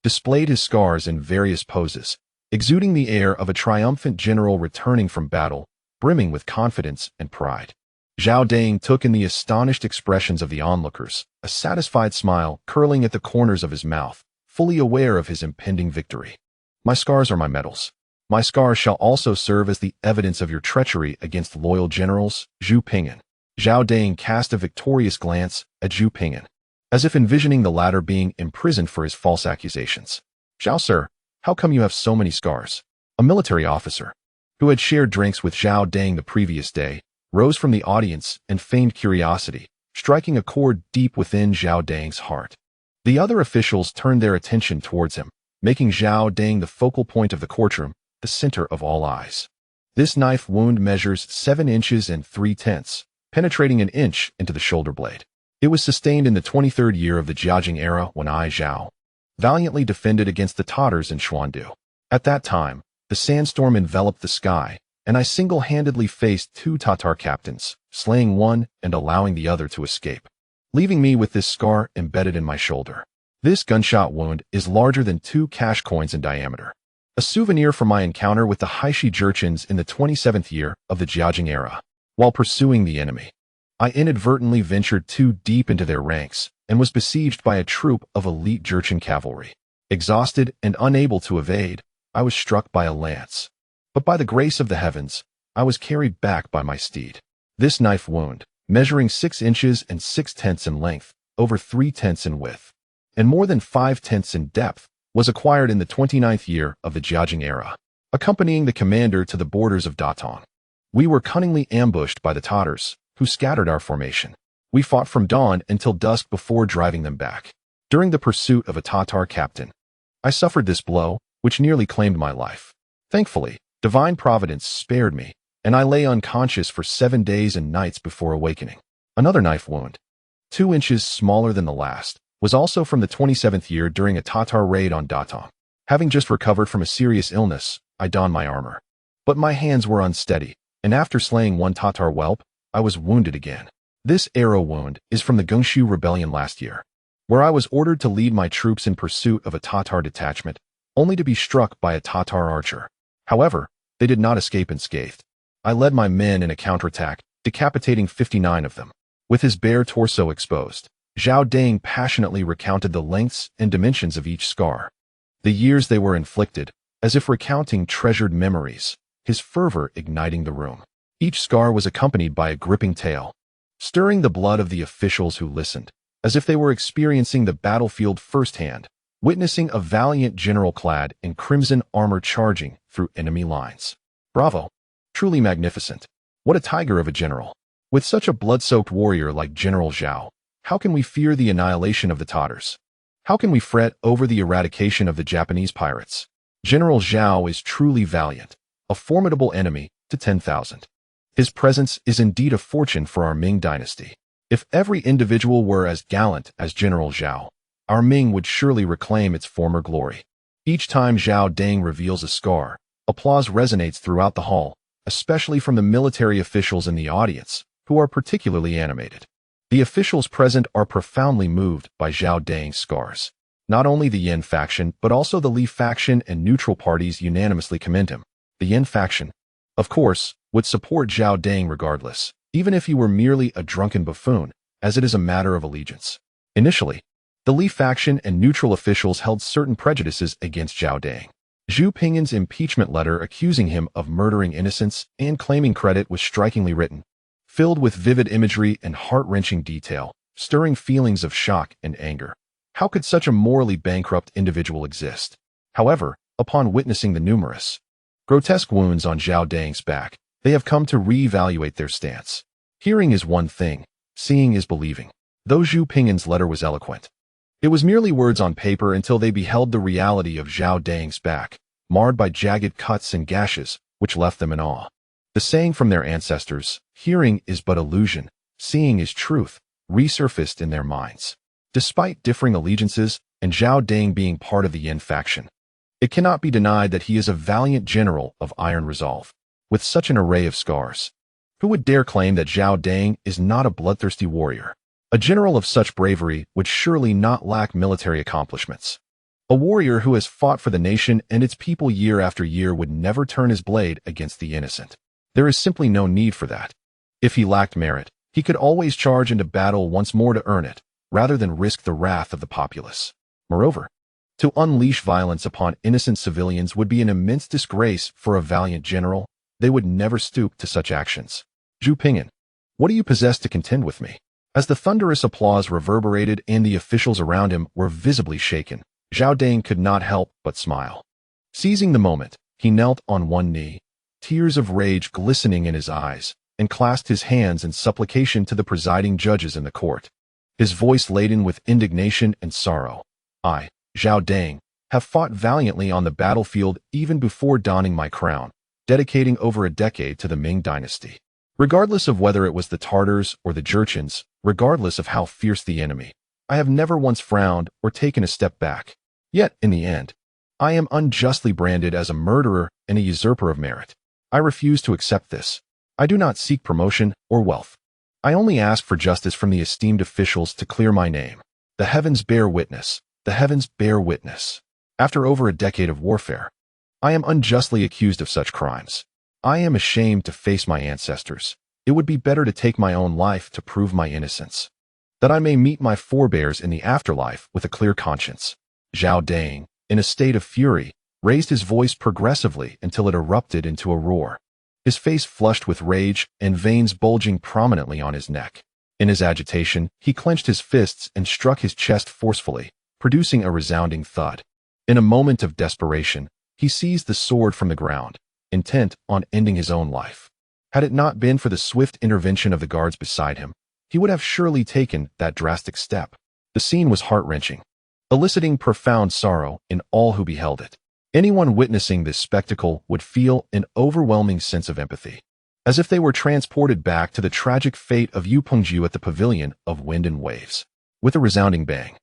displayed his scars in various poses, exuding the air of a triumphant general returning from battle, brimming with confidence and pride. Zhao Dang took in the astonished expressions of the onlookers, a satisfied smile curling at the corners of his mouth, fully aware of his impending victory. My scars are my medals. My scars shall also serve as the evidence of your treachery against loyal generals, Zhu Ping'an. Zhao Dang cast a victorious glance at Zhu Ping'an, as if envisioning the latter being imprisoned for his false accusations. Zhao, sir, how come you have so many scars? A military officer, who had shared drinks with Zhao Dang the previous day, rose from the audience and feigned curiosity, striking a chord deep within Zhao Dang's heart. The other officials turned their attention towards him, making Zhao Dang the focal point of the courtroom, the center of all eyes. This knife wound measures 7 inches and 3/10, penetrating an inch into the shoulder blade. It was sustained in the 23rd year of the Jiajing era when I, Zhao, valiantly defended against the Tatars in Xuandu. At that time, the sandstorm enveloped the sky, and I single-handedly faced 2 Tatar captains, slaying one and allowing the other to escape, leaving me with this scar embedded in my shoulder. This gunshot wound is larger than 2 cash coins in diameter, a souvenir from my encounter with the Haishi Jurchens in the 27th year of the Jiajing era, while pursuing the enemy. I inadvertently ventured too deep into their ranks and was besieged by a troop of elite Jurchen cavalry. Exhausted and unable to evade, I was struck by a lance. But by the grace of the heavens, I was carried back by my steed. This knife wound, measuring 6 inches and 6/10 in length, over 3/10 in width, and more than 5/10 in depth, was acquired in the 29th year of the Jiajing era, accompanying the commander to the borders of Datong. We were cunningly ambushed by the Tatars, who scattered our formation. We fought from dawn until dusk before driving them back. During the pursuit of a Tatar captain, I suffered this blow, which nearly claimed my life. Thankfully, divine providence spared me, and I lay unconscious for 7 days and nights before awakening. Another knife wound, 2 inches smaller than the last, was also from the 27th year during a Tatar raid on Datong. Having just recovered from a serious illness, I donned my armor. But my hands were unsteady, and after slaying one Tatar whelp, I was wounded again. This arrow wound is from the Gungshu rebellion last year, where I was ordered to lead my troops in pursuit of a Tatar detachment, only to be struck by a Tatar archer. However, they did not escape unscathed. I led my men in a counterattack, decapitating 59 of them. With his bare torso exposed, Zhao Dang passionately recounted the lengths and dimensions of each scar, the years they were inflicted, as if recounting treasured memories, his fervor igniting the room. Each scar was accompanied by a gripping tale, stirring the blood of the officials who listened, as if they were experiencing the battlefield firsthand, witnessing a valiant general clad in crimson armor charging through enemy lines. Bravo! Truly magnificent. What a tiger of a general. With such a blood-soaked warrior like General Zhao, how can we fear the annihilation of the Tatars? How can we fret over the eradication of the Japanese pirates? General Zhao is truly valiant, a formidable enemy to 10,000. His presence is indeed a fortune for our Ming dynasty. If every individual were as gallant as General Zhao, our Ming would surely reclaim its former glory. Each time Zhao Dang reveals a scar, applause resonates throughout the hall, especially from the military officials in the audience, who are particularly animated. The officials present are profoundly moved by Zhao Dang's scars. Not only the Yin faction, but also the Li faction and neutral parties unanimously commend him. The Yin faction, of course, would support Zhao Dang regardless, even if he were merely a drunken buffoon, as it is a matter of allegiance. Initially, the Li faction and neutral officials held certain prejudices against Zhao Dang. Zhu Ping'an's impeachment letter accusing him of murdering innocents and claiming credit was strikingly written, filled with vivid imagery and heart-wrenching detail, stirring feelings of shock and anger. How could such a morally bankrupt individual exist? However, upon witnessing the numerous, grotesque wounds on Zhao Dang's back, they have come to reevaluate their stance. Hearing is one thing, seeing is believing. Though Zhu Ping'an's letter was eloquent, it was merely words on paper until they beheld the reality of Zhao Dang's back, marred by jagged cuts and gashes, which left them in awe. The saying from their ancestors, hearing is but illusion, seeing is truth, resurfaced in their minds. Despite differing allegiances and Zhao Dang being part of the Yin faction, it cannot be denied that he is a valiant general of iron resolve. With such an array of scars, who would dare claim that Zhao Dang is not a bloodthirsty warrior? A general of such bravery would surely not lack military accomplishments. A warrior who has fought for the nation and its people year after year would never turn his blade against the innocent. There is simply no need for that. If he lacked merit, he could always charge into battle once more to earn it, rather than risk the wrath of the populace. Moreover, to unleash violence upon innocent civilians would be an immense disgrace for a valiant general. They would never stoop to such actions. Zhu Ping'an, what do you possess to contend with me? As the thunderous applause reverberated and the officials around him were visibly shaken, Zhao Dang could not help but smile. Seizing the moment, he knelt on one knee, tears of rage glistening in his eyes, and clasped his hands in supplication to the presiding judges in the court. His voice laden with indignation and sorrow. I, Zhao Dang, have fought valiantly on the battlefield even before donning my crown, dedicating over a decade to the Ming dynasty. Regardless of whether it was the Tartars or the Jurchens, regardless of how fierce the enemy, I have never once frowned or taken a step back. Yet, in the end, I am unjustly branded as a murderer and a usurper of merit. I refuse to accept this. I do not seek promotion or wealth. I only ask for justice from the esteemed officials to clear my name. The heavens bear witness. The heavens bear witness. After over a decade of warfare, I am unjustly accused of such crimes. I am ashamed to face my ancestors, It would be better to take my own life to prove my innocence, that I may meet my forebears in the afterlife with a clear conscience. Zhao Dang, in a state of fury, raised his voice progressively until it erupted into a roar. His face flushed with rage and veins bulging prominently on his neck. In his agitation, he clenched his fists and struck his chest forcefully, producing a resounding thud. In a moment of desperation, he seized the sword from the ground, intent on ending his own life. Had it not been for the swift intervention of the guards beside him, he would have surely taken that drastic step. The scene was heart-wrenching, eliciting profound sorrow in all who beheld it. Anyone witnessing this spectacle would feel an overwhelming sense of empathy, as if they were transported back to the tragic fate of Yu Pengju at the Pavilion of Wind and Waves. With a resounding bang,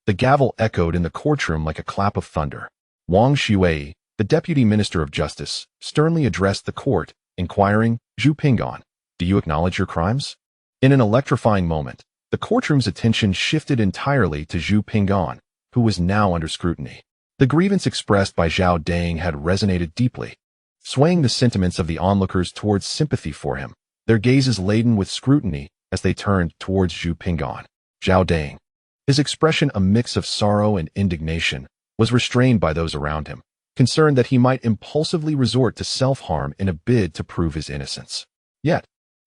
the gavel echoed in the courtroom like a clap of thunder. Wang Xuei, the Deputy Minister of Justice, sternly addressed the court, inquiring, "Zhu Ping'an, do you acknowledge your crimes?" In an electrifying moment, the courtroom's attention shifted entirely to Zhu Ping'an, who was now under scrutiny. The grievance expressed by Zhao Dang had resonated deeply, swaying the sentiments of the onlookers towards sympathy for him, their gazes laden with scrutiny as they turned towards Zhu Ping'an. Zhao Dang, his expression a mix of sorrow and indignation, was restrained by those around him, concerned that he might impulsively resort to self-harm in a bid to prove his innocence. Yet,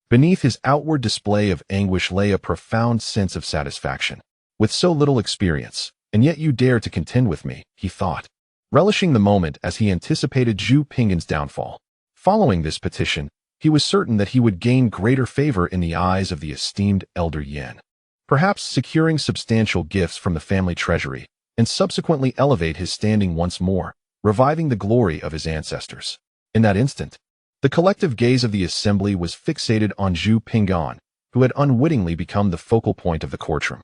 beneath his outward display of anguish lay a profound sense of satisfaction. With so little experience, and yet you dare to contend with me, he thought, relishing the moment as he anticipated Zhu Ping'an's downfall. Following this petition, he was certain that he would gain greater favor in the eyes of the esteemed elder Yan, perhaps securing substantial gifts from the family treasury, and subsequently elevate his standing once more, reviving the glory of his ancestors. In that instant, the collective gaze of the assembly was fixated on Zhu Ping'an, who had unwittingly become the focal point of the courtroom.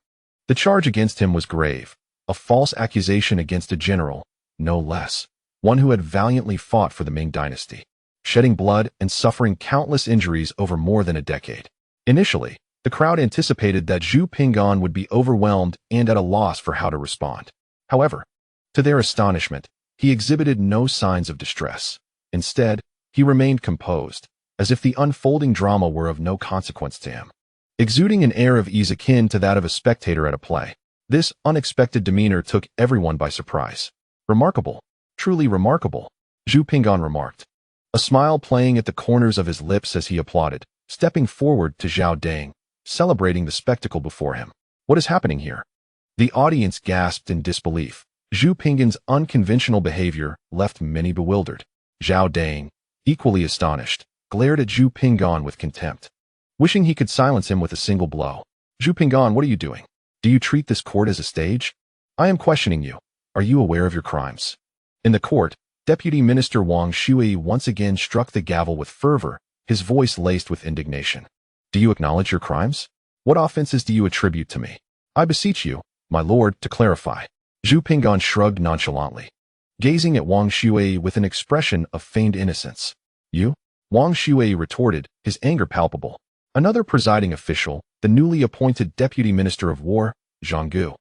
The charge against him was grave, a false accusation against a general, no less, one who had valiantly fought for the Ming dynasty, shedding blood and suffering countless injuries over more than a decade. Initially, the crowd anticipated that Zhu Ping'an would be overwhelmed and at a loss for how to respond. However, to their astonishment, he exhibited no signs of distress. Instead, he remained composed, as if the unfolding drama were of no consequence to him. Exuding an air of ease akin to that of a spectator at a play, this unexpected demeanor took everyone by surprise. "Remarkable, truly remarkable," Zhu Ping'an remarked, a smile playing at the corners of his lips as he applauded, stepping forward to Zhao Dang, celebrating the spectacle before him. "What is happening here?" The audience gasped in disbelief. Zhu Ping'an's unconventional behavior left many bewildered. Zhao Dang, equally astonished, glared at Zhu Ping'an with contempt, wishing he could silence him with a single blow. "Zhu Ping'an, what are you doing? Do you treat this court as a stage? I am questioning you. Are you aware of your crimes?" In the court, Deputy Minister Wang Xuei once again struck the gavel with fervor, his voice laced with indignation. "Do you acknowledge your crimes? What offenses do you attribute to me? I beseech you, my lord, to clarify." Zhu Ping'an shrugged nonchalantly, gazing at Wang Xuei with an expression of feigned innocence. "You?" Wang Xuei retorted, his anger palpable. Another presiding official, the newly appointed Deputy Minister of War, Zhang Gu,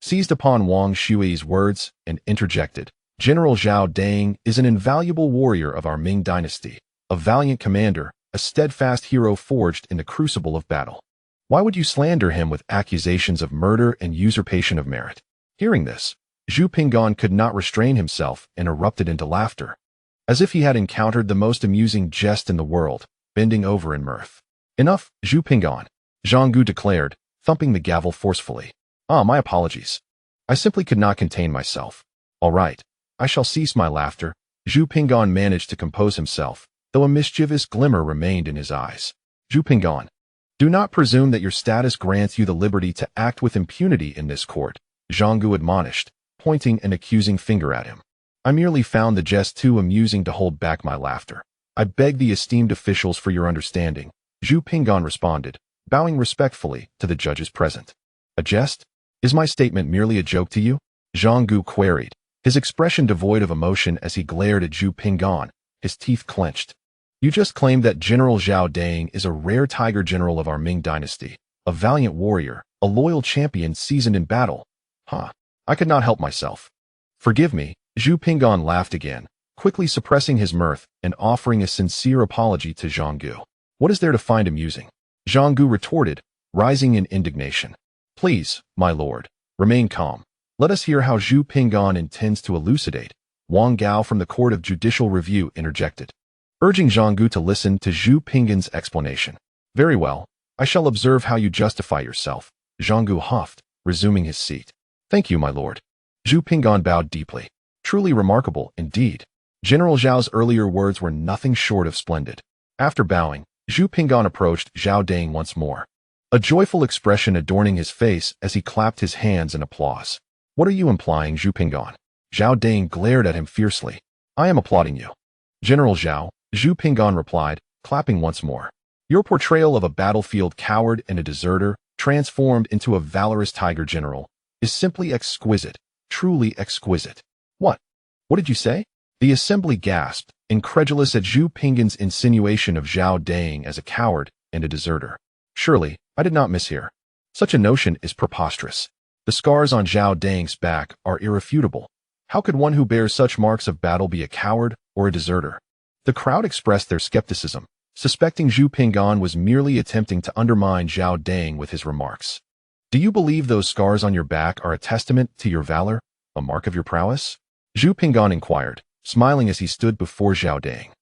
seized upon Wang Xuei's words and interjected. "General Zhao Dang is an invaluable warrior of our Ming dynasty, a valiant commander, a steadfast hero forged in the crucible of battle. Why would you slander him with accusations of murder and usurpation of merit?" Hearing this, Zhu Ping'an could not restrain himself and erupted into laughter, as if he had encountered the most amusing jest in the world, bending over in mirth. "Enough, Zhu Ping'an," Zhang Gu declared, thumping the gavel forcefully. My apologies. I simply could not contain myself. All right, I shall cease my laughter." Zhu Ping'an managed to compose himself, though a mischievous glimmer remained in his eyes. "Zhu Ping'an, do not presume that your status grants you the liberty to act with impunity in this court," Zhang Gu admonished, pointing an accusing finger at him. "I merely found the jest too amusing to hold back my laughter. I beg the esteemed officials for your understanding," Zhu Ping'an responded, bowing respectfully to the judges present. "A jest? Is my statement merely a joke to you?" Zhang Gu queried, his expression devoid of emotion as he glared at Zhu Ping'an, his teeth clenched. "You just claimed that General Zhao Dang is a rare tiger general of our Ming dynasty, a valiant warrior, a loyal champion seasoned in battle. I could not help myself." "Forgive me," Zhu Ping'an laughed again, quickly suppressing his mirth and offering a sincere apology to Zhang Gu. What is there to find amusing? Zhang Gu retorted, rising in indignation. Please, my lord, remain calm. Let us hear how Zhu Ping'an intends to elucidate. Wang Gao from the Court of Judicial Review interjected, urging Zhang Gu to listen to Zhu Ping'an's explanation. Very well, I shall observe how you justify yourself, Zhang Gu huffed, resuming his seat. Thank you, my lord. Zhu Ping'an bowed deeply. Truly remarkable, indeed. General Zhao's earlier words were nothing short of splendid. After bowing, Zhu Ping'an approached Zhao Dang once more, a joyful expression adorning his face as he clapped his hands in applause. What are you implying, Zhu Ping'an? Zhao Dang glared at him fiercely. I am applauding you. General Zhao, Zhu Ping'an replied, clapping once more. Your portrayal of a battlefield coward and a deserter, transformed into a valorous tiger general, is simply exquisite, truly exquisite. What? What did you say? The assembly gasped, incredulous at Zhu Ping'an's insinuation of Zhao Dang as a coward and a deserter. Surely, I did not mishear. Such a notion is preposterous. The scars on Zhao Dang's back are irrefutable. How could one who bears such marks of battle be a coward or a deserter? The crowd expressed their skepticism, suspecting Zhu Ping'an was merely attempting to undermine Zhao Dang with his remarks. Do you believe those scars on your back are a testament to your valor, a mark of your prowess? Zhu Ping'an inquired, smiling as he stood before Zhao Dang.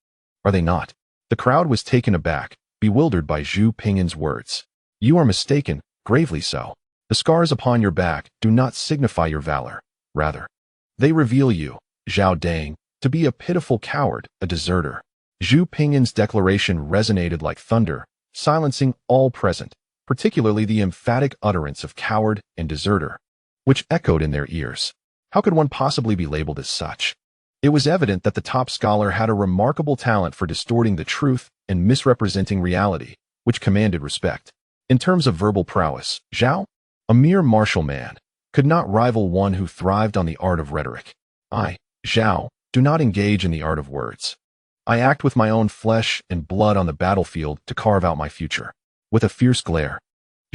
Are they not? The crowd was taken aback, bewildered by Zhu Ping'an's words. You are mistaken, gravely so. The scars upon your back do not signify your valor. Rather, they reveal you, Zhao Dang, to be a pitiful coward, a deserter. Zhu Ping'an's declaration resonated like thunder, silencing all present, particularly the emphatic utterance of coward and deserter, which echoed in their ears. How could one possibly be labeled as such? It was evident that the top scholar had a remarkable talent for distorting the truth and misrepresenting reality, which commanded respect. In terms of verbal prowess, Zhao, a mere martial man, could not rival one who thrived on the art of rhetoric. I, Zhao, do not engage in the art of words. I act with my own flesh and blood on the battlefield to carve out my future. With a fierce glare,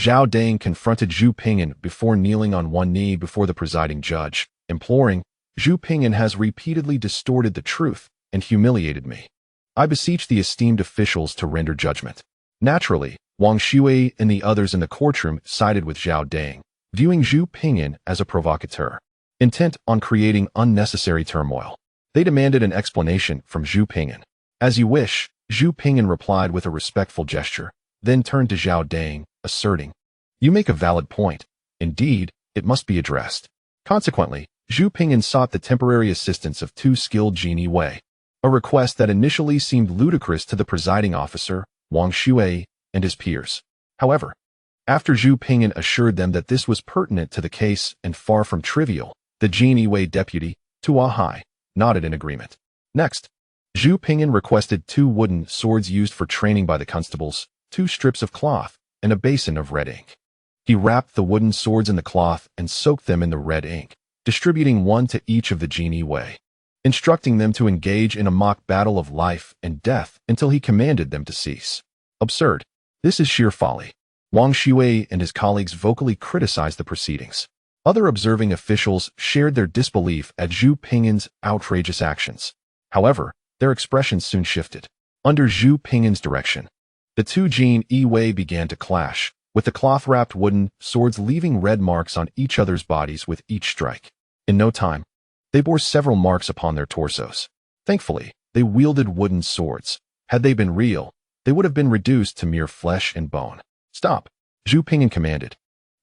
Zhao Dang confronted Zhu Ping'an before kneeling on one knee before the presiding judge, imploring, Zhu Ping'an has repeatedly distorted the truth and humiliated me. I beseech the esteemed officials to render judgment. Naturally, Wang Shui and the others in the courtroom sided with Zhao Dang, viewing Zhu Ping'an as a provocateur, intent on creating unnecessary turmoil. They demanded an explanation from Zhu Ping'an. As you wish, Zhu Ping'an replied with a respectful gesture, then turned to Zhao Dang, asserting, You make a valid point. Indeed, it must be addressed. Consequently, Zhu Ping'an sought the temporary assistance of two skilled genie Wei, a request that initially seemed ludicrous to the presiding officer, Wang Shui, and his peers. However, after Zhu Ping'an assured them that this was pertinent to the case and far from trivial, the genie Wei deputy, Tuahai, nodded in agreement. Next, Zhu Ping'an requested 2 wooden swords used for training by the constables, 2 strips of cloth, and a basin of red ink. He wrapped the wooden swords in the cloth and soaked them in the red ink, distributing 1 to each of the genie Wei, instructing them to engage in a mock battle of life and death until he commanded them to cease. Absurd. This is sheer folly. Wang Shui and his colleagues vocally criticized the proceedings. Other observing officials shared their disbelief at Zhu Ping'an's outrageous actions. However, their expressions soon shifted. Under Zhu Ping'an's direction, the 2 genie Wei began to clash, with the cloth-wrapped wooden swords leaving red marks on each other's bodies with each strike. In no time, they bore several marks upon their torsos. Thankfully, they wielded wooden swords. Had they been real, they would have been reduced to mere flesh and bone. Stop, Zhu Ping'an commanded,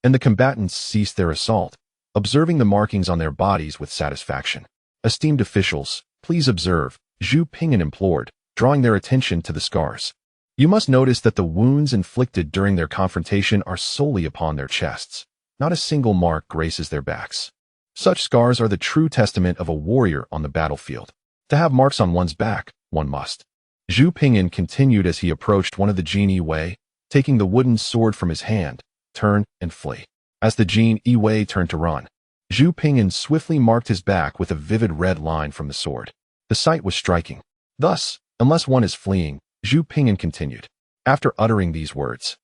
and the combatants ceased their assault, observing the markings on their bodies with satisfaction. Esteemed officials, please observe, Zhu Ping'an implored, drawing their attention to the scars. You must notice that the wounds inflicted during their confrontation are solely upon their chests. Not a single mark graces their backs. Such scars are the true testament of a warrior on the battlefield. To have marks on one's back, one must. Zhu Ping'an continued as he approached one of the genie Wei, taking the wooden sword from his hand, turn and flee. As the genie Wei turned to run, Zhu Ping'an swiftly marked his back with a vivid red line from the sword. The sight was striking. Thus, unless one is fleeing, Zhu Ping'an continued. After uttering these words,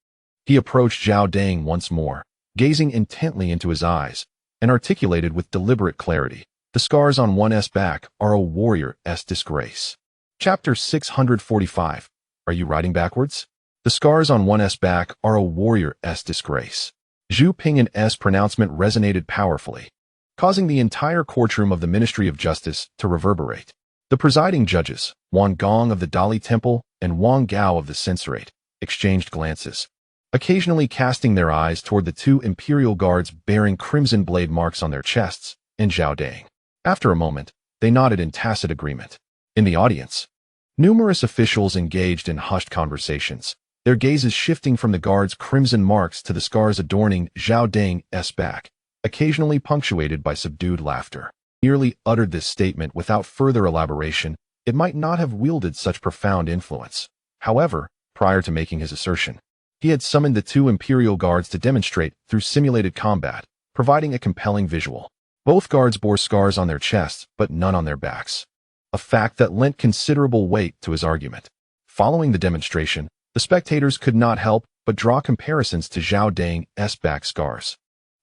he approached Zhao Dang once more, gazing intently into his eyes, and articulated with deliberate clarity, the scars on one's back are a warrior's disgrace. Chapter 645. Are you writing backwards? The scars on one's back are a warrior's disgrace. Zhu Ping'an's pronouncement resonated powerfully, causing the entire courtroom of the Ministry of Justice to reverberate. The presiding judges, Wang Gong of the Dali Temple and Wang Gao of the Censorate, exchanged glances, occasionally casting their eyes toward the two imperial guards bearing crimson blade marks on their chests, and Zhao Dang. After a moment, they nodded in tacit agreement. In the audience, numerous officials engaged in hushed conversations, their gazes shifting from the guards' crimson marks to the scars adorning Zhao Dang's back, occasionally punctuated by subdued laughter. Merely uttered this statement without further elaboration, it might not have wielded such profound influence. However, prior to making his assertion, he had summoned the two imperial guards to demonstrate through simulated combat, providing a compelling visual. Both guards bore scars on their chests, but none on their backs, a fact that lent considerable weight to his argument. Following the demonstration, the spectators could not help but draw comparisons to Zhao Dang's back scars,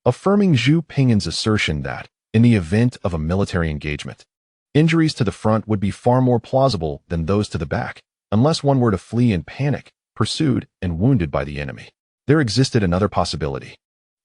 affirming Zhu Ping'an's assertion that, in the event of a military engagement, injuries to the front would be far more plausible than those to the back, unless one were to flee in panic, pursued and wounded by the enemy. There existed another possibility,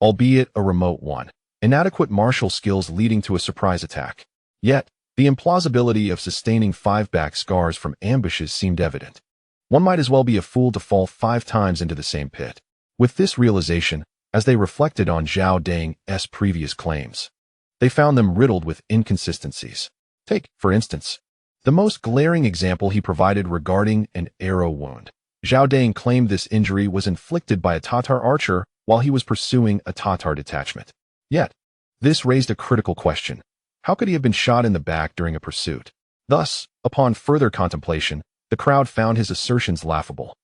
albeit a remote one, inadequate martial skills leading to a surprise attack. Yet, the implausibility of sustaining 5 back scars from ambushes seemed evident. One might as well be a fool to fall 5 times into the same pit. With this realization, as they reflected on Zhao Dang's previous claims, they found them riddled with inconsistencies. Take, for instance, the most glaring example he provided regarding an arrow wound. Zhao Dang claimed this injury was inflicted by a Tatar archer while he was pursuing a Tatar detachment. Yet, this raised a critical question. How could he have been shot in the back during a pursuit? Thus, upon further contemplation, the crowd found his assertions laughable.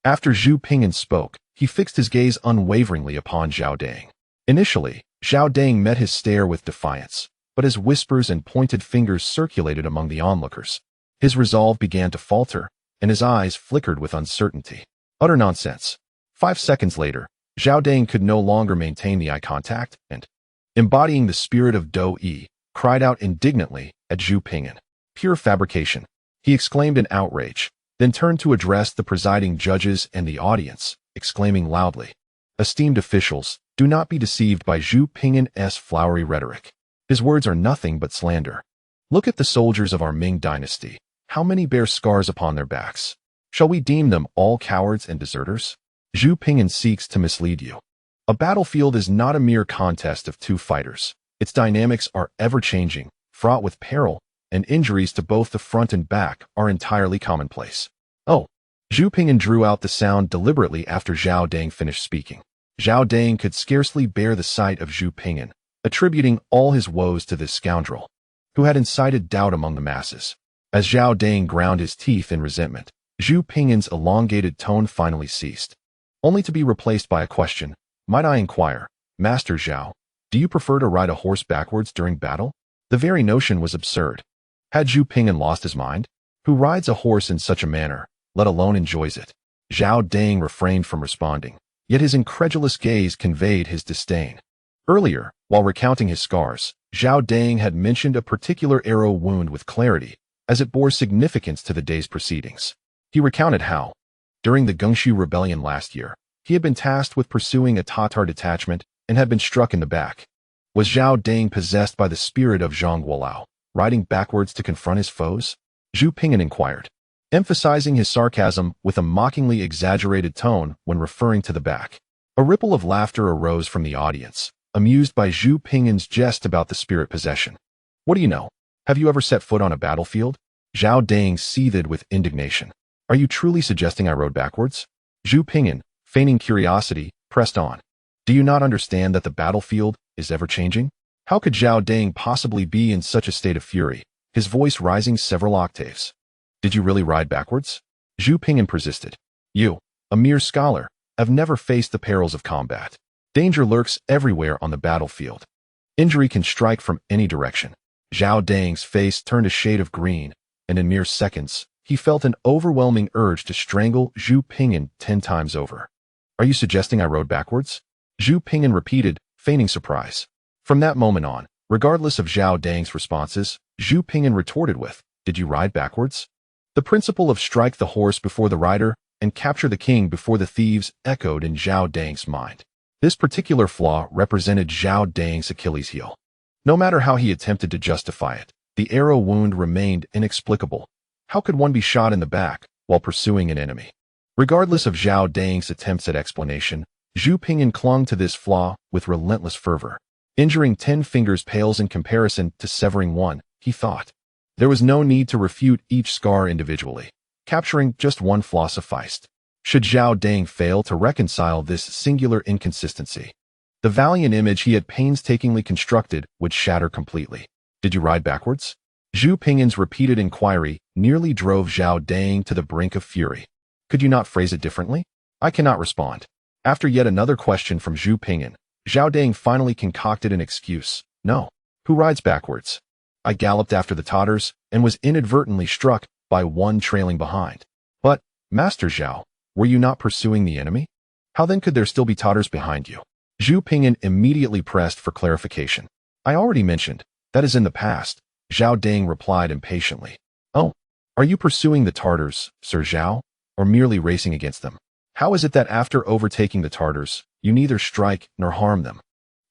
After Zhu Ping'an spoke, he fixed his gaze unwaveringly upon Zhao Dang. Initially, Zhao Dang met his stare with defiance, but as whispers and pointed fingers circulated among the onlookers, his resolve began to falter, and his eyes flickered with uncertainty. Utter nonsense. 5 seconds later, Zhao Dang could no longer maintain the eye contact and, embodying the spirit of Do-yi, cried out indignantly at Zhu Ping'an. Pure fabrication, he exclaimed in outrage, then turned to address the presiding judges and the audience, exclaiming loudly, "Esteemed officials, do not be deceived by Zhu Ping'an's flowery rhetoric. His words are nothing but slander. Look at the soldiers of our Ming dynasty. How many bear scars upon their backs? Shall we deem them all cowards and deserters? Zhu Ping'an seeks to mislead you. A battlefield is not a mere contest of 2 fighters. Its dynamics are ever-changing, fraught with peril, and injuries to both the front and back are entirely commonplace." Oh. Zhu Ping'an drew out the sound deliberately after Zhao Dang finished speaking. Zhao Dang could scarcely bear the sight of Zhu Ping'an, attributing all his woes to this scoundrel, who had incited doubt among the masses. As Zhao Dang ground his teeth in resentment, Zhu Ping'an's elongated tone finally ceased, only to be replaced by a question. "Might I inquire, Master Zhao, do you prefer to ride a horse backwards during battle?" The very notion was absurd. Had Zhu Ping'an lost his mind? Who rides a horse in such a manner, let alone enjoys it? Zhao Dang refrained from responding, yet his incredulous gaze conveyed his disdain. Earlier, while recounting his scars, Zhao Dang had mentioned a particular arrow wound with clarity, as it bore significance to the day's proceedings. He recounted how, during the Gungshu rebellion last year, he had been tasked with pursuing a Tatar detachment and had been struck in the back. Was Zhao Dang possessed by the spirit of Zhang Guolao, riding backwards to confront his foes? Zhu Ping'an inquired, emphasizing his sarcasm with a mockingly exaggerated tone when referring to the back. A ripple of laughter arose from the audience, amused by Zhu Ping'an's jest about the spirit possession. "What do you know? Have you ever set foot on a battlefield?" Zhao Dang seethed with indignation. "Are you truly suggesting I rode backwards?" Zhu Ping'an, feigning curiosity, pressed on. "Do you not understand that the battlefield is ever-changing?" How could Zhao Dang possibly be in such a state of fury, his voice rising several octaves? "Did you really ride backwards?" Zhu Ping'an persisted. "You, a mere scholar, have never faced the perils of combat. Danger lurks everywhere on the battlefield. Injury can strike from any direction." Zhao Dang's face turned a shade of green, and in mere seconds, he felt an overwhelming urge to strangle Zhu Ping'an 10 times over. "Are you suggesting I rode backwards?" Zhu Ping'an repeated, feigning surprise. From that moment on, regardless of Zhao Dang's responses, Zhu Ping'an retorted with, "Did you ride backwards?" The principle of strike the horse before the rider and capture the king before the thieves echoed in Zhao Dang's mind. This particular flaw represented Zhao Dang's Achilles heel. No matter how he attempted to justify it, the arrow wound remained inexplicable. How could one be shot in the back while pursuing an enemy? Regardless of Zhao Dang's attempts at explanation, Zhu Ping'an clung to this flaw with relentless fervor. Injuring 10 fingers pales in comparison to severing one, he thought. There was no need to refute each scar individually. Capturing just one flaw sufficed. Should Zhao Dang fail to reconcile this singular inconsistency, the valiant image he had painstakingly constructed would shatter completely. Did you ride backwards? Zhu Ping'an's repeated inquiry nearly drove Zhao Dang to the brink of fury. Could you not phrase it differently? I cannot respond. After yet another question from Zhu Ping'an, Zhao Dang finally concocted an excuse. No. Who rides backwards? I galloped after the Tatars and was inadvertently struck by one trailing behind. But, Master Zhao, were you not pursuing the enemy? How then could there still be Tatars behind you? Zhu Ping'an immediately pressed for clarification. I already mentioned, that is in the past, Zhao Dang replied impatiently. Oh, are you pursuing the Tatars, Sir Zhao, or merely racing against them? How is it that after overtaking the Tatars, you neither strike nor harm them,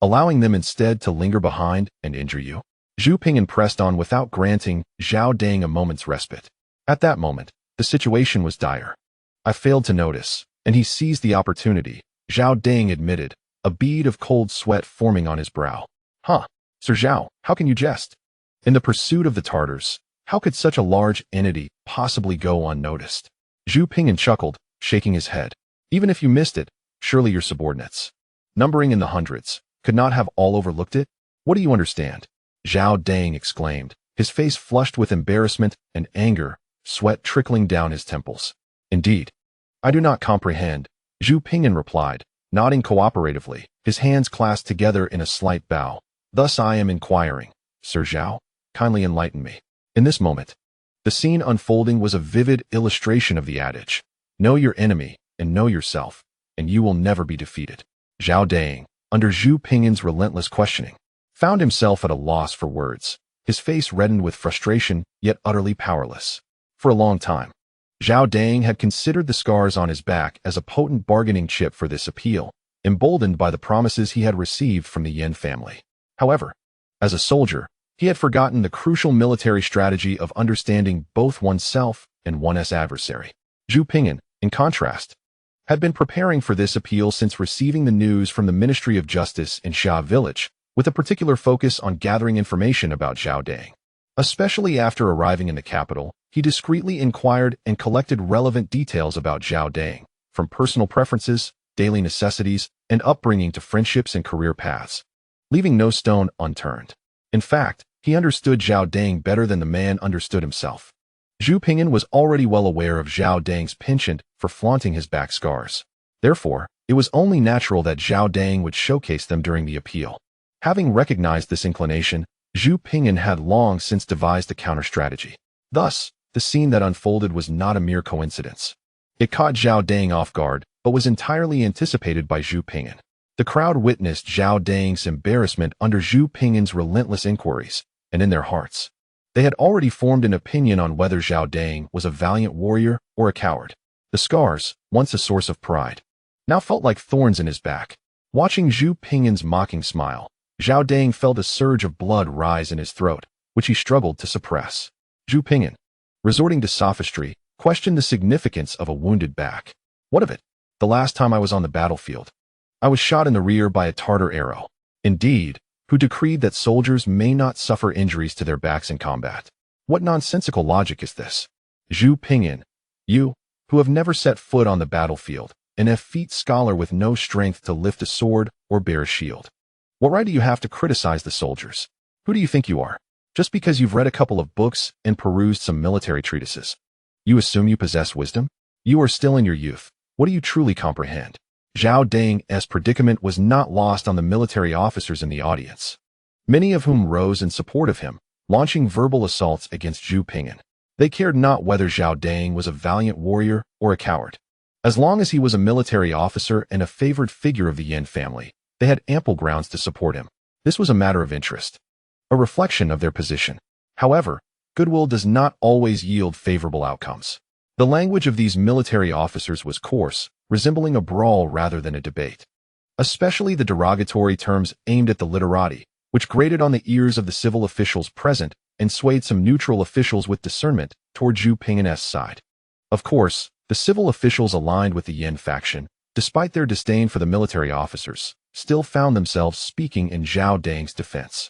allowing them instead to linger behind and injure you? Zhu Ping'an pressed on without granting Zhao Dang a moment's respite. At that moment, the situation was dire. I failed to notice, and he seized the opportunity, Zhao Dang admitted, a bead of cold sweat forming on his brow. Huh, Sir Zhao, how can you jest? In the pursuit of the Tatars, how could such a large entity possibly go unnoticed? Zhu Ping'an chuckled, shaking his head. Even if you missed it, surely your subordinates, numbering in the hundreds, could not have all overlooked it? What do you understand? Zhao Dang exclaimed, his face flushed with embarrassment and anger, sweat trickling down his temples. Indeed, I do not comprehend, Zhu Ping'an replied, nodding cooperatively, his hands clasped together in a slight bow. Thus I am inquiring, Sir Zhao, kindly enlighten me. In this moment, the scene unfolding was a vivid illustration of the adage, know your enemy and know yourself, and you will never be defeated. Zhao Dang, under Zhu Ping'an's relentless questioning, found himself at a loss for words, his face reddened with frustration, yet utterly powerless. For a long time, Zhao Dang had considered the scars on his back as a potent bargaining chip for this appeal, emboldened by the promises he had received from the Yin family. However, as a soldier, he had forgotten the crucial military strategy of understanding both oneself and one's adversary. Zhu Ping'an, in contrast, had been preparing for this appeal since receiving the news from the Ministry of Justice in Xia village, with a particular focus on gathering information about Zhao Dang. Especially after arriving in the capital, he discreetly inquired and collected relevant details about Zhao Dang, from personal preferences, daily necessities, and upbringing to friendships and career paths, leaving no stone unturned. In fact, he understood Zhao Dang better than the man understood himself. Zhu Ping'an was already well aware of Zhao Dang's penchant for flaunting his back scars. Therefore, it was only natural that Zhao Dang would showcase them during the appeal. Having recognized this inclination, Zhu Ping'an had long since devised a counter-strategy. Thus, the scene that unfolded was not a mere coincidence. It caught Zhao Dang off guard, but was entirely anticipated by Zhu Ping'an. The crowd witnessed Zhao Dang's embarrassment under Zhu Ping'an's relentless inquiries, and in their hearts, they had already formed an opinion on whether Zhao Dang was a valiant warrior or a coward. The scars, once a source of pride, now felt like thorns in his back. Watching Zhu Ping'an's mocking smile, Zhao Dang felt a surge of blood rise in his throat, which he struggled to suppress. Zhu Ping'an, resorting to sophistry, questioned the significance of a wounded back. What of it? The last time I was on the battlefield, I was shot in the rear by a Tatar arrow. Indeed, who decreed that soldiers may not suffer injuries to their backs in combat. What nonsensical logic is this? Zhu Ping'an, you, who have never set foot on the battlefield, an effete scholar with no strength to lift a sword or bear a shield. What right do you have to criticize the soldiers? Who do you think you are? Just because you've read a couple of books and perused some military treatises, you assume you possess wisdom? You are still in your youth. What do you truly comprehend? Zhao Dang's predicament was not lost on the military officers in the audience, many of whom rose in support of him, launching verbal assaults against Zhu Ping'an. They cared not whether Zhao Dang was a valiant warrior or a coward. As long as he was a military officer and a favored figure of the Yin family, they had ample grounds to support him. This was a matter of interest, a reflection of their position. However, goodwill does not always yield favorable outcomes. The language of these military officers was coarse, resembling a brawl rather than a debate. Especially the derogatory terms aimed at the literati, which grated on the ears of the civil officials present and swayed some neutral officials with discernment toward Zhu Ping'an's side. Of course, the civil officials aligned with the Yin faction, despite their disdain for the military officers, still found themselves speaking in Zhao Dang's defense.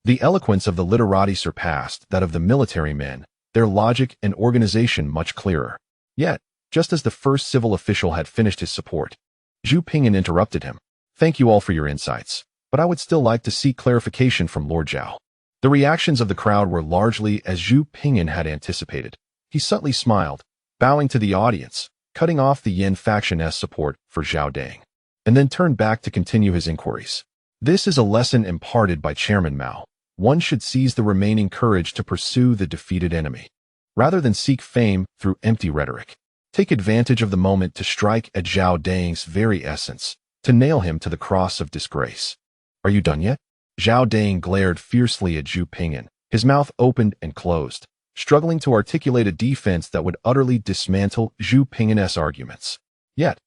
The eloquence of the literati surpassed that of the military men, their logic and organization much clearer. Yet, just as the first civil official had finished his support, Zhu Ping'an interrupted him. "Thank you all for your insights, but I would still like to seek clarification from Lord Zhao." The reactions of the crowd were largely as Zhu Ping'an had anticipated. He subtly smiled, bowing to the audience, cutting off the Yin faction's support for Zhao Dang, and then turned back to continue his inquiries. This is a lesson imparted by Chairman Mao. One should seize the remaining courage to pursue the defeated enemy, rather than seek fame through empty rhetoric. Take advantage of the moment to strike at Zhao Dang's very essence, to nail him to the cross of disgrace. "Are you done yet?" Zhao Dang glared fiercely at Zhu Ping'an, his mouth opened and closed, struggling to articulate a defense that would utterly dismantle Zhu Ping'an's arguments. Yet,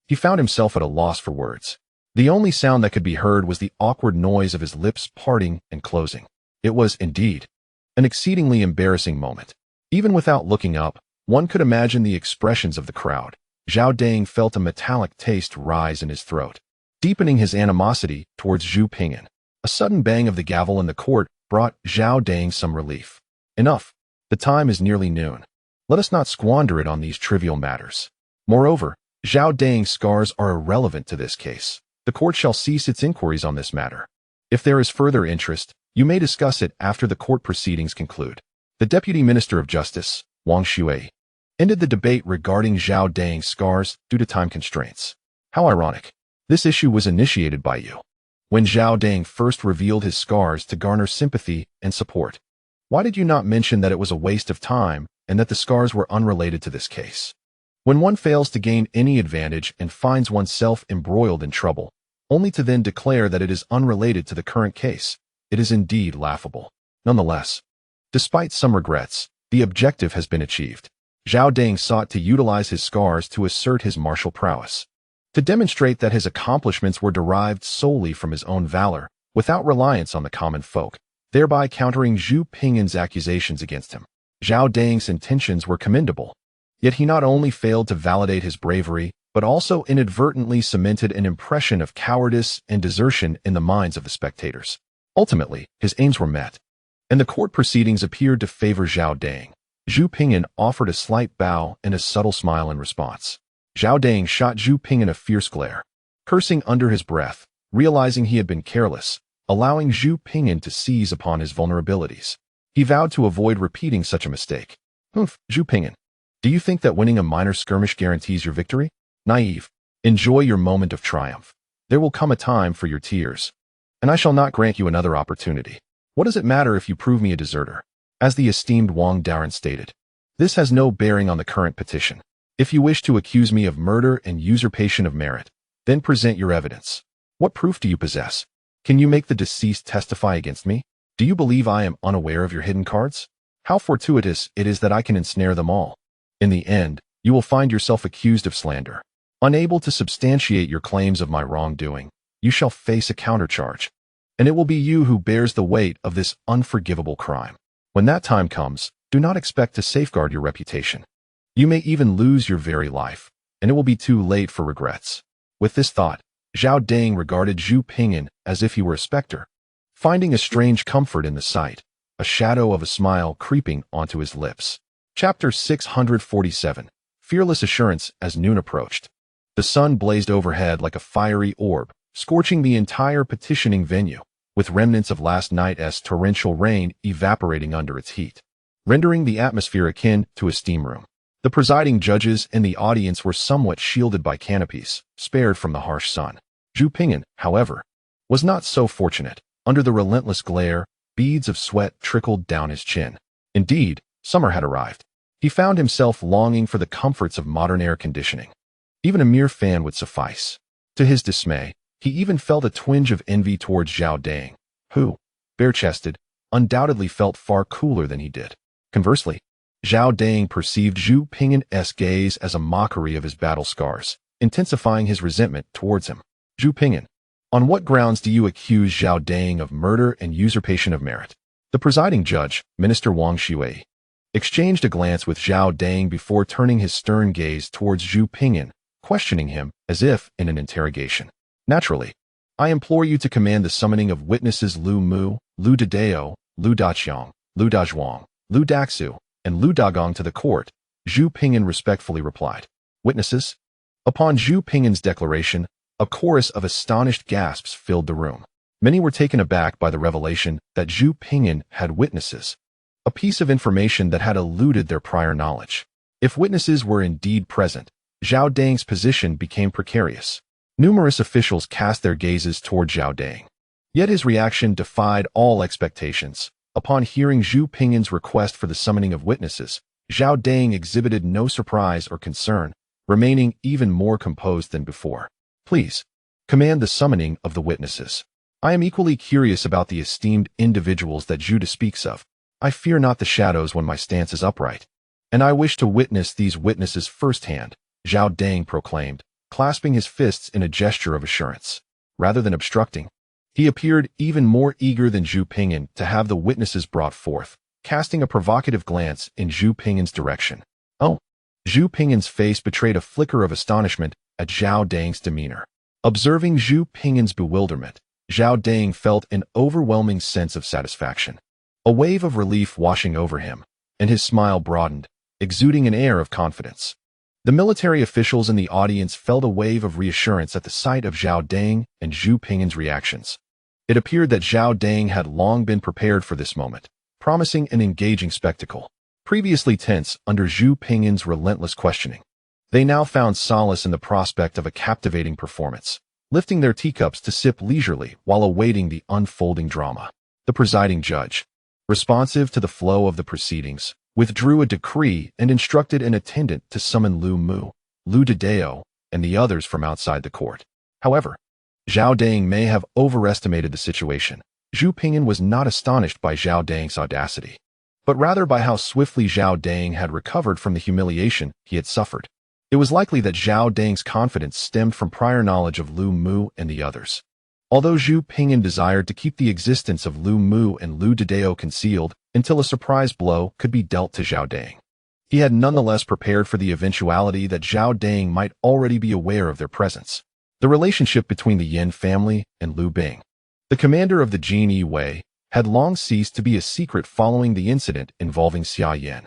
he found himself at a loss for words. The only sound that could be heard was the awkward noise of his lips parting and closing. It was, indeed, an exceedingly embarrassing moment. Even without looking up, one could imagine the expressions of the crowd. Zhao Dang felt a metallic taste rise in his throat, deepening his animosity towards Zhu Ping'an. A sudden bang of the gavel in the court brought Zhao Dang some relief. "Enough. The time is nearly noon. Let us not squander it on these trivial matters. Moreover, Zhao Dang's scars are irrelevant to this case. The court shall cease its inquiries on this matter. If there is further interest, you may discuss it after the court proceedings conclude." The Deputy Minister of Justice, Wang Shui, ended the debate regarding Zhao Dang's scars due to time constraints. "How ironic. This issue was initiated by you, when Zhao Dang first revealed his scars to garner sympathy and support. Why did you not mention that it was a waste of time and that the scars were unrelated to this case? When one fails to gain any advantage and finds oneself embroiled in trouble, only to then declare that it is unrelated to the current case, it is indeed laughable. Nonetheless, despite some regrets, the objective has been achieved. Zhao Dang sought to utilize his scars to assert his martial prowess, to demonstrate that his accomplishments were derived solely from his own valor, without reliance on the common folk, thereby countering Zhu Ping'an's accusations against him. Zhao Dang's intentions were commendable, yet he not only failed to validate his bravery, but also inadvertently cemented an impression of cowardice and desertion in the minds of the spectators. Ultimately, his aims were met, and the court proceedings appeared to favor Zhao Dang. Zhu Ping'an offered a slight bow and a subtle smile in response. Zhao Dang shot Zhu Ping'an a fierce glare, cursing under his breath, realizing he had been careless, allowing Zhu Ping'an to seize upon his vulnerabilities. He vowed to avoid repeating such a mistake. "Humph, Zhu Ping'an. Do you think that winning a minor skirmish guarantees your victory? Naive. Enjoy your moment of triumph. There will come a time for your tears, and I shall not grant you another opportunity. What does it matter if you prove me a deserter?" As the esteemed Wang Daren stated, "This has no bearing on the current petition. If you wish to accuse me of murder and usurpation of merit, then present your evidence. What proof do you possess? Can you make the deceased testify against me? Do you believe I am unaware of your hidden cards? How fortuitous it is that I can ensnare them all. In the end, you will find yourself accused of slander. Unable to substantiate your claims of my wrongdoing, you shall face a countercharge, and it will be you who bears the weight of this unforgivable crime. When that time comes, do not expect to safeguard your reputation. You may even lose your very life, and it will be too late for regrets." With this thought, Zhao Dang regarded Zhu Ping'an as if he were a specter, finding a strange comfort in the sight, a shadow of a smile creeping onto his lips. Chapter 647. Fearless Assurance. As noon approached, the sun blazed overhead like a fiery orb, scorching the entire petitioning venue, with remnants of last night's torrential rain evaporating under its heat, rendering the atmosphere akin to a steam room. The presiding judges and the audience were somewhat shielded by canopies, spared from the harsh sun. Zhu Ping'an, however, was not so fortunate. Under the relentless glare, beads of sweat trickled down his chin. Indeed, summer had arrived. He found himself longing for the comforts of modern air conditioning. Even a mere fan would suffice. To his dismay, he even felt a twinge of envy towards Zhao Dang, who, bare-chested, undoubtedly felt far cooler than he did. Conversely, Zhao Dang perceived Zhu Ping'an's gaze as a mockery of his battle scars, intensifying his resentment towards him. Zhu Ping'an, on what grounds do you accuse Zhao Dang of murder and usurpation of merit? The presiding judge, Minister Wang Shiwei, exchanged a glance with Zhao Dang before turning his stern gaze towards Zhu Ping'an, questioning him as if in an interrogation. Naturally, I implore you to command the summoning of witnesses Lu Mu, Lu Dadao, Lu Daqiang, Lu Dazhuang, Lu Daxu, and Lu Dagong to the court, Zhu Ping'an respectfully replied. Witnesses? Upon Zhu Ping'an's declaration, a chorus of astonished gasps filled the room. Many were taken aback by the revelation that Zhu Ping'an had witnesses, a piece of information that had eluded their prior knowledge. If witnesses were indeed present, Zhao Dang's position became precarious. Numerous officials cast their gazes toward Zhao Dang. Yet his reaction defied all expectations. Upon hearing Zhu Ping'an's request for the summoning of witnesses, Zhao Dang exhibited no surprise or concern, remaining even more composed than before. Please, command the summoning of the witnesses. I am equally curious about the esteemed individuals that Zhu speaks of. I fear not the shadows when my stance is upright. And I wish to witness these witnesses firsthand, Zhao Dang proclaimed, clasping his fists in a gesture of assurance. Rather than obstructing, he appeared even more eager than Zhu Ping'an to have the witnesses brought forth, casting a provocative glance in Zhu Ping'an's direction. Oh! Zhu Ping'an's face betrayed a flicker of astonishment at Zhao Dang's demeanor. Observing Zhu Ping'an's bewilderment, Zhao Dang felt an overwhelming sense of satisfaction. A wave of relief washing over him, and his smile broadened, exuding an air of confidence. The military officials in the audience felt a wave of reassurance at the sight of Zhao Dang and Zhu Ping'an's reactions. It appeared that Zhao Dang had long been prepared for this moment, promising an engaging spectacle. Previously tense under Zhu Ping'an's relentless questioning, they now found solace in the prospect of a captivating performance, lifting their teacups to sip leisurely while awaiting the unfolding drama. The presiding judge, responsive to the flow of the proceedings, withdrew a decree and instructed an attendant to summon Lu Mu, Lu Dadao, and the others from outside the court. However, Zhao Dang may have overestimated the situation. Zhu Ping'an was not astonished by Zhao Dang's audacity, but rather by how swiftly Zhao Dang had recovered from the humiliation he had suffered. It was likely that Zhao Dang's confidence stemmed from prior knowledge of Lu Mu and the others. Although Zhu Ping'an desired to keep the existence of Lu Mu and Lu Dadao concealed until a surprise blow could be dealt to Zhao Dang, he had nonetheless prepared for the eventuality that Zhao Dang might already be aware of their presence. The relationship between the Yin family and Lu Bing, the commander of the Jin Yi Wei, had long ceased to be a secret following the incident involving Xia Yan,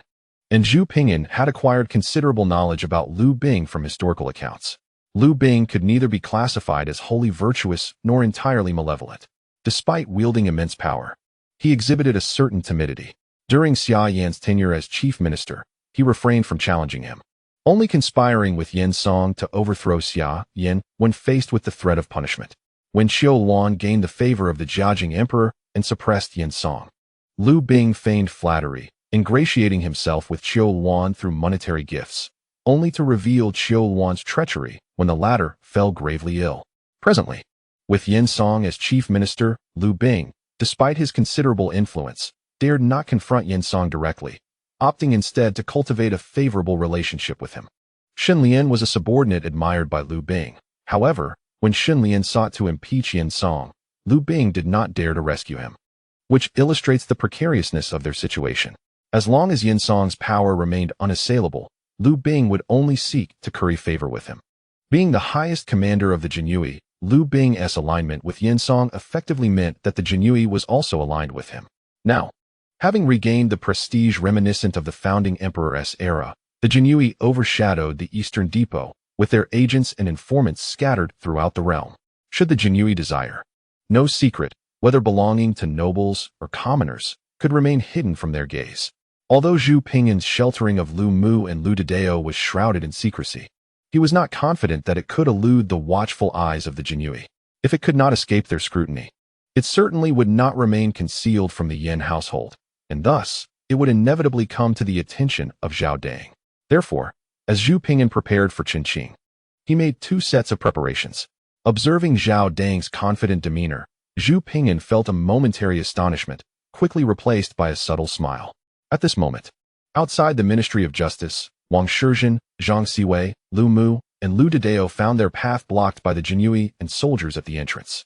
and Zhu Ping'an had acquired considerable knowledge about Lu Bing from historical accounts. Lu Bing could neither be classified as wholly virtuous nor entirely malevolent. Despite wielding immense power, he exhibited a certain timidity. During Xia Yan's tenure as chief minister, he refrained from challenging him, only conspiring with Yin Song to overthrow Xia Yan when faced with the threat of punishment. When Qiu Luan gained the favor of the Jiajing emperor and suppressed Yin Song, Lu Bing feigned flattery, ingratiating himself with Qiu Luan through monetary gifts, only to reveal Qiu Luan's treachery when the latter fell gravely ill. Presently, with Yin Song as chief minister, Lu Bing, despite his considerable influence, dared not confront Yin Song directly, opting instead to cultivate a favorable relationship with him. Shen Lian was a subordinate admired by Lu Bing. However, when Shen Lian sought to impeach Yin Song, Lu Bing did not dare to rescue him, which illustrates the precariousness of their situation. As long as Yin Song's power remained unassailable, Lu Bing would only seek to curry favor with him. Being the highest commander of the Jinyui, Lu Bing's alignment with Yin Song effectively meant that the Jinyui was also aligned with him. Now, having regained the prestige reminiscent of the founding emperor's era, the Jinyui overshadowed the Eastern Depot, with their agents and informants scattered throughout the realm. Should the Jinyui desire, no secret, whether belonging to nobles or commoners, could remain hidden from their gaze. Although Zhu Ping'an's sheltering of Lu Mu and Lu Dadao was shrouded in secrecy, he was not confident that it could elude the watchful eyes of the Jinyui. If it could not escape their scrutiny, it certainly would not remain concealed from the Yin household, and thus, it would inevitably come to the attention of Zhao Dang. Therefore, as Zhu Ping'an prepared for Qingqing, he made two sets of preparations. Observing Zhao Dang's confident demeanor, Zhu Ping'an felt a momentary astonishment, quickly replaced by a subtle smile. At this moment, Outside the Ministry of Justice, Wang Shizhen, Zhang Siwei, Lu Mu, and Lu Didao found their path blocked by the Jinui and soldiers at the entrance.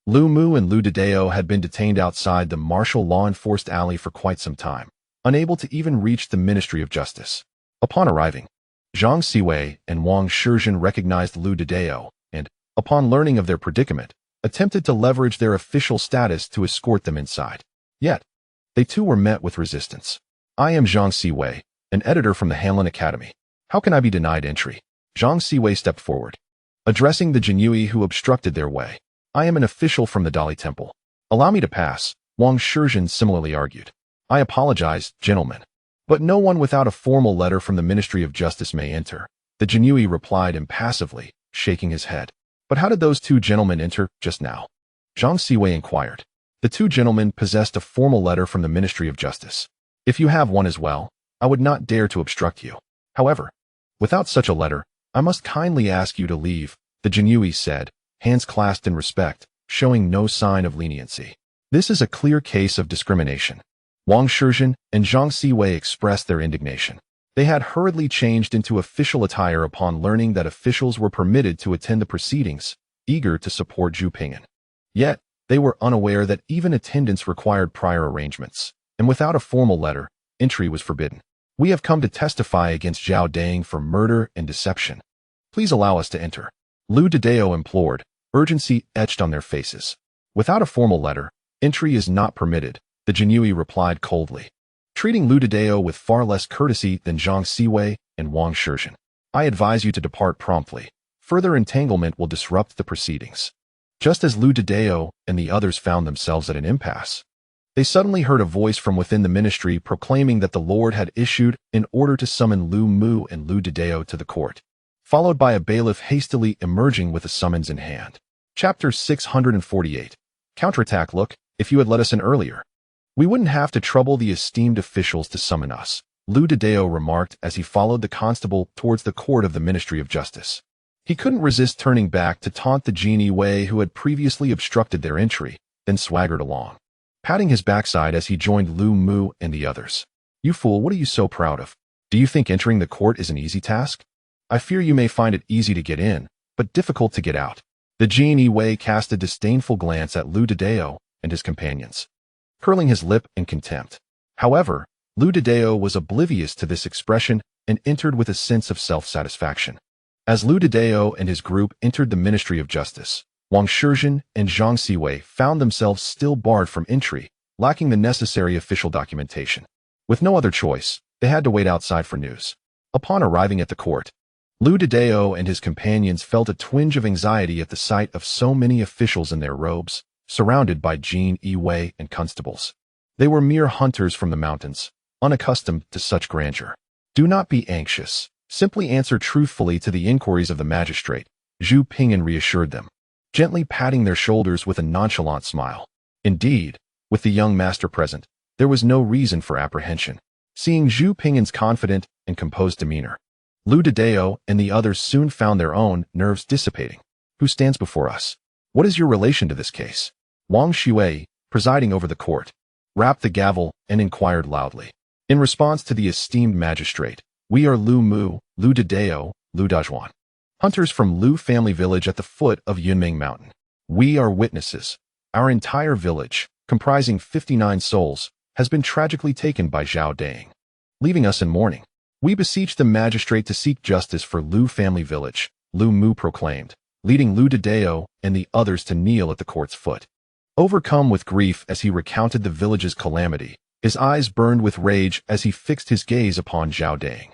Lu Mu and Lu Didao had been detained outside the martial law-enforced alley for quite some time, unable to even reach the Ministry of Justice. Upon arriving, Zhang Siwei and Wang Shizhen recognized Lu Didao and, upon learning of their predicament, attempted to leverage their official status to escort them inside. Yet, they too were met with resistance. I am Zhang Siwei, an editor from the Hanlin Academy. How can I be denied entry? Zhang Siwei stepped forward, addressing the Jinui who obstructed their way. I am an official from the Dali Temple. Allow me to pass, Wang Shizhen similarly argued. I apologize, gentlemen, but no one without a formal letter from the Ministry of Justice may enter. The Jinui replied impassively, shaking his head. But how did those two gentlemen enter just now? Zhang Siwei inquired. The two gentlemen possessed a formal letter from the Ministry of Justice. If you have one as well, I would not dare to obstruct you. However, without such a letter, I must kindly ask you to leave, the Jinui said, hands clasped in respect, showing no sign of leniency. This is a clear case of discrimination. Wang Shizhen and Zhang Siwei expressed their indignation. They had hurriedly changed into official attire upon learning that officials were permitted to attend the proceedings, eager to support Zhu Ping'an. Yet, they were unaware that even attendance required prior arrangements, and without a formal letter, entry was forbidden. We have come to testify against Zhao Dang for murder and deception. Please allow us to enter. Lu Didao implored, urgency etched on their faces. Without a formal letter, entry is not permitted, the Jinui replied coldly, treating Lu Didao with far less courtesy than Zhang Siwei and Wang Shizhen. I advise you to depart promptly. Further entanglement will disrupt the proceedings. Just as Lu Didao and the others found themselves at an impasse, they suddenly heard a voice from within the ministry proclaiming that the Lord had issued an order to summon Lu Mu and Lu Didao to the court, followed by a bailiff hastily emerging with a summons in hand. Chapter 648. Counterattack. Look, if you had let us in earlier, we wouldn't have to trouble the esteemed officials to summon us, Lu Didao remarked as he followed the constable towards the court of the Ministry of Justice. He couldn't resist turning back to taunt the genie Wei who had previously obstructed their entry, then swaggered along, patting his backside as he joined Lu Mu and the others. You fool, what are you so proud of? Do you think entering the court is an easy task? I fear you may find it easy to get in, but difficult to get out. The genie Wei cast a disdainful glance at Lu Didao and his companions, curling his lip in contempt. However, Lu Didao was oblivious to this expression and entered with a sense of self-satisfaction. As Lu Didao and his group entered the Ministry of Justice, Wang Shizhen and Zhang Siwei found themselves still barred from entry, lacking the necessary official documentation. With no other choice, they had to wait outside for news. Upon arriving at the court, Lu Didao and his companions felt a twinge of anxiety at the sight of so many officials in their robes, surrounded by Jin Wei and constables. They were mere hunters from the mountains, unaccustomed to such grandeur. Do not be anxious. Simply answer truthfully to the inquiries of the magistrate, Zhu Ping'an reassured them, gently patting their shoulders with a nonchalant smile. Indeed, with the young master present, there was no reason for apprehension. Seeing Zhu Ping'an's confident and composed demeanor, Lu Didao and the others soon found their own nerves dissipating. Who stands before us? What is your relation to this case? Wang Shui, presiding over the court, rapped the gavel and inquired loudly. In response to the esteemed magistrate, we are Lu Mu, Lu Didao, Lu Dazhuan, hunters from Lu family village at the foot of Yunming Mountain. We are witnesses. Our entire village, comprising 59 souls, has been tragically taken by Zhao Dang, leaving us in mourning. We beseech the magistrate to seek justice for Lu family village, Lu Mu proclaimed, leading Lu Didao and the others to kneel at the court's foot. Overcome with grief as he recounted the village's calamity, his eyes burned with rage as he fixed his gaze upon Zhao Dang.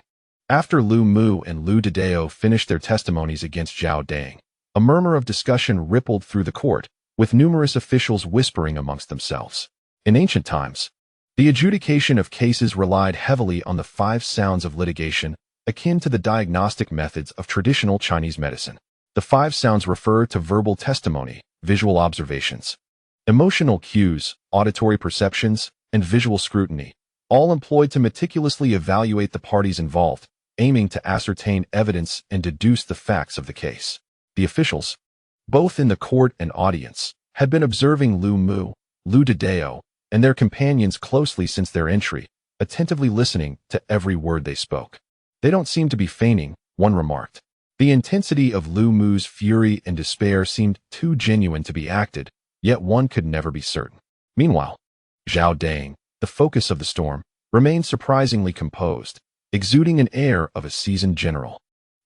After Lu Mu and Lu Didao finished their testimonies against Zhao Dang, a murmur of discussion rippled through the court, with numerous officials whispering amongst themselves. In ancient times, the adjudication of cases relied heavily on the 5 sounds of litigation, akin to the diagnostic methods of traditional Chinese medicine. The 5 sounds refer to verbal testimony, visual observations, emotional cues, auditory perceptions, and visual scrutiny, all employed to meticulously evaluate the parties involved, aiming to ascertain evidence and deduce the facts of the case. The officials, both in the court and audience, had been observing Lu Mu, Lu Didao, and their companions closely since their entry, attentively listening to every word they spoke. They don't seem to be feigning, one remarked. The intensity of Lu Mu's fury and despair seemed too genuine to be acted, yet one could never be certain. Meanwhile, Zhao Dang, the focus of the storm, remained surprisingly composed, exuding an air of a seasoned general.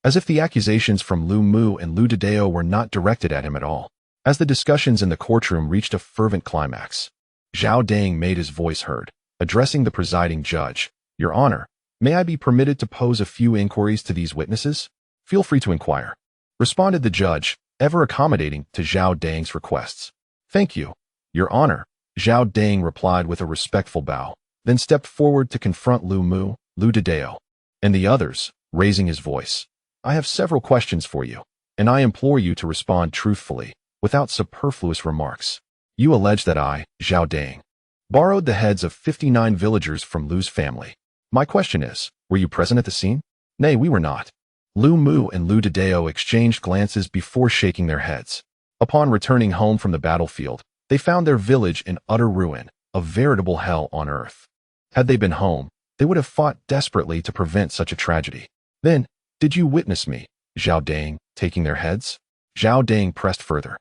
As if the accusations from Lu Mu and Lu Dideo were not directed at him at all. As the discussions in the courtroom reached a fervent climax, Zhao Dang made his voice heard, addressing the presiding judge. Your Honor, may I be permitted to pose a few inquiries to these witnesses? Feel free to inquire, responded the judge, ever accommodating to Zhao Dang's requests. Thank you, Your Honor, Zhao Dang replied with a respectful bow, then stepped forward to confront Lu Mu, Lu Dideo, and the others, raising his voice. I have several questions for you, and I implore you to respond truthfully, without superfluous remarks. You allege that I, Zhao Dang, borrowed the heads of 59 villagers from Lu's family. My question is, were you present at the scene? Nay, we were not. Lu Mu and Lu Dideo exchanged glances before shaking their heads. Upon returning home from the battlefield, they found their village in utter ruin, a veritable hell on earth. Had they been home, they would have fought desperately to prevent such a tragedy. Then, did you witness me, Zhao Dang, taking their heads? Zhao Dang pressed further.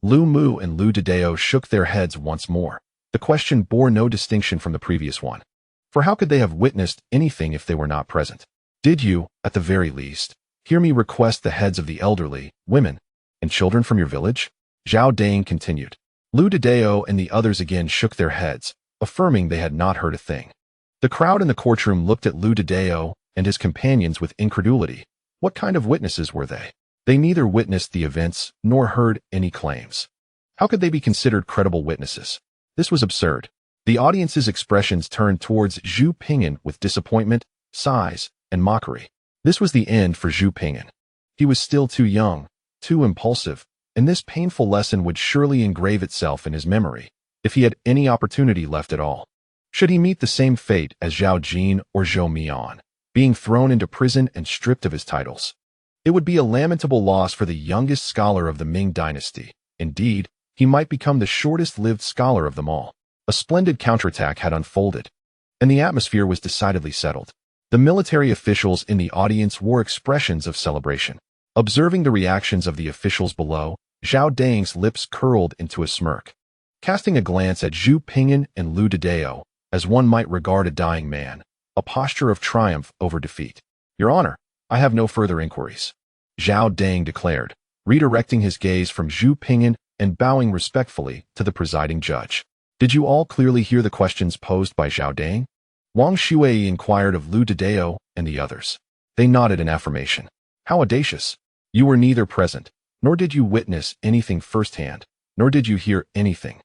Lu Mu and Lu Dideo shook their heads once more. The question bore no distinction from the previous one. For how could they have witnessed anything if they were not present? Did you, at the very least, hear me request the heads of the elderly, women, and children from your village? Zhao Dang continued. Lu Dideo and the others again shook their heads, affirming they had not heard a thing. The crowd in the courtroom looked at Lu Dideo and his companions with incredulity. What kind of witnesses were they? They neither witnessed the events nor heard any claims. How could they be considered credible witnesses? This was absurd. The audience's expressions turned towards Zhu Ping'an with disappointment, sighs, and mockery. This was the end for Zhu Ping'an. He was still too young, too impulsive, and this painful lesson would surely engrave itself in his memory, if he had any opportunity left at all. Should he meet the same fate as Zhao Jin or Zhou Mian, being thrown into prison and stripped of his titles? It would be a lamentable loss for the youngest scholar of the Ming dynasty. Indeed, he might become the shortest-lived scholar of them all. A splendid counterattack had unfolded, and the atmosphere was decidedly settled. The military officials in the audience wore expressions of celebration. Observing the reactions of the officials below, Zhao Dang's lips curled into a smirk. Casting a glance at Zhu Ping'an and Lu Dideo, as one might regard a dying man, a posture of triumph over defeat. Your Honor, I have no further inquiries, Zhao Dang declared, redirecting his gaze from Zhu Ping'an and bowing respectfully to the presiding judge. Did you all clearly hear the questions posed by Zhao Dang? Wang Shui inquired of Lu Dideo and the others. They nodded in affirmation. How audacious! You were neither present, nor did you witness anything firsthand, nor did you hear anything.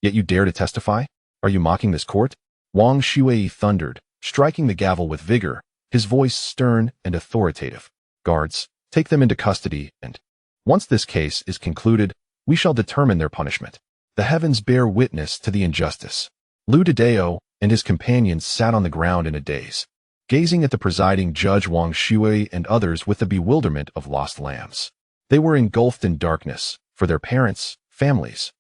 Yet you dare to testify? Are you mocking this court? Wang Shui thundered, striking the gavel with vigor, his voice stern and authoritative. Guards, take them into custody and, once this case is concluded, we shall determine their punishment. The heavens bear witness to the injustice. Lu Dideo and his companions sat on the ground in a daze, gazing at the presiding judge Wang Shui and others with the bewilderment of lost lambs. They were engulfed in darkness, for their parents, families,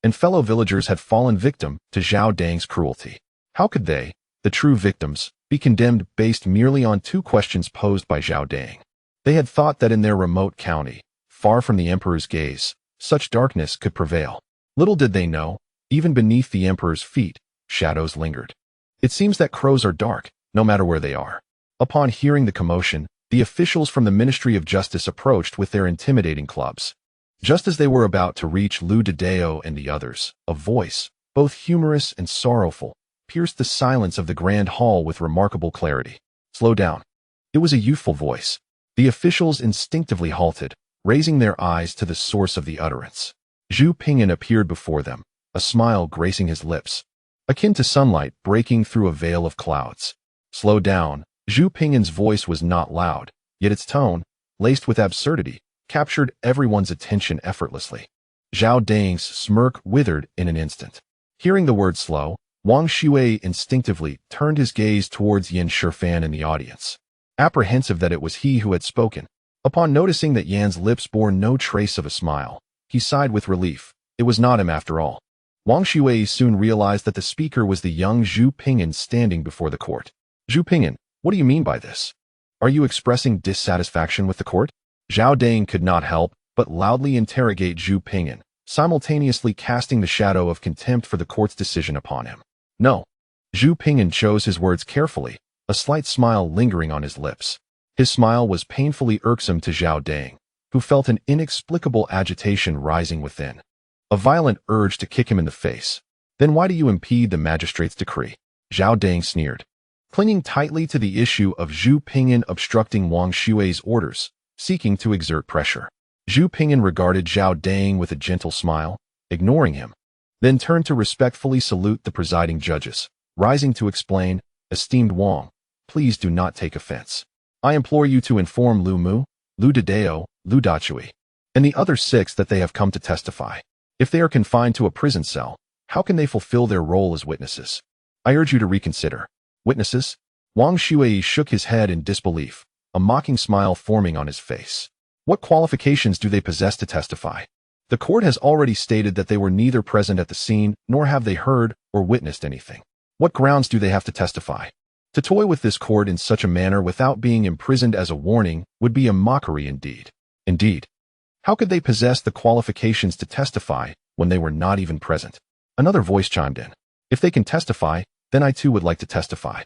and fellow villagers had fallen victim to Zhao Dang's cruelty. How could they, the true victims, be condemned based merely on two questions posed by Zhao Dang? They had thought that in their remote county, far from the emperor's gaze, such darkness could prevail. Little did they know, even beneath the emperor's feet, shadows lingered. It seems that crows are dark, no matter where they are. Upon hearing the commotion, the officials from the Ministry of Justice approached with their intimidating clubs. Just as they were about to reach Lu Dideo and the others, a voice, both humorous and sorrowful, pierced the silence of the grand hall with remarkable clarity. Slow down. It was a youthful voice. The officials instinctively halted, raising their eyes to the source of the utterance. Zhu Ping'an appeared before them, a smile gracing his lips, akin to sunlight breaking through a veil of clouds. Slow down. Zhu Ping'an's voice was not loud, yet its tone, laced with absurdity, captured everyone's attention effortlessly. Zhao Dang's smirk withered in an instant. Hearing the word slow, Wang Shui instinctively turned his gaze towards Yan Shifan in the audience, apprehensive that it was he who had spoken. Upon noticing that Yan's lips bore no trace of a smile, he sighed with relief. It was not him after all. Wang Shuwei soon realized that the speaker was the young Zhu Ping'an standing before the court. Zhu Ping'an, what do you mean by this? Are you expressing dissatisfaction with the court? Zhao Dang could not help but loudly interrogate Zhu Ping'an, simultaneously casting the shadow of contempt for the court's decision upon him. No. Zhu Ping'an chose his words carefully, a slight smile lingering on his lips. His smile was painfully irksome to Zhao Dang, who felt an inexplicable agitation rising within. A violent urge to kick him in the face. Then why do you impede the magistrate's decree? Zhao Dang sneered. Clinging tightly to the issue of Zhu Ping'an obstructing Wang Shuwei's orders, seeking to exert pressure. Zhu Ping'an regarded Zhao Dang with a gentle smile, ignoring him, then turned to respectfully salute the presiding judges, rising to explain, "Esteemed Wang, please do not take offense. I implore you to inform Lu Mu, Lu Dadao, Lu Dachui, and the other 6 that they have come to testify. If they are confined to a prison cell, how can they fulfill their role as witnesses? I urge you to reconsider." Witnesses? Wang Shuwei shook his head in disbelief, a mocking smile forming on his face. What qualifications do they possess to testify? The court has already stated that they were neither present at the scene, nor have they heard or witnessed anything. What grounds do they have to testify? To toy with this court in such a manner without being imprisoned as a warning would be a mockery indeed. Indeed. How could they possess the qualifications to testify when they were not even present? Another voice chimed in. If they can testify, then I too would like to testify.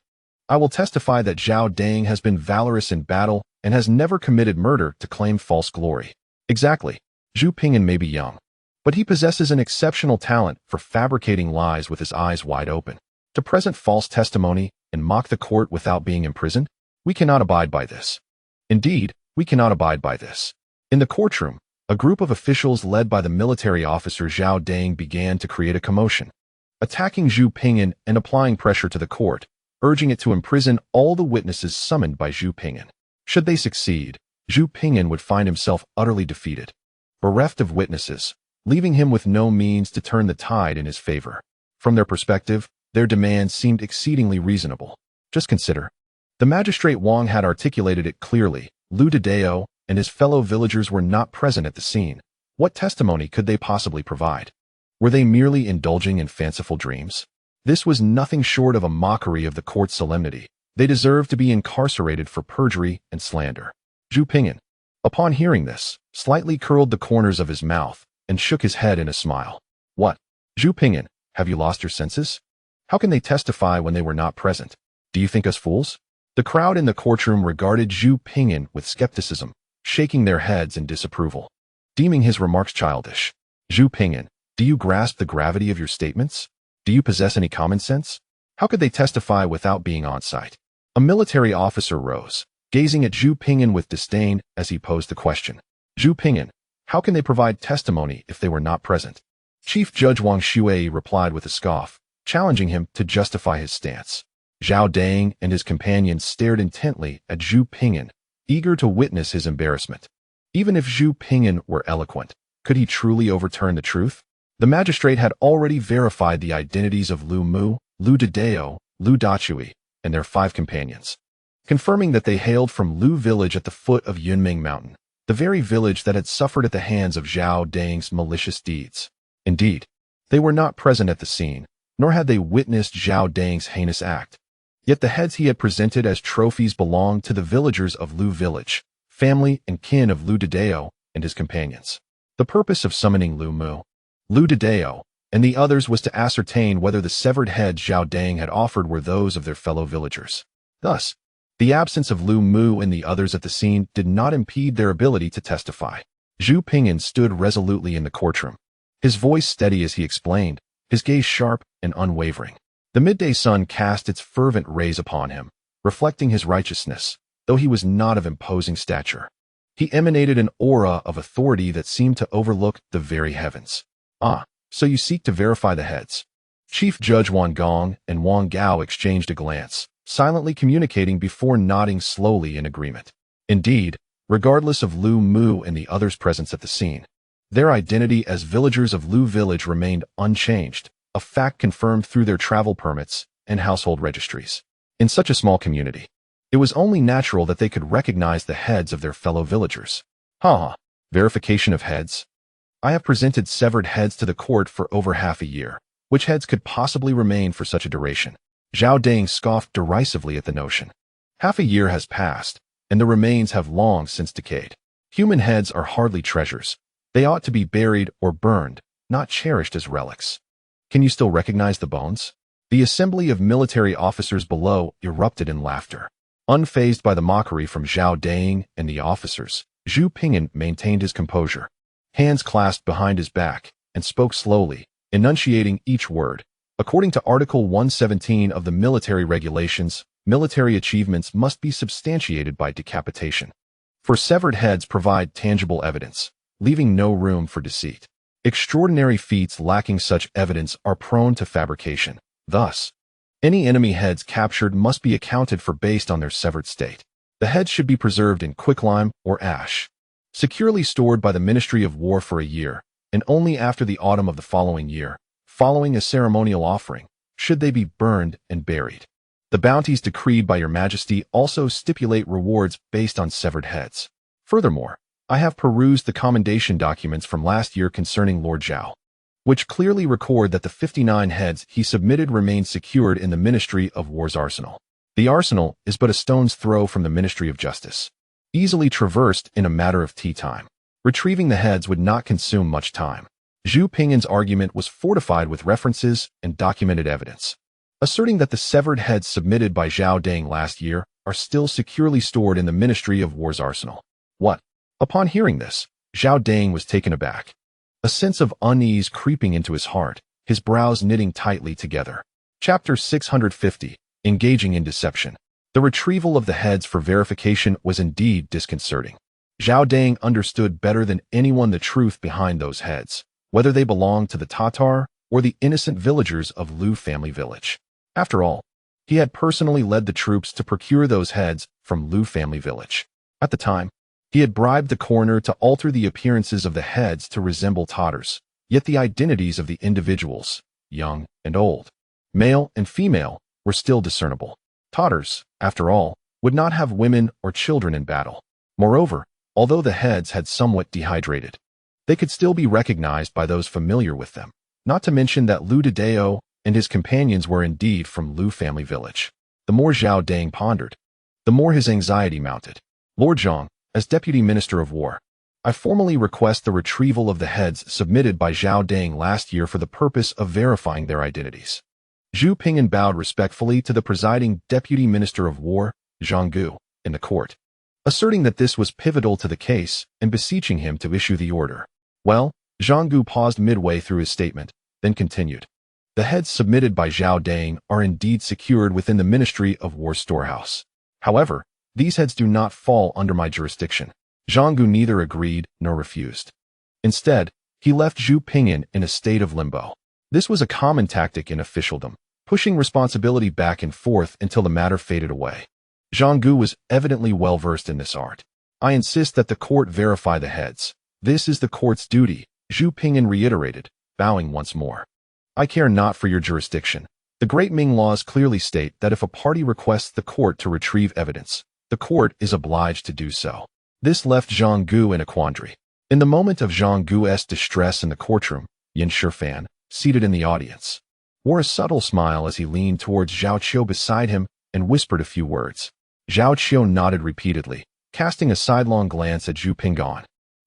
I will testify that Zhao Dang has been valorous in battle and has never committed murder to claim false glory. Exactly. Zhu Ping'an may be young, but he possesses an exceptional talent for fabricating lies with his eyes wide open. To present false testimony and mock the court without being imprisoned? We cannot abide by this. Indeed, we cannot abide by this. In the courtroom, a group of officials led by the military officer Zhao Dang began to create a commotion, attacking Zhu Ping'an and applying pressure to the court, urging it to imprison all the witnesses summoned by Zhu Ping'an. Should they succeed, Zhu Ping'an would find himself utterly defeated, bereft of witnesses, leaving him with no means to turn the tide in his favor. From their perspective, their demands seemed exceedingly reasonable. Just consider. The magistrate Wang had articulated it clearly. Lu Dadao and his fellow villagers were not present at the scene. What testimony could they possibly provide? Were they merely indulging in fanciful dreams? This was nothing short of a mockery of the court's solemnity. They deserved to be incarcerated for perjury and slander. Zhu Ping'an, upon hearing this, slightly curled the corners of his mouth and shook his head in a smile. What? Zhu Ping'an, have you lost your senses? How can they testify when they were not present? Do you think us fools? The crowd in the courtroom regarded Zhu Ping'an with skepticism, shaking their heads in disapproval, deeming his remarks childish. Zhu Ping'an, do you grasp the gravity of your statements? Do you possess any common sense? How could they testify without being on site? A military officer rose, gazing at Zhu Ping'an with disdain as he posed the question. Zhu Ping'an, how can they provide testimony if they were not present? Chief Judge Wang Shuwei replied with a scoff, challenging him to justify his stance. Zhao Dang and his companions stared intently at Zhu Ping'an, eager to witness his embarrassment. Even if Zhu Ping'an were eloquent, could he truly overturn the truth? The magistrate had already verified the identities of Lu Mu, Lu Dadao, Lu Dachui, and their 5 companions, confirming that they hailed from Lu village at the foot of Yunming Mountain, the very village that had suffered at the hands of Zhao Dang's malicious deeds. Indeed, they were not present at the scene, nor had they witnessed Zhao Dang's heinous act. Yet the heads he had presented as trophies belonged to the villagers of Lu village, family and kin of Lu Dadao and his companions. The purpose of summoning Lu Mu, Lu Dadao, and the others was to ascertain whether the severed heads Zhao Dang had offered were those of their fellow villagers. Thus, the absence of Lu Mu and the others at the scene did not impede their ability to testify. Zhu Ping'an stood resolutely in the courtroom, his voice steady as he explained, his gaze sharp and unwavering. The midday sun cast its fervent rays upon him, reflecting his righteousness, though he was not of imposing stature. He emanated an aura of authority that seemed to overlook the very heavens. Ah, so you seek to verify the heads. Chief Judge Wang Gong and Wang Gao exchanged a glance, silently communicating before nodding slowly in agreement. Indeed, regardless of Lu Mu and the others' presence at the scene, their identity as villagers of Lu village remained unchanged, a fact confirmed through their travel permits and household registries. In such a small community, it was only natural that they could recognize the heads of their fellow villagers. Verification of heads? I have presented severed heads to the court for over half a year, Which heads could possibly remain for such a duration? Zhao Dang scoffed derisively at the notion. Half a year has passed, and the remains have long since decayed. Human heads are hardly treasures. They ought to be buried or burned, not cherished as relics. Can you still recognize the bones? The assembly of military officers below erupted in laughter. Unfazed by the mockery from Zhao Dang and the officers, Zhu Ping'an maintained his composure, hands clasped behind his back, and spoke slowly, enunciating each word. According to Article 117 of the military regulations, military achievements must be substantiated by decapitation. For severed heads provide tangible evidence, leaving no room for deceit. Extraordinary feats lacking such evidence are prone to fabrication. Thus, any enemy heads captured must be accounted for based on their severed state. The heads should be preserved in quicklime or ash, securely stored by the Ministry of War for a year, and only after the autumn of the following year, following a ceremonial offering, should they be burned and buried. The bounties decreed by Your Majesty also stipulate rewards based on severed heads. Furthermore, I have perused the commendation documents from last year concerning Lord Zhou, which clearly record that the 59 heads he submitted remain secured in the Ministry of War's arsenal. The arsenal is but a stone's throw from the Ministry of Justice, easily traversed in a matter of tea time. Retrieving the heads would not consume much time. Zhu Ping'an's argument was fortified with references and documented evidence, asserting that the severed heads submitted by Zhao Dang last year are still securely stored in the Ministry of War's arsenal. What? Upon hearing this, Zhao Dang was taken aback, a sense of unease creeping into his heart, his brows knitting tightly together. Chapter 650, Engaging in Deception. The retrieval of the heads for verification was indeed disconcerting. Zhao Dang understood better than anyone the truth behind those heads, whether they belonged to the Tatar or the innocent villagers of Lu family village. After all, he had personally led the troops to procure those heads from Lu family village. At the time, he had bribed the coroner to alter the appearances of the heads to resemble Tatars, yet the identities of the individuals, young and old, male and female, were still discernible. Tatars, after all, would not have women or children in battle. Moreover, although the heads had somewhat dehydrated, they could still be recognized by those familiar with them, not to mention that Lu Dedeo and his companions were indeed from Lu family village. The more Zhao Dang pondered, the more his anxiety mounted. Lord Zhong, as Deputy Minister of War, I formally request the retrieval of the heads submitted by Zhao Dang last year for the purpose of verifying their identities. Zhu Ping'an bowed respectfully to the presiding Deputy Minister of War, Zhang Gu, in the court, asserting that this was pivotal to the case and beseeching him to issue the order. Well, Zhang Gu paused midway through his statement, then continued. The heads submitted by Zhao Dang are indeed secured within the Ministry of War storehouse. However, these heads do not fall under my jurisdiction. Zhang Gu neither agreed nor refused. Instead, he left Zhu Ping'an in a state of limbo. This was a common tactic in officialdom, pushing responsibility back and forth until the matter faded away. Zhang Gu was evidently well versed in this art. I insist that the court verify the heads. This is the court's duty, Zhu Ping'an reiterated, bowing once more. I care not for your jurisdiction. The Great Ming laws clearly state that if a party requests the court to retrieve evidence, the court is obliged to do so. This left Zhang Gu in a quandary. In the moment of Zhang Gu's distress in the courtroom, Yin Shifan, seated in the audience, wore a subtle smile as he leaned towards Zhao Qiu beside him and whispered a few words. Zhao Qiu nodded repeatedly, casting a sidelong glance at Zhu Ping'an,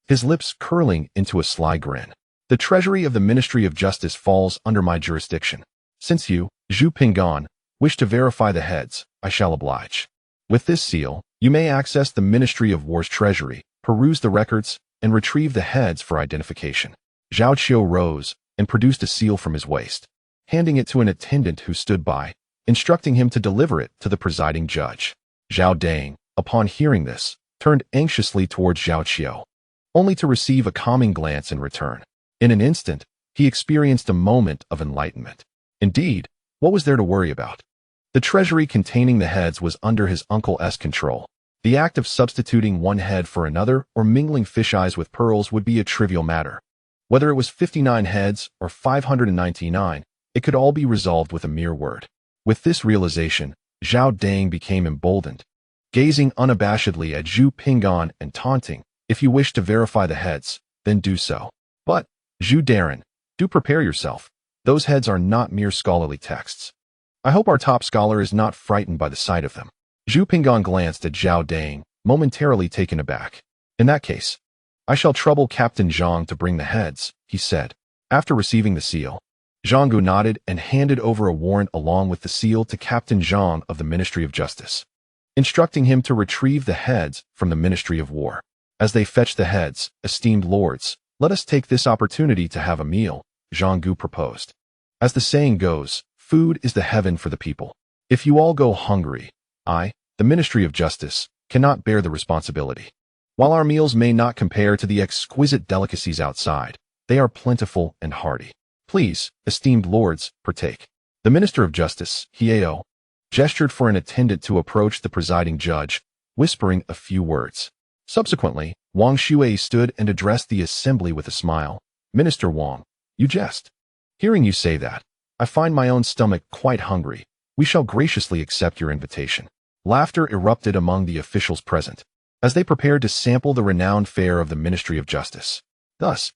his lips curling into a sly grin. The treasury of the Ministry of Justice falls under my jurisdiction. Since you, Zhu Ping'an, wish to verify the heads, I shall oblige. With this seal, you may access the Ministry of War's treasury, peruse the records, and retrieve the heads for identification. Zhao Qiu rose and produced a seal from his waist, handing it to an attendant who stood by, instructing him to deliver it to the presiding judge. Zhao Dang, upon hearing this, turned anxiously towards Zhao Qiu, only to receive a calming glance in return. In an instant, he experienced a moment of enlightenment. Indeed, what was there to worry about? The treasury containing the heads was under his uncle's control. The act of substituting one head for another or mingling fish eyes with pearls would be a trivial matter. Whether it was 59 heads or 599, it could all be resolved with a mere word. With this realization, Zhao Dang became emboldened, gazing unabashedly at Zhu Ping'an and taunting, if you wish to verify the heads, then do so. But, Zhu Darren, do prepare yourself. Those heads are not mere scholarly texts. I hope our top scholar is not frightened by the sight of them. Zhu Ping'an glanced at Zhao Dang, momentarily taken aback. In that case, I shall trouble Captain Zhang to bring the heads, he said. After receiving the seal, Zhang Gu nodded and handed over a warrant along with the seal to Captain Zhang of the Ministry of Justice, instructing him to retrieve the heads from the Ministry of War. As they fetched the heads, esteemed lords, let us take this opportunity to have a meal, Zhang Gu proposed. As the saying goes, food is the heaven for the people. If you all go hungry, I, the Ministry of Justice, cannot bear the responsibility. While our meals may not compare to the exquisite delicacies outside, they are plentiful and hearty. Please, esteemed lords, partake. The Minister of Justice, Hieo, gestured for an attendant to approach the presiding judge, whispering a few words. Subsequently, Wang Shui stood and addressed the assembly with a smile. Minister Wang, you jest. Hearing you say that, I find my own stomach quite hungry. We shall graciously accept your invitation. Laughter erupted among the officials present, as they prepared to sample the renowned fare of the Ministry of Justice. Thus,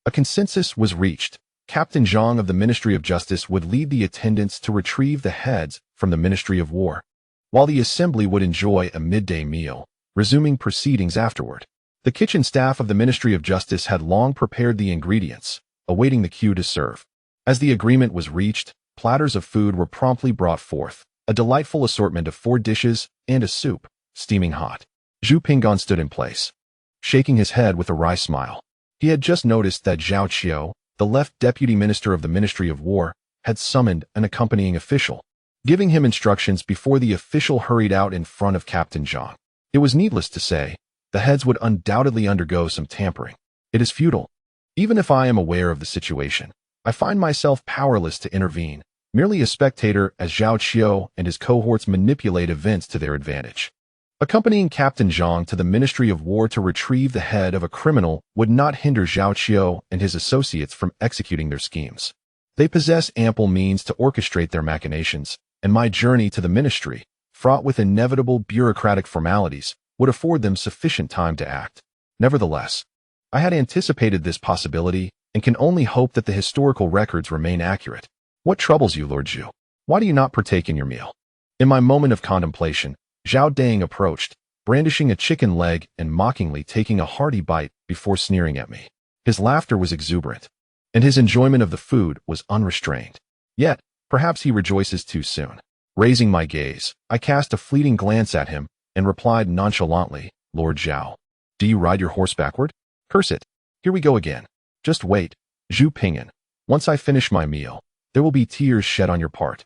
a consensus was reached. Captain Zhang of the Ministry of Justice would lead the attendants to retrieve the heads from the Ministry of War, while the assembly would enjoy a midday meal, resuming proceedings afterward. The kitchen staff of the Ministry of Justice had long prepared the ingredients, awaiting the cue to serve. As the agreement was reached, platters of food were promptly brought forth, a delightful assortment of 4 dishes and a soup, steaming hot. Zhu Ping'an stood in place, shaking his head with a wry smile. He had just noticed that Zhao Qiu, the left deputy minister of the Ministry of War, had summoned an accompanying official, giving him instructions before the official hurried out in front of Captain Zhang. It was needless to say, the heads would undoubtedly undergo some tampering. It is futile. Even if I am aware of the situation, I find myself powerless to intervene, merely a spectator as Zhao Qiu and his cohorts manipulate events to their advantage. Accompanying Captain Zhang to the Ministry of War to retrieve the head of a criminal would not hinder Zhao Qiu and his associates from executing their schemes. They possess ample means to orchestrate their machinations, and my journey to the ministry, fraught with inevitable bureaucratic formalities, would afford them sufficient time to act. Nevertheless, I had anticipated this possibility and can only hope that the historical records remain accurate. What troubles you, Lord Zhu? Why do you not partake in your meal? In my moment of contemplation, Zhao Dang approached, brandishing a chicken leg and mockingly taking a hearty bite before sneering at me. His laughter was exuberant, and his enjoyment of the food was unrestrained. Yet, perhaps he rejoices too soon. Raising my gaze, I cast a fleeting glance at him and replied nonchalantly, Lord Zhao, do you ride your horse backward? Curse it. Here we go again. Just wait, Zhu Ping'an. Once I finish my meal, there will be tears shed on your part.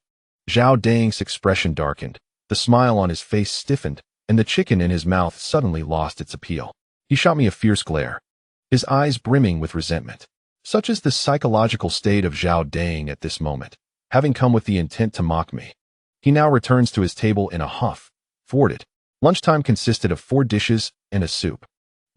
Zhao Dang's expression darkened. The smile on his face stiffened, and the chicken in his mouth suddenly lost its appeal. He shot me a fierce glare, his eyes brimming with resentment. Such is the psychological state of Zhao Dang at this moment, having come with the intent to mock me. He now returns to his table in a huff. Thwarted. Lunchtime consisted of 4 dishes and a soup.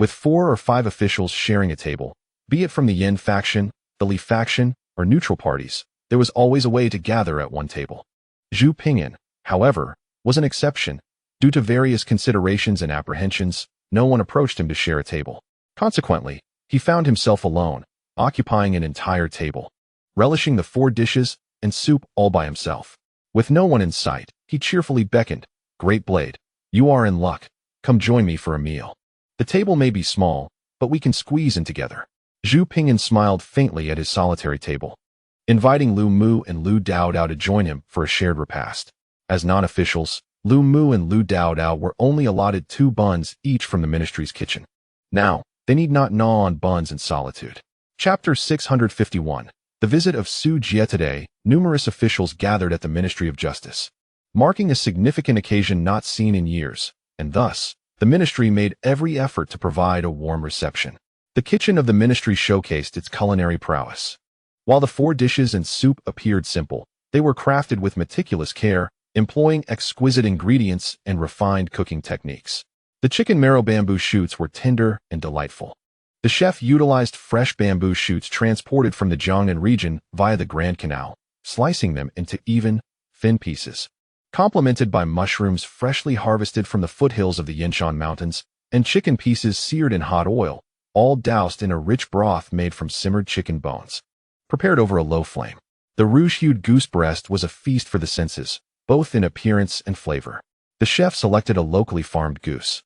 With 4 or 5 officials sharing a table, be it from the Yin faction, the Li faction, or neutral parties, there was always a way to gather at one table. Zhu Ping'an, however, was an exception. Due to various considerations and apprehensions, no one approached him to share a table. Consequently, he found himself alone, occupying an entire table, relishing the 4 dishes and soup all by himself. With no one in sight, he cheerfully beckoned, Great Blade, you are in luck. Come join me for a meal. The table may be small, but we can squeeze in together. Zhu Ping'an smiled faintly at his solitary table, inviting Lu Mu and Lu Dao Dao to join him for a shared repast. As non-officials, Lu Mu and Lu Dao Dao were only allotted 2 buns each from the ministry's kitchen. Now, they need not gnaw on buns in solitude. Chapter 651. The visit of Su Jie today, numerous officials gathered at the Ministry of Justice, marking a significant occasion not seen in years, and thus, the ministry made every effort to provide a warm reception. The kitchen of the ministry showcased its culinary prowess. While the 4 dishes and soup appeared simple, they were crafted with meticulous care, employing exquisite ingredients and refined cooking techniques. The chicken marrow bamboo shoots were tender and delightful. The chef utilized fresh bamboo shoots transported from the Jiangnan region via the Grand Canal, slicing them into even, thin pieces, complemented by mushrooms freshly harvested from the foothills of the Yinshan Mountains, and chicken pieces seared in hot oil, all doused in a rich broth made from simmered chicken bones, prepared over a low flame. The rouge-hued goose breast was a feast for the senses, both in appearance and flavor. The chef selected a locally farmed goose,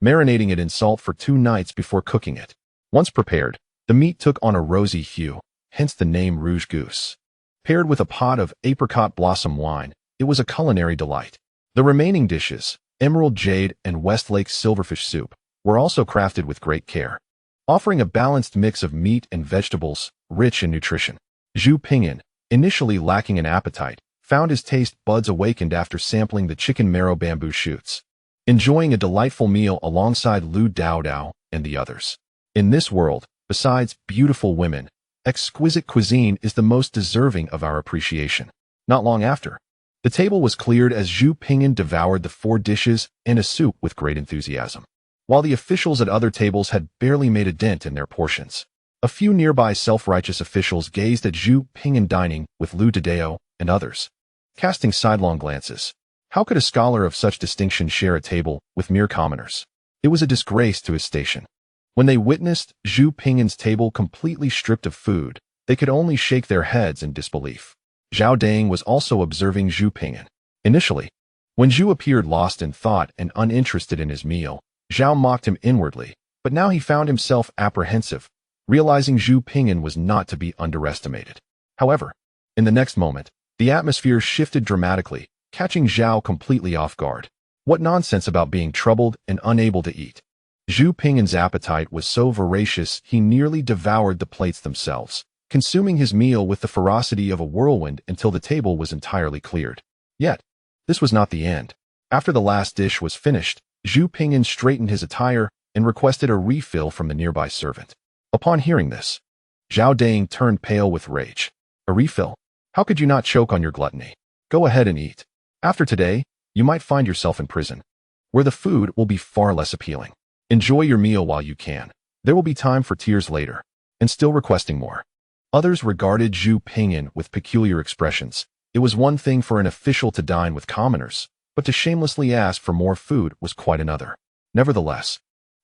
marinating it in salt for 2 nights before cooking it. Once prepared, the meat took on a rosy hue, hence the name rouge goose. Paired with a pot of apricot blossom wine, it was a culinary delight. The remaining dishes, emerald jade and Westlake silverfish soup, were also crafted with great care, offering a balanced mix of meat and vegetables, rich in nutrition. Zhu Ping'an, initially lacking an appetite, found his taste buds awakened after sampling the chicken marrow bamboo shoots, enjoying a delightful meal alongside Lu Dao and the others. In this world, besides beautiful women, exquisite cuisine is the most deserving of our appreciation. Not long after, the table was cleared as Zhu Ping'an devoured the 4 dishes and a soup with great enthusiasm, while the officials at other tables had barely made a dent in their portions. A few nearby self-righteous officials gazed at Zhu Ping'an dining with Lu Dao and others, casting sidelong glances. How could a scholar of such distinction share a table with mere commoners? It was a disgrace to his station. When they witnessed Zhu Ping'an's table completely stripped of food, they could only shake their heads in disbelief. Zhao Dang was also observing Zhu Ping'an. Initially, when Zhu appeared lost in thought and uninterested in his meal, Zhao mocked him inwardly, but now he found himself apprehensive, realizing Zhu Ping'an was not to be underestimated. However, in the next moment, the atmosphere shifted dramatically, catching Zhao completely off guard. What nonsense about being troubled and unable to eat. Zhu Ping'an's appetite was so voracious he nearly devoured the plates themselves, consuming his meal with the ferocity of a whirlwind until the table was entirely cleared. Yet, this was not the end. After the last dish was finished, Zhu Ping'an straightened his attire and requested a refill from the nearby servant. Upon hearing this, Zhao Dang turned pale with rage. A refill? How could you not choke on your gluttony? Go ahead and eat. After today, you might find yourself in prison, where the food will be far less appealing. Enjoy your meal while you can. There will be time for tears later, and still requesting more. Others regarded Zhu Ping'an with peculiar expressions. It was one thing for an official to dine with commoners, but to shamelessly ask for more food was quite another. Nevertheless,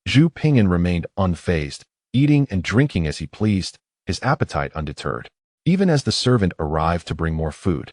Zhu Ping'an remained unfazed, eating and drinking as he pleased, his appetite undeterred. Even as the servant arrived to bring more food,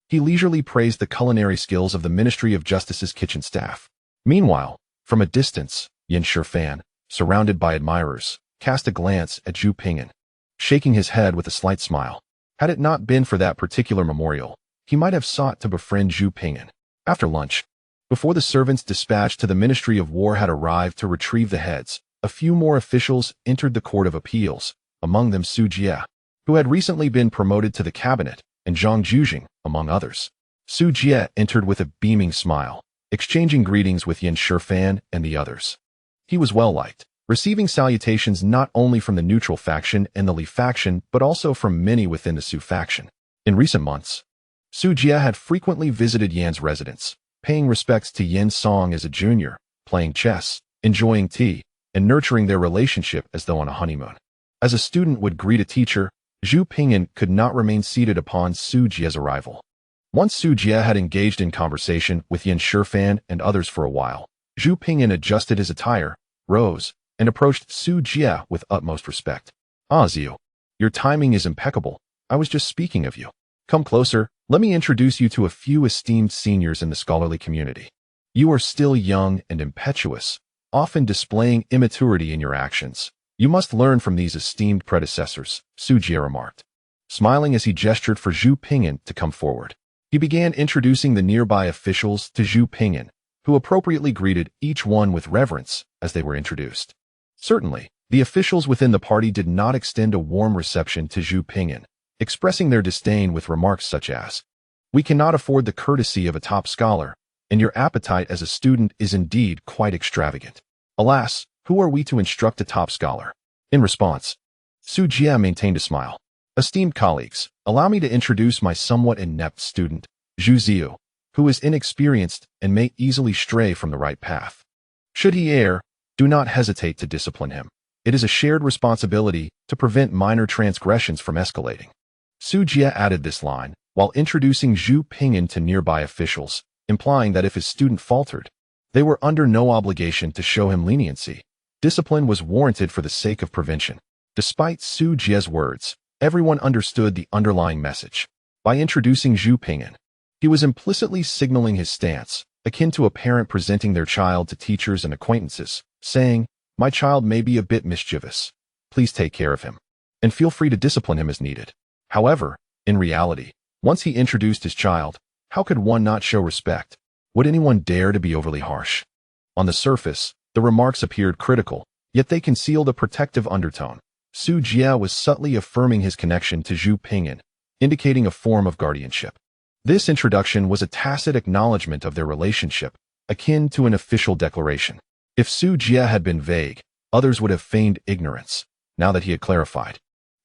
he leisurely praised the culinary skills of the Ministry of Justice's kitchen staff. Meanwhile, from a distance, Yan Shifan, surrounded by admirers, cast a glance at Zhu Ping'an, shaking his head with a slight smile. Had it not been for that particular memorial, he might have sought to befriend Zhu Ping'an. After lunch, before the servants dispatched to the Ministry of War had arrived to retrieve the heads, a few more officials entered the Court of Appeals, among them Su Jie, who had recently been promoted to the cabinet, and Zhang Jujing, among others. Su Jie entered with a beaming smile, exchanging greetings with Yan Shifan and the others. He was well liked, receiving salutations not only from the neutral faction and the Li faction, but also from many within the Su faction. In recent months, Su Jie had frequently visited Yan's residence, paying respects to Yan Song as a junior, playing chess, enjoying tea, and nurturing their relationship as though on a honeymoon. As a student would greet a teacher, Zhu Ping'an could not remain seated upon Su Jie's arrival. Once Su Jie had engaged in conversation with Yan Shifan and others for a while, Zhu Ping'an adjusted his attire, rose, and approached Su Jie with utmost respect. Ah, Zhu, your timing is impeccable. I was just speaking of you. Come closer, let me introduce you to a few esteemed seniors in the scholarly community. You are still young and impetuous, often displaying immaturity in your actions. You must learn from these esteemed predecessors, Su Jie remarked, smiling as he gestured for Zhu Ping'an to come forward. He began introducing the nearby officials to Zhu Ping'an, who appropriately greeted each one with reverence as they were introduced. Certainly, the officials within the party did not extend a warm reception to Zhu Ping'an, expressing their disdain with remarks such as, "We cannot afford the courtesy of a top scholar, and your appetite as a student is indeed quite extravagant. Alas, who are we to instruct a top scholar?" In response, Su Jie maintained a smile. "Esteemed colleagues, allow me to introduce my somewhat inept student, Zhu Ziu, who is inexperienced and may easily stray from the right path. Should he err, do not hesitate to discipline him. It is a shared responsibility to prevent minor transgressions from escalating." Su Jie added this line, while introducing Zhu Ping'an to nearby officials, implying that if his student faltered, they were under no obligation to show him leniency. Discipline was warranted for the sake of prevention. Despite Su Jie's words, everyone understood the underlying message. By introducing Zhu Ping'an, he was implicitly signaling his stance, akin to a parent presenting their child to teachers and acquaintances, saying, "My child may be a bit mischievous. Please take care of him, and feel free to discipline him as needed." However, in reality, once he introduced his child, how could one not show respect? Would anyone dare to be overly harsh? On the surface, the remarks appeared critical, yet they concealed a protective undertone. Su Jie was subtly affirming his connection to Zhu Ping'an, indicating a form of guardianship. This introduction was a tacit acknowledgement of their relationship, akin to an official declaration. If Su Jie had been vague, others would have feigned ignorance. Now that he had clarified,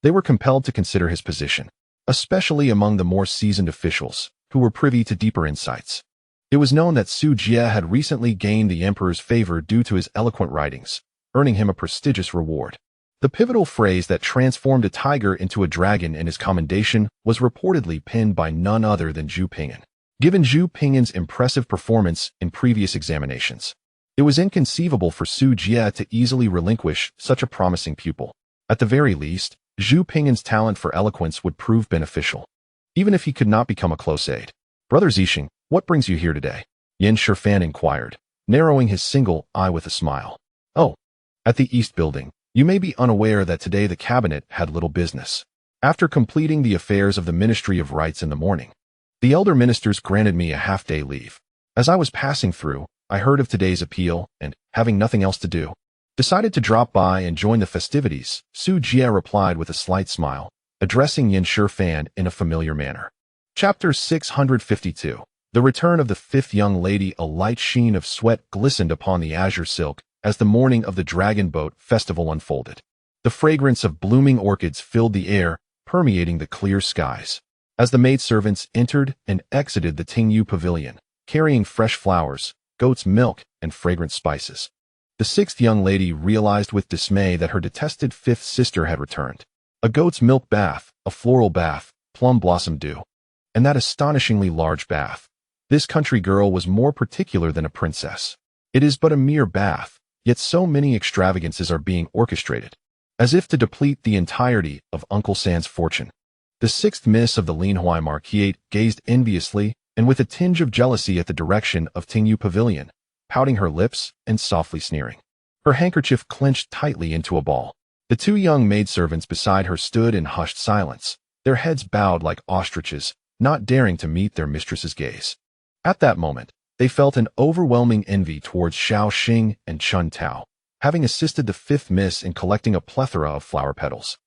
they were compelled to consider his position, especially among the more seasoned officials, who were privy to deeper insights. It was known that Su Jie had recently gained the emperor's favor due to his eloquent writings, earning him a prestigious reward. The pivotal phrase that transformed a tiger into a dragon in his commendation was reportedly penned by none other than Zhu Ping'an. Given Zhu Ping'an's impressive performance in previous examinations, it was inconceivable for Su Jie to easily relinquish such a promising pupil. At the very least, Zhu Ping'an's talent for eloquence would prove beneficial, even if he could not become a close aide. "Brother Zixing, what brings you here today?" Yan Shifan inquired, narrowing his single eye with a smile. "Oh, at the East Building. You may be unaware that today the cabinet had little business. After completing the affairs of the Ministry of Rites in the morning, the elder ministers granted me a half-day leave. As I was passing through, I heard of today's appeal and, having nothing else to do, decided to drop by and join the festivities," Su Jie replied with a slight smile, addressing Yan Shifan in a familiar manner. Chapter 652. The return of the fifth young lady. A light sheen of sweat glistened upon the azure silk as the morning of the Dragon Boat Festival unfolded. The fragrance of blooming orchids filled the air, permeating the clear skies. As the maidservants entered and exited the Tingyu Pavilion, carrying fresh flowers, goat's milk, and fragrant spices, the sixth young lady realized with dismay that her detested fifth sister had returned. A goat's milk bath, a floral bath, plum blossom dew, and that astonishingly large bath. This country girl was more particular than a princess. It is but a mere bath, yet so many extravagances are being orchestrated, as if to deplete the entirety of Uncle San's fortune. The sixth miss of the Linhuai Marquisate gazed enviously and with a tinge of jealousy at the direction of Tingyu Pavilion, pouting her lips and softly sneering. Her handkerchief clenched tightly into a ball. The two young maidservants beside her stood in hushed silence, their heads bowed like ostriches, not daring to meet their mistress's gaze. At that moment, they felt an overwhelming envy towards Xiao Xing and Chun Tao, having assisted the fifth miss in collecting a plethora of flower petals.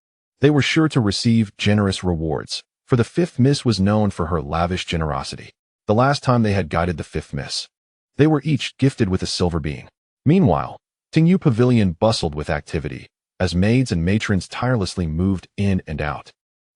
They were sure to receive generous rewards, for the fifth miss was known for her lavish generosity. The last time they had guided the fifth miss, they were each gifted with a silver bean. Meanwhile, Tingyu Pavilion bustled with activity, as maids and matrons tirelessly moved in and out,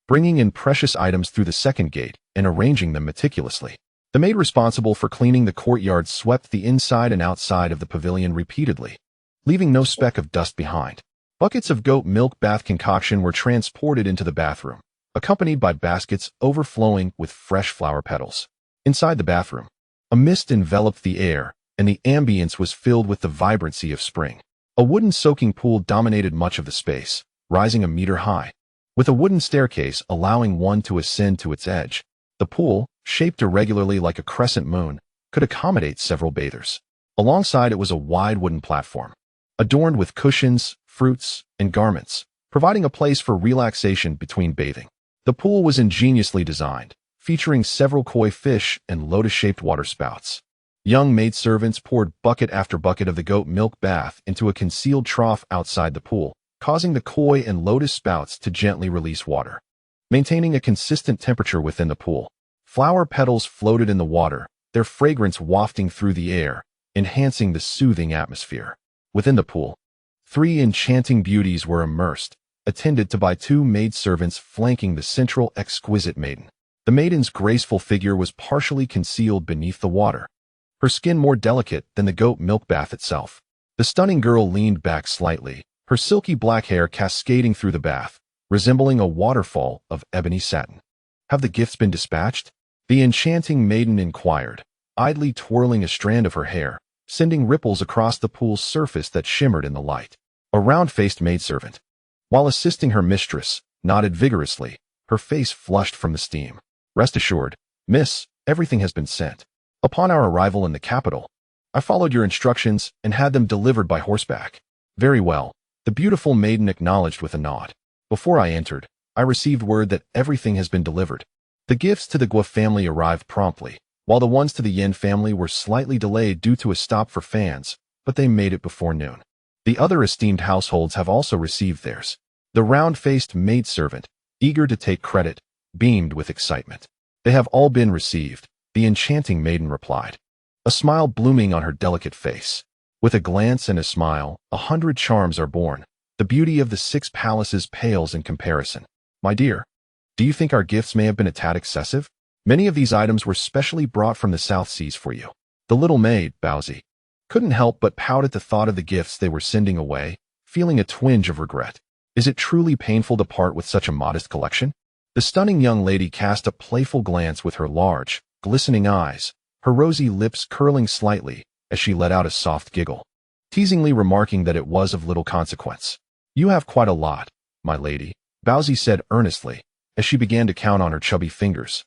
bringing in precious items through the second gate and arranging them meticulously. The maid responsible for cleaning the courtyard swept the inside and outside of the pavilion repeatedly, leaving no speck of dust behind. Buckets of goat milk bath concoction were transported into the bathroom, accompanied by baskets overflowing with fresh flower petals. Inside the bathroom, a mist enveloped the air, and the ambience was filled with the vibrancy of spring. A wooden soaking pool dominated much of the space, rising a meter high, with a wooden staircase allowing one to ascend to its edge. The pool, shaped irregularly like a crescent moon, could accommodate several bathers. Alongside it was a wide wooden platform, adorned with cushions, fruits, and garments, providing a place for relaxation between bathing. The pool was ingeniously designed, featuring several koi fish and lotus-shaped water spouts. Young maidservants poured bucket after bucket of the goat milk bath into a concealed trough outside the pool, causing the koi and lotus spouts to gently release water, maintaining a consistent temperature within the pool. Flower petals floated in the water, their fragrance wafting through the air, enhancing the soothing atmosphere. Within the pool, 3 enchanting beauties were immersed, attended to by 2 maidservants flanking the central exquisite maiden. The maiden's graceful figure was partially concealed beneath the water, her skin more delicate than the goat milk bath itself. The stunning girl leaned back slightly, her silky black hair cascading through the bath, resembling a waterfall of ebony satin. "Have the gifts been dispatched?" the enchanting maiden inquired, idly twirling a strand of her hair, sending ripples across the pool's surface that shimmered in the light. A round-faced maidservant, while assisting her mistress, nodded vigorously, her face flushed from the steam. Rest assured, miss, everything has been sent. Upon our arrival in the capital, I followed your instructions and had them delivered by horseback. Very well, the beautiful maiden acknowledged with a nod. Before I entered, I received word that everything has been delivered. The gifts to the Guo family arrived promptly, while the ones to the Yin family were slightly delayed due to a stop for fans, but they made it before noon. The other esteemed households have also received theirs. The round-faced maidservant, eager to take credit, beamed with excitement. They have all been received, the enchanting maiden replied, a smile blooming on her delicate face. With a glance and a smile, 100 charms are born. The beauty of the 6 palaces pales in comparison. My dear, do you think our gifts may have been a tad excessive? Many of these items were specially brought from the South Seas for you. The little maid, Baozi, couldn't help but pout at the thought of the gifts they were sending away, feeling a twinge of regret. Is it truly painful to part with such a modest collection? The stunning young lady cast a playful glance with her large, glistening eyes, her rosy lips curling slightly as she let out a soft giggle, teasingly remarking that it was of little consequence. You have quite a lot, my lady, Baozi said earnestly, as she began to count on her chubby fingers.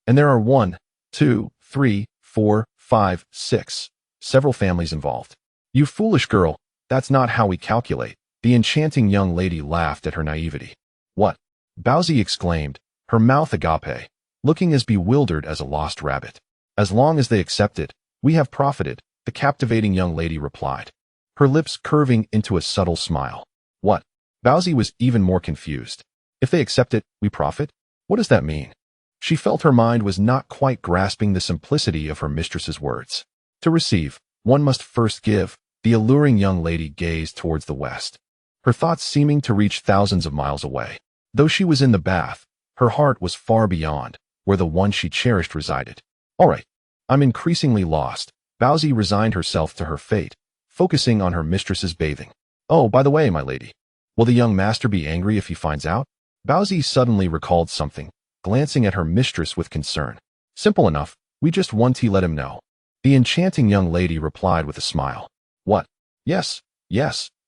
And there are 1, 2, 3, 4, 5, 6, several families involved. You foolish girl, that's not how we calculate. The enchanting young lady laughed at her naivety. What? Baozi exclaimed, her mouth agape, looking as bewildered as a lost rabbit. As long as they accept it, we have profited, the captivating young lady replied, her lips curving into a subtle smile. What? Baozi was even more confused. If they accept it, we profit? What does that mean? She felt her mind was not quite grasping the simplicity of her mistress's words. To receive, one must first give. The alluring young lady gazed towards the west, her thoughts seeming to reach thousands of miles away. Though she was in the bath, her heart was far beyond, where the one she cherished resided. All right, I'm increasingly lost. Baozi resigned herself to her fate, focusing on her mistress's bathing. Oh, by the way, my lady, will the young master be angry if he finds out? Baozi suddenly recalled something, glancing at her mistress with concern. Simple enough, we just want to let him know. The enchanting young lady replied with a smile. What? Yes,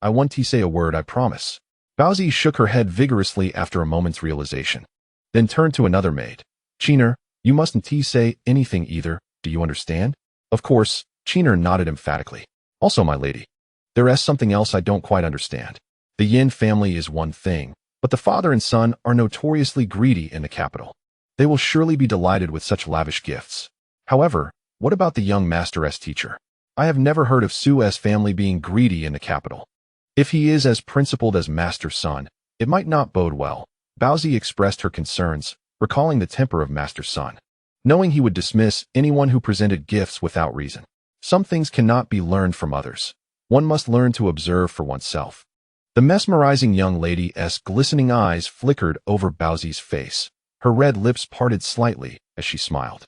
I want to say a word, I promise. Baozi shook her head vigorously after a moment's realization, then turned to another maid. Chiner, you mustn't say anything either, do you understand? Of course, Chiner nodded emphatically. Also, my lady, there is something else I don't quite understand. The Yin family is one thing, but the father and son are notoriously greedy in the capital. They will surely be delighted with such lavish gifts. However, what about the young master's teacher? I have never heard of Su's family being greedy in the capital. If he is as principled as Master's son, it might not bode well. Baozi expressed her concerns, recalling the temper of Master's son, knowing he would dismiss anyone who presented gifts without reason. Some things cannot be learned from others. One must learn to observe for oneself. The mesmerizing young lady's glistening eyes flickered over Baozi's face. Her red lips parted slightly as she smiled.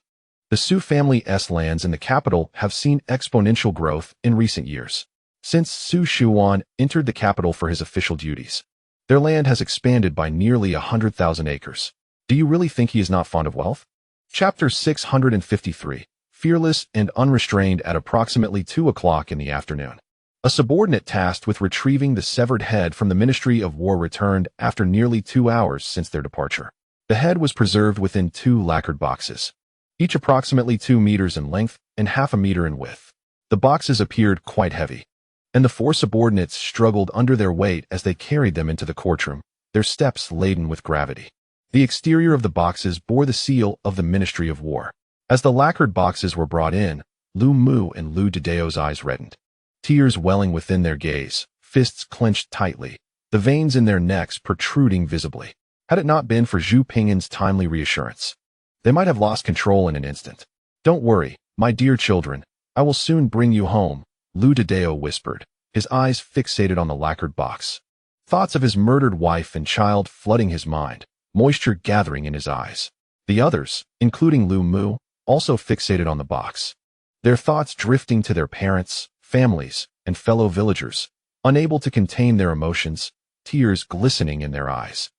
The Su family's lands in the capital have seen exponential growth in recent years. Since Su Shuan entered the capital for his official duties, their land has expanded by nearly 100,000 acres. Do you really think he is not fond of wealth? Chapter 653, Fearless and Unrestrained. At approximately 2 o'clock in the afternoon, a subordinate tasked with retrieving the severed head from the Ministry of War returned after nearly 2 hours since their departure. The head was preserved within 2 lacquered boxes, each approximately 2 meters in length and half a meter in width. The boxes appeared quite heavy, and the 4 subordinates struggled under their weight as they carried them into the courtroom, their steps laden with gravity. The exterior of the boxes bore the seal of the Ministry of War. As the lacquered boxes were brought in, Lu Mu and Lu Dedeo's eyes reddened, tears welling within their gaze, fists clenched tightly, the veins in their necks protruding visibly. Had it not been for Zhu Ping'an's timely reassurance, they might have lost control in an instant. Don't worry, my dear children, I will soon bring you home, Lu Dedeo whispered, his eyes fixated on the lacquered box. Thoughts of his murdered wife and child flooding his mind, moisture gathering in his eyes. The others, including Lu Mu, also fixated on the box, their thoughts drifting to their parents, families, and fellow villagers, unable to contain their emotions, tears glistening in their eyes.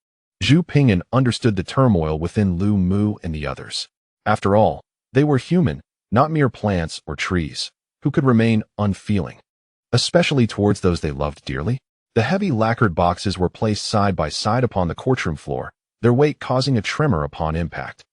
Zhu Ping'an understood the turmoil within Lu Mu and the others. After all, they were human, not mere plants or trees, who could remain unfeeling, especially towards those they loved dearly. The heavy lacquered boxes were placed side by side upon the courtroom floor, their weight causing a tremor upon impact.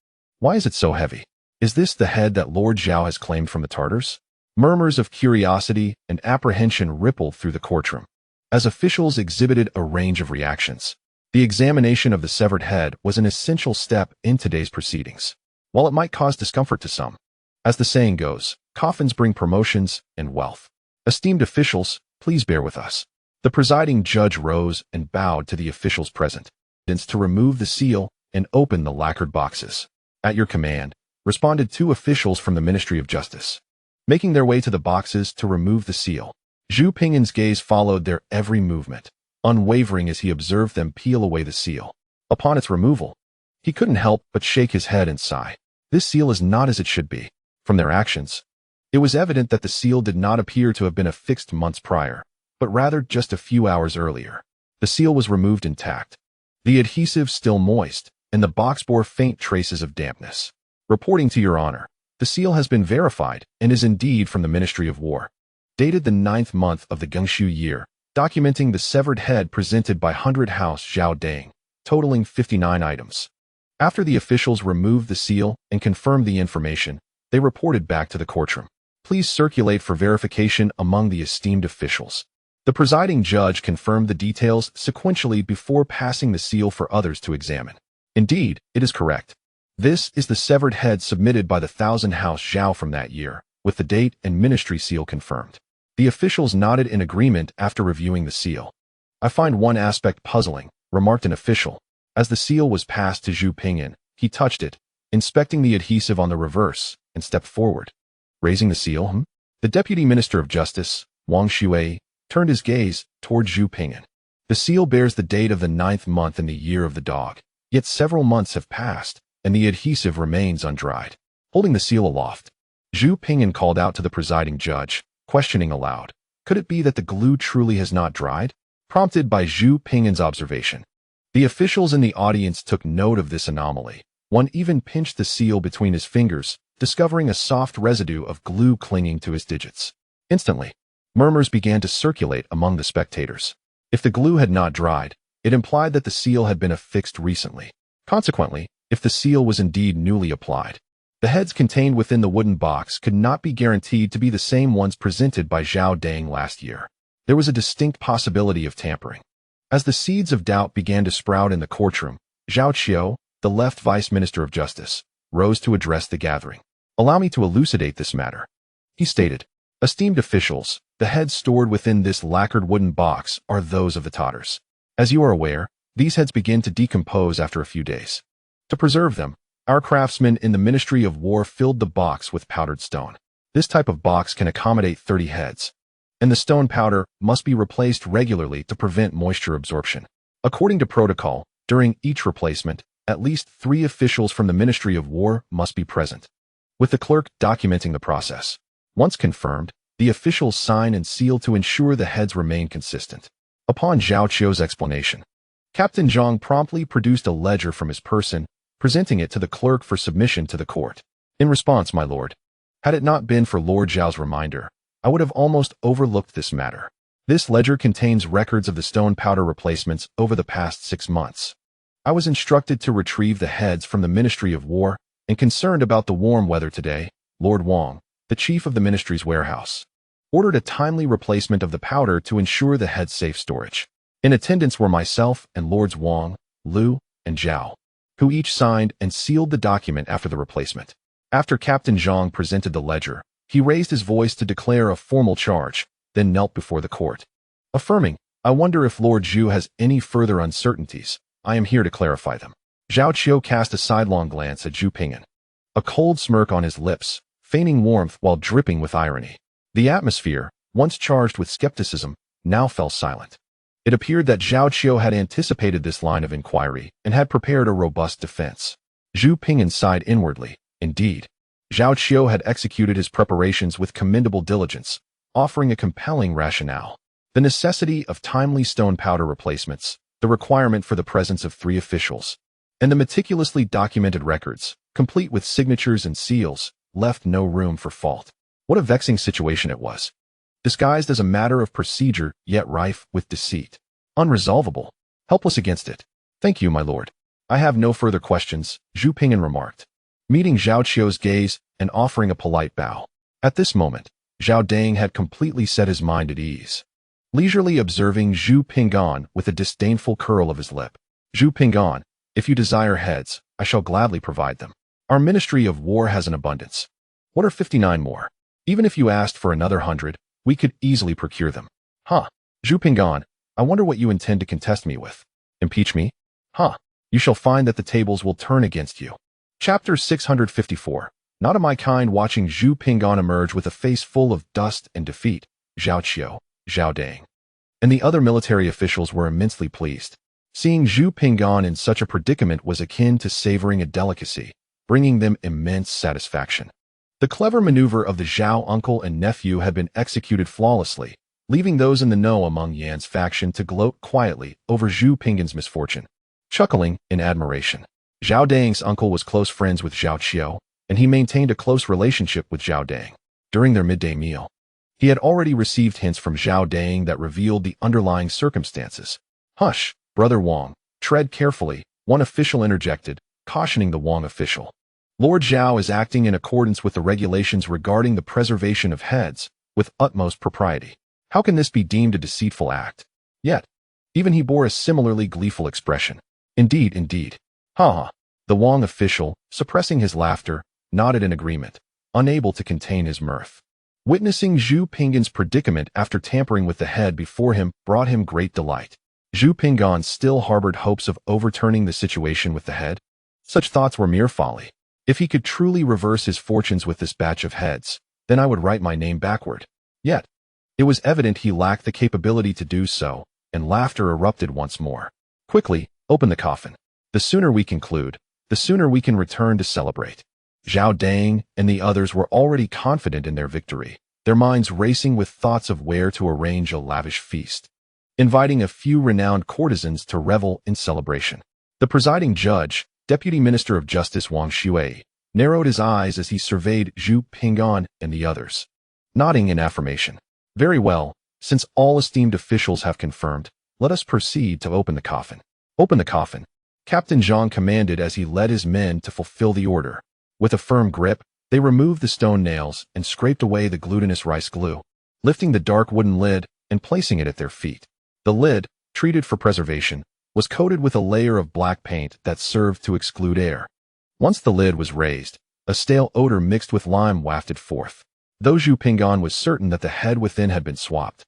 Why is it so heavy? Is this the head that Lord Zhao has claimed from the Tartars? Murmurs of curiosity and apprehension rippled through the courtroom, as officials exhibited a range of reactions. The examination of the severed head was an essential step in today's proceedings. While it might cause discomfort to some, as the saying goes, coffins bring promotions and wealth. Esteemed officials, please bear with us. The presiding judge rose and bowed to the officials present, to remove the seal and open the lacquered boxes. At your command, responded 2 officials from the Ministry of Justice. Making their way to the boxes to remove the seal, Zhu Ping'an's gaze followed their every movement, unwavering as he observed them peel away the seal. Upon its removal, he couldn't help but shake his head and sigh. This seal is not as it should be. From their actions, it was evident that the seal did not appear to have been affixed months prior, but rather just a few hours earlier. The seal was removed intact, the adhesive still moist, and the box bore faint traces of dampness. Reporting to your honor, the seal has been verified and is indeed from the Ministry of War. Dated the 9th month of the Gengshu year, documenting the severed head presented by 100 House Zhao Dang, totaling 59 items. After the officials removed the seal and confirmed the information, they reported back to the courtroom. Please circulate for verification among the esteemed officials. The presiding judge confirmed the details sequentially before passing the seal for others to examine. Indeed, it is correct. This is the severed head submitted by the 1000 House Zhao from that year, with the date and ministry seal confirmed. The officials nodded in agreement after reviewing the seal. I find one aspect puzzling, remarked an official. As the seal was passed to Zhu Ping'an, he touched it, inspecting the adhesive on the reverse, and stepped forward. Raising the seal, The Deputy Minister of Justice, Wang Shui, turned his gaze toward Zhu Ping'an. The seal bears the date of the 9th month in the year of the dog, yet several months have passed, and the adhesive remains undried. Holding the seal aloft, Zhu Ping'an called out to the presiding judge, questioning aloud. Could it be that the glue truly has not dried? Prompted by Zhu Ping'an's observation, the officials in the audience took note of this anomaly. One even pinched the seal between his fingers, discovering a soft residue of glue clinging to his digits. Instantly, murmurs began to circulate among the spectators. If the glue had not dried, it implied that the seal had been affixed recently. Consequently, if the seal was indeed newly applied, the heads contained within the wooden box could not be guaranteed to be the same ones presented by Zhao Dang last year. There was a distinct possibility of tampering. As the seeds of doubt began to sprout in the courtroom, Zhao Qiu, the left Vice Minister of Justice, rose to address the gathering. Allow me to elucidate this matter, he stated. Esteemed officials, the heads stored within this lacquered wooden box are those of the Tartars. As you are aware, these heads begin to decompose after a few days. To preserve them, our craftsmen in the Ministry of War filled the box with powdered stone. This type of box can accommodate 30 heads, and the stone powder must be replaced regularly to prevent moisture absorption. According to protocol, during each replacement, at least 3 officials from the Ministry of War must be present, with the clerk documenting the process. Once confirmed, the officials sign and seal to ensure the heads remain consistent. Upon Zhao Qiu's explanation, Captain Zhang promptly produced a ledger from his person, presenting it to the clerk for submission to the court. In response, my lord, had it not been for Lord Zhao's reminder, I would have almost overlooked this matter. This ledger contains records of the stone powder replacements over the past 6 months. I was instructed to retrieve the heads from the Ministry of War, and concerned about the warm weather today, Lord Wang, the chief of the ministry's warehouse, ordered a timely replacement of the powder to ensure the head's safe storage. In attendance were myself and Lords Wang, Liu, and Zhao, who each signed and sealed the document after the replacement. After Captain Zhang presented the ledger, he raised his voice to declare a formal charge, then knelt before the court, affirming, I wonder if Lord Zhu has any further uncertainties. I am here to clarify them. Zhao Qiu cast a sidelong glance at Zhu Ping'an, a cold smirk on his lips, feigning warmth while dripping with irony. The atmosphere, once charged with skepticism, now fell silent. It appeared that Zhao Qiu had anticipated this line of inquiry and had prepared a robust defense. Zhu Ping'an sighed inwardly. Indeed, Zhao Qiu had executed his preparations with commendable diligence, offering a compelling rationale. The necessity of timely stone powder replacements, the requirement for the presence of 3 officials, and the meticulously documented records, complete with signatures and seals, left no room for fault. What a vexing situation it was. Disguised as a matter of procedure, yet rife with deceit. Unresolvable. Helpless against it. Thank you, my lord. I have no further questions, Zhu Ping'an remarked. meeting Zhao Qiu's gaze and offering a polite bow. At this moment, Zhao Dang had completely set his mind at ease, leisurely observing Zhu Ping'an with a disdainful curl of his lip. Zhu Ping'an, if you desire heads, I shall gladly provide them. Our Ministry of War has an abundance. What are 59 more? Even if you asked for another 100, we could easily procure them. Huh. Zhu Ping'an, I wonder what you intend to contest me with. Impeach me? Huh. You shall find that the tables will turn against you. Chapter 654. Not of my kind. Watching Zhu Ping'an emerge with a face full of dust and defeat, Zhao Qiu, Zhao Dang, and the other military officials were immensely pleased. Seeing Zhu Ping'an in such a predicament was akin to savoring a delicacy, bringing them immense satisfaction. The clever maneuver of the Zhao uncle and nephew had been executed flawlessly, leaving those in the know among Yan's faction to gloat quietly over Zhu Ping'an's misfortune, chuckling in admiration. Zhao Dang's uncle was close friends with Zhao Qiu, and he maintained a close relationship with Zhao Dang. During their midday meal, he had already received hints from Zhao Dang that revealed the underlying circumstances. Hush, Brother Wang, tread carefully, one official interjected, cautioning the Wang official. Lord Zhao is acting in accordance with the regulations regarding the preservation of heads, with utmost propriety. How can this be deemed a deceitful act? Yet, even he bore a similarly gleeful expression. Indeed, indeed. Ha ha. The Wang official, suppressing his laughter, nodded in agreement, unable to contain his mirth. Witnessing Zhu Ping'an's predicament after tampering with the head before him brought him great delight. Zhu Ping'an still harbored hopes of overturning the situation with the head. Such thoughts were mere folly. If he could truly reverse his fortunes with this batch of heads, then I would write my name backward. Yet, it was evident he lacked the capability to do so, and laughter erupted once more. Quickly, open the coffin. The sooner we conclude, the sooner we can return to celebrate. Zhao Dang and the others were already confident in their victory, their minds racing with thoughts of where to arrange a lavish feast, inviting a few renowned courtesans to revel in celebration. The presiding judge, Deputy Minister of Justice Wang Shui, narrowed his eyes as he surveyed Zhu Ping'an and the others, nodding in affirmation. Very well, since all esteemed officials have confirmed, let us proceed to open the coffin. Open the coffin, Captain Zhang commanded as he led his men to fulfill the order. With a firm grip, they removed the stone nails and scraped away the glutinous rice glue, lifting the dark wooden lid and placing it at their feet. The lid, treated for preservation, was coated with a layer of black paint that served to exclude air. Once the lid was raised, a stale odor mixed with lime wafted forth. Though Zhu Ping'an was certain that the head within had been swapped,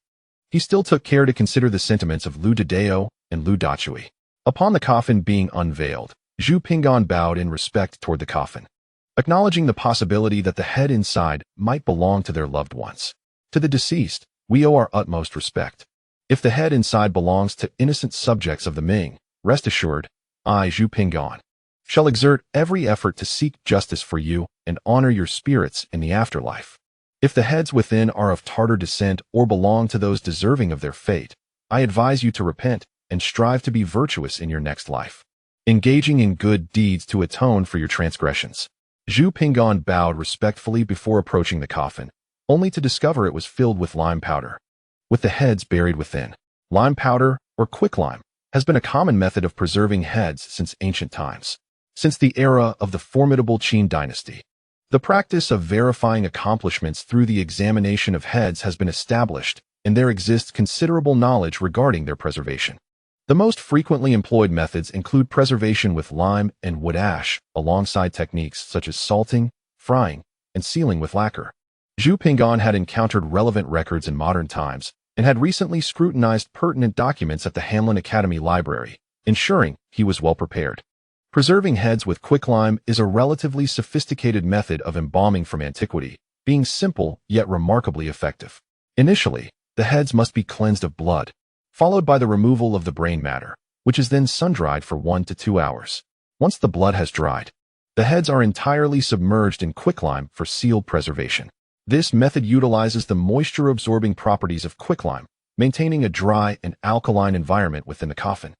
he still took care to consider the sentiments of Lu Dadao and Lu Dachui. Upon the coffin being unveiled, Zhu Ping'an bowed in respect toward the coffin, acknowledging the possibility that the head inside might belong to their loved ones. To the deceased, we owe our utmost respect. If the head inside belongs to innocent subjects of the Ming, rest assured, I, Zhu Ping'an, shall exert every effort to seek justice for you and honor your spirits in the afterlife. If the heads within are of Tartar descent or belong to those deserving of their fate, I advise you to repent and strive to be virtuous in your next life, engaging in good deeds to atone for your transgressions. Zhu Ping'an bowed respectfully before approaching the coffin, only to discover it was filled with lime powder, with the heads buried within. Lime powder, or quicklime, has been a common method of preserving heads since ancient times. Since the era of the formidable Qin dynasty, the practice of verifying accomplishments through the examination of heads has been established, and there exists considerable knowledge regarding their preservation. The most frequently employed methods include preservation with lime and wood ash, alongside techniques such as salting, frying, and sealing with lacquer. Zhu Ping'an had encountered relevant records in modern times and had recently scrutinized pertinent documents at the Hanlin Academy Library, ensuring he was well prepared. Preserving heads with quicklime is a relatively sophisticated method of embalming from antiquity, being simple yet remarkably effective. Initially, the heads must be cleansed of blood, followed by the removal of the brain matter, which is then sun-dried for 1 to 2 hours. Once the blood has dried, the heads are entirely submerged in quicklime for sealed preservation. This method utilizes the moisture-absorbing properties of quicklime, maintaining a dry and alkaline environment within the coffin,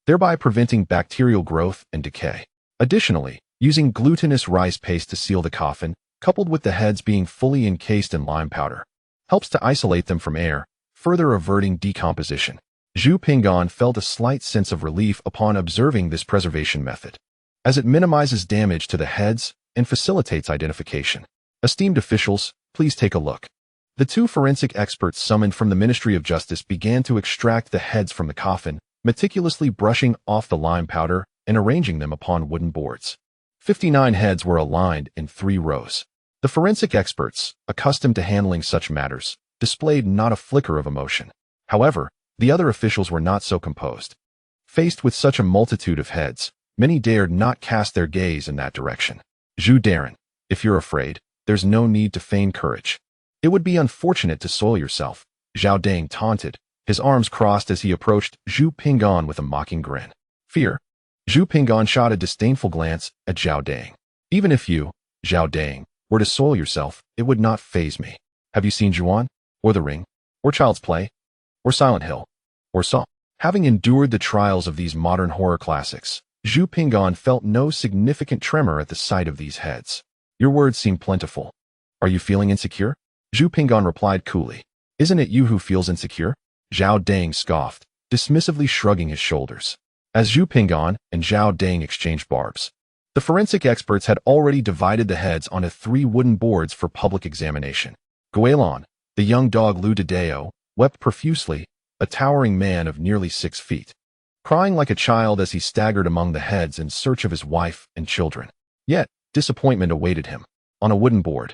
thereby preventing bacterial growth and decay. Additionally, using glutinous rice paste to seal the coffin, coupled with the heads being fully encased in lime powder, helps to isolate them from air, further averting decomposition. Zhu Ping'an felt a slight sense of relief upon observing this preservation method, as it minimizes damage to the heads and facilitates identification. Esteemed officials, please take a look. The two forensic experts summoned from the Ministry of Justice began to extract the heads from the coffin, meticulously brushing off the lime powder and arranging them upon wooden boards. 59 heads were aligned in 3 rows. The forensic experts, accustomed to handling such matters, displayed not a flicker of emotion. However, the other officials were not so composed. Faced with such a multitude of heads, many dared not cast their gaze in that direction. Zhu Darren, if you're afraid, there's no need to feign courage. It would be unfortunate to soil yourself, Zhao Dang taunted, his arms crossed as he approached Zhu Ping'an with a mocking grin. Fear. Zhu Ping'an shot a disdainful glance at Zhao Dang. Even if you, Zhao Dang, were to soil yourself, it would not faze me. Have you seen Zhuan? Or The Ring? Or Child's Play? Or Silent Hill? Or Saw? Having endured the trials of these modern horror classics, Zhu Ping'an felt no significant tremor at the sight of these heads. Your words seem plentiful. Are you feeling insecure? Zhu Ping'an replied coolly. Isn't it you who feels insecure? Zhao Dang scoffed, dismissively shrugging his shoulders. As Zhu Ping'an and Zhao Dang exchanged barbs, the forensic experts had already divided the heads onto 3 wooden boards for public examination. Guilin, the young dog Lu Dedeo, wept profusely, a towering man of nearly 6 feet, crying like a child as he staggered among the heads in search of his wife and children. Yet, disappointment awaited him. On a wooden board,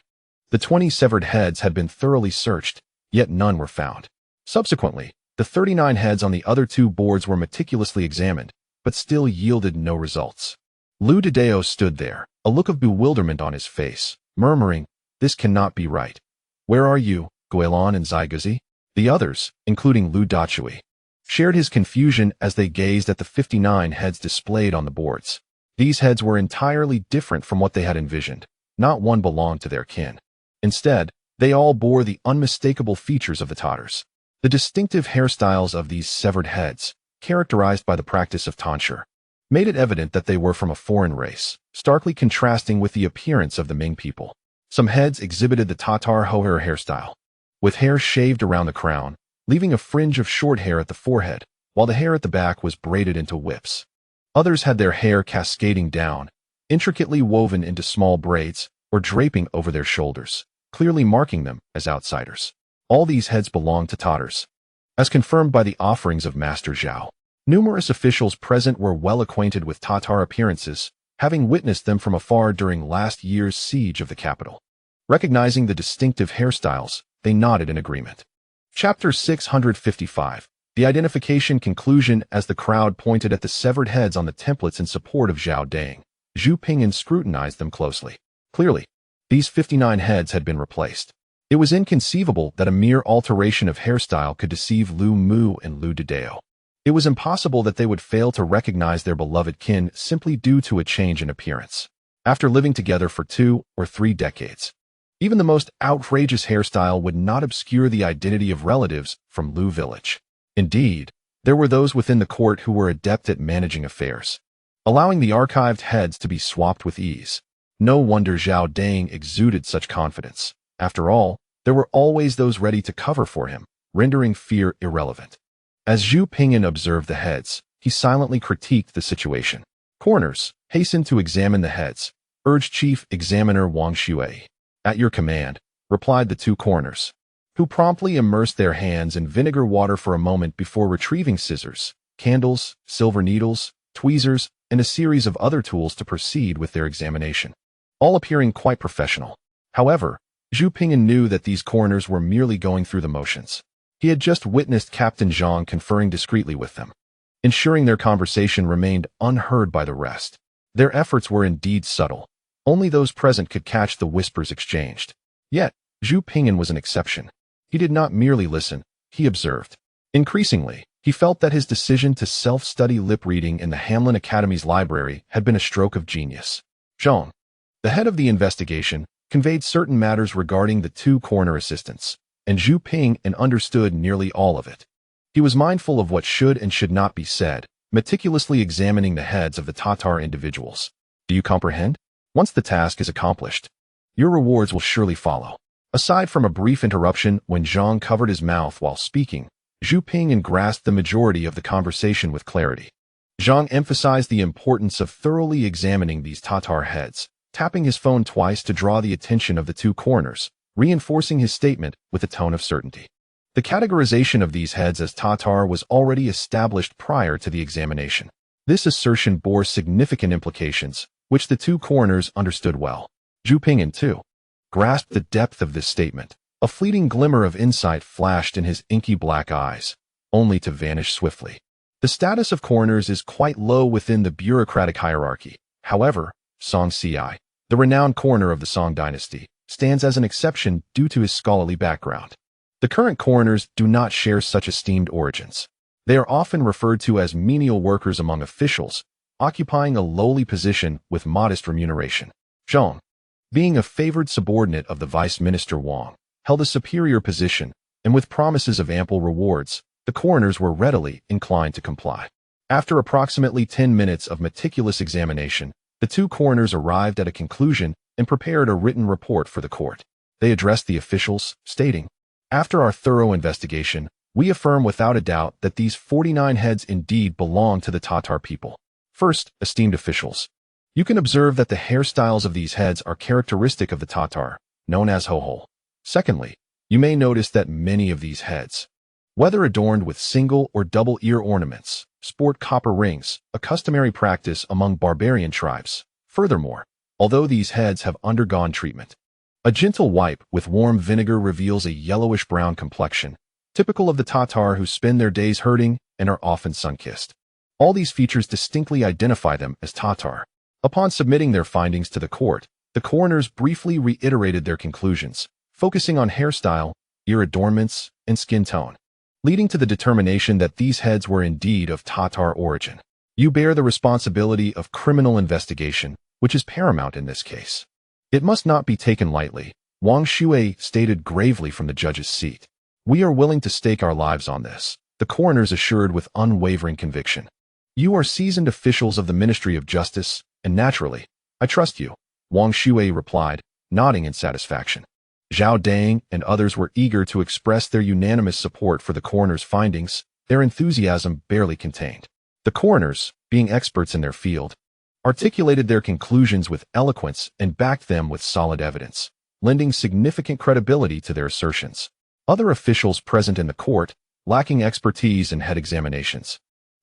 the 20 severed heads had been thoroughly searched, yet none were found. Subsequently, the 39 heads on the other 2 boards were meticulously examined, but still yielded no results. Lu Dedeo stood there, a look of bewilderment on his face, murmuring, "This cannot be right. Where are you, Guilin and Ziguzi?" The others, including Lu Dachui, shared his confusion as they gazed at the 59 heads displayed on the boards. These heads were entirely different from what they had envisioned. Not one belonged to their kin. Instead, they all bore the unmistakable features of the Tatars. The distinctive hairstyles of these severed heads, characterized by the practice of tonsure, made it evident that they were from a foreign race, starkly contrasting with the appearance of the Ming people. Some heads exhibited the Tatar Hoher hairstyle, with hair shaved around the crown, leaving a fringe of short hair at the forehead, while the hair at the back was braided into whips. Others had their hair cascading down, intricately woven into small braids, or draping over their shoulders, clearly marking them as outsiders. All these heads belonged to Tatars, as confirmed by the offerings of Master Zhao. Numerous officials present were well acquainted with Tatar appearances, having witnessed them from afar during last year's siege of the capital. Recognizing the distinctive hairstyles, they nodded in agreement. Chapter 655. The identification conclusion. As the crowd pointed at the severed heads on the templates in support of Zhao Dang, Zhu Ping'an scrutinized them closely. Clearly, these 59 heads had been replaced. It was inconceivable that a mere alteration of hairstyle could deceive Lu Mu and Lu Dedeo. It was impossible that they would fail to recognize their beloved kin simply due to a change in appearance. After living together for 2 or 3 decades, even the most outrageous hairstyle would not obscure the identity of relatives from Lu village. Indeed, there were those within the court who were adept at managing affairs, allowing the archived heads to be swapped with ease. No wonder Zhao Dang exuded such confidence. After all, there were always those ready to cover for him, rendering fear irrelevant. As Zhu Ping'an observed the heads, he silently critiqued the situation. "Coroners, hasten to examine the heads," urged Chief Examiner Wang Xue. "At your command," replied the 2 coroners, who promptly immersed their hands in vinegar water for a moment before retrieving scissors, candles, silver needles, tweezers, and a series of other tools to proceed with their examination, all appearing quite professional. However, Zhu Ping'an knew that these coroners were merely going through the motions. He had just witnessed Captain Zhang conferring discreetly with them, ensuring their conversation remained unheard by the rest. Their efforts were indeed subtle. Only those present could catch the whispers exchanged. Yet, Zhu Ping'an was an exception. He did not merely listen, he observed. Increasingly, he felt that his decision to self-study lip reading in the Hamlin Academy's library had been a stroke of genius. Zhang, the head of the investigation, conveyed certain matters regarding the 2 coroner assistants, and Zhu Ping'an understood nearly all of it. He was mindful of what should and should not be said, meticulously examining the heads of the Tatar individuals. Do you comprehend? Once the task is accomplished, your rewards will surely follow. Aside from a brief interruption when Zhang covered his mouth while speaking, Zhu Ping'an grasped the majority of the conversation with clarity. Zhang emphasized the importance of thoroughly examining these Tatar heads, tapping his phone twice to draw the attention of the two coroners, reinforcing his statement with a tone of certainty. The categorization of these heads as Tatar was already established prior to the examination. This assertion bore significant implications, which the two coroners understood well. Zhu Ping'an, too, grasped the depth of this statement. A fleeting glimmer of insight flashed in his inky black eyes, only to vanish swiftly. The status of coroners is quite low within the bureaucratic hierarchy. However, Song Ci, the renowned coroner of the Song dynasty, stands as an exception due to his scholarly background. The current coroners do not share such esteemed origins. They are often referred to as menial workers among officials, occupying a lowly position with modest remuneration. Zhong, being a favored subordinate of the Vice Minister Wang, held a superior position, and with promises of ample rewards, the coroners were readily inclined to comply. After approximately 10 minutes of meticulous examination, the two coroners arrived at a conclusion and prepared a written report for the court. They addressed the officials, stating, "After our thorough investigation, we affirm without a doubt that these 49 heads indeed belong to the Tatar people. First, esteemed officials, you can observe that the hairstyles of these heads are characteristic of the Tatar, known as ho-hol. Secondly, you may notice that many of these heads, whether adorned with single or double ear ornaments, sport copper rings, a customary practice among barbarian tribes. Furthermore, although these heads have undergone treatment, a gentle wipe with warm vinegar reveals a yellowish-brown complexion, typical of the Tatar who spend their days herding and are often sun-kissed. All these features distinctly identify them as Tatar." Upon submitting their findings to the court, the coroners briefly reiterated their conclusions, focusing on hairstyle, ear adornments, and skin tone, leading to the determination that these heads were indeed of Tatar origin. "You bear the responsibility of criminal investigation, which is paramount in this case. It must not be taken lightly," Wang Shui stated gravely from the judge's seat. "We are willing to stake our lives on this," the coroners assured with unwavering conviction. "You are seasoned officials of the Ministry of Justice, and naturally, I trust you," Wang Shui replied, nodding in satisfaction. Zhao Dang and others were eager to express their unanimous support for the coroner's findings, their enthusiasm barely contained. The coroners, being experts in their field, articulated their conclusions with eloquence and backed them with solid evidence, lending significant credibility to their assertions. Other officials present in the court, lacking expertise in head examinations,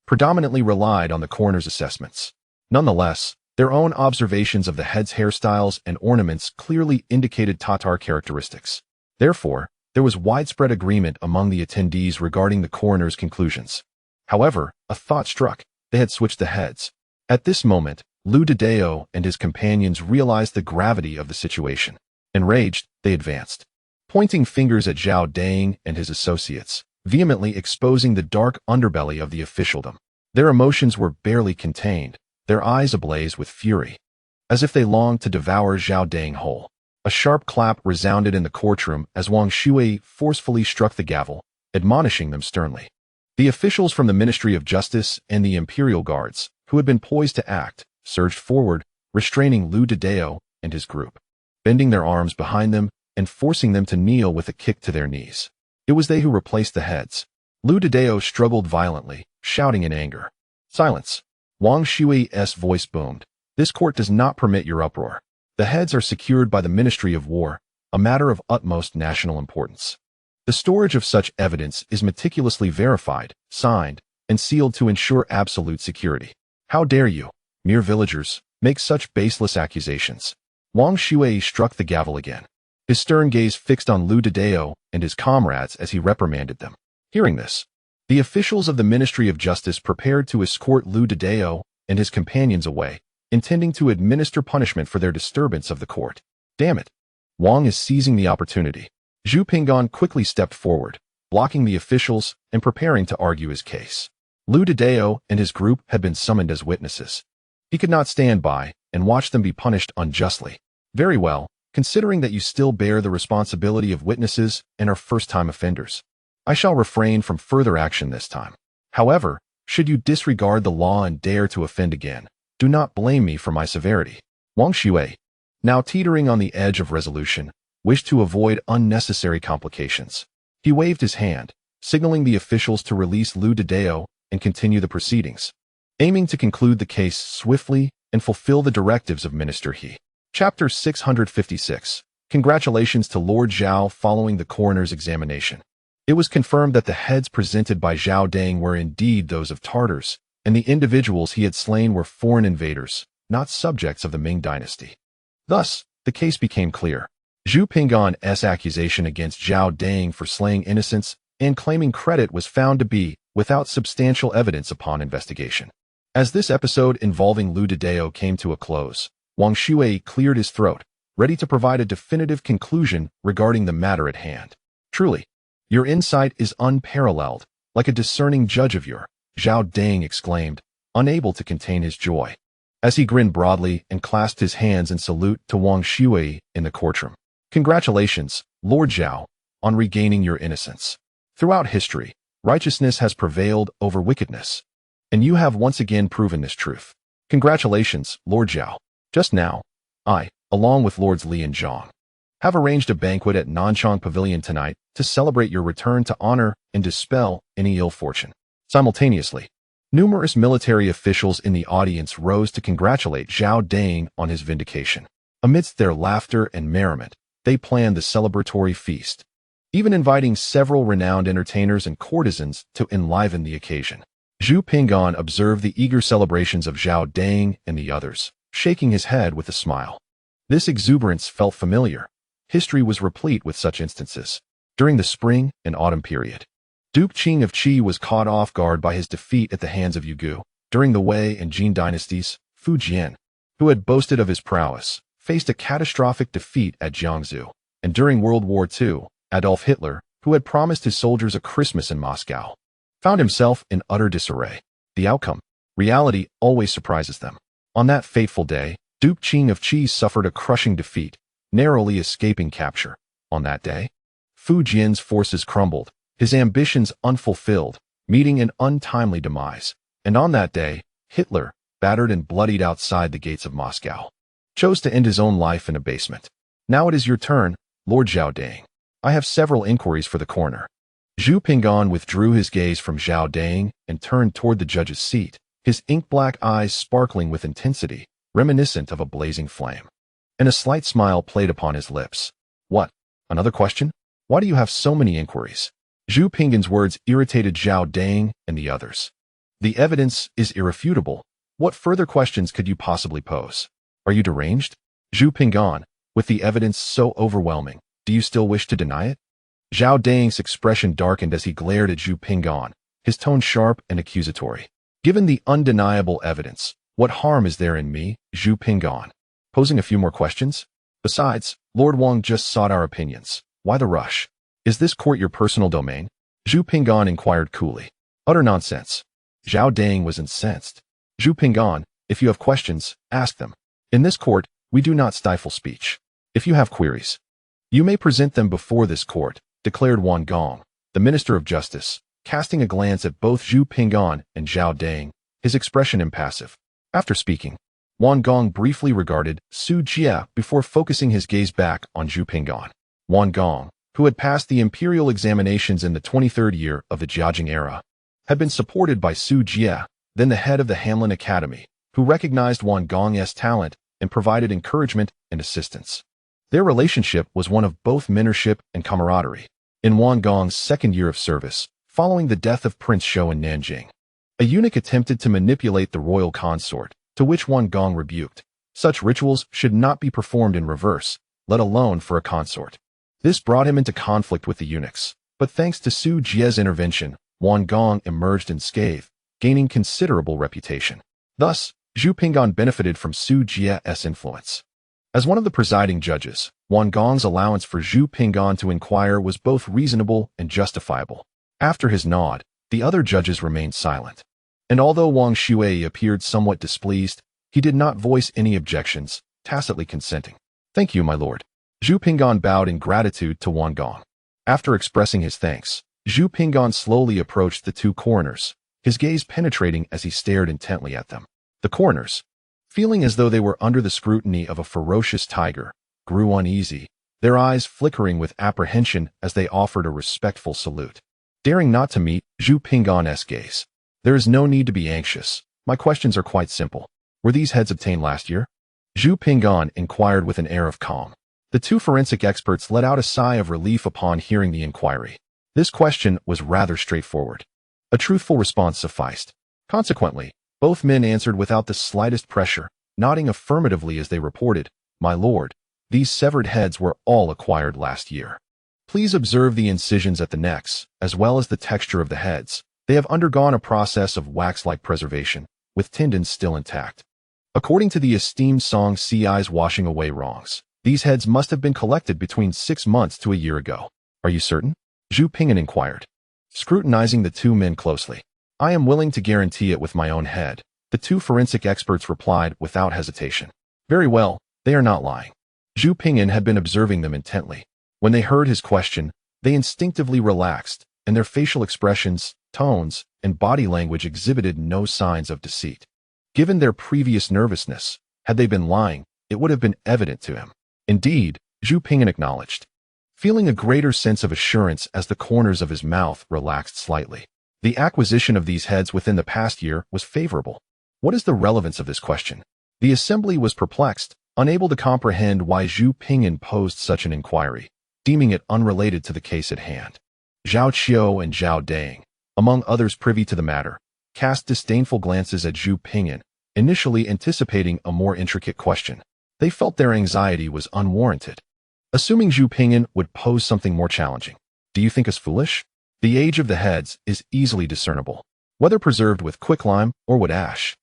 predominantly relied on the coroner's assessments. Nonetheless, their own observations of the head's hairstyles and ornaments clearly indicated Tatar characteristics. Therefore, there was widespread agreement among the attendees regarding the coroner's conclusions. However, a thought struck: they had switched the heads. At this moment, Lu Dedeo and his companions realized the gravity of the situation. Enraged, they advanced, pointing fingers at Zhao Dang and his associates, vehemently exposing the dark underbelly of the officialdom. Their emotions were barely contained, their eyes ablaze with fury, as if they longed to devour Zhao Dang whole. A sharp clap resounded in the courtroom as Wang Shui forcefully struck the gavel, admonishing them sternly. The officials from the Ministry of Justice and the Imperial Guards, who had been poised to act, surged forward, restraining Lu Dedeo and his group, bending their arms behind them and forcing them to kneel with a kick to their knees. It was they who replaced the heads. Lu Dedeo struggled violently, shouting in anger. "Silence!" Wang Shui's voice boomed. "This court does not permit your uproar. The heads are secured by the Ministry of War, a matter of utmost national importance. The storage of such evidence is meticulously verified, signed, and sealed to ensure absolute security. How dare you, mere villagers, make such baseless accusations?" Wang Shui struck the gavel again, his stern gaze fixed on Lu Dedeo and his comrades as he reprimanded them. Hearing this, the officials of the Ministry of Justice prepared to escort Lu Dedeo and his companions away, intending to administer punishment for their disturbance of the court. "Damn it! Wang is seizing the opportunity." Zhu Ping'an quickly stepped forward, blocking the officials and preparing to argue his case. Lu Dedeo and his group had been summoned as witnesses. He could not stand by and watch them be punished unjustly. "Very well, considering that you still bear the responsibility of witnesses and are first-time offenders, I shall refrain from further action this time. However, should you disregard the law and dare to offend again, do not blame me for my severity." Wang Shui, now teetering on the edge of resolution, wished to avoid unnecessary complications. He waved his hand, signaling the officials to release Lu Dedeo and continue the proceedings, aiming to conclude the case swiftly and fulfill the directives of Minister He. Chapter 656. Congratulations to Lord Zhao following the coroner's examination. It was confirmed that the heads presented by Zhao Dang were indeed those of Tartars, and the individuals he had slain were foreign invaders, not subjects of the Ming dynasty. Thus, the case became clear. Zhu Ping'an's accusation against Zhao Dang for slaying innocents and claiming credit was found to be without substantial evidence upon investigation. As this episode involving Lu Dideo came to a close, Wang Shui cleared his throat, ready to provide a definitive conclusion regarding the matter at hand. Truly, your insight is unparalleled, like a discerning judge of your, Zhao Dang exclaimed, unable to contain his joy, as he grinned broadly and clasped his hands in salute to Wang Shui in the courtroom. Congratulations, Lord Zhao, on regaining your innocence. Throughout history, righteousness has prevailed over wickedness, and you have once again proven this truth. Congratulations, Lord Zhao. Just now, I, along with Lords Li and Zhang, have arranged a banquet at Nanchang Pavilion tonight to celebrate your return to honor and dispel any ill fortune. Simultaneously, numerous military officials in the audience rose to congratulate Zhao Dang on his vindication. Amidst their laughter and merriment, they planned the celebratory feast, even inviting several renowned entertainers and courtesans to enliven the occasion. Zhu Ping'an observed the eager celebrations of Zhao Dang and the others, shaking his head with a smile. This exuberance felt familiar. History was replete with such instances. During the spring and autumn period, Duke Qing of Qi was caught off guard by his defeat at the hands of Yugu. During the Wei and Jin dynasties, Fu Jian, who had boasted of his prowess, faced a catastrophic defeat at Jiangsu. And during World War II, Adolf Hitler, who had promised his soldiers a Christmas in Moscow, found himself in utter disarray. The outcome, reality, always surprises them. On that fateful day, Duke Qing of Qi suffered a crushing defeat, narrowly escaping capture. On that day, Fu Jian's forces crumbled, his ambitions unfulfilled, meeting an untimely demise. And on that day, Hitler, battered and bloodied outside the gates of Moscow, chose to end his own life in abasement. Now it is your turn, Lord Zhao Dang. I have several inquiries for the coroner. Zhu Ping'an withdrew his gaze from Zhao Dang and turned toward the judge's seat, his ink-black eyes sparkling with intensity, reminiscent of a blazing flame. And a slight smile played upon his lips. What? Another question? Why do you have so many inquiries? Zhu Ping'an's words irritated Zhao Dang and the others. The evidence is irrefutable. What further questions could you possibly pose? Are you deranged? Zhu Ping'an, with the evidence so overwhelming, do you still wish to deny it? Zhao Dang's expression darkened as he glared at Zhu Ping'an, his tone sharp and accusatory. Given the undeniable evidence, what harm is there in me, Zhu Ping'an, posing a few more questions? Besides, Lord Wang just sought our opinions. Why the rush? Is this court your personal domain? Zhu Ping'an inquired coolly. Utter nonsense. Zhao Dang was incensed. Zhu Ping'an, if you have questions, ask them. In this court, we do not stifle speech. If you have queries, you may present them before this court, declared Wang Gong, the Minister of Justice, casting a glance at both Zhu Ping'an and Zhao Dang, his expression impassive. After speaking, Wang Gong briefly regarded Su Jie before focusing his gaze back on Zhu Ping'an. Wang Gong, who had passed the imperial examinations in the 23rd year of the Jiajing era, had been supported by Su Jie, then the head of the Hanlin Academy, who recognized Wang Gong's talent and provided encouragement and assistance. Their relationship was one of both mentorship and camaraderie. In Wang Gong's second year of service, following the death of Prince Shou in Nanjing, a eunuch attempted to manipulate the royal consort, to which Wang Gong rebuked. Such rituals should not be performed in reverse, let alone for a consort. This brought him into conflict with the eunuchs, but thanks to Su Jie's intervention, Wang Gong emerged unscathed, gaining considerable reputation. Thus, Zhu Ping'an benefited from Su Jie's influence. As one of the presiding judges, Wang Gong's allowance for Zhu Ping'an to inquire was both reasonable and justifiable. After his nod, the other judges remained silent. And although Wang Shui appeared somewhat displeased, he did not voice any objections, tacitly consenting. Thank you, my lord. Zhu Ping'an bowed in gratitude to Wang Gong. After expressing his thanks, Zhu Ping'an slowly approached the two coroners, his gaze penetrating as he stared intently at them. The coroners, feeling as though they were under the scrutiny of a ferocious tiger, grew uneasy, their eyes flickering with apprehension as they offered a respectful salute. Daring not to meet Zhu Ping'an's gaze. There is no need to be anxious. My questions are quite simple. Were these heads obtained last year? Zhu Ping'an inquired with an air of calm. The two forensic experts let out a sigh of relief upon hearing the inquiry. This question was rather straightforward. A truthful response sufficed. Consequently, both men answered without the slightest pressure, nodding affirmatively as they reported, "My lord, these severed heads were all acquired last year. Please observe the incisions at the necks, as well as the texture of the heads. They have undergone a process of wax-like preservation, with tendons still intact. According to the esteemed song CI's washing away wrongs, these heads must have been collected between 6 months to a year ago. Are you certain?" Zhu Ping'an inquired, scrutinizing the two men closely. "I am willing to guarantee it with my own head," the two forensic experts replied without hesitation. "Very well, they are not lying." Zhu Ping'an had been observing them intently. When they heard his question, they instinctively relaxed, and their facial expressions, tones, and body language exhibited no signs of deceit. Given their previous nervousness, had they been lying, it would have been evident to him. Indeed, Zhu Ping'an acknowledged, feeling a greater sense of assurance as the corners of his mouth relaxed slightly. The acquisition of these heads within the past year was favorable. What is the relevance of this question? The assembly was perplexed, unable to comprehend why Zhu Ping'an posed such an inquiry, deeming it unrelated to the case at hand. Zhao Qiu and Zhao Dang, among others privy to the matter, cast disdainful glances at Zhu Ping'an, initially anticipating a more intricate question. They felt their anxiety was unwarranted. Assuming Zhu Ping'an would pose something more challenging. Do you think us foolish? The age of the heads is easily discernible, whether preserved with quicklime or wood ash.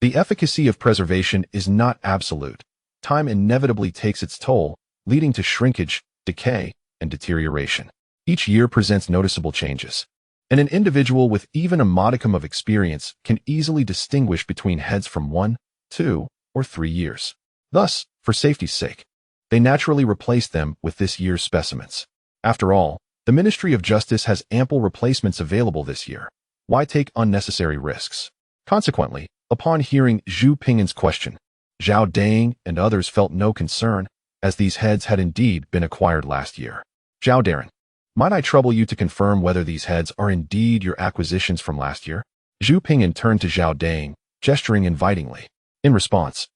The efficacy of preservation is not absolute. Time inevitably takes its toll, leading to shrinkage, decay, and deterioration. Each year presents noticeable changes, and an individual with even a modicum of experience can easily distinguish between heads from 1, 2, or 3 years. Thus, for safety's sake, they naturally replace them with this year's specimens. After all, the Ministry of Justice has ample replacements available this year. Why take unnecessary risks? Consequently, upon hearing Zhu Ping'an's question, Zhao Dang and others felt no concern, as these heads had indeed been acquired last year. Zhao Darren, might I trouble you to confirm whether these heads are indeed your acquisitions from last year? Zhu Ping'an turned to Zhao Dang, gesturing invitingly. In response,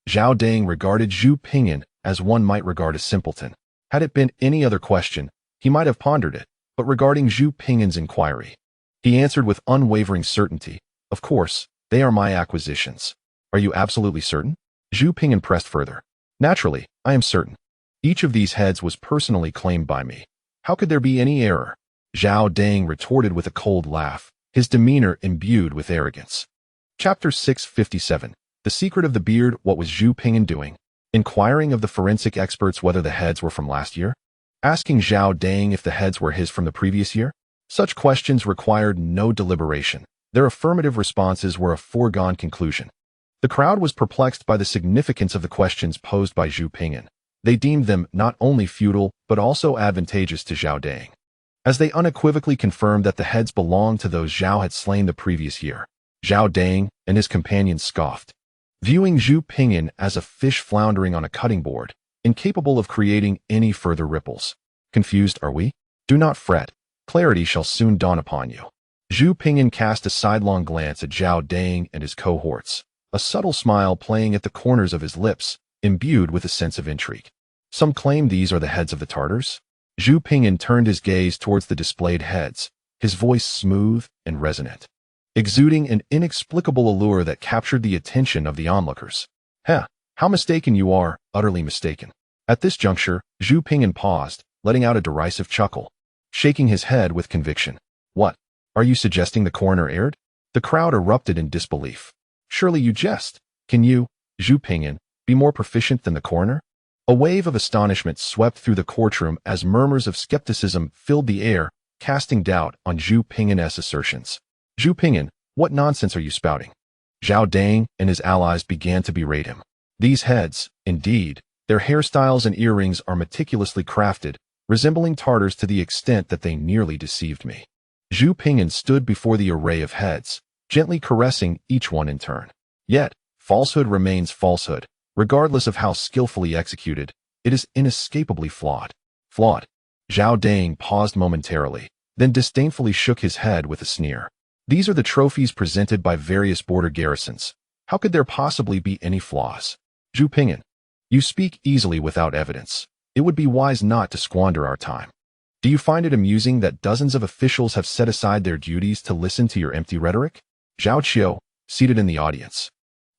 Zhao Dang regarded Zhu Ping'an as one might regard a simpleton. Had it been any other question, he might have pondered it, but regarding Zhu Ping'an's inquiry, he answered with unwavering certainty, "Of course, they are my acquisitions." "Are you absolutely certain?" Zhu Ping'an pressed further. "Naturally, I am certain. Each of these heads was personally claimed by me. How could there be any error?" Zhao Dang retorted with a cold laugh, his demeanor imbued with arrogance. Chapter 657. The Secret of the Beard. What was Zhu Ping'an doing? Inquiring of the forensic experts whether the heads were from last year? Asking Zhao Dang if the heads were his from the previous year? Such questions required no deliberation. Their affirmative responses were a foregone conclusion. The crowd was perplexed by the significance of the questions posed by Zhu Ping'an. They deemed them not only futile, but also advantageous to Zhao Dang, as they unequivocally confirmed that the heads belonged to those Zhao had slain the previous year. Zhao Dang and his companions scoffed, viewing Zhu Ping'an as a fish floundering on a cutting board, incapable of creating any further ripples. Confused, are we? Do not fret. Clarity shall soon dawn upon you. Zhu Ping'an cast a sidelong glance at Zhao Dang and his cohorts, a subtle smile playing at the corners of his lips, imbued with a sense of intrigue. Some claim these are the heads of the Tartars. Zhu Ping'an turned his gaze towards the displayed heads, his voice smooth and resonant, exuding an inexplicable allure that captured the attention of the onlookers. "Heh, how mistaken you are, utterly mistaken." At this juncture, Zhu Ping'an paused, letting out a derisive chuckle, shaking his head with conviction. "What? Are you suggesting the coroner erred?" The crowd erupted in disbelief. "Surely you jest. Can you, Zhu Ping'an, be more proficient than the coroner?" A wave of astonishment swept through the courtroom as murmurs of skepticism filled the air, casting doubt on Zhu Ping'an's assertions. "Zhu Ping'an, what nonsense are you spouting?" Zhao Dang and his allies began to berate him. These heads, indeed, their hairstyles and earrings are meticulously crafted, resembling Tartars to the extent that they nearly deceived me. Zhu Ping'an stood before the array of heads, gently caressing each one in turn. Yet, falsehood remains falsehood. Regardless of how skillfully executed, it is inescapably flawed. Flawed. Zhao Dang paused momentarily, then disdainfully shook his head with a sneer. These are the trophies presented by various border garrisons. How could there possibly be any flaws? Zhu Ping'an, you speak easily without evidence. It would be wise not to squander our time. Do you find it amusing that dozens of officials have set aside their duties to listen to your empty rhetoric? Zhao Qiu, seated in the audience,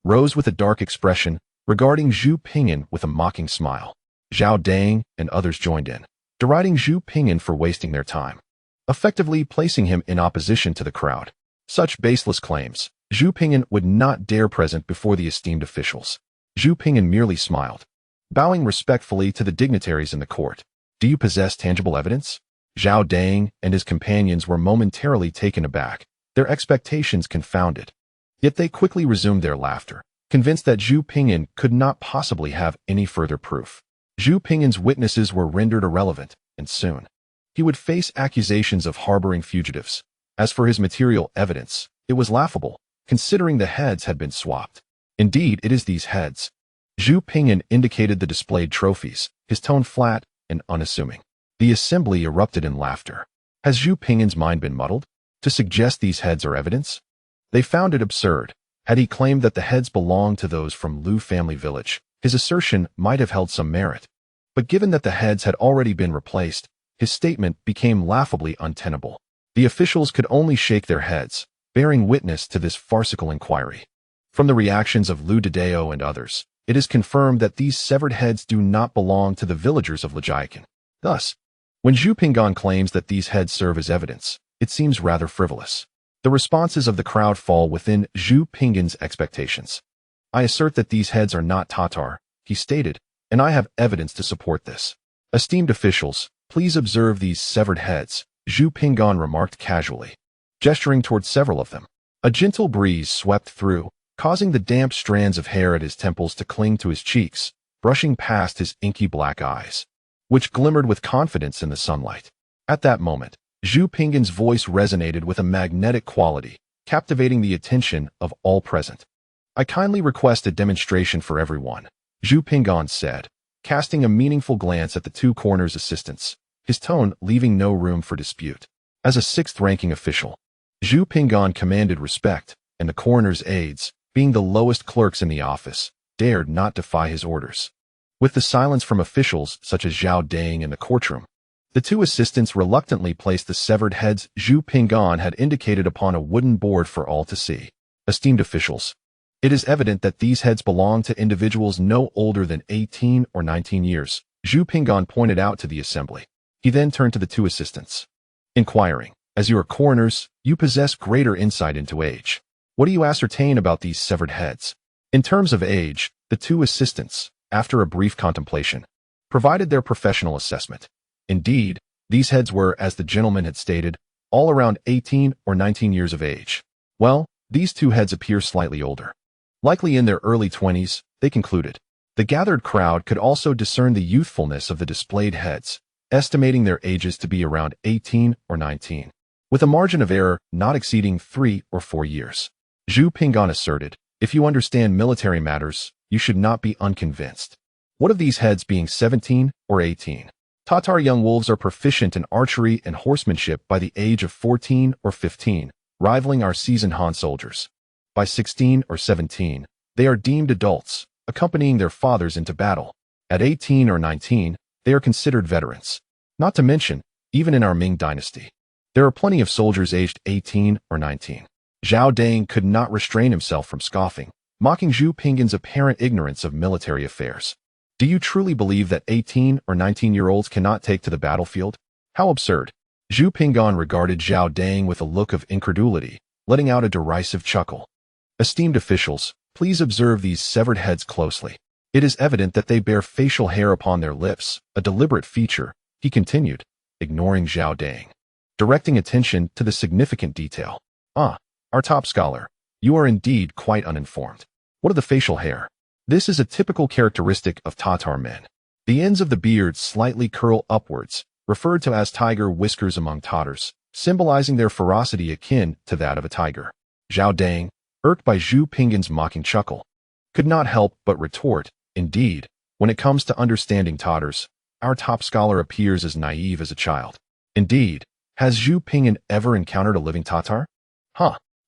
rose with a dark expression, regarding Zhu Ping'an with a mocking smile. Zhao Dang and others joined in, deriding Zhu Ping'an for wasting their time, effectively placing him in opposition to the crowd. Such baseless claims, Zhu Ping'an would not dare present before the esteemed officials. Zhu Ping'an merely smiled, bowing respectfully to the dignitaries in the court. Do you possess tangible evidence? Zhao Dang and his companions were momentarily taken aback, their expectations confounded. Yet they quickly resumed their laughter, convinced that Zhu Ping'an could not possibly have any further proof. Zhu Ping'an's witnesses were rendered irrelevant, and soon he would face accusations of harboring fugitives. As for his material evidence, it was laughable, considering the heads had been swapped. Indeed, it is these heads. Zhu Ping'an indicated the displayed trophies, his tone flat and unassuming. The assembly erupted in laughter. Has Zhu Ping'an's mind been muddled? To suggest these heads are evidence? They found it absurd. Had he claimed that the heads belonged to those from Lu family village, his assertion might have held some merit. But given that the heads had already been replaced, his statement became laughably untenable. The officials could only shake their heads, bearing witness to this farcical inquiry. From the reactions of Lu Dedeo and others, it is confirmed that these severed heads do not belong to the villagers of Lijiakan. Thus, when Zhu Ping'an claims that these heads serve as evidence, it seems rather frivolous. The responses of the crowd fall within Zhu Ping'an's expectations. I assert that these heads are not Tatar, he stated, and I have evidence to support this. Esteemed officials, please observe these severed heads, Zhu Ping'an remarked casually, gesturing toward several of them. A gentle breeze swept through, causing the damp strands of hair at his temples to cling to his cheeks, brushing past his inky black eyes, which glimmered with confidence in the sunlight. At that moment, Zhu Ping'an's voice resonated with a magnetic quality, captivating the attention of all present. I kindly request a demonstration for everyone, Zhu Ping'an said, casting a meaningful glance at the two corners' assistants, his tone leaving no room for dispute. As a sixth-ranking official, Zhu Ping'an commanded respect, and the coroner's aides, being the lowest clerks in the office, dared not defy his orders. With the silence from officials such as Zhao Dang in the courtroom, the two assistants reluctantly placed the severed heads Zhu Ping'an had indicated upon a wooden board for all to see. Esteemed officials, it is evident that these heads belong to individuals no older than 18 or 19 years, Zhu Ping'an pointed out to the assembly. He then turned to the two assistants, inquiring, as you are coroners, you possess greater insight into age. What do you ascertain about these severed heads? In terms of age, the two assistants, after a brief contemplation, provided their professional assessment. Indeed, these heads were, as the gentleman had stated, all around 18 or 19 years of age. Well, these two heads appear slightly older. Likely in their early 20s, they concluded. The gathered crowd could also discern the youthfulness of the displayed heads, estimating their ages to be around 18 or 19, with a margin of error not exceeding 3 or 4 years. Zhu Ping'an asserted, if you understand military matters, you should not be unconvinced. What of these heads being 17 or 18? Tatar young wolves are proficient in archery and horsemanship by the age of 14 or 15, rivaling our seasoned Han soldiers. By 16 or 17, they are deemed adults, accompanying their fathers into battle. At 18 or 19, they are considered veterans. Not to mention, even in our Ming dynasty, there are plenty of soldiers aged 18 or 19. Zhao Dang could not restrain himself from scoffing, mocking Zhu Ping'an's apparent ignorance of military affairs. Do you truly believe that 18 or 19-year-olds cannot take to the battlefield? How absurd. Zhu Ping'an regarded Zhao Dang with a look of incredulity, letting out a derisive chuckle. Esteemed officials, please observe these severed heads closely. It is evident that they bear facial hair upon their lips, a deliberate feature, he continued, ignoring Zhao Dang, directing attention to the significant detail. Our top scholar, you are indeed quite uninformed. What of the facial hair? This is a typical characteristic of Tatar men. The ends of the beard slightly curl upwards, referred to as tiger whiskers among Tatars, symbolizing their ferocity akin to that of a tiger. Zhao Dang, irked by Zhu Ping'an's mocking chuckle, could not help but retort, indeed, when it comes to understanding Tatars, our top scholar appears as naive as a child. Indeed, has Zhu Ping'an ever encountered a living Tatar?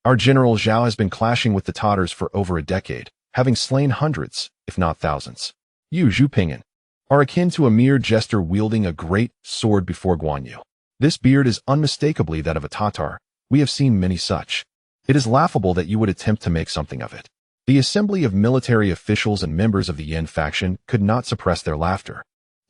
Our general Zhao has been clashing with the Tatars for over a decade. having slain hundreds, if not thousands. You, Zhu Ping'an, are akin to a mere jester wielding a great sword before Guan Yu. This beard is unmistakably that of a Tatar. We have seen many such. It is laughable that you would attempt to make something of it. The assembly of military officials and members of the Yin faction could not suppress their laughter,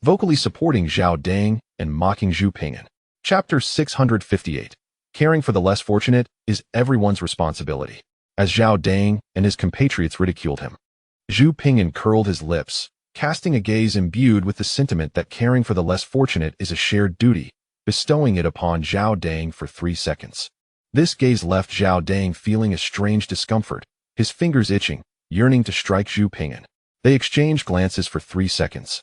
vocally supporting Zhao Dang and mocking Zhu Ping'an. Chapter 658. Caring for the less fortunate is everyone's responsibility. As Zhao Dang and his compatriots ridiculed him, Zhu Ping'an curled his lips, casting a gaze imbued with the sentiment that caring for the less fortunate is a shared duty, bestowing it upon Zhao Dang for 3 seconds. This gaze left Zhao Dang feeling a strange discomfort, his fingers itching, yearning to strike Zhu Ping'an. They exchanged glances for 3 seconds.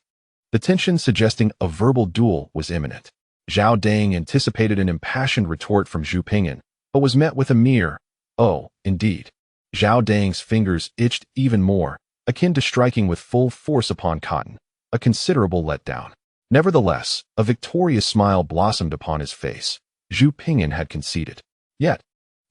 The tension suggesting a verbal duel was imminent. Zhao Dang anticipated an impassioned retort from Zhu Ping'an, but was met with a mere, "Oh, indeed." Zhao Dang's fingers itched even more, akin to striking with full force upon cotton, a considerable letdown. Nevertheless, a victorious smile blossomed upon his face. Zhu Ping'an had conceded. Yet,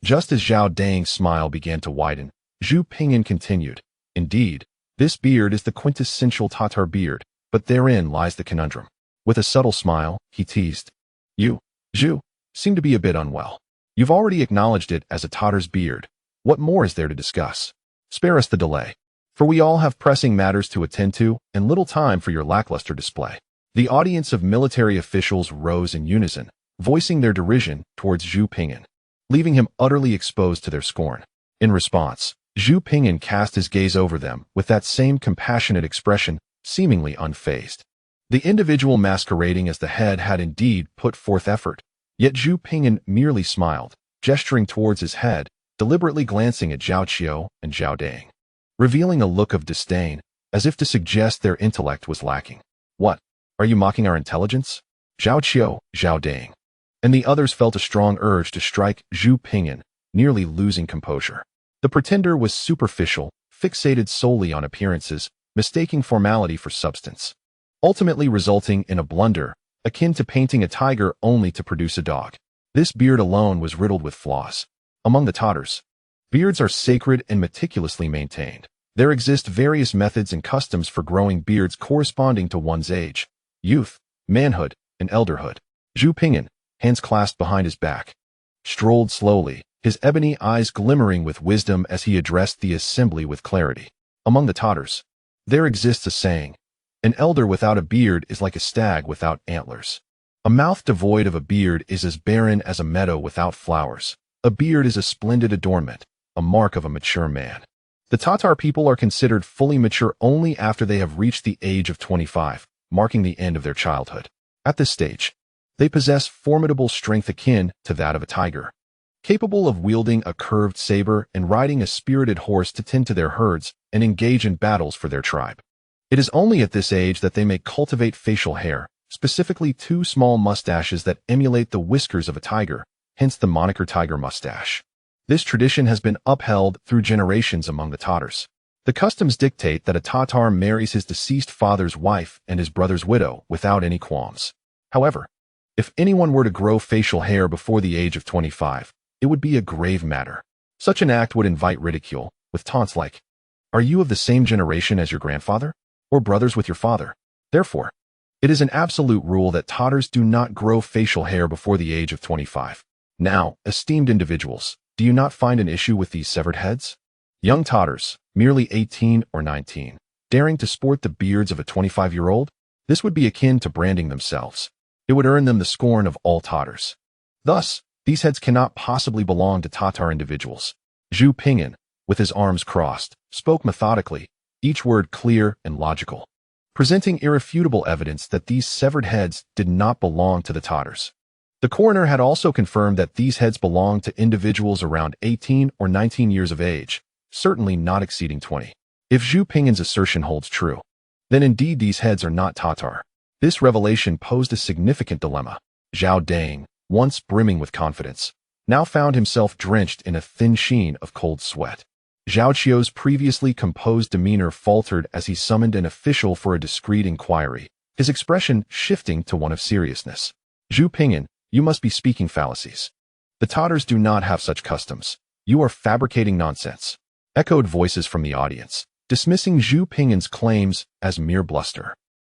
just as Zhao Dang's smile began to widen, Zhu Ping'an continued, "Indeed, this beard is the quintessential Tatar beard, but therein lies the conundrum." With a subtle smile, he teased, "You, Zhu, seem to be a bit unwell. You've already acknowledged it as a Tatar's beard. What more is there to discuss? Spare us the delay, for we all have pressing matters to attend to and little time for your lackluster display." The audience of military officials rose in unison, voicing their derision towards Zhu Ping'an, leaving him utterly exposed to their scorn. In response, Zhu Ping'an cast his gaze over them with that same compassionate expression, seemingly unfazed. The individual masquerading as the head had indeed put forth effort, yet Zhu Ping'an merely smiled, gesturing towards his head, deliberately glancing at Zhao Qiu and Zhao Dang, revealing a look of disdain, as if to suggest their intellect was lacking. "What? Are you mocking our intelligence?" Zhao Qiu, Zhao Dang, and the others felt a strong urge to strike Zhu Ping'an, nearly losing composure. The pretender was superficial, fixated solely on appearances, mistaking formality for substance, ultimately resulting in a blunder, akin to painting a tiger only to produce a dog. This beard alone was riddled with flaws. Among the Tatars, beards are sacred and meticulously maintained. There exist various methods and customs for growing beards corresponding to one's age, youth, manhood, and elderhood. Zhu Ping'an, hands clasped behind his back, strolled slowly, his ebony eyes glimmering with wisdom as he addressed the assembly with clarity. Among the Tatars, there exists a saying, "An elder without a beard is like a stag without antlers. A mouth devoid of a beard is as barren as a meadow without flowers. A beard is a splendid adornment, a mark of a mature man." The Tatar people are considered fully mature only after they have reached the age of 25, marking the end of their childhood. At this stage, they possess formidable strength akin to that of a tiger, capable of wielding a curved saber and riding a spirited horse to tend to their herds and engage in battles for their tribe. It is only at this age that they may cultivate facial hair, specifically 2 small mustaches that emulate the whiskers of a tiger, hence the moniker tiger mustache. This tradition has been upheld through generations among the Tatars. The customs dictate that a Tatar marries his deceased father's wife and his brother's widow without any qualms. However, if anyone were to grow facial hair before the age of 25, it would be a grave matter. Such an act would invite ridicule, with taunts like, "Are you of the same generation as your grandfather? Or brothers with your father?" Therefore, it is an absolute rule that Tatars do not grow facial hair before the age of 25. Now, esteemed individuals, do you not find an issue with these severed heads? Young Tatars, merely 18 or 19, daring to sport the beards of a 25-year-old? This would be akin to branding themselves. It would earn them the scorn of all Tatars. Thus, these heads cannot possibly belong to Tatar individuals. Zhu Ping'an, with his arms crossed, spoke methodically, each word clear and logical, presenting irrefutable evidence that these severed heads did not belong to the Tatars. The coroner had also confirmed that these heads belonged to individuals around 18 or 19 years of age, certainly not exceeding 20. If Zhu Ping'an's assertion holds true, then indeed these heads are not Tatar. This revelation posed a significant dilemma. Zhao Dang, once brimming with confidence, now found himself drenched in a thin sheen of cold sweat. Zhao Qiu's previously composed demeanor faltered as he summoned an official for a discreet inquiry, his expression shifting to one of seriousness. "Zhu Ping'an, you must be speaking fallacies. The Tatars do not have such customs. You are fabricating nonsense," echoed voices from the audience. dismissing Zhu Ping'an's claims as mere bluster.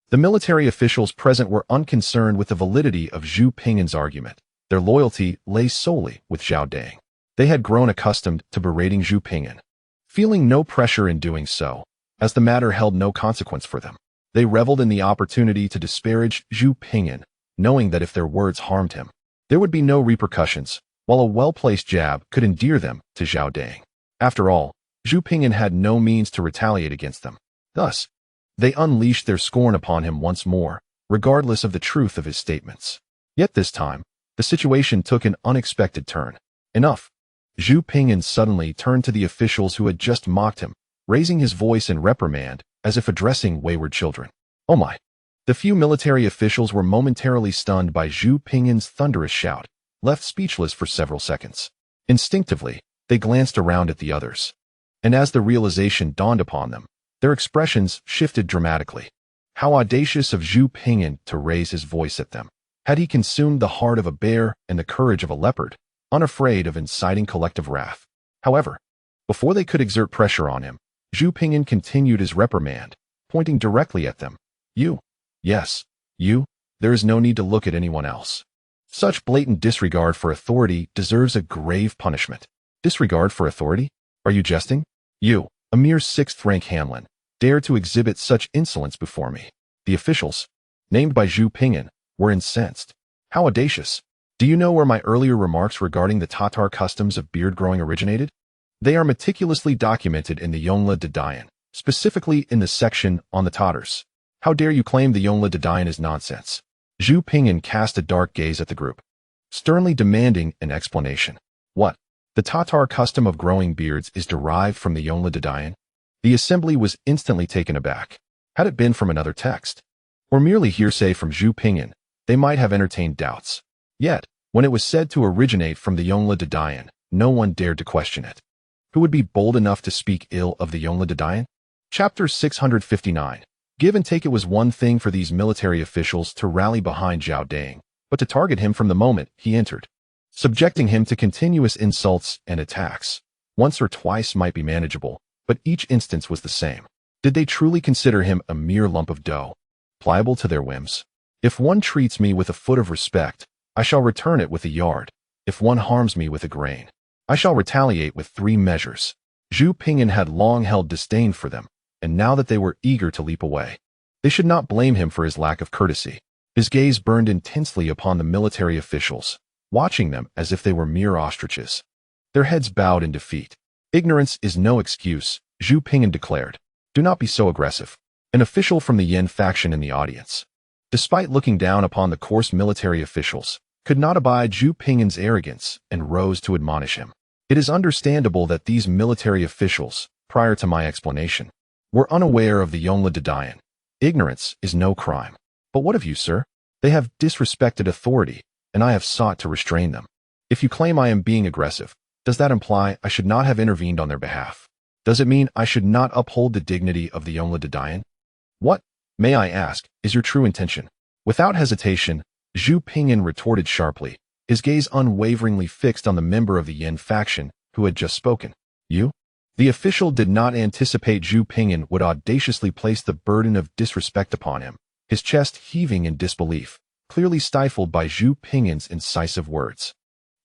The military officials present were unconcerned with the validity of Zhu Ping'an's argument. Their loyalty lay solely with Zhao Dang. They had grown accustomed to berating Zhu Ping'an, feeling no pressure in doing so, as the matter held no consequence for them. They reveled in the opportunity to disparage Zhu Ping'an, knowing that if their words harmed him, there would be no repercussions, while a well-placed jab could endear them to Zhao Dang. After all, Zhu Ping'an had no means to retaliate against them. Thus, they unleashed their scorn upon him once more, regardless of the truth of his statements. Yet this time, the situation took an unexpected turn. Enough. Zhu Ping'an suddenly turned to the officials who had just mocked him, raising his voice in reprimand, as if addressing wayward children. Oh my! The few military officials were momentarily stunned by Zhu Ping'an's thunderous shout, left speechless for several seconds. Instinctively, they glanced around at the others. And as the realization dawned upon them, their expressions shifted dramatically. How audacious of Zhu Ping'an to raise his voice at them. Had he consumed the heart of a bear and the courage of a leopard, unafraid of inciting collective wrath? However, before they could exert pressure on him, Zhu Ping'an continued his reprimand, pointing directly at them. You. Yes, you. There is no need to look at anyone else. Such blatant disregard for authority deserves a grave punishment. Disregard for authority? Are you jesting? You, a mere sixth-rank Hanlin, dare to exhibit such insolence before me. The officials, named by Zhu Ping'an, were incensed. How audacious! Do you know where my earlier remarks regarding the Tatar customs of beard growing originated? They are meticulously documented in the Yongle de Dayan, specifically in the section on the Tatars. How dare you claim the Yongle de Dayan is nonsense? Zhu Ping'an cast a dark gaze at the group, sternly demanding an explanation. What? The Tatar custom of growing beards is derived from the Yongle de Dayan? The assembly was instantly taken aback. Had it been from another text, or merely hearsay from Zhu Ping'an, they might have entertained doubts. Yet, when it was said to originate from the Yongle de Dayan, no one dared to question it. Who would be bold enough to speak ill of the Yongle de Dayan? Chapter 659. Give and take. It was one thing for these military officials to rally behind Zhao Dang, but to target him from the moment he entered, subjecting him to continuous insults and attacks. Once or twice might be manageable, but each instance was the same. Did they truly consider him a mere lump of dough, pliable to their whims? If one treats me with a foot of respect, I shall return it with a yard. If one harms me with a grain, I shall retaliate with 3 measures. Zhu Ping'an had long held disdain for them, and now that they were eager to leap away, they should not blame him for his lack of courtesy. His gaze burned intensely upon the military officials, watching them as if they were mere ostriches, their heads bowed in defeat. Ignorance is no excuse, Zhu Ping'an declared. Do not be so aggressive. An official from the Yin faction in the audience, despite looking down upon the coarse military officials, could not abide Zhu Ping'an's arrogance and rose to admonish him. It is understandable that these military officials, prior to my explanation, were unaware of the Yongle de Dayan. Ignorance is no crime. But what of you, sir? They have disrespected authority, and I have sought to restrain them. If you claim I am being aggressive, does that imply I should not have intervened on their behalf? Does it mean I should not uphold the dignity of the Yongle de Dayan? What, may I ask, is your true intention? Without hesitation, Zhu Ping'an retorted sharply, his gaze unwaveringly fixed on the member of the Yin faction who had just spoken. You? The official did not anticipate Zhu Ping'an would audaciously place the burden of disrespect upon him, his chest heaving in disbelief, clearly stifled by Zhu Ping'an's incisive words.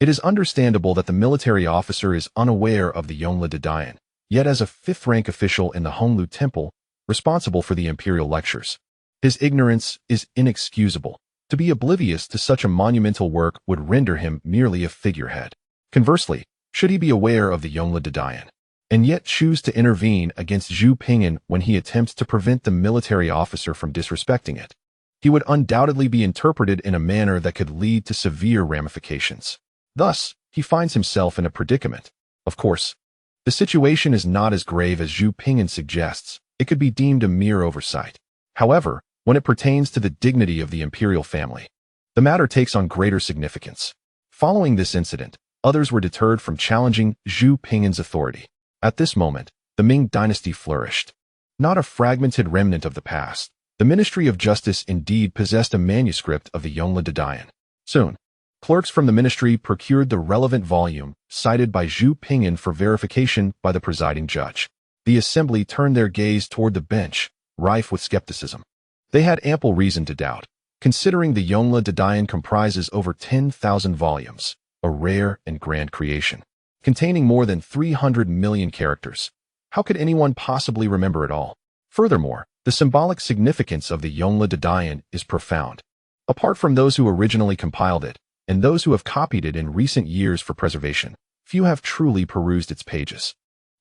It is understandable that the military officer is unaware of the Yongle de Dayan, yet as a 5th-rank official in the Honglu Temple, responsible for the imperial lectures, his ignorance is inexcusable. To be oblivious to such a monumental work would render him merely a figurehead. Conversely, should he be aware of the Yongle de Dayan, and yet choose to intervene against Zhu Ping'an when he attempts to prevent the military officer from disrespecting it, he would undoubtedly be interpreted in a manner that could lead to severe ramifications. Thus, he finds himself in a predicament. Of course, the situation is not as grave as Zhu Ping'an suggests. It could be deemed a mere oversight. However, when it pertains to the dignity of the imperial family, the matter takes on greater significance. Following this incident, others were deterred from challenging Zhu Ping'an's authority. At this moment, the Ming dynasty flourished. Not a fragmented remnant of the past, the Ministry of Justice indeed possessed a manuscript of the Yongle de Dayan. Soon, clerks from the ministry procured the relevant volume cited by Zhu Ping'an for verification by the presiding judge. The assembly turned their gaze toward the bench, rife with skepticism. They had ample reason to doubt, considering the Yongle de Dian comprises over 10,000 volumes, a rare and grand creation, containing more than 300 million characters. How could anyone possibly remember it all? Furthermore, the symbolic significance of the Yongle de Dian is profound. Apart from those who originally compiled it, and those who have copied it in recent years for preservation, few have truly perused its pages.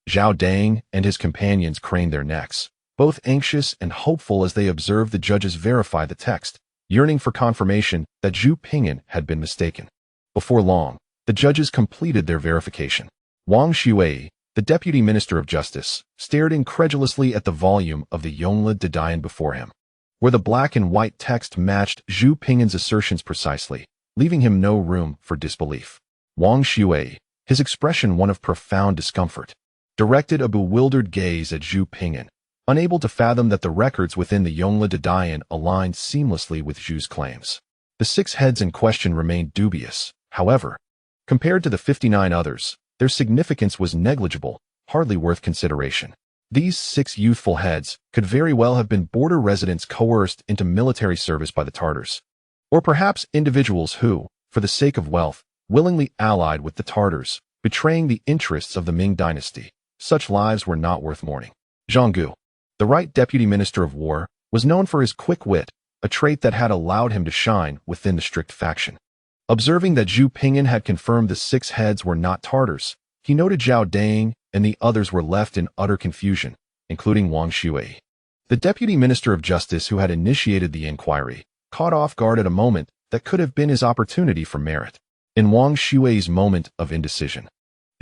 Zhao Dang and his companions craned their necks, both anxious and hopeful as they observed the judges verify the text, yearning for confirmation that Zhu Ping'an had been mistaken. Before long, the judges completed their verification. Wang Xuei, the Deputy Minister of Justice, stared incredulously at the volume of the Yongle de Dian before him, where the black and white text matched Zhu Ping'an's assertions precisely, leaving him no room for disbelief. Wang Xuei, his expression one of profound discomfort, directed a bewildered gaze at Zhu Ping'an, unable to fathom that the records within the Yongle de Dian aligned seamlessly with Zhu's claims. The 6 heads in question remained dubious, however. Compared to the 59 others, their significance was negligible, hardly worth consideration. These 6 youthful heads could very well have been border residents coerced into military service by the Tartars, or perhaps individuals who, for the sake of wealth, willingly allied with the Tartars, betraying the interests of the Ming dynasty. Such lives were not worth mourning. Zhang Gu, the right Deputy Minister of War, was known for his quick wit, a trait that had allowed him to shine within the strict faction. Observing that Zhu Ping'an had confirmed the 6 heads were not Tartars, he noted Zhao Dang and the others were left in utter confusion, including Wang Xuei. The Deputy Minister of Justice who had initiated the inquiry, caught off guard at a moment that could have been his opportunity for merit. In Wang Xuei's moment of indecision,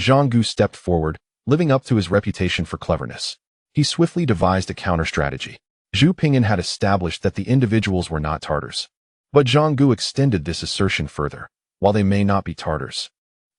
Zhang Gu stepped forward, living up to his reputation for cleverness. He swiftly devised a counter-strategy. Zhu Ping'an had established that the individuals were not Tartars. But Zhang Gu extended this assertion further. While they may not be Tartars,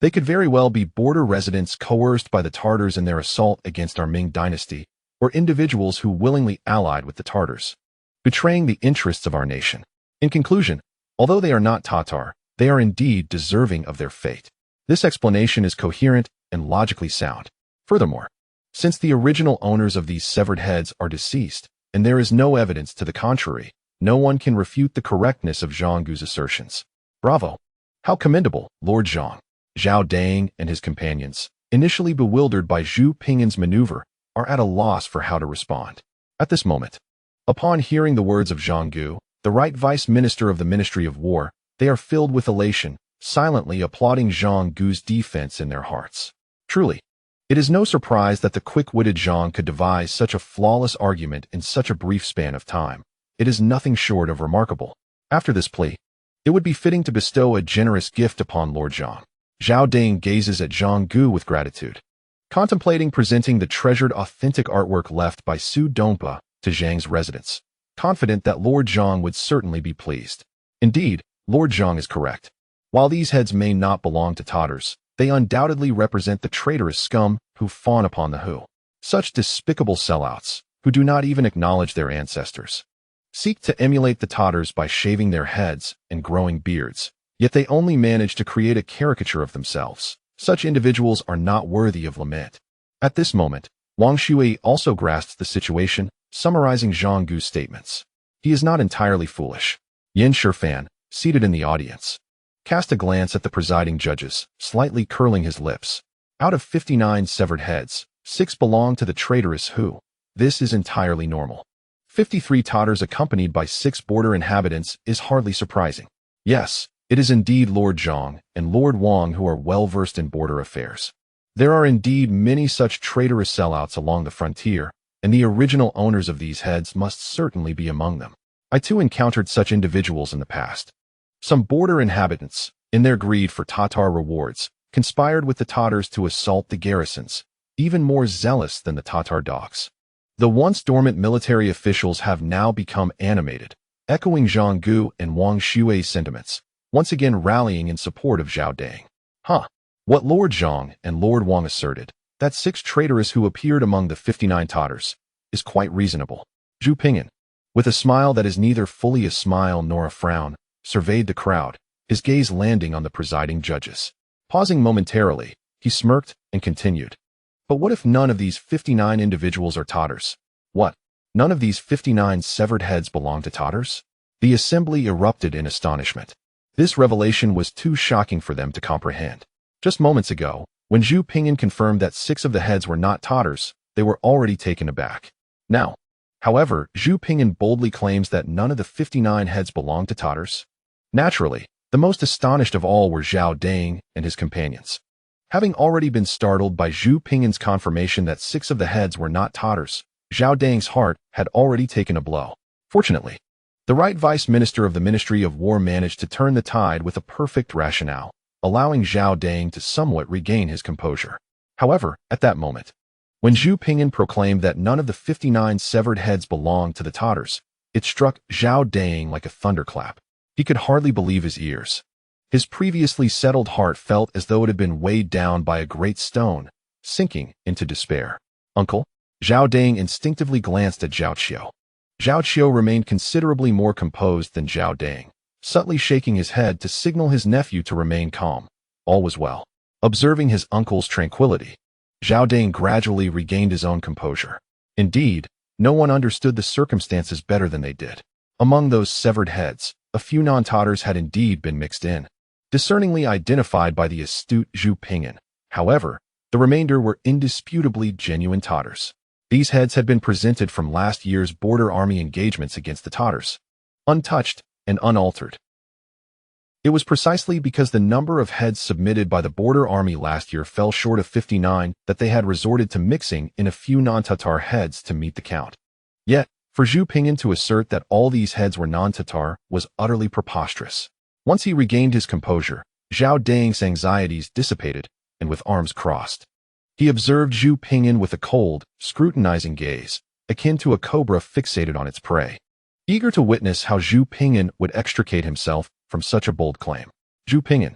they could very well be border residents coerced by the Tartars in their assault against our Ming dynasty, or individuals who willingly allied with the Tartars, betraying the interests of our nation. In conclusion, although they are not Tatar, they are indeed deserving of their fate. This explanation is coherent and logically sound. Furthermore, since the original owners of these severed heads are deceased, and there is no evidence to the contrary, no one can refute the correctness of Zhang Gu's assertions. Bravo! How commendable, Lord Zhang. Zhao Dang and his companions, initially bewildered by Zhu Ping'an's maneuver, are at a loss for how to respond. At this moment, upon hearing the words of Zhang Gu, the right Vice Minister of the Ministry of War, they are filled with elation, silently applauding Zhang Gu's defense in their hearts. Truly, it is no surprise that the quick-witted Zhang could devise such a flawless argument in such a brief span of time. It is nothing short of remarkable. After this plea, it would be fitting to bestow a generous gift upon Lord Zhang. Zhao Dang gazes at Zhang Gu with gratitude, contemplating presenting the treasured authentic artwork left by Su Dongpa to Zhang's residence, confident that Lord Zhang would certainly be pleased. Indeed, Lord Zhang is correct. While these heads may not belong to Tatars, they undoubtedly represent the traitorous scum who fawn upon the Hu. Such despicable sellouts, who do not even acknowledge their ancestors, seek to emulate the Tatars by shaving their heads and growing beards, yet they only manage to create a caricature of themselves. Such individuals are not worthy of lament. At this moment, Wang Xuei also grasps the situation, summarizing Zhang Gu's statements. He is not entirely foolish. Yin Shifan, seated in the audience, cast a glance at the presiding judges, slightly curling his lips. Out of 59 severed heads, 6 belong to the traitorous Hu. This is entirely normal. 53 Tatars accompanied by 6 border inhabitants is hardly surprising. Yes, it is indeed Lord Zhang and Lord Wang who are well-versed in border affairs. There are indeed many such traitorous sellouts along the frontier, and the original owners of these heads must certainly be among them. I too encountered such individuals in the past. Some border inhabitants, in their greed for Tatar rewards, conspired with the Tatars to assault the garrisons, even more zealous than the Tatar dogs. The once dormant military officials have now become animated, echoing Zhang Gu and Wang Xuei's sentiments, once again rallying in support of Zhao Dang. What Lord Zhang and Lord Wang asserted, that 6 traitorous who appeared among the 59 Tatars, is quite reasonable. Zhu Ping'an, with a smile that is neither fully a smile nor a frown, surveyed the crowd, his gaze landing on the presiding judges. Pausing momentarily, he smirked and continued. But what if none of these 59 individuals are Tatars? What? None of these 59 severed heads belong to Tatars? The assembly erupted in astonishment. This revelation was too shocking for them to comprehend. Just moments ago, when Zhu Ping'an confirmed that 6 of the heads were not Tatars, they were already taken aback. Now, however, Zhu Ping'an boldly claims that none of the 59 heads belong to Tatars. Naturally, the most astonished of all were Zhao Dang and his companions. Having already been startled by Zhu Ping'an's confirmation that 6 of the heads were not Tatars, Zhao Dang's heart had already taken a blow. Fortunately, the right vice minister of the Ministry of War managed to turn the tide with a perfect rationale, allowing Zhao Dang to somewhat regain his composure. However, at that moment, when Zhu Ping'an proclaimed that none of the 59 severed heads belonged to the Tatars, it struck Zhao Dang like a thunderclap. He could hardly believe his ears. His previously settled heart felt as though it had been weighed down by a great stone, sinking into despair. "Uncle?" Zhao Dang instinctively glanced at Zhao Qiu. Zhao Qiu remained considerably more composed than Zhao Dang, subtly shaking his head to signal his nephew to remain calm. All was well. Observing his uncle's tranquility, Zhao Dang gradually regained his own composure. Indeed, no one understood the circumstances better than they did. Among those severed heads, a few non-Tatars had indeed been mixed in, discerningly identified by the astute Zhu Ping'an. However, the remainder were indisputably genuine Tatars. These heads had been presented from last year's border army engagements against the Tatars, untouched and unaltered. It was precisely because the number of heads submitted by the border army last year fell short of 59 that they had resorted to mixing in a few non-Tatar heads to meet the count. Yet, for Zhu Ping'an to assert that all these heads were non-Tatar was utterly preposterous. Once he regained his composure, Zhao Dang's anxieties dissipated, and with arms crossed, he observed Zhu Ping'an with a cold, scrutinizing gaze, akin to a cobra fixated on its prey. Eager to witness how Zhu Ping'an would extricate himself from such a bold claim. "Zhu Ping'an,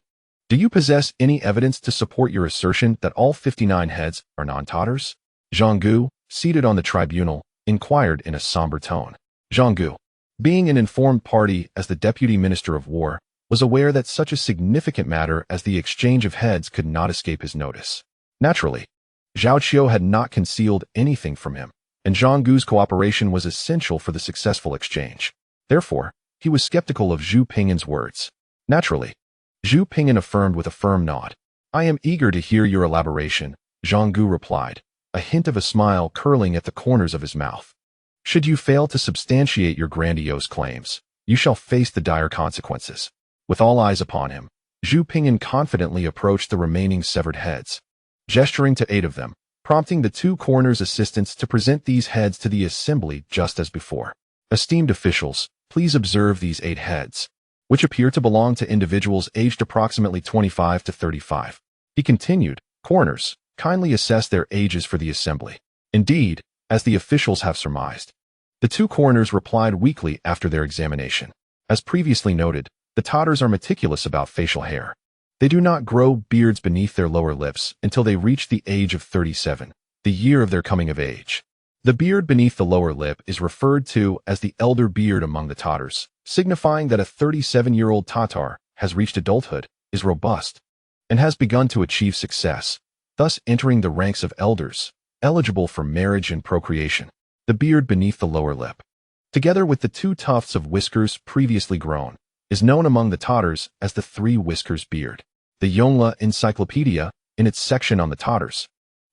do you possess any evidence to support your assertion that all 59 heads are non-Tatars?" Zhang Gu, seated on the tribunal, inquired in a somber tone. Zhang Gu, being an informed party as the Deputy Minister of War, was aware that such a significant matter as the exchange of heads could not escape his notice. Naturally, Zhao Qiu had not concealed anything from him, and Zhang Gu's cooperation was essential for the successful exchange. Therefore, he was skeptical of Zhu Ping'an's words. Naturally, Zhu Ping'an affirmed with a firm nod. "I am eager to hear your elaboration," Zhang Gu replied, a hint of a smile curling at the corners of his mouth. "Should you fail to substantiate your grandiose claims, you shall face the dire consequences." With all eyes upon him, Zhu Ping'an confidently approached the remaining severed heads, gesturing to 8 of them, prompting the 2 coroner's assistants to present these heads to the assembly just as before. "Esteemed officials, please observe these 8 heads, which appear to belong to individuals aged approximately 25 to 35. He continued, "Coroners, kindly assess their ages for the assembly." Indeed, as the officials have surmised, the 2 coroners replied weakly after their examination. As previously noted, the Tatars are meticulous about facial hair. They do not grow beards beneath their lower lips until they reach the age of 37, the year of their coming of age. The beard beneath the lower lip is referred to as the elder beard among the Tatars, signifying that a 37-year-old Tatar has reached adulthood, is robust, and has begun to achieve success, thus entering the ranks of elders, eligible for marriage and procreation. The beard beneath the lower lip, together with the 2 tufts of whiskers previously grown, is known among the Tatars as the 3 whiskers beard. The Yongle Encyclopedia, in its section on the Tatars,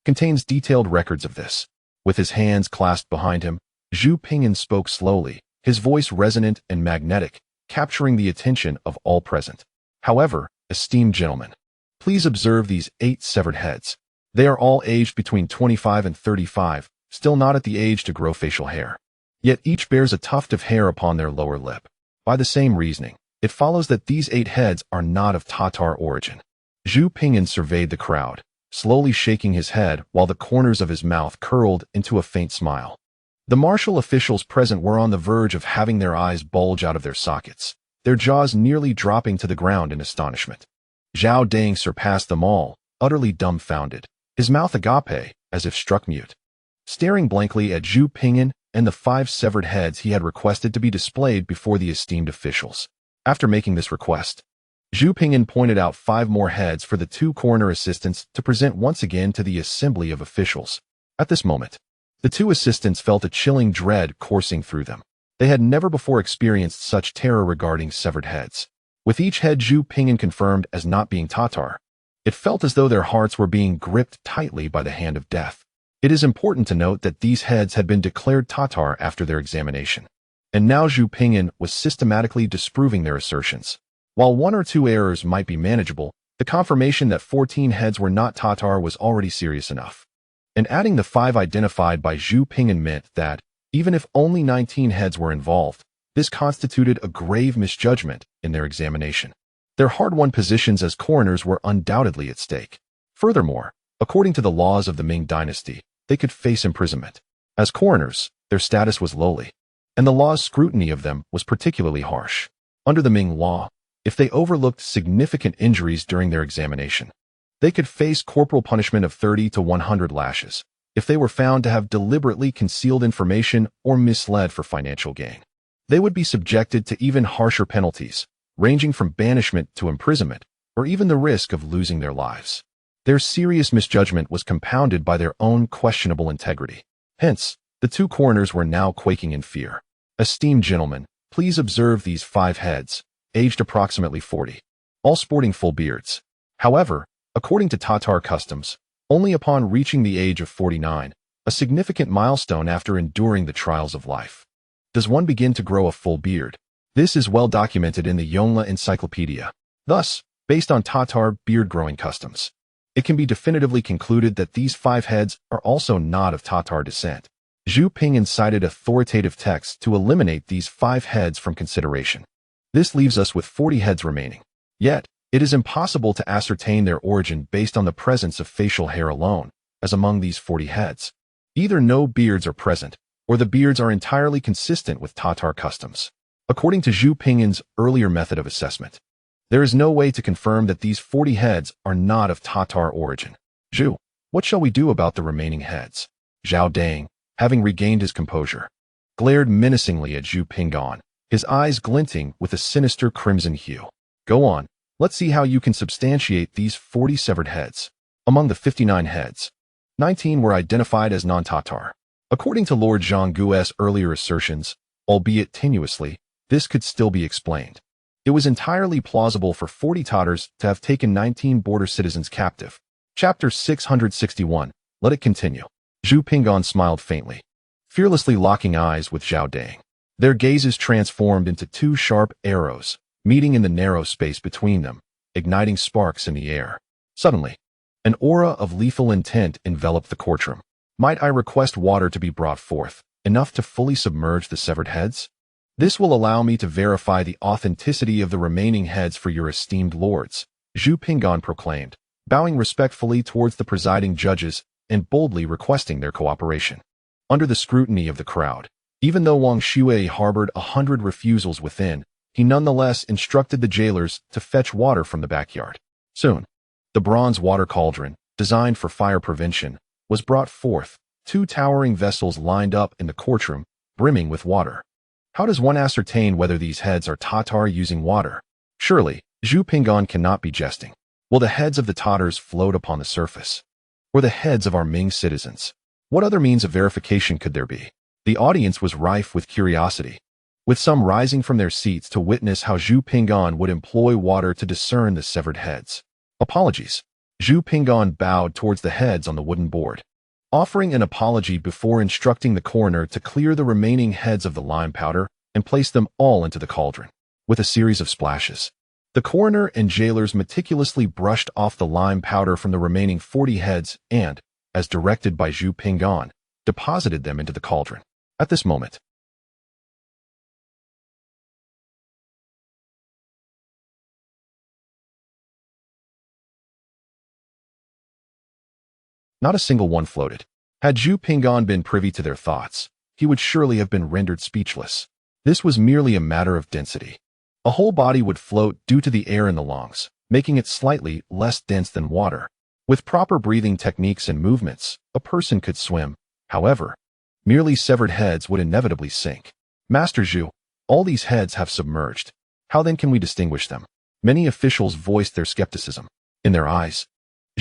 contains detailed records of this. With his hands clasped behind him, Zhu Ping'an spoke slowly, his voice resonant and magnetic, capturing the attention of all present. "However, esteemed gentlemen, please observe these 8 severed heads. They are all aged between 25 and 35, still not at the age to grow facial hair. Yet each bears a tuft of hair upon their lower lip. By the same reasoning, it follows that these 8 heads are not of Tatar origin." Zhu Ping'an surveyed the crowd, slowly shaking his head while the corners of his mouth curled into a faint smile. The martial officials present were on the verge of having their eyes bulge out of their sockets, their jaws nearly dropping to the ground in astonishment. Zhao Dang surpassed them all, utterly dumbfounded, his mouth agape, as if struck mute. Staring blankly at Zhu Ping'an and the 5 severed heads he had requested to be displayed before the esteemed officials. After making this request, Zhu Ping'an pointed out 5 more heads for the 2 coroner assistants to present once again to the assembly of officials. At this moment, the 2 assistants felt a chilling dread coursing through them. They had never before experienced such terror regarding severed heads. With each head Zhu Ping'an confirmed as not being Tatar, it felt as though their hearts were being gripped tightly by the hand of death. It is important to note that these heads had been declared Tatar after their examination, and now Zhu Ping'an was systematically disproving their assertions. While 1 or 2 errors might be manageable, the confirmation that 14 heads were not Tatar was already serious enough. And adding the 5 identified by Zhu Ping'an meant that, even if only 19 heads were involved, this constituted a grave misjudgment in their examination. Their hard-won positions as coroners were undoubtedly at stake. Furthermore, according to the laws of the Ming dynasty, they could face imprisonment. As coroners, their status was lowly, and the law's scrutiny of them was particularly harsh. Under the Ming law, if they overlooked significant injuries during their examination, they could face corporal punishment of 30 to 100 lashes if they were found to have deliberately concealed information or misled for financial gain. They would be subjected to even harsher penalties, ranging from banishment to imprisonment, or even the risk of losing their lives. Their serious misjudgment was compounded by their own questionable integrity. Hence, the 2 coroners were now quaking in fear. Esteemed gentlemen, please observe these 5 heads, aged approximately 40, all sporting full beards. However, according to Tatar customs, only upon reaching the age of 49, a significant milestone after enduring the trials of life, does one begin to grow a full beard. This is well documented in the Yongle Encyclopedia. Thus, based on Tatar beard-growing customs, it can be definitively concluded that these 5 heads are also not of Tatar descent. Zhu Ping'an cited authoritative texts to eliminate these 5 heads from consideration. This leaves us with 40 heads remaining. Yet, it is impossible to ascertain their origin based on the presence of facial hair alone, as among these 40 heads, either no beards are present, or the beards are entirely consistent with Tatar customs. According to Zhu Ping'an's earlier method of assessment, there is no way to confirm that these 40 heads are not of Tatar origin. Zhu, what shall we do about the remaining heads? Zhao Dang, having regained his composure, glared menacingly at Zhu Ping'an, his eyes glinting with a sinister crimson hue. Go on. Let's see how you can substantiate these 40 severed heads. Among the 59 heads, 19 were identified as non-Tatar. According to Lord Zhonggu's earlier assertions, albeit tenuously, this could still be explained. It was entirely plausible for 40 Tatars to have taken 19 border citizens captive. Chapter 661. Let it continue. Zhu Ping'an smiled faintly, fearlessly locking eyes with Zhao Dang. Their gazes transformed into 2 sharp arrows, meeting in the narrow space between them, igniting sparks in the air. Suddenly, an aura of lethal intent enveloped the courtroom. Might I request water to be brought forth, enough to fully submerge the severed heads? This will allow me to verify the authenticity of the remaining heads for your esteemed lords, Zhu Ping'an proclaimed, bowing respectfully towards the presiding judges and boldly requesting their cooperation. Under the scrutiny of the crowd, even though Wang Shui harbored 100 refusals within, he nonetheless instructed the jailers to fetch water from the backyard. Soon, the bronze water cauldron, designed for fire prevention, was brought forth, 2 towering vessels lined up in the courtroom, brimming with water. How does one ascertain whether these heads are Tatar using water? Surely, Zhu Ping'an cannot be jesting. Will the heads of the Tatars float upon the surface? Or the heads of our Ming citizens? What other means of verification could there be? The audience was rife with curiosity, with some rising from their seats to witness how Zhu Ping'an would employ water to discern the severed heads. Apologies. Zhu Ping'an bowed towards the heads on the wooden board, offering an apology before instructing the coroner to clear the remaining heads of the lime powder and place them all into the cauldron. With a series of splashes, the coroner and jailers meticulously brushed off the lime powder from the remaining 40 heads and, as directed by Zhu Ping'an, deposited them into the cauldron. At this moment, not a single one floated. Had Zhu Ping'an been privy to their thoughts, he would surely have been rendered speechless. This was merely a matter of density. A whole body would float due to the air in the lungs, making it slightly less dense than water. With proper breathing techniques and movements, a person could swim. However, merely severed heads would inevitably sink. Master Zhu, all these heads have submerged. How then can we distinguish them? Many officials voiced their skepticism. In their eyes,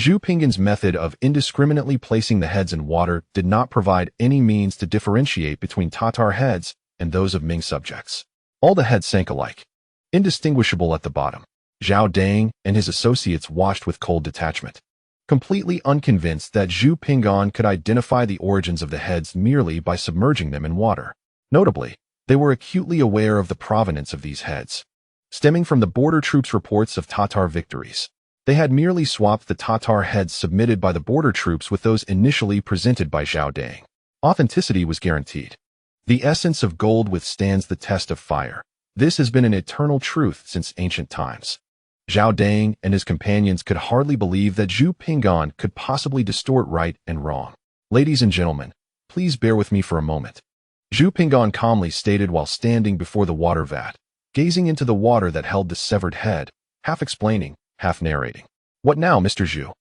Zhu Ping'an's method of indiscriminately placing the heads in water did not provide any means to differentiate between Tatar heads and those of Ming subjects. All the heads sank alike, indistinguishable at the bottom. Zhao Dang and his associates watched with cold detachment, completely unconvinced that Zhu Ping'an could identify the origins of the heads merely by submerging them in water. Notably, they were acutely aware of the provenance of these heads, stemming from the border troops' reports of Tatar victories. They had merely swapped the Tatar heads submitted by the border troops with those initially presented by Zhao Dang. Authenticity was guaranteed. The essence of gold withstands the test of fire. This has been an eternal truth since ancient times. Zhao Dang and his companions could hardly believe that Zhu Ping'an could possibly distort right and wrong. Ladies and gentlemen, please bear with me for a moment. Zhu Ping'an calmly stated while standing before the water vat, gazing into the water that held the severed head, half explaining, half narrating. What now, Mr. Zhu?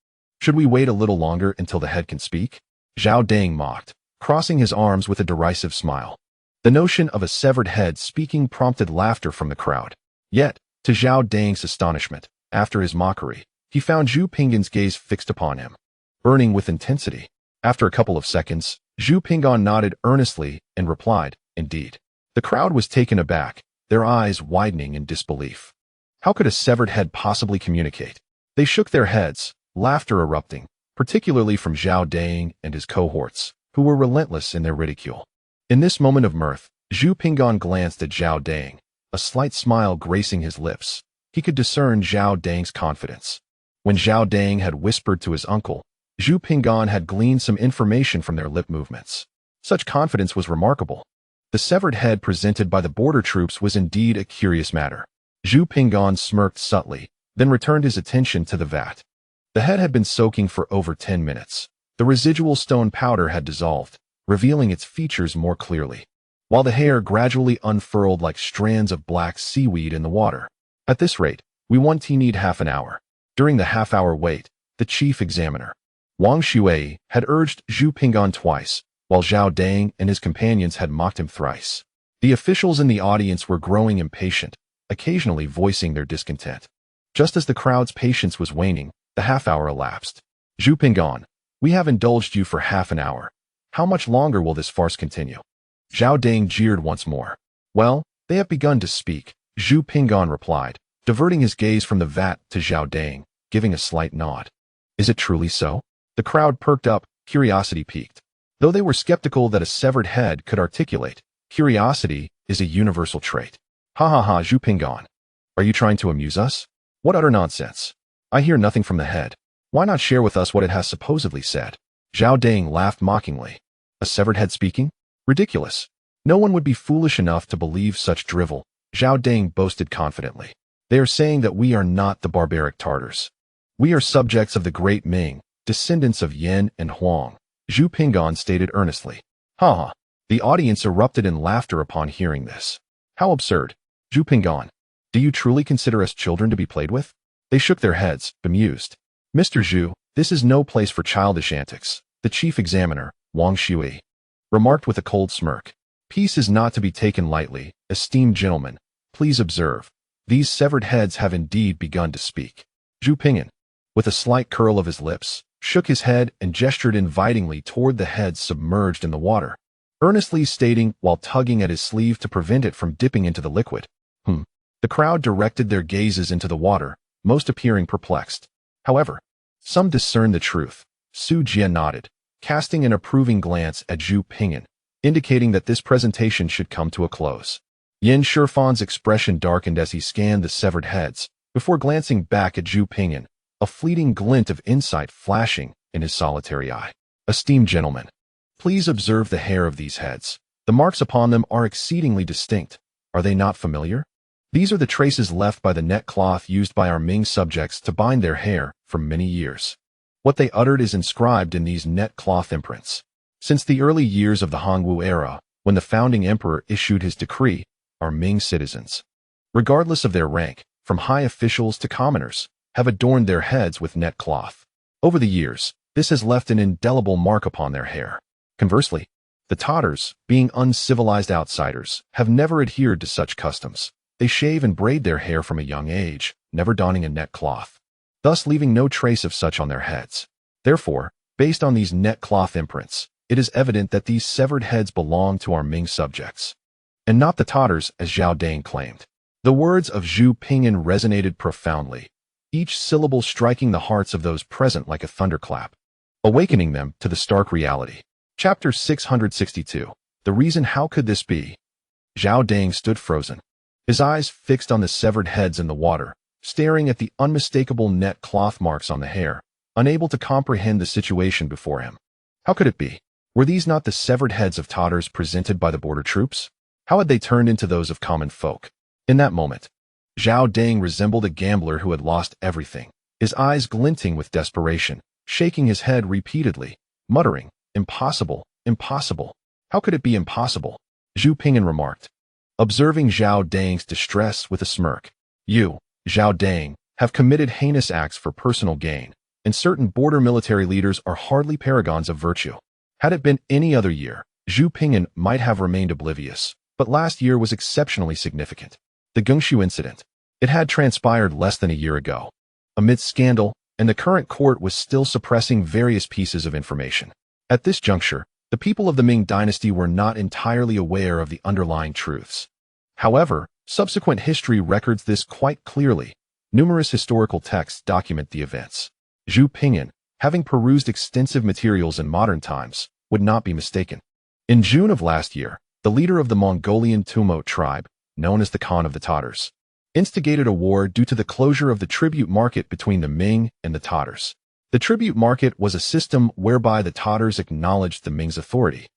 Should we wait a little longer until the head can speak? Zhao Dang mocked, crossing his arms with a derisive smile. The notion of a severed head speaking prompted laughter from the crowd. Yet, to Zhao Dang's astonishment, after his mockery, he found Zhu Ping'an's gaze fixed upon him, burning with intensity. After a couple of seconds, Zhu Ping'an nodded earnestly and replied, "Indeed." The crowd was taken aback, their eyes widening in disbelief. How could a severed head possibly communicate? They shook their heads, laughter erupting, particularly from Zhao Dang and his cohorts, who were relentless in their ridicule. In this moment of mirth, Zhu Ping'an glanced at Zhao Dang, a slight smile gracing his lips. He could discern Zhao Dang's confidence. When Zhao Dang had whispered to his uncle, Zhu Ping'an had gleaned some information from their lip movements. Such confidence was remarkable. The severed head presented by the border troops was indeed a curious matter. Zhu Ping'an smirked subtly, then returned his attention to the vat. The head had been soaking for over 10 minutes. The residual stone powder had dissolved, revealing its features more clearly, while the hair gradually unfurled like strands of black seaweed in the water. At this rate, we won't need half an hour. During the half-hour wait, the chief examiner, Wang Shui, had urged Zhu Ping'an twice, while Zhao Dang and his companions had mocked him thrice. The officials in the audience were growing impatient, occasionally voicing their discontent. Just as the crowd's patience was waning, the half-hour elapsed. Zhu Ping'an, we have indulged you for half an hour. How much longer will this farce continue? Zhao Dang jeered once more. Well, they have begun to speak, Zhu Ping'an replied, diverting his gaze from the vat to Zhao Dang, giving a slight nod. Is it truly so? The crowd perked up, curiosity piqued. Though they were skeptical that a severed head could articulate, curiosity is a universal trait. Ha ha ha, Zhu Ping'an. Are you trying to amuse us? What utter nonsense. I hear nothing from the head. Why not share with us what it has supposedly said? Zhao Dang laughed mockingly. A severed head speaking? Ridiculous. No one would be foolish enough to believe such drivel, Zhao Dang boasted confidently. They are saying that we are not the barbaric Tartars. We are subjects of the great Ming, descendants of Yan and Huang, Zhu Ping'an stated earnestly. Ha ha. The audience erupted in laughter upon hearing this. How absurd. Zhu Ping'an, do you truly consider us children to be played with? They shook their heads, bemused. Mr. Zhu, this is no place for childish antics, the chief examiner, Wang Shui, remarked with a cold smirk. Peace is not to be taken lightly, esteemed gentlemen. Please observe. These severed heads have indeed begun to speak. Zhu Ping'an, with a slight curl of his lips, shook his head and gestured invitingly toward the heads submerged in the water, earnestly stating while tugging at his sleeve to prevent it from dipping into the liquid. The crowd directed their gazes into the water, most appearing perplexed. However, some discerned the truth. Su Jie nodded, casting an approving glance at Zhu Ping'an, indicating that this presentation should come to a close. Yin Shifan's expression darkened as he scanned the severed heads, before glancing back at Zhu Ping'an, a fleeting glint of insight flashing in his solitary eye. Esteemed gentlemen, please observe the hair of these heads. The marks upon them are exceedingly distinct. Are they not familiar? These are the traces left by the net cloth used by our Ming subjects to bind their hair for many years. What they uttered is inscribed in these net cloth imprints. Since the early years of the Hongwu era, when the founding emperor issued his decree, our Ming citizens, regardless of their rank, from high officials to commoners, have adorned their heads with net cloth. Over the years, this has left an indelible mark upon their hair. Conversely, the Tatars, being uncivilized outsiders, have never adhered to such customs. They shave and braid their hair from a young age, never donning a neckcloth, thus leaving no trace of such on their heads. Therefore, based on these neckcloth imprints, it is evident that these severed heads belong to our Ming subjects, and not the Tatars as Zhao Dang claimed. The words of Zhu Ping'an resonated profoundly, each syllable striking the hearts of those present like a thunderclap, awakening them to the stark reality. Chapter 662. The reason. How could this be? Zhao Dang stood frozen, his eyes fixed on the severed heads in the water, staring at the unmistakable net cloth marks on the hair, unable to comprehend the situation before him. How could it be? Were these not the severed heads of Tatars presented by the border troops? How had they turned into those of common folk? In that moment, Zhao Dang resembled a gambler who had lost everything, his eyes glinting with desperation, shaking his head repeatedly, muttering, "Impossible, impossible. How could it be impossible?" Zhu Ping'an remarked, observing Zhao Dang's distress with a smirk. "You, Zhao Dang, have committed heinous acts for personal gain, and certain border military leaders are hardly paragons of virtue." Had it been any other year, Zhu Ping'an might have remained oblivious, but last year was exceptionally significant. The Gungshu incident. It had transpired less than a year ago, amidst scandal, and the current court was still suppressing various pieces of information. At this juncture, the people of the Ming dynasty were not entirely aware of the underlying truths. However, subsequent history records this quite clearly. Numerous historical texts document the events. Zhu Ping'an, having perused extensive materials in modern times, would not be mistaken. In June of last year, the leader of the Mongolian Tumo tribe, known as the Khan of the Tatars, instigated a war due to the closure of the tribute market between the Ming and the Tatars. The tribute market was a system whereby the Tatars acknowledged the Ming's authority,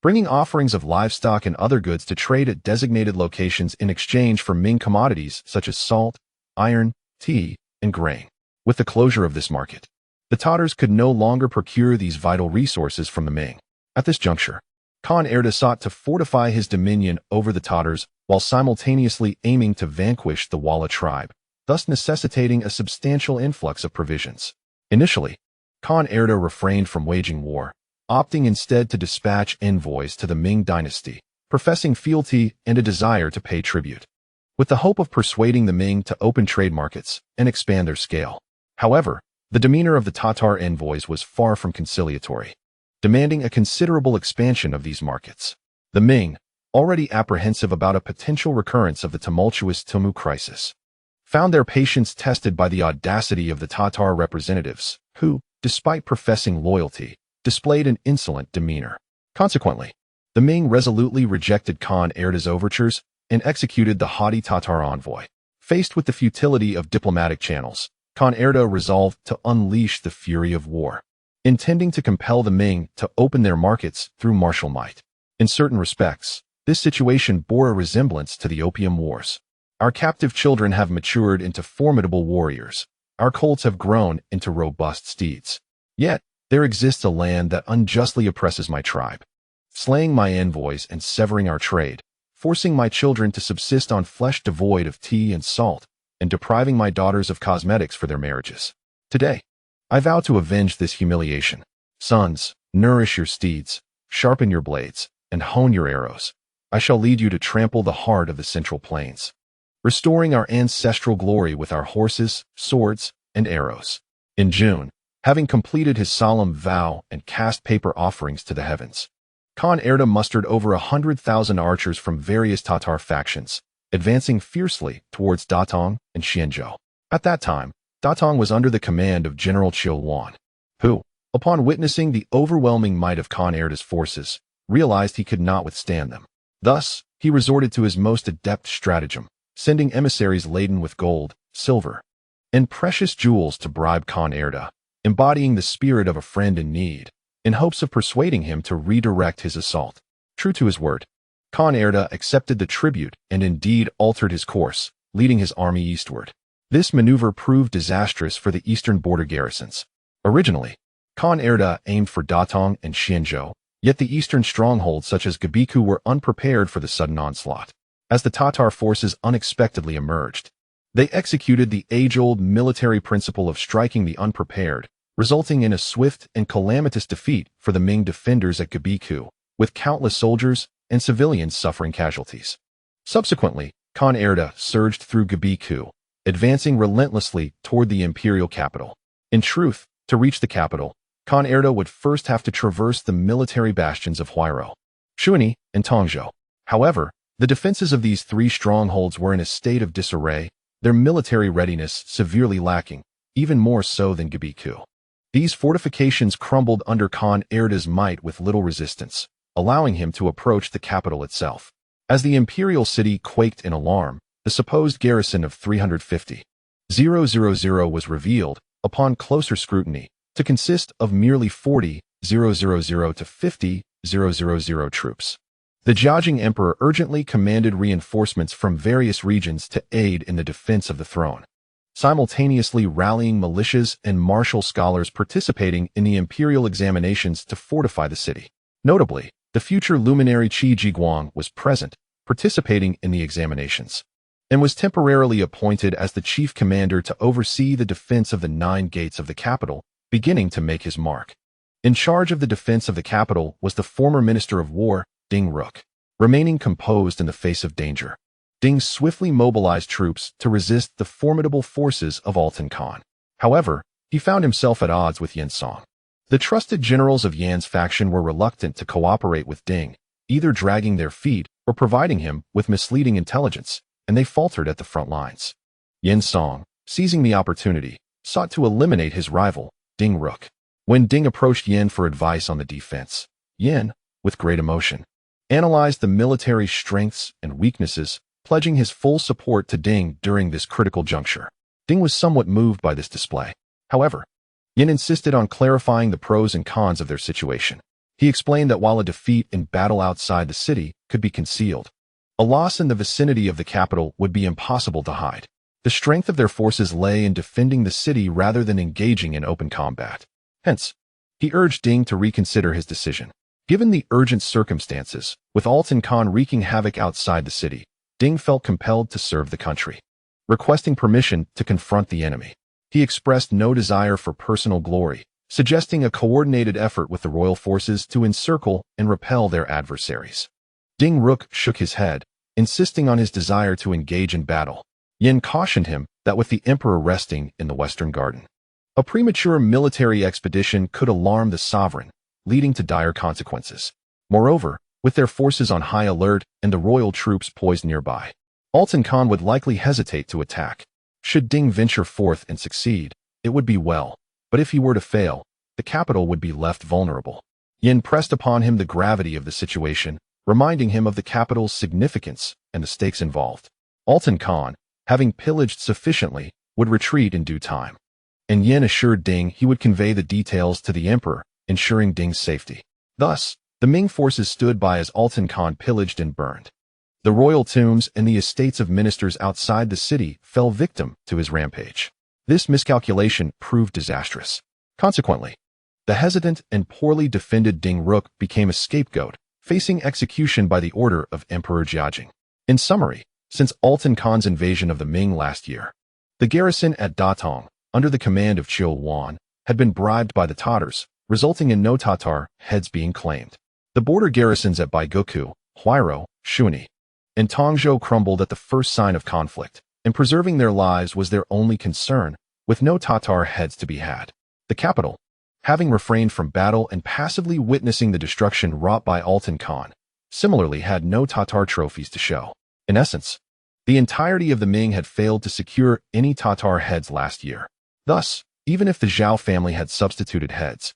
bringing offerings of livestock and other goods to trade at designated locations in exchange for Ming commodities such as salt, iron, tea, and grain. With the closure of this market, the Tatars could no longer procure these vital resources from the Ming. At this juncture, Khan Erda sought to fortify his dominion over the Tatars while simultaneously aiming to vanquish the Walla tribe, thus necessitating a substantial influx of provisions. Initially, Khan Erda refrained from waging war, opting instead to dispatch envoys to the Ming dynasty, professing fealty and a desire to pay tribute, with the hope of persuading the Ming to open trade markets and expand their scale. However, the demeanor of the Tatar envoys was far from conciliatory, demanding a considerable expansion of these markets. The Ming, already apprehensive about a potential recurrence of the tumultuous Tumu crisis, found their patience tested by the audacity of the Tatar representatives, who, despite professing loyalty, displayed an insolent demeanor. Consequently, the Ming resolutely rejected Khan Erda's overtures and executed the haughty Tatar envoy. Faced with the futility of diplomatic channels, Khan Erda resolved to unleash the fury of war, intending to compel the Ming to open their markets through martial might. In certain respects, this situation bore a resemblance to the Opium Wars. Our captive children have matured into formidable warriors. Our colts have grown into robust steeds. Yet, there exists a land that unjustly oppresses my tribe, slaying my envoys and severing our trade, forcing my children to subsist on flesh devoid of tea and salt, and depriving my daughters of cosmetics for their marriages. Today, I vow to avenge this humiliation. Sons, nourish your steeds, sharpen your blades, and hone your arrows. I shall lead you to trample the heart of the Central Plains, restoring our ancestral glory with our horses, swords, and arrows. In June, having completed his solemn vow and cast paper offerings to the heavens, Khan Erda mustered over 100,000 archers from various Tatar factions, advancing fiercely towards Datong and Xianzhou. At that time, Datong was under the command of General Qiu Wan, who, upon witnessing the overwhelming might of Khan Erda's forces, realized he could not withstand them. Thus, he resorted to his most adept stratagem, sending emissaries laden with gold, silver, and precious jewels to bribe Khan Erda, embodying the spirit of a friend in need, in hopes of persuading him to redirect his assault. True to his word, Khan Erda accepted the tribute and indeed altered his course, leading his army eastward. This maneuver proved disastrous for the eastern border garrisons. Originally, Khan Erda aimed for Datong and Xianzhou, yet the eastern strongholds such as Gabiku were unprepared for the sudden onslaught. As the Tatar forces unexpectedly emerged, they executed the age-old military principle of striking the unprepared, resulting in a swift and calamitous defeat for the Ming defenders at Gabiku, with countless soldiers and civilians suffering casualties. Subsequently, Khan Erda surged through Gabiku, advancing relentlessly toward the imperial capital. In truth, to reach the capital, Khan Erdo would first have to traverse the military bastions of Huairou, Shuani, and Tongzhou. However, the defenses of these three strongholds were in a state of disarray, their military readiness severely lacking, even more so than Gabiku. These fortifications crumbled under Khan Erdo's might with little resistance, allowing him to approach the capital itself. As the imperial city quaked in alarm, the supposed garrison of 350,000 was revealed, upon closer scrutiny, to consist of merely 40,000 to 50,000 troops. The Jiajing Emperor urgently commanded reinforcements from various regions to aid in the defense of the throne, simultaneously rallying militias and martial scholars participating in the imperial examinations to fortify the city. Notably, the future luminary Qi Jiguang was present, participating in the examinations, and was temporarily appointed as the chief commander to oversee the defense of the 9 gates of the capital, beginning to make his mark. In charge of the defense of the capital was the former Minister of War, Ding Ruk. Remaining composed in the face of danger, Ding swiftly mobilized troops to resist the formidable forces of Altan Khan. However, he found himself at odds with Yan Song. The trusted generals of Yan's faction were reluctant to cooperate with Ding, either dragging their feet or providing him with misleading intelligence, and they faltered at the front lines. Yan Song, seizing the opportunity, sought to eliminate his rival, Ding Ruk. When Ding approached Yan for advice on the defense, Yan, with great emotion, analyzed the military strengths and weaknesses, pledging his full support to Ding during this critical juncture. Ding was somewhat moved by this display. However, Yan insisted on clarifying the pros and cons of their situation. He explained that while a defeat in battle outside the city could be concealed, a loss in the vicinity of the capital would be impossible to hide. The strength of their forces lay in defending the city rather than engaging in open combat. Hence, he urged Ding to reconsider his decision. Given the urgent circumstances, with Altan Khan wreaking havoc outside the city, Ding felt compelled to serve the country. Requesting permission to confront the enemy, he expressed no desire for personal glory, suggesting a coordinated effort with the royal forces to encircle and repel their adversaries. Ding Ruk shook his head, insisting on his desire to engage in battle. Yan cautioned him that with the emperor resting in the Western Garden, a premature military expedition could alarm the sovereign, leading to dire consequences. Moreover, with their forces on high alert and the royal troops poised nearby, Altan Khan would likely hesitate to attack. Should Ding venture forth and succeed, it would be well, but if he were to fail, the capital would be left vulnerable. Yan pressed upon him the gravity of the situation, reminding him of the capital's significance and the stakes involved. Altan Khan, having pillaged sufficiently, would retreat in due time, and Yan assured Ding he would convey the details to the emperor, ensuring Ding's safety. Thus, the Ming forces stood by as Altan Khan pillaged and burned. The royal tombs and the estates of ministers outside the city fell victim to his rampage. This miscalculation proved disastrous. Consequently, the hesitant and poorly defended Ding Ruk became a scapegoat, facing execution by the order of Emperor Jiajing. In summary, since Altan Khan's invasion of the Ming last year, the garrison at Datong, under the command of Qiu Wan, had been bribed by the Tatars, resulting in no Tatar heads being claimed. The border garrisons at Baigoku, Huairou, Shuani, and Tongzhou crumbled at the first sign of conflict, and preserving their lives was their only concern, with no Tatar heads to be had. The capital, having refrained from battle and passively witnessing the destruction wrought by Altan Khan, similarly had no Tatar trophies to show. In essence, the entirety of the Ming had failed to secure any Tatar heads last year. Thus, even if the Zhao family had substituted heads,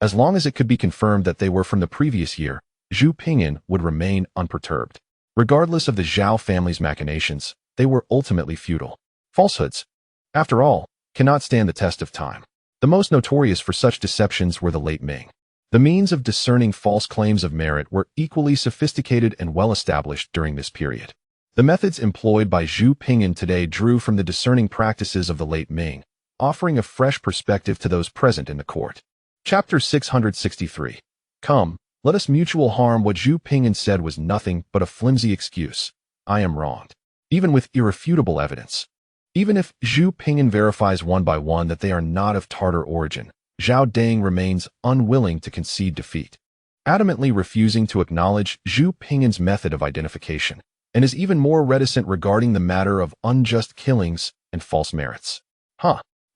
as long as it could be confirmed that they were from the previous year, Zhu Ping'an would remain unperturbed. Regardless of the Zhao family's machinations, they were ultimately futile. Falsehoods, after all, cannot stand the test of time. The most notorious for such deceptions were the late Ming. The means of discerning false claims of merit were equally sophisticated and well-established during this period. The methods employed by Zhu Ping'an today drew from the discerning practices of the late Ming, offering a fresh perspective to those present in the court. Chapter 663. Come, let us mutual harm. What Zhu Ping'an said was nothing but a flimsy excuse. I am wronged. Even with irrefutable evidence. Even if Zhu Ping'an verifies one by one that they are not of Tartar origin, Zhao Dang remains unwilling to concede defeat, adamantly refusing to acknowledge Zhu Ping'an's method of identification, and is even more reticent regarding the matter of unjust killings and false merits.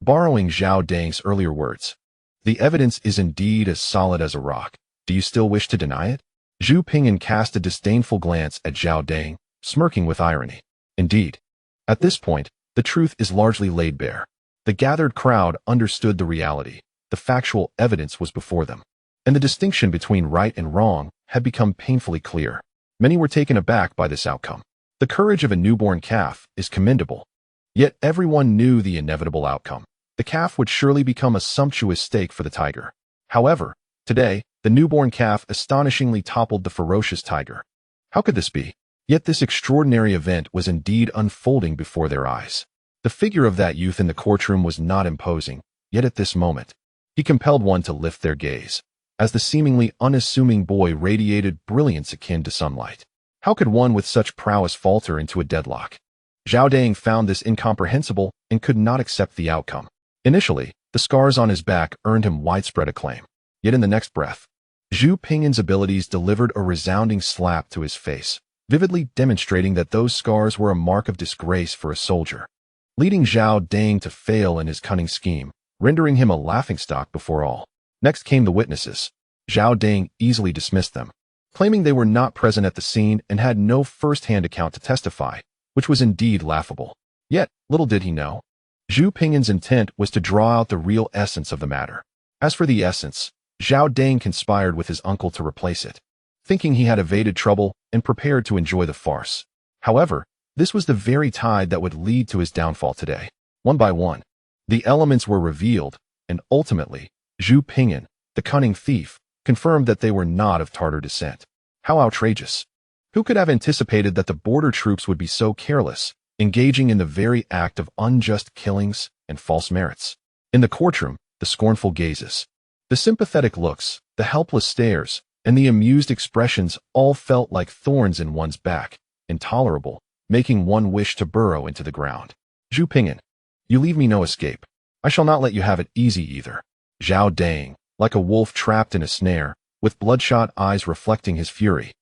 Borrowing Zhao Dang's earlier words, the evidence is indeed as solid as a rock. Do you still wish to deny it? Zhu Ping'an cast a disdainful glance at Zhao Dang, smirking with irony. Indeed. At this point, the truth is largely laid bare. The gathered crowd understood the reality. The factual evidence was before them, and the distinction between right and wrong had become painfully clear. Many were taken aback by this outcome. The courage of a newborn calf is commendable. Yet everyone knew the inevitable outcome. The calf would surely become a sumptuous steak for the tiger. However, today, the newborn calf astonishingly toppled the ferocious tiger. How could this be? Yet this extraordinary event was indeed unfolding before their eyes. The figure of that youth in the courtroom was not imposing, yet at this moment, he compelled one to lift their gaze, as the seemingly unassuming boy radiated brilliance akin to sunlight. How could one with such prowess falter into a deadlock? Zhao Dang found this incomprehensible and could not accept the outcome. Initially, the scars on his back earned him widespread acclaim. Yet in the next breath, Zhu Ping'an's abilities delivered a resounding slap to his face, vividly demonstrating that those scars were a mark of disgrace for a soldier, leading Zhao Dang to fail in his cunning scheme, rendering him a laughingstock before all. Next came the witnesses. Zhao Dang easily dismissed them, claiming they were not present at the scene and had no first-hand account to testify, which was indeed laughable. Yet, little did he know, Zhu Ping'an's intent was to draw out the real essence of the matter. As for the essence, Zhao Dang conspired with his uncle to replace it, thinking he had evaded trouble and prepared to enjoy the farce. However, this was the very tide that would lead to his downfall today. One by one, the elements were revealed, and ultimately, Zhu Ping'an, the cunning thief, confirmed that they were not of Tartar descent. How outrageous! Who could have anticipated that the border troops would be so careless, engaging in the very act of unjust killings and false merits? In the courtroom, the scornful gazes, the sympathetic looks, the helpless stares, and the amused expressions all felt like thorns in one's back, intolerable, making one wish to burrow into the ground. Zhu Ping'an, you leave me no escape. I shall not let you have it easy either. Zhao Dang, like a wolf trapped in a snare, with bloodshot eyes reflecting his fury,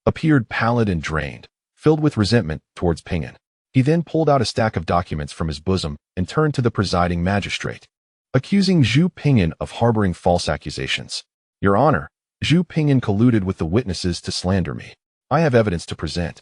appeared pallid and drained, filled with resentment towards Ping'an. He then pulled out a stack of documents from his bosom and turned to the presiding magistrate, accusing Zhu Ping'an of harboring false accusations. Your Honor, Zhu Ping'an colluded with the witnesses to slander me. I have evidence to present.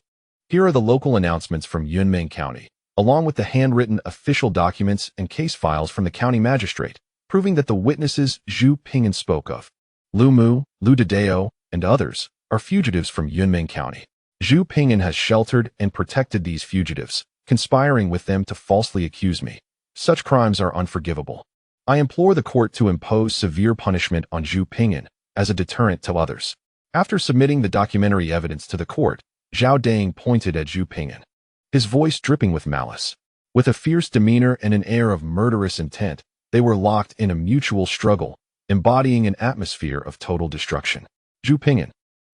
Here are the local announcements from Yunmeng County, along with the handwritten official documents and case files from the county magistrate, proving that the witnesses Zhu Ping'an spoke of, Lu Mu, Lu Dedeo, and others, are fugitives from Yunmeng County. Zhu Ping'an has sheltered and protected these fugitives, conspiring with them to falsely accuse me. Such crimes are unforgivable. I implore the court to impose severe punishment on Zhu Ping'an as a deterrent to others. After submitting the documentary evidence to the court, Zhao Dang pointed at Zhu Ping'an, his voice dripping with malice. With a fierce demeanor and an air of murderous intent, they were locked in a mutual struggle, embodying an atmosphere of total destruction. Zhu Ping'an,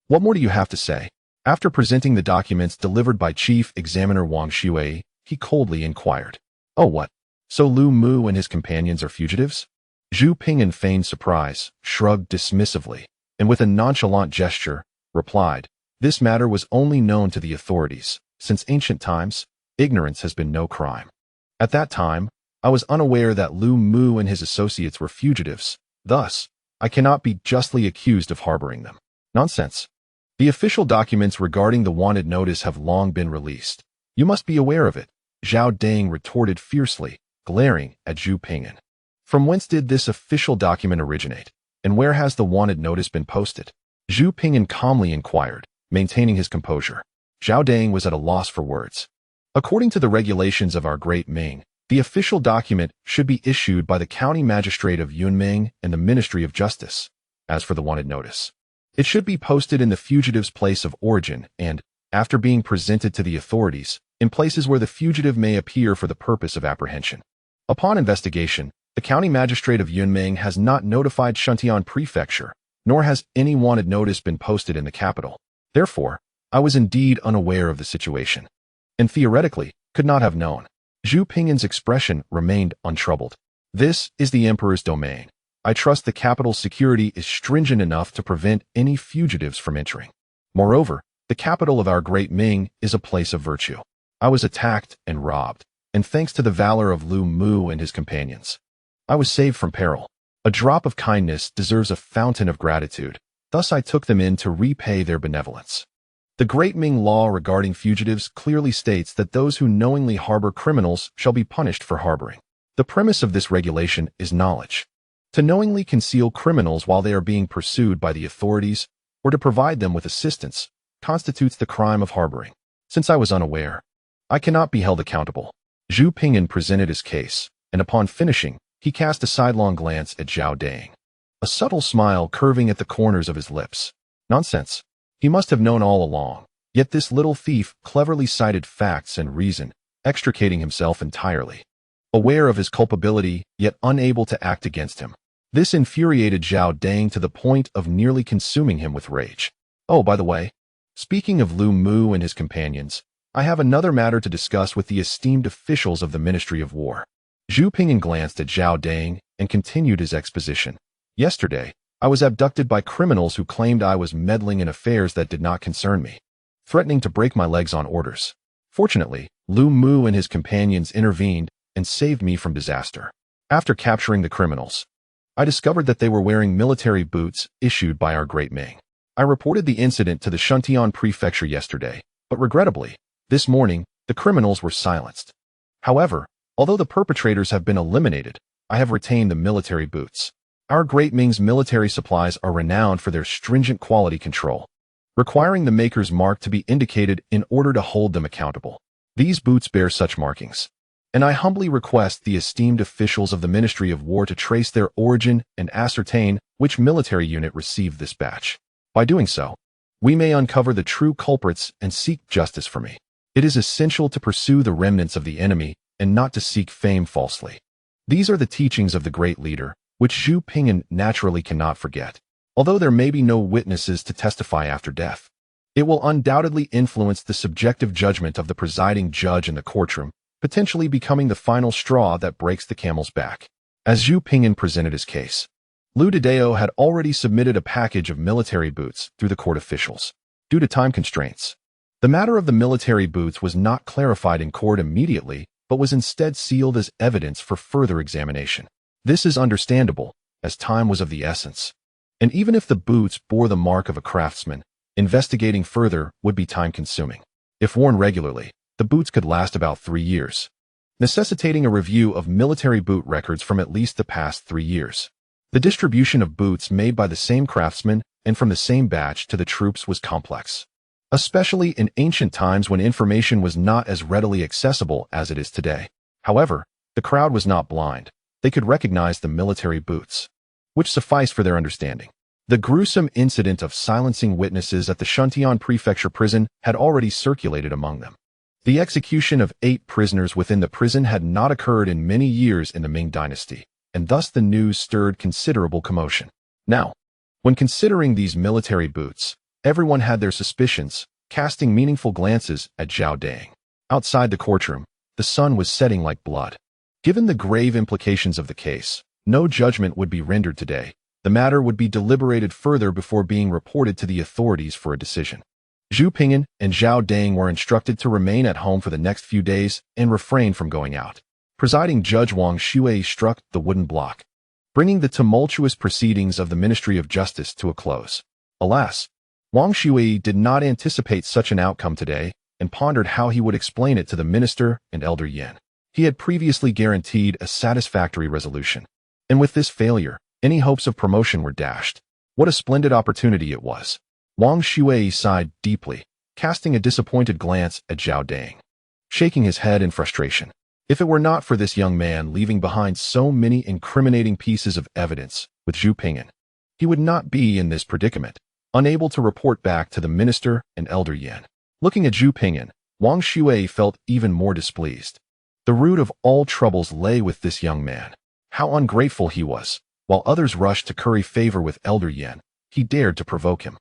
what more do you have to say? After presenting the documents delivered by Chief Examiner Wang Shui, he coldly inquired. Oh, what? So Lu Mu and his companions are fugitives? Zhu Ping'an feigned surprise, shrugged dismissively, and with a nonchalant gesture, replied, this matter was only known to the authorities. Since ancient times, ignorance has been no crime. At that time, I was unaware that Lu Mu and his associates were fugitives. Thus, I cannot be justly accused of harboring them. Nonsense. The official documents regarding the wanted notice have long been released. You must be aware of it, Zhao Dang retorted fiercely, glaring at Zhu Ping'an. From whence did this official document originate, and where has the wanted notice been posted? Zhu Ping'an calmly inquired, maintaining his composure. Zhao Dang was at a loss for words. According to the regulations of our Great Ming, the official document should be issued by the county magistrate of Yunmeng and the Ministry of Justice. As for the wanted notice, it should be posted in the fugitive's place of origin and, after being presented to the authorities, in places where the fugitive may appear for the purpose of apprehension. Upon investigation, the county magistrate of Yunmeng has not notified Shuntian Prefecture, nor has any wanted notice been posted in the capital. Therefore, I was indeed unaware of the situation, and theoretically, could not have known. Zhu Ping'an's expression remained untroubled. This is the emperor's domain. I trust the capital's security is stringent enough to prevent any fugitives from entering. Moreover, the capital of our Great Ming is a place of virtue. I was attacked and robbed. and thanks to the valor of Lu Mu and his companions, I was saved from peril. A drop of kindness deserves a fountain of gratitude. Thus I took them in to repay their benevolence. The Great Ming law regarding fugitives clearly states that those who knowingly harbor criminals shall be punished for harboring. The premise of this regulation is knowledge. To knowingly conceal criminals while they are being pursued by the authorities, or to provide them with assistance, constitutes the crime of harboring. Since I was unaware, I cannot be held accountable. Zhu Ping'an presented his case, and upon finishing, he cast a sidelong glance at Zhao Dang, a subtle smile curving at the corners of his lips. Nonsense. He must have known all along. Yet this little thief cleverly cited facts and reason, extricating himself entirely. Aware of his culpability, yet unable to act against him. This infuriated Zhao Dang to the point of nearly consuming him with rage. Oh, by the way, speaking of Lu Mu and his companions, I have another matter to discuss with the esteemed officials of the Ministry of War. Zhu Ping'an glanced at Zhao Dang and continued his exposition. Yesterday, I was abducted by criminals who claimed I was meddling in affairs that did not concern me, threatening to break my legs on orders. Fortunately, Lu Mu and his companions intervened and saved me from disaster. After capturing the criminals, I discovered that they were wearing military boots issued by our Great Ming. I reported the incident to the Shuntian Prefecture yesterday, but regrettably, this morning, the criminals were silenced. However, although the perpetrators have been eliminated, I have retained the military boots. Our Great Ming's military supplies are renowned for their stringent quality control, requiring the maker's mark to be indicated in order to hold them accountable. These boots bear such markings, and I humbly request the esteemed officials of the Ministry of War to trace their origin and ascertain which military unit received this batch. By doing so, we may uncover the true culprits and seek justice for me. It is essential to pursue the remnants of the enemy and not to seek fame falsely. These are the teachings of the great leader, which Zhu Ping'an naturally cannot forget. Although there may be no witnesses to testify after death, it will undoubtedly influence the subjective judgment of the presiding judge in the courtroom, potentially becoming the final straw that breaks the camel's back. As Zhu Ping'an presented his case, Lu Dideo had already submitted a package of military boots through the court officials. Due to time constraints, the matter of the military boots was not clarified in court immediately, but was instead sealed as evidence for further examination. This is understandable, as time was of the essence. And even if the boots bore the mark of a craftsman, investigating further would be time-consuming. If worn regularly, the boots could last about 3 years, necessitating a review of military boot records from at least the past 3 years. The distribution of boots made by the same craftsman and from the same batch to the troops was complex, especially in ancient times when information was not as readily accessible as it is today. However, the crowd was not blind. They could recognize the military boots, which sufficed for their understanding. The gruesome incident of silencing witnesses at the Shuntian Prefecture prison had already circulated among them. The execution of 8 prisoners within the prison had not occurred in many years in the Ming dynasty, and thus the news stirred considerable commotion. Now, when considering these military boots, everyone had their suspicions, casting meaningful glances at Zhao Dang. Outside the courtroom, the sun was setting like blood. Given the grave implications of the case, no judgment would be rendered today. The matter would be deliberated further before being reported to the authorities for a decision. Zhu Ping'an and Zhao Dang were instructed to remain at home for the next few days and refrain from going out. Presiding Judge Wang Shui struck the wooden block, bringing the tumultuous proceedings of the Ministry of Justice to a close. Alas, Wang Shui did not anticipate such an outcome today and pondered how he would explain it to the minister and Elder Yin. He had previously guaranteed a satisfactory resolution, and with this failure, any hopes of promotion were dashed. What a splendid opportunity it was. Wang Shui sighed deeply, casting a disappointed glance at Zhao Dang, shaking his head in frustration. If it were not for this young man leaving behind so many incriminating pieces of evidence with Zhu Ping'an, he would not be in this predicament, unable to report back to the minister and Elder Yin. Looking at Zhu Ping'an, Wang Shui felt even more displeased. The root of all troubles lay with this young man. How ungrateful he was. While others rushed to curry favor with Elder Yin, he dared to provoke him.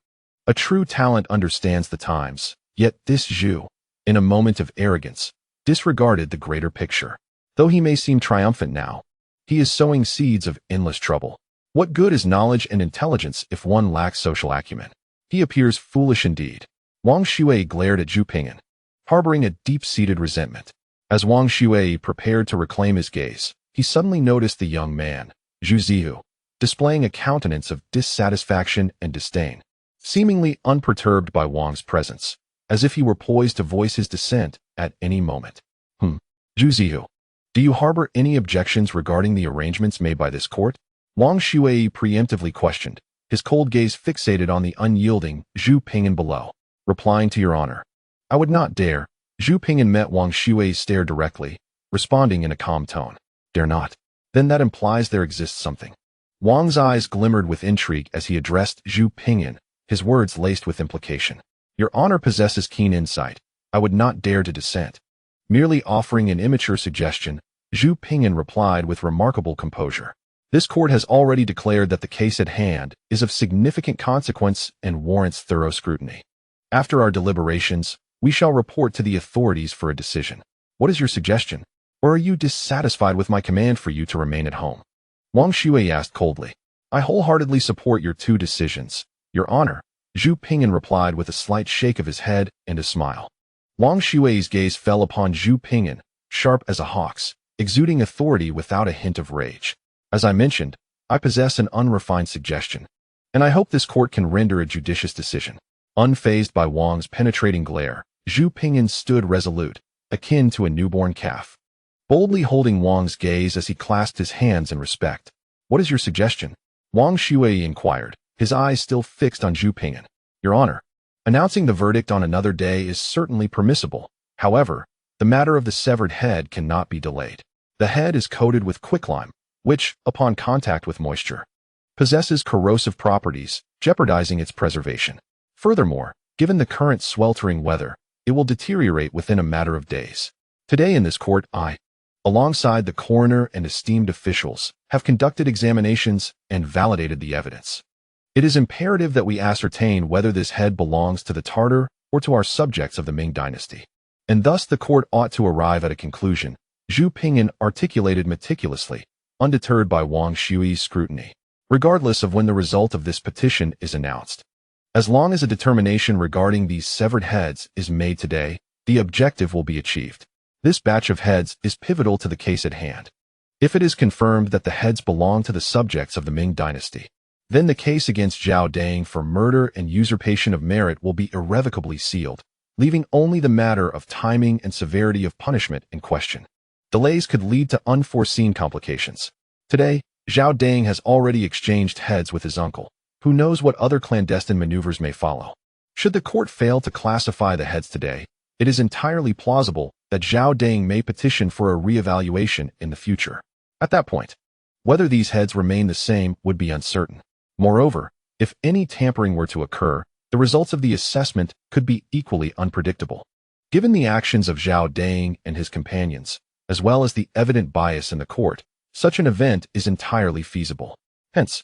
A true talent understands the times, yet this Zhu, in a moment of arrogance, disregarded the greater picture. Though he may seem triumphant now, he is sowing seeds of endless trouble. What good is knowledge and intelligence if one lacks social acumen? He appears foolish indeed. Wang Shui glared at Zhu Ping'an, harboring a deep-seated resentment. As Wang Shui prepared to reclaim his gaze, he suddenly noticed the young man, Zhu Zihu, displaying a countenance of dissatisfaction and disdain, seemingly unperturbed by Wang's presence, as if he were poised to voice his dissent at any moment. Zhu Zihu, do you harbor any objections regarding the arrangements made by this court? Wang Shui preemptively questioned, his cold gaze fixated on the unyielding Zhu Ping'an below. Replying to your honor, I would not dare. Zhu Ping'an met Wang Shui's stare directly, responding in a calm tone. Dare not. Then that implies there exists something. Wang's eyes glimmered with intrigue as he addressed Zhu Ping'an, his words laced with implication. Your honor possesses keen insight. I would not dare to dissent. Merely offering an immature suggestion, Zhu Ping'an replied with remarkable composure. This court has already declared that the case at hand is of significant consequence and warrants thorough scrutiny. After our deliberations, we shall report to the authorities for a decision. What is your suggestion? Or are you dissatisfied with my command for you to remain at home? Wang Shui asked coldly. I wholeheartedly support your two decisions, your honor. Zhu Ping'an replied with a slight shake of his head and a smile. Wang Shui's gaze fell upon Zhu Ping'an, sharp as a hawk's, exuding authority without a hint of rage. As I mentioned, I possess an unrefined suggestion, and I hope this court can render a judicious decision. Unfazed by Wang's penetrating glare, Zhu Ping'an stood resolute, akin to a newborn calf, boldly holding Wang's gaze as he clasped his hands in respect. What is your suggestion? Wang Shui inquired, his eyes still fixed on Zhu Ping'an. Your honor, announcing the verdict on another day is certainly permissible. However, the matter of the severed head cannot be delayed. The head is coated with quicklime, which, upon contact with moisture, possesses corrosive properties, jeopardizing its preservation. Furthermore, given the current sweltering weather, it will deteriorate within a matter of days. Today in this court, I, alongside the coroner and esteemed officials, have conducted examinations and validated the evidence. It is imperative that we ascertain whether this head belongs to the Tartar or to our subjects of the Ming dynasty. And thus the court ought to arrive at a conclusion, Zhu Ping'an articulated meticulously, undeterred by Wang Shui's scrutiny, regardless of when the result of this petition is announced. As long as a determination regarding these severed heads is made today, the objective will be achieved. This batch of heads is pivotal to the case at hand. If it is confirmed that the heads belong to the subjects of the Ming dynasty, then the case against Zhao Dang for murder and usurpation of merit will be irrevocably sealed, leaving only the matter of timing and severity of punishment in question. Delays could lead to unforeseen complications. Today, Zhao Dang has already exchanged heads with his uncle. Who knows what other clandestine maneuvers may follow? Should the court fail to classify the heads today, it is entirely plausible that Zhao Dang may petition for a re-evaluation in the future. At that point, whether these heads remain the same would be uncertain. Moreover, if any tampering were to occur, the results of the assessment could be equally unpredictable. Given the actions of Zhao Dang and his companions, as well as the evident bias in the court, such an event is entirely feasible. Hence,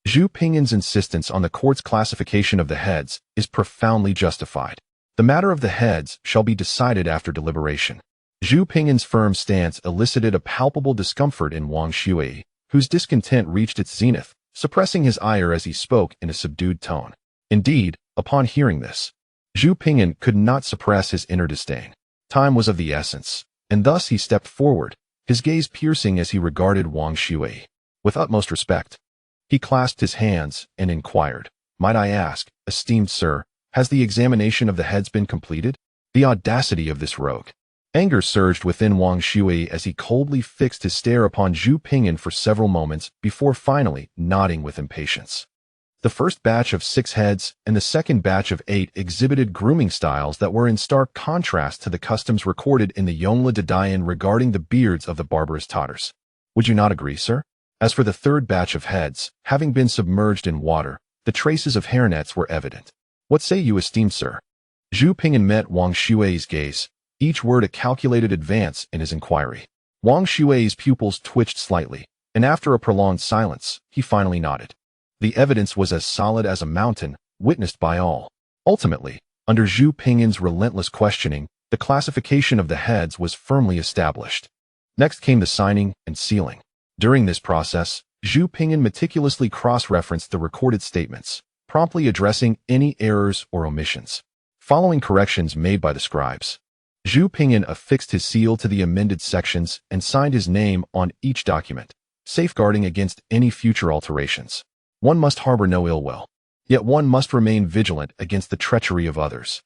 Zhu Ping'an's insistence on the court's classification of the heads is profoundly justified. The matter of the heads shall be decided after deliberation. Zhu Ping'an's firm stance elicited a palpable discomfort in Wang Shui, whose discontent reached its zenith, suppressing his ire as he spoke in a subdued tone. Indeed, upon hearing this, Zhu Ping'an could not suppress his inner disdain. Time was of the essence, and thus he stepped forward, his gaze piercing as he regarded Wang Shui. With utmost respect, he clasped his hands and inquired, Might I ask, esteemed sir, has the examination of the heads been completed? The audacity of this rogue. Anger surged within Wang Shui as he coldly fixed his stare upon Zhu Ping'an for several moments before finally nodding with impatience. The first batch of 6 heads and the second batch of 8 exhibited grooming styles that were in stark contrast to the customs recorded in the Yongle Dadayan regarding the beards of the barbarous Tatars. Would you not agree, sir? As for the third batch of heads, having been submerged in water, the traces of hairnets were evident. What say you, esteemed sir? Zhu Ping'an met Wang Shui's gaze, each word a calculated advance in his inquiry. Wang Shui's pupils twitched slightly, and after a prolonged silence, he finally nodded. The evidence was as solid as a mountain, witnessed by all. Ultimately, under Zhu Ping'an's relentless questioning, the classification of the heads was firmly established. Next came the signing and sealing. During this process, Zhu Ping'an meticulously cross-referenced the recorded statements, promptly addressing any errors or omissions. Following corrections made by the scribes, Zhu Ping'an affixed his seal to the amended sections and signed his name on each document, safeguarding against any future alterations. One must harbor no ill will. Yet one must remain vigilant against the treachery of others.